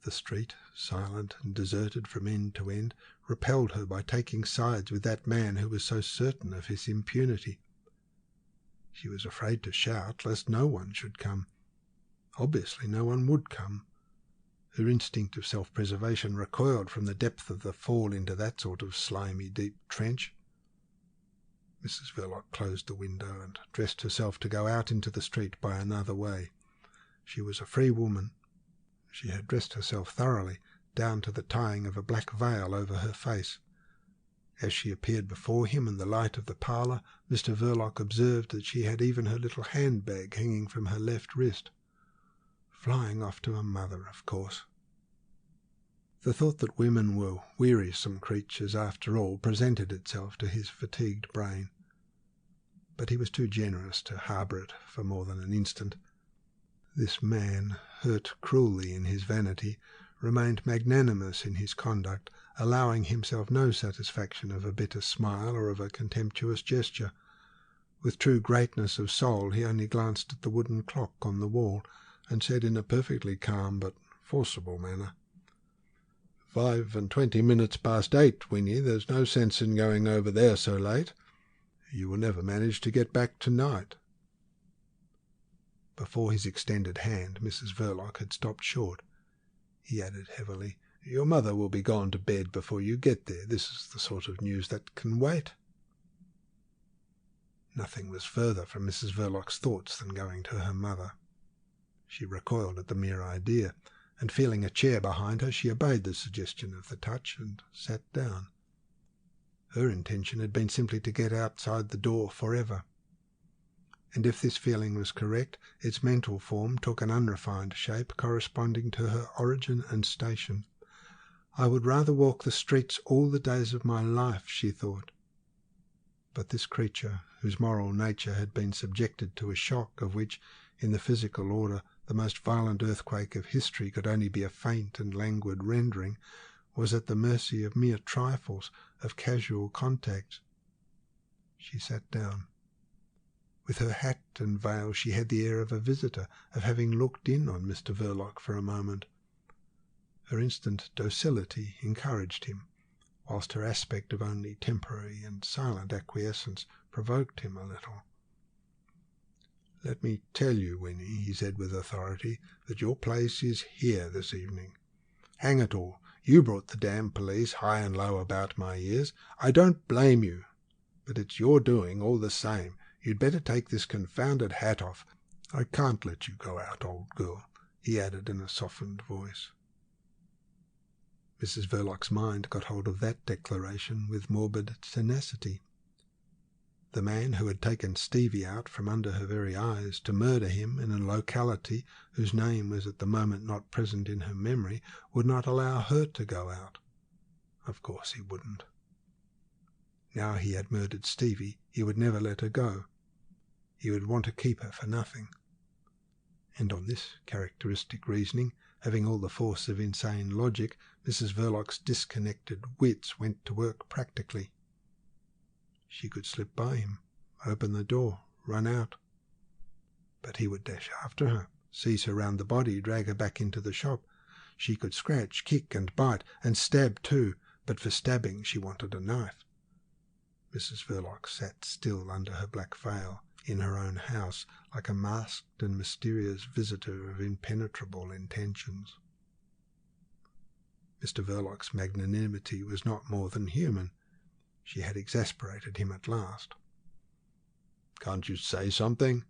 The street, silent and deserted from end to end, repelled her by taking sides with that man who was so certain of his impunity. She was afraid to shout, lest no one should come. Obviously no one would come. Her instinct of self-preservation recoiled from the depth of the fall into that sort of slimy, deep trench. Mrs. Verloc closed the window and dressed herself to go out into the street by another way. She was a free woman. She had dressed herself thoroughly, down to the tying of a black veil over her face. As she appeared before him in the light of the parlour, Mr. Verloc observed that she had even her little handbag hanging from her left wrist. Flying off to her mother, of course. The thought that women were wearisome creatures after all presented itself to his fatigued brain. But he was too generous to harbour it for more than an instant. This man, hurt cruelly in his vanity, remained magnanimous in his conduct, allowing himself no satisfaction of a bitter smile or of a contemptuous gesture. With true greatness of soul he only glanced at the wooden clock on the wall, and said in a perfectly calm but forcible manner, 5:20 past 8, Winnie. There's no sense in going over there so late. You will never manage to get back tonight. Before his extended hand, Mrs. Verloc had stopped short. He added heavily, "Your mother will be gone to bed before you get there. This is the sort of news that can wait." Nothing was further from Mrs. Verloc's thoughts than going to her mother. She recoiled at the mere idea, and feeling a chair behind her, she obeyed the suggestion of the touch and sat down. Her intention had been simply to get outside the door forever. And if this feeling was correct, its mental form took an unrefined shape corresponding to her origin and station. "I would rather walk the streets all the days of my life," she thought. But this creature, whose moral nature had been subjected to a shock of which, in the physical order, the most violent earthquake of history could only be a faint and languid rendering, was at the mercy of mere trifles, of casual contact. She sat down. With her hat and veil she had the air of a visitor, of having looked in on Mr. Verloc for a moment. Her instant docility encouraged him, whilst her aspect of only temporary and silent acquiescence provoked him a little. "Let me tell you, Winnie," he said with authority, "that your place is here this evening. Hang it all, you brought the damned police high and low about my ears. I don't blame you, but it's your doing all the same. You'd better take this confounded hat off. I can't let you go out, old girl," he added in a softened voice. Mrs. Verloc's mind got hold of that declaration with morbid tenacity. The man who had taken Stevie out from under her very eyes to murder him in a locality whose name was at the moment not present in her memory would not allow her to go out. Of course he wouldn't. Now he had murdered Stevie, he would never let her go. He would want to keep her for nothing. And on this characteristic reasoning, having all the force of insane logic, Mrs. Verloc's disconnected wits went to work practically. She could slip by him, open the door, run out. But he would dash after her, seize her round the body, drag her back into the shop. She could scratch, kick and bite, and stab too, but for stabbing she wanted a knife. Mrs. Verloc sat still under her black veil, in her own house, like a masked and mysterious visitor of impenetrable intentions. Mr. Verloc's magnanimity was not more than human. She had exasperated him at last. "Can't you say something?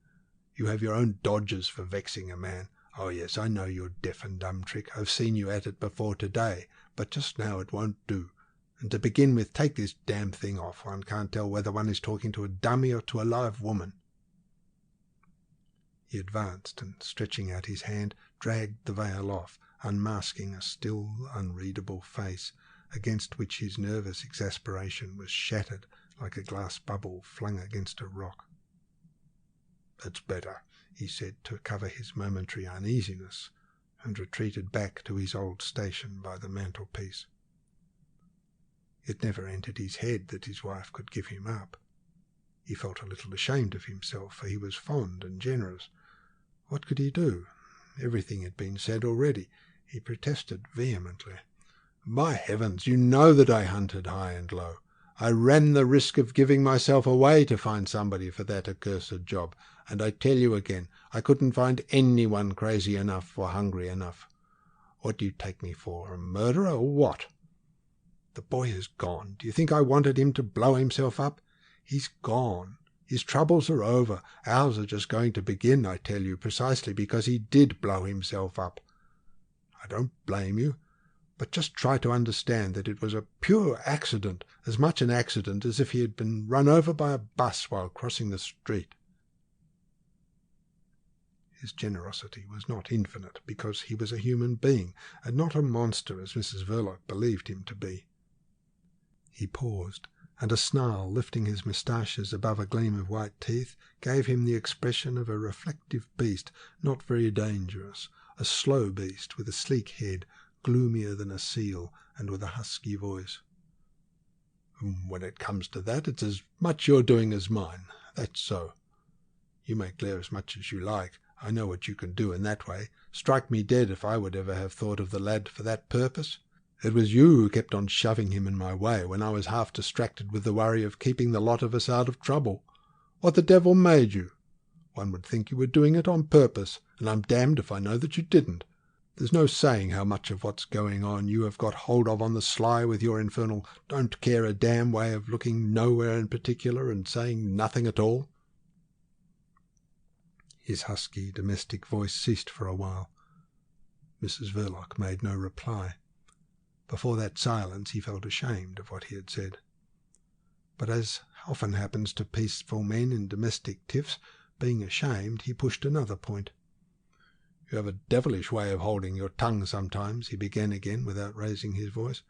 You have your own dodges for vexing a man. Oh yes, I know your deaf and dumb trick. I've seen you at it before today, but just now it won't do. And to begin with, take this damn thing off. One can't tell whether one is talking to a dummy or to a live woman." He advanced and, stretching out his hand, dragged the veil off, unmasking a still, unreadable face, against which his nervous exasperation was shattered like a glass bubble flung against a rock. "That's better," he said to cover his momentary uneasiness, and retreated back to his old station by the mantelpiece. It never entered his head that his wife could give him up. He felt a little ashamed of himself, for he was fond and generous. What could he do? Everything had been said already. He protested vehemently. "By heavens, you know that I hunted high and low. I ran the risk of giving myself away to find somebody for that accursed job, and I tell you again, I couldn't find anyone crazy enough or hungry enough. What do you take me for, a murderer or what? The boy is gone. Do you think I wanted him to blow himself up? He's gone. His troubles are over. Ours are just going to begin, I tell you, precisely because he did blow himself up. I don't blame you, but just try to understand that it was a pure accident, as much an accident as if he had been run over by a bus while crossing the street." His generosity was not infinite, because he was a human being, and not a monster as Mrs. Verloc believed him to be. He paused, and a snarl lifting his moustaches above a gleam of white teeth gave him the expression of a reflective beast, not very dangerous, a slow beast with a sleek head, gloomier than a seal, and with a husky voice. "When it comes to that, it's as much your doing as mine. That's so. You may glare as much as you like. I know what you can do in that way. Strike me dead if I would ever have thought of the lad for that purpose. It was you who kept on shoving him in my way when I was half distracted with the worry of keeping the lot of us out of trouble. What the devil made you? One would think you were doing it on purpose, and I'm damned if I know that you didn't. There's no saying how much of what's going on you have got hold of on the sly with your infernal don't care a damn way of looking nowhere in particular and saying nothing at all." His husky domestic voice ceased for a while. Mrs. Verloc made no reply. Before that silence he felt ashamed of what he had said. But as often happens to peaceful men in domestic tiffs, being ashamed, he pushed another point. "You have a devilish way of holding your tongue sometimes," he began again without raising his voice.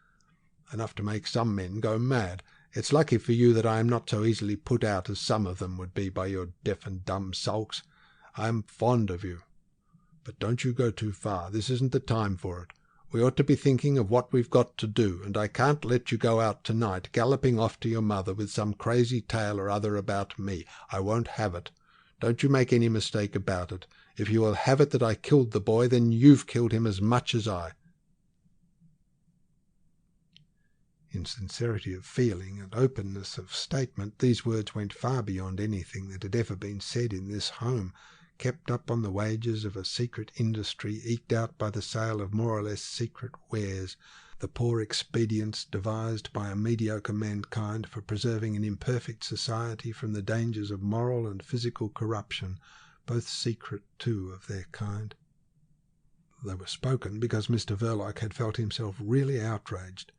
"Enough to make some men go mad. It's lucky for you that I am not so easily put out as some of them would be by your deaf and dumb sulks. I am fond of you. But don't you go too far. This isn't the time for it. We ought to be thinking of what we've got to do, and I can't let you go out tonight galloping off to your mother with some crazy tale or other about me. I won't have it. Don't you make any mistake about it. If you will have it that I killed the boy, then you've killed him as much as I." In sincerity of feeling and openness of statement, these words went far beyond anything that had ever been said in this home, kept up on the wages of a secret industry eked out by the sale of more or less secret wares, the poor expedients devised by a mediocre mankind for preserving an imperfect society from the dangers of moral and physical corruption, both secret too of their kind. They were spoken because Mr. Verloc had felt himself really outraged,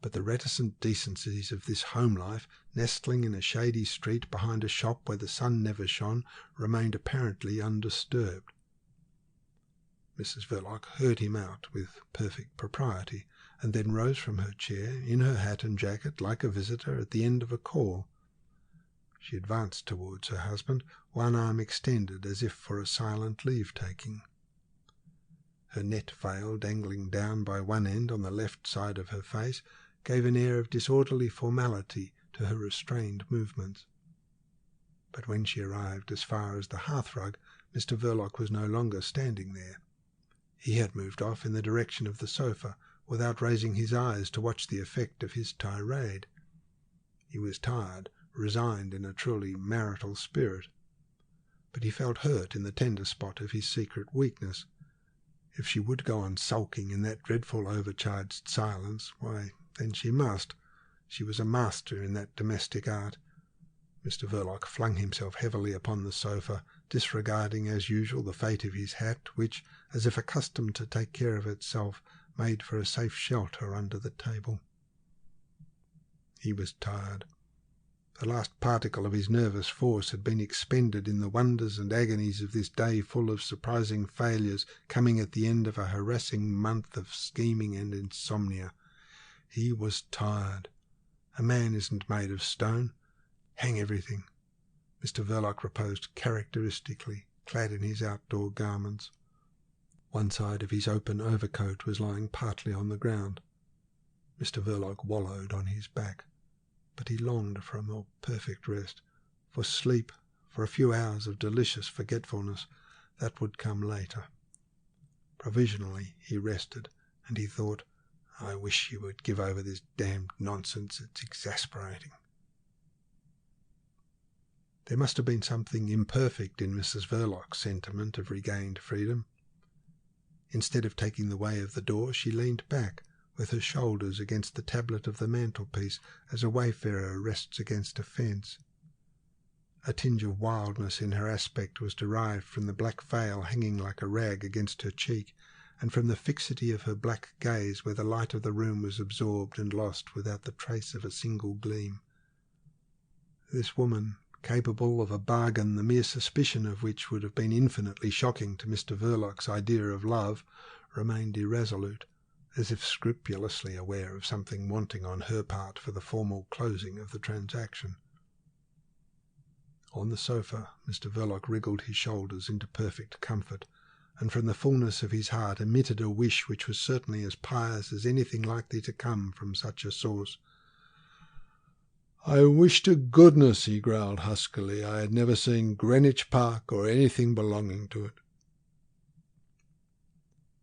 but the reticent decencies of this home life, nestling in a shady street behind a shop where the sun never shone, remained apparently undisturbed. Mrs. Verloc heard him out with perfect propriety, and then rose from her chair, in her hat and jacket, like a visitor at the end of a call. She advanced towards her husband, one arm extended as if for a silent leave-taking. Her net veil dangling down by one end on the left side of her face gave an air of disorderly formality to her restrained movements. But when she arrived as far as the hearthrug, Mr. Verloc was no longer standing there. He had moved off in the direction of the sofa, without raising his eyes to watch the effect of his tirade. He was tired, resigned in a truly marital spirit. But he felt hurt in the tender spot of his secret weakness. If she would go on sulking in that dreadful overcharged silence, why, then she must. She was a master in that domestic art. Mr. Verloc flung himself heavily upon the sofa, disregarding as usual the fate of his hat, which, as if accustomed to take care of itself, made for a safe shelter under the table. He was tired. The last particle of his nervous force had been expended in the wonders and agonies of this day full of surprising failures, coming at the end of a harassing month of scheming and insomnia. He was tired. A man isn't made of stone. Hang everything. Mr. Verloc reposed characteristically, clad in his outdoor garments. One side of his open overcoat was lying partly on the ground. Mr. Verloc wallowed on his back, but he longed for a more perfect rest, for sleep, for a few hours of delicious forgetfulness that would come later. Provisionally he rested, and he thought, "I wish you would give over this damned nonsense. It's exasperating." There must have been something imperfect in Mrs. Verloc's sentiment of regained freedom. Instead of taking the way of the door, she leaned back, with her shoulders against the tablet of the mantelpiece, as a wayfarer rests against a fence. A tinge of wildness in her aspect was derived from the black veil hanging like a rag against her cheek, and from the fixity of her black gaze, where the light of the room was absorbed and lost without the trace of a single gleam. This woman, capable of a bargain the mere suspicion of which would have been infinitely shocking to Mr. Verloc's idea of love, remained irresolute, as if scrupulously aware of something wanting on her part for the formal closing of the transaction. On the sofa, Mr. Verloc wriggled his shoulders into perfect comfort, and from the fullness of his heart emitted a wish which was certainly as pious as anything likely to come from such a source. "I wish to goodness," he growled huskily, "I had never seen Greenwich Park or anything belonging to it."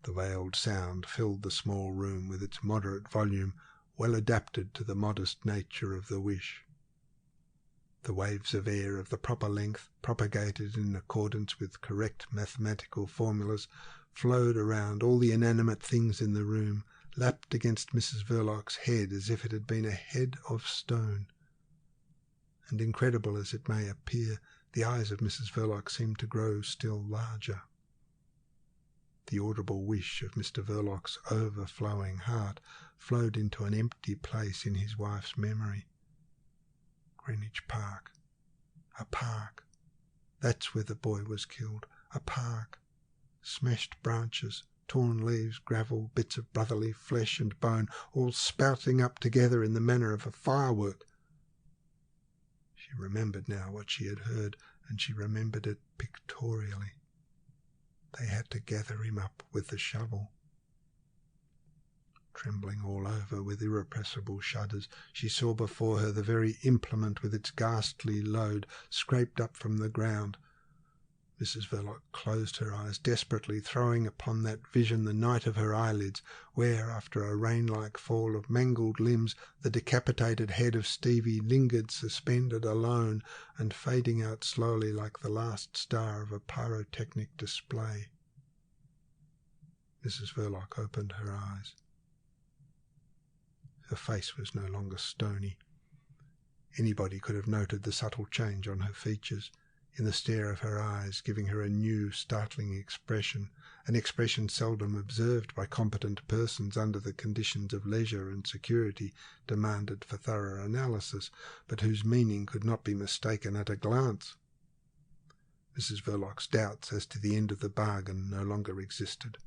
The veiled sound filled the small room with its moderate volume, well adapted to the modest nature of the wish. The waves of air of the proper length, propagated in accordance with correct mathematical formulas, flowed around all the inanimate things in the room, lapped against Mrs. Verloc's head as if it had been a head of stone. And incredible as it may appear, the eyes of Mrs. Verloc seemed to grow still larger. The audible wish of Mr. Verloc's overflowing heart flowed into an empty place in his wife's memory. Greenwich Park. A park. That's where the boy was killed. A park. Smashed branches, torn leaves, gravel, bits of brotherly flesh and bone, all spouting up together in the manner of a firework. She remembered now what she had heard, and she remembered it pictorially. They had to gather him up with the shovel. Trembling all over with irrepressible shudders, she saw before her the very implement with its ghastly load scraped up from the ground. Mrs. Verloc closed her eyes desperately, throwing upon that vision the night of her eyelids, where, after a rain-like fall of mangled limbs, the decapitated head of Stevie lingered suspended alone and fading out slowly like the last star of a pyrotechnic display. Mrs. Verloc opened her eyes. Her face was no longer stony. Anybody could have noted the subtle change on her features, in the stare of her eyes, giving her a new, startling expression, an expression seldom observed by competent persons under the conditions of leisure and security demanded for thorough analysis, but whose meaning could not be mistaken at a glance. Mrs. Verloc's doubts as to the end of the bargain no longer existed.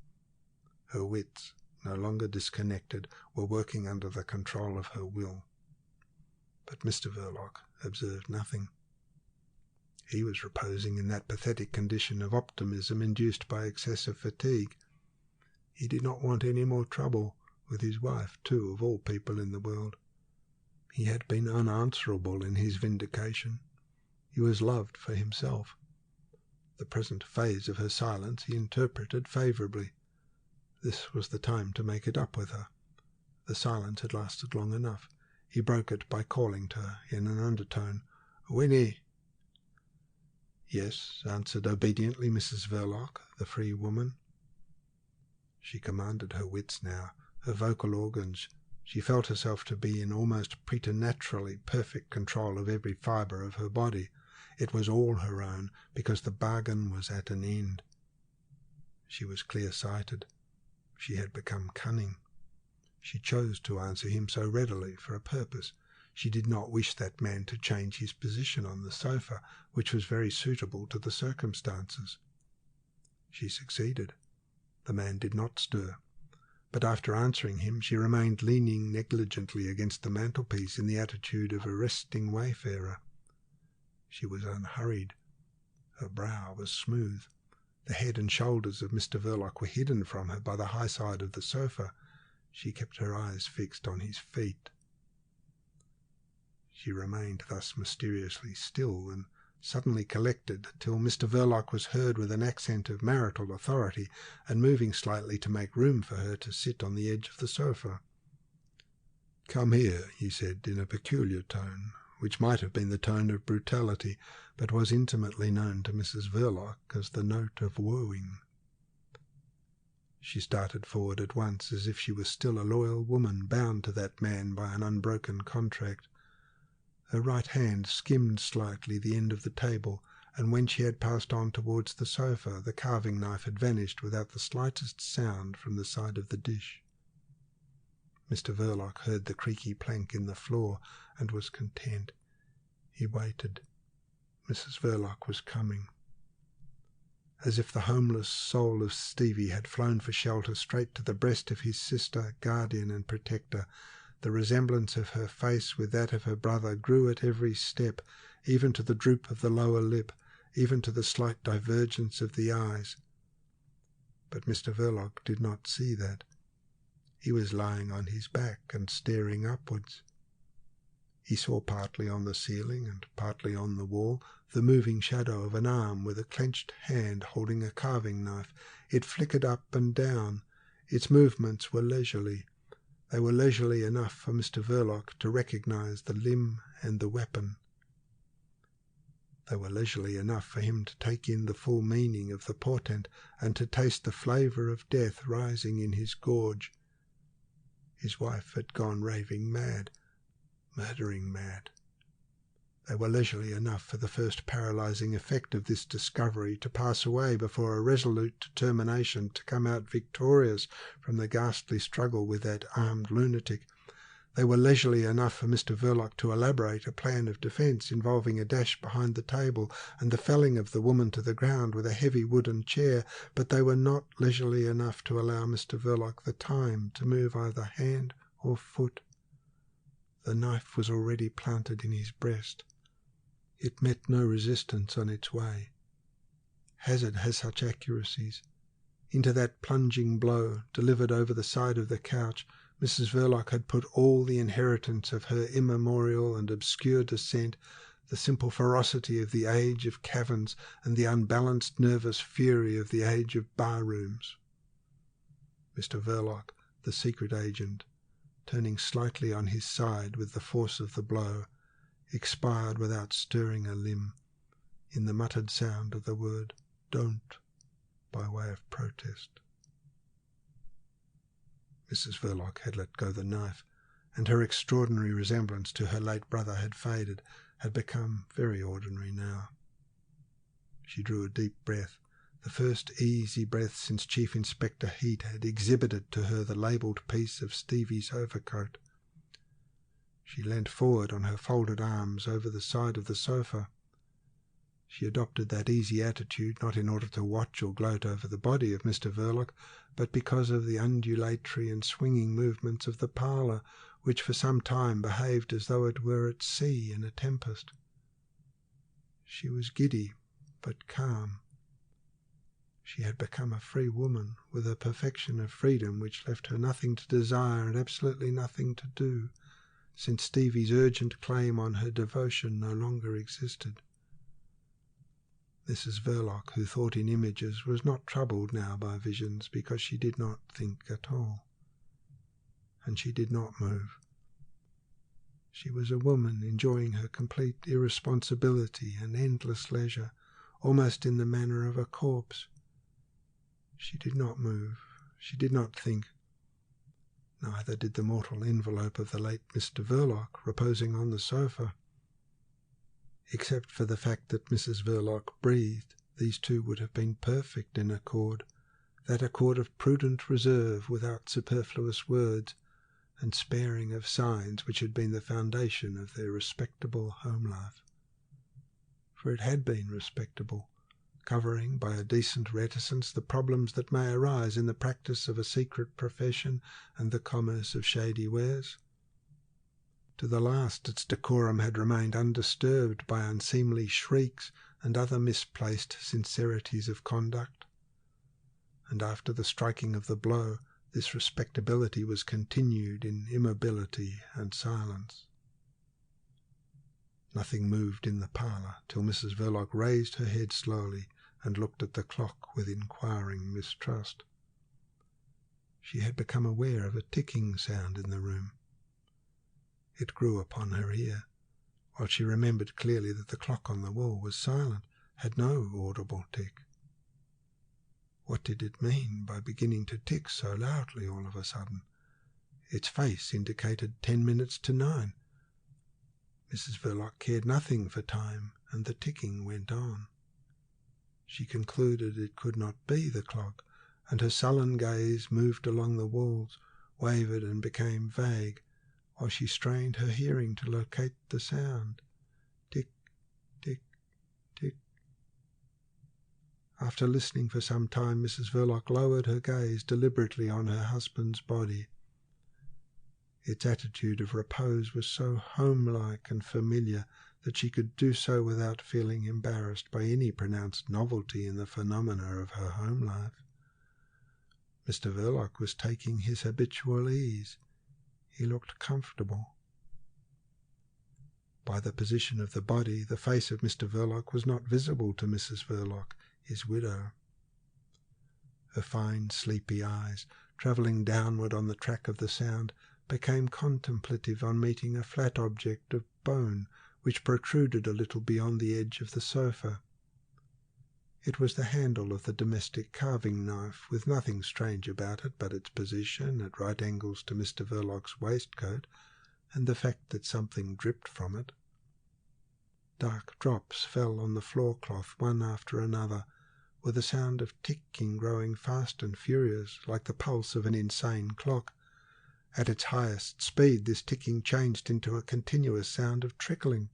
Her wits, no longer disconnected, were working under the control of her will. But Mr. Verloc observed nothing. He was reposing in that pathetic condition of optimism induced by excessive fatigue. He did not want any more trouble with his wife, too, of all people in the world. He had been unanswerable in his vindication. He was loved for himself. The present phase of her silence he interpreted favourably. This was the time to make it up with her. The silence had lasted long enough. He broke it by calling to her in an undertone, "Winnie!" "Yes," answered obediently Mrs. Verloc, the free woman. She commanded her wits now, her vocal organs. She felt herself to be in almost preternaturally perfect control of every fibre of her body. It was all her own, because the bargain was at an end. She was clear-sighted. She had become cunning. She chose to answer him so readily for a purpose. She did not wish that man to change his position on the sofa, which was very suitable to the circumstances. She succeeded. The man did not stir. But after answering him, she remained leaning negligently against the mantelpiece in the attitude of a resting wayfarer. She was unhurried. Her brow was smooth. The head and shoulders of Mr. Verloc were hidden from her by the high side of the sofa. She kept her eyes fixed on his feet. She remained thus mysteriously still and suddenly collected till Mr. Verloc was heard with an accent of marital authority and moving slightly to make room for her to sit on the edge of the sofa. "Come here," he said in a peculiar tone, which might have been the tone of brutality, but was intimately known to Mrs. Verloc as the note of wooing. She started forward at once, as if she was still a loyal woman bound to that man by an unbroken contract. Her right hand skimmed slightly the end of the table, and when she had passed on towards the sofa, the carving knife had vanished without the slightest sound from the side of the dish. Mr. Verloc heard the creaky plank in the floor and was content. He waited. Mrs. Verloc was coming. As if the homeless soul of Stevie had flown for shelter straight to the breast of his sister, guardian and protector, the resemblance of her face with that of her brother grew at every step, even to the droop of the lower lip, even to the slight divergence of the eyes. But Mr. Verloc did not see that. He was lying on his back and staring upwards. He saw partly on the ceiling and partly on the wall the moving shadow of an arm with a clenched hand holding a carving knife. It flickered up and down. Its movements were leisurely. They were leisurely enough for Mr. Verloc to recognise the limb and the weapon. They were leisurely enough for him to take in the full meaning of the portent and to taste the flavour of death rising in his gorge. His wife had gone raving mad, murdering mad. They were leisurely enough for the first paralysing effect of this discovery to pass away before a resolute determination to come out victorious from the ghastly struggle with that armed lunatic. They were leisurely enough for Mr. Verloc to elaborate a plan of defence involving a dash behind the table and the felling of the woman to the ground with a heavy wooden chair, but they were not leisurely enough to allow Mr. Verloc the time to move either hand or foot. The knife was already planted in his breast. It met no resistance on its way. Hazard has such accuracies. Into that plunging blow, delivered over the side of the couch, Mrs. Verloc had put all the inheritance of her immemorial and obscure descent, the simple ferocity of the age of caverns and the unbalanced nervous fury of the age of bar-rooms. Mr. Verloc, the secret agent, turning slightly on his side with the force of the blow, expired without stirring a limb, in the muttered sound of the word "don't," by way of protest. Mrs. Verloc had let go the knife, and her extraordinary resemblance to her late brother had faded, had become very ordinary now. She drew a deep breath, the first easy breath since Chief Inspector Heat had exhibited to her the labelled piece of Stevie's overcoat. She leant forward on her folded arms over the side of the sofa. She adopted that easy attitude not in order to watch or gloat over the body of Mr. Verloc, but because of the undulatory and swinging movements of the parlour, which for some time behaved as though it were at sea in a tempest. She was giddy, but calm. She had become a free woman, with a perfection of freedom which left her nothing to desire and absolutely nothing to do, since Stevie's urgent claim on her devotion no longer existed. Mrs. Verloc, who thought in images, was not troubled now by visions because she did not think at all. And she did not move. She was a woman enjoying her complete irresponsibility and endless leisure, almost in the manner of a corpse. She did not move. She did not think. Neither did the mortal envelope of the late Mr. Verloc, reposing on the sofa. Except for the fact that Mrs. Verloc breathed, these two would have been perfect in accord, that accord of prudent reserve without superfluous words, and sparing of signs which had been the foundation of their respectable home life. For it had been respectable, covering by a decent reticence the problems that may arise in the practice of a secret profession and the commerce of shady wares. To the last its decorum had remained undisturbed by unseemly shrieks and other misplaced sincerities of conduct. And after the striking of the blow, this respectability was continued in immobility and silence. Nothing moved in the parlour till Mrs. Verloc raised her head slowly and looked at the clock with inquiring mistrust. She had become aware of a ticking sound in the room. It grew upon her ear, while she remembered clearly that the clock on the wall was silent, had no audible tick. What did it mean by beginning to tick so loudly all of a sudden? Its face indicated 10 minutes to 9. Mrs. Verloc cared nothing for time, and the ticking went on. She concluded it could not be the clock, and her sullen gaze moved along the walls, wavered and became vague, while she strained her hearing to locate the sound. Tick, tick, tick. After listening for some time, Mrs. Verloc lowered her gaze deliberately on her husband's body. Its attitude of repose was so homelike and familiar that she could do so without feeling embarrassed by any pronounced novelty in the phenomena of her home life. Mr. Verloc was taking his habitual ease. He looked comfortable. By the position of the body, the face of Mr. Verloc was not visible to Mrs. Verloc, his widow. Her fine, sleepy eyes, travelling downward on the track of the sound, became contemplative on meeting a flat object of bone which protruded a little beyond the edge of the sofa. It was the handle of the domestic carving knife, with nothing strange about it but its position at right angles to Mr. Verloc's waistcoat, and the fact that something dripped from it. Dark drops fell on the floor-cloth one after another, with a sound of ticking growing fast and furious, like the pulse of an insane clock. At its highest speed this ticking changed into a continuous sound of trickling.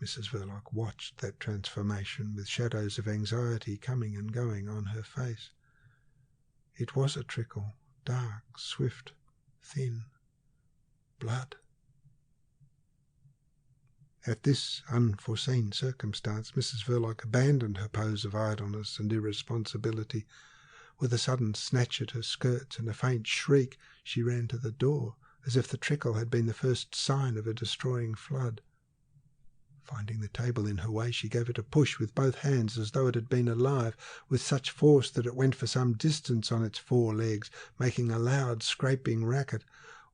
Mrs. Verloc watched that transformation with shadows of anxiety coming and going on her face. It was a trickle, dark, swift, thin. Blood. At this unforeseen circumstance, Mrs. Verloc abandoned her pose of idleness and irresponsibility. With a sudden snatch at her skirts and a faint shriek, she ran to the door, as if the trickle had been the first sign of a destroying flood. Finding the table in her way, she gave it a push with both hands as though it had been alive, with such force that it went for some distance on its 4 legs, making a loud scraping racket,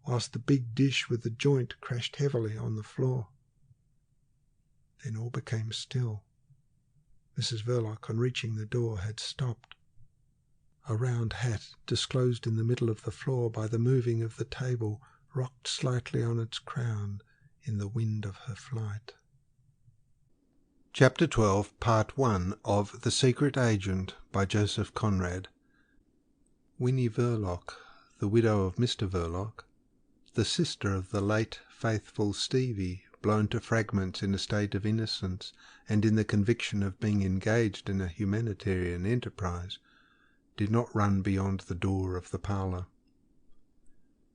whilst the big dish with the joint crashed heavily on the floor. Then all became still. Mrs. Verloc, on reaching the door, had stopped. A round hat, disclosed in the middle of the floor by the moving of the table, rocked slightly on its crown in the wind of her flight. Chapter 12, Part 1 of The Secret Agent by Joseph Conrad. Winnie Verloc, the widow of Mr. Verloc, the sister of the late faithful Stevie, blown to fragments in a state of innocence and in the conviction of being engaged in a humanitarian enterprise, did not run beyond the door of the parlour.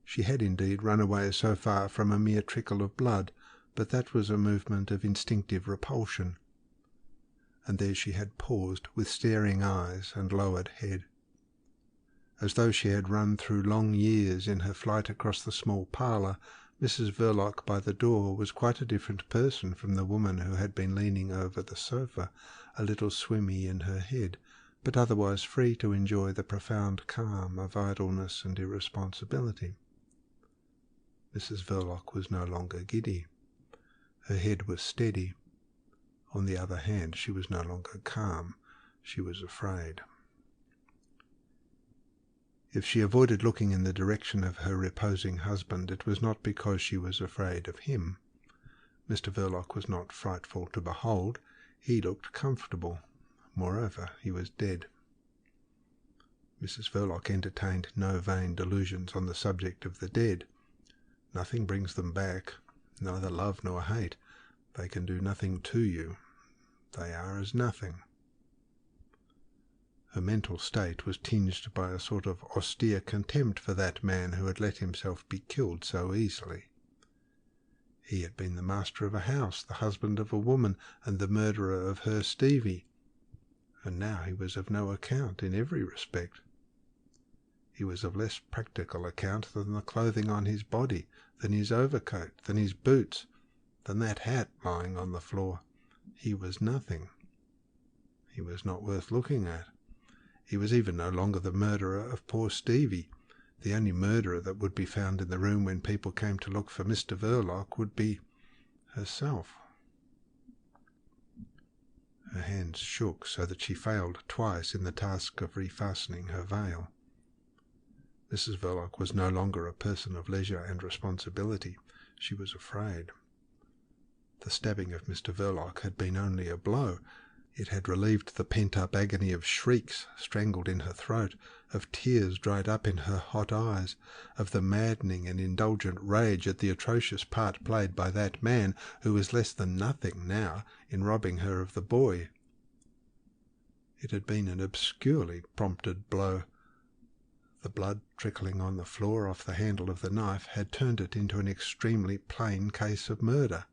She had indeed run away so far from a mere trickle of blood, but that was a movement of instinctive repulsion. And there she had paused with staring eyes and lowered head, as though she had run through long years in her flight across the small parlour, Mrs. Verloc by the door was quite a different person from the woman who had been leaning over the sofa, a little swimmy in her head, but otherwise free to enjoy the profound calm of idleness and irresponsibility. Mrs. Verloc was no longer giddy. Her head was steady. On the other hand, she was no longer calm. She was afraid. If she avoided looking in the direction of her reposing husband, it was not because she was afraid of him. Mr. Verloc was not frightful to behold. He looked comfortable. Moreover, he was dead. Mrs. Verloc entertained no vain delusions on the subject of the dead. Nothing brings them back, neither love nor hate. They can do nothing to you. They are as nothing. Her mental state was tinged by a sort of austere contempt for that man who had let himself be killed so easily. He had been the master of a house, the husband of a woman, and the murderer of her Stevie, and now he was of no account in every respect. He was of less practical account than the clothing on his body, than his overcoat, than his boots, than that hat lying on the floor. He was nothing. He was not worth looking at. He was even no longer the murderer of poor Stevie. The only murderer that would be found in the room when people came to look for Mr. Verloc would be herself. Her hands shook so that she failed twice in the task of refastening her veil. Mrs. Verloc was no longer a person of leisure and responsibility. She was afraid. The stabbing of Mr. Verloc had been only a blow. It had relieved the pent-up agony of shrieks strangled in her throat, of tears dried up in her hot eyes, of the maddening and indulgent rage at the atrocious part played by that man who was less than nothing now in robbing her of the boy. It had been an obscurely prompted blow. The blood trickling on the floor off the handle of the knife had turned it into an extremely plain case of murder.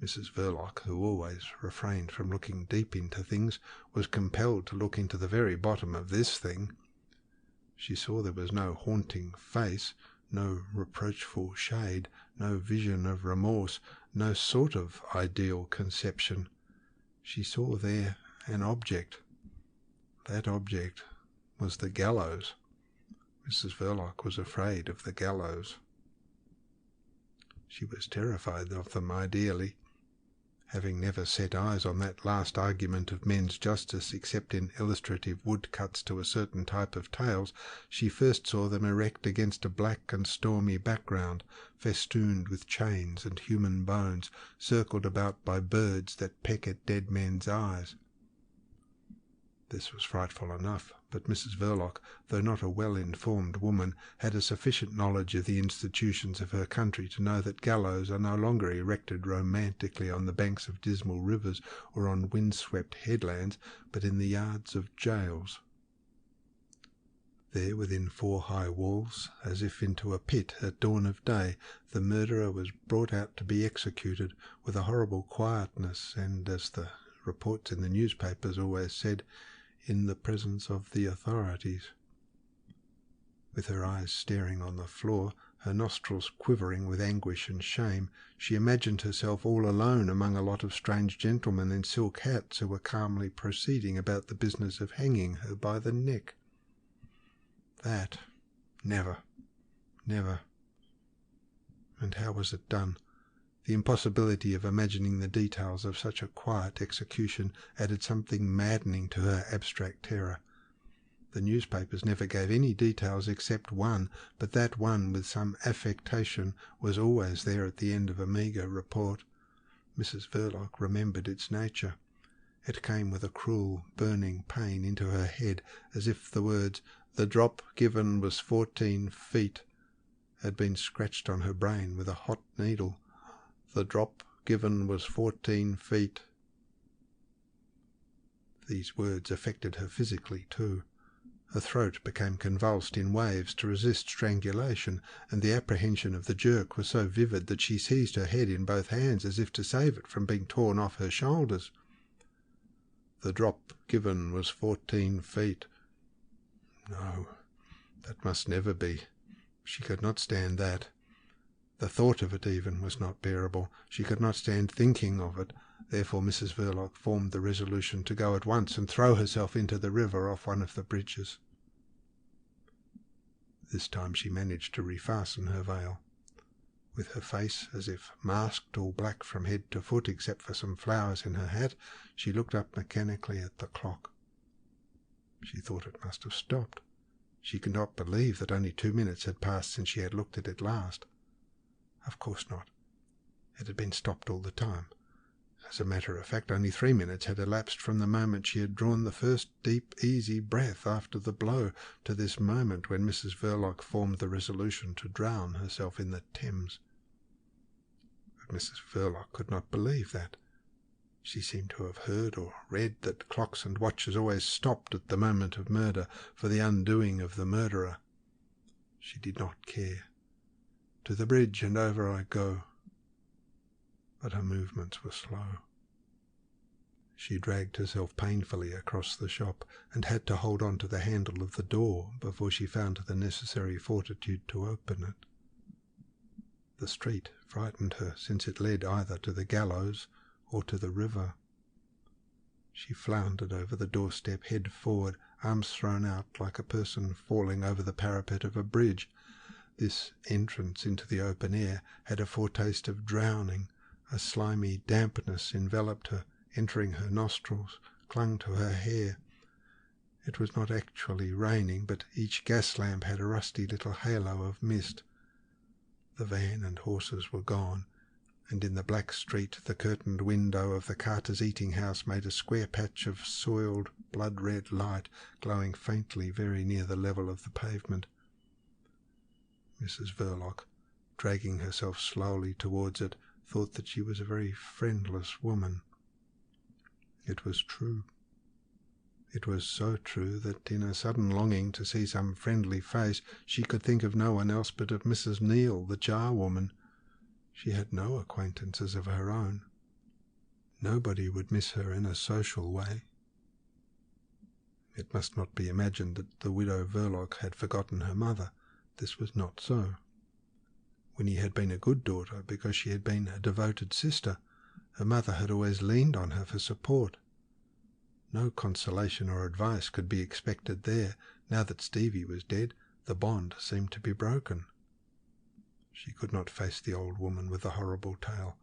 Mrs. Verloc, who always refrained from looking deep into things, was compelled to look into the very bottom of this thing. She saw there was no haunting face, no reproachful shade, no vision of remorse, no sort of ideal conception. She saw there an object. That object was the gallows. Mrs. Verloc was afraid of the gallows. She was terrified of them ideally. Having never set eyes on that last argument of men's justice except in illustrative woodcuts to a certain type of tales, she first saw them erect against a black and stormy background, festooned with chains and human bones, circled about by birds that peck at dead men's eyes. This was frightful enough, but Mrs. Verloc, though not a well-informed woman, had a sufficient knowledge of the institutions of her country to know that gallows are no longer erected romantically on the banks of dismal rivers or on wind-swept headlands, but in the yards of jails. There, within 4 high walls, as if into a pit at dawn of day, the murderer was brought out to be executed with a horrible quietness and, as the reports in the newspapers always said, in the presence of the authorities. With her eyes staring on the floor, her nostrils quivering with anguish and shame, she imagined herself all alone among a lot of strange gentlemen in silk hats who were calmly proceeding about the business of hanging her by the neck. That, never, never. And how was it done? The impossibility of imagining the details of such a quiet execution added something maddening to her abstract terror. The newspapers never gave any details except one, but that one, with some affectation, was always there at the end of a meagre report. Mrs. Verloc remembered its nature. It came with a cruel, burning pain into her head, as if the words, "The drop given was 14 feet," had been scratched on her brain with a hot needle. The drop given was 14 feet. These words affected her physically too. Her throat became convulsed in waves to resist strangulation, and the apprehension of the jerk was so vivid that she seized her head in both hands as if to save it from being torn off her shoulders. The drop given was 14 feet. No, that must never be. She could not stand that. The thought of it even was not bearable. She could not stand thinking of it. Therefore Mrs. Verloc formed the resolution to go at once and throw herself into the river off one of the bridges. This time she managed to refasten her veil. With her face as if masked all black from head to foot except for some flowers in her hat, she looked up mechanically at the clock. She thought it must have stopped. She could not believe that only 2 minutes had passed since she had looked at it last. Of course not. It had been stopped all the time. As a matter of fact, only 3 minutes had elapsed from the moment she had drawn the first deep, easy breath after the blow to this moment when Mrs. Verloc formed the resolution to drown herself in the Thames. But Mrs. Verloc could not believe that. She seemed to have heard or read that clocks and watches always stopped at the moment of murder for the undoing of the murderer. She did not care. To the bridge and over I go. But her movements were slow. She dragged herself painfully across the shop and had to hold on to the handle of the door before she found the necessary fortitude to open it. The street frightened her, since it led either to the gallows or to the river. She floundered over the doorstep, head forward, arms thrown out like a person falling over the parapet of a bridge. This entrance into the open air had a foretaste of drowning. A slimy dampness enveloped her, entering her nostrils, clung to her hair. It was not actually raining, but each gas lamp had a rusty little halo of mist. The van and horses were gone, and in the black street the curtained window of the Carter's eating-house made a square patch of soiled, blood-red light glowing faintly very near the level of the pavement. Mrs. Verloc, dragging herself slowly towards it, thought that she was a very friendless woman. It was true. It was so true that in a sudden longing to see some friendly face she could think of no one else but of Mrs. Neale, the charwoman. She had no acquaintances of her own. Nobody would miss her in a social way. It must not be imagined that the widow Verloc had forgotten her mother. This was not so. Winnie had been a good daughter because she had been a devoted sister. Her mother had always leaned on her for support. No consolation or advice could be expected there. Now that Stevie was dead, the bond seemed to be broken. She could not face the old woman with the horrible tale.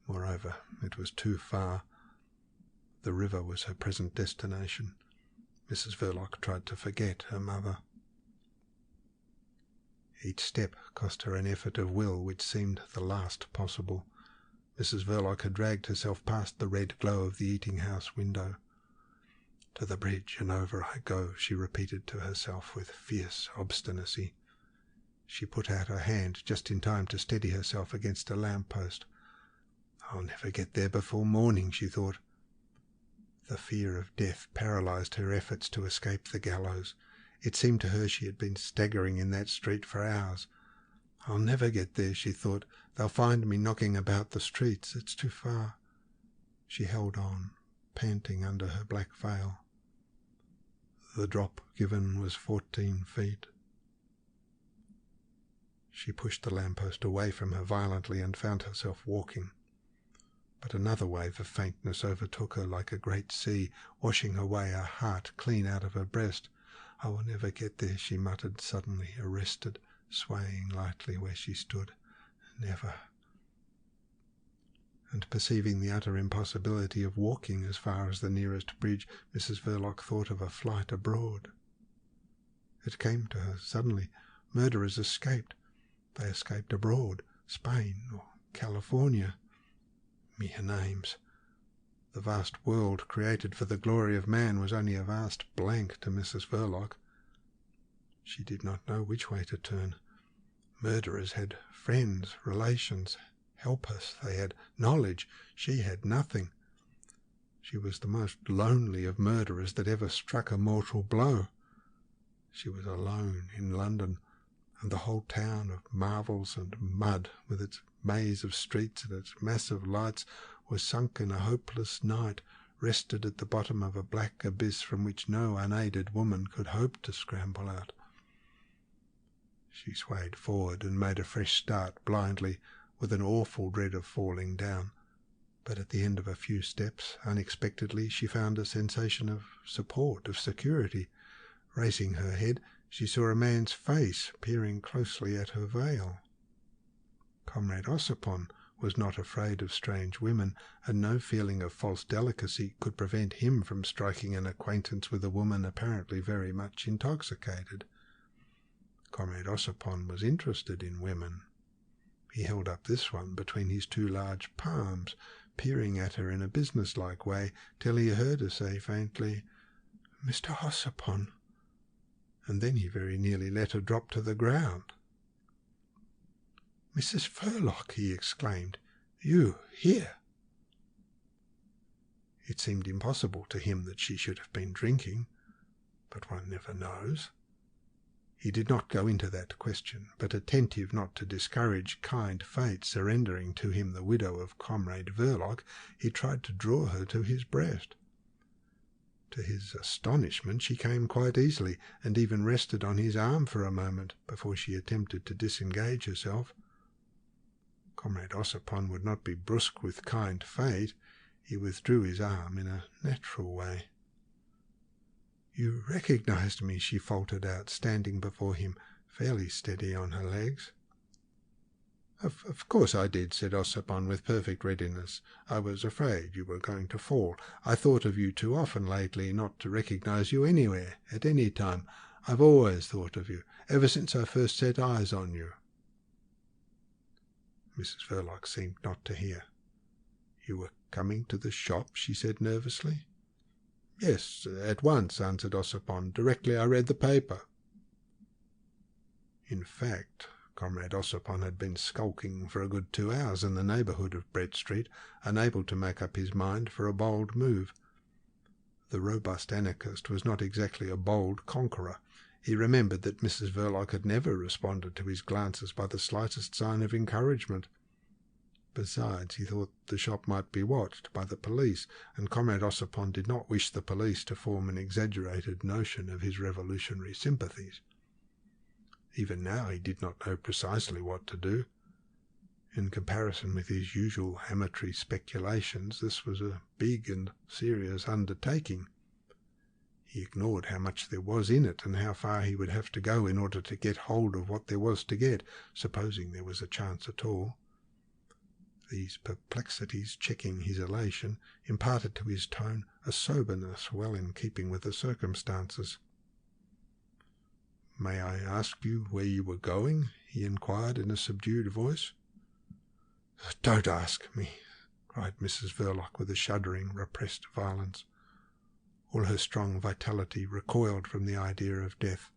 Moreover, it was too far. The river was her present destination. Mrs. Verloc tried to forget her mother. Each step cost her an effort of will which seemed the last possible. Mrs. Verloc had dragged herself past the red glow of the eating-house window. To the bridge and over I go, she repeated to herself with fierce obstinacy. She put out her hand just in time to steady herself against a lamp-post. I'll never get there before morning, she thought. The fear of death paralysed her efforts to escape the gallows. It seemed to her she had been staggering in that street for hours. I'll never get there, she thought. They'll find me knocking about the streets. It's too far. She held on, panting under her black veil. The drop given was 14 feet. She pushed the lamppost away from her violently and found herself walking. But another wave of faintness overtook her like a great sea, washing away her heart clean out of her breast. I will never get there, she muttered, suddenly arrested, swaying lightly where she stood. Never. And perceiving the utter impossibility of walking as far as the nearest bridge, Mrs. Verloc thought of a flight abroad. It came to her suddenly. Murderers escaped. They escaped abroad, Spain or California. Mere names. The vast world created for the glory of man was only a vast blank to Mrs. Verloc. She did not know which way to turn. Murderers had friends, relations, helpers. They had knowledge. She had nothing. She was the most lonely of murderers that ever struck a mortal blow. She was alone in London, and the whole town of marvels and mud, with its maze of streets and its massive lights, was sunk in a hopeless night, rested at the bottom of a black abyss from which no unaided woman could hope to scramble out. She swayed forward and made a fresh start blindly, with an awful dread of falling down. But at the end of a few steps, unexpectedly, she found a sensation of support, of security. Raising her head, she saw a man's face peering closely at her veil. Comrade Ossipon was not afraid of strange women, and no feeling of false delicacy could prevent him from striking an acquaintance with a woman apparently very much intoxicated. Comrade Ossipon was interested in women. He held up this one between his two large palms, peering at her in a businesslike way, till he heard her say faintly, "Mr. Ossipon," and then he very nearly let her drop to the ground. "Mrs. Verloc," he exclaimed, "you here?" It seemed impossible to him that she should have been drinking, but one never knows. He did not go into that question, but attentive not to discourage kind fate surrendering to him the widow of Comrade Verloc, he tried to draw her to his breast. To his astonishment she came quite easily, and even rested on his arm for a moment before she attempted to disengage herself. Comrade Ossipon would not be brusque with kind fate. He withdrew his arm in a natural way. "You recognized me," she faltered out, standing before him, fairly steady on her legs. Of course I did," said Ossipon with perfect readiness. "I was afraid you were going to fall. I thought of you too often lately not to recognize you anywhere, at any time. I've always thought of you, ever since I first set eyes on you." Mrs. Verloc seemed not to hear. "You were coming to the shop?" she said nervously. "Yes, at once," answered Ossipon. "Directly I read the paper." In fact, Comrade Ossipon had been skulking for a good 2 hours in the neighbourhood of Brett Street, unable to make up his mind for a bold move. The robust anarchist was not exactly a bold conqueror. He remembered that Mrs. Verloc had never responded to his glances by the slightest sign of encouragement. Besides, he thought the shop might be watched by the police, and Comrade Ossipon did not wish the police to form an exaggerated notion of his revolutionary sympathies. Even now he did not know precisely what to do. In comparison with his usual amatory speculations, this was a big and serious undertaking. He ignored how much there was in it and how far he would have to go in order to get hold of what there was to get, supposing there was a chance at all. These perplexities, checking his elation, imparted to his tone a soberness well in keeping with the circumstances. "May I ask you where you were going?" he inquired in a subdued voice. "Don't ask me," cried Mrs. Verloc with a shuddering, repressed violence. All her strong vitality recoiled from the idea of death.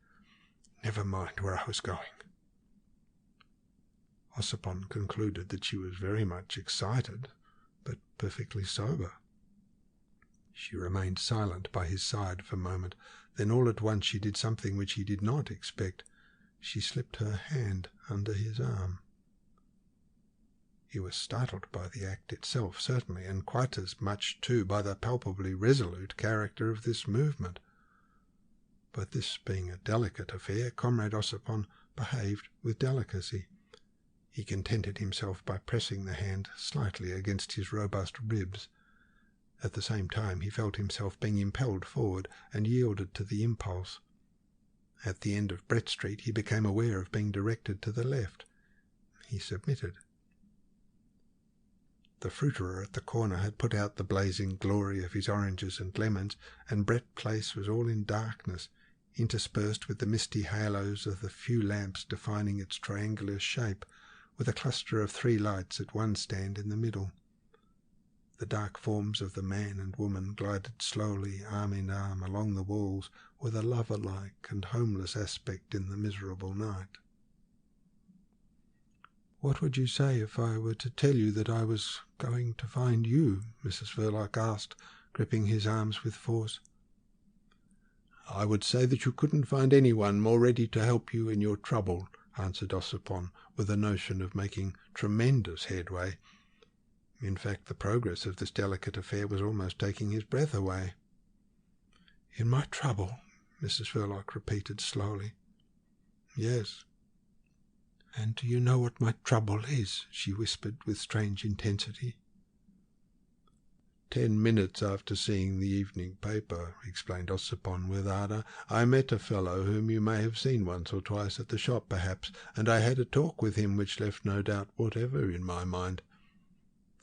"Never mind where I was going." Ossipon concluded that she was very much excited, but perfectly sober. She remained silent by his side for a moment. Then all at once she did something which he did not expect. She slipped her hand under his arm. He was startled by the act itself, certainly, and quite as much, too, by the palpably resolute character of this movement. But this being a delicate affair, Comrade Ossipon behaved with delicacy. He contented himself by pressing the hand slightly against his robust ribs. At the same time he felt himself being impelled forward, and yielded to the impulse. At the end of Brett Street he became aware of being directed to the left. He submitted. The fruiterer at the corner had put out the blazing glory of his oranges and lemons, and Brett Place was all in darkness, interspersed with the misty halos of the few lamps defining its triangular shape, with a cluster of 3 lights at one stand in the middle. The dark forms of the man and woman glided slowly, arm in arm, along the walls, with a lover-like and homeless aspect in the miserable night. "What would you say if I were to tell you that I was going to find you?" Mrs. Verloc asked, gripping his arms with force. "I would say that you couldn't find anyone more ready to help you in your trouble," answered Ossipon, with a notion of making tremendous headway. In fact, the progress of this delicate affair was almost taking his breath away. "In my trouble," Mrs. Verloc repeated slowly. "Yes." "And do you know what my trouble is?" she whispered with strange intensity. 10 minutes after seeing the evening paper, explained Ossipon with ardour, I met a fellow whom you may have seen once or twice at the shop perhaps, and I had a talk with him which left no doubt whatever in my mind.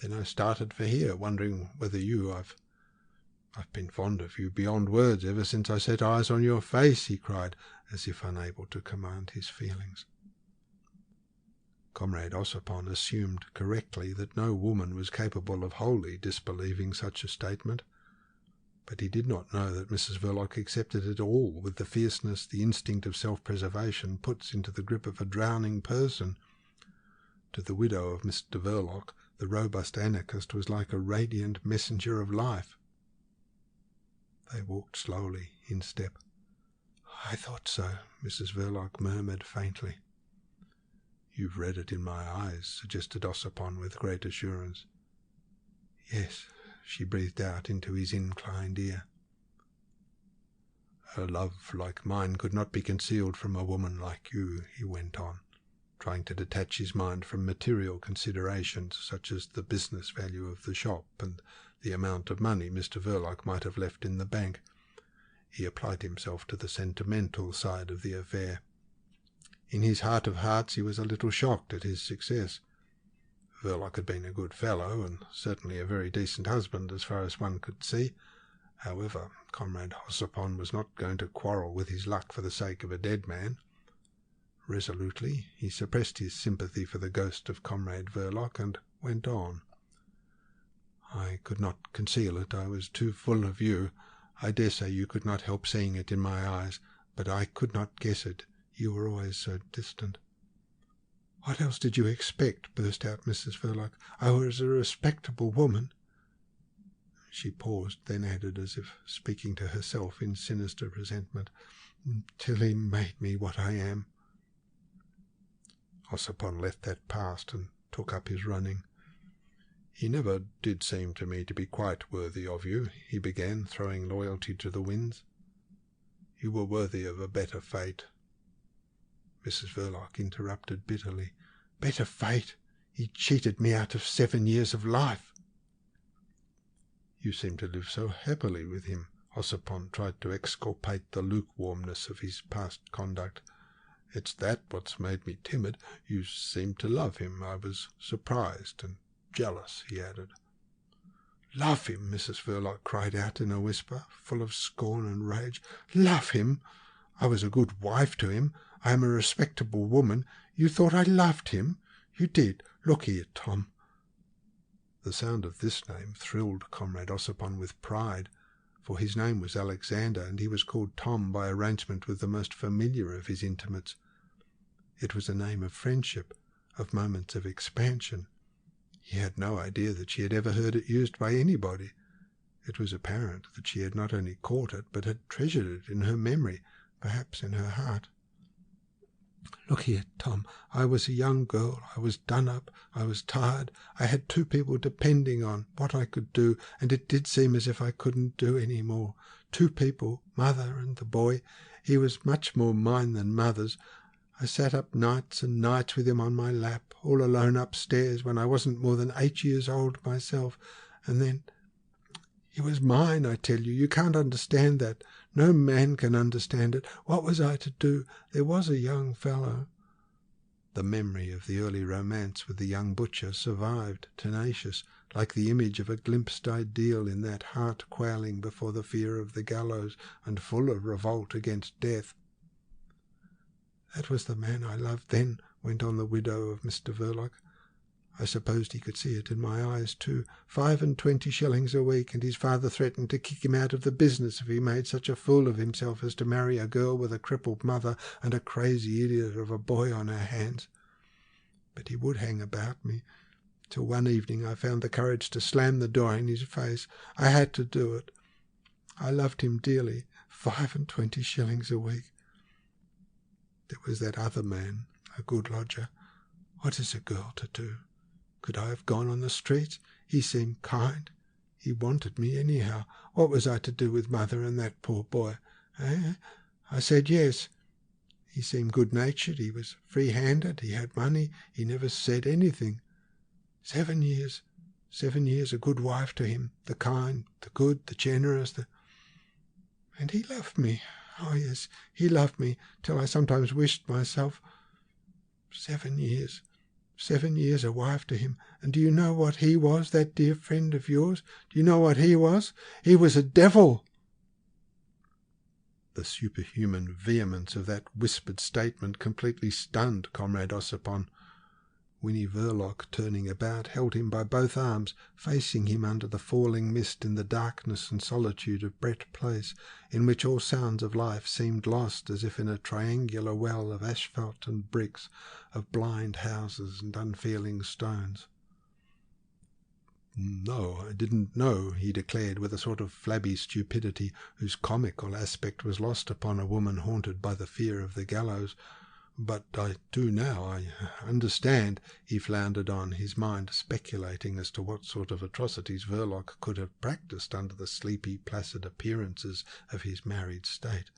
Then I started for here, wondering whether I've been fond of you beyond words ever since I set eyes on your face," he cried, as if unable to command his feelings. Comrade Ossipon assumed correctly that no woman was capable of wholly disbelieving such a statement, but he did not know that Mrs. Verloc accepted it all with the fierceness the instinct of self-preservation puts into the grip of a drowning person. To the widow of Mr. Verloc, the robust anarchist was like a radiant messenger of life. They walked slowly, in step. "I thought so," Mrs. Verloc murmured faintly. "You've read it in my eyes," suggested Ossipon with great assurance. "Yes," she breathed out into his inclined ear. "A love like mine could not be concealed from a woman like you," he went on, trying to detach his mind from material considerations such as the business value of the shop and the amount of money Mr. Verloc might have left in the bank. He applied himself to the sentimental side of the affair. In his heart of hearts he was a little shocked at his success. Verloc had been a good fellow, and certainly a very decent husband as far as one could see. However, Comrade Ossipon was not going to quarrel with his luck for the sake of a dead man. Resolutely he suppressed his sympathy for the ghost of Comrade Verloc and went on. "I could not conceal it. I was too full of you. I dare say you could not help seeing it in my eyes, but I could not guess it. You were always so distant." "What else did you expect?" burst out Mrs. Verloc. "I was a respectable woman." She paused, then added, as if speaking to herself in sinister resentment, "till he made me what I am." Ossipon left that past and took up his running. "He never did seem to me to be quite worthy of you," he began, throwing loyalty to the winds. "You were worthy of a better fate." Mrs. Verloc interrupted bitterly. "Better fate? He cheated me out of 7 years of life." "You seem to live so happily with him." Ossipon tried to exculpate the lukewarmness of his past conduct. "It's that what's made me timid. You seem to love him. I was surprised and jealous," he added. "Love him!" Mrs. Verloc cried out in a whisper, full of scorn and rage. "Love him! I was a good wife to him. I am a respectable woman. You thought I loved him? You did. Look here, Tom." The sound of this name thrilled Comrade Ossipon with pride, for his name was Alexander, and he was called Tom by arrangement with the most familiar of his intimates. It was a name of friendship, of moments of expansion. He had no idea that she had ever heard it used by anybody. It was apparent that she had not only caught it, but had treasured it in her memory, perhaps in her heart. "Look here, Tom, I was a young girl. I was done up. I was tired. I had 2 people depending on what I could do, and it did seem as if I couldn't do any more. 2 people, mother and the boy. He was much more mine than mother's. I sat up nights and nights with him on my lap, all alone upstairs, when I wasn't more than 8 years old myself. And then he was mine, I tell you. You can't understand that. No man can understand it. What was I to do? There was a young fellow." The memory of the early romance with the young butcher survived, tenacious, like the image of a glimpsed ideal in that heart quailing before the fear of the gallows and full of revolt against death. "That was the man I loved then," went on the widow of Mr. Verloc. "I supposed he could see it in my eyes too. 25 shillings a week, and his father threatened to kick him out of the business if he made such a fool of himself as to marry a girl with a crippled mother and a crazy idiot of a boy on her hands. But he would hang about me, till one evening I found the courage to slam the door in his face. I had to do it. I loved him dearly. 25 shillings a week. There was that other man, a good lodger. What is a girl to do? Could I have gone on the streets? He seemed kind. He wanted me anyhow. What was I to do with mother and that poor boy? I said yes. He seemed good-natured, he was free-handed, he had money, he never said anything. 7 years, 7 years a good wife to him, the kind, the good, the generous, And he loved me. Oh, yes, he loved me, till I sometimes wished myself. 7 years, 7 years a wife to him. And do you know what he was, that dear friend of yours? Do you know what he was? He was a devil. The superhuman vehemence of that whispered statement completely stunned Comrade Ossipon. Winnie Verloc, turning about, held him by both arms, facing him under the falling mist in the darkness and solitude of Brett Place, in which all sounds of life seemed lost as if in a triangular well of asphalt and bricks, of blind houses and unfeeling stones. "No, I didn't know," he declared with a sort of flabby stupidity whose comical aspect was lost upon a woman haunted by the fear of the gallows. "But I do now. I understand," he floundered on, his mind speculating as to what sort of atrocities Verloc could have practised under the sleepy, placid appearances of his married state.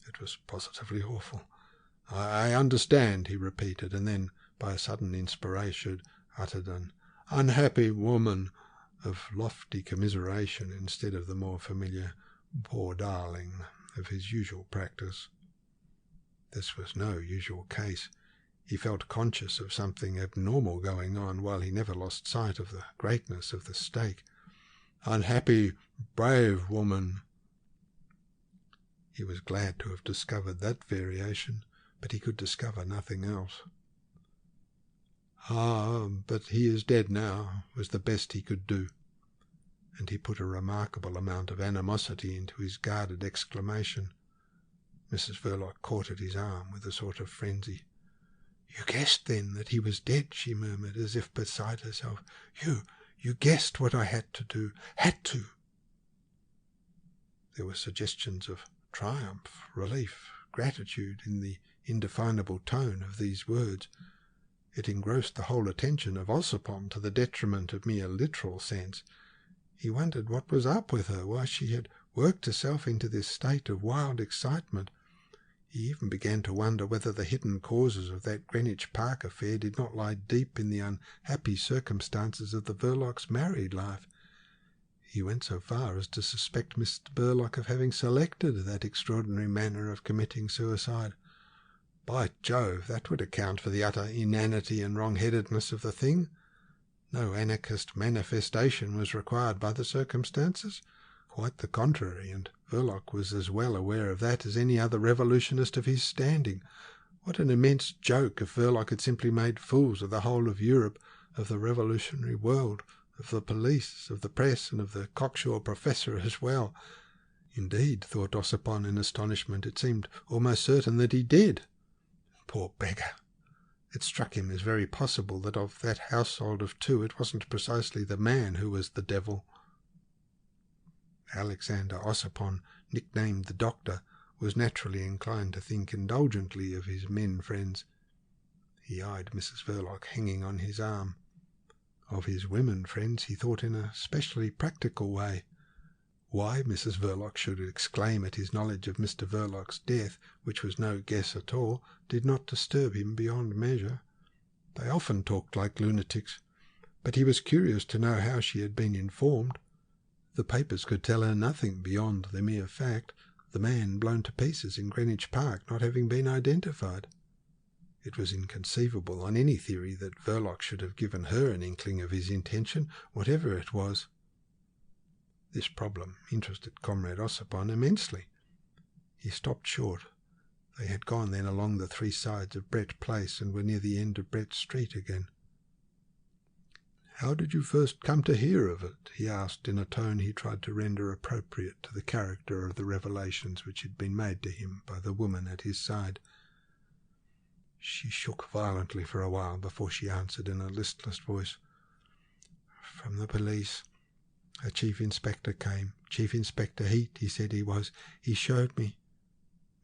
It was positively awful. I understand," he repeated, and then, by a sudden inspiration, uttered an "unhappy woman" of lofty commiseration instead of the more familiar "poor darling" of his usual practice. This was no usual case. He felt conscious of something abnormal going on, while he never lost sight of the greatness of the stake. "Unhappy, brave woman." He was glad to have discovered that variation, but he could discover nothing else. "Ah, but he is dead now," was the best he could do, and he put a remarkable amount of animosity into his guarded exclamation. Mrs. Verloc caught at his arm with a sort of frenzy. "You guessed, then, that he was dead?" she murmured, as if beside herself. You guessed what I had to do. Had to." There were suggestions of triumph, relief, gratitude in the indefinable tone of these words. It engrossed the whole attention of Ossipon to the detriment of mere literal sense. He wondered what was up with her, why she had worked herself into this state of wild excitement. He even began to wonder whether the hidden causes of that Greenwich Park affair did not lie deep in the unhappy circumstances of the Verlocs' married life. He went so far as to suspect Mr. Verloc of having selected that extraordinary manner of committing suicide. By Jove, that would account for the utter inanity and wrong-headedness of the thing. No anarchist manifestation was required by the circumstances. Quite the contrary, and Verloc was as well aware of that as any other revolutionist of his standing. What an immense joke if Verloc had simply made fools of the whole of Europe, of the revolutionary world, of the police, of the press, and of the cocksure professor as well. Indeed, thought Ossipon in astonishment, it seemed almost certain that he did. Poor beggar! It struck him as very possible that of that household of two it wasn't precisely the man who was the devil. Alexander Ossipon, nicknamed the Doctor, was naturally inclined to think indulgently of his men friends. He eyed Mrs. Verloc hanging on his arm. Of his women friends he thought in a specially practical way. Why Mrs. Verloc should exclaim at his knowledge of Mr. Verloc's death, which was no guess at all, did not disturb him beyond measure. They often talked like lunatics, but he was curious to know how she had been informed. The papers could tell her nothing beyond the mere fact, the man blown to pieces in Greenwich Park not having been identified. It was inconceivable on any theory that Verloc should have given her an inkling of his intention, whatever it was. This problem interested Comrade Ossipon immensely. He stopped short. They had gone then along the three sides of Brett Place and were near the end of Brett Street again. "How did you first come to hear of it?" he asked in a tone he tried to render appropriate to the character of the revelations which had been made to him by the woman at his side. She shook violently for a while before she answered in a listless voice. "From the police. A chief inspector came. Chief Inspector Heat, he said he was. He showed me."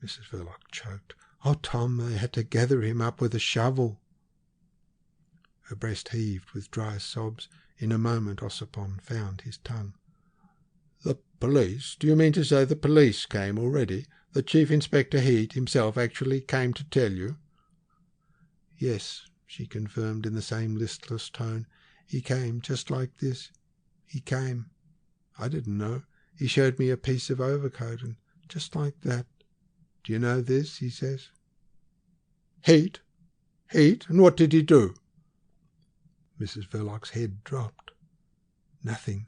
Mrs. Verloc choked. "Oh, Tom, they had to gather him up with a shovel." Her breast heaved with dry sobs. In a moment Ossipon found his tongue. "The Police? Do you mean to say the police came already? The Chief Inspector Heat himself actually came to tell you?" "Yes," she confirmed in the same listless tone. "He came just like this. He came. I didn't know. He showed me a piece of overcoat, and just like that. 'Do you know this?' he says." "Heat? Heat? And what did he do?" Mrs. Verloc's head dropped. "Nothing.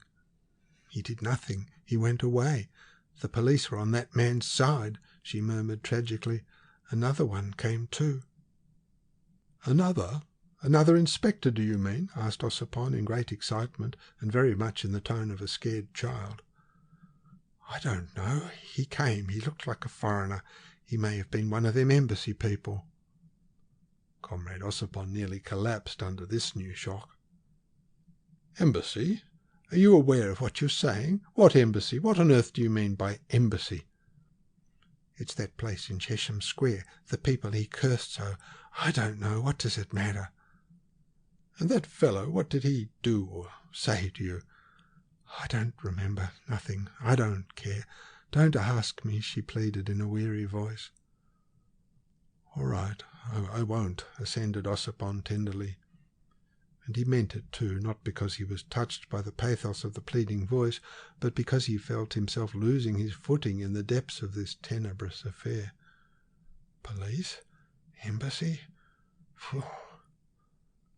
He did nothing. He went away. The police were on that man's side," she murmured tragically. "Another one came too." "Another? Another inspector, do you mean?" asked Ossipon in great excitement, and very much in the tone of a scared child. "I don't know. He came. He looked like a foreigner. He may have been one of them embassy people." Comrade Ossipon nearly collapsed under this new shock. "Embassy? Are you aware of what you're saying? What embassy? What on earth do you mean by embassy?" "It's that place in Chesham Square. The people he cursed so. I don't know. What does it matter?" "And that fellow, what did he do or say to you?" "I don't remember. Nothing. I don't care. Don't ask me," she pleaded in a weary voice. "All right, I won't," assented Ossipon tenderly. And he meant it too, not because he was touched by the pathos of the pleading voice, but because he felt himself losing his footing in the depths of this tenebrous affair. Police? Embassy? Phew.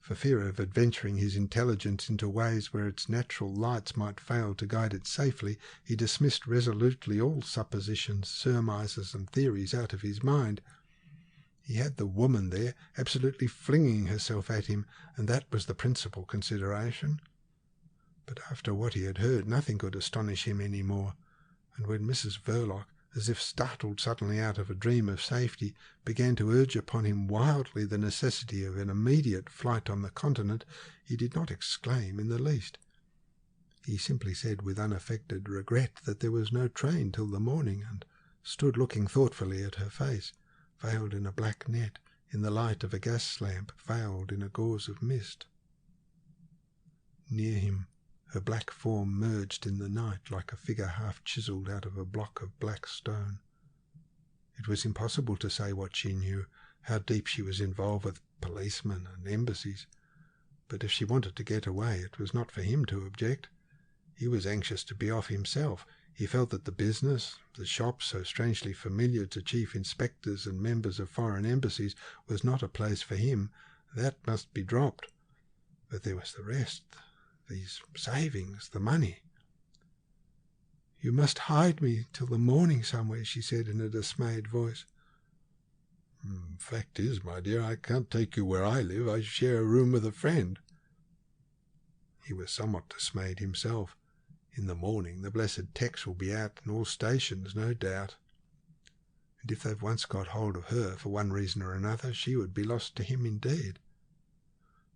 For fear of adventuring his intelligence into ways where its natural lights might fail to guide it safely, he dismissed resolutely all suppositions, surmises, and theories out of his mind. He had the woman there, absolutely flinging herself at him, and that was the principal consideration. But after what he had heard, nothing could astonish him any more, and when Mrs. Verloc, as if startled suddenly out of a dream of safety, began to urge upon him wildly the necessity of an immediate flight on the continent, he did not exclaim in the least. He simply said with unaffected regret that there was no train till the morning, and stood looking thoughtfully at her face, veiled in a black net, in the light of a gas lamp veiled in a gauze of mist. Near him, her black form merged in the night like a figure half chiselled out of a block of black stone. It was impossible to say what she knew, how deep she was involved with policemen and embassies. But if she wanted to get away, it was not for him to object. He was anxious to be off himself. He felt that the business, the shop so strangely familiar to chief inspectors and members of foreign embassies, was not a place for him. That must be dropped. But there was the rest, these savings, the money. "You must hide me till the morning somewhere," she said in a dismayed voice. "Fact is, my dear, I can't take you where I live. I share a room with a friend." He was somewhat dismayed himself. In the morning the blessed Tex will be out in all stations, no doubt. And if they've once got hold of her, for one reason or another, she would be lost to him indeed.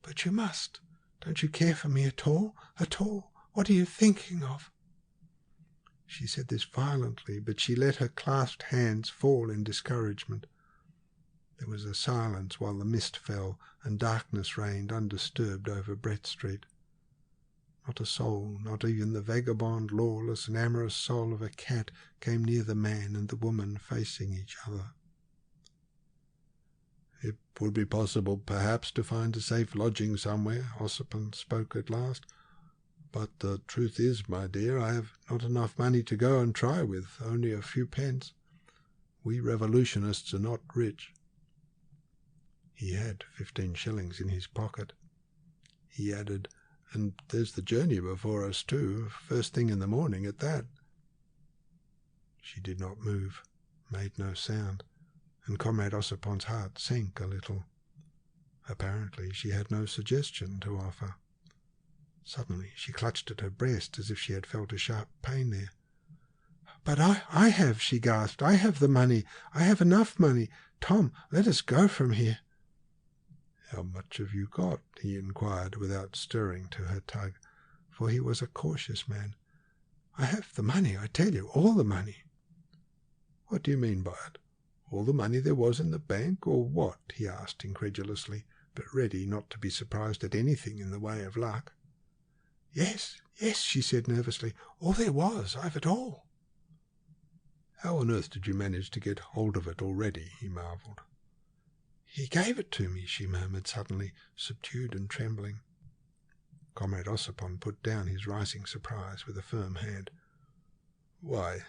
"But you must. Don't you care for me at all? At all? What are you thinking of?" She said this violently, but she let her clasped hands fall in discouragement. There was a silence while the mist fell and darkness reigned undisturbed over Brett Street. Not a soul, not even the vagabond, lawless and amorous soul of a cat, came near the man and the woman facing each other. "It would be possible, perhaps, to find a safe lodging somewhere," Ossipon spoke at last. "But the truth is, my dear, I have not enough money to go and try with, only a few pence. We revolutionists are not rich." He had 15 shillings in his pocket. He added, "And there's the journey before us too, first thing in the morning at that." She did not move, made no sound, and Comrade Ossipon's heart sank a little. Apparently she had no suggestion to offer. Suddenly she clutched at her breast as if she had felt a sharp pain there. "But I have," she gasped. "I have the money. I have enough money. Tom, let us go from here." "How much have you got?" he inquired, without stirring to her tug, for he was a cautious man. "I have the money, I tell you, all the money." "What do you mean by it? All the money there was in the bank, or what?" he asked incredulously, but ready not to be surprised at anything in the way of luck. Yes, "Yes," she said nervously. "All there was. I've it all." "How on earth did you manage to get hold of it already?" he marvelled. "He gave it to me," she murmured suddenly, subdued and trembling. Comrade Ossipon put down his rising surprise with a firm hand. "Why,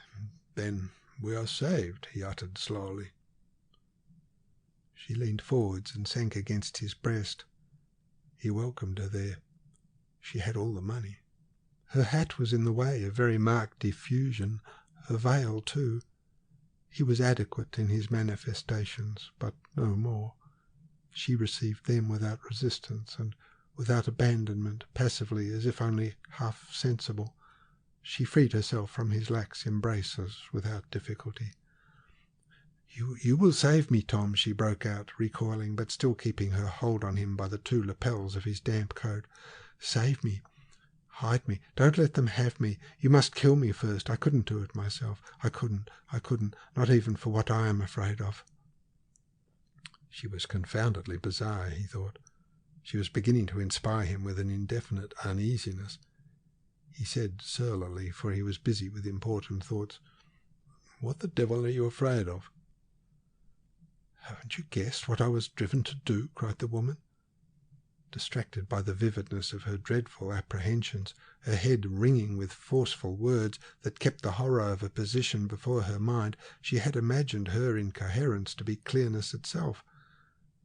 then we are saved," he uttered slowly. She leaned forwards and sank against his breast. He welcomed her there. She had all the money. Her hat was in the way, a very marked effusion, her veil too. He was adequate in his manifestations, but no more. She received them without resistance and without abandonment, passively, as if only half sensible. She freed herself from his lax embraces without difficulty. You will save me, Tom," she broke out, recoiling, but still keeping her hold on him by the two lapels of his damp coat. "Save me. Hide me. Don't let them have me. You must kill me first. I couldn't do it myself. I couldn't. Not even for what I am afraid of." She was confoundedly bizarre, he thought. She was beginning to inspire him with an indefinite uneasiness. He said surlily, for he was busy with important thoughts, "What the devil are you afraid of?" "Haven't you guessed what I was driven to do?" cried the woman. Distracted by the vividness of her dreadful apprehensions, her head ringing with forceful words that kept the horror of her position before her mind, she had imagined her incoherence to be clearness itself.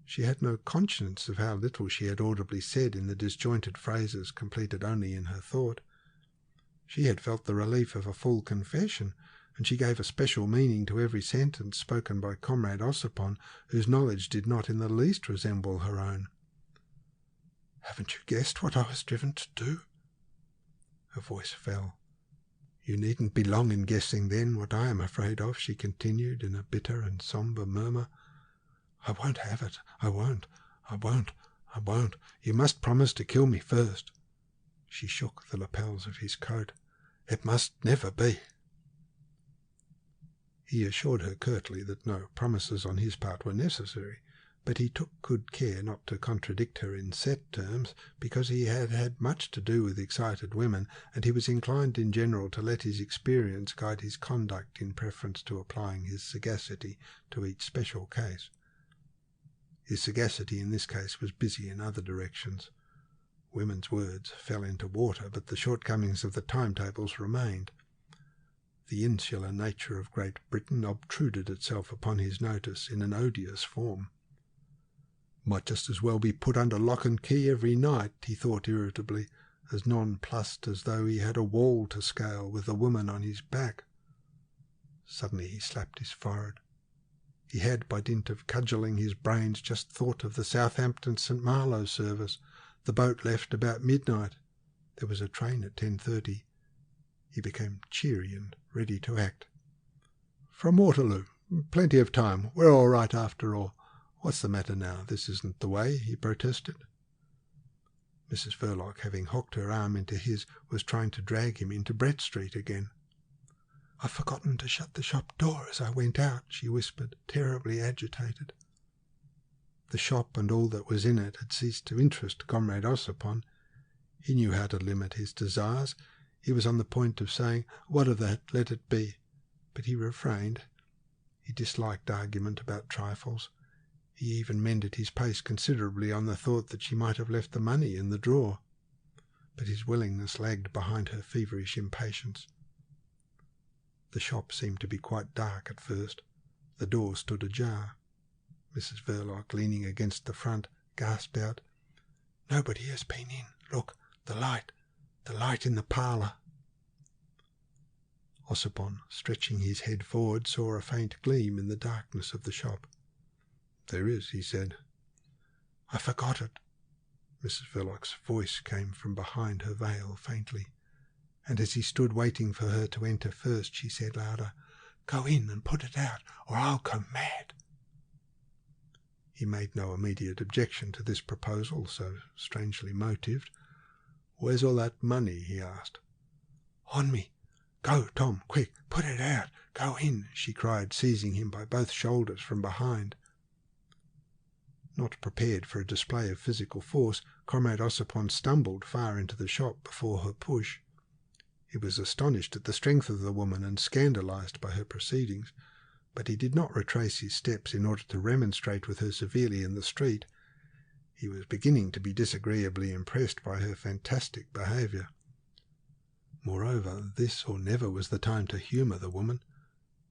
She had no conscience of how little she had audibly said in the disjointed phrases completed only in her thought. She had felt the relief of a full confession, and she gave a special meaning to every sentence spoken by Comrade Ossipon, whose knowledge did not in the least resemble her own. "Haven't you guessed what I was driven to do?" Her voice fell. "You needn't be long in guessing, then, what I am afraid of," she continued in a bitter and sombre murmur. "I won't have it. I won't. You must promise to kill me first." She shook the lapels of his coat. "It must never be." He assured her curtly that no promises on his part were necessary, but he took good care not to contradict her in set terms, because he had had much to do with excited women, and he was inclined in general to let his experience guide his conduct in preference to applying his sagacity to each special case. His sagacity in this case was busy in other directions. Women's words fell into water, but the shortcomings of the timetables remained. The insular nature of Great Britain obtruded itself upon his notice in an odious form. "Might just as well be put under lock and key every night," he thought irritably, as nonplussed as though he had a wall to scale with a woman on his back. Suddenly he slapped his forehead. He had, by dint of cudgelling his brains, just thought of the Southampton St. Malo service. The boat left about midnight. There was a train at 10:30. He became cheery and ready to act. "From Waterloo. Plenty of time. We're all right after all. What's the matter now? This isn't the way," he protested. Mrs. Verloc, having hooked her arm into his, was trying to drag him into Brett Street again. "I've forgotten to shut the shop door as I went out," she whispered, terribly agitated. The shop and all that was in it had ceased to interest Comrade Ossipon. He knew how to limit his desires. He was on the point of saying, "What of that? Let it be." But he refrained. He disliked argument about trifles. He even mended his pace considerably on the thought that she might have left the money in the drawer. But his willingness lagged behind her feverish impatience. The shop seemed to be quite dark at first. The door stood ajar. Mrs. Verloc, leaning against the front, gasped out, "Nobody has been in. Look, the light in the parlour." Ossipon, stretching his head forward, saw a faint gleam in the darkness of the shop. "There is," he said. "I forgot it." Mrs. Verloc's voice came from behind her veil faintly, and as he stood waiting for her to enter first, she said louder, "Go in and put it out, or I'll go mad." He made no immediate objection to this proposal, so strangely motived. "Where's all that money?" he asked. "On me. Go, Tom, quick, put it out. Go in," she cried, seizing him by both shoulders from behind. Not prepared for a display of physical force, Comrade Ossipon stumbled far into the shop before her push. He was astonished at the strength of the woman and scandalized by her proceedings, but he did not retrace his steps in order to remonstrate with her severely in the street. He was beginning to be disagreeably impressed by her fantastic behaviour. Moreover, this or never was the time to humour the woman.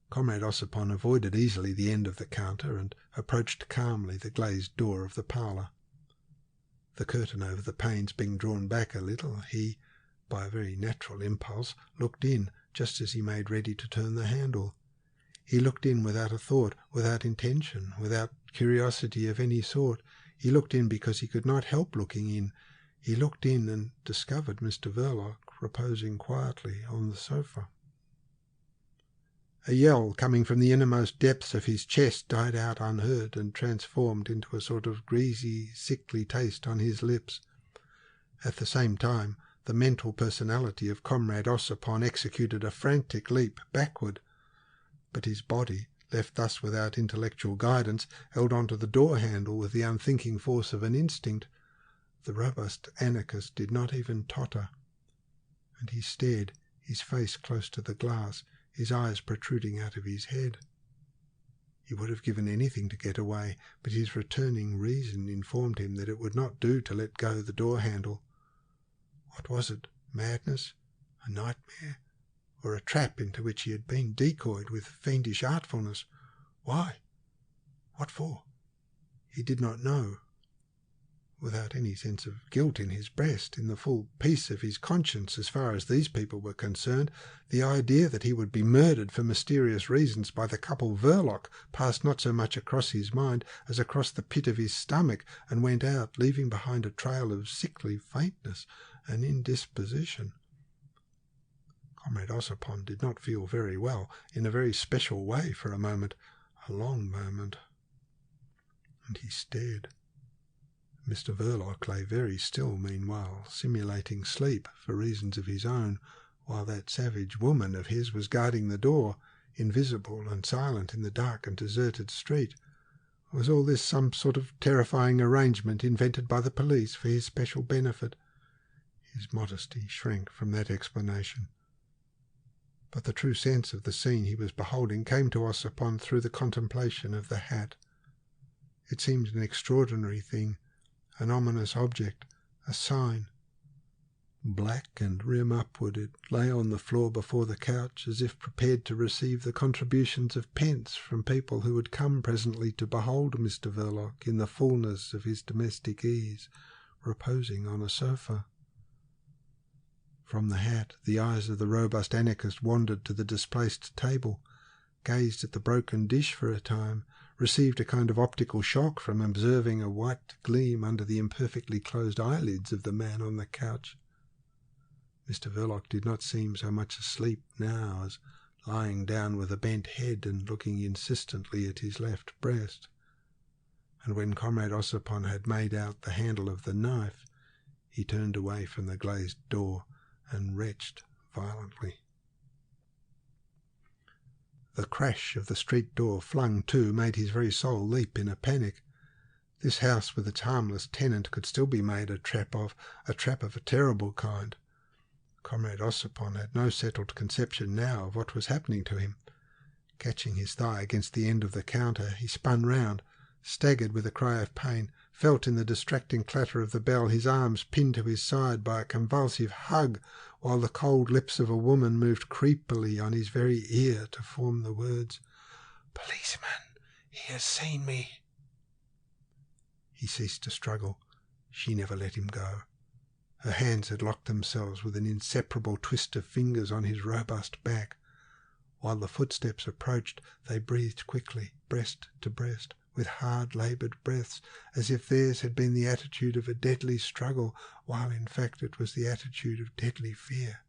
Comrade Ossipon avoided easily the end of the counter and approached calmly the glazed door of the parlour. The curtain over the panes being drawn back a little, he, by a very natural impulse, looked in just as he made ready to turn the handle. He looked in without a thought, without intention, without curiosity of any sort. He looked in because he could not help looking in. He looked in and discovered Mr. Verloc reposing quietly on the sofa. A yell coming from the innermost depths of his chest died out unheard and transformed into a sort of greasy, sickly taste on his lips. At the same time, the mental personality of Comrade Ossipon executed a frantic leap backward, but his body, left thus without intellectual guidance, held on to the door-handle with the unthinking force of an instinct. The robust anarchist did not even totter, and he stared, his face close to the glass, his eyes protruding out of his head. He would have given anything to get away, but his returning reason informed him that it would not do to let go the door-handle. What was it? Madness? A nightmare? Or a trap into which he had been decoyed with fiendish artfulness? Why? What for? He did not know. Without any sense of guilt in his breast, in the full peace of his conscience as far as these people were concerned, the idea that he would be murdered for mysterious reasons by the couple Verloc passed not so much across his mind as across the pit of his stomach, and went out, leaving behind a trail of sickly faintness and indisposition. Comrade Ossipon did not feel very well, in a very special way, for a moment, a long moment, and he stared. Mr. Verloc lay very still meanwhile, simulating sleep for reasons of his own, while that savage woman of his was guarding the door, invisible and silent in the dark and deserted street. Was all this some sort of terrifying arrangement invented by the police for his special benefit? His modesty shrank from that explanation. But the true sense of the scene he was beholding came to Ossipon through the contemplation of the hat. It seemed an extraordinary thing, an ominous object, a sign. Black and rim upward, it lay on the floor before the couch, as if prepared to receive the contributions of pence from people who would come presently to behold Mr. Verloc in the fullness of his domestic ease, reposing on a sofa. From the hat, the eyes of the robust anarchist wandered to the displaced table, gazed at the broken dish for a time, received a kind of optical shock from observing a white gleam under the imperfectly closed eyelids of the man on the couch. Mr. Verloc did not seem so much asleep now as lying down with a bent head and looking insistently at his left breast. And when Comrade Ossipon had made out the handle of the knife, he turned away from the glazed door and retched violently. The crash of the street door flung to made his very soul leap in a panic. This house with its harmless tenant could still be made a trap of a terrible kind. Comrade Ossipon had no settled conception now of what was happening to him. Catching his thigh against the end of the counter, he spun round, staggered with a cry of pain, felt in the distracting clatter of the bell his arms pinned to his side by a convulsive hug, while the cold lips of a woman moved creepily on his very ear to form the words, "Policeman, he has seen me." He ceased to struggle. She never let him go. Her hands had locked themselves with an inseparable twist of fingers on his robust back. While the footsteps approached, they breathed quickly, breast to breast, with hard-laboured breaths, as if theirs had been the attitude of a deadly struggle, while in fact it was the attitude of deadly fear.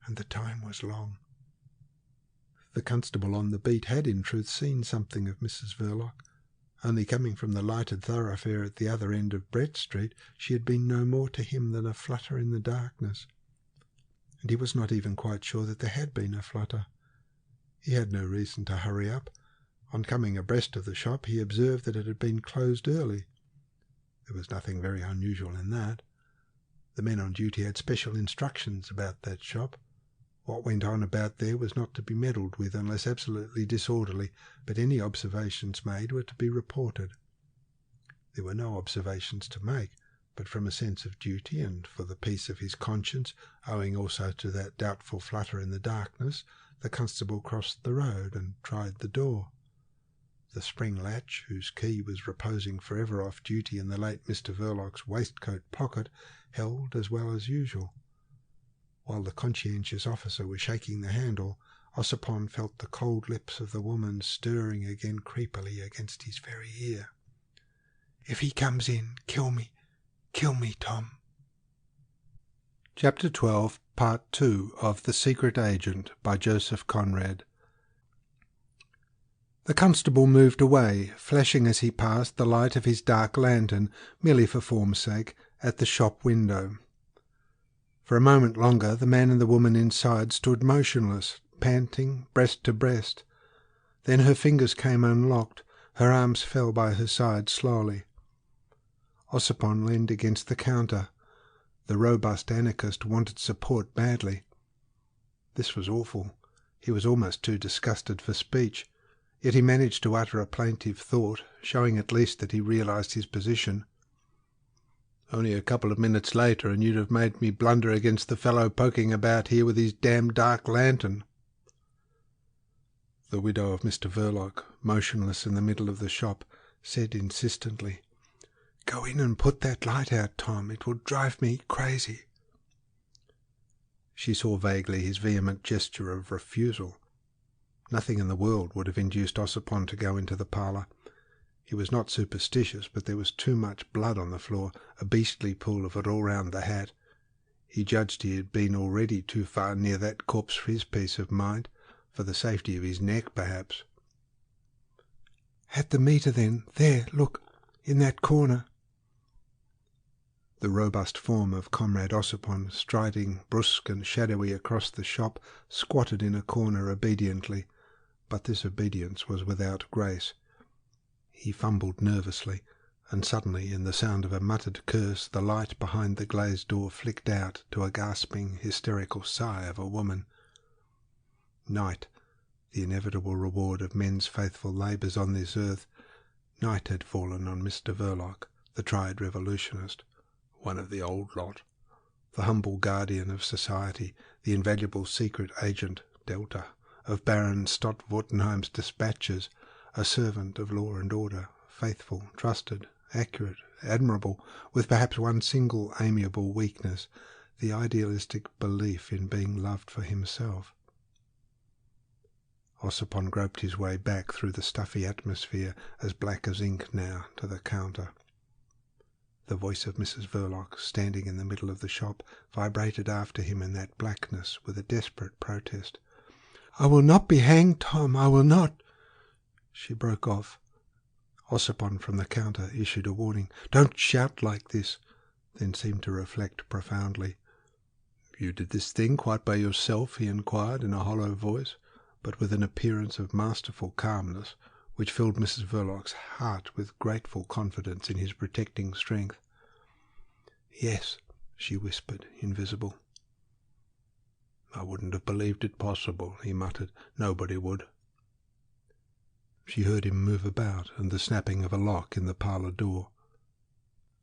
And the time was long. The constable on the beat had in truth seen something of Mrs. Verloc. Only coming from the lighted thoroughfare at the other end of Brett Street, she had been no more to him than a flutter in the darkness. And he was not even quite sure that there had been a flutter. He had no reason to hurry up. On coming abreast of the shop, he observed that it had been closed early. There was nothing very unusual in that. The men on duty had special instructions about that shop. What went on about there was not to be meddled with unless absolutely disorderly, but any observations made were to be reported. There were no observations to make, but from a sense of duty and for the peace of his conscience, owing also to that doubtful flutter in the darkness, the constable crossed the road and tried the door. The spring latch, whose key was reposing for ever off duty in the late Mr. Verloc's waistcoat pocket, held as well as usual. While the conscientious officer was shaking the handle, Ossipon felt the cold lips of the woman stirring again creepily against his very ear. "If he comes in, kill me, Tom." Chapter 12, Part 2 of The Secret Agent by Joseph Conrad. The constable moved away, flashing as he passed the light of his dark lantern, merely for form's sake, at the shop window. For a moment longer the man and the woman inside stood motionless, panting, breast to breast. Then her fingers came unlocked, her arms fell by her side slowly. Ossipon leaned against the counter. The robust anarchist wanted support badly. This was awful. He was almost too disgusted for speech, yet he managed to utter a plaintive thought, showing at least that he realized his position. "Only a couple of minutes later and you'd have made me blunder against the fellow poking about here with his damned dark lantern." The widow of Mr. Verloc, motionless in the middle of the shop, said insistently, "Go in and put that light out, Tom. It will drive me crazy." She saw vaguely his vehement gesture of refusal. Nothing in the world would have induced Ossipon to go into the parlour. He was not superstitious, but there was too much blood on the floor, a beastly pool of it all round the hat. He judged he had been already too far near that corpse for his peace of mind, for the safety of his neck, perhaps. "At the meter, then. There, look, in that corner." The robust form of Comrade Ossipon, striding brusque and shadowy across the shop, squatted in a corner obediently, but this obedience was without grace. He fumbled nervously, and suddenly, in the sound of a muttered curse, the light behind the glazed door flicked out to a gasping, hysterical sigh of a woman. Night, the inevitable reward of men's faithful labours on this earth, night had fallen on Mr. Verloc, the tried revolutionist, one of the old lot, the humble guardian of society, the invaluable secret agent, Delta, of Baron Stott-Wartenheim's dispatches, a servant of law and order, faithful, trusted, accurate, admirable, with perhaps one single amiable weakness, the idealistic belief in being loved for himself. Ossipon groped his way back through the stuffy atmosphere, as black as ink now, to the counter. The voice of Mrs. Verloc, standing in the middle of the shop, vibrated after him in that blackness with a desperate protest. "I will not be hanged, Tom, I will not—" She broke off. Ossipon from the counter issued a warning. "Don't shout like this," then seemed to reflect profoundly. "You did this thing quite by yourself?" he inquired in a hollow voice, but with an appearance of masterful calmness, which filled Mrs. Verloc's heart with grateful confidence in his protecting strength. "Yes," she whispered, invisible. "I wouldn't have believed it possible," he muttered. "Nobody would." She heard him move about and the snapping of a lock in the parlour door.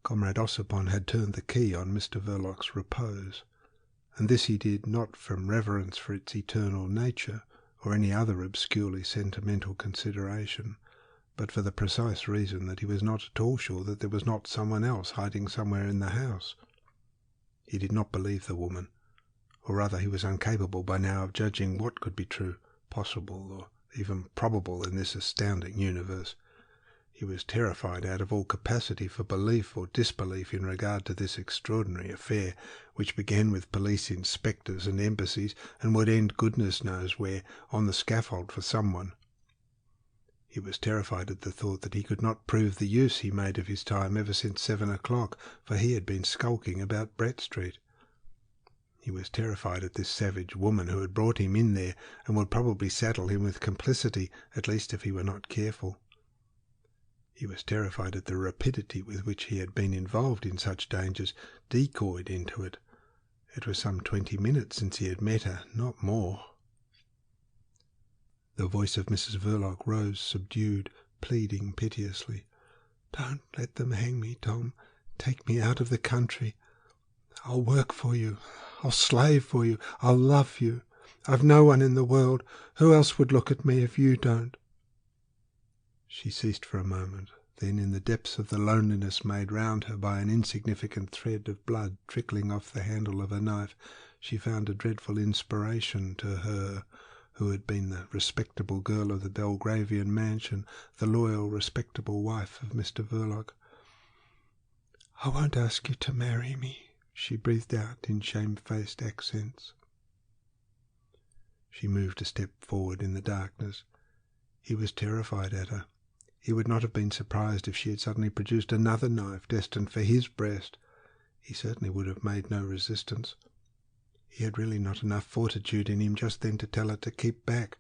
Comrade Ossipon had turned the key on Mr. Verloc's repose, and this he did not from reverence for its eternal nature or any other obscurely sentimental consideration, but for the precise reason that he was not at all sure that there was not someone else hiding somewhere in the house. He did not believe the woman, or rather he was incapable by now of judging what could be true, possible, or even probable in this astounding universe. He was terrified out of all capacity for belief or disbelief in regard to this extraordinary affair, which began with police inspectors and embassies, and would end goodness knows where, on the scaffold for someone. He was terrified at the thought that he could not prove the use he made of his time ever since 7 o'clock, for he had been skulking about Brett Street. He was terrified at this savage woman who had brought him in there and would probably saddle him with complicity, at least if he were not careful. He was terrified at the rapidity with which he had been involved in such dangers, decoyed into it. It was some 20 minutes since he had met her, not more. The voice of Mrs. Verloc rose subdued, pleading piteously. "Don't let them hang me, Tom. Take me out of the country. I'll work for you. I'll slave for you. I'll love you. I've no one in the world. Who else would look at me if you don't?" She ceased for a moment. Then, in the depths of the loneliness made round her by an insignificant thread of blood trickling off the handle of a knife, she found a dreadful inspiration to her who had been the respectable girl of the Belgravian mansion, the loyal, respectable wife of Mr. Verloc. "I won't ask you to marry me," she breathed out in shamefaced accents. She moved a step forward in the darkness. He was terrified at her. He would not have been surprised if she had suddenly produced another knife destined for his breast. He certainly would have made no resistance. He had really not enough fortitude in him just then to tell her to keep back.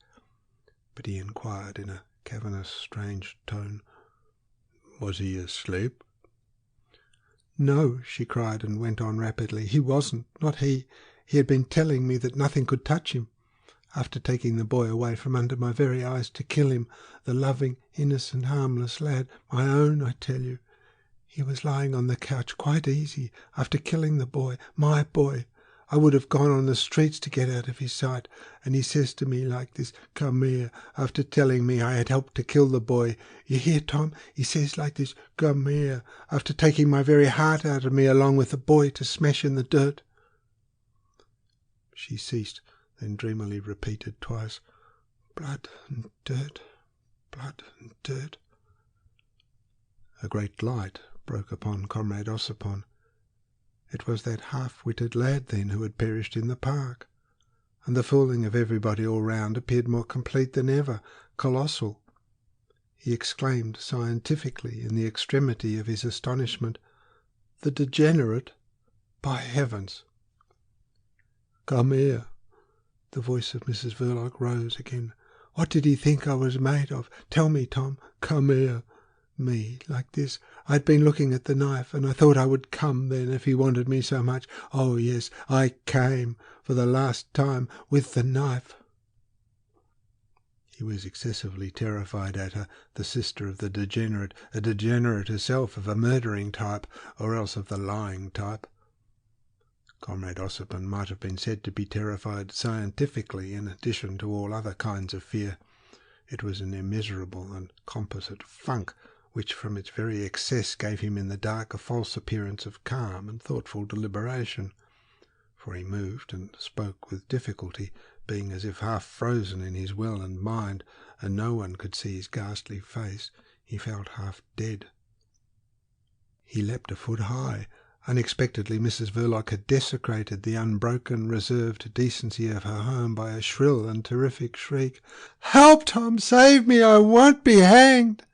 But he inquired in a cavernous, strange tone, "Was he asleep?" "No," she cried, and went on rapidly. "He wasn't. Not he. He had been telling me that nothing could touch him. After taking the boy away from under my very eyes to kill him, the loving, innocent, harmless lad, my own, I tell you. He was lying on the couch quite easy. After killing the boy, my boy, I would have gone on the streets to get out of his sight. And he says to me like this, 'Come here,' after telling me I had helped to kill the boy. You hear, Tom? He says like this, 'Come here,' after taking my very heart out of me along with the boy to smash in the dirt." She ceased, then dreamily repeated twice, "Blood and dirt, blood and dirt." A great light broke upon Conrad Ossipon. It was that half-witted lad, then, who had perished in the park. And the fooling of everybody all round appeared more complete than ever, colossal. He exclaimed scientifically in the extremity of his astonishment, "The degenerate? By heavens!" "Come here." The voice of Mrs. Verloc rose again. "What did he think I was made of? Tell me, Tom. Come here." Me, like this. I'd been looking at the knife, and I thought I would come then if he wanted me so much. Oh, yes, I came, for the last time, with the knife. He was excessively terrified at her, the sister of the degenerate, a degenerate herself of a murdering type, or else of the lying type. Conrad Ossipon might have been said to be terrified scientifically in addition to all other kinds of fear. It was an immeasurable and composite funk, which from its very excess gave him in the dark a false appearance of calm and thoughtful deliberation. For he moved and spoke with difficulty, being as if half frozen in his will and mind, and no one could see his ghastly face. He felt half dead. He leapt a foot high. Unexpectedly Mrs. Verloc had desecrated the unbroken, reserved decency of her home by a shrill and terrific shriek. "Help, Tom! Save me! I won't be hanged!"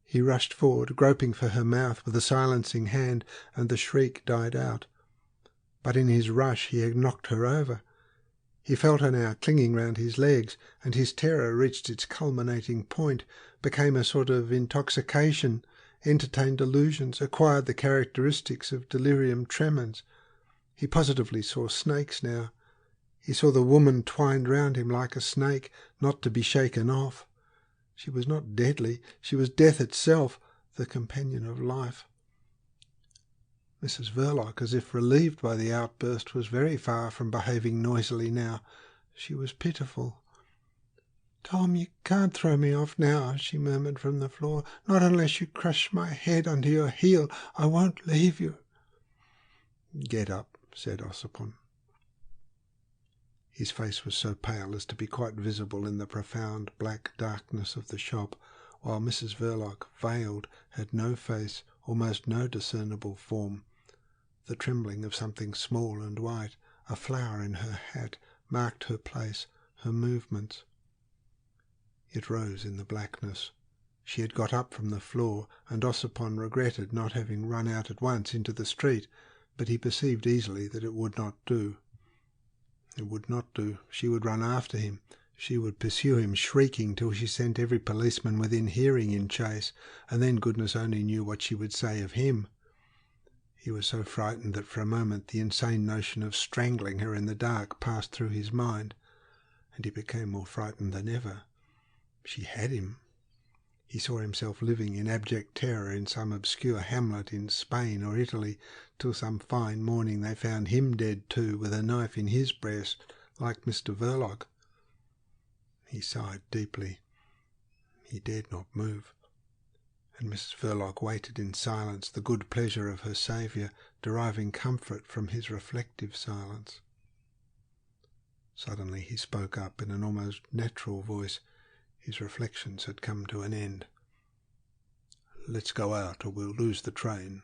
He rushed forward, groping for her mouth with a silencing hand, and the shriek died out. But in his rush he had knocked her over. He felt her now clinging round his legs, and his terror reached its culminating point, became a sort of intoxication, entertained delusions, acquired the characteristics of delirium tremens. He positively saw snakes now. He saw the woman twined round him like a snake, not to be shaken off. She was not deadly. She was death itself, the companion of life. Mrs. Verloc, as if relieved by the outburst, was very far from behaving noisily now. She was pitiful. "Tom, you can't throw me off now," she murmured from the floor. "Not unless you crush my head under your heel. I won't leave you." "Get up," said Ossipon. His face was so pale as to be quite visible in the profound black darkness of the shop, while Mrs. Verloc, veiled, had no face, almost no discernible form. The trembling of something small and white, a flower in her hat, marked her place, her movements. It rose in the blackness. She had got up from the floor, and Ossipon regretted not having run out at once into the street, but he perceived easily that it would not do. It would not do. She would run after him. She would pursue him, shrieking, till she sent every policeman within hearing in chase, and then goodness only knew what she would say of him. He was so frightened that for a moment the insane notion of strangling her in the dark passed through his mind, and he became more frightened than ever. She had him. He saw himself living in abject terror in some obscure hamlet in Spain or Italy, till some fine morning they found him dead too, with a knife in his breast, like Mr. Verloc. He sighed deeply. He dared not move, and Mrs. Verloc waited in silence, the good pleasure of her saviour, deriving comfort from his reflective silence. Suddenly he spoke up in an almost natural voice. His reflections had come to an end. "Let's go out, or we'll lose the train."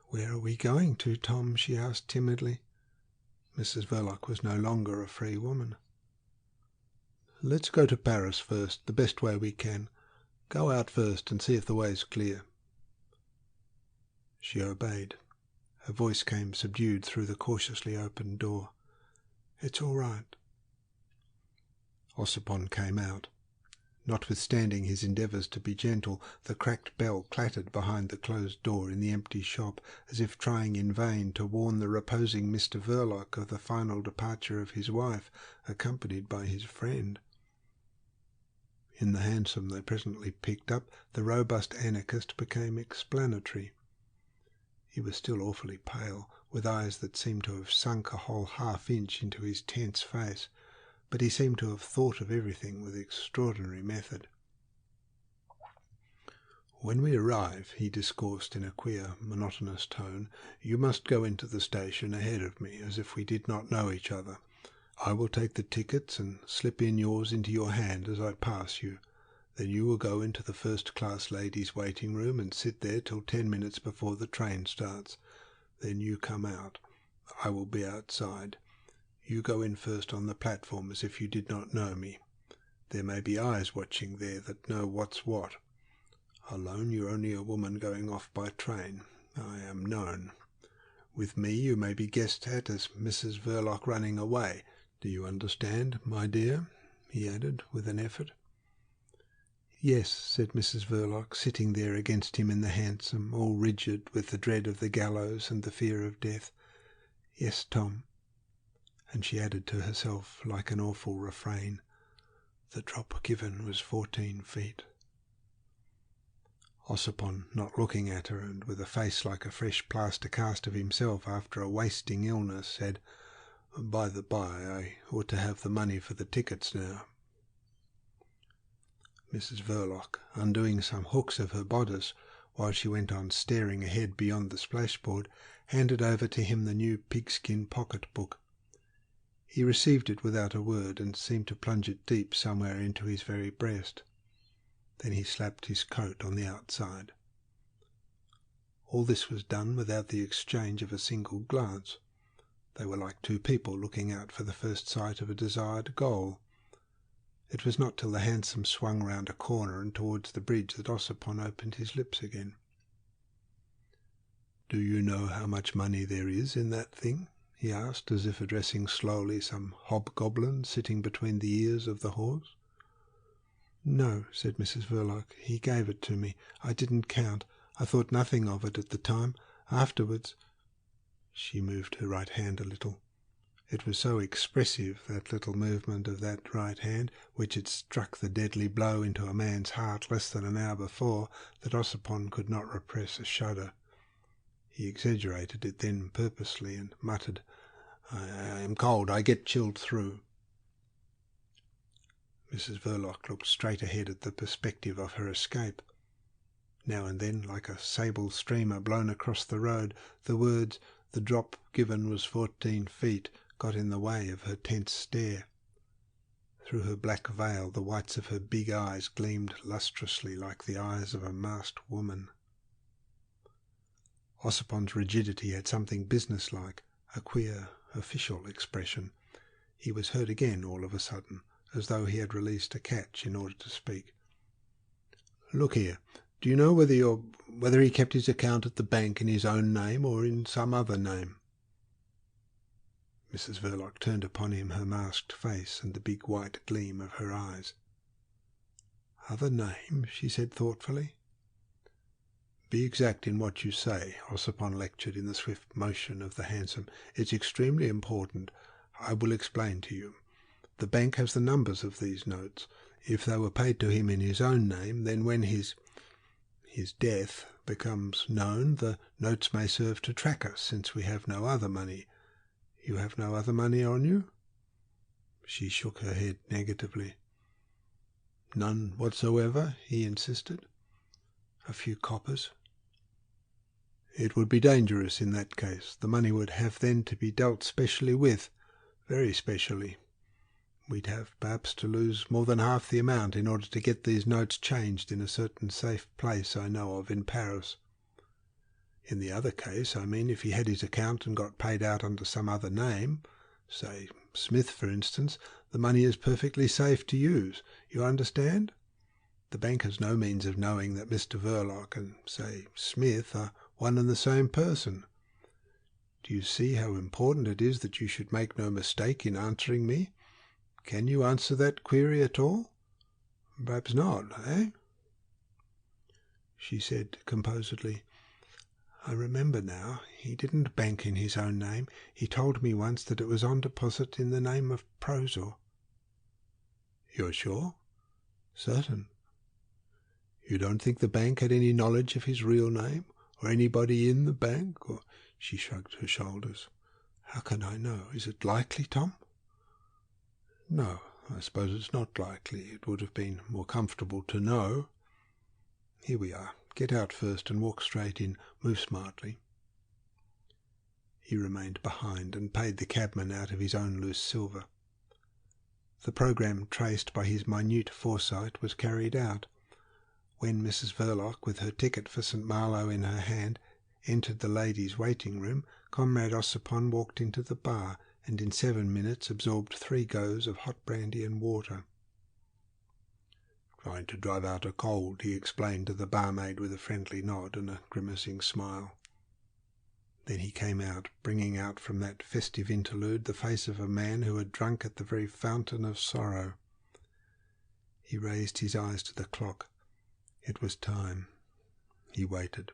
"Where are we going to, Tom?" she asked timidly. Mrs. Verloc was no longer a free woman. "Let's go to Paris first, the best way we can. Go out first and see if the way's clear." She obeyed. Her voice came subdued through the cautiously opened door. "It's all right." Ossipon came out. Notwithstanding his endeavours to be gentle, the cracked bell clattered behind the closed door in the empty shop, as if trying in vain to warn the reposing Mr. Verloc of the final departure of his wife, accompanied by his friend. In the hansom they presently picked up, the robust anarchist became explanatory. He was still awfully pale, with eyes that seemed to have sunk a whole half-inch into his tense face, but he seemed to have thought of everything with extraordinary method. "When we arrive," he discoursed in a queer, monotonous tone, "you must go into the station ahead of me, as if we did not know each other. I will take the tickets and slip in yours into your hand as I pass you. Then you will go into the first-class ladies' waiting room and sit there till 10 minutes before the train starts. Then you come out. I will be outside. You go in first on the platform as if you did not know me. There may be eyes watching there that know what's what. Alone, you're only a woman going off by train. I am known. With me you may be guessed at as Mrs. Verloc running away. Do you understand, my dear?" he added with an effort. "Yes," said Mrs. Verloc, sitting there against him in the hansom, all rigid with the dread of the gallows and the fear of death. "Yes, Tom." And she added to herself, like an awful refrain, "The drop given was 14 feet." Ossipon, not looking at her, and with a face like a fresh plaster cast of himself after a wasting illness, said, "By the by, I ought to have the money for the tickets now." Mrs. Verloc, undoing some hooks of her bodice, while she went on staring ahead beyond the splashboard, handed over to him the new pigskin pocket-book. He received it without a word, and seemed to plunge it deep somewhere into his very breast. Then he slapped his coat on the outside. All this was done without the exchange of a single glance. They were like two people looking out for the first sight of a desired goal. It was not till the hansom swung round a corner and towards the bridge that Ossipon opened his lips again. "Do you know how much money there is in that thing?" he asked, as if addressing slowly some hobgoblin sitting between the ears of the horse. "No," said Mrs. Verloc. "He gave it to me. I didn't count. I thought nothing of it at the time. Afterwards—" She moved her right hand a little. It was so expressive, that little movement of that right hand, which had struck the deadly blow into a man's heart less than an hour before, that Ossipon could not repress a shudder. He exaggerated it then purposely, and muttered, I am cold. I get chilled through." Mrs. Verloc looked straight ahead at the perspective of her escape. Now and then, like a sable streamer blown across the road, the words, "The drop given was 14 feet," got in the way of her tense stare. Through her black veil the whites of her big eyes gleamed lustrously like the eyes of a masked woman. Ossipon's rigidity had something businesslike, a queer, official expression. He was heard again all of a sudden, as though he had released a catch in order to speak. "Look here, do you know whether he kept his account at the bank in his own name or in some other name?" Mrs. Verloc turned upon him her masked face and the big white gleam of her eyes. "Other name?" she said thoughtfully. "Be exact in what you say," Ossipon lectured in the swift motion of the hansom. "It's extremely important. I will explain to you. The bank has the numbers of these notes. If they were paid to him in his own name, then when his death becomes known, the notes may serve to track us, since we have no other money. You have no other money on you?" She shook her head negatively. "None whatsoever?" he insisted. "A few coppers." "It would be dangerous in that case. The money would have then to be dealt specially with, very specially. We'd have perhaps to lose more than half the amount in order to get these notes changed in a certain safe place I know of in Paris. In the other case, I mean, if he had his account and got paid out under some other name, say Smith for instance, the money is perfectly safe to use. You understand? The bank has no means of knowing that Mr. Verloc and, say, Smith are one and the same person. Do you see how important it is that you should make no mistake in answering me? Can you answer that query at all? Perhaps not, eh?" She said composedly, "I remember now. He didn't bank in his own name. He told me once that it was on deposit in the name of Prosor." "You're sure?" "Certain." "You don't think the bank had any knowledge of his real name, or anybody in the bank, or—" She shrugged her shoulders. "How can I know? Is it likely, Tom?" "No, I suppose it's not likely. It would have been more comfortable to know. Here we are. Get out first and walk straight in. Move smartly." He remained behind and paid the cabman out of his own loose silver. The programme traced by his minute foresight was carried out. When Mrs. Verloc, with her ticket for St. Malo in her hand, entered the ladies' waiting room, Conrad Ossipon walked into the bar, and in 7 minutes absorbed 3 goes of hot brandy and water. "Trying to drive out a cold," he explained to the barmaid with a friendly nod and a grimacing smile. Then he came out, bringing out from that festive interlude the face of a man who had drunk at the very fountain of sorrow. He raised his eyes to the clock. It was time. He waited.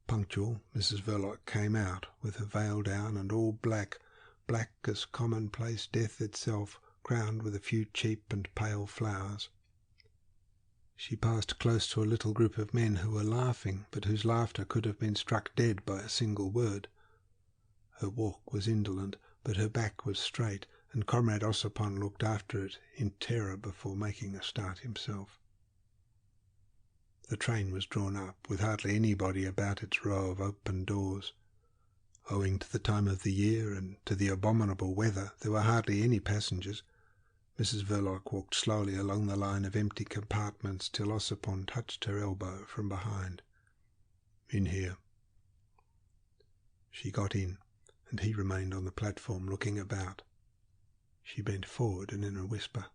Punctual, Mrs. Verloc came out, with her veil down and all black, black as commonplace death itself, crowned with a few cheap and pale flowers. She passed close to a little group of men who were laughing, but whose laughter could have been struck dead by a single word. Her walk was indolent, but her back was straight, and Conrad Ossipon looked after it in terror before making a start himself. The train was drawn up, with hardly anybody about its row of open doors. Owing to the time of the year and to the abominable weather, there were hardly any passengers. Mrs. Verloc walked slowly along the line of empty compartments till Ossipon touched her elbow from behind. "In here." She got in, and he remained on the platform looking about. She bent forward and in a whisper,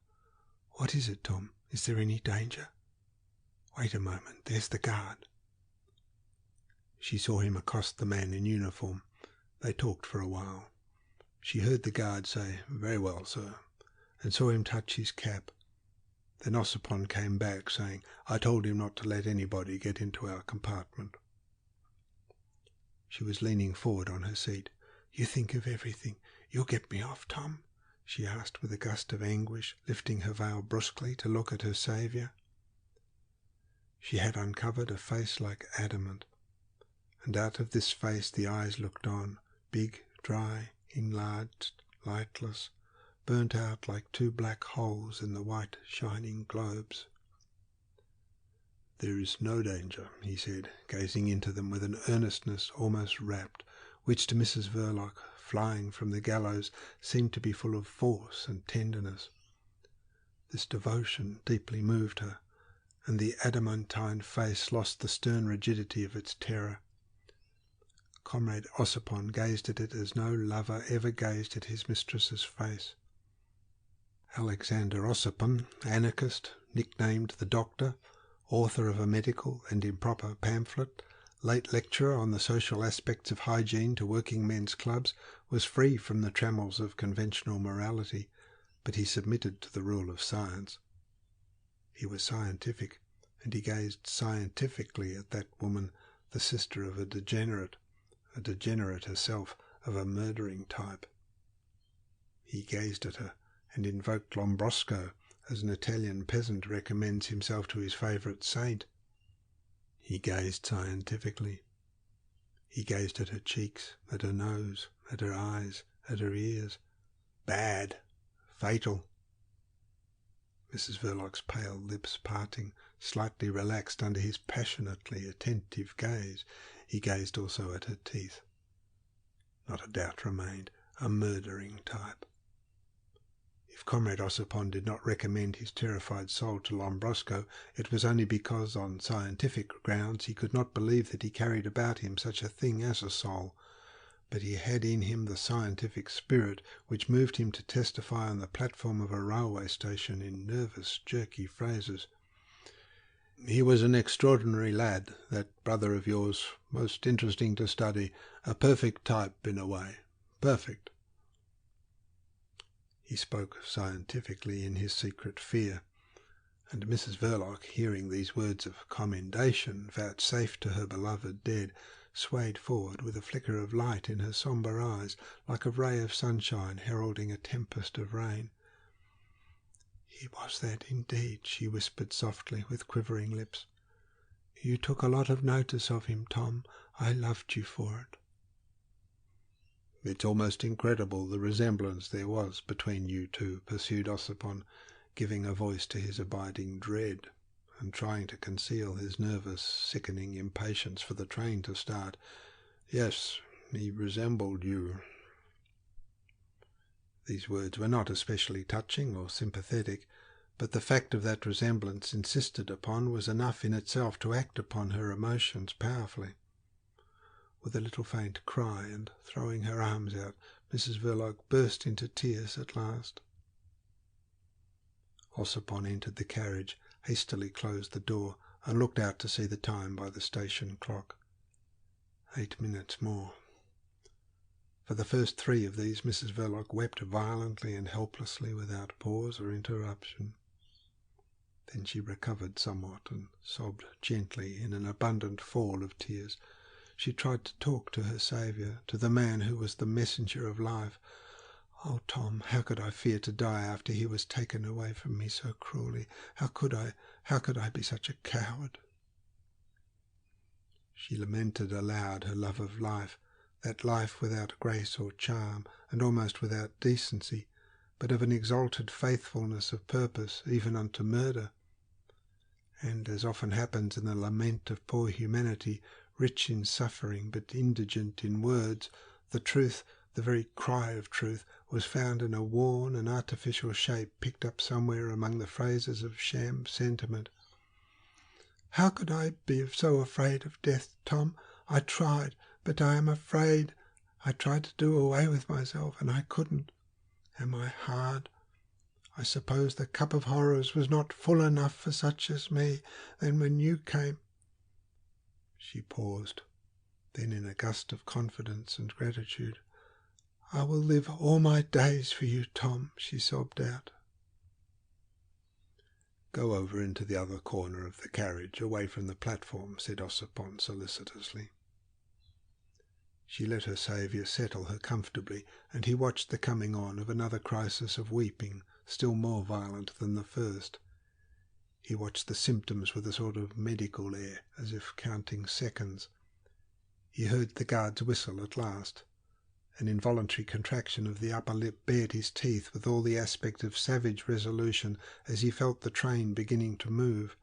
"What is it, Tom? Is there any danger?" "Wait a moment, there's the guard." She saw him accost the man in uniform. They talked for a while. She heard the guard say, "Very well, sir," and saw him touch his cap. Then Ossipon came back, saying, "I told him not to let anybody get into our compartment." She was leaning forward on her seat. "You think of everything. You'll get me off, Tom?" she asked with a gust of anguish, lifting her veil brusquely to look at her saviour. She had uncovered a face like adamant, and out of this face the eyes looked on, big, dry, enlarged, lightless, burnt out like 2 black holes in the white shining globes. "There is no danger," he said, gazing into them with an earnestness almost rapt, which to Mrs. Verloc, flying from the gallows, seemed to be full of force and tenderness. This devotion deeply moved her, and the adamantine face lost the stern rigidity of its terror. Comrade Ossipon gazed at it as no lover ever gazed at his mistress's face. Alexander Ossipon, anarchist, nicknamed the Doctor, author of a medical and improper pamphlet, late lecturer on the social aspects of hygiene to working men's clubs, was free from the trammels of conventional morality, but he submitted to the rule of science. He was scientific, and he gazed scientifically at that woman, the sister of a degenerate herself, of a murdering type. He gazed at her and invoked Lombroso, as an Italian peasant recommends himself to his favourite saint. He gazed scientifically. He gazed at her cheeks, at her nose, at her eyes, at her ears. Bad. Fatal. Mrs. Verloc's pale lips parting, slightly relaxed under his passionately attentive gaze. He gazed also at her teeth. Not a doubt remained. A murdering type. If Comrade Ossipon did not recommend his terrified soul to Lombroso, it was only because, on scientific grounds, he could not believe that he carried about him such a thing as a soul. But he had in him the scientific spirit which moved him to testify on the platform of a railway station in nervous, jerky phrases. "He was an extraordinary lad, that brother of yours, most interesting to study, a perfect type in a way, perfect." He spoke scientifically in his secret fear, and Mrs. Verloc, hearing these words of commendation vouchsafed to her beloved dead, swayed forward with a flicker of light in her sombre eyes, like a ray of sunshine heralding a tempest of rain. "He was that indeed," she whispered softly, with quivering lips. "You took a lot of notice of him, Tom. I loved you for it." "It's almost incredible the resemblance there was between you two," pursued Ossipon, giving a voice to his abiding dread, and trying to conceal his nervous, sickening impatience for the train to start. "Yes, he resembled you." These words were not especially touching or sympathetic, but the fact of that resemblance insisted upon was enough in itself to act upon her emotions powerfully. With a little faint cry, and throwing her arms out, Mrs. Verloc burst into tears at last. Ossipon entered the carriage, hastily closed the door, and looked out to see the time by the station clock. 8 minutes more. For the first 3 of these Mrs. Verloc wept violently and helplessly without pause or interruption. Then she recovered somewhat and sobbed gently in an abundant fall of tears. She tried to talk to her Saviour, to the man who was the messenger of life. "Oh, Tom, how could I fear to die after he was taken away from me so cruelly? How could I be such a coward?" She lamented aloud her love of life, that life without grace or charm, and almost without decency, but of an exalted faithfulness of purpose, even unto murder. And, as often happens in the lament of poor humanity, rich in suffering but indigent in words, the truth, the very cry of truth, was found in a worn and artificial shape picked up somewhere among the phrases of sham sentiment. "How could I be so afraid of death, Tom? I tried, but I am afraid. I tried to do away with myself, and I couldn't. Am I hard? I suppose the cup of horrors was not full enough for such as me. Then when you came—" She paused. Then, in a gust of confidence and gratitude, "I will live all my days for you, Tom," she sobbed out. "Go over into the other corner of the carriage, away from the platform," said Ossipon solicitously. She let her saviour settle her comfortably, and he watched the coming on of another crisis of weeping, still more violent than the first. He watched the symptoms with a sort of medical air, as if counting seconds. He heard the guard's whistle at last. An involuntary contraction of the upper lip bared his teeth with all the aspect of savage resolution as he felt the train beginning to move.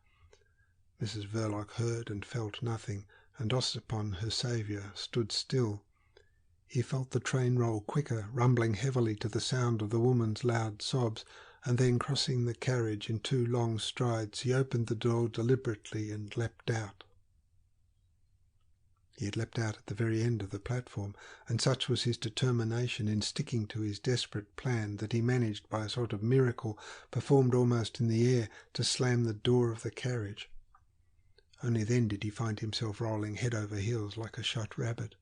Mrs. Verloc heard and felt nothing, and Ossipon, her saviour, stood still. He felt the train roll quicker, rumbling heavily to the sound of the woman's loud sobs, and then, crossing the carriage in 2 long strides, he opened the door deliberately and leapt out. He had leapt out at the very end of the platform, and such was his determination in sticking to his desperate plan that he managed, by a sort of miracle performed almost in the air, to slam the door of the carriage. Only then did he find himself rolling head over heels like a shot rabbit.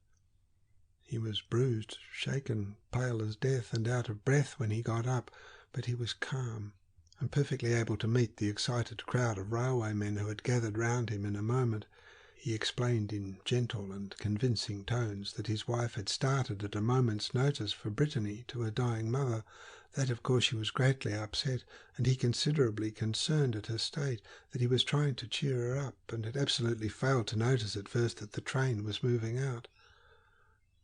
He was bruised, shaken, pale as death, and out of breath when he got up, but he was calm, and perfectly able to meet the excited crowd of railwaymen who had gathered round him in a moment. He explained in gentle and convincing tones that his wife had started at a moment's notice for Brittany to her dying mother, that of course she was greatly upset, and he considerably concerned at her state, that he was trying to cheer her up, and had absolutely failed to notice at first that the train was moving out.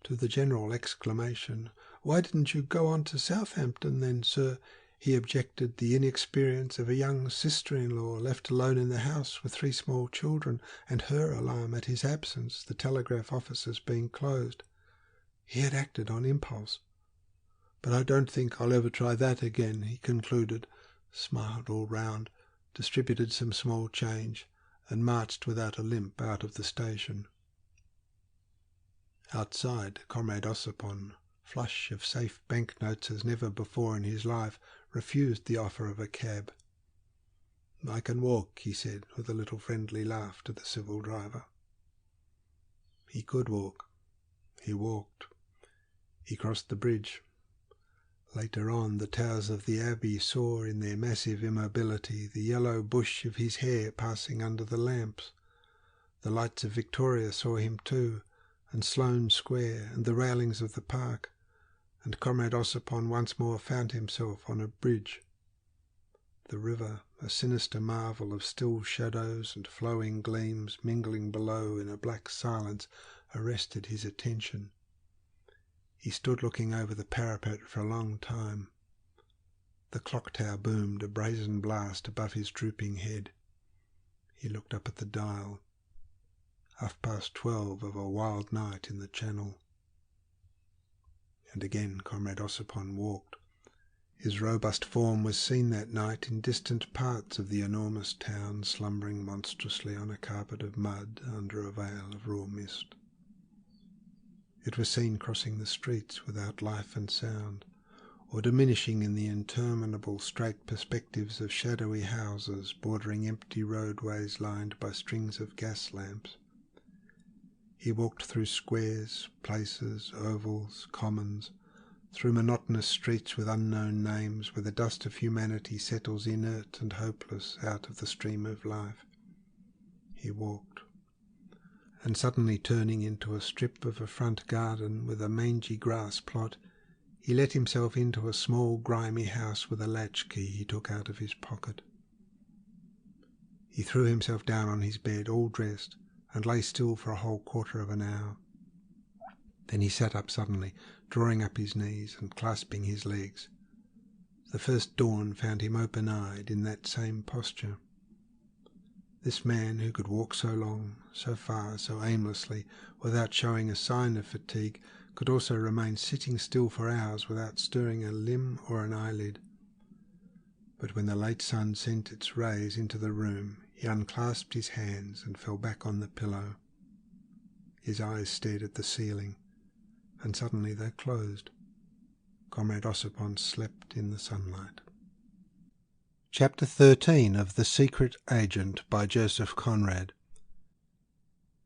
To the general exclamation, "Why didn't you go on to Southampton then, sir?" he objected the inexperience of a young sister-in-law left alone in the house with 3 small children, and her alarm at his absence, the telegraph offices being closed. He had acted on impulse. "But I don't think I'll ever try that again," he concluded, smiled all round, distributed some small change, and marched without a limp out of the station. Outside, Comrade Ossipon, flush of safe banknotes as never before in his life, refused the offer of a cab. "I can walk," he said, with a little friendly laugh to the civil driver. He could walk. He walked. He crossed the bridge. Later on, the towers of the Abbey saw in their massive immobility the yellow bush of his hair passing under the lamps. The lights of Victoria saw him too, and Sloane Square, and the railings of the park, and Comrade Ossipon once more found himself on a bridge. The river, a sinister marvel of still shadows and flowing gleams mingling below in a black silence, arrested his attention. He stood looking over the parapet for a long time. The clock tower boomed a brazen blast above his drooping head. He looked up at the dial. 12:30 of a wild night in the Channel. And again Comrade Ossipon walked. His robust form was seen that night in distant parts of the enormous town, slumbering monstrously on a carpet of mud under a veil of raw mist. It was seen crossing the streets without life and sound, or diminishing in the interminable straight perspectives of shadowy houses bordering empty roadways lined by strings of gas lamps. He walked through squares, places, ovals, commons, through monotonous streets with unknown names, where the dust of humanity settles inert and hopeless out of the stream of life. He walked. And suddenly turning into a strip of a front garden with a mangy grass plot, he let himself into a small grimy house with a latchkey he took out of his pocket. He threw himself down on his bed, all dressed, and lay still for a whole quarter of an hour. Then he sat up suddenly, drawing up his knees and clasping his legs. The first dawn found him open-eyed in that same posture. This man who could walk so long, so far, so aimlessly, without showing a sign of fatigue, could also remain sitting still for hours without stirring a limb or an eyelid. But when the late sun sent its rays into the room, he unclasped his hands and fell back on the pillow. His eyes stared at the ceiling, and suddenly they closed. Comrade Ossipon slept in the sunlight. Chapter 13 of The Secret Agent by Joseph Conrad.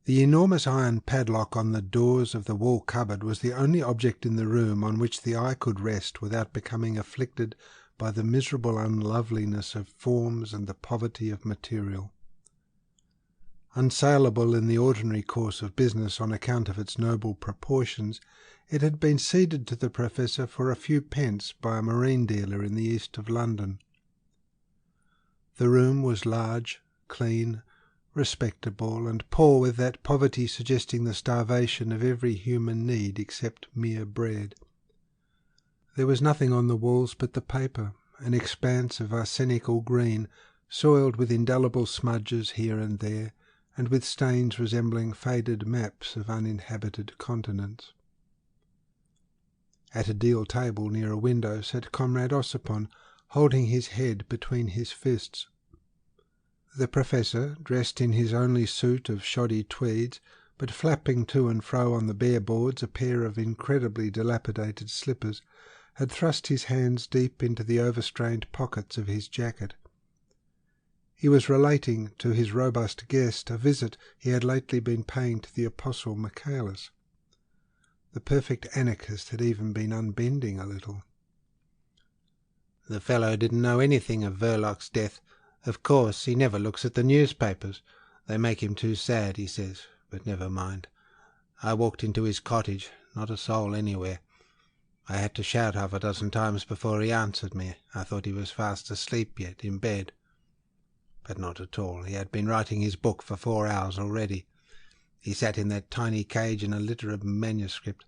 The enormous iron padlock on the doors of the wall cupboard was the only object in the room on which the eye could rest without becoming afflicted by the miserable unloveliness of forms and the poverty of material. Unsaleable in the ordinary course of business on account of its noble proportions, it had been ceded to the Professor for a few pence by a marine dealer in the east of London. The room was large, clean, respectable, and poor with that poverty suggesting the starvation of every human need except mere bread. There was nothing on the walls but the paper, an expanse of arsenical green, soiled with indelible smudges here and there, and with stains resembling faded maps of uninhabited continents. At a deal table near a window sat Comrade Ossipon, holding his head between his fists. The Professor, dressed in his only suit of shoddy tweeds, but flapping to and fro on the bare boards a pair of incredibly dilapidated slippers, had thrust his hands deep into the overstrained pockets of his jacket. He was relating to his robust guest a visit he had lately been paying to the Apostle Michaelis. The perfect anarchist had even been unbending a little. The fellow didn't know anything of Verloc's death. Of course, he never looks at the newspapers. They make him too sad, he says, but never mind. I walked into his cottage, not a soul anywhere. I had to shout half a dozen times before he answered me. I thought he was fast asleep yet, in bed. But not at all. He had been writing his book for 4 hours already. He sat in that tiny cage in a litter of manuscript.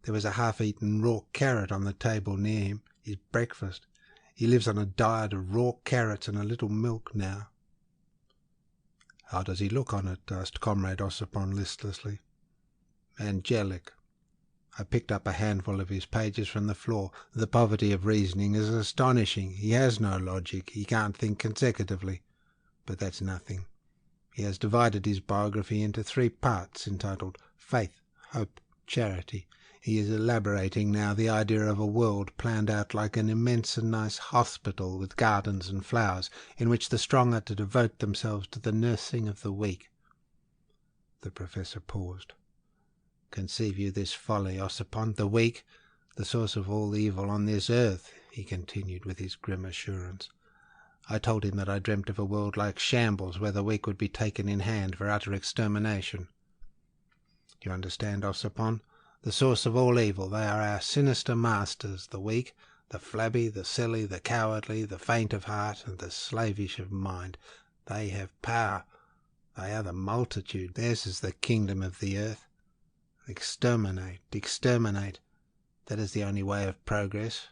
There was a half-eaten raw carrot on the table near him, his breakfast. He lives on a diet of raw carrots and a little milk now. "How does he look on it?" asked Comrade Ossipon listlessly. "Angelic." I picked up a handful of his pages from the floor. The poverty of reasoning is astonishing. He has no logic. He can't think consecutively. But that's nothing. He has divided his biography into 3 parts, entitled Faith, Hope, Charity. He is elaborating now the idea of a world planned out like an immense and nice hospital with gardens and flowers, in which the strong are to devote themselves to the nursing of the weak. The Professor paused. "Conceive you this folly, Ossipon, the weak, the source of all evil on this earth," he continued with his grim assurance. I told him that I dreamt of a world like Shambles, where the weak would be taken in hand for utter extermination. "You understand, Ossipon? The source of all evil. They are our sinister masters, the weak, the flabby, the silly, the cowardly, the faint of heart, and the slavish of mind. They have power. They are the multitude. Theirs is the kingdom of the earth. Exterminate, exterminate. That is the only way of progress.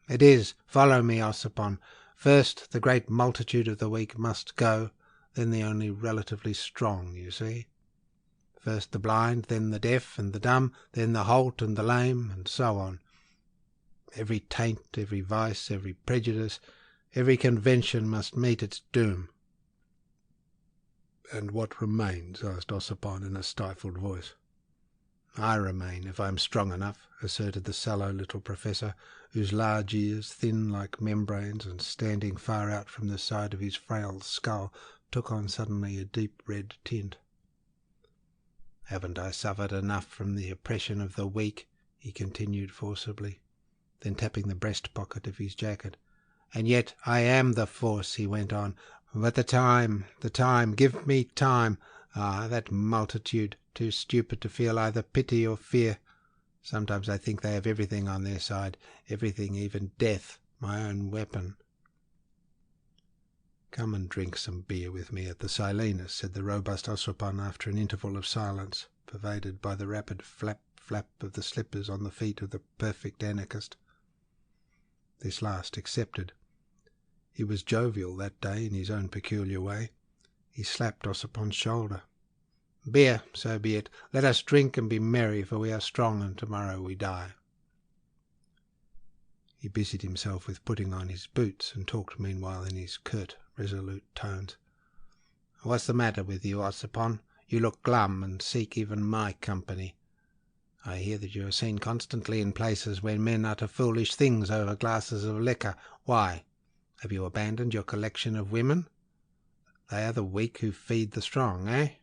It is. Follow me, Ossipon. First, the great multitude of the weak must go, then the only relatively strong, you see. First the blind, then the deaf and the dumb, then the halt and the lame, and so on. Every taint, every vice, every prejudice, every convention must meet its doom." "And what remains?" asked Ossipon in a stifled voice. "I remain, if I am strong enough," asserted the sallow little Professor, whose large ears, thin like membranes and standing far out from the side of his frail skull, took on suddenly a deep red tint. "Haven't I suffered enough from the oppression of the weak?" he continued forcibly, then tapping the breast pocket of his jacket. "And yet I am the force," he went on. "But the time, give me time. Ah, that multitude, too stupid to feel either pity or fear. Sometimes I think they have everything on their side, everything, even death, my own weapon." "Come and drink some beer with me at the Silenus," said the robust Ossipon after an interval of silence, pervaded by the rapid flap of the slippers on the feet of the perfect anarchist. This last accepted. He was jovial that day in his own peculiar way. He slapped Ossipon's shoulder. "Beer, so be it. Let us drink and be merry, for we are strong, and tomorrow we die." He busied himself with putting on his boots, and talked meanwhile in his curt, resolute tones. "What's the matter with you, Ossipon? You look glum, and seek even my company. I hear that you are seen constantly in places where men utter foolish things over glasses of liquor. Why? Have you abandoned your collection of women? They are the weak who feed the strong, eh?"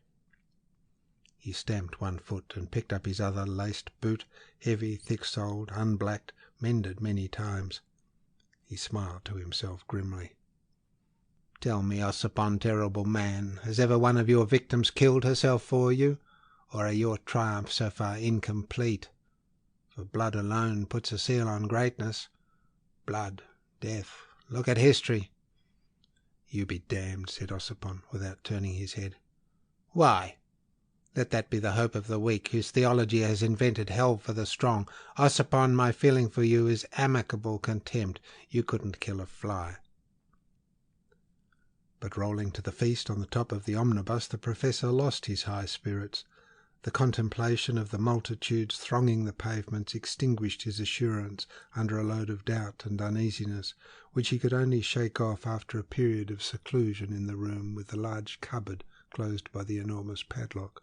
He stamped one foot and picked up his other laced boot, heavy, thick-soled, unblacked, mended many times. He smiled to himself grimly. "Tell me, Ossipon, terrible man, has ever one of your victims killed herself for you? Or are your triumphs so far incomplete? For blood alone puts a seal on greatness. Blood, death, look at history." "You be damned," said Ossipon, without turning his head. "Why? Let that be the hope of the weak, whose theology has invented hell for the strong. Ossipon, my feeling for you is amicable contempt. You couldn't kill a fly." But rolling to the feast on the top of the omnibus, the Professor lost his high spirits. The contemplation of the multitudes thronging the pavements extinguished his assurance under a load of doubt and uneasiness, which he could only shake off after a period of seclusion in the room with the large cupboard closed by the enormous padlock.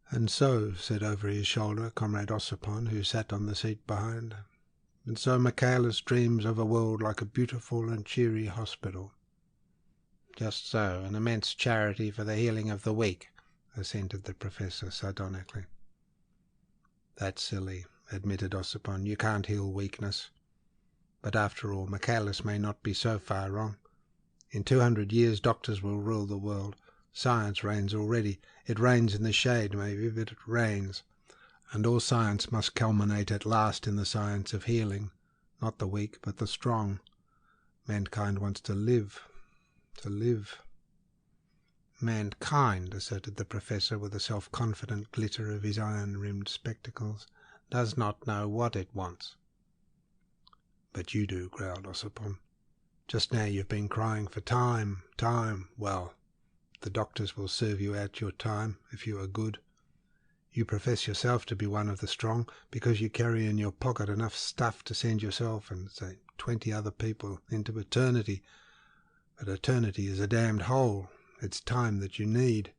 "And so," said over his shoulder Comrade Ossipon, who sat on the seat behind, "and so Michaelis dreams of a world like a beautiful and cheery hospital." "Just so, an immense charity for the healing of the weak," assented the Professor sardonically. "That's silly," admitted Ossipon. "You can't heal weakness. But after all, Michaelis may not be so far wrong. In 200 years doctors will rule the world. Science reigns already. It reigns in the shade, maybe, but it reigns. And all science must culminate at last in the science of healing. Not the weak, but the strong. Mankind wants to live. To live. Mankind, asserted the Professor with a self-confident glitter of his iron-rimmed spectacles, does not know what it wants. But you do, growled Ossipon. Just now you've been crying for time, time. Well, the doctors will serve you out your time, if you are good. You profess yourself to be one of the strong, because you carry in your pocket enough stuff to send yourself and, say, 20 other people into eternity. But eternity is a damned hole. It's time that you need.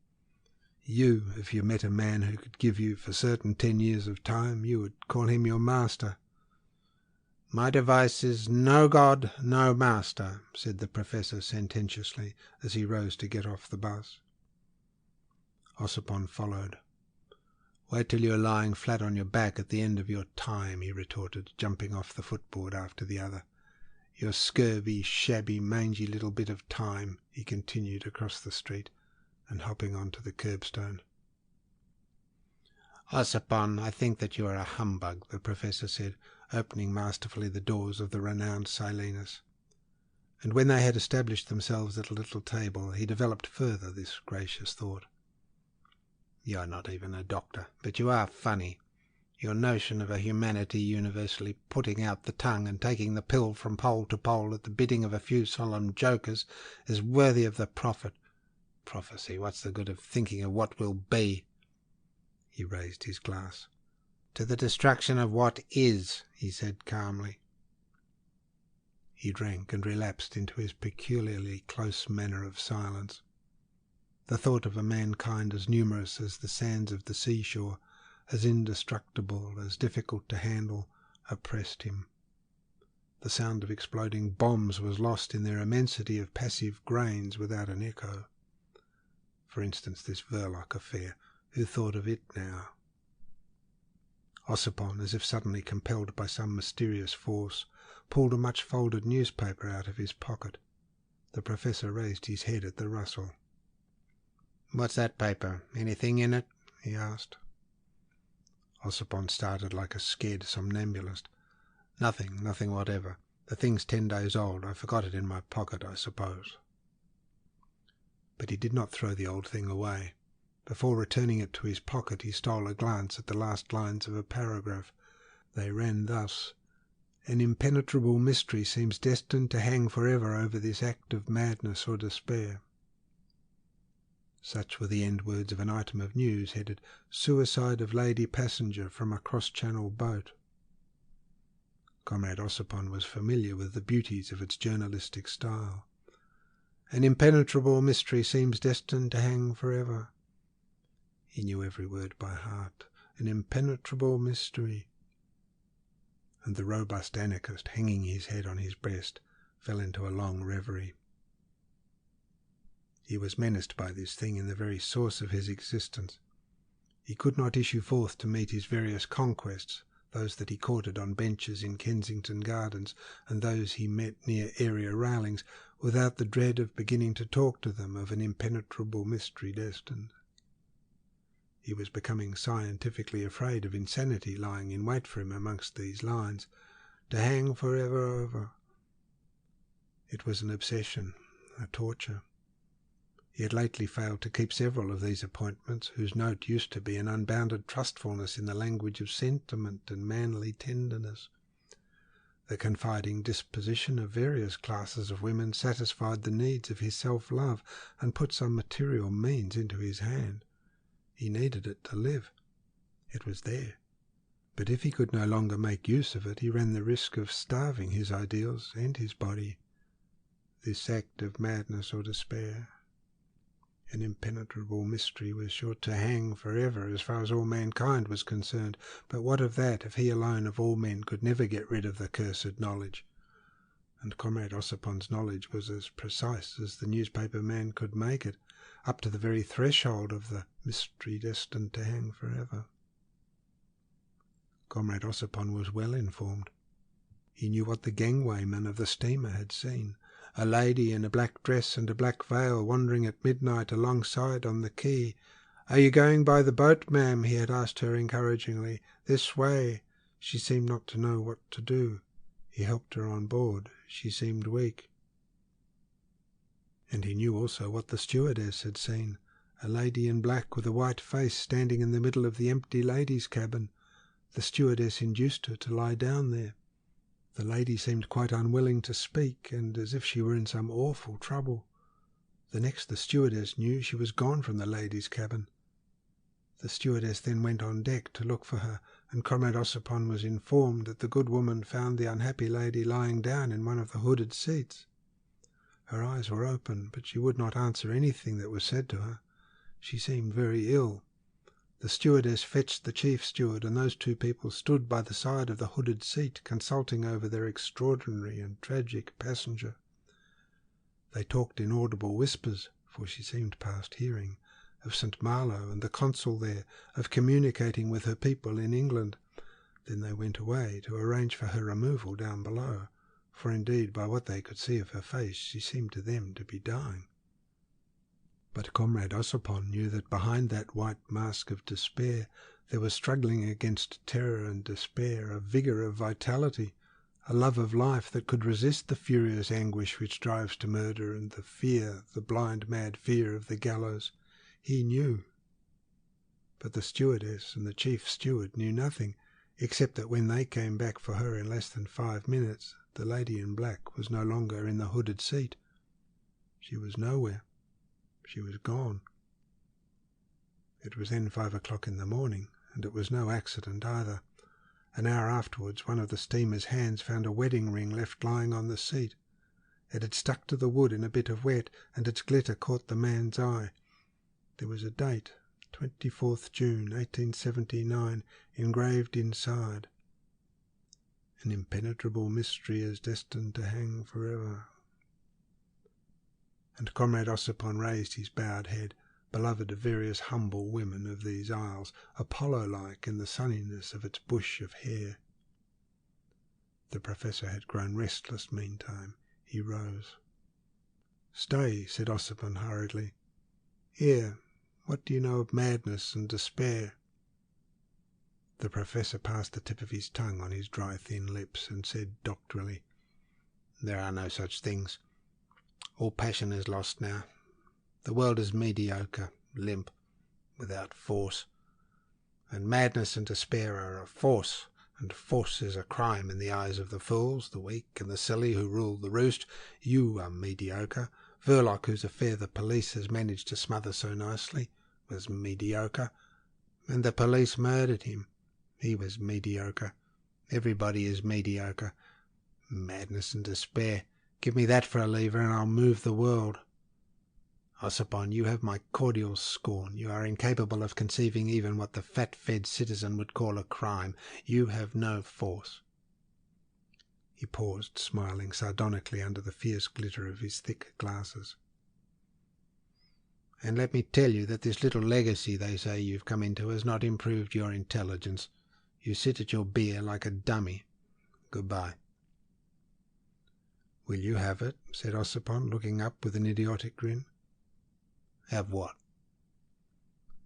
You, if you met a man who could give you for certain 10 years of time, you would call him your master. My device is no God, no master, said the Professor sententiously as he rose to get off the bus. Ossipon followed. Wait till you're lying flat on your back at the end of your time, he retorted, jumping off the footboard after the other. Your scurvy, shabby, mangy little bit of time, he continued across the street and hopping onto the curbstone. Ossipon, I think that you are a humbug, the Professor said, opening masterfully the doors of the renowned Silenus. And when they had established themselves at a little table, he developed further this gracious thought. You are not even a doctor, but you are funny. Your notion of a humanity universally putting out the tongue and taking the pill from pole to pole at the bidding of a few solemn jokers is worthy of the prophet. Prophecy, what's the good of thinking of what will be? He raised his glass. To the destruction of what is, he said calmly. He drank and relapsed into his peculiarly close manner of silence. The thought of a mankind as numerous as the sands of the seashore, as indestructible, as difficult to handle, oppressed him. The sound of exploding bombs was lost in their immensity of passive grains without an echo. For instance, this Verloc affair. Who thought of it now? Ossipon, as if suddenly compelled by some mysterious force, pulled a much-folded newspaper out of his pocket. The Professor raised his head at the rustle. "What's that paper? Anything in it?" he asked. Ossipon started like a scared somnambulist. Nothing whatever. The thing's 10 days old. I forgot it in my pocket, I suppose." But he did not throw the old thing away. Before returning it to his pocket, he stole a glance at the last lines of a paragraph. They ran thus: "An impenetrable mystery seems destined to hang forever over this act of madness or despair." Such were the end words of an item of news headed "Suicide of Lady Passenger from a Cross-Channel Boat." Comrade Ossipon was familiar with the beauties of its journalistic style. "An impenetrable mystery seems destined to hang forever." He knew every word by heart. An impenetrable mystery. And the robust anarchist, hanging his head on his breast, fell into a long reverie. He was menaced by this thing in the very source of his existence. He could not issue forth to meet his various conquests, those that he courted on benches in Kensington Gardens and those he met near area railings, without the dread of beginning to talk to them of an impenetrable mystery destined. He was becoming scientifically afraid of insanity lying in wait for him amongst these lines, to hang forever over. It was an obsession, a torture. He had lately failed to keep several of these appointments, whose note used to be an unbounded trustfulness in the language of sentiment and manly tenderness. The confiding disposition of various classes of women satisfied the needs of his self-love and put some material means into his hand. He needed it to live. It was there. But if he could no longer make use of it, he ran the risk of starving his ideals and his body. This act of madness or despair, an impenetrable mystery, was sure to hang forever as far as all mankind was concerned. But what of that, if he alone of all men could never get rid of the cursed knowledge? And Comrade Ossipon's knowledge was as precise as the newspaper man could make it, up to the very threshold of the mystery destined to hang forever. Comrade Ossipon was well informed. He knew what the gangwayman of the steamer had seen. A lady in a black dress and a black veil wandering at midnight alongside on the quay. "Are you going by the boat, ma'am?" he had asked her encouragingly. "This way." She seemed not to know what to do. He helped her on board. She seemed weak. And he knew also what the stewardess had seen. A lady in black with a white face standing in the middle of the empty ladies' cabin. The stewardess induced her to lie down there. The lady seemed quite unwilling to speak, and as if she were in some awful trouble. The next the stewardess knew, she was gone from the ladies' cabin. The stewardess then went on deck to look for her, and Conrad Ossipon was informed that the good woman found the unhappy lady lying down in one of the hooded seats. Her eyes were open, but she would not answer anything that was said to her. She seemed very ill. The stewardess fetched the chief steward, and those two people stood by the side of the hooded seat, consulting over their extraordinary and tragic passenger. They talked in audible whispers, for she seemed past hearing, of St. Malo and the consul there, of communicating with her people in England. Then they went away to arrange for her removal down below, for indeed by what they could see of her face she seemed to them to be dying. But Conrad Ossipon knew that behind that white mask of despair there was struggling against terror and despair a vigour of vitality, a love of life that could resist the furious anguish which drives to murder and the fear, the blind mad fear of the gallows. He knew. But the stewardess and the chief steward knew nothing, except that when they came back for her in less than 5 minutes, the lady in black was no longer in the hooded seat. She was nowhere. She was gone. It was then 5 o'clock in the morning, and it was no accident either. An hour afterwards one of the steamer's hands found a wedding ring left lying on the seat. It had stuck to the wood in a bit of wet, and its glitter caught the man's eye. There was a date, 24th June 1879, engraved inside. An impenetrable mystery is destined to hang forever. And Conrad Ossipon raised his bowed head, beloved of various humble women of these isles, Apollo-like in the sunniness of its bush of hair. The professor had grown restless meantime. He rose. "Stay," said Ossipon hurriedly. "Here, what do you know of madness and despair?" The professor passed the tip of his tongue on his dry thin lips and said doctorally, "There are no such things. All passion is lost now. The world is mediocre, limp, without force. And madness and despair are a force, and force is a crime in the eyes of the fools, the weak and the silly who rule the roost. You are mediocre. Verloc, whose affair the police has managed to smother so nicely, was mediocre. And the police murdered him. He was mediocre. Everybody is mediocre. Madness and despair. Give me that for a lever and I'll move the world. Ossipon, you have my cordial scorn. You are incapable of conceiving even what the fat-fed citizen would call a crime. You have no force." He paused, smiling sardonically under the fierce glitter of his thick glasses. "And let me tell you that this little legacy they say you've come into has not improved your intelligence. You sit at your beer like a dummy. Goodbye." "Will you have it?" said Ossipon, looking up with an idiotic grin. "Have what?"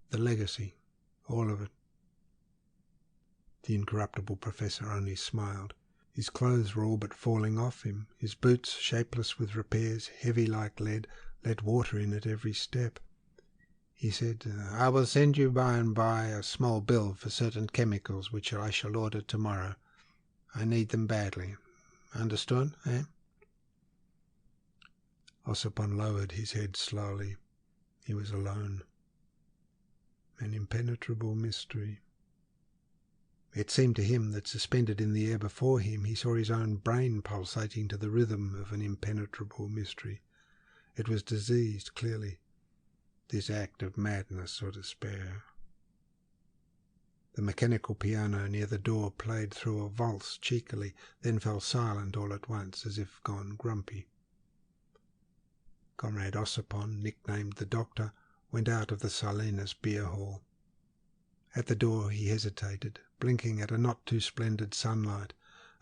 "The legacy. All of it." The incorruptible professor only smiled. His clothes were all but falling off him. His boots, shapeless with repairs, heavy like lead, let water in at every step. He said, "I will send you by and by a small bill for certain chemicals which I shall order tomorrow. I need them badly. Understood, eh?" Ossipon lowered his head slowly. He was alone. An impenetrable mystery. It seemed to him that suspended in the air before him he saw his own brain pulsating to the rhythm of an impenetrable mystery. It was diseased, clearly, this act of madness or despair. The mechanical piano near the door played through a valse cheekily, then fell silent all at once, as if gone grumpy. Conrad Ossipon, nicknamed the Doctor, went out of the Silenus beer hall. At the door he hesitated, blinking at a not too splendid sunlight.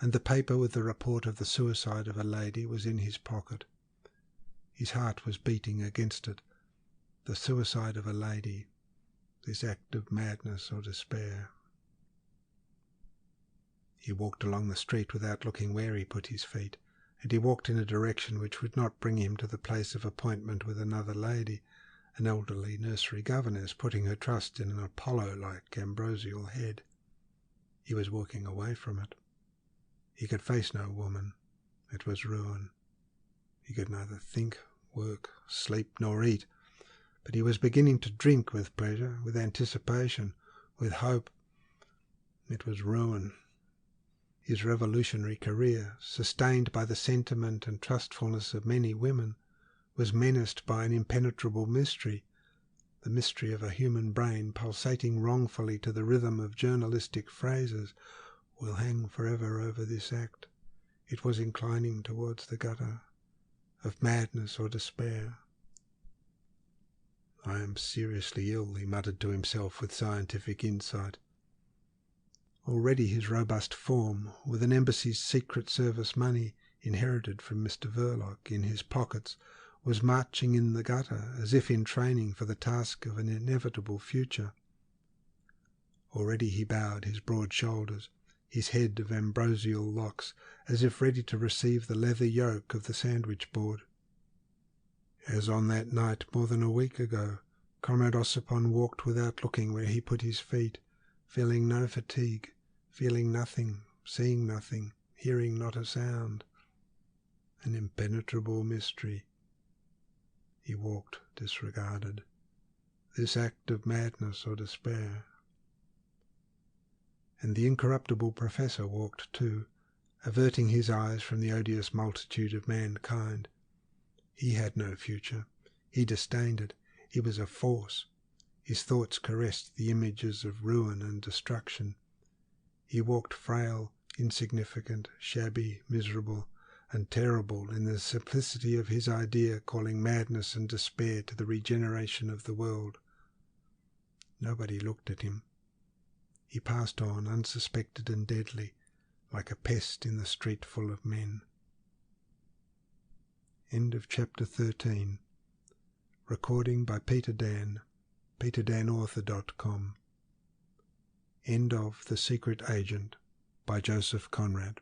and the paper with the report of the suicide of a lady was in his pocket. His heart was beating against it. The suicide of a lady, this act of madness or despair. He walked along the street without looking where he put his feet, and he walked in a direction which would not bring him to the place of appointment with another lady, an elderly nursery governess putting her trust in an Apollo-like ambrosial head. He was walking away from it. He could face no woman. It was ruin. He could neither think, work, sleep, nor eat. But he was beginning to drink with pleasure, with anticipation, with hope. It was ruin. His revolutionary career, sustained by the sentiment and trustfulness of many women, was menaced by an impenetrable mystery, the mystery of a human brain pulsating wrongfully to the rhythm of journalistic phrases, will hang forever over this act. It was inclining towards the gutter of madness or despair. "I am seriously ill," he muttered to himself with scientific insight. Already his robust form, with an embassy's Secret Service money, inherited from Mr. Verloc, in his pockets, was marching in the gutter as if in training for the task of an inevitable future. Already he bowed his broad shoulders, his head of ambrosial locks, as if ready to receive the leather yoke of the sandwich board. As on that night more than a week ago, Conrad Ossipon walked without looking where he put his feet, feeling no fatigue, feeling nothing, seeing nothing, hearing not a sound. An impenetrable mystery. He walked disregarded. This act of madness or despair. And the incorruptible professor walked too, averting his eyes from the odious multitude of mankind. He had no future. He disdained it. He was a force. His thoughts caressed the images of ruin and destruction. He walked frail, insignificant, shabby, miserable, and terrible in the simplicity of his idea, calling madness and despair to the regeneration of the world. Nobody looked at him. He passed on, unsuspected and deadly, like a pest in the street full of men. End of chapter 13. Recording by Peter Dan, peterdanauthor.com. End of The Secret Agent by Joseph Conrad.